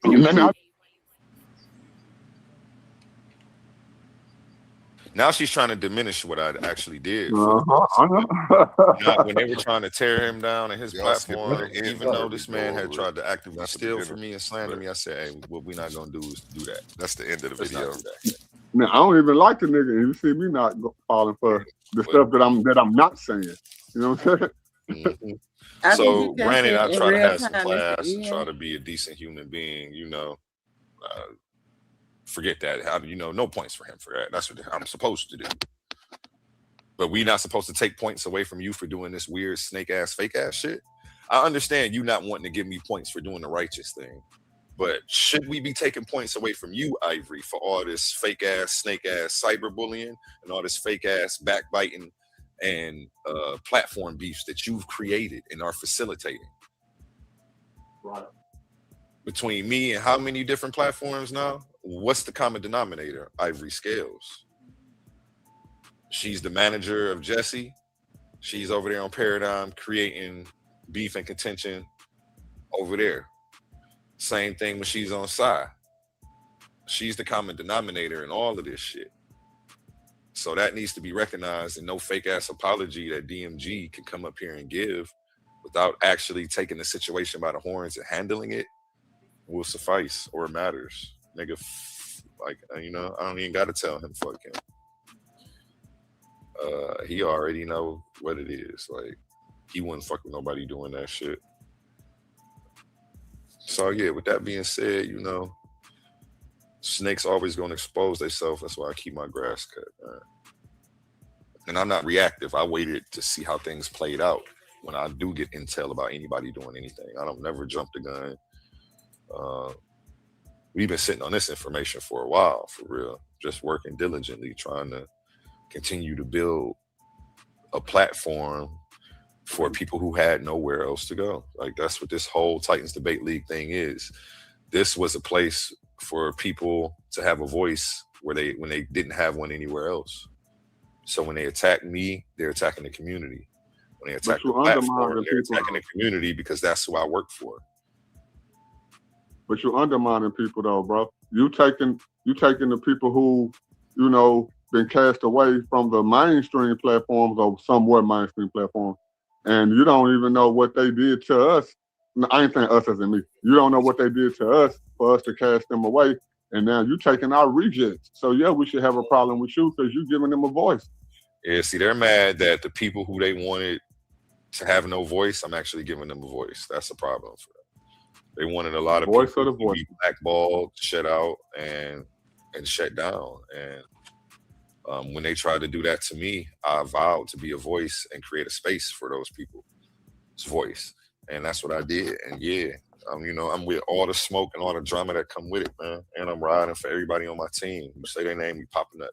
Now she's trying to diminish what I actually did. Uh-huh. When they were trying to tear him down and his platform, even though this man had tried to actively steal from me and slander me, I said, hey, what we're not going to do is do that. That's the end of the video. Now, I don't even like the nigga. You see me not falling for the stuff that I'm not saying. You know what I'm saying? Mm-hmm. I think So you just granted, said I in try to real have some time. class and try to be a decent human being, forget that. How no points for him for that. That's what I'm supposed to do. But we not supposed to take points away from you for doing this weird snake ass, fake ass shit. I understand you not wanting to give me points for doing the righteous thing. But should we be taking points away from you, Ivory, for all this fake ass, snake ass cyberbullying and all this fake ass backbiting and platform beefs that you've created and are facilitating? Right. Between me and how many different platforms now? What's the common denominator? Ivory Scales. She's the manager of Jesse. She's over there on Paradigm creating beef and contention over there. Same thing when she's on Psy. She's the common denominator in all of this shit. So that needs to be recognized, and no fake ass apology that DMG can come up here and give without actually taking the situation by the horns and handling it will suffice or matters. Nigga, I don't even got to tell him fuck him. He already know what it is. Like, he wouldn't fuck with nobody doing that shit. So yeah, with that being said, snakes always gonna expose themselves. That's why I keep my grass cut, man. And I'm not reactive. I waited to see how things played out when I do get intel about anybody doing anything. I don't never jump the gun. We've been sitting on this information for a while, for real. Just working diligently, trying to continue to build a platform for people who had nowhere else to go. Like, that's what this whole Titans Debate League thing is. This was a place for people to have a voice when they didn't have one anywhere else. So when they attack me, they're attacking the community. When they attack the platform, they're attacking the community because that's who I work for. But you're undermining people though, bro. You taking the people who, been cast away from the mainstream platforms or somewhat mainstream platforms, and you don't even know what they did to us. No, I ain't saying us as in me. You don't know what they did to us for us to cast them away, and now you taking our rejects. So yeah, we should have a problem with you because you giving them a voice. Yeah, see, they're mad that the people who they wanted to have no voice, I'm actually giving them a voice. That's a problem for them. They wanted a lot of people to be blackballed, shut out, and shut down. And when they tried to do that to me, I vowed to be a voice and create a space for those people's voice. And that's what I did. And yeah, I'm with all the smoke and all the drama that come with it, man. And I'm riding for everybody on my team. You say their name, we popping up.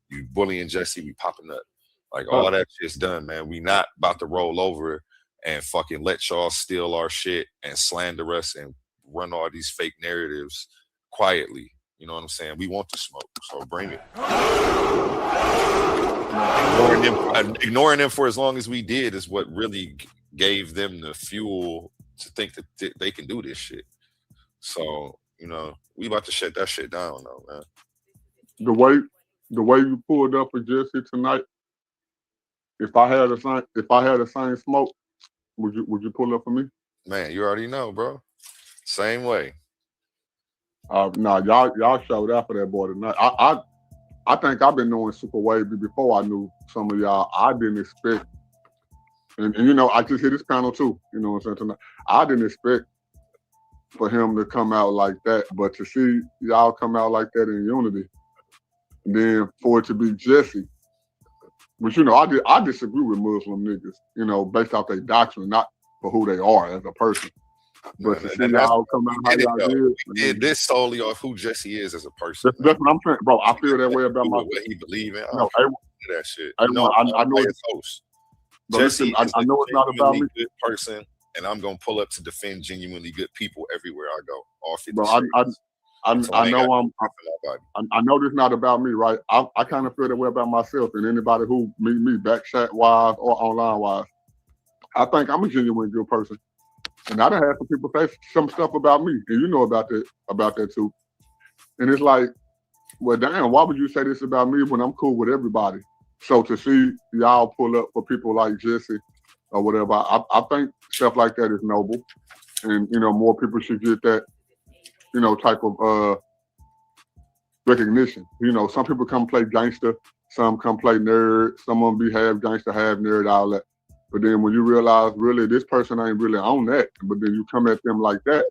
You bullying Jesse, we popping up. Like, all that shit's done, man. We not about to roll over and fucking let y'all steal our shit and slander us and run all these fake narratives quietly. You know what I'm saying? We want the smoke, so bring it. Ignoring them for as long as we did is what really gave them the fuel to think that they can do this shit. So, we about to shut that shit down though, man. The way you pulled up for Jesse tonight, if I had the same smoke, would you pull up for me? Man, you already know, bro. Same way. No, y'all showed out for that boy tonight. I think I've been knowing Super Wavy before I knew some of y'all. I didn't expect, and I just hit this panel too. You know what I'm saying tonight. I didn't expect for him to come out like that, but to see y'all come out like that in unity, and then for it to be Jesse. But I disagree with Muslim niggas, based off their doctrine, not for who they are as a person. But to see y'all come out how y'all did. We did this solely off who Jesse is as a person. That's what I'm saying, bro. I feel that way about myself. What he believe in. No, that shit. I know it's host. Jesse I know it's not about me. Good person, and I'm gonna pull up to defend genuinely good people everywhere I go. All 50 bro, I know this not about me, right? I kind of feel that way about myself and anybody who meet me back chat wise or online wise. I think I'm a genuine good person. And I done had some people say some stuff about me, and you know about that too. And it's like, well, damn, why would you say this about me when I'm cool with everybody? So to see y'all pull up for people like Jesse or whatever, I think stuff like that is noble, and more people should get that, type of recognition. You know, some people come play gangster, some come play nerd, some of them be half gangster, half nerd, all that. But then when you realize really this person ain't really on that, but then you come at them like that,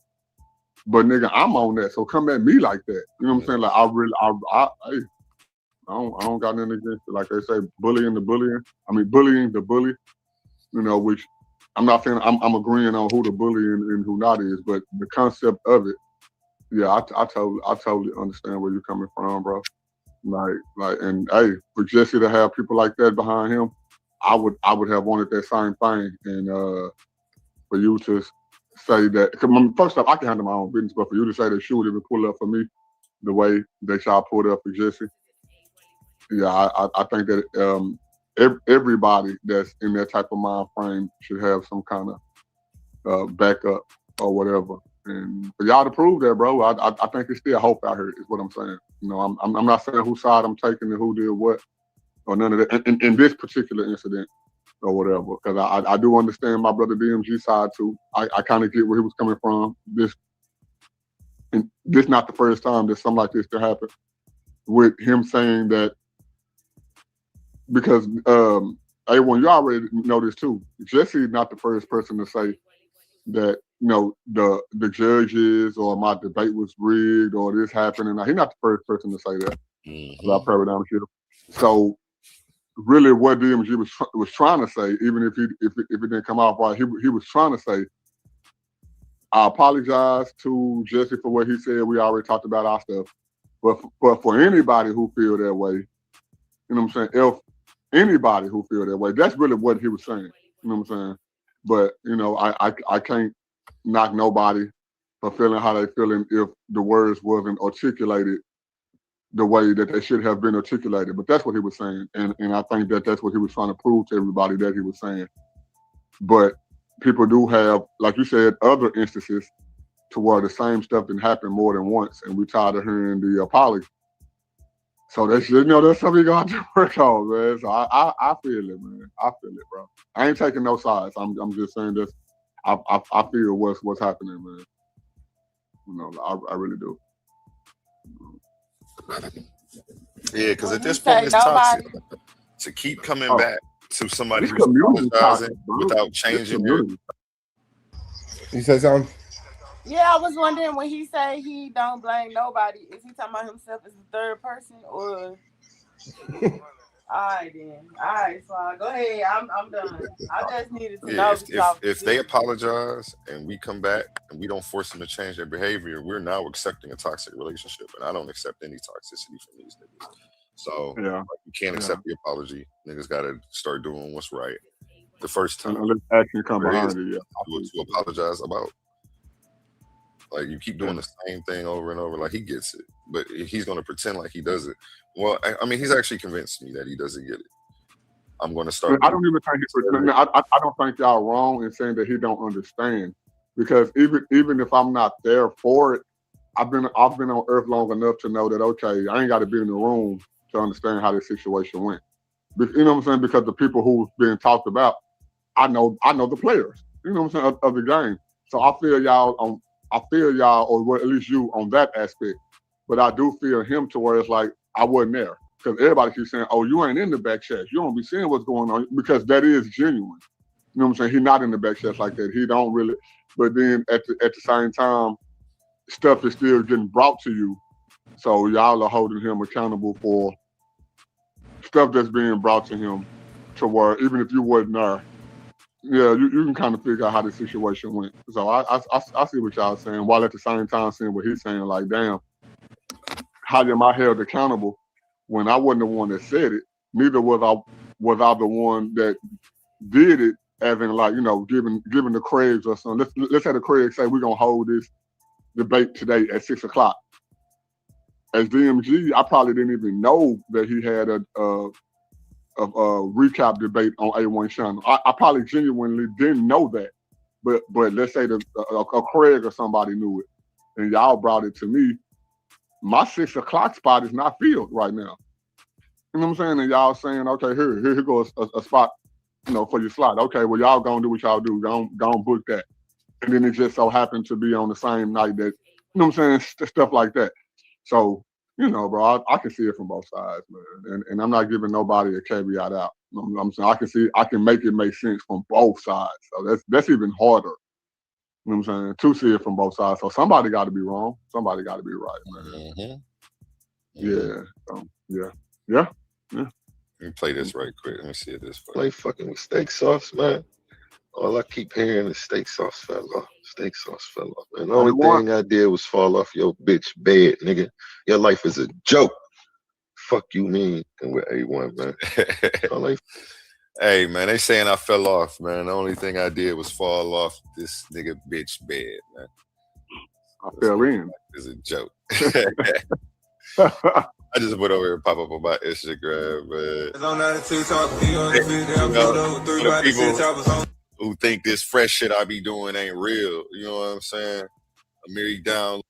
but nigga, I'm on that, so come at me like that. You know what I'm saying? Like I don't got nothing against it. Like they say, bullying the bully. You know, which I'm not saying I'm agreeing on who the bully and who not is, but the concept of it, yeah, I totally understand where you're coming from, bro. Like, and hey, for Jesse to have people like that behind him, I would have wanted that same thing. And for you to say that, cause first off, I can handle my own business, but for you to say that she would even pull up for me the way that y'all pulled up for Jesse, yeah, I think that everybody that's in that type of mind frame should have some kind of backup or whatever. And for y'all to prove that, bro, I think there's still hope out here. Is what I'm saying. You know, I'm not saying whose side I'm taking and who did what or none of that in this particular incident or whatever. Because I do understand my brother DMG side too. I kind of get where he was coming from. This not the first time that something like this to happen. With him saying that, because A1, you already know this too. Jesse's not the first person to say that, you know, the judges or my debate was rigged or this happened, and he's not the first person to say that about paradigm shift. So really, what DMG was trying to say, even if it didn't come out right, he was trying to say, I apologize to Jesse for what he said. We already talked about our stuff, but for anybody who feel that way, you know what I'm saying? If anybody who feel that way, that's really what he was saying. You know what I'm saying? But you know, I can't knock nobody for feeling how they feeling if the words wasn't articulated the way that they should have been articulated. But that's what he was saying, and I think that that's what he was trying to prove to everybody that he was saying. But people do have, like you said, other instances to where the same stuff didn't happen more than once, and we tired of hearing the apology. So that's, you know, that's something you got to work on, man. So I feel it, man. I feel it, bro. I ain't taking no sides. I'm just saying this. I feel what's happening, man. You know, I really do. Yeah, because at this point it's toxic to keep coming back to somebody who's apologizing without changing your. You said something? Yeah, I was wondering when he say he don't blame nobody, is he talking about himself as the third person or? Alright then. Alright, so go ahead. I'm done. I just needed to know. If they apologize and we come back and we don't force them to change their behavior, we're now accepting a toxic relationship, and I don't accept any toxicity from these niggas. So yeah, you can't accept the apology. Niggas got to start doing what's right the first time. And action come behind it. Yeah, to apologize about. Like, you keep doing the same thing over and over. Like, he gets it, but he's going to pretend like he does it. Well, I mean, he's actually convinced me that he doesn't get it. I'm going to start. I don't even think I don't think y'all wrong in saying that he don't understand, because even if I'm not there for it, I've been on Earth long enough to know that, okay, I ain't got to be in the room to understand how this situation went. You know what I'm saying? Because the people who's being talked about, I know the players. You know what I'm saying, of the game. So I feel y'all, or at least you, on that aspect. But I do feel him to where it's like, I wasn't there. Because everybody keeps saying, oh, you ain't in the back chest. You don't be seeing what's going on, because that is genuine. You know what I'm saying? He's not in the back chest like that. He don't really. But then at the same time, stuff is still getting brought to you. So y'all are holding him accountable for stuff that's being brought to him, to where even if you wasn't there, yeah, you can kind of figure out how the situation went. So I see what y'all saying, while at the same time saying what he's saying, like, damn, how am I held accountable when I wasn't the one that said it? Neither was I the one that did it, as in, like, you know, giving the Craigs or something. Let's have the Craigs say we're gonna hold this debate today at 6 o'clock. As DMG, I probably didn't even know that he had a recap debate on A1 channel. I probably genuinely didn't know that, but let's say a Craig or somebody knew it, and y'all brought it to me. My 6 o'clock spot is not filled right now. You know what I'm saying? And y'all saying, okay, here goes a spot, you know, for your slot. Okay, well, y'all gonna do what y'all do. Gonna book that. And then it just so happened to be on the same night that, you know what I'm saying, stuff like that. So you know, bro, I can see it from both sides, man. And I'm not giving nobody a caveat out. I'm saying I can make it make sense from both sides. So that's even harder. You know what I'm saying? To see it from both sides. So somebody got to be wrong. Somebody got to be right, man. Mm-hmm. Yeah. Yeah. Let me play this right quick. Let me see this. Play fucking with steak sauce, man. All I keep hearing is steak sauce fell off. Steak sauce fell off. And the only thing I did was fall off your bitch bed, nigga. Your life is a joke. Fuck you mean and with A1, man. Hey, man, they saying I fell off, man. The only thing I did was fall off this nigga bitch bed, man. I fell in. It's a joke. I just went over here and pop up on my Instagram, man. The people who think this fresh shit I be doing ain't real. You know what I'm saying? Amiri down.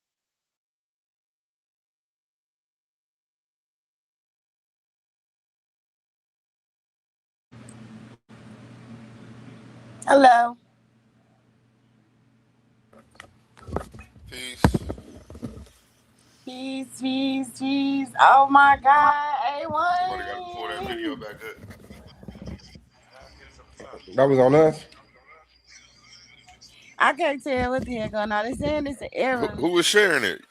Hello. Peace. Peace. Oh my God, A1. Somebody got to pull that video back up. That was on us. I can't tell what the hell going on. They're saying it's an error. Who was sharing it?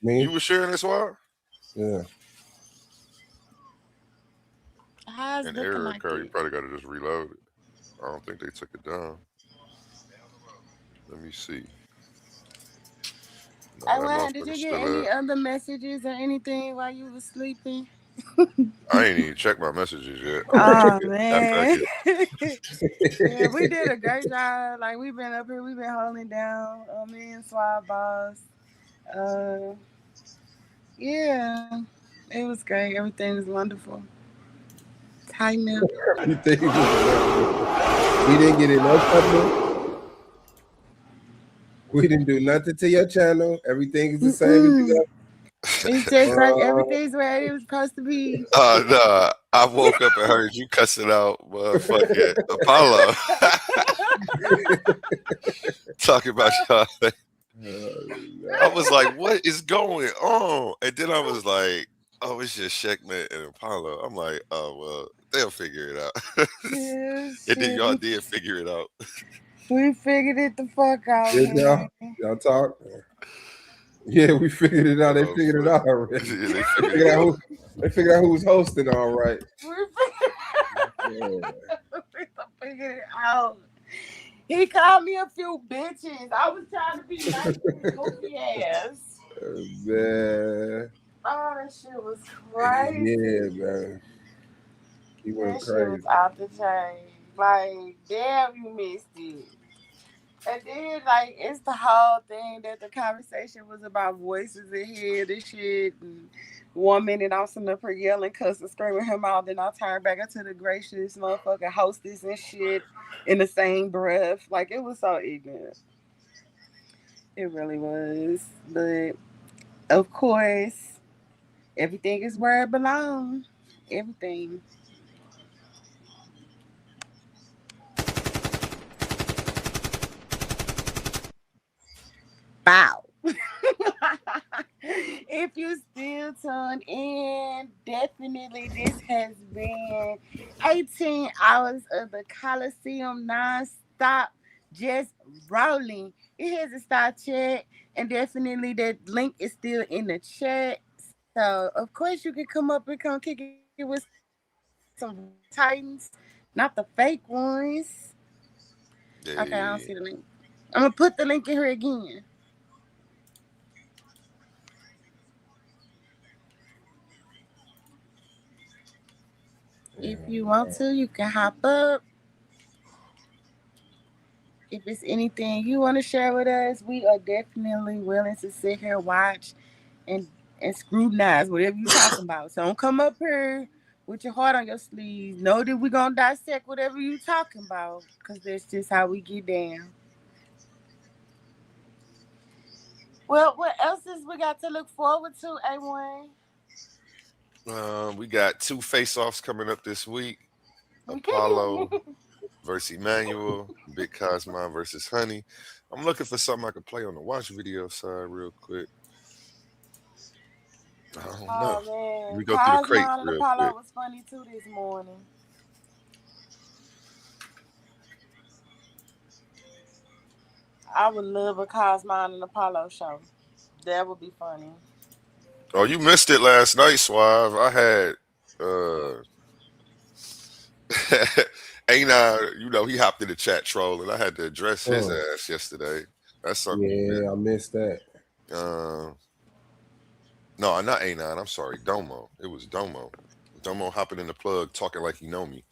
Me. You was sharing this, why? Yeah. How's An looking error like occurred. You it? probably got to just reload it. I don't think they took it down. Let me see. No, A1, did you get any other messages or anything while you was sleeping? I ain't even checked my messages yet. Oh man. Yeah, we did a great job. Like we've been up here, we've been holding down. Me and Swab Boss. Yeah, it was great. Everything was wonderful. Tighten up. Everything was wonderful. We didn't get enough public. We didn't do nothing to your channel. Everything is the same as you got. It's just like everything's where it was supposed to be. No, I woke up and heard you cussing out motherfucking Apollo. Talking about y'all. I was like, what is going on? And then I was like, oh, it's just Sheckman and Apollo. I'm like, oh, well, they'll figure it out. And then y'all did figure it out. We figured it the fuck out. Did y'all talk? Yeah, we figured it out. They figured it out already. Yeah, they figured out who was hosting all right. We figured it out. He called me a few bitches. I was trying to be nice to his goofy ass. Man. Oh, that shit was crazy. Yeah, man. He went that crazy. Shit was out the chain. Like, damn, you missed it. And then, like, it's the whole thing that the conversation was about voices in here, this shit. And 1 minute I'm sitting up here yelling, cussing, screaming him out. Then I turn back into the gracious motherfucking hostess and shit in the same breath. Like, it was so ignorant. It really was. But, of course, everything is where it belongs. Everything. Bow. If you still tuned in, definitely this has been 18 hours of the Coliseum non-stop, just rolling. It hasn't stopped yet, and definitely that link is still in the chat. So, of course, you can come up and come kick it with some Titans, not the fake ones. Okay, I don't see the link. I'm going to put the link in here again. If you want to, you can hop up. If it's anything you want to share with us, we are definitely willing to sit here, watch, and scrutinize whatever you're talking about. So don't come up here with your heart on your sleeve. Know that we're going to dissect whatever you're talking about, because that's just how we get down. Well, what else is we got to look forward to, A1? We got 2 face-offs coming up this week. Apollo versus Emmanuel, Big Cosmo versus Honey. I'm looking for something I can play on the watch video side real quick. I don't know. Oh man, We go through the crates Cosmo and real Apollo quick. was funny too this morning. I would love a Cosmo and Apollo show. That would be funny. Oh, you missed it last night, Suave. I had A9, you know, he hopped in the chat troll and I had to address his ass yesterday. That's something you missed. Yeah, I missed that. No, not A9. I'm sorry, Domo. It was Domo. Domo hopping in the plug, talking like he know me.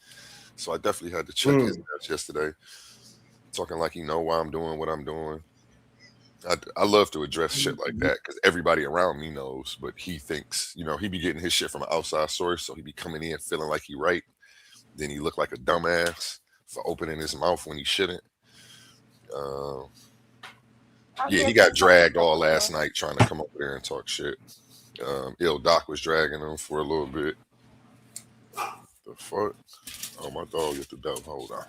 So I definitely had to check his ass yesterday, talking like he know why I'm doing what I'm doing. I love to address shit like that because everybody around me knows, but he thinks, you know, he be getting his shit from an outside source, so he be coming in feeling like he right. Then he look like a dumbass for opening his mouth when he shouldn't. Yeah, he got dragged all last night trying to come over there and talk shit. Ill Doc was dragging him for a little bit. The fuck? Oh, my dog at the door. Hold on.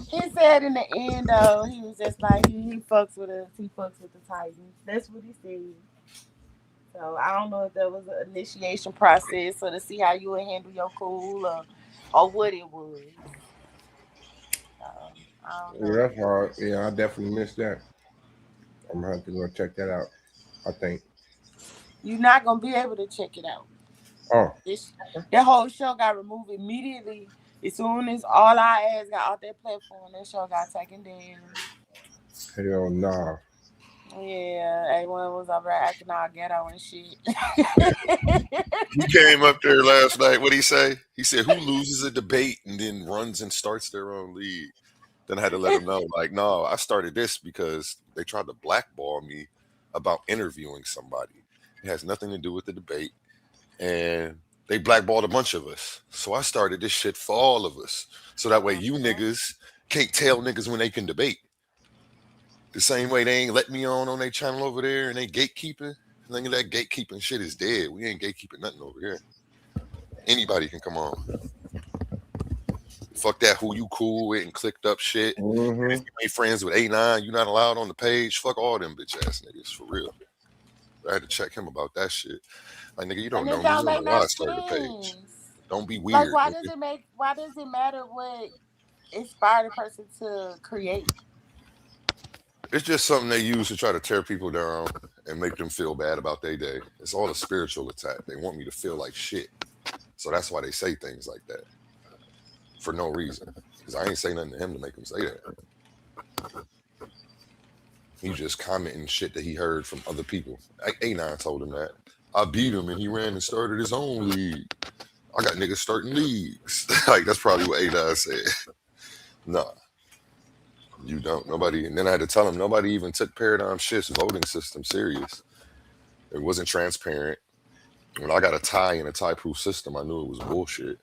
He said in the end though, he was just like he fucks with us. He fucks with the Titans. That's what he said. So I don't know if there was an initiation process or to see how you would handle your cool or what it was. Yeah, that's hard. Yeah, I definitely missed that. I'm gonna have to go check that out. I think You're not gonna be able to check it out. Oh, That whole show got removed immediately. As soon as all our ads got off that platform, that show got taken down. hell nah. Yeah, everyone was over there acting all ghetto and shit. He came up there last night. What'd he say? He said, who loses a debate and then runs and starts their own league? Then I had to let him know, like, no, I started this because they tried to blackball me about interviewing somebody. It has nothing to do with the debate. And they blackballed a bunch of us. So I started this shit for all of us. So that way you niggas can't tell niggas when they can debate. The same way they ain't let me on their channel over there and they gatekeeping. None of that gatekeeping shit is dead. We ain't gatekeeping nothing over here. Anybody can come on. Fuck that who you cool with and clicked up shit. If you ain't friends with A9, you not allowed on the page. Fuck all them bitch ass niggas, for real. I had to check him about that shit. Like, nigga, you don't know me. You don't know why I started the page. Don't be weird. Like, why does it matter what inspired a person to create? It's just something they use to try to tear people down and make them feel bad about their day. It's all a spiritual attack. They want me to feel like shit. So that's why they say things like that. For no reason. Because I ain't say nothing to him to make him say that. He just commenting shit that he heard from other people. A9 told him that. I beat him and he ran and started his own league. I got niggas starting leagues. Like, that's probably what A9 said. Nah. You don't. Nobody. And then I had to tell him nobody even took Paradigm Shift's voting system serious. It wasn't transparent. When I got a tie in a tie-proof system, I knew it was bullshit.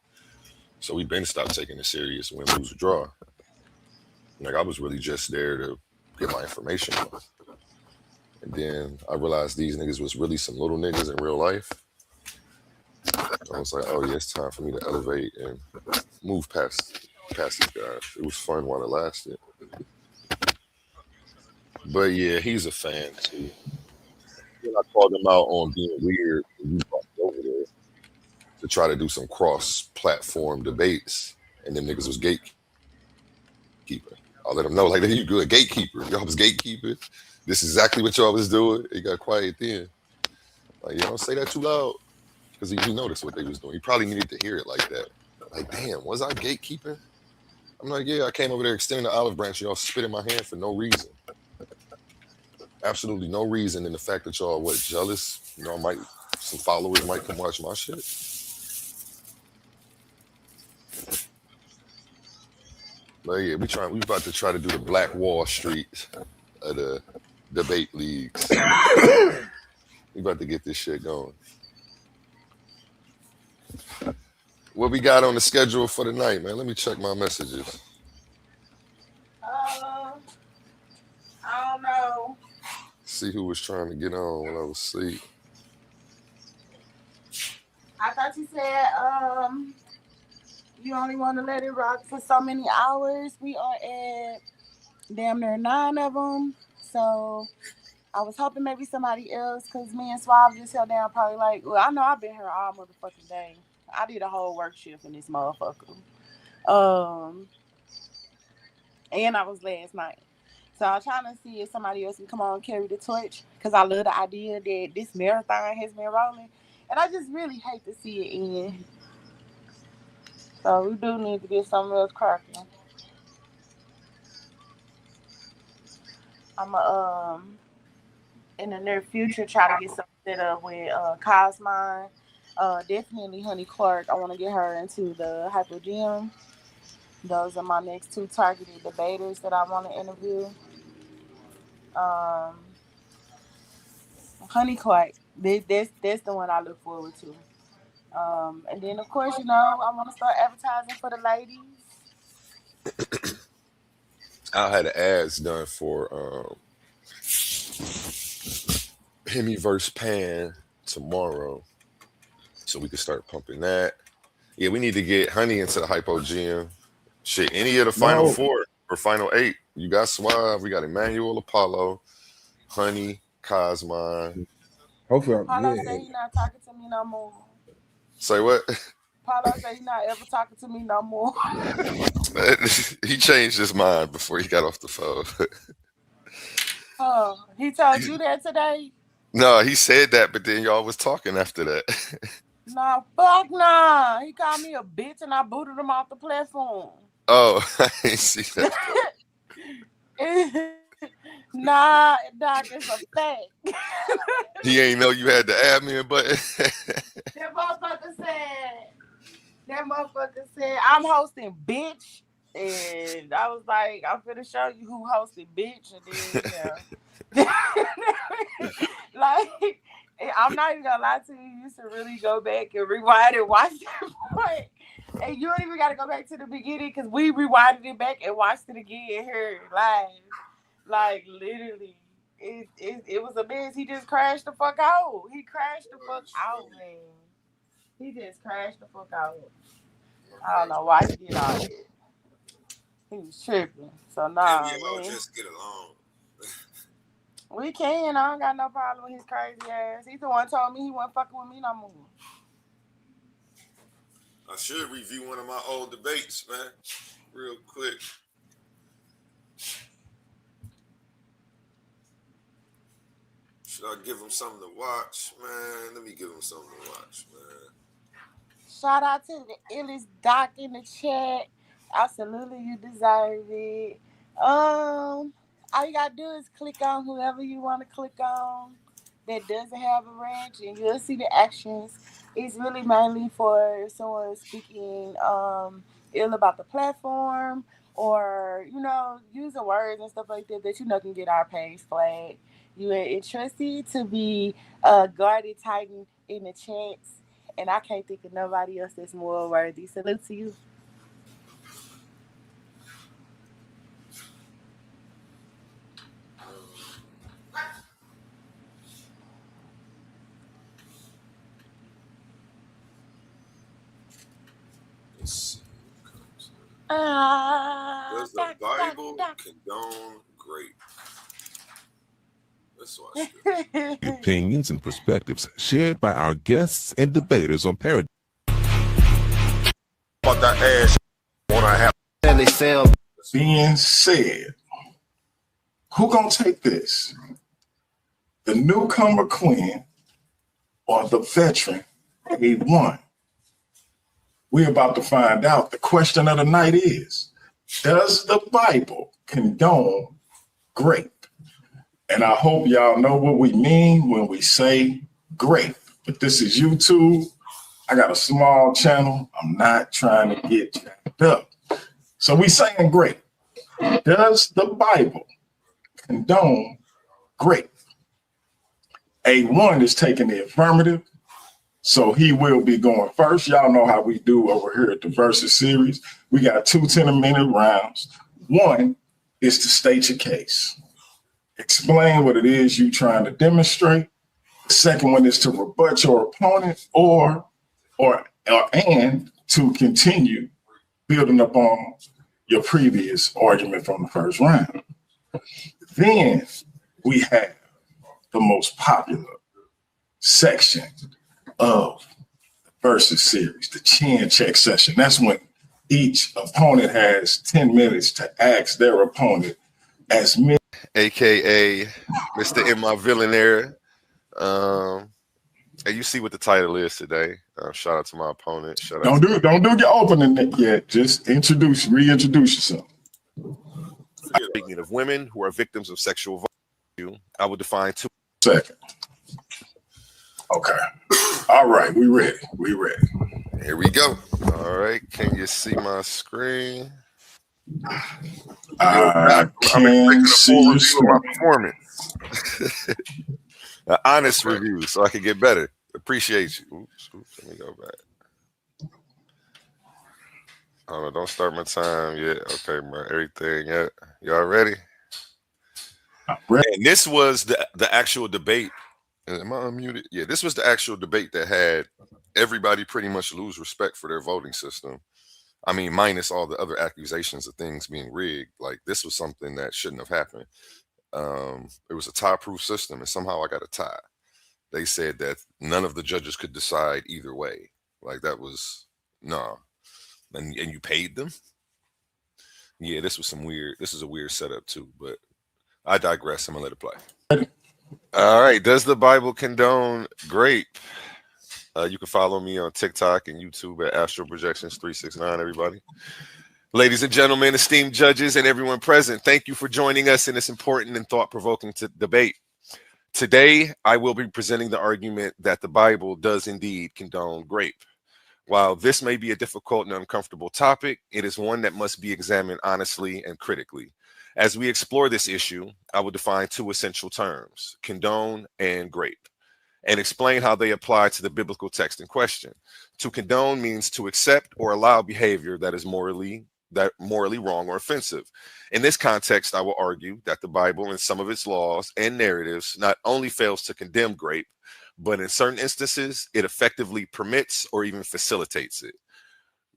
So we been stopped taking it serious, win, lose, or draw. Like, I was really just there to get my information on. And then I realized these niggas was really some little niggas in real life. I was like, oh yeah, it's time for me to elevate and move past these guys. It was fun while it lasted. But yeah, he's a fan too. Then I called him out on being weird when you brought me over there to try to do some cross-platform debates, and them niggas was gatekeeper. I'll let him know, like, you good gatekeeper. Y'all was gatekeeper. This is exactly what y'all was doing. He got quiet then. Like, you don't say that too loud. Because he noticed what they was doing. He probably needed to hear it like that. Like, damn, was I gatekeeping? I'm like, yeah, I came over there extending the olive branch. Y'all spit in my hand for no reason. Absolutely no reason in the fact that y'all, jealous? You know, some followers might come watch my shit. But yeah, we about to try to do the Black Wall Street of the debate leagues. We about to get this shit going. What we got on the schedule for the night, man? Let me check my messages. I don't know. See who was trying to get on when I was asleep. I thought you said you only want to let it rock for so many hours. We are at damn near 9 of them. So I was hoping maybe somebody else, because me and Suave just held down probably like, well, I know I've been here all motherfucking day. I did a whole work shift in this motherfucker. And I was last night. So I'm trying to see if somebody else can come on and carry the torch, because I love the idea that this marathon has been rolling. And I just really hate to see it end. So we do need to get something else cracking. I'm in the near future try to get something set up with Cosmine. Definitely Honey Clark. I want to get her into the Hyper Gym. Those are my next 2 targeted debaters that I want to interview. Honey Clark. That's the one I look forward to. And then of course, I want to start advertising for the ladies. I had ads done for Hemi versus Pan tomorrow, so we can start pumping that. Yeah, we need to get Honey into the Hypo Gym. Shit, any of the final 4 or final 8. You got Suave, we got Emmanuel Apollo, Honey, Cosmine. Hopefully, Paulo said he's not talking to me no more. Say what? Paulo said he's not ever talking to me no more. He changed his mind before he got off the phone. He told you that today? No, he said that, but then y'all was talking after that. Nah, fuck nah. He called me a bitch and I booted him off the platform. Oh, I didn't see that. Nah, that's a fact. He ain't know you had the admin button. That motherfucker said, I'm hosting, bitch. And I was like, I'm finna show you who hosted, bitch. And then, like, I'm not even gonna lie to you. You used to really go back and rewind and watch that point. And you don't even gotta go back to the beginning, because we rewinded it back and watched it again here live. Like, literally. It was a mess. He just crashed the fuck out. He crashed the fuck out, man. He just crashed the fuck out. I don't know why he did all that. He was tripping. So nah, we all just get along. We can. I don't got no problem with his crazy ass. He's the one told me he wasn't fucking with me no more. I should review one of my old debates, man, real quick. Should I give him something to watch, man? Let me give him something to watch, man. Shout out to the illest doc in the chat. Absolutely, you deserve it. All you gotta do is click on whoever you want to click on that doesn't have a ranch, and you'll see the actions. It's really mainly for someone speaking ill about the platform, or using words and stuff like that can get our page flagged. You are entrusted to be guarded titan in the chats, and I can't think of nobody else that's more worthy. Salute to you. Let's see what comes. Does the Bible condone grape? Let's watch this. Opinions and perspectives shared by our guests and debaters on Paradigm. About that ass wanna have being said, who gonna take this? The newcomer queen or the veteran A1? We're about to find out. The question of the night is, does the Bible condone grape? And I hope y'all know what we mean when we say grape. But this is YouTube. I got a small channel. I'm not trying to get jacked up. So we saying grape. Does the Bible condone grape? A1 is taking the affirmative. So he will be going first. Y'all know how we do over here at the Versus series. We got 2 10-minute rounds. One is to state your case. Explain what it is you're trying to demonstrate. The second one is to rebut your opponent or to continue building upon your previous argument from the first round. Then we have the most popular section of the Versus series, the chin check session. That's when each opponent has 10 minutes to ask their opponent as many. AKA Mr. In My Villainaire. And you see what the title is today. Shout out to my opponent. Don't do your opening yet. Just reintroduce yourself. Speaking of women who are victims of sexual violence, I would define two. Second. Okay. All right, we ready. Here we go. All right. Can you see my screen? I can see your screen. My performance. An honest review so I can get better. Appreciate you. Oops, let me go back. Oh, don't start my time yet. Okay, bro. Everything yet. Y'all ready? And this was the actual debate. Am I unmuted? Yeah, this was the actual debate that had everybody pretty much lose respect for their voting system. I mean, minus all the other accusations of things being rigged. Like, this was something that shouldn't have happened. It was a tie-proof system, and somehow I got a tie. They said that none of the judges could decide either way. Like, that was no. And you paid them? Yeah, this is a weird setup too, but I digress. I'm gonna let it play. All right. Does the Bible condone grape? You can follow me on TikTok and YouTube at Astral Projections 369, everybody. Ladies and gentlemen, esteemed judges, and everyone present, thank you for joining us in this important and thought-provoking debate. Today, I will be presenting the argument that the Bible does indeed condone grape. While this may be a difficult and uncomfortable topic, it is one that must be examined honestly and critically. As we explore this issue, I will define two essential terms, condone and grape, and explain how they apply to the biblical text in question. To condone means to accept or allow behavior that is morally wrong or offensive. In this context, I will argue that the Bible and some of its laws and narratives not only fails to condemn grape, but in certain instances, it effectively permits or even facilitates it.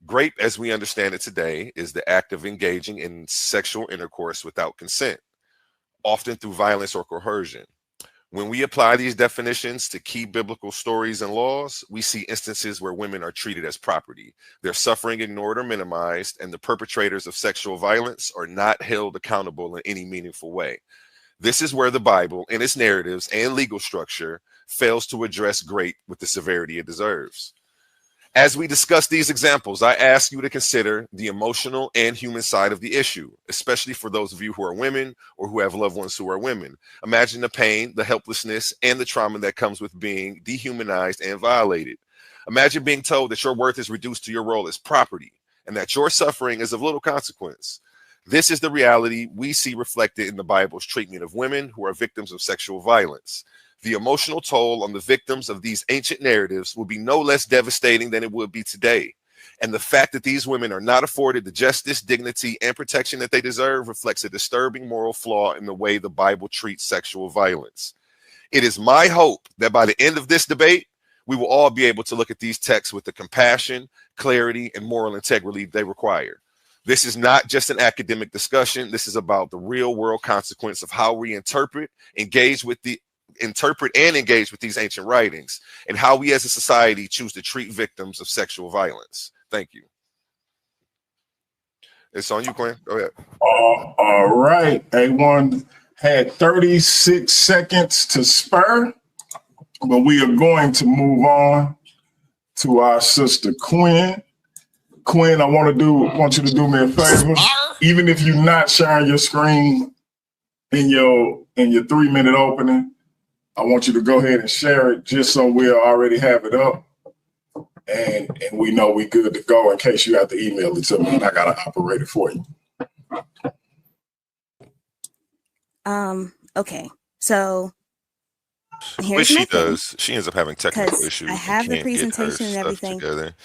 Grape, as we understand it today, is the act of engaging in sexual intercourse without consent, often through violence or coercion. When we apply these definitions to key biblical stories and laws, we see instances where women are treated as property, their suffering ignored or minimized, and the perpetrators of sexual violence are not held accountable in any meaningful way. This is where the Bible, in its narratives and legal structure, fails to address grape with the severity it deserves. As we discuss these examples, I ask you to consider the emotional and human side of the issue, especially for those of you who are women or who have loved ones who are women. Imagine the pain, the helplessness, and the trauma that comes with being dehumanized and violated. Imagine being told that your worth is reduced to your role as property and that your suffering is of little consequence. This is the reality we see reflected in the Bible's treatment of women who are victims of sexual violence. The emotional toll on the victims of these ancient narratives will be no less devastating than it would be today. And the fact that these women are not afforded the justice, dignity, and protection that they deserve reflects a disturbing moral flaw in the way the Bible treats sexual violence. It is my hope that by the end of this debate, we will all be able to look at these texts with the compassion, clarity, and moral integrity they require. This is not just an academic discussion. This is about the real world consequence of how we interpret and engage with these ancient writings, and how we as a society choose to treat victims of sexual violence. Thank you. It's on you, Quinn. Go ahead. All right. A1 had 36 seconds to spur, but we are going to move on to our sister Quinn. Quinn, I want you to do me a favor. Even if you're not sharing your screen in your 3-minute opening, I want you to go ahead and share it just so we'll already have it up. And we know we're good to go in case you have to email it to me and I got to operate it for you. Okay. So here's Which she my thing. does. She ends up having technical issues. I have the Can't get her presentation and stuff everything. together.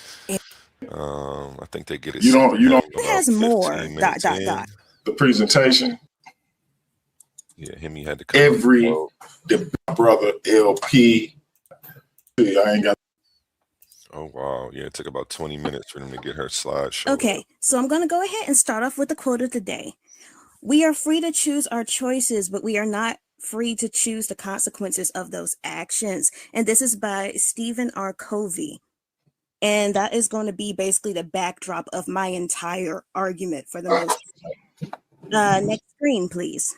I think they get it. You don't It has more. The presentation. Yeah, Hemi had to come. Every brother LP. I ain't got. Oh wow, yeah, it took about 20 minutes for them to get her slideshow. Okay, so I'm going to go ahead and start off with the quote of the day. We are free to choose our choices, but we are not free to choose the consequences of those actions. And this is by Stephen R. Covey. And that is going to be basically the backdrop of my entire argument for the most part. Next screen, please.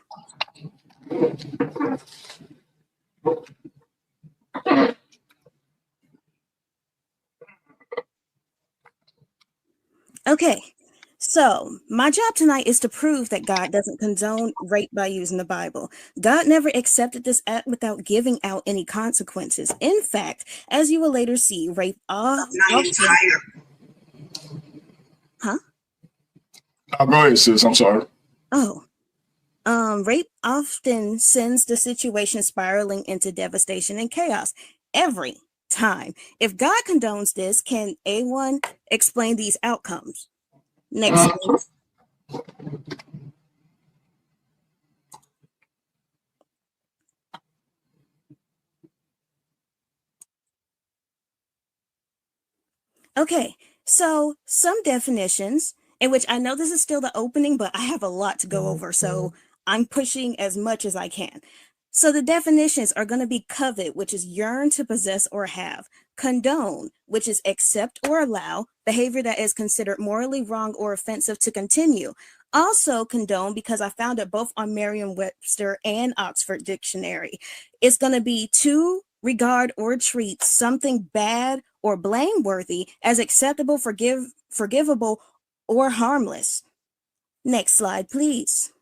Okay, so my job tonight is to prove that God doesn't condone rape by using the Bible. God never accepted this act without giving out any consequences. In fact, as you will later see, rape often... Huh? I'll go ahead, sis. I'm sorry. Oh. Rape often sends the situation spiraling into devastation and chaos every time. If God condones this, can A1 explain these outcomes? Next, please. Okay, so some definitions, in which I know this is still the opening, but I have a lot to go over, so I'm pushing as much as I can. So the definitions are going to be covet, which is yearn to possess or have. Condone, which is accept or allow behavior that is considered morally wrong or offensive to continue. Also condone, because I found it both on Merriam-Webster and Oxford Dictionary. It's going to be to regard or treat something bad or blameworthy as acceptable, forgivable, or harmless. Next slide, please.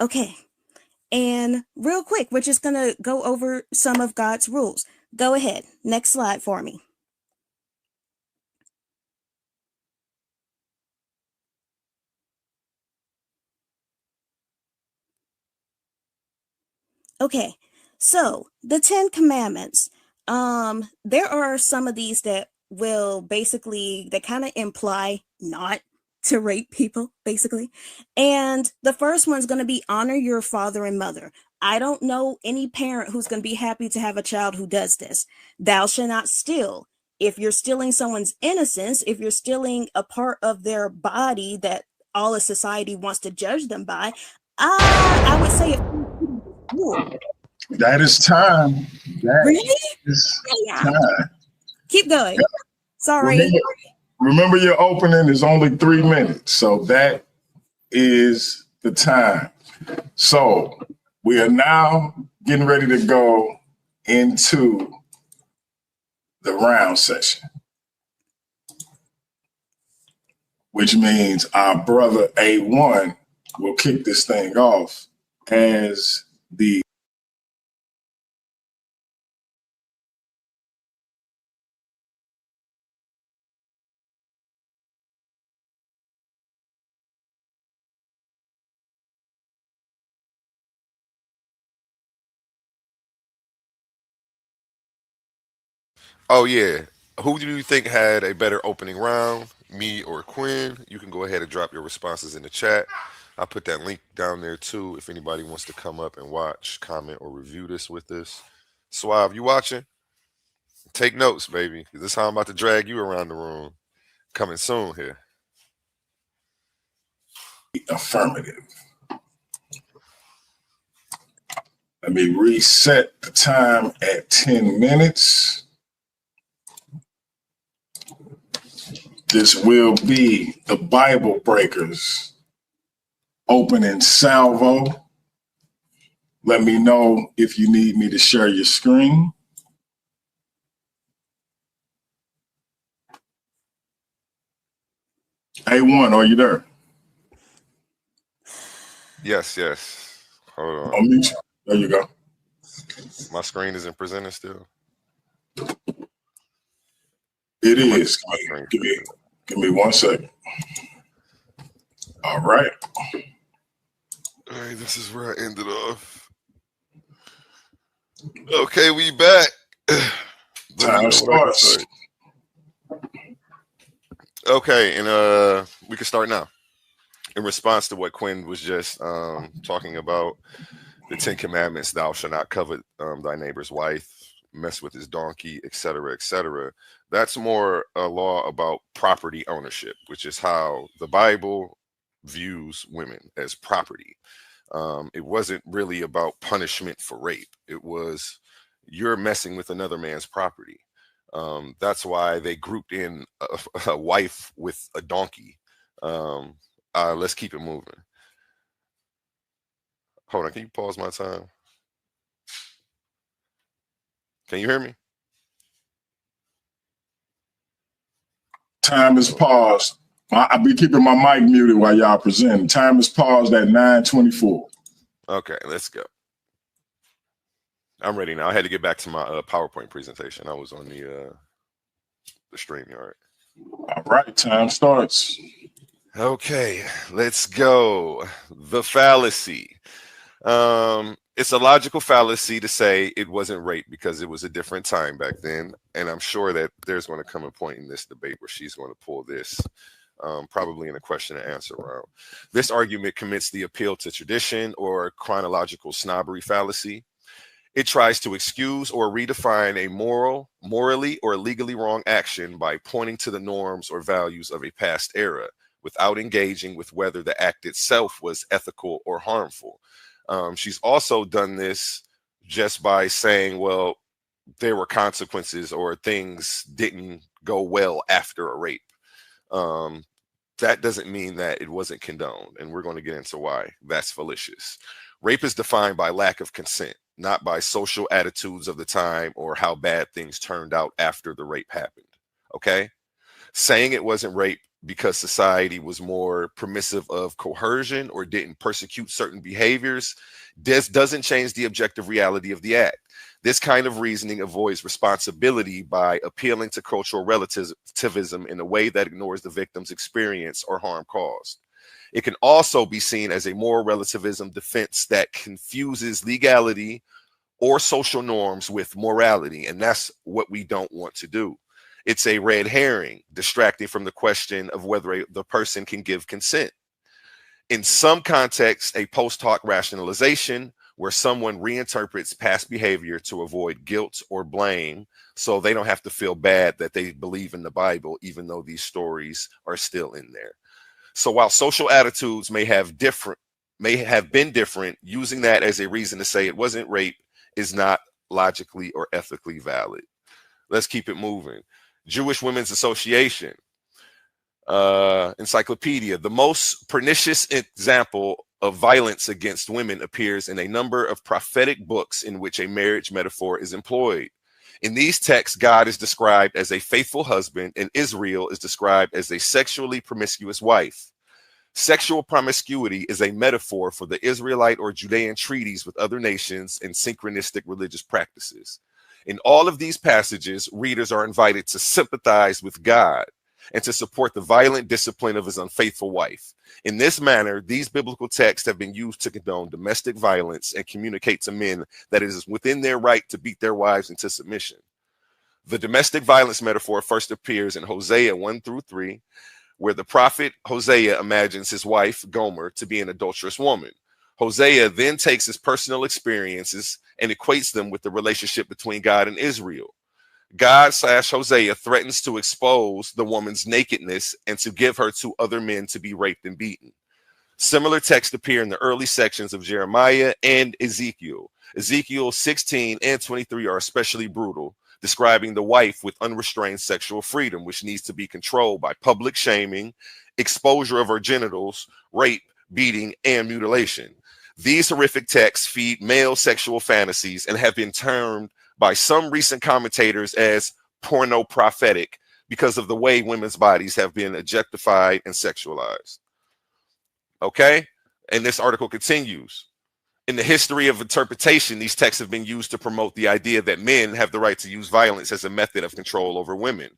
Okay, and real quick, we're just going to go over some of God's rules. Go ahead. Next slide for me. Okay, so the 10 Commandments. There are some of these that will basically, that kind of imply not to rape people, basically. And the first one's going to be honor your father and mother. I don't know any parent who's going to be happy to have a child who does this. Thou shalt not steal. If you're stealing someone's innocence, if you're stealing a part of their body that all of society wants to judge them by, I would say That is time. That really? is Yeah. time. Keep going. Sorry. Remember your opening is only 3 minutes. So that is the time. So we are now getting ready to go into the round session, which means our brother A1 will kick this thing off as the Oh yeah. Who do you think had a better opening round? Me or Quinn? You can go ahead and drop your responses in the chat. I'll put that link down there too if anybody wants to come up and watch, comment, or review this with us. Suave, you watching? Take notes, baby. 'Cause this is how I'm about to drag you around the room. Coming soon here. affirmative. Let me reset the time at 10 minutes. This will be the Bible Breakers opening salvo. Let me know if you need me to share your screen. A1, are you there? Yes. Hold on. I'll meet you. There you go. My screen isn't presenting still. It is. Give me 1 second. All right. All right, this is where I ended off. Okay, we back. Time starts. Okay, and we can start now. In response to what Quinn was just talking about, the 10 Commandments, thou shalt not covet thy neighbor's wife. mess with his donkey, etc., etc. That's more a law about property ownership, which is how the Bible views women as property. It wasn't really about punishment for rape. It was you're messing with another man's property. That's why they grouped in a wife with a donkey. Let's keep it moving. Hold on, can you pause my time? Can you hear me? Time is paused. I'll be keeping my mic muted while y'all present. Time is paused at 9:24. Okay, let's go. I'm ready now. I had to get back to my PowerPoint presentation. I was on the StreamYard. All right, time starts. Okay, let's go. The fallacy. It's a logical fallacy to say it wasn't rape because it was a different time back then. And I'm sure that there's going to come a point in this debate where she's going to pull this, probably in a question and answer round. This argument commits the appeal to tradition or chronological snobbery fallacy. It tries to excuse or redefine a morally or legally wrong action by pointing to the norms or values of a past era without engaging with whether the act itself was ethical or harmful. She's also done this just by saying, well, there were consequences or things didn't go well after a rape. That doesn't mean that it wasn't condoned, and we're going to get into why that's fallacious. Rape is defined by lack of consent, not by social attitudes of the time or how bad things turned out after the rape happened. Okay? Saying it wasn't rape because society was more permissive of coercion or didn't persecute certain behaviors, this doesn't change the objective reality of the act. This kind of reasoning avoids responsibility by appealing to cultural relativism in a way that ignores the victim's experience or harm caused. It can also be seen as a moral relativism defense that confuses legality or social norms with morality, and that's what we don't want to do. It's a red herring, distracting from the question of whether the person can give consent. In some contexts, a post hoc rationalization where someone reinterprets past behavior to avoid guilt or blame so they don't have to feel bad that they believe in the Bible, even though these stories are still in there. So while social attitudes may have been different, using that as a reason to say it wasn't rape is not logically or ethically valid. Let's keep it moving. Jewish Women's Association, encyclopedia. The most pernicious example of violence against women appears in a number of prophetic books in which a marriage metaphor is employed. In these texts, God is described as a faithful husband, and Israel is described as a sexually promiscuous wife. Sexual promiscuity is a metaphor for the Israelite or Judean treaties with other nations and synchronistic religious practices. In all of these passages, readers are invited to sympathize with God and to support the violent discipline of his unfaithful wife. In this manner, these biblical texts have been used to condone domestic violence and communicate to men that it is within their right to beat their wives into submission. The domestic violence metaphor first appears in Hosea 1-3, where the prophet Hosea imagines his wife, Gomer, to be an adulterous woman. Hosea then takes his personal experiences and equates them with the relationship between God and Israel. God/Hosea threatens to expose the woman's nakedness and to give her to other men to be raped and beaten. Similar texts appear in the early sections of Jeremiah and Ezekiel. Ezekiel 16 and 23 are especially brutal, describing the wife with unrestrained sexual freedom, which needs to be controlled by public shaming, exposure of her genitals, rape, beating, and mutilation. These horrific texts feed male sexual fantasies and have been termed by some recent commentators as porno-prophetic because of the way women's bodies have been objectified and sexualized. Okay? And this article continues. In the history of interpretation, these texts have been used to promote the idea that men have the right to use violence as a method of control over women.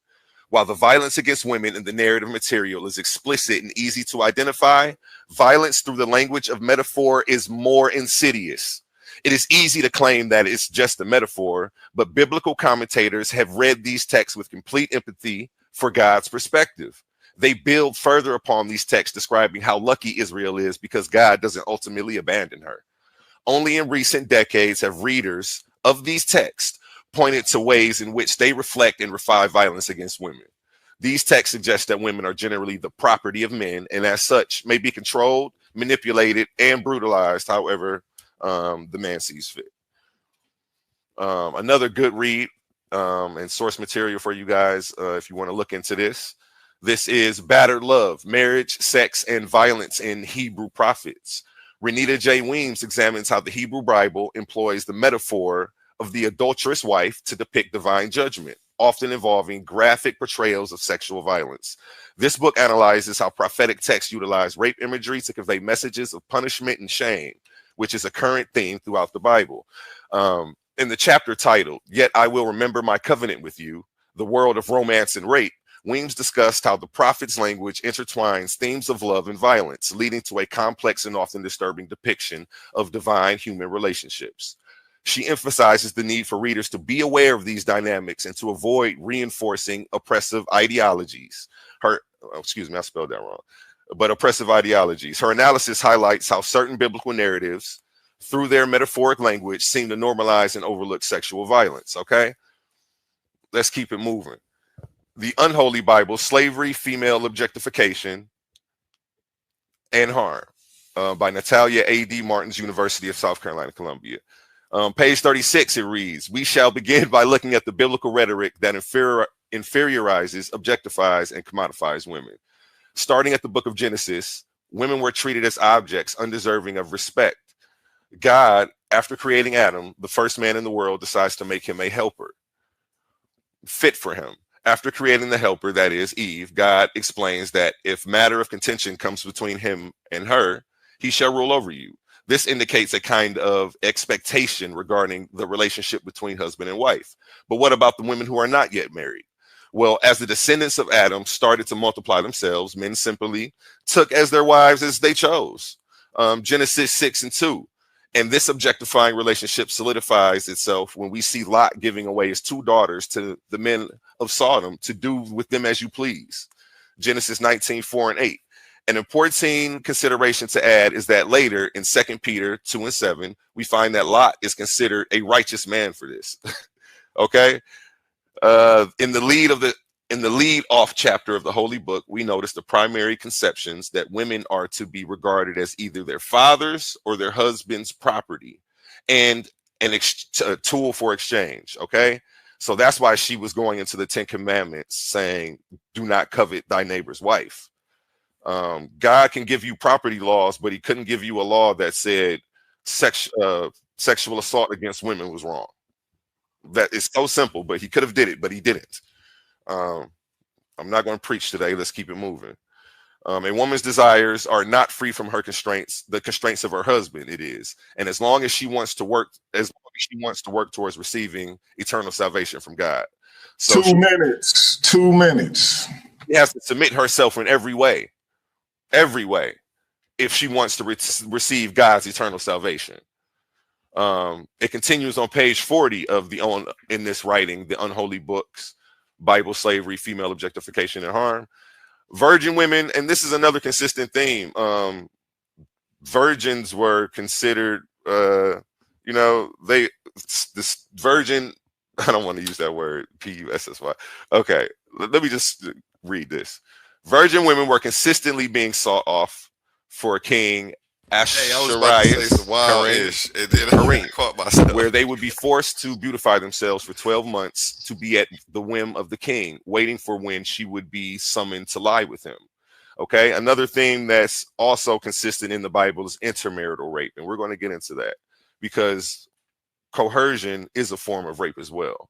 While the violence against women in the narrative material is explicit and easy to identify, violence through the language of metaphor is more insidious. It is easy to claim that it's just a metaphor, but biblical commentators have read these texts with complete empathy for God's perspective. They build further upon these texts, describing how lucky Israel is because God doesn't ultimately abandon her. Only in recent decades have readers of these texts pointed to ways in which they reflect and refine violence against women. These texts suggest that women are generally the property of men, and as such may be controlled, manipulated, and brutalized however the man sees fit. Another good read and source material for you guys if you want to look into this. This is Battered Love, Marriage, Sex, and Violence in Hebrew Prophets. Renita J. Weems examines how the Hebrew Bible employs the metaphor of the adulterous wife to depict divine judgment, often involving graphic portrayals of sexual violence. This book analyzes how prophetic texts utilize rape imagery to convey messages of punishment and shame, which is a current theme throughout the Bible. In the chapter titled, Yet I Will Remember My Covenant with You, the world of romance and rape, Weems discussed how the prophet's language intertwines themes of love and violence, leading to a complex and often disturbing depiction of divine human relationships. She emphasizes the need for readers to be aware of these dynamics and to avoid reinforcing oppressive ideologies. I spelled that wrong, but oppressive ideologies. Her analysis highlights how certain biblical narratives, through their metaphoric language, seem to normalize and overlook sexual violence. Okay, let's keep it moving. The Unholy Bible, Slavery, Female Objectification, and Harm by Natalia A.D. Martins, University of South Carolina, Columbia. Page 36, it reads, we shall begin by looking at the biblical rhetoric that inferiorizes, objectifies, and commodifies women. Starting at the book of Genesis, women were treated as objects undeserving of respect. God, after creating Adam, the first man in the world, decides to make him a helper, fit for him. After creating the helper, that is Eve, God explains that if matter of contention comes between him and her, he shall rule over you. This indicates a kind of expectation regarding the relationship between husband and wife. But what about the women who are not yet married? Well, as the descendants of Adam started to multiply themselves, men simply took as their wives as they chose. Genesis 6:2. And this objectifying relationship solidifies itself when we see Lot giving away his 2 daughters to the men of Sodom to do with them as you please. Genesis 19:4-8. An important consideration to add is that later in 2 Peter 2:7, we find that Lot is considered a righteous man for this. Okay. In the lead off chapter of the Holy Book, we notice the primary conceptions that women are to be regarded as either their father's or their husband's property and a tool for exchange. Okay. So that's why she was going into the 10 Commandments saying, do not covet thy neighbor's wife. God can give you property laws, but he couldn't give you a law that said sexual assault against women was wrong. That is so simple, but he could have did it, but he didn't. I'm not going to preach today. Let's keep it moving. A woman's desires are not free from her constraints. The constraints of her husband, it is. And as long as she wants to work, towards receiving eternal salvation from God. So 2 minutes. 2 minutes. She has to submit herself in every way, if she wants to receive God's eternal salvation. It continues on page 40 of in this writing, The Unholy Books, Bible, Slavery, Female Objectification, and Harm. Virgin women, and this is another consistent theme. Virgins were considered, this virgin, I don't want to use that word, P-U-S-S-Y. Okay, let me just read this. Virgin women were consistently being sought off for King Ashariah's harem, where they would be forced to beautify themselves for 12 months to be at the whim of the king, waiting for when she would be summoned to lie with him. Okay, another theme that's also consistent in the Bible is intermarital rape, and we're going to get into that because coercion is a form of rape as well.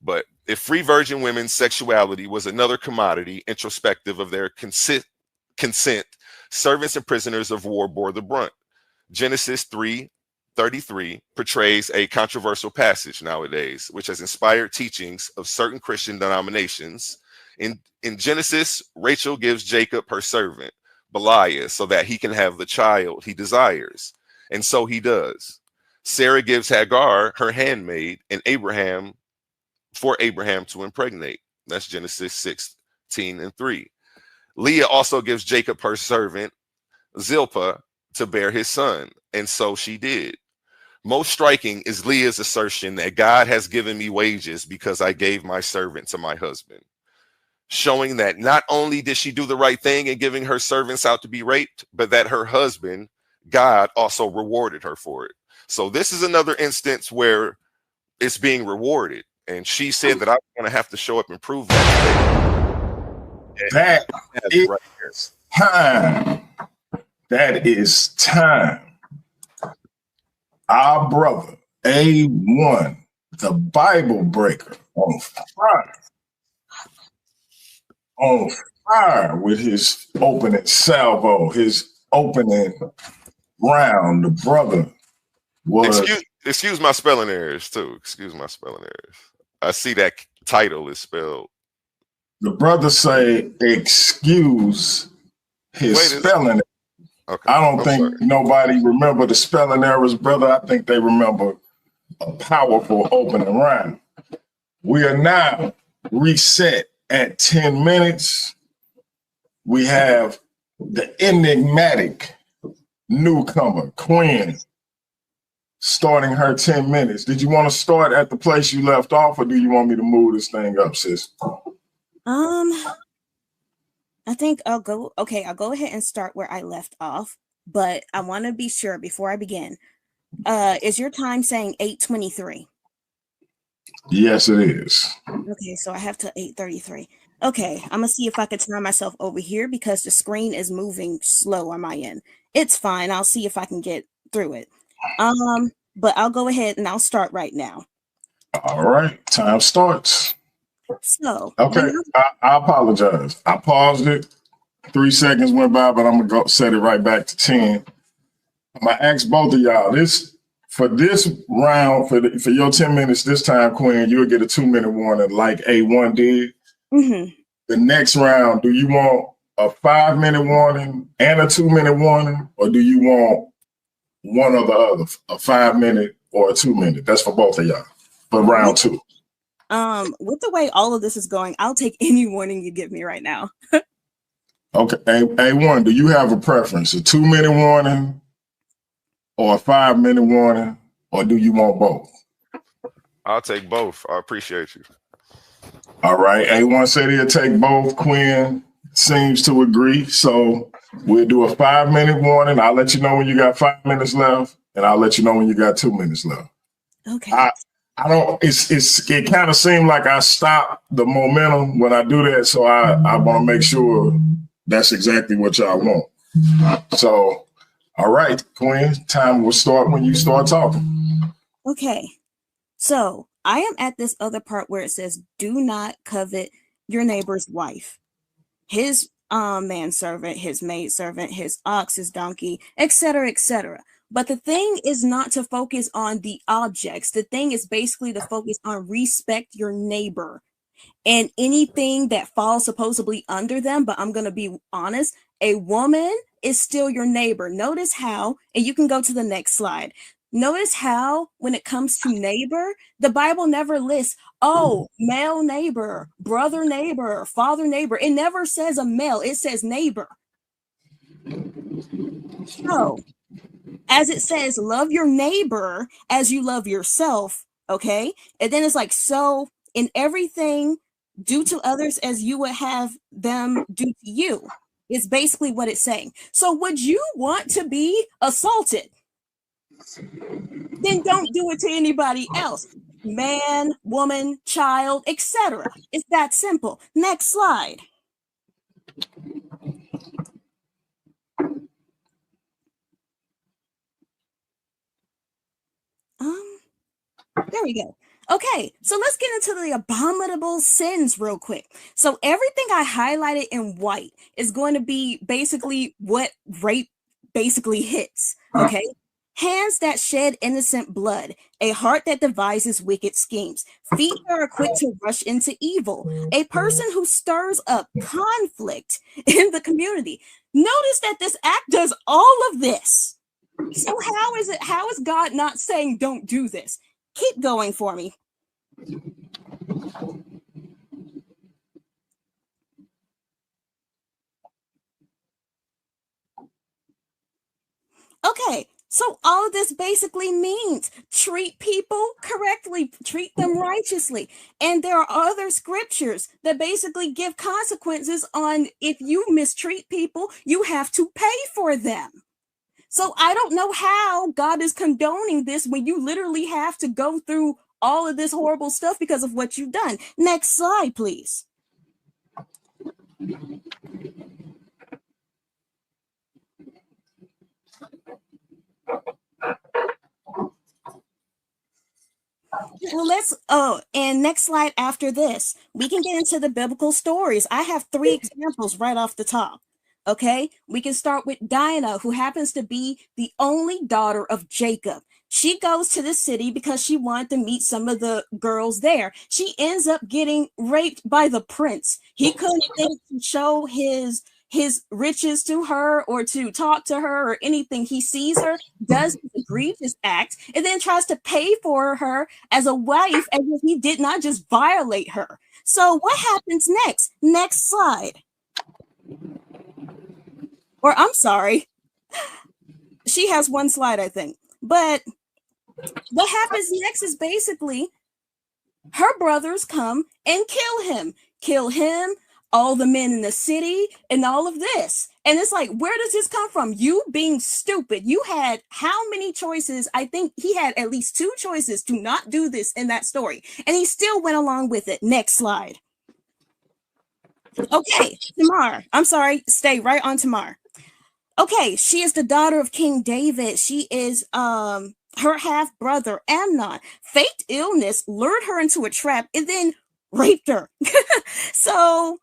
But if free virgin women's sexuality was another commodity introspective of their consent, servants and prisoners of war bore the brunt. Genesis 3:33 portrays a controversial passage nowadays, which has inspired teachings of certain Christian denominations. In Genesis, Rachel gives Jacob her servant, Belial, so that he can have the child he desires. And so he does. Sarah gives Hagar her handmaid and Abraham to impregnate. That's Genesis 16:3. Leah also gives Jacob her servant Zilpah to bear his son, and so she did. Most striking is Leah's assertion that God has given me wages because I gave my servant to my husband, showing that not only did she do the right thing in giving her servants out to be raped, but that her husband, God, also rewarded her for it. So this is another instance where it's being rewarded. And she said that I'm going to have to show up and prove that. That is right here. time. That is time. Our brother, A1, the Bible breaker, on fire. On fire with his opening salvo, his opening round. The brother was. Excuse my spelling errors, too. Excuse my spelling errors. I see that title is spelled. The brother say, excuse his spelling. Okay. I don't think nobody remember the spelling errors, brother. I think they remember a powerful opening round. We are now reset at 10 minutes. We have the enigmatic newcomer, Quinn, starting her 10 minutes. Did you want to start at the place you left off, or do you want me to move this thing up, sis? I think I'll go ahead and start where I left off, but I want to be sure before I begin. Is your time saying 8:23? Yes, it is. Okay, so I have to 8:33. Okay, I'm gonna see if I can turn myself over here because the screen is moving slow on my end. It's fine. I'll see if I can get through it. But I'll go ahead and I'll start right now. All right, time starts. So okay, I apologize. I paused it. 3 seconds went by, but I'm gonna go set it right back to 10. I'm gonna ask both of y'all for this round for your 10 minutes this time, Queen. You'll get a 2-minute warning like A1 did. Mm-hmm. The next round, do you want a 5-minute warning and a 2-minute warning, or do you want one or the other, a 5-minute or a 2-minute? That's for both of y'all for round 2. With the way all of this is going, I'll take any warning you give me right now. Okay, A1, do you have a preference? A 2-minute warning or a 5-minute warning, or do you want both? I'll take both. I appreciate you. All right, A1 said he'll take both. Quinn seems to agree. So we'll do a 5-minute warning. I'll let you know when you got 5 minutes left, and I'll let you know when you got 2 minutes left. Okay. I don't, it kind of seemed like I stopped the momentum when I do that. So I want to make sure that's exactly what y'all want. So, all right, Quinn, time will start when you start talking. Okay. So I am at this other part where it says, do not covet your neighbor's wife, his manservant, his maidservant, his ox, his donkey, etc., etc. But the thing is not to focus on the objects. The thing is basically to focus on respect your neighbor and anything that falls supposedly under them. But I'm going to be honest, a woman is still your neighbor. Notice how, and you can go to the next slide. Notice how when it comes to neighbor, the Bible never lists, oh, male neighbor, brother neighbor, father neighbor. It never says a male, it says neighbor. So, as it says, love your neighbor as you love yourself, okay? And then it's like, so in everything, do to others as you would have them do to you. It's basically what it's saying. So would you want to be assaulted? Then don't do it to anybody else. Man, woman, child, etc. It's that simple. Next slide. There we go. Okay, so let's get into the abominable sins real quick. So everything I highlighted in white is going to be basically what rape basically hits, okay? Hands that shed innocent blood, a heart that devises wicked schemes, feet that are quick to rush into evil, a person who stirs up conflict in the community. Notice that this act does all of this. So how is God not saying don't do this? Keep going for me. Okay, So all of this basically means treat people correctly, treat them righteously. And there are other scriptures that basically give consequences on if you mistreat people, you have to pay for them. So I don't know how God is condoning this when you literally have to go through all of this horrible stuff because of what you've done. Next slide, please. And next slide after this, we can get into the biblical stories. I have 3 examples right off the top. Okay, we can start with Dinah, who happens to be the only daughter of Jacob. She goes to the city because she wanted to meet some of the girls there. She ends up getting raped by the prince. He couldn't think to show his riches to her or to talk to her or anything. He sees her, does the egregious act, and then tries to pay for her as a wife as if he did not just violate her. So what happens next? Next slide. Or I'm sorry, she has 1 slide, I think. But what happens next is basically her brothers come and kill him, all the men in the city, and all of this. And it's like, where does this come from? You being stupid. You had how many choices? I think he had at least 2 choices to not do this in that story. And he still went along with it. Next slide. Okay, Tamar. I'm sorry. Stay right on Tamar. Okay, she is the daughter of King David. She is her half brother Amnon. Faked illness lured her into a trap and then raped her. So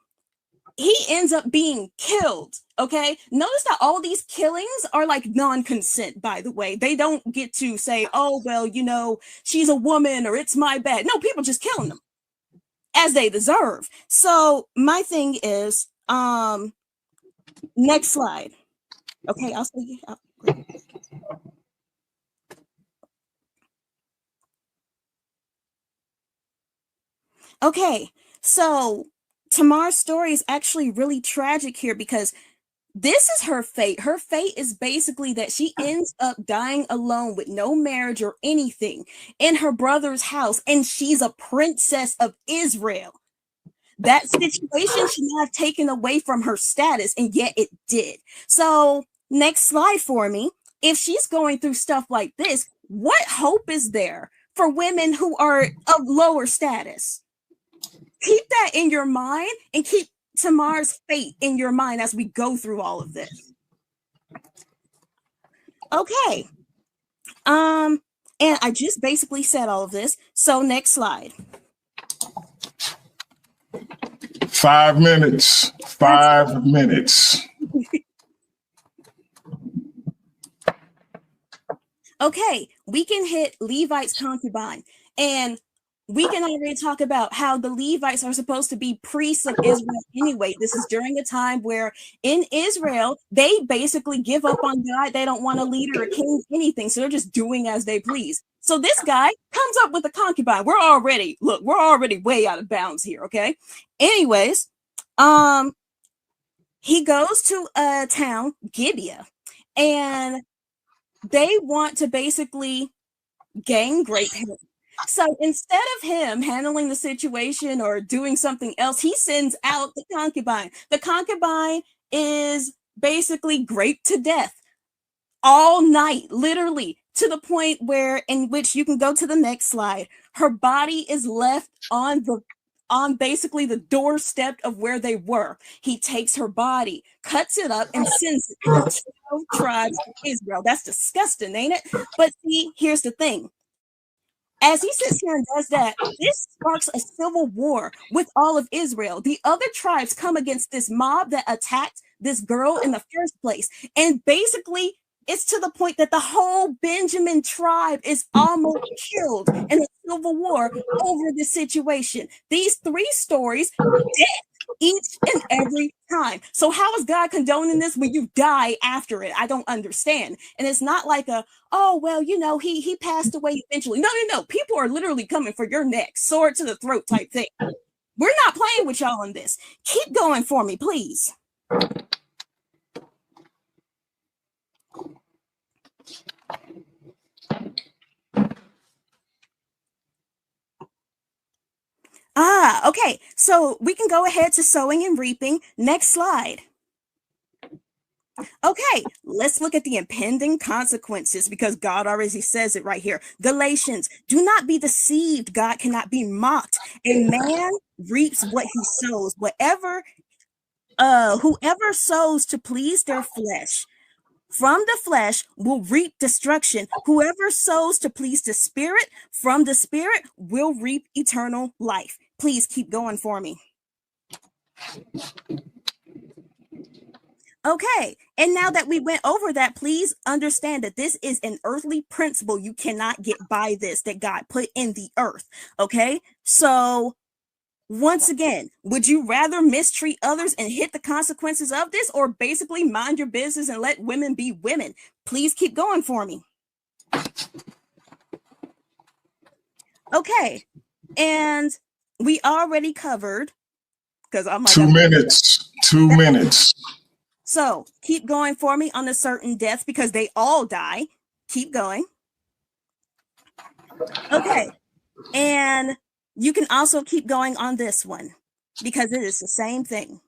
he ends up being killed. Okay, notice that all these killings are like non-consent, by the way. They don't get to say, oh, well, you know, she's a woman or it's my bad. No, people just killing them as they deserve. So my thing is, next slide. Okay, I'll say okay, so Tamar's story is actually really tragic here because this is her fate. Her fate is basically that she ends up dying alone with no marriage or anything in her brother's house, and she's a princess of Israel. That situation should not have taken away from her status, and yet it did. So, next slide for me. If she's going through stuff like this, what hope is there for women who are of lower status? Keep that in your mind and keep Tamar's fate in your mind as we go through all of this. Okay. And I just basically said all of this. So next slide. 5 minutes. 5 minutes. Okay, we can hit Levite's concubine, and we can already talk about how the Levites are supposed to be priests of Israel anyway. This is during a time where in Israel, they basically give up on God. They don't want a leader, a king, anything. So they're just doing as they please. So this guy comes up with a concubine. We're already way out of bounds here, okay? Anyways, he goes to a town, Gibeah, and they want to basically gang rape him. So instead of him handling the situation or doing something else, he sends out the concubine. The concubine is basically raped to death all night, literally, to the point where, in which you can go to the next slide, her body is left on basically the doorstep of where they were. He takes her body, cuts it up, and sends it to the 12 tribes of Israel. That's disgusting, ain't it? But see, here's the thing. As he sits here and does that, this sparks a civil war with all of Israel. The other tribes come against this mob that attacked this girl in the first place. And basically, it's to the point that the whole Benjamin tribe is almost killed in a civil war over this situation. These 3 stories, death each and every time. So how is God condoning this when you die after it? I don't understand. And it's not like oh, well, you know, he passed away eventually. No. People are literally coming for your neck, sword to the throat type thing. We're not playing with y'all on this. Keep going for me, please. Okay. So we can go ahead to sowing and reaping. Next slide. Okay, let's look at the impending consequences because God already says it right here. Galatians, do not be deceived. God cannot be mocked. A man reaps what he sows. Whoever sows to please their flesh, from the flesh will reap destruction. Whoever sows to please the Spirit, from the Spirit will reap eternal life. Please keep going for me. Okay, and now that we went over that, please understand that this is an earthly principle. You cannot get by this that God put in the earth. Okay, so once again, would you rather mistreat others and hit the consequences of this, or basically mind your business and let women be women? Please keep going for me. Okay, and we already covered, because I'm like 2 minutes. 2 minutes. So keep going for me on the certain death because they all die. Keep going. Okay. And you can also keep going on this one because it is the same thing.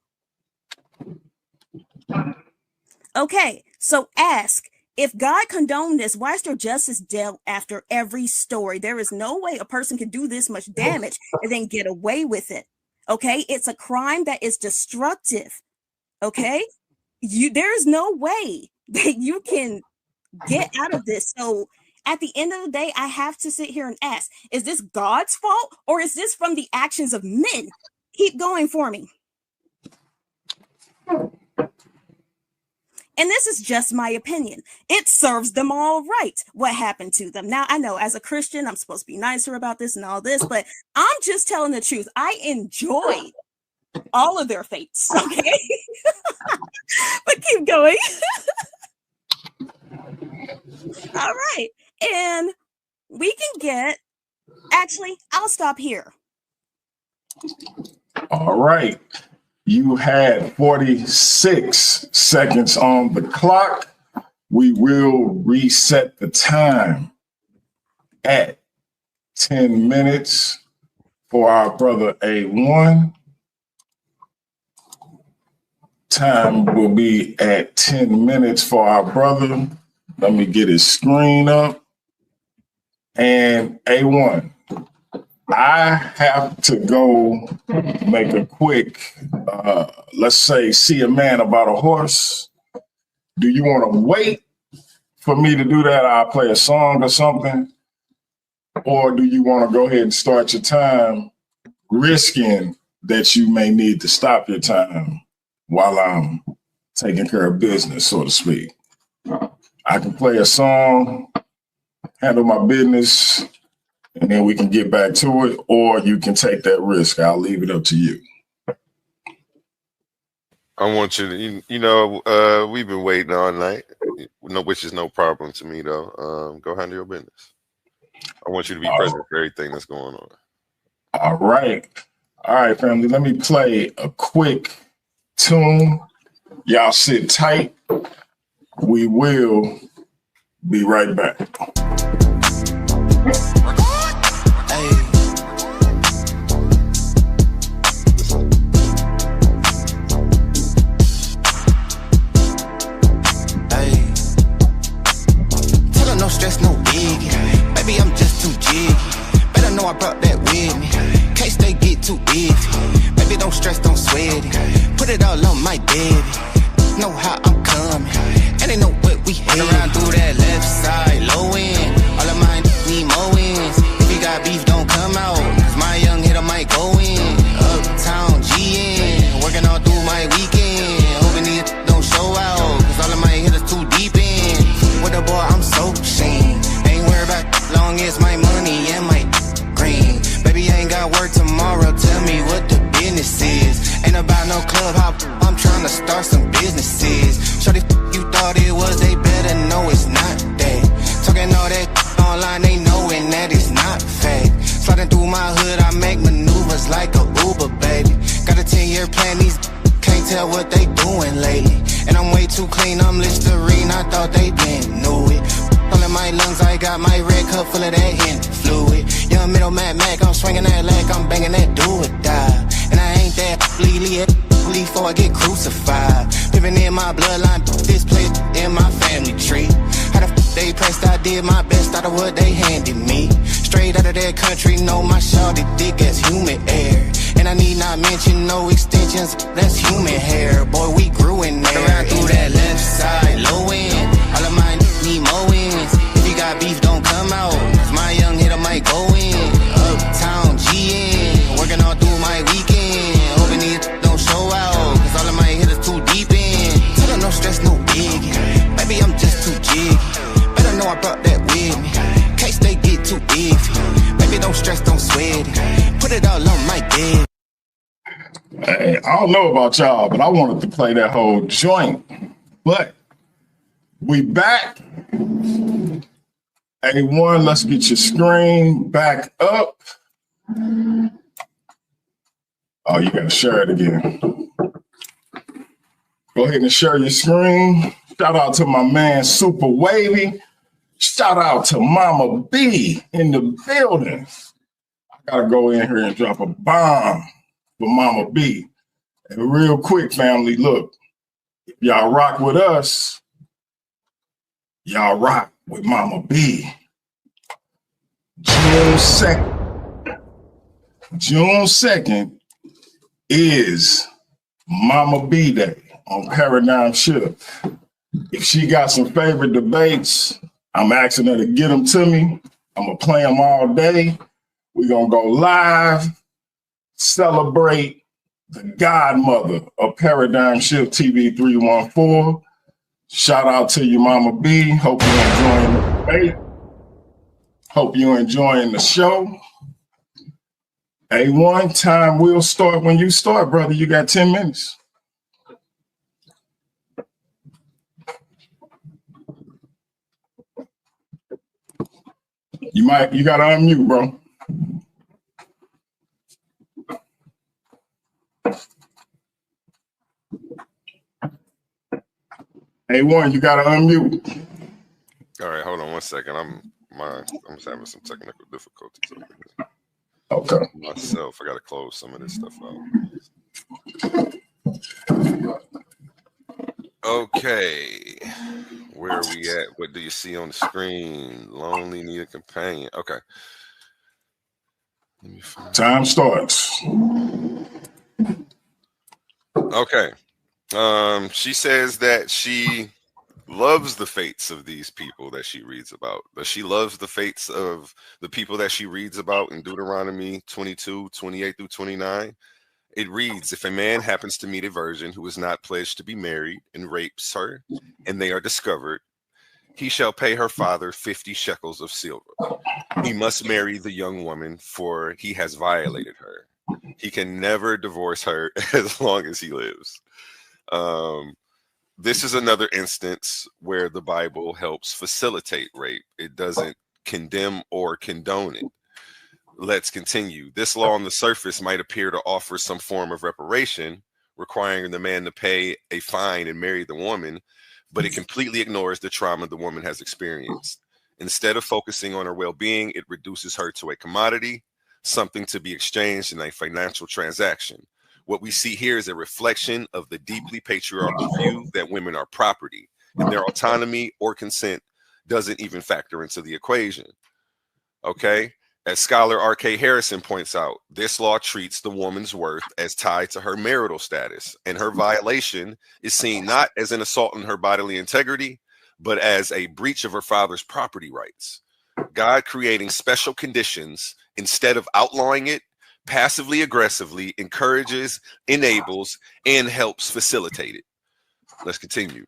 Okay. So ask, if God condoned this, why is there justice dealt after every story? There is no way a person can do this much damage and then get away with it. Okay. It's a crime that is destructive. Okay. There's no way that you can get out of this. So at the end of the day, I have to sit here and ask, is this God's fault or is this from the actions of men? Keep going for me. And this is just my opinion. It serves them all right what happened to them. Now, I know as a Christian, I'm supposed to be nicer about this and all this, but I'm just telling the truth. I enjoy all of their fates, okay? But keep going. All right. And we can actually, I'll stop here. All right. You had 46 seconds on the clock. We will reset the time at 10 minutes for our brother A1. Time will be at 10 minutes for our brother. Let me get his screen up. And A1, I have to go make a quick, let's say, see a man about a horse. Do you want to wait for me to do that? I'll play a song or something. Or do you want to go ahead and start your time, risking that you may need to stop your time while I'm taking care of business, so to speak? I can play a song, handle my business, and then we can get back to it, or you can take that risk. I'll leave it up to you. I want you to, we've been waiting all night, which is no problem to me, though. Go handle your business. I want you to be present for everything that's going on. All right. All right, family. Let me play a quick tune. Y'all sit tight. We will be right back. No stress, no biggie. Baby, I'm just too jiggy. Better know I brought that with me. Case they get too iffy. Baby, don't stress, don't sweat it. Put it all on my baby. Know how I'm coming. And they know what we hit. Around through that left side, low end. All of mine need more wins. If you got beef, don't come out. Cause my young hitter might go in. Uptown GN. Working all through my weekend. Hoping these don't show out. Cause all of my hitters too deep in. With the boy, I'm so shame. Ain't worried about long as my money and my green. Baby, I ain't got work tomorrow. Tell me what the business is. Ain't about no club hop. I'm trying to start some businesses. Shorty, you thought it was, they better know it's not that. Talking all that online, they knowing that it's not fake. Sliding through my hood, I make maneuvers like a Uber, baby. Got a 10-year plan, these can't tell what they doing lately. And I'm way too clean, I'm Listerine, I thought they didn't know it. All in my lungs, I got my red cup full of that Henny fluid. Young middle Mad Mac, I'm swinging that leg, I'm banging that do or die. And I ain't that bleedy before I get crucified. Living in my bloodline, this place in my family tree. How the they pressed, I did my best out of what they handed me. Straight out of that country, know my shawty dick as human air. And I need not mention no extensions, that's human hair. Boy, we grew in there. Around through that left side, low end. All of mine need more wins. If you got beef, don't come out. My young hitter might go in. Uptown GN, working all through my weekend. Hoping these don't show out, cause all of my hitters too deep in. Tell them no stress, no biggie. Baby, I'm just too jiggy. Better know I brought that with me. Case they get too iffy. Baby, don't stress, don't sweat it. Put it all on my bed. Hey, I don't know about y'all, but I wanted to play that whole joint. But we back. A1, let's get your screen back up. Oh, you gotta share it again. Go ahead and share your screen. Shout out to my man Super Wavy. Shout out to Mama B in the building. I gotta go in here and drop a bomb for Mama B. And real quick, family, look, if y'all rock with us, y'all rock with Mama B. June 2nd is Mama B Day on Paradigm Shift. If she got some favorite debates, I'm asking her to get them to me. I'm going to play them all day. We're going to go live, celebrate the godmother of Paradigm Shift TV 314. Shout out to you, Mama B. Hope you're enjoying the debate. Hope you're enjoying the show. A1, time will start when you start, brother. You got 10 minutes. You gotta unmute, bro. A1, you gotta unmute. All right, hold on one second. I'm just having some technical difficulties over here. Okay. Myself, I gotta close some of this stuff out. Okay, where are we at? What do you see on the screen? Lonely, need a companion. Okay. Time starts. Okay. She says that she loves the fates of these people that she reads about. But she loves the fates of the people that she reads about in Deuteronomy 22, 28 through 29. It reads, if a man happens to meet a virgin who is not pledged to be married and rapes her, and they are discovered, he shall pay her father 50 shekels of silver. He must marry the young woman, for he has violated her. He can never divorce her as long as he lives. This is another instance where the Bible helps facilitate rape. It doesn't condemn or condone it. Let's continue. This law on the surface might appear to offer some form of reparation, requiring the man to pay a fine and marry the woman, but it completely ignores the trauma the woman has experienced. Instead of focusing on her well-being, it reduces her to a commodity, something to be exchanged in a financial transaction. What we see here is a reflection of the deeply patriarchal view that women are property, and their autonomy or consent doesn't even factor into the equation. Okay? As scholar R.K. Harrison points out, this law treats the woman's worth as tied to her marital status, and her violation is seen not as an assault on her bodily integrity, but as a breach of her father's property rights. God creating special conditions instead of outlawing it, passively aggressively encourages, enables, and helps facilitate it. Let's continue.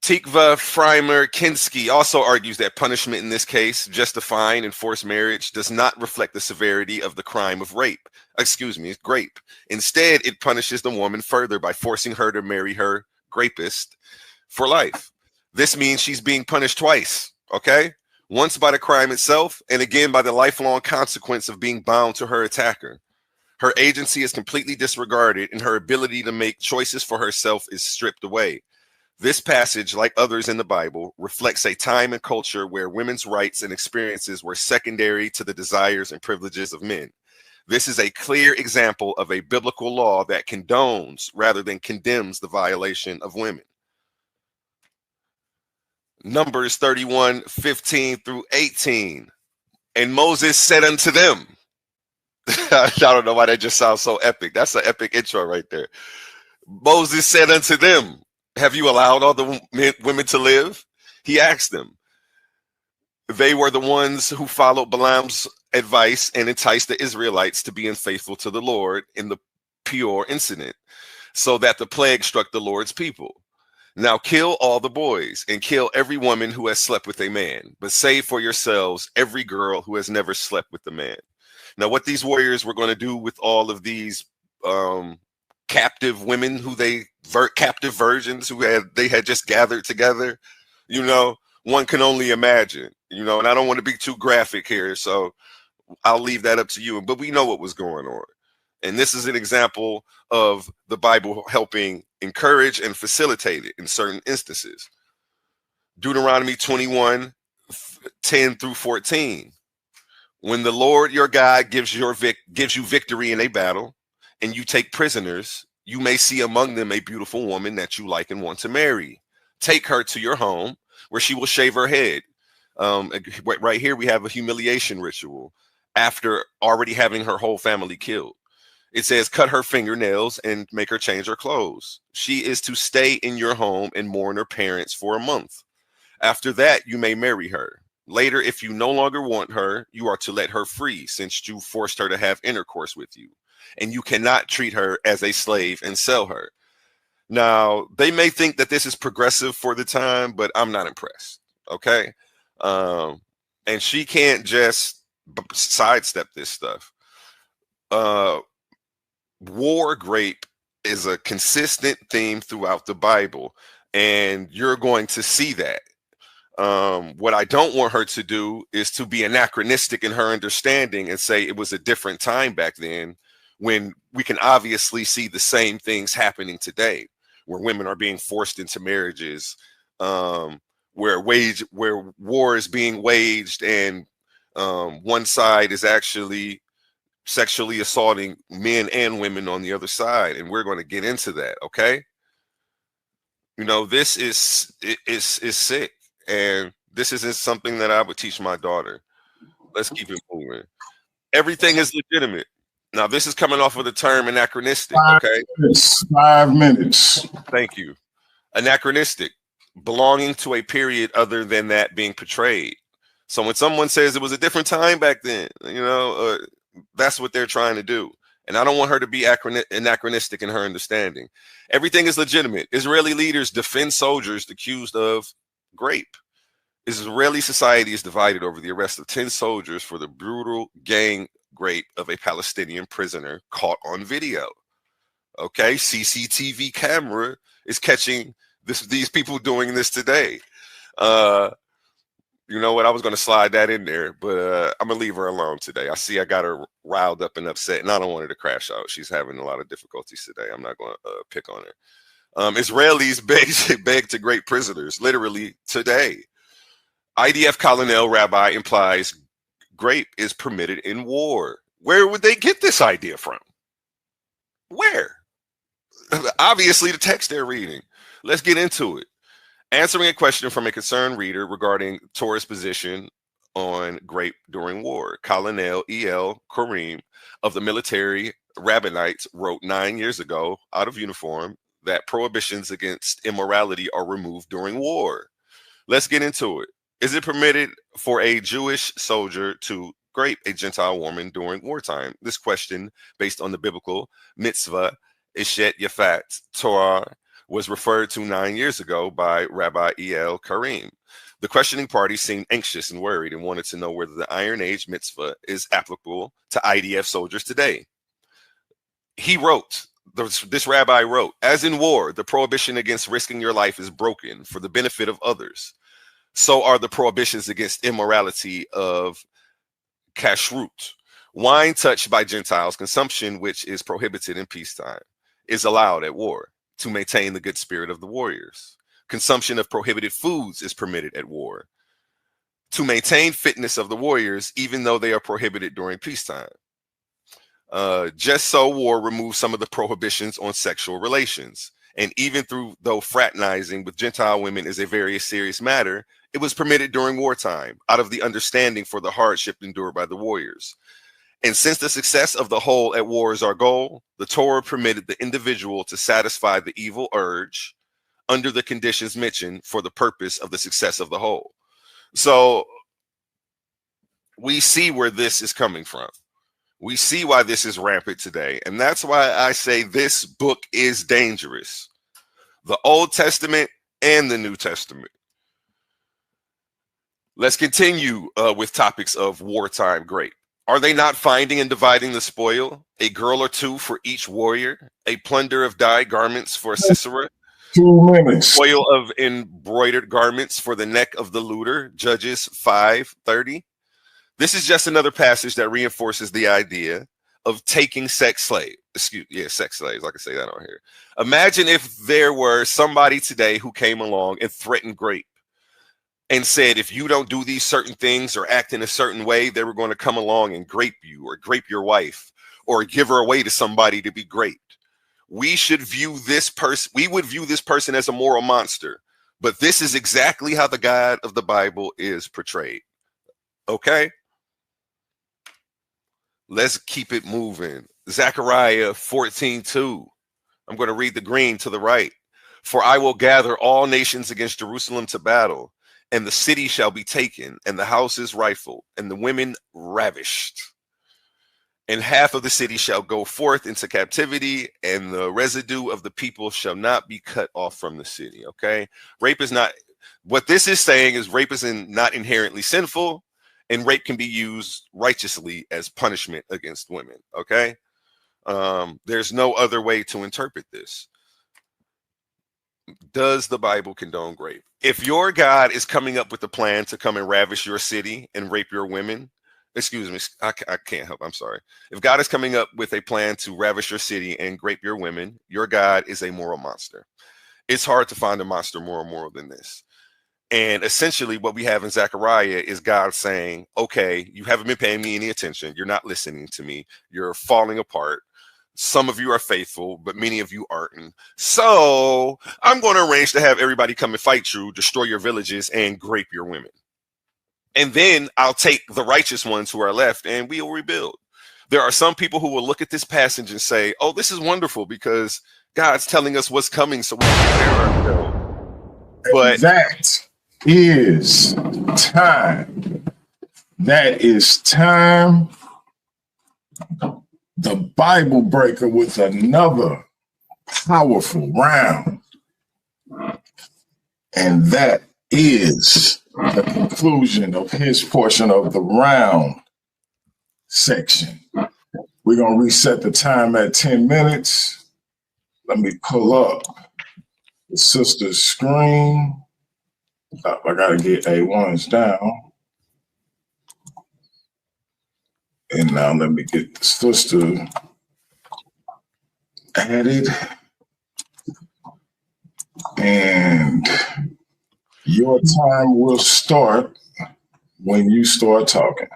Tikva Freimer-Kinsky also argues that punishment in this case, justifying enforced marriage, does not reflect the severity of the crime of rape. Grape. Instead, it punishes the woman further by forcing her to marry her grapist for life. This means she's being punished twice, okay? Once by the crime itself, and again by the lifelong consequence of being bound to her attacker. Her agency is completely disregarded, and her ability to make choices for herself is stripped away. This passage, like others in the Bible, reflects a time and culture where women's rights and experiences were secondary to the desires and privileges of men. This is a clear example of a biblical law that condones rather than condemns the violation of women. Numbers 31:15 through 18. And Moses said unto them, I don't know why that just sounds so epic. That's an epic intro right there. Moses said unto them, have you allowed all the women to live? He asked them. They were the ones who followed Balaam's advice and enticed the Israelites to be unfaithful to the Lord in the Peor incident, so that the plague struck the Lord's people. Now kill all the boys and kill every woman who has slept with a man, but save for yourselves every girl who has never slept with a man. Now, what these warriors were going to do with all of these captive women who captive virgins who they had just gathered together, one can only imagine, and I don't want to be too graphic here, so I'll leave that up to you. But we know what was going on. And this is an example of the Bible helping encourage and facilitate it in certain instances. Deuteronomy 21:10 through 14. When the Lord your God gives you victory in a battle, and you take prisoners, you may see among them a beautiful woman that you like and want to marry. Take her to your home, where she will shave her head. Right here, we have a humiliation ritual after already having her whole family killed. It says, cut her fingernails and make her change her clothes. She is to stay in your home and mourn her parents for a month. After that, you may marry her. Later, if you no longer want her, you are to let her free, since you forced her to have intercourse with you. And you cannot treat her as a slave and sell her. Now, they may think that this is progressive for the time, but I'm not impressed. Okay? And she can't just sidestep this stuff. War grape is a consistent theme throughout the Bible, and you're going to see that. What I don't want her to do is to be anachronistic in her understanding and say it was a different time back then, when we can obviously see the same things happening today, where women are being forced into marriages, where war is being waged, and one side is actually sexually assaulting men and women on the other side, and we're going to get into that. Okay, this is sick, and this isn't something that I would teach my daughter. Let's keep it moving. Everything is legitimate. Now, this is coming off of the term anachronistic. Okay, 5 minutes. Thank you. Anachronistic, belonging to a period other than that being portrayed. So when someone says it was a different time back then, that's what they're trying to do. And I don't want her to be anachronistic in her understanding. Everything is legitimate. Israeli leaders defend soldiers accused of rape. Israeli society is divided over the arrest of 10 soldiers for the brutal gang rape of a Palestinian prisoner caught on video. Okay, CCTV camera is catching these people doing this today. You know what? I was going to slide that in there, but I'm going to leave her alone today. I see I got her riled up and upset, and I don't want her to crash out. She's having a lot of difficulties today. I'm not going to pick on her. Israelis beg to great prisoners, literally today. IDF colonel rabbi implies grape is permitted in war. Where would they get this idea from? Where? Obviously, the text they're reading. Let's get into it. Answering a question from a concerned reader regarding Torah's position on grape during war, Colonel E.L. Kareem of the military rabbinites wrote 9 years ago, out of uniform, that prohibitions against immorality are removed during war. Let's get into it. Is it permitted for a Jewish soldier to grape a Gentile woman during wartime? This question, based on the biblical mitzvah Ishet Yafat Torah, was referred to 9 years ago by Rabbi E.L. Kareem. The questioning party seemed anxious and worried and wanted to know whether the Iron Age mitzvah is applicable to IDF soldiers today. He wrote, this rabbi wrote, as in war, the prohibition against risking your life is broken for the benefit of others. So are the prohibitions against immorality of kashrut. Wine touched by Gentiles, consumption which is prohibited in peacetime, is allowed at war to maintain the good spirit of the warriors. Consumption of prohibited foods is permitted at war. To maintain fitness of the warriors, even though they are prohibited during peacetime. Just so war removes some of the prohibitions on sexual relations. And even though fraternizing with Gentile women is a very serious matter, it was permitted during wartime out of the understanding for the hardship endured by the warriors. And since the success of the whole at war is our goal, the Torah permitted the individual to satisfy the evil urge under the conditions mentioned for the purpose of the success of the whole. So we see where this is coming from. We see why this is rampant today. And that's why I say this book is dangerous. The Old Testament and the New Testament. Let's continue with topics of wartime grape. Are they not finding and dividing the spoil? A girl or two for each warrior, a plunder of dyed garments for Sisera, 2 minutes. spoil of embroidered garments for the neck of the looter, Judges 5:30. This is just another passage that reinforces the idea of taking sex slaves. Sex slaves. I can say that on here. Imagine if there were somebody today who came along and threatened grape and said, if you don't do these certain things or act in a certain way, they were going to come along and grape you or grape your wife or give her away to somebody to be graped. We should view this person, we would view this person as a moral monster, but this is exactly how the God of the Bible is portrayed. Okay? Let's keep it moving. Zechariah 14:2. I'm going to read the green to the right. For I will gather all nations against Jerusalem to battle, and the city shall be taken, and the houses rifled, and the women ravished. And half of the city shall go forth into captivity, and the residue of the people shall not be cut off from the city. Okay? Rape is not, what this is saying is rape is not inherently sinful, and rape can be used righteously as punishment against women. Okay? There's no other way to interpret this. Does the Bible condone rape? If your God is coming up with a plan to come and ravish your city and rape your women, excuse me, I can't help, I'm sorry. If God is coming up with a plan to ravish your city and rape your women, your God is a moral monster. It's hard to find a monster more moral than this. And essentially what we have in Zechariah is God saying, okay, you haven't been paying me any attention. You're not listening to me. You're falling apart. Some of you are faithful, but many of you aren't. So I'm going to arrange to have everybody come and fight you, destroy your villages, and grape your women. And then I'll take the righteous ones who are left and we will rebuild. There are some people who will look at this passage and say, oh, this is wonderful because God's telling us what's coming so we can prepare ourselves. But that is time. That is time. The Bible breaker with another powerful round. And that is the conclusion of his portion of the round section. We're going to reset the time at 10 minutes. Let me pull up the sister's screen. I got to get A1s down. And now let me get the sister added. And your time will start when you start talking.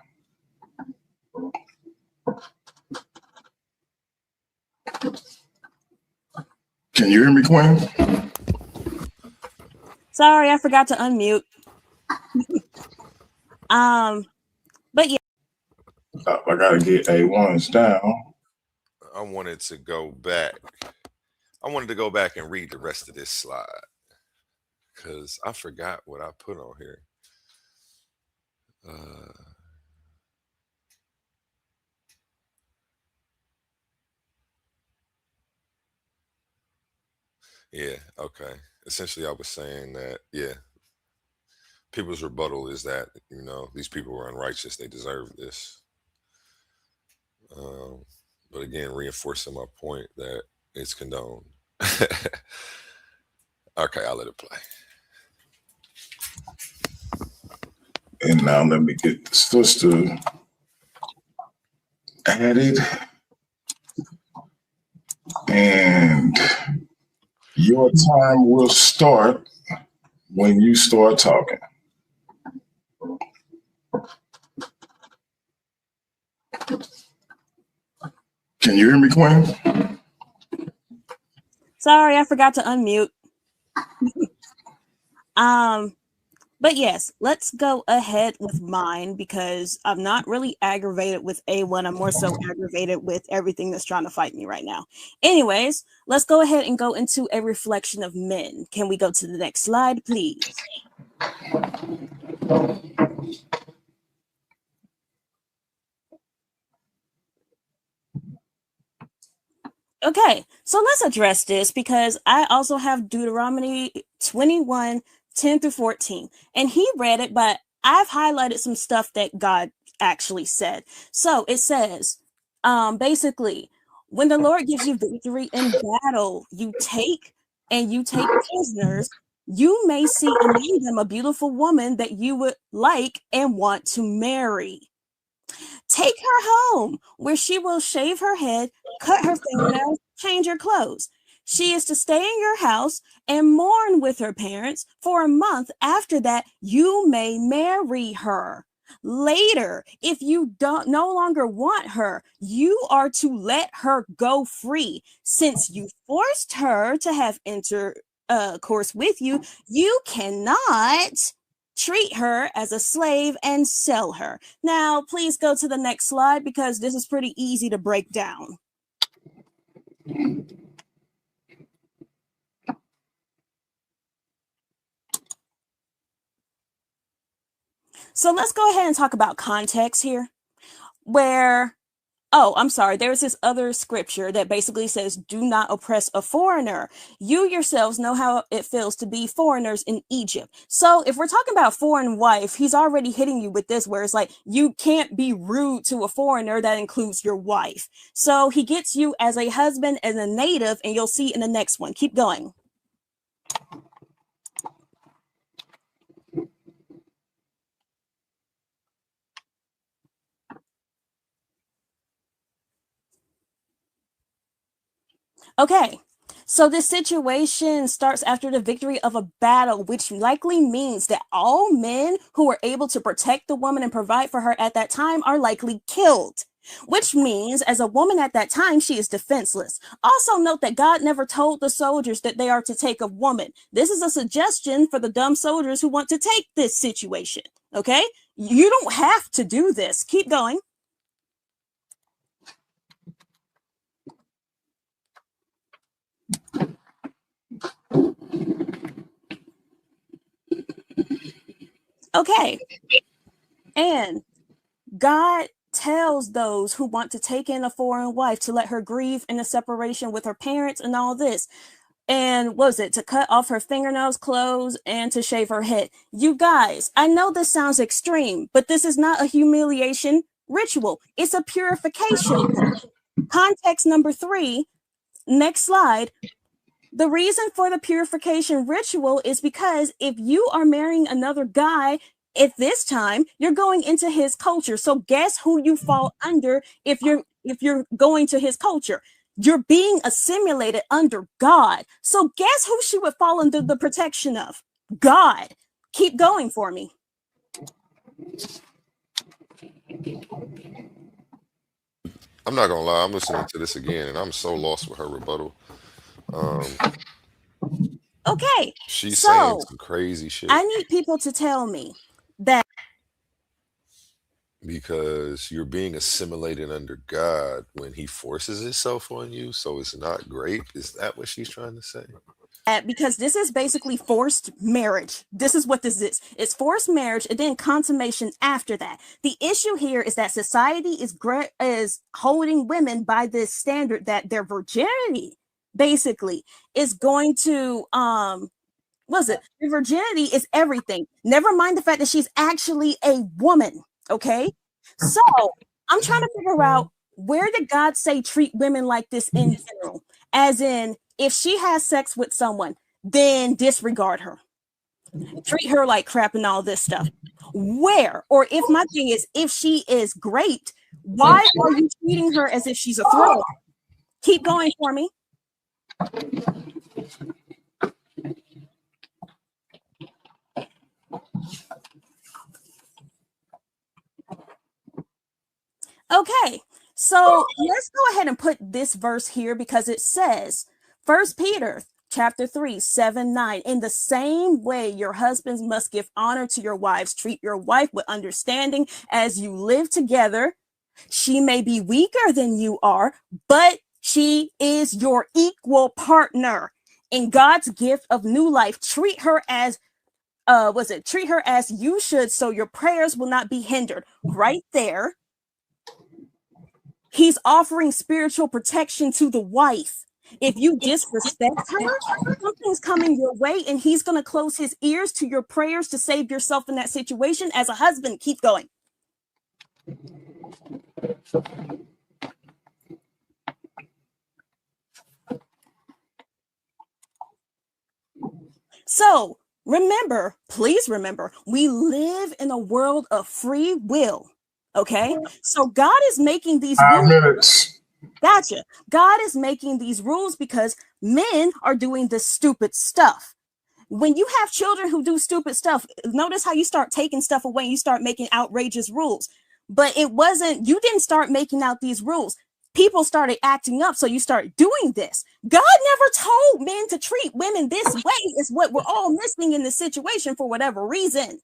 Can you hear me, Quinn? Sorry, I forgot to unmute. But yeah. I gotta get A1s down. I wanted to go back. I wanted to go back and read the rest of this slide because I forgot what I put on here. Yeah, okay. Essentially, I was saying that, yeah, people's rebuttal is that, you know, these people were unrighteous. They deserve this. But again, reinforcing my point that it's condoned. Okay, I'll let it play. And now let me get the sister added. And your time will start when you start talking. Can you hear me, Queen? Sorry, I forgot to unmute. But yes, let's go ahead with mine because I'm not really aggravated with A1. I'm more so aggravated with everything that's trying to fight me right now. Anyways, let's go ahead and go into a reflection of men. Can we go to the next slide, please? Okay, so let's address this because I also have Deuteronomy 21, 10 through 14. And he read it, but I've highlighted some stuff that God actually said. So it says, basically, when the Lord gives you victory in battle, you take prisoners. You may see among them a beautiful woman that you would like and want to marry. Take her home, where she will shave her head, cut her fingernails, change her clothes. She is to stay in your house and mourn with her parents for a month. After that, you may marry her. Later, if you don't no longer want her, you are to let her go free. Since you forced her to have intercourse with you, you cannot treat her as a slave and sell her. Now, please go to the next slide because this is pretty easy to break down. So let's go ahead and talk about context here, where, oh, I'm sorry, there's this other scripture that basically says, do not oppress a foreigner. You yourselves know how it feels to be foreigners in Egypt. So if we're talking about foreign wife, he's already hitting you with this, where it's like, you can't be rude to a foreigner. That includes your wife. So he gets you as a husband and a native, and you'll see in the next one. Keep going. Okay, so this situation starts after the victory of a battle, which likely means that all men who were able to protect the woman and provide for her at that time are likely killed, which means as a woman at that time, she is defenseless. Also note that God never told the soldiers that they are to take a woman. This is a suggestion for the dumb soldiers who want to take this situation, okay? You don't have to do this. Keep going. Okay, and God tells those who want to take in a foreign wife to let her grieve in a separation with her parents and all this. And what was it? To cut off her fingernails, clothes, and to shave her head. You guys, I know this sounds extreme, but this is not a humiliation ritual. It's a purification. Context number 3, next slide. The reason for the purification ritual is because if you are marrying another guy at this time, you're going into his culture. So guess who you fall under if you're going to his culture? You're being assimilated under God. So guess who she would fall under the protection of? God. Keep going for me. I'm not gonna lie, I'm listening to this again and I'm so lost with her rebuttal. Okay, She's so saying some crazy shit. I need people to tell me that because you're being assimilated under God when he forces himself on you, so it's not great. Is that what she's trying to say? Because this is basically forced marriage. This is what this is. It's forced marriage and then consummation after that. The issue here is that society is holding women by this standard that their virginity basically is going to your virginity is everything. Never mind the fact that she's actually a woman. Okay, so I'm trying to figure out, where did God say treat women like this in general? As in, if she has sex with someone, then disregard her. Treat her like crap and all this stuff. Where? Or if my thing is, if she is great, why are you treating her as if she's a throw? Keep going for me. Okay, so let's go ahead and put this verse here because it says, 1 Peter chapter 3, 7, 9, in the same way your husbands must give honor to your wives. Treat your wife with understanding as you live together. She may be weaker than you are, but she is your equal partner in God's gift of new life. Treat her as treat her as you should, so your prayers will not be hindered. Right there, he's offering spiritual protection to the wife. If you disrespect her, something's coming your way, and he's going to close his ears to your prayers to save yourself in that situation. As a husband, keep going. So remember, please remember, we live in a world of free will. Okay, so God is making these 5 rules. minutes. Gotcha. God is making these rules because men are doing this stupid stuff. When you have children who do stupid stuff, notice how you start taking stuff away and you start making outrageous rules. But you didn't start making out these rules. People started acting up, so you start doing this. God never told men to treat women this way, is what we're all missing in this situation for whatever reason.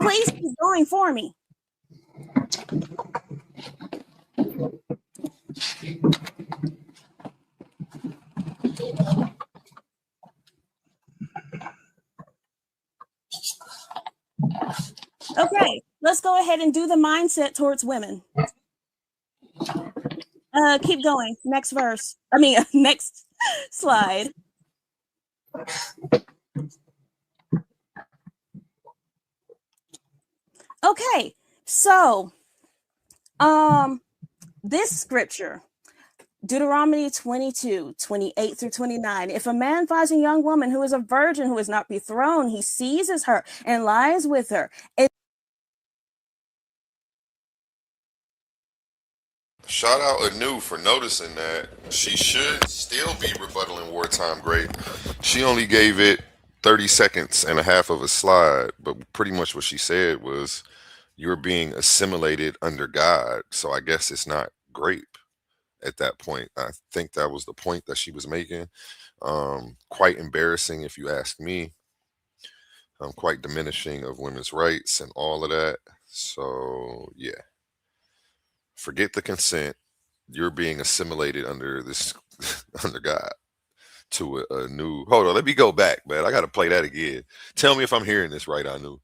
Please keep going for me. Okay, let's go ahead and do the mindset towards women. Keep going. Next verse. Next slide. Okay, so this scripture, Deuteronomy 22, 28 through 29. If a man finds a young woman who is a virgin, who is not betrothed, he seizes her and lies with her. Shout out Anu for noticing that. She should still be rebuttaling wartime great. She only gave it 30 seconds and a half of a slide, but pretty much what she said was you're being assimilated under God. So I guess it's not grape at that point. I think that was the point that she was making. Quite embarrassing if you ask me. Quite diminishing of women's rights and all of that. So yeah. Forget the consent. You're being assimilated under this under God to a new. Hold on, let me go back, man. I got to play that again. Tell me if I'm hearing this right. I knew.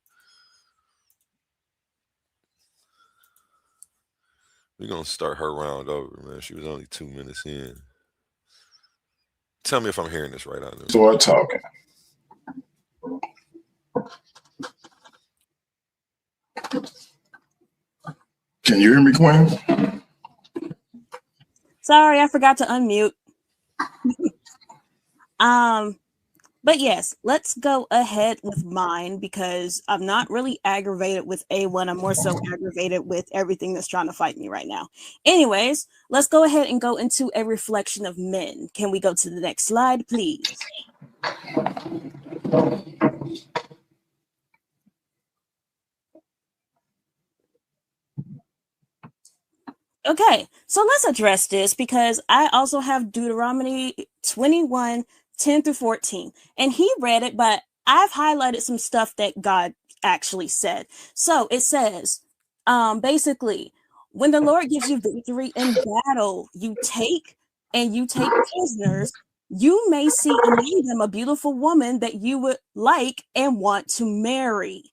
We're gonna start her round over, man. She was only 2 minutes in. Tell me if I'm hearing this right. I knew. Start talking. Can you hear me, Queen? Sorry, I forgot to unmute. But yes, let's go ahead with mine because I'm not really aggravated with A1. I'm more so aggravated with everything that's trying to fight me right now. Anyways, let's go ahead and go into a reflection of men. Can we go to the next slide, please? Okay, so let's address this because I also have Deuteronomy 21, 10 through 14. And he read it, but I've highlighted some stuff that God actually said. So it says, basically, when the Lord gives you victory in battle, you take prisoners. You may see among them a beautiful woman that you would like and want to marry.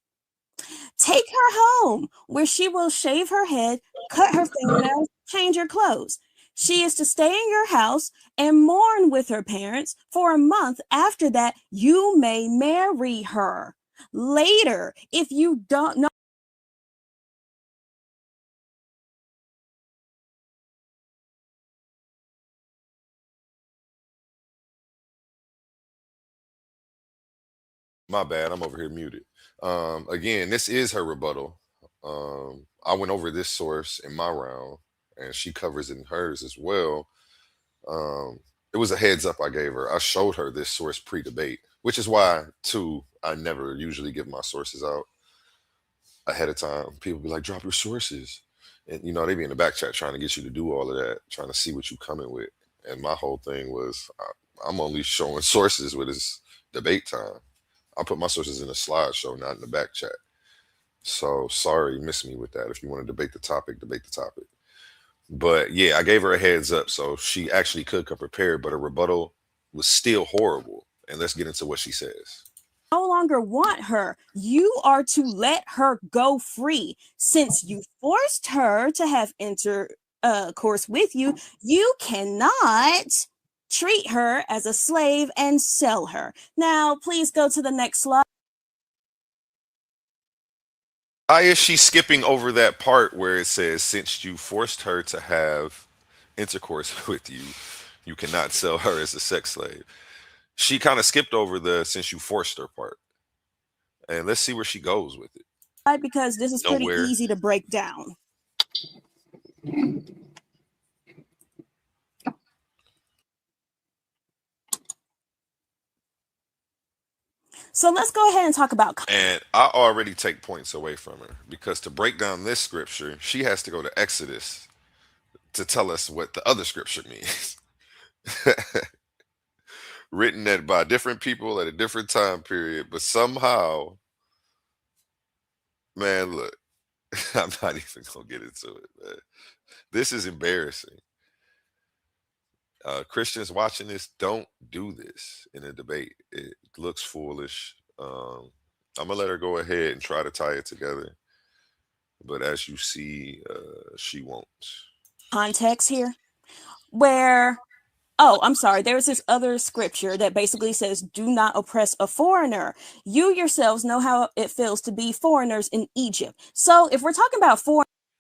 Take her home, where she will shave her head, cut her fingernails, change her clothes. She is to stay in your house and mourn with her parents for a month. After that, you may marry her. Later, if you don't know. My bad. I'm over here muted. Again, this is her rebuttal. I went over this source in my round, and she covers it in hers as well. It was a heads up I gave her. I showed her this source pre-debate, which is why, too, I never usually give my sources out ahead of time. People be like, drop your sources. And you know, they be in the back chat trying to get you to do all of that, trying to see what you coming with. And my whole thing was, I'm only showing sources with this debate time. I put my sources in a slideshow, not in the back chat. So sorry, miss me with that. If you want to debate the topic, debate the topic. But yeah, I gave her a heads up, so she actually could come prepared. But her rebuttal was still horrible. And let's get into what she says. No longer want her. You are to let her go free. Since you forced her to have intercourse with you, you cannot treat her as a slave and sell her. Now, please go to the next slide. Why is she skipping over that part where it says, since you forced her to have intercourse with you, you cannot sell her as a sex slave? She kind of skipped over the since you forced her part. And let's see where she goes with it. Because this is pretty easy to break down. So let's go ahead and talk about. And I already take points away from her because to break down this scripture, she has to go to Exodus to tell us what the other scripture means. Written by different people at a different time period, but somehow, man, look, I'm not even gonna get into it, man. This is embarrassing. Christians watching this, don't do this in a debate. It looks foolish. I'm gonna let her go ahead and try to tie it together, but as you see, she won't. Context here, where I'm sorry, there's this other scripture that basically says, do not oppress a foreigner. You yourselves know how it feels to be foreigners in Egypt. So if we're talking about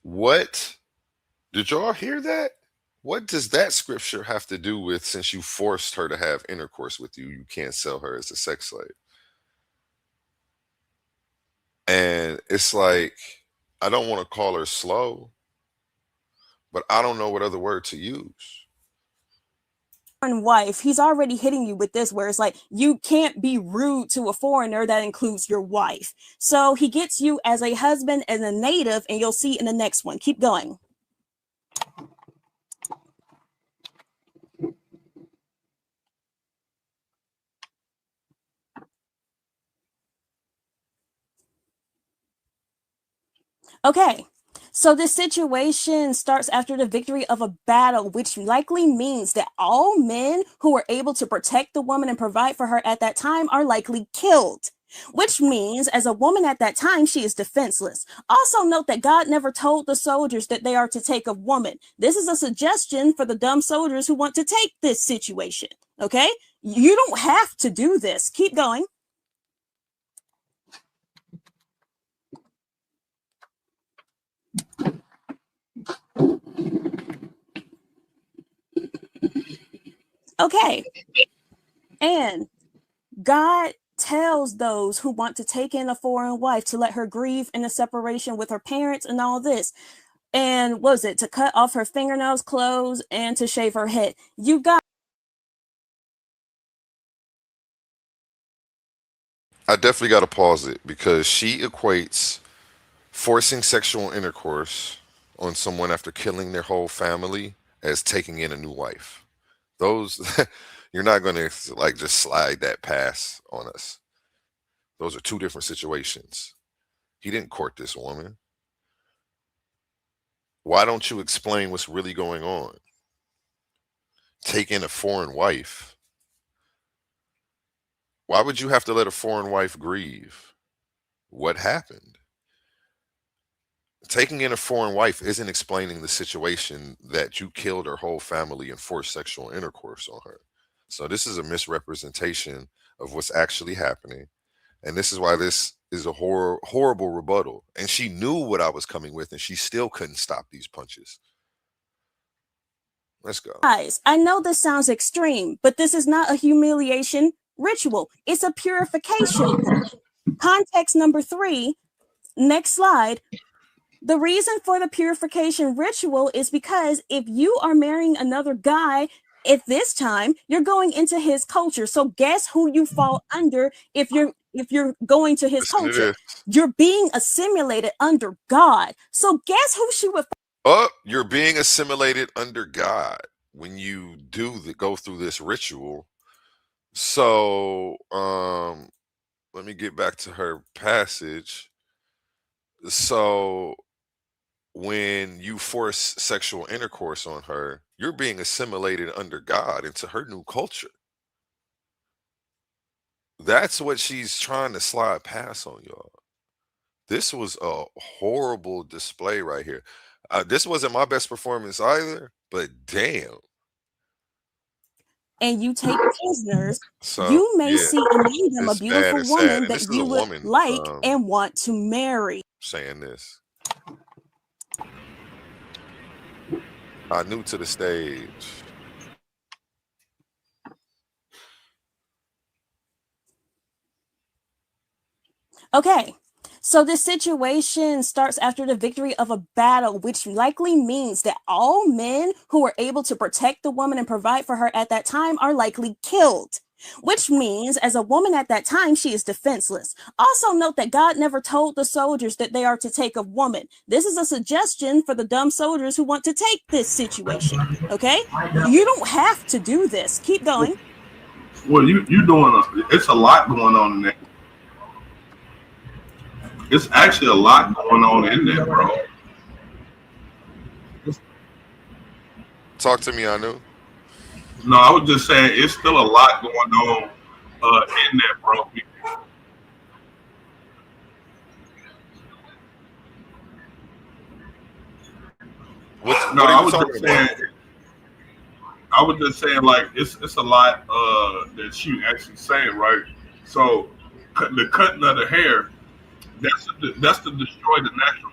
what? Did y'all hear that? What does that scripture have to do with since you forced her to have intercourse with you, you can't sell her as a sex slave? And it's like, I don't want to call her slow, but I don't know what other word to use. Wife, he's already hitting you with this where it's like, you can't be rude to a foreigner that includes your wife. So he gets you as a husband and a native, and you'll see in the next one. Keep going. Okay, so this situation starts after the victory of a battle, which likely means that all men who were able to protect the woman and provide for her at that time are likely killed, which means as a woman at that time, she is defenseless. Also note that God never told the soldiers that they are to take a woman. This is a suggestion for the dumb soldiers who want to take this situation, okay? You don't have to do this. Keep going. Okay, and God tells those who want to take in a foreign wife to let her grieve in a separation with her parents and all this. And what was it? To cut off her fingernails, clothes, and to shave her head. You got. I definitely got to pause it because she equates forcing sexual intercourse on someone after killing their whole family as taking in a new wife. Those, you're not going to like just slide that pass on us. Those are two different situations. He didn't court this woman. Why don't you explain what's really going on? Take in a foreign wife. Why would you have to let a foreign wife grieve? What happened? Taking in a foreign wife isn't explaining the situation that you killed her whole family and forced sexual intercourse on her. So this is a misrepresentation of what's actually happening. And this is why this is a horrible rebuttal. And she knew what I was coming with, and she still couldn't stop these punches. Let's go. Guys, I know this sounds extreme, but this is not a humiliation ritual. It's a purification. Context number 3, next slide. The reason for the purification ritual is because if you are marrying another guy at this time, you're going into his culture. So guess who you fall under if you're going to his culture? You're being assimilated under God. So guess who she would Oh, you're being assimilated under God when you go through this ritual. So, let me get back to her passage. So, when you force sexual intercourse on her, you're being assimilated under God into her new culture. That's what she's trying to slide past on y'all. This was a horrible display right here. This wasn't my best performance either, but damn. And you take prisoners, So you may yeah, see among them a it's bad beautiful and sad. woman And that this is you a would woman like and want to marry. saying this. New to the stage. Okay, so this situation starts after the victory of a battle, which likely means that all men who were able to protect the woman and provide for her at that time are likely killed. Which means, as a woman at that time, she is defenseless. Also, note that God never told the soldiers that they are to take a woman. This is a suggestion for the dumb soldiers who want to take this situation. Okay? You don't have to do this. Keep going. Well, you doing it's a lot going on in there. It's actually a lot going on in there, bro. Talk to me, Anu. No, I was just saying it's still a lot going on in there, bro. What No, are I you was talking just about? saying. I was just saying, like it's a lot that she actually saying, right? So the cutting of the hair, that's to destroy the natural.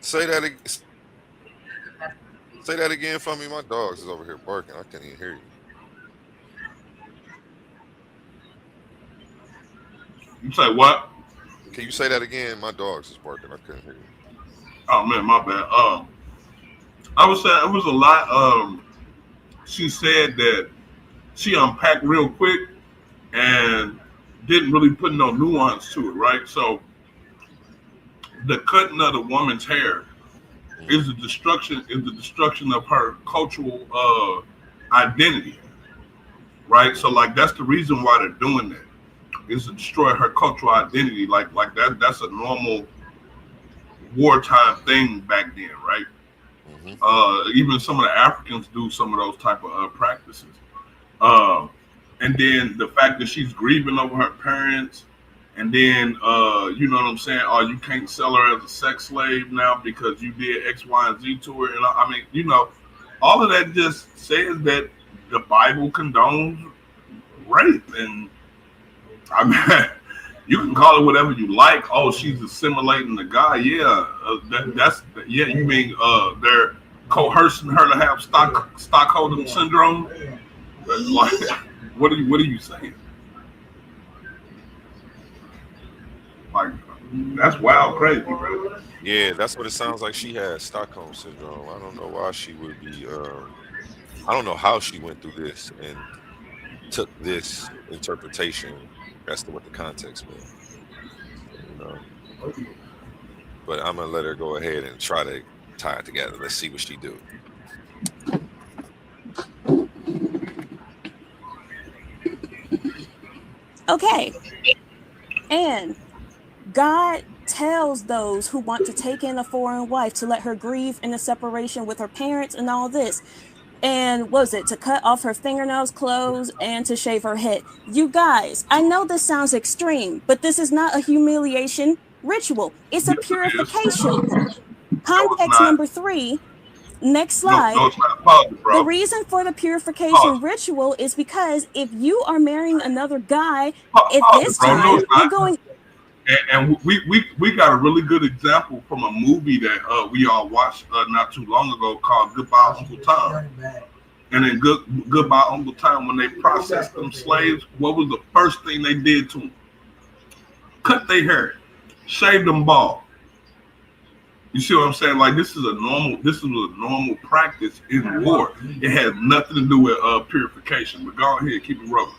Say that again. Say that again for me. My dogs is over here barking. I can't even hear you. You say what? Can you say that again? My dogs is barking. I couldn't hear you. Oh man, my bad. I was saying it was a lot. She said that she unpacked real quick and didn't really put no nuance to it, right? So the cutting of the woman's hair is the destruction of her cultural identity, right? So like that's the reason why they're doing that, is to destroy her cultural identity. Like that's a normal wartime thing back then, right? Even some of the Africans do some of those type of practices. And then the fact that she's grieving over her parents, and then you know what I'm saying? Oh, you can't sell her as a sex slave now because you did X, Y, and Z to her. And I mean, you know, all of that just says that the Bible condones rape, and I mean, you can call it whatever you like. Oh, she's assimilating the guy. Yeah, that's yeah. You mean they're coercing her to have Stockholm syndrome? Like, what are you saying? Like, that's wild, crazy, bro. Yeah, that's what it sounds like. She has Stockholm syndrome. I don't know why she would be. I don't know how she went through this and took this interpretation as to what the context meant. You know, but I'm gonna let her go ahead and try to tie it together. Let's see what she do. Okay. And God tells those who want to take in a foreign wife to let her grieve in the separation with her parents and all this. And what was it, to cut off her fingernails, clothes, and to shave her head. You guys, I know this sounds extreme, but this is not a humiliation ritual. It's a purification. Context number 3. Next slide. No, it's not public, bro. The reason for the purification ritual is because if you are marrying another guy at this time, you're going. And we got a really good example from a movie that we all watched not too long ago called Goodbye Uncle Tom. And in Goodbye Uncle Tom, when they processed them slaves, what was the first thing they did to them? Cut their hair, shave them bald. You see what I'm saying? Like this is a normal practice in war. It has nothing to do with purification. But go ahead, keep it rolling.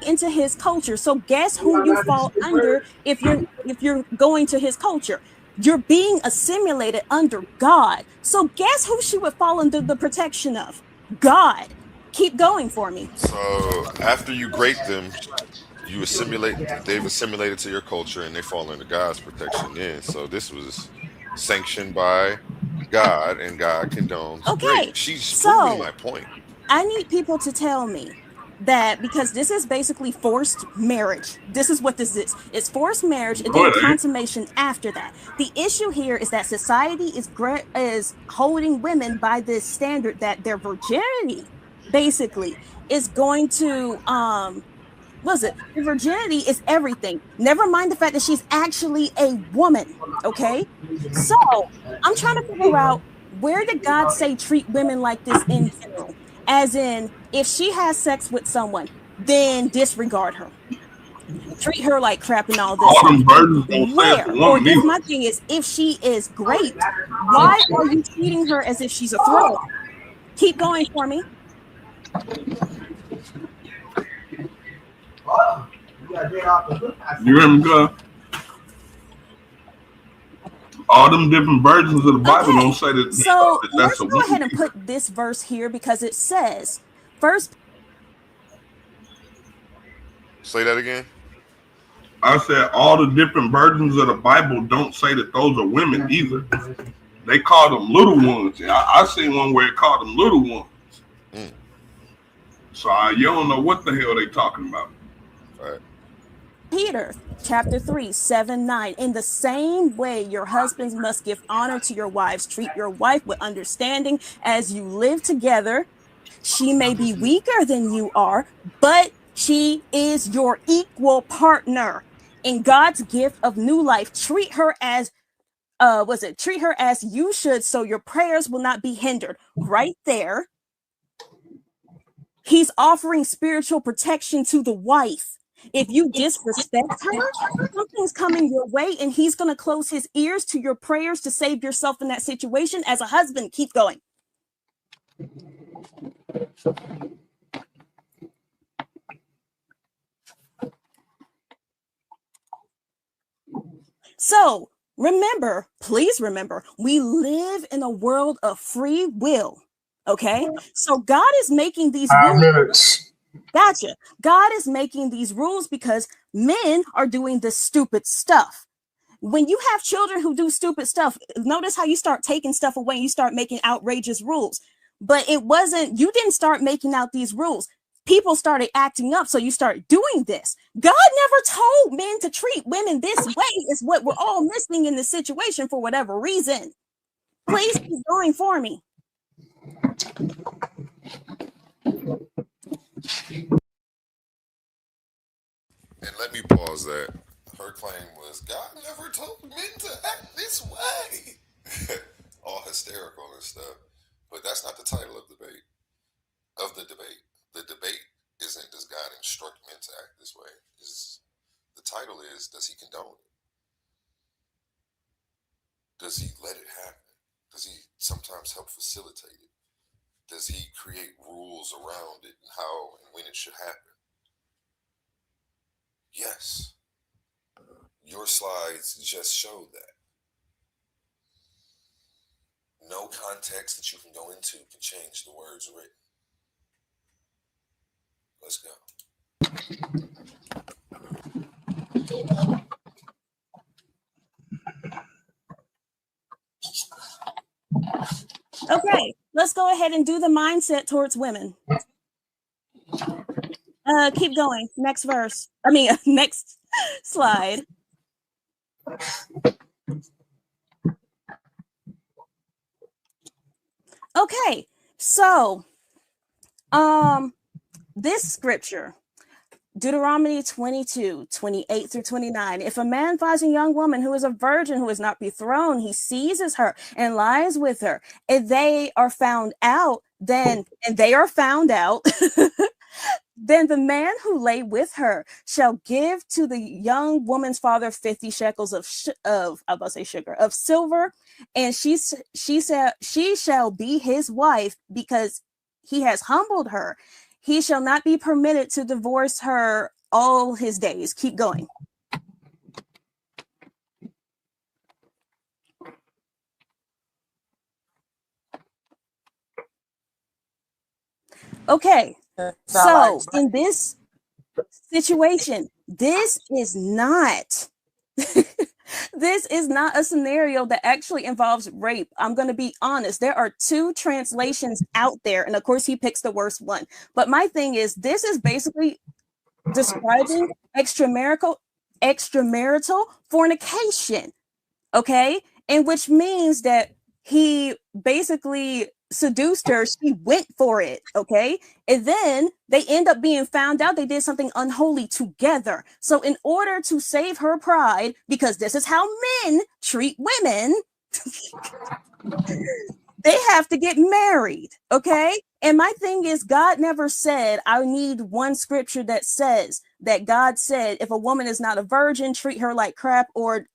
Into his culture. So guess who you fall under if you're going to his culture? You're being assimilated under God. So guess who she would fall under the protection of? God. Keep going for me. So after you grate them, they've assimilated to your culture and they fall under God's protection then. So this was sanctioned by God and God condones Okay, rape. She's proving so my point. I need people to tell me that because this is basically forced marriage. This is what this is. It's forced marriage and then consummation after that. The issue here is that society is holding women by this standard that their virginity basically is going to the virginity is everything. Never mind the fact that she's actually a woman. Okay, so I'm trying to figure out, where did God say treat women like this in general? As in, if she has sex with someone, then disregard her. Treat her like crap and all this. All them virgins don't say it's a Or woman this either. my thing is, if she is great, why are you treating her as if she's a throw? Keep going for me. You hear me, girl? All them different versions of the Bible don't say that. So that's let's a go woman. ahead and put this verse here because it says, first. Say that again. I said all the different versions of the Bible don't say that those are women either. They call them little ones. I seen one where it called them little ones. So you don't know what the hell they talking about. Right. Peter chapter 3, 7, 9. In the same way, your husbands must give honor to your wives. Treat your wife with understanding as you live together. She may be weaker than you are, but she is your equal partner in God's gift of new life. Treat her as treat her as you should, so your prayers will not be hindered. Right there, he's offering spiritual protection to the wife. If you disrespect her, something's coming your way, and he's going to close his ears to your prayers to save yourself in that situation. As a husband, keep going. So remember, please remember, we live in a world of free will. Okay, so God is making these rules. Gotcha. God is making these rules because men are doing this stupid stuff. When you have children who do stupid stuff, notice how you start taking stuff away and you start making outrageous rules. But you didn't start making out these rules. People started acting up, so you start doing this. God never told men to treat women this way, is what we're all missing in this situation for whatever reason. Please keep going for me. And let me pause that. Her claim was, God never told men to act this way. All hysterical and stuff. But that's not the title of the debate. The debate isn't, does God instruct men to act this way? The title is, does he condone it? Does he let it happen? Does he sometimes help facilitate it? Does he create rules around it and how and when it should happen? Yes. Your slides just showed that. No context that you can go into can change the words written. Let's go. Okay, let's go ahead and do the mindset towards women. Keep going. Next verse. Next slide. Okay, so this scripture, Deuteronomy 22, 28 through 29. If a man finds a young woman who is a virgin, who is not betrothed, he seizes her and lies with her. If they are found out, then Then the man who lay with her shall give to the young woman's father 50 shekels of silver, and she shall be his wife because he has humbled her. He shall not be permitted to divorce her all his days. Keep going. Okay, so in this situation, this is not this is not a scenario that actually involves rape. I'm going to be honest. There are 2 translations out there, and of course he picks the worst one. But my thing is, this is basically describing extramarital fornication, okay? And which means that he basically seduced her, she went for it, okay? And then they end up being found out they did something unholy together. So in order to save her pride, because this is how men treat women, they have to get married, okay? And my thing is, God never said, I need one scripture that says that God said, if a woman is not a virgin, treat her like crap, or,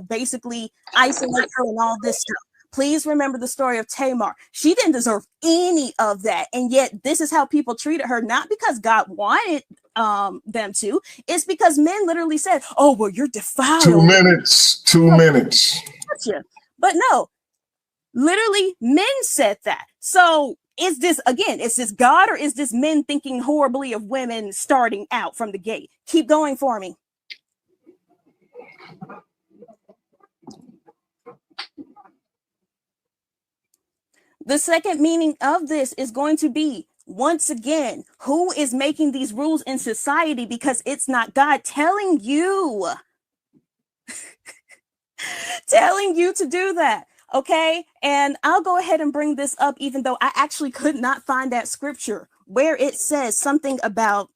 basically isolate her and all this stuff. Please remember the story of Tamar. She didn't deserve any of that. And yet this is how people treated her, not because God wanted them to. It's because men literally said, oh, well, you're defiled. 2 minutes. 2 minutes. Gotcha. But no, literally men said that. So is this God, or is this men thinking horribly of women starting out from the gate? Keep going for me. The second meaning of this is going to be, once again, who is making these rules in society? Because it's not God telling you to do that. Okay, and I'll go ahead and bring this up, even though I actually could not find that scripture where it says something about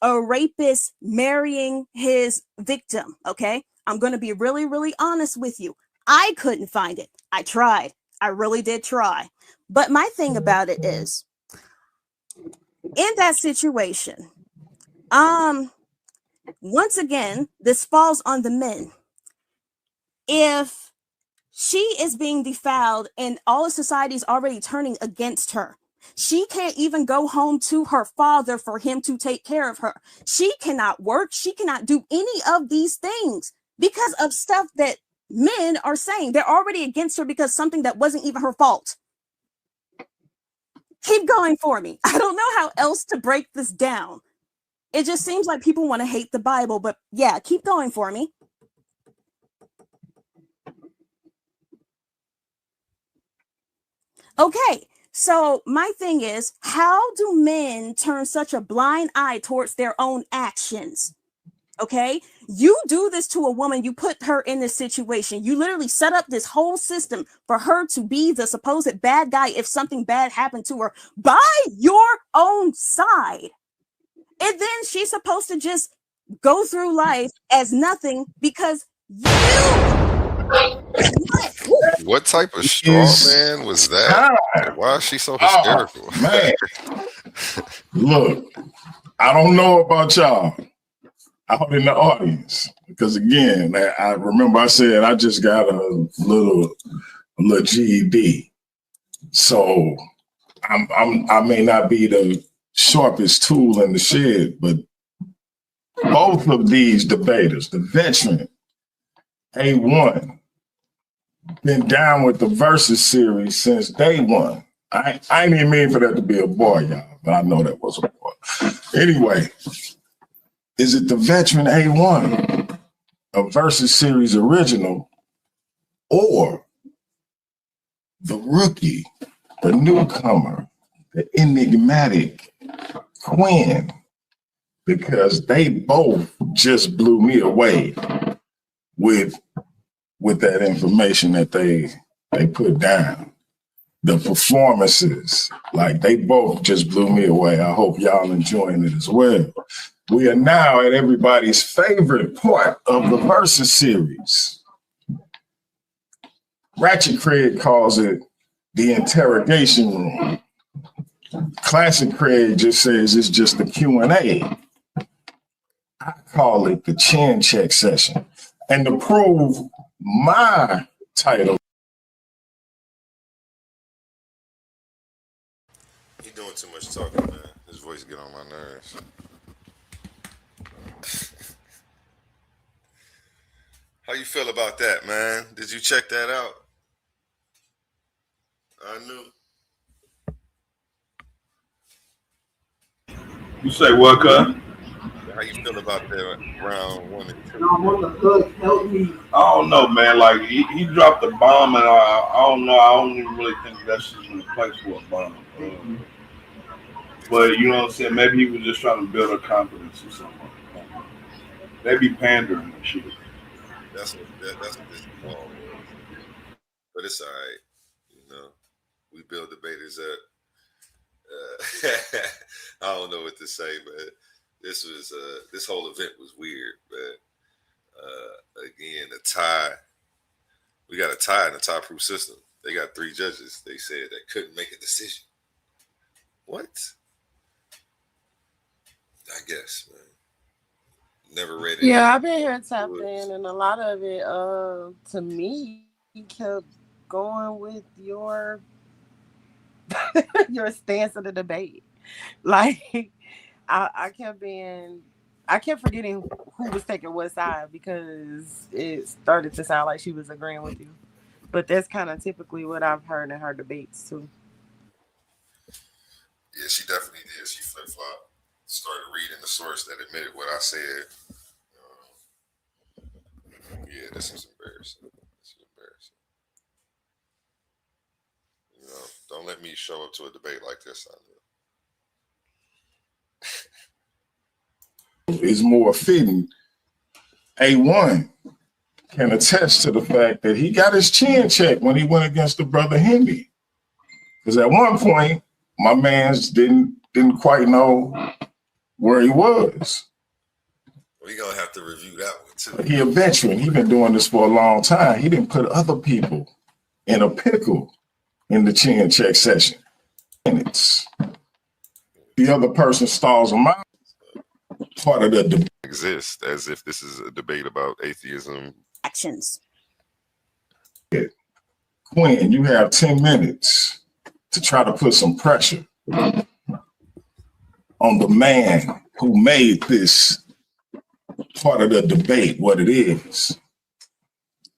a rapist marrying his victim. Okay, I'm going to be really, really honest with you. I couldn't find it. I tried. I really did try. But my thing about it is, in that situation, once again, this falls on the men. If she is being defiled and all of society is already turning against her, she can't even go home to her father for him to take care of her. She cannot work. She cannot do any of these things because of stuff that men are saying. They're already against her because something that wasn't even her fault. Keep going for me. I don't know how else to break this down. It just seems like people want to hate the Bible, but yeah, keep going for me. Okay, so my thing is, how do men turn such a blind eye towards their own actions? Okay, you do this to a woman, you put her in this situation, you literally set up this whole system for her to be the supposed bad guy if something bad happened to her by your own side. And then she's supposed to just go through life as nothing because What type of straw man was that? Why is she so hysterical? Man, look, I don't know about y'all out in the audience, because again, I remember I said I just got a little GED, so I may not be the sharpest tool in the shed, but both of these debaters, the veteran A1, been down with the Versus series since day one. I ain't even mean for that to be a boy, y'all, but I know that was a boy. Anyway, is it the veteran A1, a Versus series original, or the rookie, the newcomer, the enigmatic Quinn? Because they both just blew me away with that information that they put down. The performances, like they both just blew me away. I hope y'all enjoying it as well. We are now at everybody's favorite part of the Versus series. Ratchet Craig calls it the interrogation room. Classic Craig just says it's just a Q&A. I call it the chin check session. And to prove my title. He doing too much talking, man. His voice get on my nerves. How you feel about that, man? Did you check that out? I knew. You say what, cuz? How you feel about that round 1 and 2? I'm on the hook. Help me. I don't know, man. Like he dropped a bomb, and I don't know. I don't even really think that's in the place for a bomb. But you know what I'm saying? Maybe he was just trying to build her confidence or something. Maybe pandering and shit. That's what this ball was. But it's all right. You know, we build debaters up. I don't know what to say, but this whole event was weird. But again, a tie. We got a tie in a tie-proof system. They got 3 judges. They said that couldn't make a decision. What? I guess, man. Never read it. Yeah, I've been here tapped in, and a lot of it, to me, kept going with your your stance of the debate. Like, I kept forgetting who was taking what side because it started to sound like she was agreeing with you. But that's kind of typically what I've heard in her debates too. Yeah, she definitely did. She flip-flopped. Started reading the source that admitted what I said. Yeah, this is embarrassing. You know, don't let me show up to a debate like this. Is more fitting. A1 can attest to the fact that he got his chin checked when he went against the brother Henry. Because at one point, my man's didn't quite know where he was. We're going to have to review that one too. He a veteran. He been doing this for a long time. He didn't put other people in a pickle in the chin check session. Minutes. The other person stalls him out. Part of the debate exists as if this is a debate about atheism. Actions. Quinn, you have 10 minutes to try to put some pressure on the man who made this part of the debate what it is.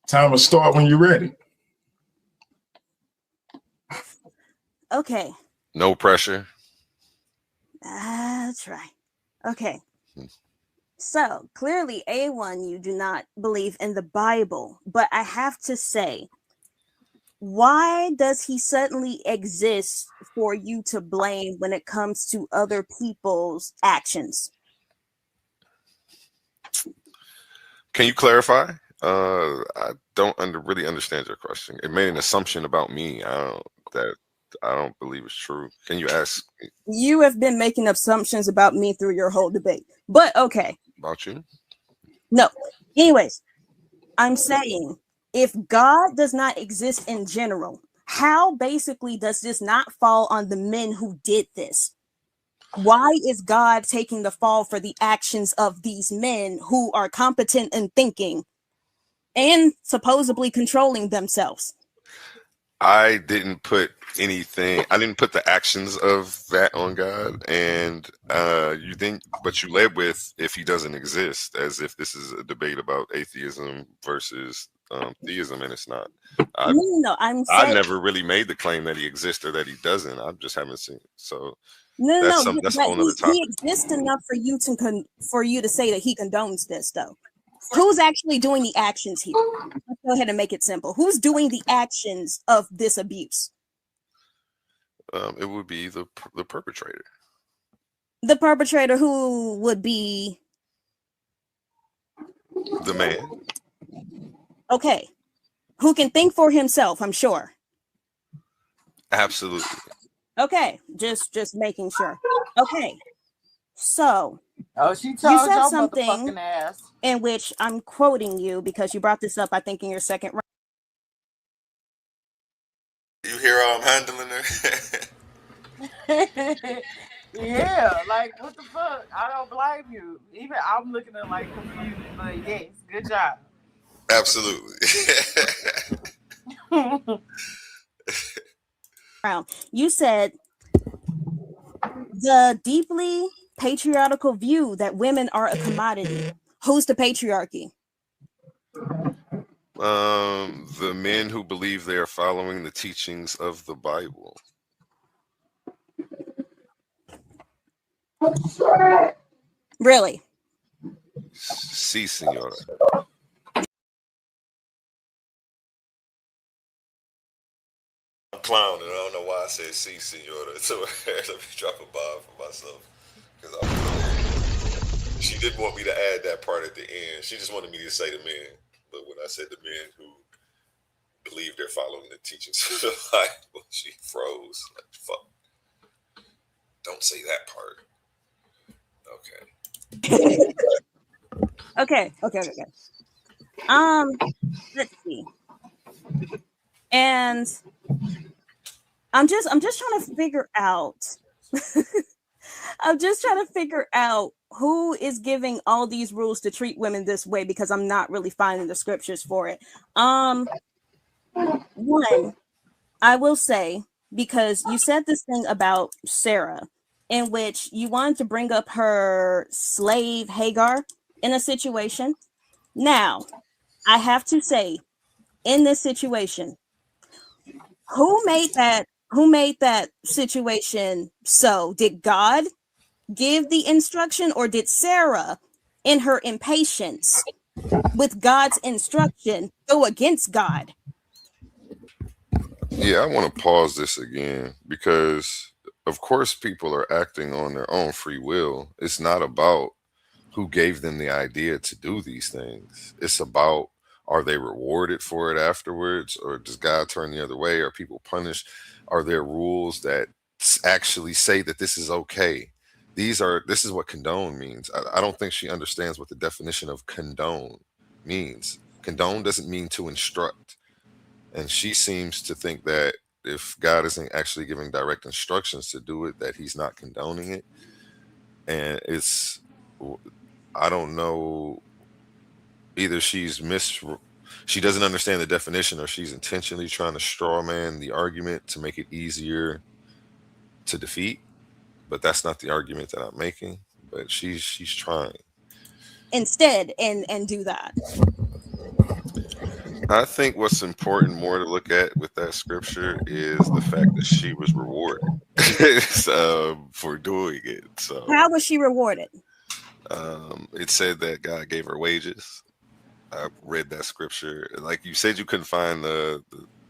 Time to start when you're ready. Okay. No pressure. That's right. Okay. So clearly, A1, you do not believe in the Bible, but I have to say, why does he suddenly exist for you to blame when it comes to other people's actions? Can you clarify? I don't really understand your question. It made an assumption about me. I don't believe it's true. Can you ask? You have been making assumptions about me through your whole debate, but okay. About you? No. Anyways, I'm saying if God does not exist in general, how basically does this not fall on the men who did this? Why is God taking the fall for the actions of these men who are competent in thinking and supposedly controlling themselves? I didn't put anything. I didn't put the actions of that on God, and but you led with if he doesn't exist, as if this is a debate about atheism versus theism, and it's not. No, I never really made the claim that he exists or that he doesn't. I just haven't seen it. So That's a whole other topic. He exists enough for you to say that he condones this, though. Who's actually doing the actions here? Let's go ahead and make it simple. Who's doing the actions of this abuse? It would be the perpetrator. The perpetrator, who would be the man. Okay, who can think for himself, I'm sure. Absolutely. Okay, just making sure. Okay, so she told you said your something motherfucking ass. In which I'm quoting you because you brought this up, I think, in your second round. You hear how I'm handling her? Yeah, like what the fuck? I don't blame you. Even I'm looking at like confused, but yes, good job. Absolutely. You said the deeply patriarchal view that women are a commodity. Who's the patriarchy? The men who believe they are following the teachings of the Bible. Really? Sí, señora. I'm clowning. I don't know why I said sí, señora. So let me drop a bomb for myself. Because she didn't want me to add that part at the end. She just wanted me to say the men. But when I said the men who believe they're following the teachings of the Bible, she froze. Like, fuck. Don't say that part. Okay. Okay. Let's see. And I'm just trying to figure out who is giving all these rules to treat women this way, because I'm not really finding the scriptures for it. One, I will say, because you said this thing about Sarah, in which you wanted to bring up her slave Hagar in a situation. Now, I have to say, in this situation, who made that situation so? Did God give the instruction, or did Sarah, in her impatience with God's instruction, go against God? Yeah, I want to pause this again because, of course, people are acting on their own free will. It's not about who gave them the idea to do these things. It's about, are they rewarded for it afterwards, or does God turn the other way? Are people punished? Are there rules that actually say that this is okay? This is what condone means. I don't think she understands what the definition of condone means. Condone doesn't mean to instruct. And she seems to think that if God isn't actually giving direct instructions to do it, that he's not condoning it. And I don't know, either she doesn't understand the definition, or she's intentionally trying to straw man the argument to make it easier to defeat. But that's not the argument that I'm making. But she's trying. Instead, and do that. I think what's important more to look at with that scripture is the fact that she was rewarded for doing it. So how was she rewarded? It said that God gave her wages. I read that scripture. Like you said, you couldn't find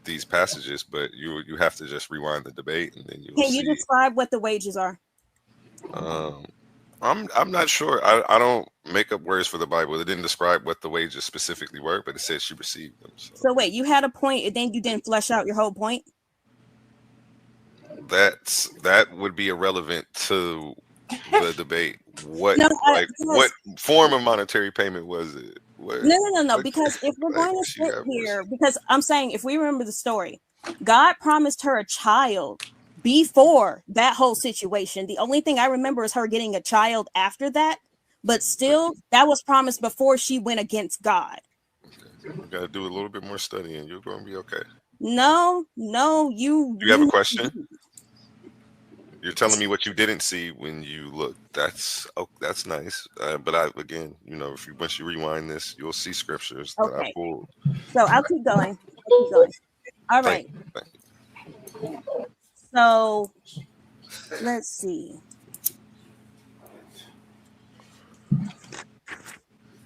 these passages, but you have to just rewind the debate, and then you will Can you see. describe what the wages are? I'm not sure. I don't make up words for the Bible. It didn't describe what the wages specifically were, but it said she received them. So wait, you had a point, and then you didn't flesh out your whole point? That would be irrelevant to the debate. What form of monetary payment was it? No. Because if we're going to sit here, because I'm saying, if we remember the story, God promised her a child before that whole situation. The only thing I remember is her getting a child after that, but still, that was promised before she went against God. You got to do a little bit more studying. You're going to be okay. No, you have a question? You're telling me what you didn't see when you looked. That's nice. But once you rewind this, you'll see scriptures that I pulled. So I'll keep going. All right. Thank you. So let's see.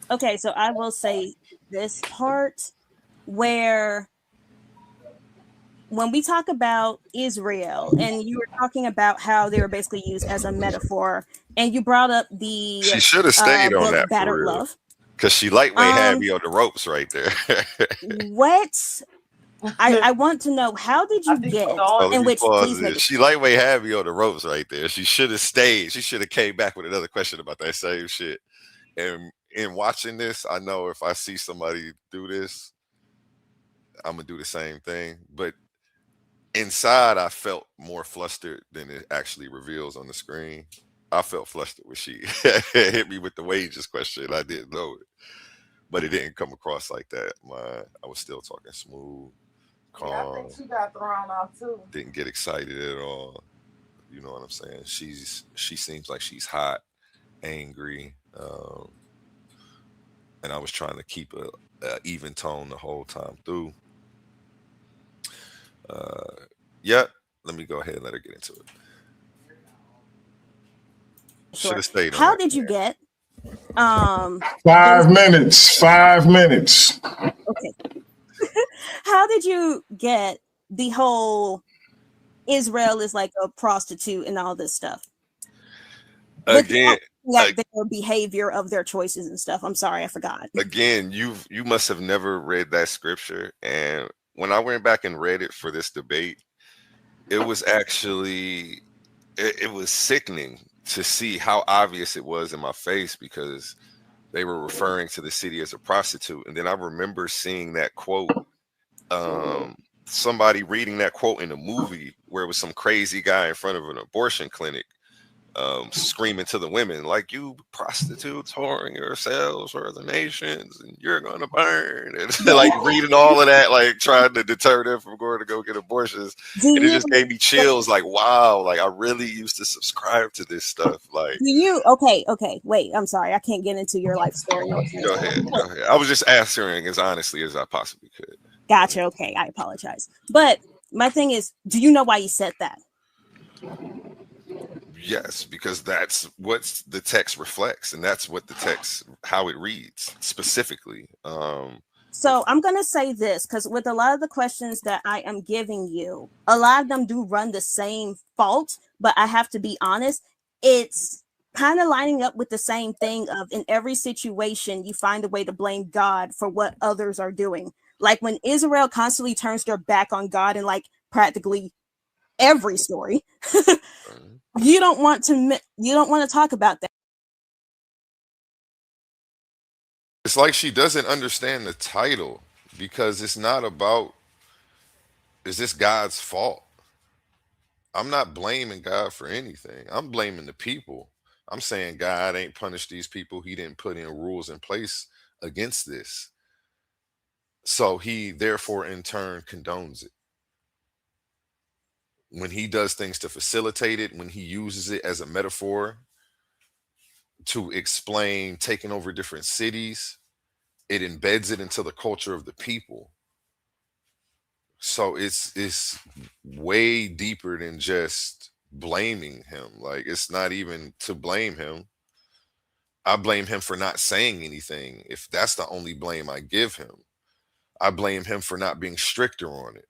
Okay, so I will say this part where, when we talk about Israel, and you were talking about how they were basically used as a metaphor, and you brought up the she should have stayed on that Battered Love, because she lightweight had me on the ropes right there. What? I want to know, how did you get in which she lightweight had me on the ropes right there. She should have stayed. She should have came back with another question about that same shit. And in watching this, I know if I see somebody do this, I'm gonna do the same thing. But inside I felt more flustered than it actually reveals on the screen. I felt flustered when she hit me with the wages question. I didn't know it, but it didn't come across like that. I was still talking smooth, calm. Yeah, I think she got thrown off too. Didn't get excited at all. You know what I'm saying? She seems like she's hot, angry, and I was trying to keep a even tone the whole time through. Yeah, let me go ahead and let her get into it. Should have stayed on How that. did you get 5 minutes. 5 minutes. Okay. How did you get the whole Israel is like a prostitute and all this stuff? Again, like their behavior of their choices and stuff. I'm sorry, I forgot. Again, you must have never read that scripture. And when I went back and read it for this debate, it was actually it was sickening to see how obvious it was in my face, because they were referring to the city as a prostitute. And then I remember seeing that quote, somebody reading that quote in a movie where it was some crazy guy in front of an abortion clinic screaming to the women, like, you prostitutes whoring yourselves for the nations and you're gonna burn, and like reading all of that, like trying to deter them from going to go get abortions. And it just gave me chills, like, wow, like I really used to subscribe to this stuff. Like, okay, wait, I'm sorry, I can't get into your life story. go ahead. I was just answering as honestly as I possibly could. Gotcha. Okay, I apologize. But my thing is, do you know why you said that? Yes, because that's what the text reflects, and that's what the text, how it reads specifically. So I'm going to say this, because with a lot of the questions that I am giving you, a lot of them do run the same fault, but I have to be honest, it's kind of lining up with the same thing of, in every situation, you find a way to blame God for what others are doing. Like when Israel constantly turns their back on God in like practically every story, you don't want to talk about that. It's like she doesn't understand the title, because it's not about, is this God's fault? I'm not blaming God for anything. I'm blaming the people. I'm saying God ain't punished these people. He didn't put in rules in place against this. So he therefore in turn condones it. When he does things to facilitate it, when he uses it as a metaphor to explain taking over different cities, it embeds it into the culture of the people. So it's way deeper than just blaming him. Like, it's not even to blame him. I blame him for not saying anything, if that's the only blame I give him. I blame him for not being stricter on it.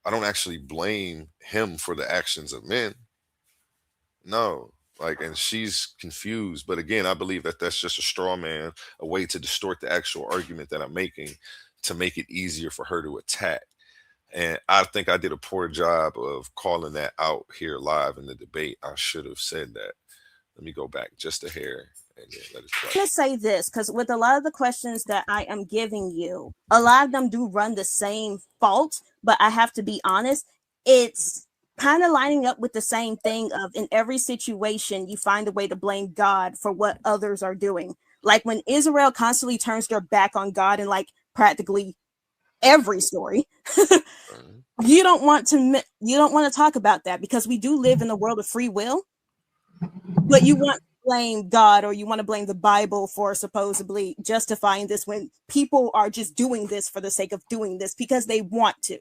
I don't actually blame him for the actions of men. No, like, and she's confused. But again, I believe that that's just a straw man, a way to distort the actual argument that I'm making to make it easier for her to attack. And I think I did a poor job of calling that out here live in the debate. I should have said that. Let me go back just a hair and then let it play. I'm going to say this, because with a lot of the questions that I am giving you, a lot of them do run the same fault, but I have to be honest, it's kind of lining up with the same thing of, in every situation, you find a way to blame God for what others are doing. Like when Israel constantly turns their back on God in like practically every story, you don't want to talk about that, because we do live in a world of free will, but you want to blame God, or you want to blame the Bible for supposedly justifying this, when people are just doing this for the sake of doing this because they want to.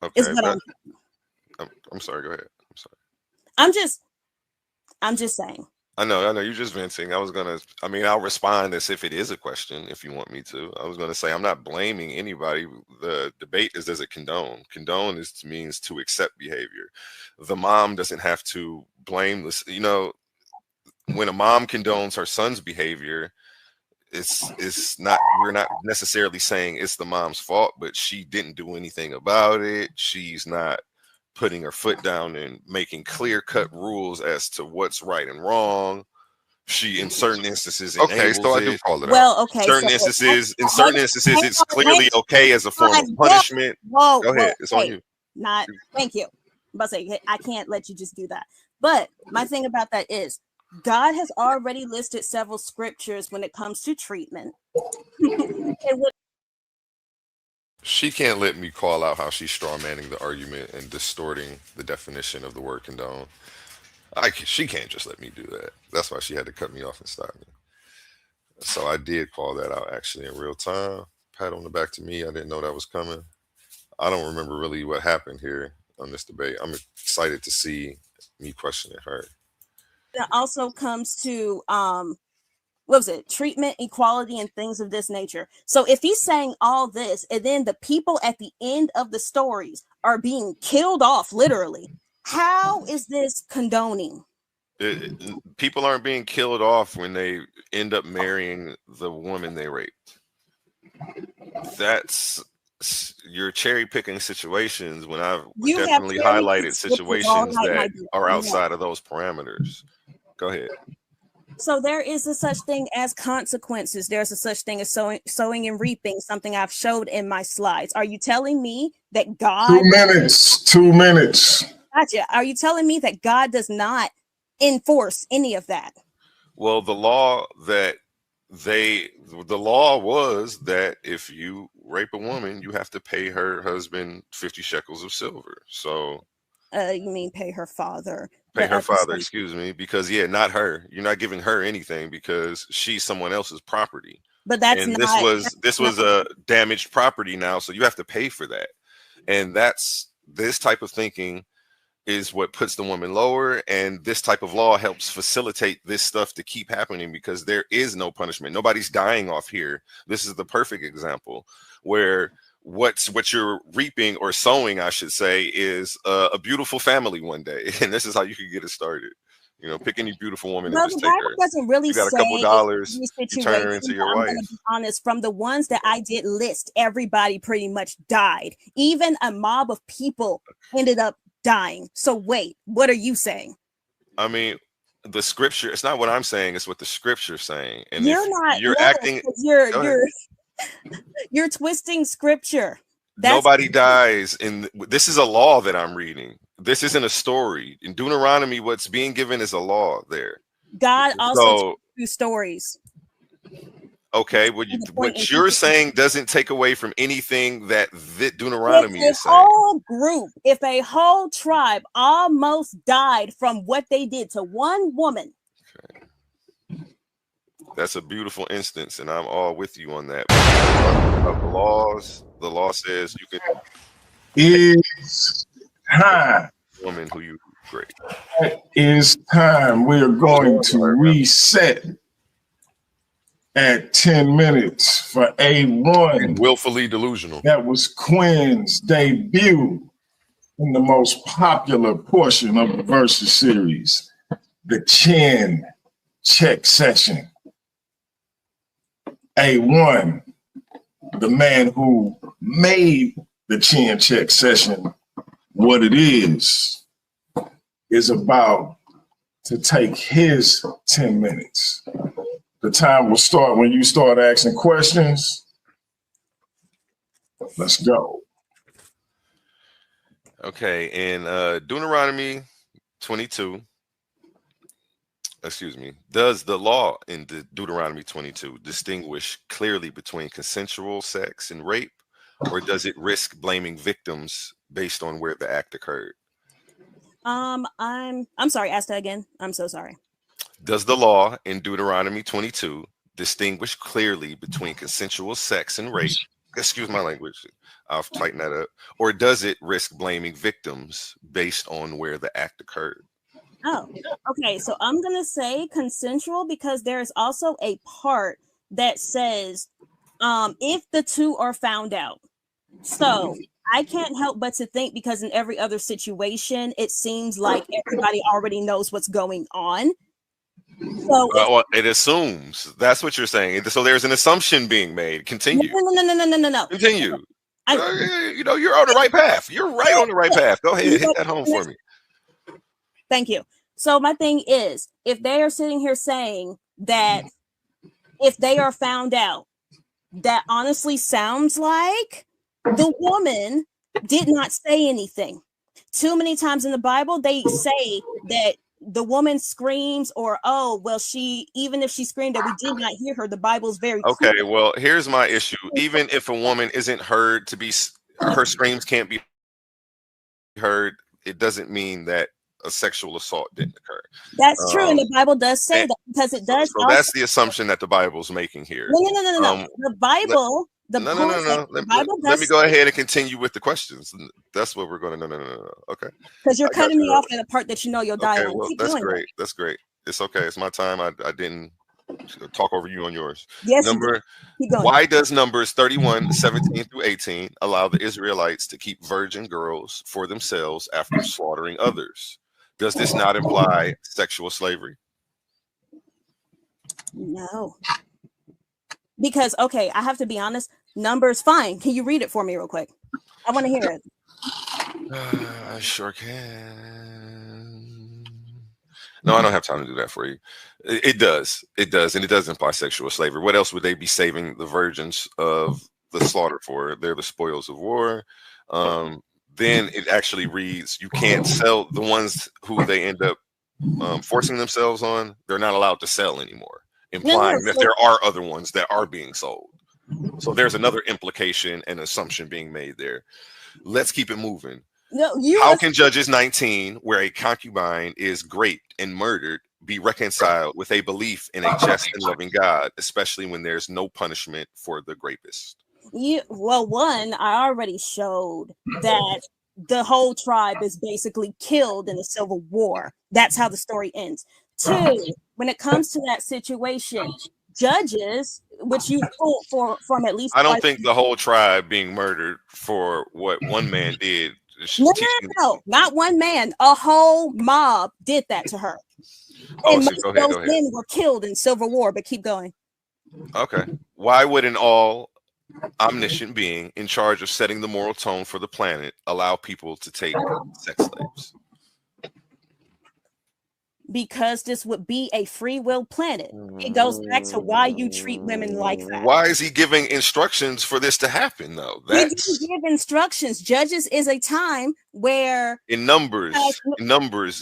Okay, I'm sorry, go ahead. I'm sorry. I'm just saying. I know you're just venting. I'll respond as if it is a question if you want me to. I was gonna say, I'm not blaming anybody. The debate is, does it condone? Condone means to accept behavior. The mom doesn't have to blame this. You know, when a mom condones her son's behavior, it's not, we're not necessarily saying it's the mom's fault, but she didn't do anything about it. She's not putting her foot down and making clear-cut rules as to what's right and wrong. She, in certain instances, okay, so I do call it out. Well, okay. In certain instances, it's clearly okay as a form of punishment. Whoa, go ahead. It's on you. Thank you. about to say, I can't let you just do that. But my thing about that is God has already listed several scriptures when it comes to treatment. She can't let me call out how she's strawmanning the argument and distorting the definition of the word condone. She can't just let me do that. That's why she had to cut me off and stop me. So I did call that out actually in real time. Pat on the back to me. I didn't know that was coming. I don't remember really what happened here on this debate. I'm excited to see me questioning her. It also comes to what was it? Treatment, equality, and things of this nature. So if he's saying all this, and then the people at the end of the stories are being killed off, literally, how is this condoning? People aren't being killed off when they end up marrying the woman they raped. That's you're cherry picking situations when I've definitely highlighted situations that are outside of those parameters. Go ahead. So there is a such thing as consequences. There's a such thing as sowing and reaping, something I've showed in my slides. Are you telling me that God... 2 minutes. 2 minutes. Gotcha. Are you telling me that God does not enforce any of that? Well, the law was that if you rape a woman, you have to pay her husband 50 shekels of silver. So you mean pay her father? Pay her father, excuse me, because not her. You're not giving her anything because she's someone else's property. But that's and not. This was a damaged property now, so you have to pay for that. And this type of thinking is what puts the woman lower, and this type of law helps facilitate this stuff to keep happening because there is no punishment. Nobody's dying off here. This is the perfect example where what you're reaping or sowing, I should say, is a beautiful family one day, and this is how you can get it started. Pick any beautiful woman and just take her. Doesn't really you got a couple dollars, you turn her into your wife. I'm gonna be honest, from the ones that I did list, everybody pretty much died. Even a mob of people ended up dying. So wait, what are you saying? I mean, the scripture, it's not what I'm saying, it's what the scripture's saying. And you're twisting scripture. Nobody dies this is a law that I'm reading. This isn't a story. In Deuteronomy, what's being given is a law there. God also through stories. Okay, what you're saying doesn't take away from anything that Deuteronomy is saying. If a whole tribe almost died from what they did to one woman. Okay. That's a beautiful instance, and I'm all with you on that. The law says you can. It's time. Woman who you great. It is time. We are going to reset at 10 minutes for A1. And willfully delusional. That was Quinn's debut in the most popular portion of the Versus series, the chin check session. A1, the man who made the chin check session what it is about to take his 10 minutes. The time will start when you start asking questions. Let's go. Okay, in Deuteronomy 22, does the law in Deuteronomy 22 distinguish clearly between consensual sex and rape, or does it risk blaming victims based on where the act occurred? I'm sorry, ask that again. I'm so sorry. Does the law in Deuteronomy 22 distinguish clearly between consensual sex and rape? Excuse my language. I'll tighten that up. Or does it risk blaming victims based on where the act occurred? Oh, okay. So I'm going to say consensual because there is also a part that says if the two are found out. So I can't help but to think, because in every other situation, it seems like everybody already knows what's going on. So it assumes. That's what you're saying. So there's an assumption being made. Continue. No. Continue. You're on the right path. You're right on the right path. Go ahead. Hit that home for me. Thank you. So my thing is, if they are sitting here saying that if they are found out, that honestly sounds like the woman did not say anything. too many times in the Bible, they say that the woman screams, or she, even if she screamed that we did not hear her, the Bible's very clear. Okay, well, here's my issue. Even if a woman isn't heard to be, her screams can't be heard, it doesn't mean that a sexual assault didn't occur. That's true, and the Bible does say that, because it does. So that's the assumption that the Bible's making here. No. The Bible. Let me go ahead and continue with the questions. That's what we're going to. No. Okay. Because you're cutting me off at the part that you'll die on. Well, that's great. That's great. It's okay. It's my time. I didn't talk over you on yours. Yes. Why does Numbers 31, 17 through 18 allow the Israelites to keep virgin girls for themselves after slaughtering others? Does this not imply sexual slavery? No. Because, okay, I have to be honest. Numbers, fine. Can you read it for me real quick? I want to hear it. I sure can. No, I don't have time to do that for you. It does, and it does imply sexual slavery. What else would they be saving the virgins of the slaughter for? They're the spoils of war. Then it actually reads, you can't sell the ones who they end up forcing themselves on. They're not allowed to sell anymore, implying that there are other ones that are being sold. So there's another implication and assumption being made there. Let's keep it moving. How can Judges 19, where a concubine is raped and murdered, be reconciled with a belief in a just and loving God, especially when there's no punishment for the rapist? One, I already showed that the whole tribe is basically killed in a civil war. That's how the story ends. Two, when it comes to that situation, Judges, which you pulled from at least, I don't think the whole tribe being murdered for what one man did. No, not one man. A whole mob did that to her. And most of those men were killed in civil war. But keep going. Okay. Why would an all omniscient being in charge of setting the moral tone for the planet allow people to take sex slaves? Because this would be a free will planet. It goes back to why you treat women like that. Why is he giving instructions for this to happen, though? He didn't give instructions. Judges is a time where in numbers,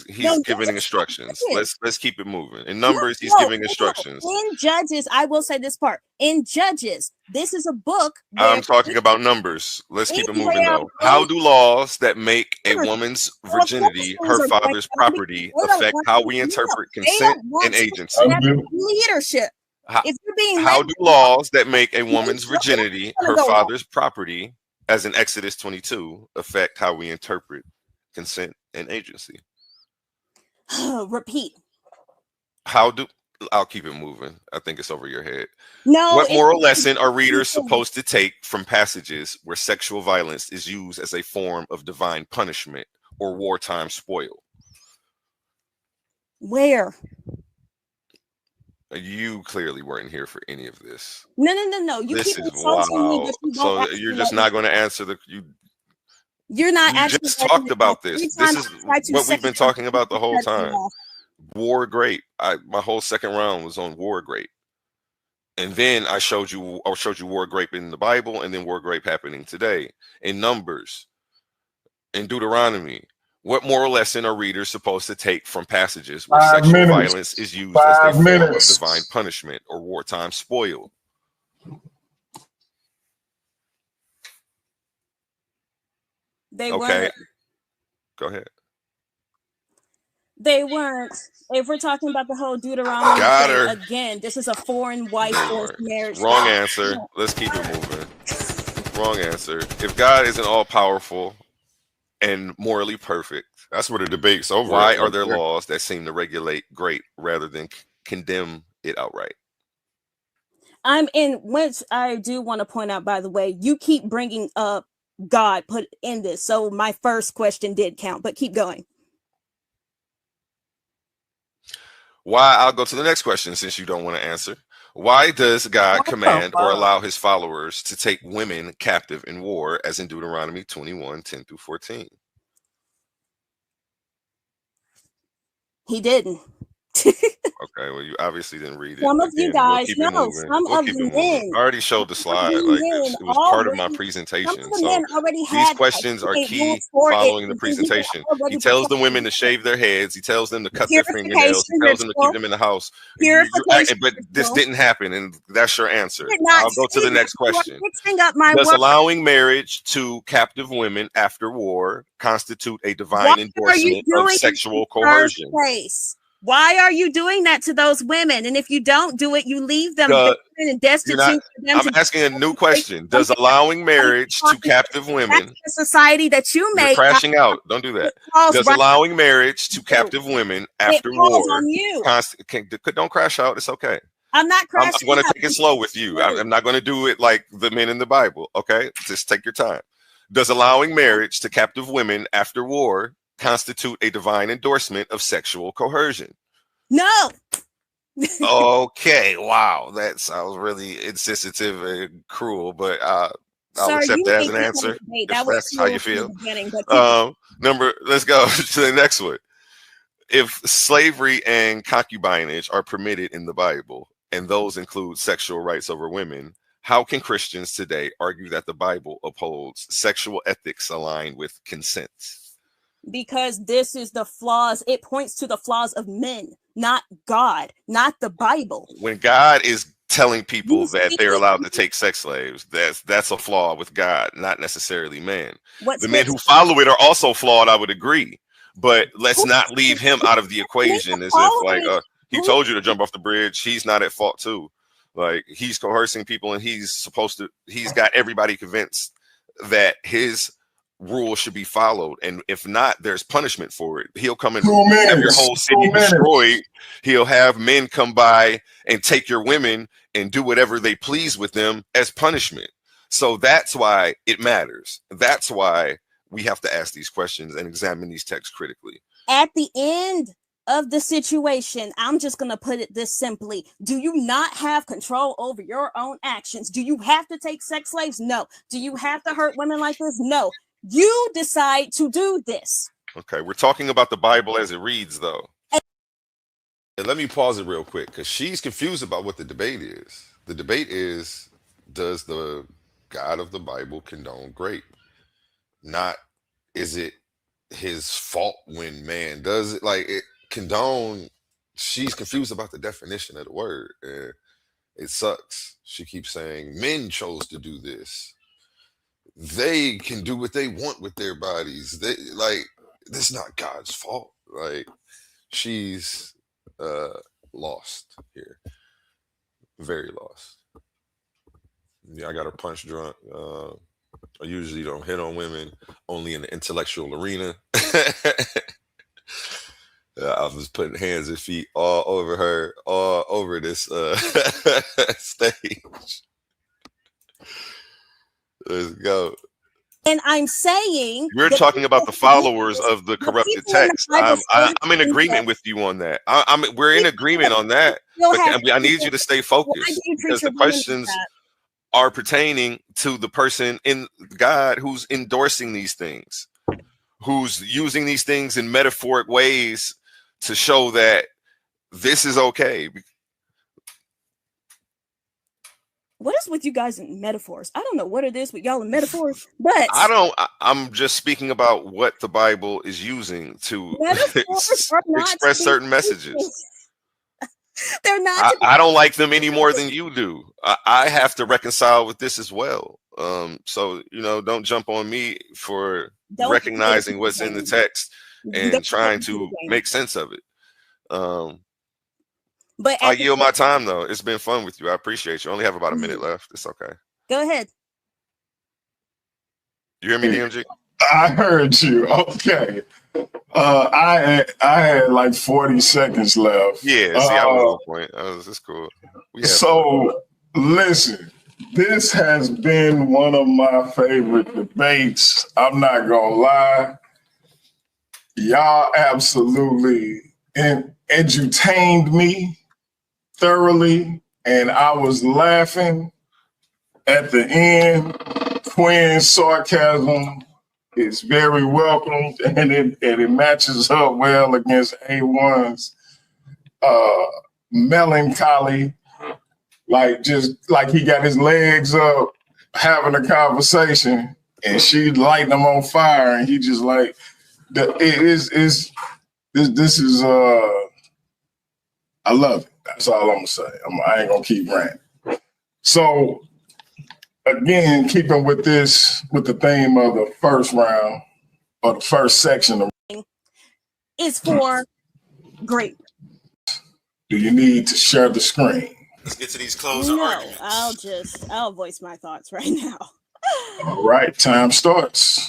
he's giving instructions. Let's keep it moving. In Numbers, he's giving instructions. In Judges, I will say this part. In Judges, this is a book. I'm talking about Numbers. Let's keep it moving, though. How do laws that make a woman's virginity her father's property affect how we interpret consent and agency? Leadership. If you're being how do laws that make a woman's virginity her father's property, as in Exodus 22, affect how we interpret consent and agency? Repeat. I'll keep it moving. I think it's over your head. No. What moral lesson are readers supposed to take from passages where sexual violence is used as a form of divine punishment or wartime spoil? Where? You clearly weren't here for any of this. No. This is wild. So you're just not going to answer You're not you actually just talked about this. This is what we've been talking about the whole time. War grape. My whole second round was on war grape. And then I showed you war grape in the Bible, and then war grape happening today. In Numbers, in Deuteronomy. What moral lesson are readers supposed to take from passages where sexual violence is used as a form of divine punishment or wartime spoil? Okay. Go ahead. They weren't. If we're talking about the whole Deuteronomy thing, again, this is a foreign wife forced marriage. Wrong answer. Let's keep it moving. Wrong answer. If God isn't all powerful and morally perfect, that's where the debate's over. Why are there laws that seem to regulate grape rather than condemn it outright? Which I do want to point out, by the way, you keep bringing up God put in this. So my first question did count, but keep going. Why? I'll go to the next question since you don't want to answer. Why does God command or allow his followers to take women captive in war, as in Deuteronomy 21, 10 through 14? He didn't. Okay, well, you obviously didn't read it. Some of you Again, we'll guys, keep it no, moving. some We'll of keep the it moving. men, I already showed the some of slide. the Like men it was part of my already, some presentation. of the So men already these had questions are articulate key rules for it, following the and then you were presentation. He already tells the protecting women to shave their heads. He tells them to cut their fingernails. He purification tells them to keep ritual. them in the house. Purification But this ritual. didn't happen, and that's your answer. Did not I'll go to say the that. next You are question. mixing up my Does words. allowing marriage to captive women after war constitute a Why divine are you endorsement of doing it in sexual the first coercion? place? Why are you doing that to those women? And if you don't do it, you leave them The- barren and You're destitute not. for them I'm to asking a new question. Does allowing marriage to captive women? That's the society that you You're made. crashing out. Don't do that. It falls Does right allowing marriage to captive women It after falls war on you. don't crash out? It's okay. I'm not I'm crashing going to out. take it slow with you. I'm not going to do it like the men in the Bible. Okay, just take your time. Does allowing marriage to captive women after war constitute a divine endorsement of sexual coercion? No. Okay, wow, that sounds really insensitive and cruel, but I'll Sir, accept you that as think an you answer want to debate. if That was that's how you cool in feel. the beginning, but Let's go to the next one. If slavery and concubinage are permitted in the Bible, and those include sexual rights over women, how can Christians today argue that the Bible upholds sexual ethics aligned with consent? because this is the flaws. It points to the flaws of men, not God, not the Bible. When God is telling people that they're allowed to take sex slaves, that's a flaw with God, not necessarily man. The men who follow it are also flawed, I would agree. But let's not leave him out of the equation as if like he told you to jump off the bridge. He's not at fault too. Like he's coercing people and he's got everybody convinced that his rule should be followed, and if not, there's punishment for it. He'll come and have your whole city destroyed. He'll have men come by and take your women and do whatever they please with them as punishment. So that's why it matters. That's why we have to ask these questions and examine these texts critically. At the end of the situation, I'm just going to put it this simply. Do you not have control over your own actions? Do you have to take sex slaves? No. Do you have to hurt women like this? No. You decide to do this. Okay, we're talking about the Bible as it reads, though. And let me pause it real quick because she's confused about what the debate is. The debate is, does the God of the Bible condone rape? Not, is it his fault when man does it? Like, it condone, she's confused about the definition of the word. And it sucks. She keeps saying men chose to do this. They can do what they want with their bodies. They like, this is not God's fault. Like, she's lost here. Very lost. Yeah, I got her punch drunk. I usually don't hit on women, only in the intellectual arena. I was putting hands and feet all over her, all over this stage. Let's go. And I'm saying We're talking about the followers of the corrupted text. I'm in agreement with you on that. We're in agreement on that. But I need you to stay focused because the questions are pertaining to the person in God who's endorsing these things, who's using these things in metaphoric ways to show that this is okay. What is with you guys in metaphors? I don't know what it is with y'all in metaphors, but I'm just speaking about what the Bible is using to express certain messages. They're not. I don't like them any more than you do. I have to reconcile with this as well. So, don't jump on me for recognizing what's in the text and trying to make sense of it. But I yield my time, though. It's been fun with you. I appreciate you. I only have about a minute left. It's okay. Go ahead. You hear me, DMG? I heard you. Okay. I had like 40 seconds left. Yeah, see, I was on point. It's cool. So, listen, this has been one of my favorite debates. I'm not going to lie. Y'all absolutely edutained me thoroughly, and I was laughing at the end. Quinn's sarcasm is very welcome, and it matches up well against A1's melancholy, like just like he got his legs up having a conversation and she lighting him on fire and he just like this is I love it. That's all I'm gonna say. I ain't gonna keep ranting. So again, keeping with the theme of the first round or the first section is for grape. Do you need to share the screen? Let's get to these closing arguments. I'll voice my thoughts right now. All right, time starts.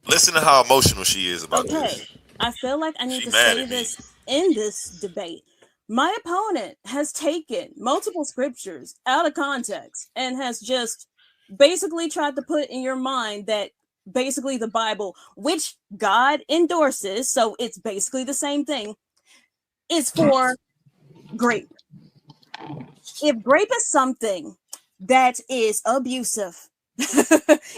Listen to how emotional she is about this. I feel like I need to say this in this debate. My opponent has taken multiple scriptures out of context and has just basically tried to put in your mind that basically the Bible, which God endorses, so it's basically the same thing, is for grape. If grape is something that is abusive,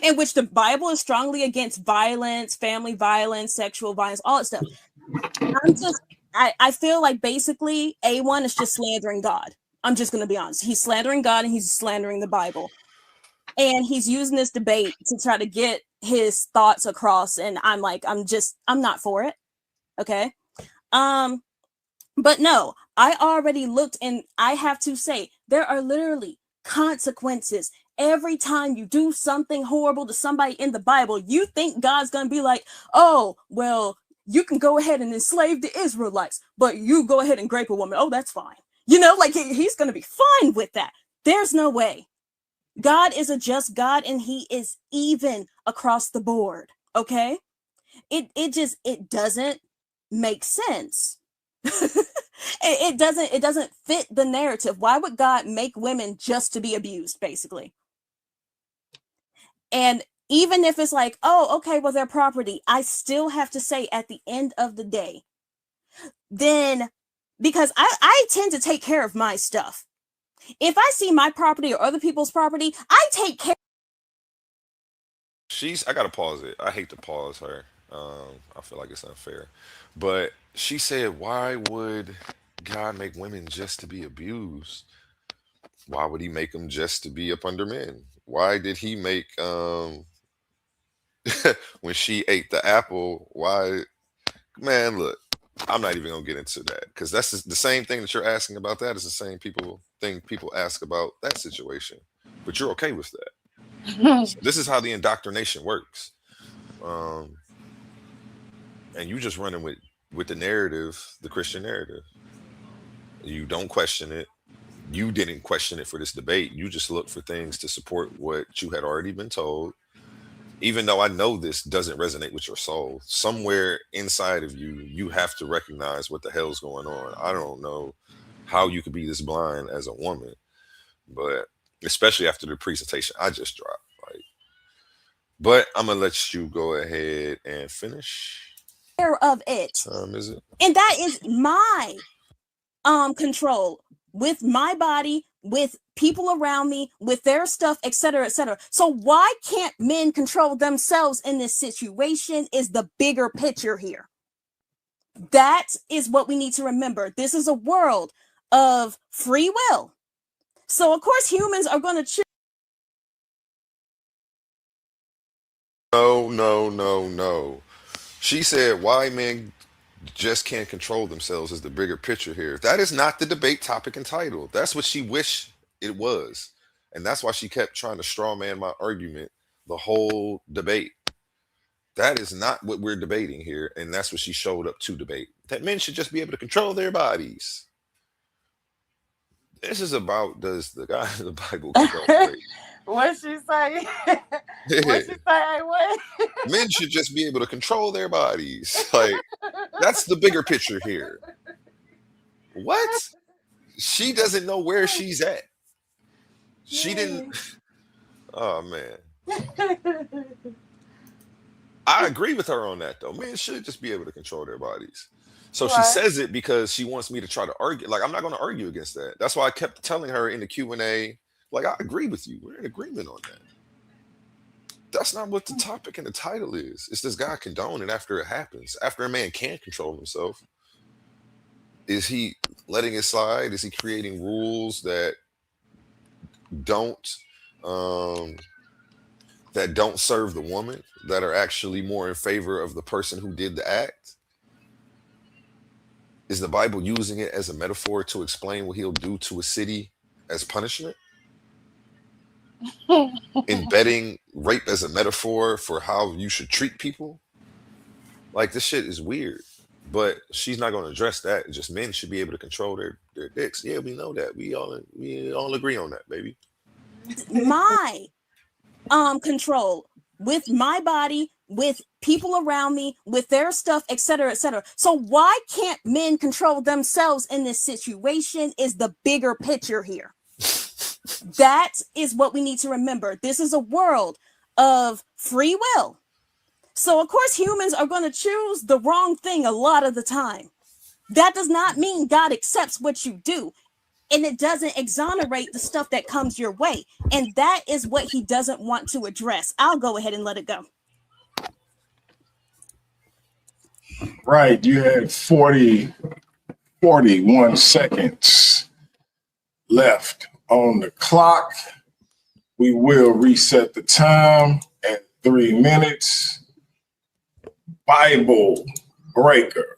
in which the Bible is strongly against violence, family violence, sexual violence, all that stuff, I feel like basically A1 is just slandering God. I'm just going to be honest. He's slandering God and he's slandering the Bible. And he's using this debate to try to get his thoughts across. And I'm like, I'm not for it. Okay. But no, I already looked and I have to say there are literally consequences. Every time you do something horrible to somebody in the Bible, you think God's going to be like, oh, well, you can go ahead and enslave the Israelites, but you go ahead and grape a woman. Oh, that's fine. You know, like he's going to be fine with that. There's no way. God is a just God and he is even across the board. Okay. It doesn't make sense. It doesn't fit the narrative. Why would God make women just to be abused, basically? And even if it's like, oh, okay, well, they're property, I still have to say at the end of the day, then, because I tend to take care of my stuff. If I see my property or other people's property, I take care. I gotta pause it. I hate to pause her. I feel like it's unfair. But she said, why would God make women just to be abused? Why would he make them just to be up under men? Why did he make when she ate the apple, why? Man, look, I'm not even gonna get into that because that's the same thing that you're asking about. That is the same thing people ask about that situation, but you're okay with that. So this is how the indoctrination works, and you just running with the narrative, the Christian narrative. You don't question it. You didn't question it for this debate. You just look for things to support what you had already been told. Even though I know this doesn't resonate with your soul, somewhere inside of you, you have to recognize what the hell's going on. I don't know how you could be this blind as a woman, but especially after the presentation I just dropped. But I'm gonna let you go ahead and finish. Care of it. Is it? And that is my control with my body, with people around me, with their stuff, etc., etc. So why can't men control themselves in this situation is the bigger picture here. That is what we need to remember. This is a world of free will. So of course humans are going to choose. No. She said why men just can't control themselves is the bigger picture here. That is not the debate topic and title. That's what she wished it was. And that's why she kept trying to straw man my argument the whole debate. That is not what we're debating here. And that's what she showed up to debate. That men should just be able to control their bodies. This is about, does the guy in the Bible control? What she say? What she say? What? Men should just be able to control their bodies. Like, that's the bigger picture here. What? She doesn't know where she's at. She didn't. Oh, man. I agree with her on that, though. Men should just be able to control their bodies. So she says it because she wants me to try to argue. Like, I'm not going to argue against that. That's why I kept telling her in the Q&A, like, I agree with you. We're in agreement on that. That's not what the topic and the title is. It's this guy condone it after it happens. After a man can't control himself. Is he letting it slide? Is he creating rules don't um, that don't serve the woman, that are actually more in favor of the person who did the act? Is the Bible using it as a metaphor to explain what he'll do to a city as punishment? Embedding rape as a metaphor for how you should treat people? Like, this shit is weird. But she's not going to address that. Just men should be able to control their dicks. Yeah, we know that. We all agree on that, baby. My control with my body, with people around me, with their stuff, etc., etc. So why can't men control themselves in this situation is the bigger picture here. That is what we need to remember. This is a world of free will. So of course humans are going to choose the wrong thing a lot of the time. That does not mean God accepts what you do. And it doesn't exonerate the stuff that comes your way. And that is what he doesn't want to address. I'll go ahead and let it go. Right. You had 41 seconds left on the clock. We will reset the time at 3 minutes. Bible breaker.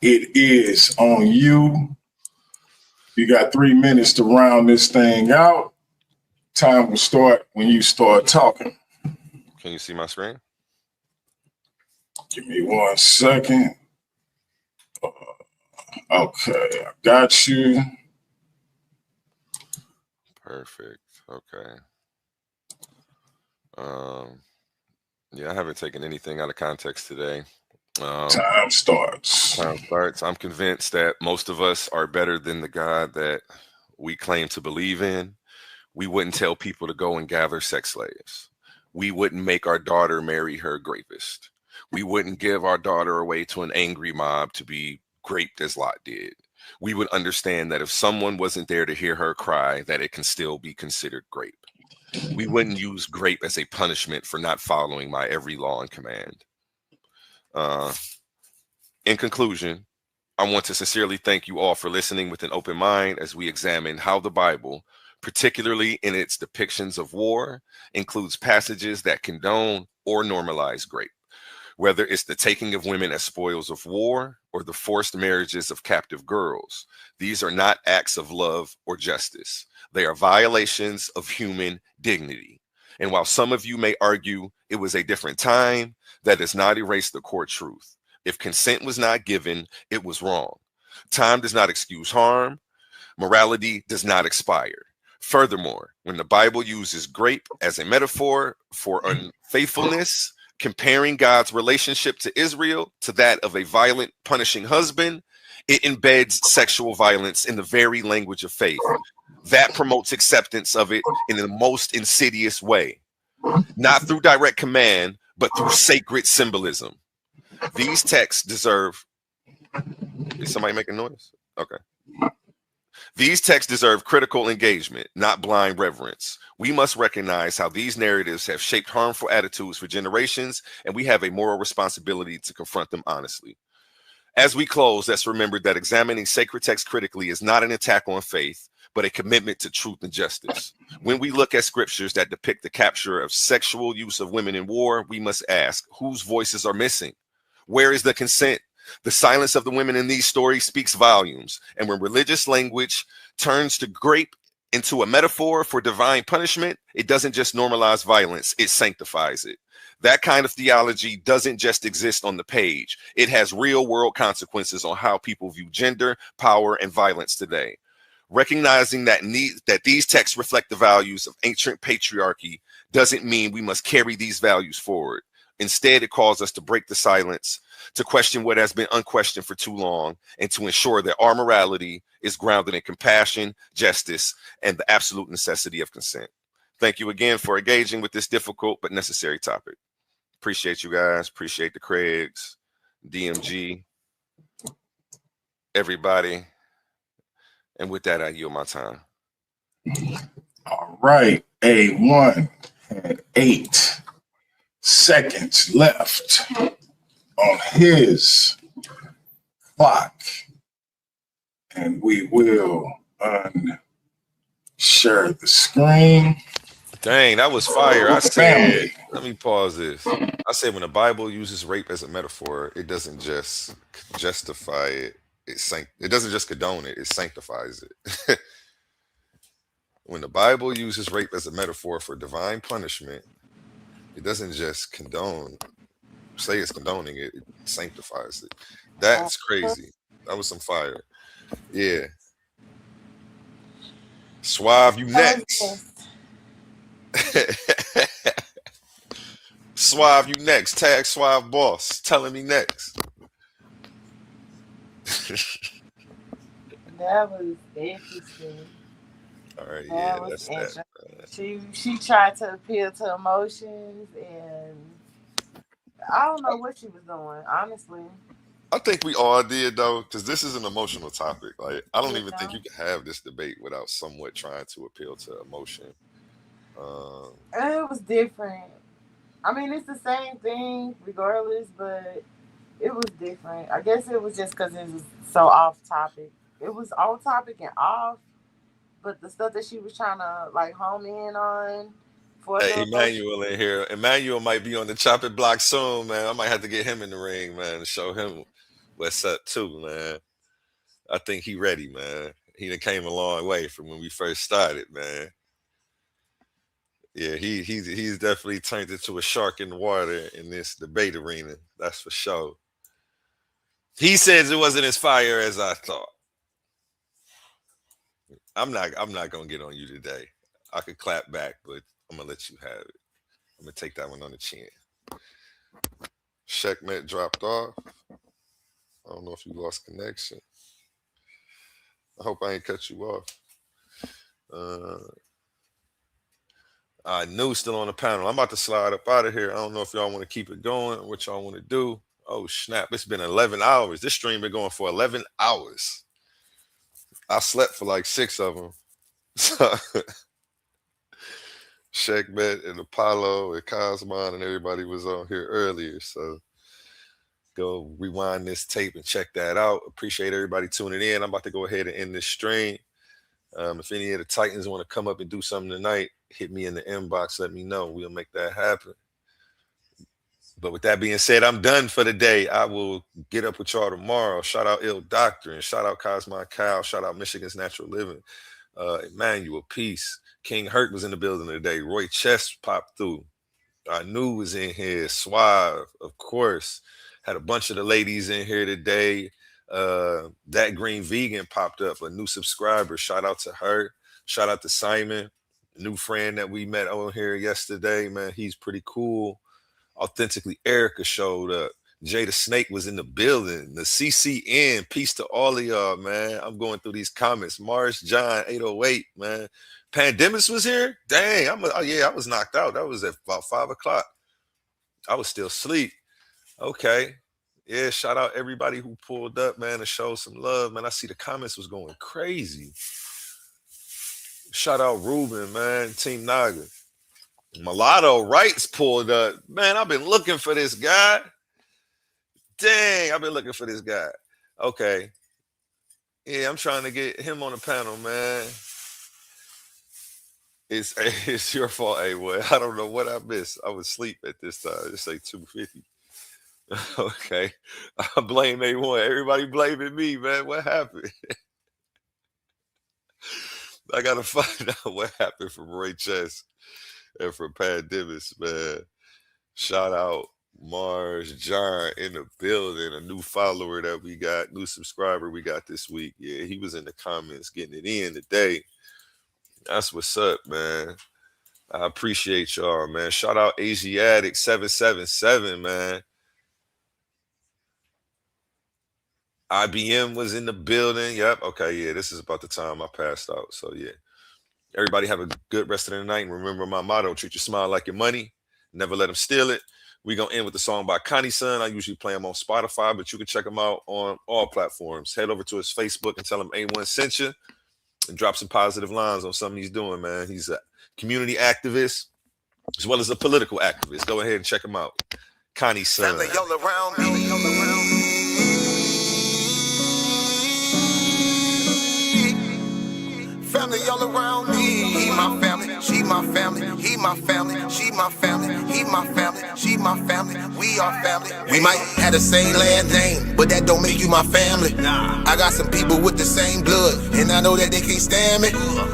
It is on you. You got 3 minutes to round this thing out. Time will start when you start talking. Can you see my screen? Give me 1 second. Okay, I got you. Perfect. Okay. Yeah, I haven't taken anything out of context today. Time starts. Time starts. I'm convinced that most of us are better than the God that we claim to believe in. We wouldn't tell people to go and gather sex slaves. We wouldn't make our daughter marry her rapist. We wouldn't give our daughter away to an angry mob to be raped as Lot did. We would understand that if someone wasn't there to hear her cry, that it can still be considered grape. We wouldn't use grape as a punishment for not following my every law and command. In conclusion, I want to sincerely thank you all for listening with an open mind as we examine how the Bible, particularly in its depictions of war, includes passages that condone or normalize rape, whether it's the taking of women as spoils of war or the forced marriages of captive girls. These are not acts of love or justice. They are violations of human dignity. And while some of you may argue it was a different time, that does not erase the core truth. If consent was not given, it was wrong. Time does not excuse harm. Morality does not expire. Furthermore, when the Bible uses grape as a metaphor for unfaithfulness, comparing God's relationship to Israel to that of a violent, punishing husband, it embeds sexual violence in the very language of faith. That promotes acceptance of it in the most insidious way, not through direct command, but through sacred symbolism. These texts deserve... Is somebody making noise? Okay. These texts deserve critical engagement, not blind reverence. We must recognize how these narratives have shaped harmful attitudes for generations, and we have a moral responsibility to confront them honestly. As we close, let's remember that examining sacred texts critically is not an attack on faith, but a commitment to truth and justice. When we look at scriptures that depict the capture of sexual use of women in war, we must ask, whose voices are missing? Where is the consent? The silence of the women in these stories speaks volumes. And when religious language turns to grape into a metaphor for divine punishment, it doesn't just normalize violence, it sanctifies it. That kind of theology doesn't just exist on the page. It has real world consequences on how people view gender, power, and violence today. Recognizing that these texts reflect the values of ancient patriarchy doesn't mean we must carry these values forward. Instead, it calls us to break the silence, to question what has been unquestioned for too long, and to ensure that our morality is grounded in compassion, justice, and the absolute necessity of consent. Thank you again for engaging with this difficult but necessary topic. Appreciate you guys. Appreciate the Craigs, DMG, everybody. And with that, I yield my time. All right. A1 had 8 seconds left on his clock. And we will share the screen. Dang, that was fire. I said, Family. let me pause this. I said when the Bible uses rape as a metaphor, it doesn't just justify it. It doesn't just condone it, it sanctifies it. When the Bible uses rape as a metaphor for divine punishment, it doesn't just say it's condoning it, it sanctifies it. That's crazy. That was some fire. Yeah. Suave, you next. Suave, you next. Tag Suave Boss. Telling me next. That was interesting. All right, That yeah, was that's interesting. She tried to appeal to emotions, and I don't know what she was doing, honestly. I think we all did though, because this is an emotional topic. Like, I don't even think you can have this debate without somewhat trying to appeal to emotion. It was different. I mean, it's the same thing regardless, but it was different. I guess it was just because it was so off topic. It was on topic and off, but the stuff that she was trying to like home in on for Hey, the Emmanuel in here. Emmanuel might be on the chopping block soon, man. I might have to get him in the ring, man, and show him what's up too, man. I think he ready, man. He done came a long way from when we first started, man. Yeah, he's definitely turned into a shark in the water in this debate arena. That's for sure. He says it wasn't as fire as I thought. I'm not gonna get on you today. I could clap back, but I'm gonna let you have it. I'm gonna take that one on the chin. Checkmate dropped off. I don't know if you lost connection. I hope I ain't cut you off. I knew still on the panel. I'm about to slide up out of here. I don't know if y'all want to keep it going or what y'all want to do. Oh, snap. It's been 11 hours. This stream been going for 11 hours. I slept for like 6 of them. So, Checkmate and Apollo and Cosmon and everybody was on here earlier. So go rewind this tape and check that out. Appreciate everybody tuning in. I'm about to go ahead and end this stream. If any of the Titans want to come up and do something tonight, hit me in the inbox. Let me know. We'll make that happen. But with that being said, I'm done for the day. I will get up with y'all tomorrow. Shout out Ill Doctor and shout out Cosmo Cal. Shout out Michigan's Natural Living. Emmanuel, peace. King Hurt was in the building today. Roy Chest popped through. I knew was in here. Suave, of course. Had a bunch of the ladies in here today. That Green Vegan popped up, a new subscriber. Shout out to her. Shout out to Simon, a new friend that we met on here yesterday. Man, he's pretty cool. Authentically Erica showed up. Jay the Snake was in the building. The CCN, peace to all of y'all, man. I'm going through these comments. Mars John 808, man. Pandemics was here. Dang, I was knocked out. That was at about 5 o'clock. I was still asleep. Okay. Yeah, shout out everybody who pulled up, man, and showed some love, man. I see the comments was going crazy. Shout out Ruben, man, Team Naga. Mulatto Wrights pulled up. Man, I've been looking for this guy. Dang, I've been looking for this guy. Okay. Yeah, I'm trying to get him on the panel, man. It's your fault, A-Way. I don't know what I missed. I was asleep at this time. It's like 2:50. Okay. I blame A1. Everybody blaming me, man. What happened? I gotta find out what happened from Roy Chess and from Pandemics, man. Shout out Mars John in the building, a new follower that we got, new subscriber we got this week. Yeah, he was in the comments getting it in today. That's what's up, man. I appreciate y'all, man. Shout out Asiatic 777, man. IBM was in the building. Yep. Okay. Yeah. This is about the time I passed out. So yeah. Everybody have a good rest of the night. And remember my motto: treat your smile like your money. Never let them steal it. We're gonna end with the song by Connie Son. I usually play him on Spotify, but you can check him out on all platforms. Head over to his Facebook and tell him A1 sent you, and drop some positive lines on something he's doing, man. He's a community activist as well as a political activist. Go ahead and check him out. Connie Son. Family all around me. He my family, she my family. He my family, she my family. He my family, she my family. We are family. We might have the same last name, but that don't make you my family. I got some people with the same blood, and I know that they can't stand me.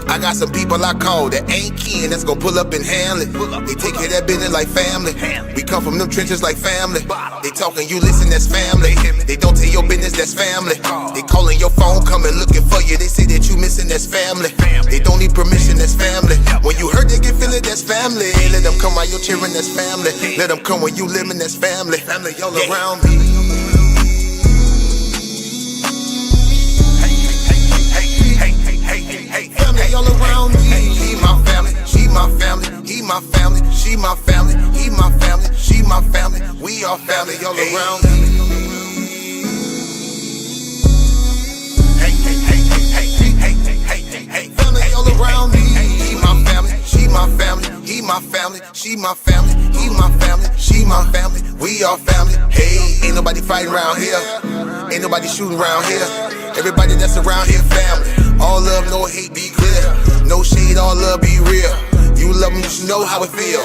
I got some people I call that ain't kin, that's gonna pull up and handle it. They take care of that business like family. We come from them trenches like family. They talking, you listen, that's family. They don't tell your business, that's family. They calling your phone, coming looking for you. They say that you missing, that's family. They don't need permission, that's family. When you hurt, they can feel it, that's family. Let them come while you're cheering, that's family. Let them come when you living, that's family. Family all around me. Family all around me. He my family, she my family. He my family, she my family. He my family, she my family. We are family all around me. Family all around me. He my family, she my family. He my family, she my family. He my family, she my family. We are family. Hey, ain't nobody fighting around here. Ain't nobody shooting around here. Everybody that's around here, family. All love, no hate, be clear. No shade, all love, be real. You love me, you should know how it feel.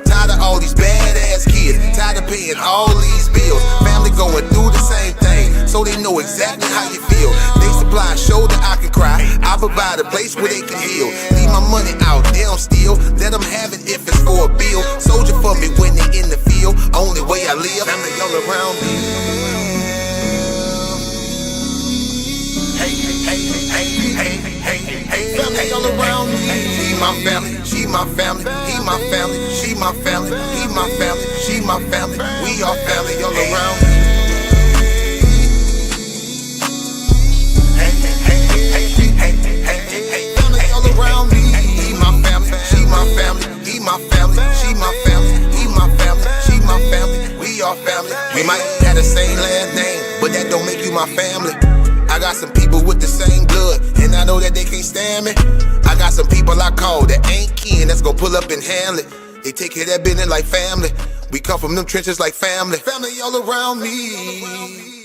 Tired of all these badass kids. Tired of paying all these bills. Family going through the same thing, so they know exactly how you feel. They supply a shoulder I can cry. I provide a place where they can heal. Leave my money out, they don't steal. Let them have it if it's for a bill. Soldier for me when they in the field. Only way I live. Family all around me. Family all around me. He my family, she my family. He my family, she my family. He my family, she my family. We are family all around me. Family all around me. He my family, she my family. He my family, she my family. He my family, she my family. We are family. We might have the same last name, but that don't make you my family. I got some people with the same blood, and I know that they can't stand me. I got some people I call that ain't kin, that's gonna pull up and handle it. They take care of that business like family. We come from them trenches like family. Family all around me.